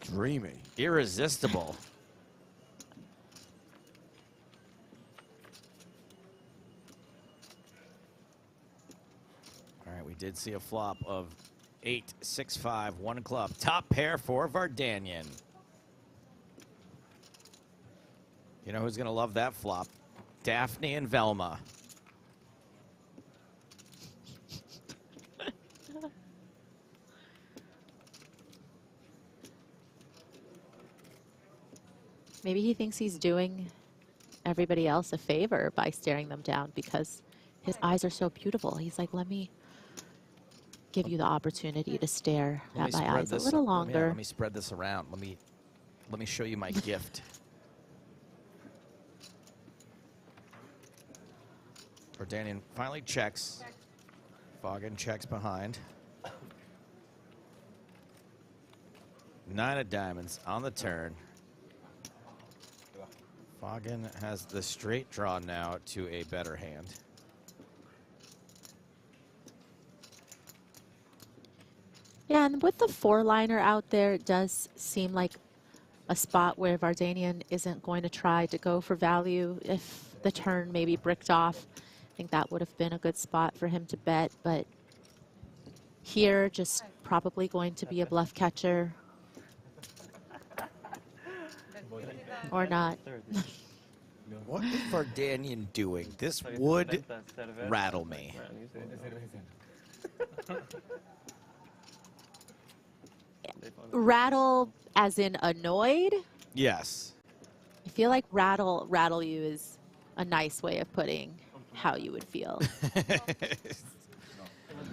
Dreamy. Irresistible. All right, we did see a flop of 8, 6, 5, 1 club. Top pair for Vardanian. You know who's going to love that flop? Daphne and Velma. Maybe he thinks he's doing everybody else a favor by staring them down because his eyes are so beautiful. He's like, let me give you the opportunity to stare at my eyes a little longer. Let me spread this around. Let me show you my gift. Vardanian finally checks. Foggin checks behind. 9 of diamonds on the turn. Foggin has the straight draw now to a better hand. Yeah, and with the 4-liner out there, it does seem like a spot where Vardanian isn't going to try to go for value. If the turn maybe bricked off, I think that would have been a good spot for him to bet, but here just probably going to be a bluff catcher. Or not. What is Vardanian doing? This would rattle me. Rattle as in annoyed? Yes. I feel like rattle you is a nice way of putting how you would feel.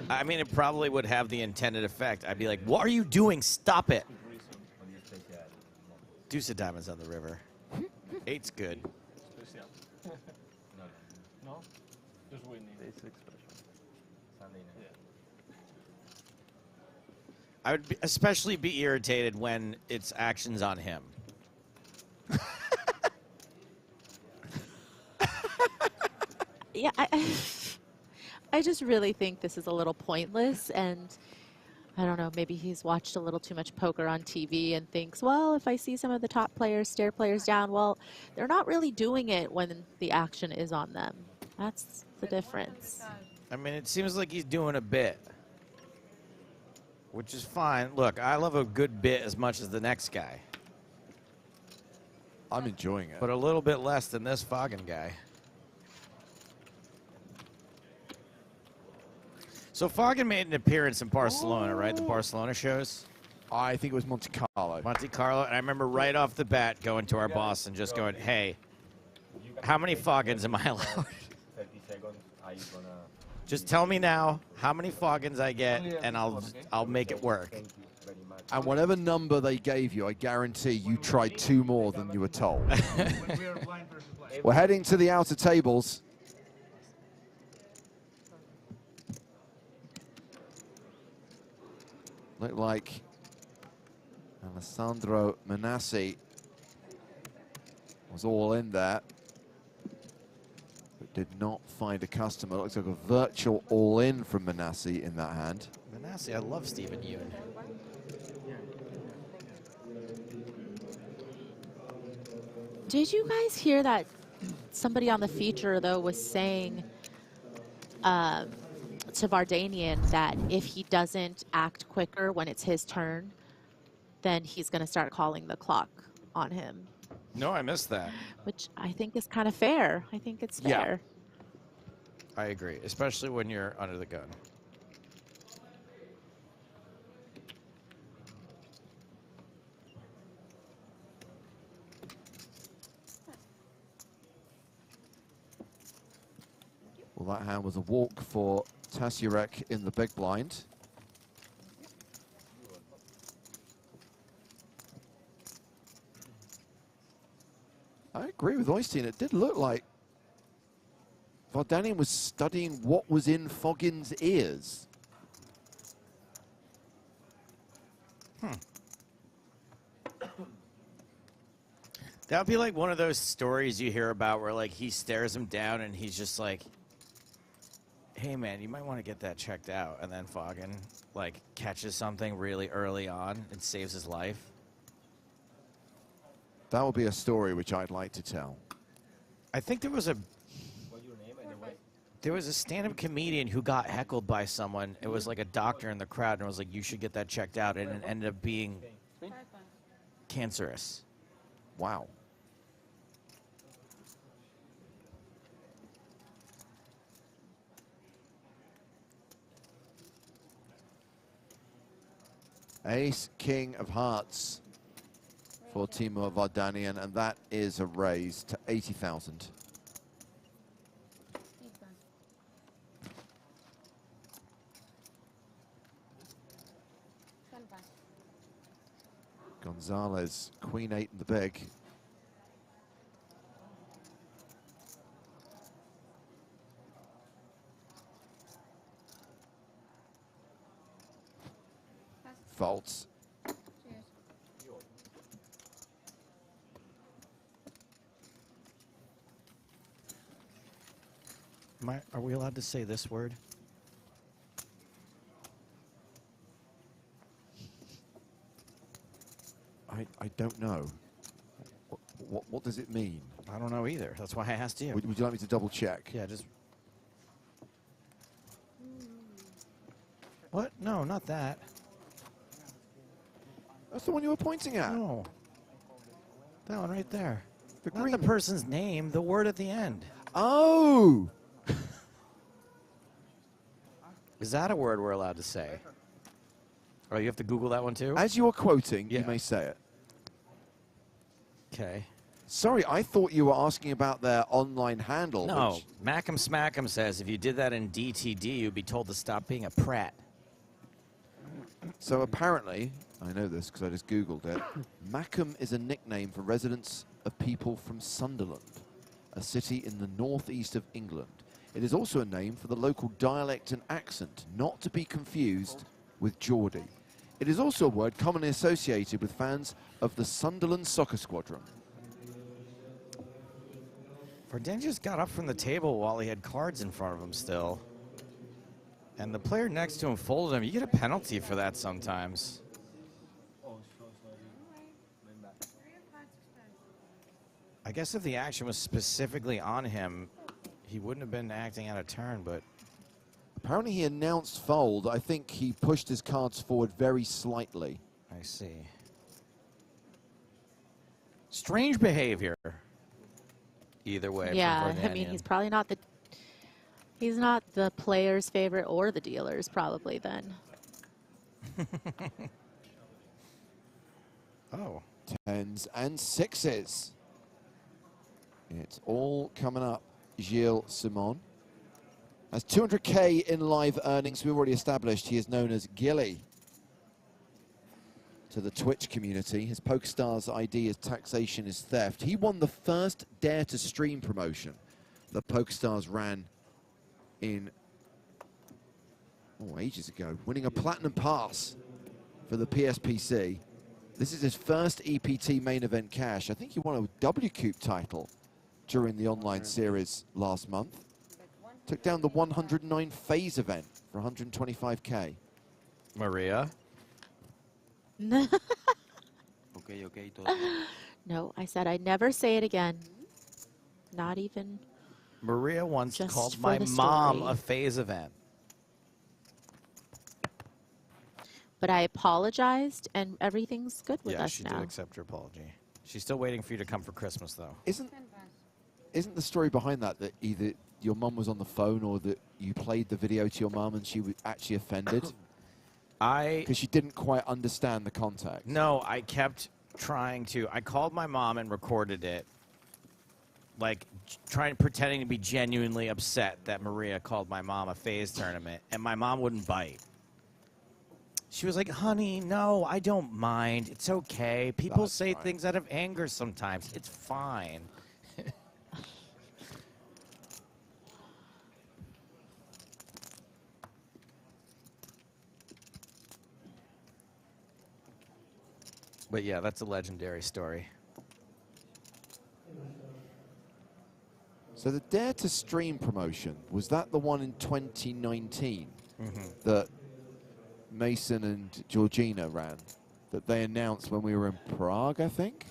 I mean, it probably would have the intended effect. I'd be like, what are you doing? Stop it. Deuce of diamonds on the river. 8's good. No? Just winning. I would especially be irritated when it's actions on him. Yeah, I just really think this is a little pointless, and I don't know, maybe he's watched a little too much poker on TV and thinks, well, if I see some of the top players stare players down, well, they're not really doing it when the action is on them. That's the difference. I mean, it seems like he's doing a bit, which is fine. Look, I love a good bit as much as the next guy. I'm enjoying it. But a little bit less than this Foggin guy. So Foggin made an appearance in Barcelona, right? The Barcelona shows? I think it was Monte Carlo. Monte Carlo. And I remember right off the bat going to our boss and just going, hey, how many Foggins am I allowed? Just tell me now how many Foggins I get, and I'll make it work. And whatever number they gave you, I guarantee you tried 2 more than you were told. We're heading to the outer tables. Looked like Alessandro Manassi was all in there, but did not find a customer. Looks like a virtual all-in from Manassi in that hand. Manassi, I love Stephen Yoon. Did you guys hear that somebody on the feature, though, was saying to Vardanian that if he doesn't act quicker when it's his turn, then he's going to start calling the clock on him. No, I missed that. Which I think is kind of fair. I think it's fair. I agree, especially when you're under the gun. Well, that hand was a walk for Tasiurek in the big blind. I agree with Oystein. It did look like Vardanian was studying what was in Foggin's ears. That would be like one of those stories you hear about where like he stares him down and he's just like, hey man, you might want to get that checked out. And then Foggin like catches something really early on and saves his life. That would be a story which I'd like to tell. I think there was a stand-up comedian who got heckled by someone. It was like a doctor in the crowd and was like, you should get that checked out. And it ended up being cancerous. Wow. Ace, King of Hearts for Timur Vardanian, and that is a raise to 80,000. Gonzalez, Queen 8 in the big. folds. Are we allowed to say this word? I don't know. What does it mean? I don't know either. That's why I asked you. Would you like me to double check? Yeah, just... What? No, not that. That's the one you were pointing at. No. That one right there. The Not green. the person's name, the word at the end. Oh! Is that a word we're allowed to say? Oh, you have to Google that one too? As you are quoting, you may say it. Okay. Sorry, I thought you were asking about their online handle. No, which- Mac'em Smack'em says if you did that in DTD, you'd be told to stop being a prat. So apparently, I know this because I just Googled it, Mac'em is a nickname for residents of people from Sunderland, a city in the northeast of England. It is also a name for the local dialect and accent, not to be confused with Geordie. It is also a word commonly associated with fans of the Sunderland soccer squadron. Verdun just got up from the table while he had cards in front of him still. And the player next to him folded him. You get a penalty for that sometimes. I guess if the action was specifically on him, he wouldn't have been acting out of turn, but... Apparently he announced fold. I think he pushed his cards forward very slightly. I see. Strange behavior. Either way. Yeah, I mean, he's probably not he's not the player's favorite or the dealer's probably then. Oh. 10s and 6s. It's all coming up. Gilles Simon has 200K in live earnings. We've already established he is known as Gilly to the Twitch community. His PokerStars ID is taxation is theft. He won the first Dare to Stream promotion that PokerStars ran in ages ago, winning a platinum pass for the PSPC. This is his first EPT main event cash. I think he won a W-Coupe title during the online series last month. Took down the 109 phase event for 125K. Maria? Okay. No, I said I'd never say it again. Not even. Maria once Just called for my the mom story. a phase event. But I apologized, and everything's good with Yeah, us she now. did accept her apology. She's still waiting for you to come for Christmas, though. Isn't the story behind that either your mum was on the phone or that you played the video to your mum and she was actually offended? Because she didn't quite understand the context. No, I kept trying to. I called my mom and recorded it, like pretending to be genuinely upset that Maria called my mom a phase tournament, and my mom wouldn't bite. She was like, honey, no, I don't mind. It's okay. People say things out of anger sometimes. It's fine. But yeah, that's a legendary story. So the Dare to Stream promotion, was that the one in 2019 Mhm. that Mason and Georgina ran, that they announced when we were in Prague, I think?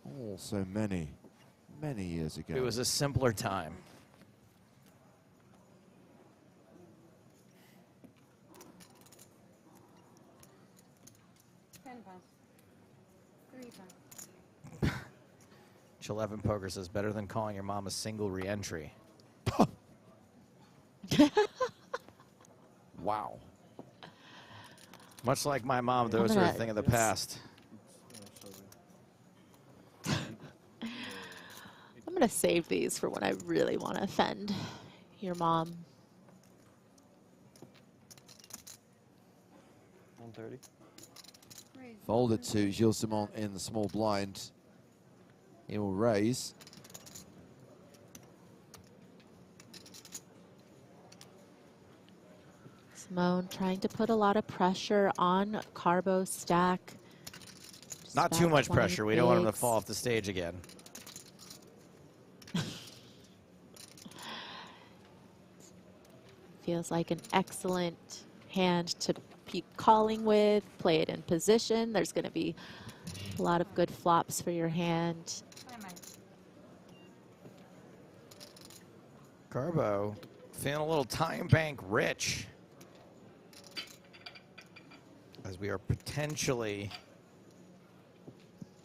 Oh, so many years ago. It was a simpler time. Chill11 Poker says, better than calling your mom a single re-entry. Wow. Much like my mom, those are a thing of the past. I'm going to save these for when I really want to offend your mom. 130. Folded to Gilles Simon in the small blind. He will raise. Simone trying to put a lot of pressure on Carbo's stack. Just Not too about much 20 pressure. We don't want him to bigs. fall off the stage again. Feels like an excellent hand to be calling with. Play it in position. There's going to be a lot of good flops for your hand. Carbo feeling a little time bank rich as we are potentially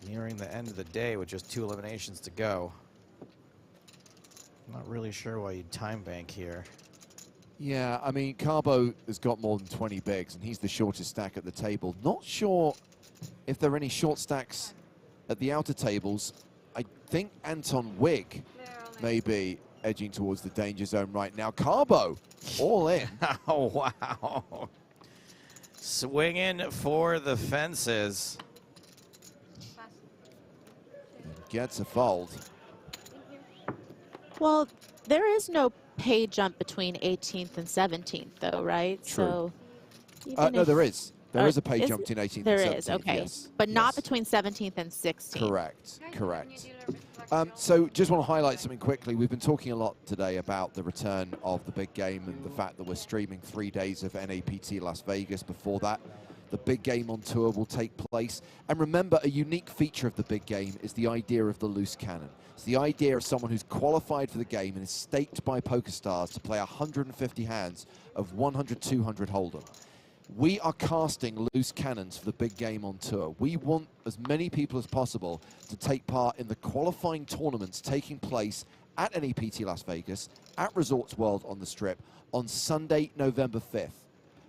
nearing the end of the day with just 2 eliminations to go. I'm not really sure why you'd time bank here. Yeah, I mean, Carbo has got more than 20 bigs, and he's the shortest stack at the table. Not sure if there are any short stacks at the outer tables. I think Anton Wig may be edging towards the danger zone right now. Carbo, all in. Oh, wow. Swinging for the fences. Gets a fold. Well, there is no pay jump between 18th and 17th, though, right? True. So No, there is. There is a pay is jump between 18th there and 17th. is, okay. Yes. But not between 17th and 16th. Correct, correct. So just want to highlight something quickly. We've been talking a lot today about the return of the big game and the fact that we're streaming 3 days of NAPT Las Vegas. Before that, the big game on tour will take place. And remember, a unique feature of the big game is the idea of the loose cannon. It's the idea of someone who's qualified for the game and is staked by PokerStars to play 150 hands of 100, 200 Hold'em. We are casting loose cannons for the big game on tour. We want as many people as possible to take part in the qualifying tournaments taking place at NAPT Las Vegas, at Resorts World on the Strip, on Sunday, November 5th.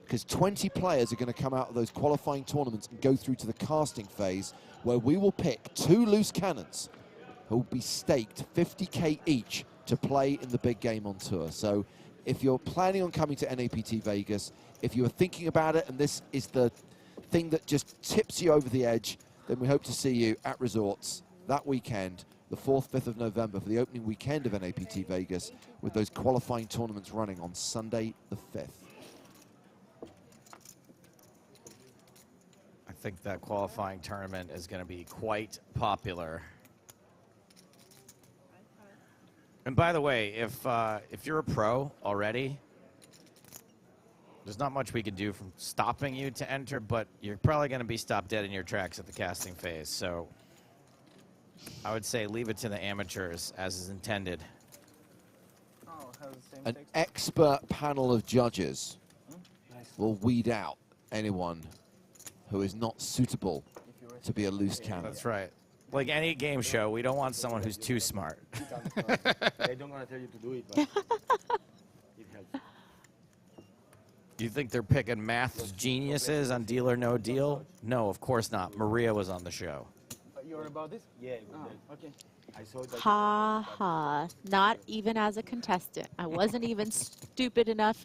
Because 20 players are going to come out of those qualifying tournaments and go through to the casting phase, where we will pick 2 loose cannons who will be staked 50K each to play in the big game on tour. So if you're planning on coming to NAPT Vegas, if you are thinking about it and this is the thing that just tips you over the edge, then we hope to see you at Resorts that weekend, the 4th, 5th of November, for the opening weekend of NAPT Vegas, with those qualifying tournaments running on Sunday the 5th. I think that qualifying tournament is going to be quite popular. And by the way, if you're a pro already, there's not much we can do from stopping you to enter, but you're probably going to be stopped dead in your tracks at the casting phase. So I would say leave it to the amateurs as is intended. An expert panel of judges will weed out anyone who is not suitable to be a loose cannon. That's right. Like any game show, we don't want someone who's too smart. They don't want to tell you to do it, but it helps. You think they're picking math geniuses on Deal or No Deal? No, of course not. Maria was on the show. You heard about this? Yeah. Okay. I saw that. Ha ha. Not even as a contestant. I wasn't even stupid enough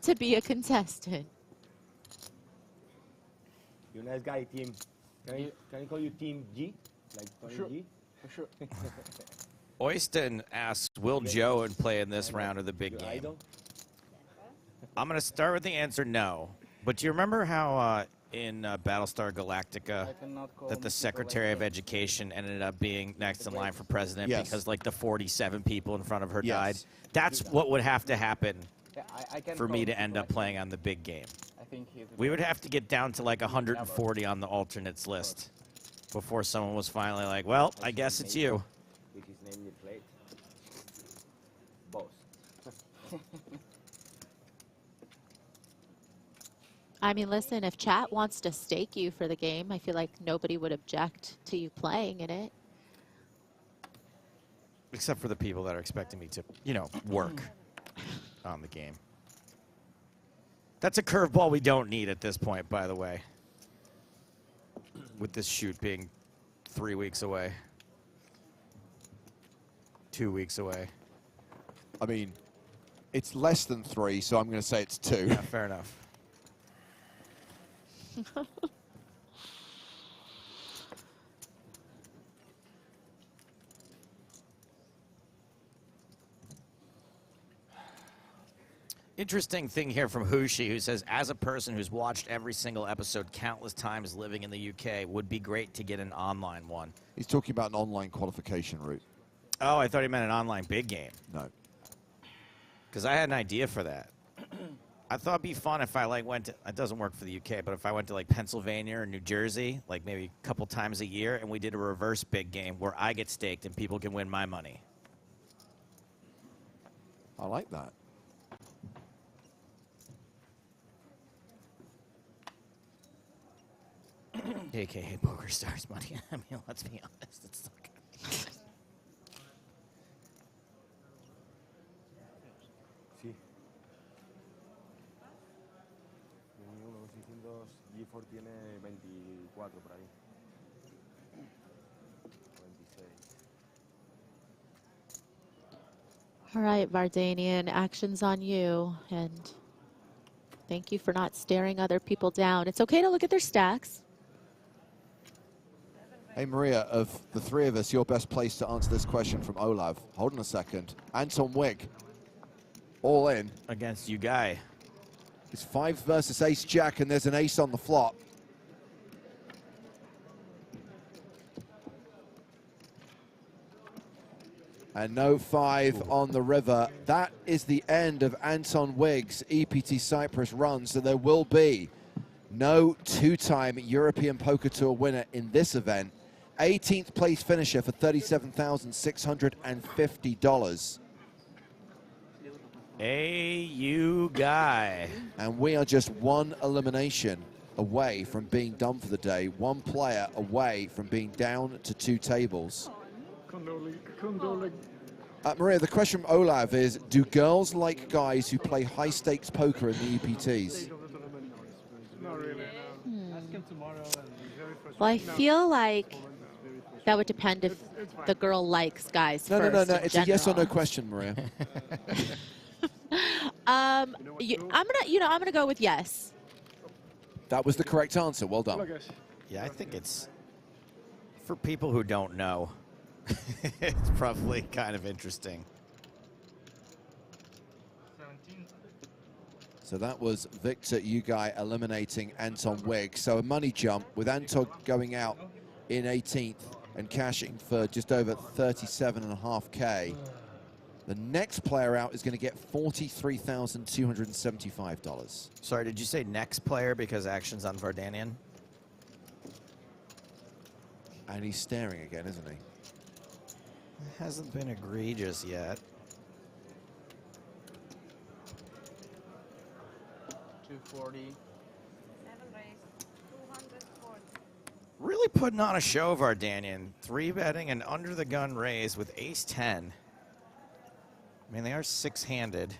to be a contestant. You're a nice guy, Team. Can I call you Team G? Like Tony Sure. G? For sure. Oyston asks, will Joe play in this round of the big game? I'm going to start with the answer no. But do you remember how in Battlestar Galactica that the Secretary of Education ended up being next in line for president because like the 47 people in front of her died? That's what would have to happen for me to end up playing on the big game. We would have to get down to like 140 on the alternates list before someone was finally like, well, I guess it's you. With his name in the plate. Boss. I mean, listen, if chat wants to stake you for the game, I feel like nobody would object to you playing in it. Except for the people that are expecting me to, you know, work on the game. That's a curveball we don't need at this point, by the way. With this shoot being 3 weeks away. 2 weeks away. I mean, it's less than 3, so I'm going to say it's 2. Yeah, fair enough. Interesting thing here from Hushi, who says, as a person who's watched every single episode countless times living in the UK, would be great to get an online one. He's talking about an online qualification route. Oh, I thought he meant an online big game. No. Because I had an idea for that. I thought it'd be fun if I went to, it doesn't work for the UK, but if I went to Pennsylvania or New Jersey, maybe a couple times a year, and we did a reverse big game where I get staked and people can win my money. I like that. AKA Poker Stars money. I mean, let's be honest, it's not good. Sí. 21, 600, G4 tiene 24 por ahí. 26. All right, Vardanian, action's on you. And thank you for not staring other people down. It's okay to look at their stacks. Hey, Maria, of the three of us, your best place to answer this question from Olav. Hold on a second. Anton Wig, all in. Against you guy. It's 5 versus ace-jack, and there's an ace on the flop. And no 5 on the river. That is the end of Anton Wig's EPT Cyprus run, so there will be no two-time European Poker Tour winner in this event. 18th place finisher for $37,650. You guy. And we are just one elimination away from being done for the day. One player away from being down to 2 tables. Maria, the question from Olav is, do girls like guys who play high-stakes poker in the EPTs? Not really, no. Ask him tomorrow. Well, I feel like that would depend if the girl likes guys No, first. no. It's general. a yes or no question, Maria. I'm gonna go with yes. That was the correct answer. Well done. Yeah, I think it's for people who don't know. It's probably kind of interesting. 17. So that was Victor Ugai eliminating Anton Wig. So a money jump with Anton going out in 18th and cashing for just over 37.5K. The next player out is going to get $43,275. Sorry, did you say next player because action's on Vardanian? And he's staring again, isn't he? It hasn't been egregious yet. 240. Really putting on a show, Vardanian. 3-betting and under the gun raise with ace-10. I mean, they are 6-handed.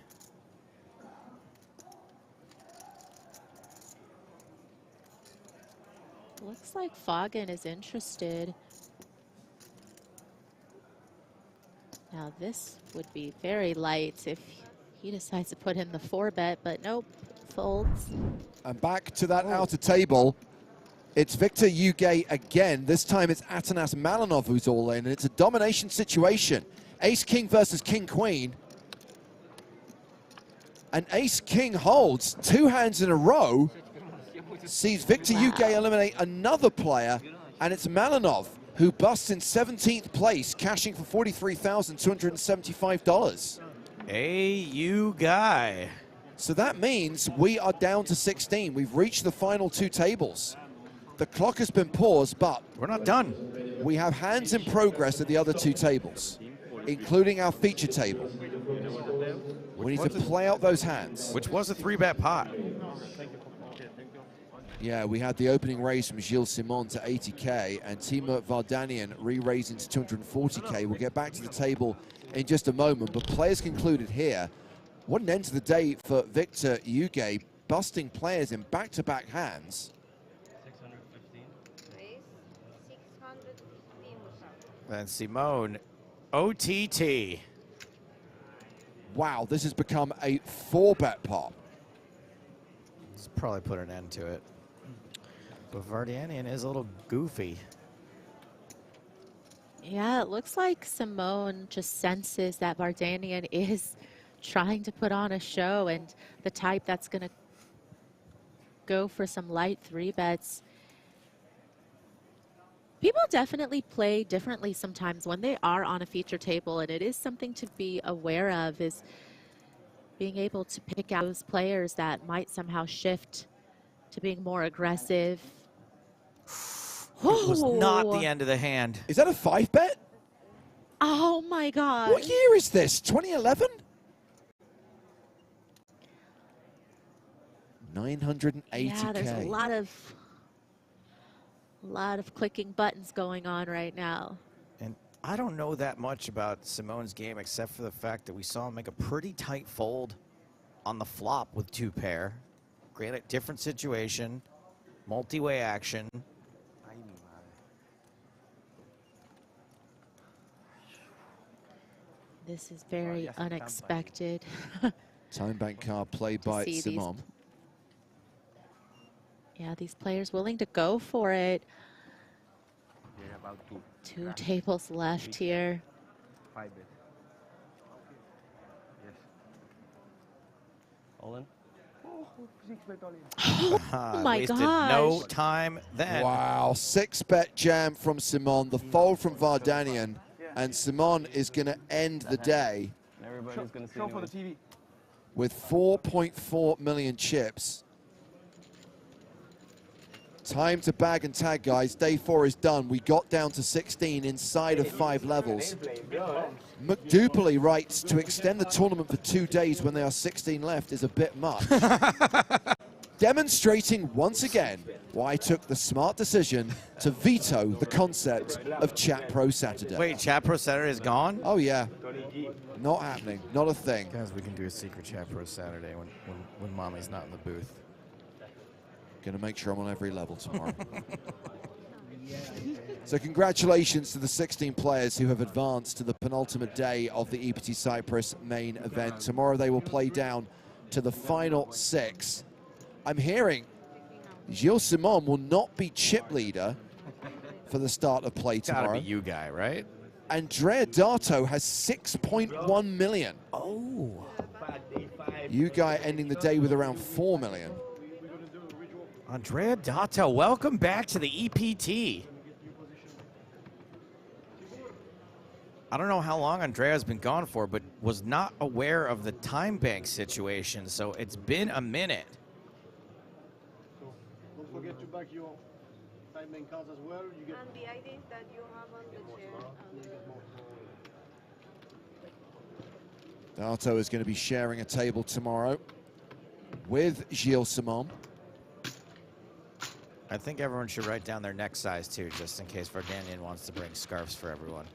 Looks like Foggin is interested. Now this would be very light if he decides to put in the 4-bet, but nope, folds. And back to that outer table. It's Victor Ugai again. This time it's Atanas Malinov who's all in, and it's a domination situation. Ace-King versus King-Queen. And Ace-King holds 2 hands in a row. Sees Victor Ugai eliminate another player, and it's Malinov who busts in 17th place, cashing for $43,275. You guy. So that means we are down to 16. We've reached the final 2 tables. The clock has been paused, but we're not done. We have hands in progress at the other 2 tables, including our feature table. We need to play out those hands. Which was a 3-bet pot. Yeah, we had the opening raise from Gilles Simon to 80K, and Timur Vardanian re-raising to 240K. We'll get back to the table in just a moment, but players concluded here. What an end to the day for Victor Ugai, busting players in back-to-back hands. 615. And Simone, OTT. Wow, this has become a 4-bet pot. Let's probably put an end to it. But Vardanian is a little goofy. Yeah, it looks like Simone just senses that Vardanian is trying to put on a show and the type that's going to go for some light 3-bets. People definitely play differently sometimes when they are on a feature table, and it is something to be aware of, is being able to pick out those players that might somehow shift to being more aggressive. It was not the end of the hand. Is that a 5-bet? Oh my God. What year is this? 2011? 980K. Yeah, there's a lot of clicking buttons going on right now. And I don't know that much about Simone's game except for the fact that we saw him make a pretty tight fold on the flop with 2-pair. Granted, different situation, multi-way action. This is very unexpected. Time bank card played by Simon. Yeah, these players willing to go for it. Two tables left here. 5-bet. Yes. All in? Oh my Wasted gosh. no time then. Wow, 6-bet jam from Simon, the fold from Vardanian, and Simon is going to end the day Everybody's going to see for the TV. with 4.4 million chips. Time to bag and tag, guys. Day 4 is done. We got down to 16 inside of 5 levels. McDupley writes, to extend the tournament for 2 days when there are 16 left is a bit much. Demonstrating once again why I took the smart decision to veto the concept of Chat Pro Saturday. Wait, Chat Pro Saturday is gone? Oh, yeah. Not happening. Not a thing. Guys, we can do a secret Chat Pro Saturday when Mommy's not in the booth. Going to make sure I'm on every level tomorrow. So congratulations to the 16 players who have advanced to the penultimate day of the EPT Cyprus main event. Tomorrow they will play down to the final 6. I'm hearing Gilles Simon will not be chip leader for the start of play tomorrow. Gotta be you guy, right? Andrea Dato has 6.1 million. Oh. You guy ending the day with around 4 million. Andrea Dato, welcome back to the EPT. I don't know how long Andrea's been gone for, but was not aware of the time bank situation, so it's been a minute. Don't forget to back your time bank cards as well. You get and the IDs that you have on the chair. Dato is going to be sharing a table tomorrow with Gilles Simon. I think everyone should write down their neck size too, just in case Vardanian wants to bring scarves for everyone.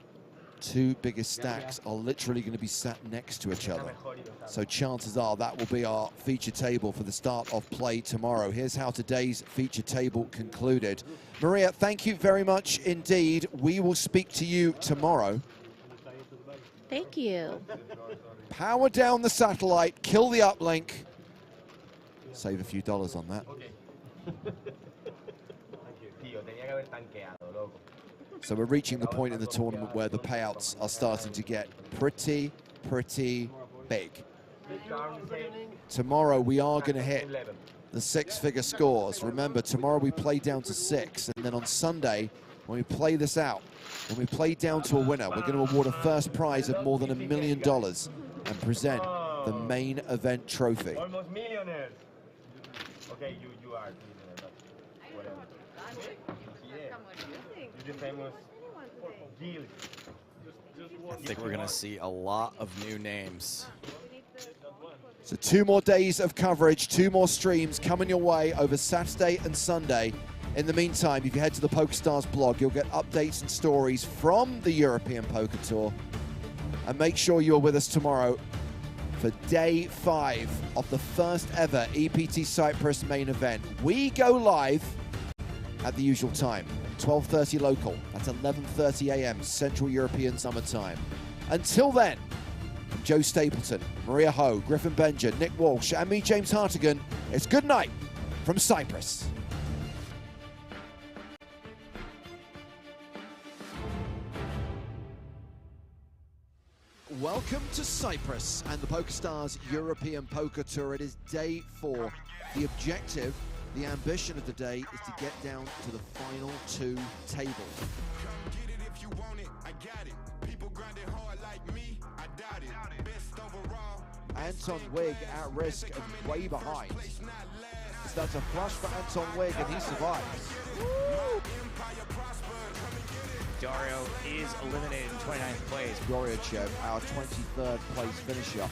2 biggest stacks are literally going to be sat next to each other. So chances are that will be our feature table for the start of play tomorrow. Here's how today's feature table concluded. Maria, thank you very much indeed. We will speak to you tomorrow. Thank you. Power down the satellite, kill the uplink. Save a few dollars on that. So we're reaching the point in the tournament where the payouts are starting to get pretty big. Tomorrow we are going to hit the 6-figure scores. Remember, tomorrow we play down to 6, and then on Sunday, when we play this out, when we play down to a winner, we're going to award a first prize of more than $1 million and present the main event trophy. Almost millionaires. Okay, you are millionaire, but whatever. You're the famous Gilles. I think we're going to see a lot of new names. So 2 more days of coverage, 2 more streams coming your way over Saturday and Sunday. In the meantime, if you head to the PokerStars blog, you'll get updates and stories from the European Poker Tour. And make sure you're with us tomorrow for day 5 of the first ever EPT Cyprus main event. We go live at the usual time, 12:30 local. That's 11:30 a.m. Central European Summer Time. Until then, from Joe Stapleton, Maria Ho, Griffin Benja, Nick Walsh, and me, James Hartigan, it's good night from Cyprus. welcome to Cyprus and the PokerStars European Poker Tour. It is day 4. The objective, the ambition of the day is to get down to the final 2 tables. Come get it if you want it, I got it. People grinding hard like me, I doubt it. Best overall. Anton Wigg at risk and way behind. So that's a flush for Anton Wigg and he survives. Woo! Dario is eliminated in 29th place. Goryachev, our 23rd place finisher.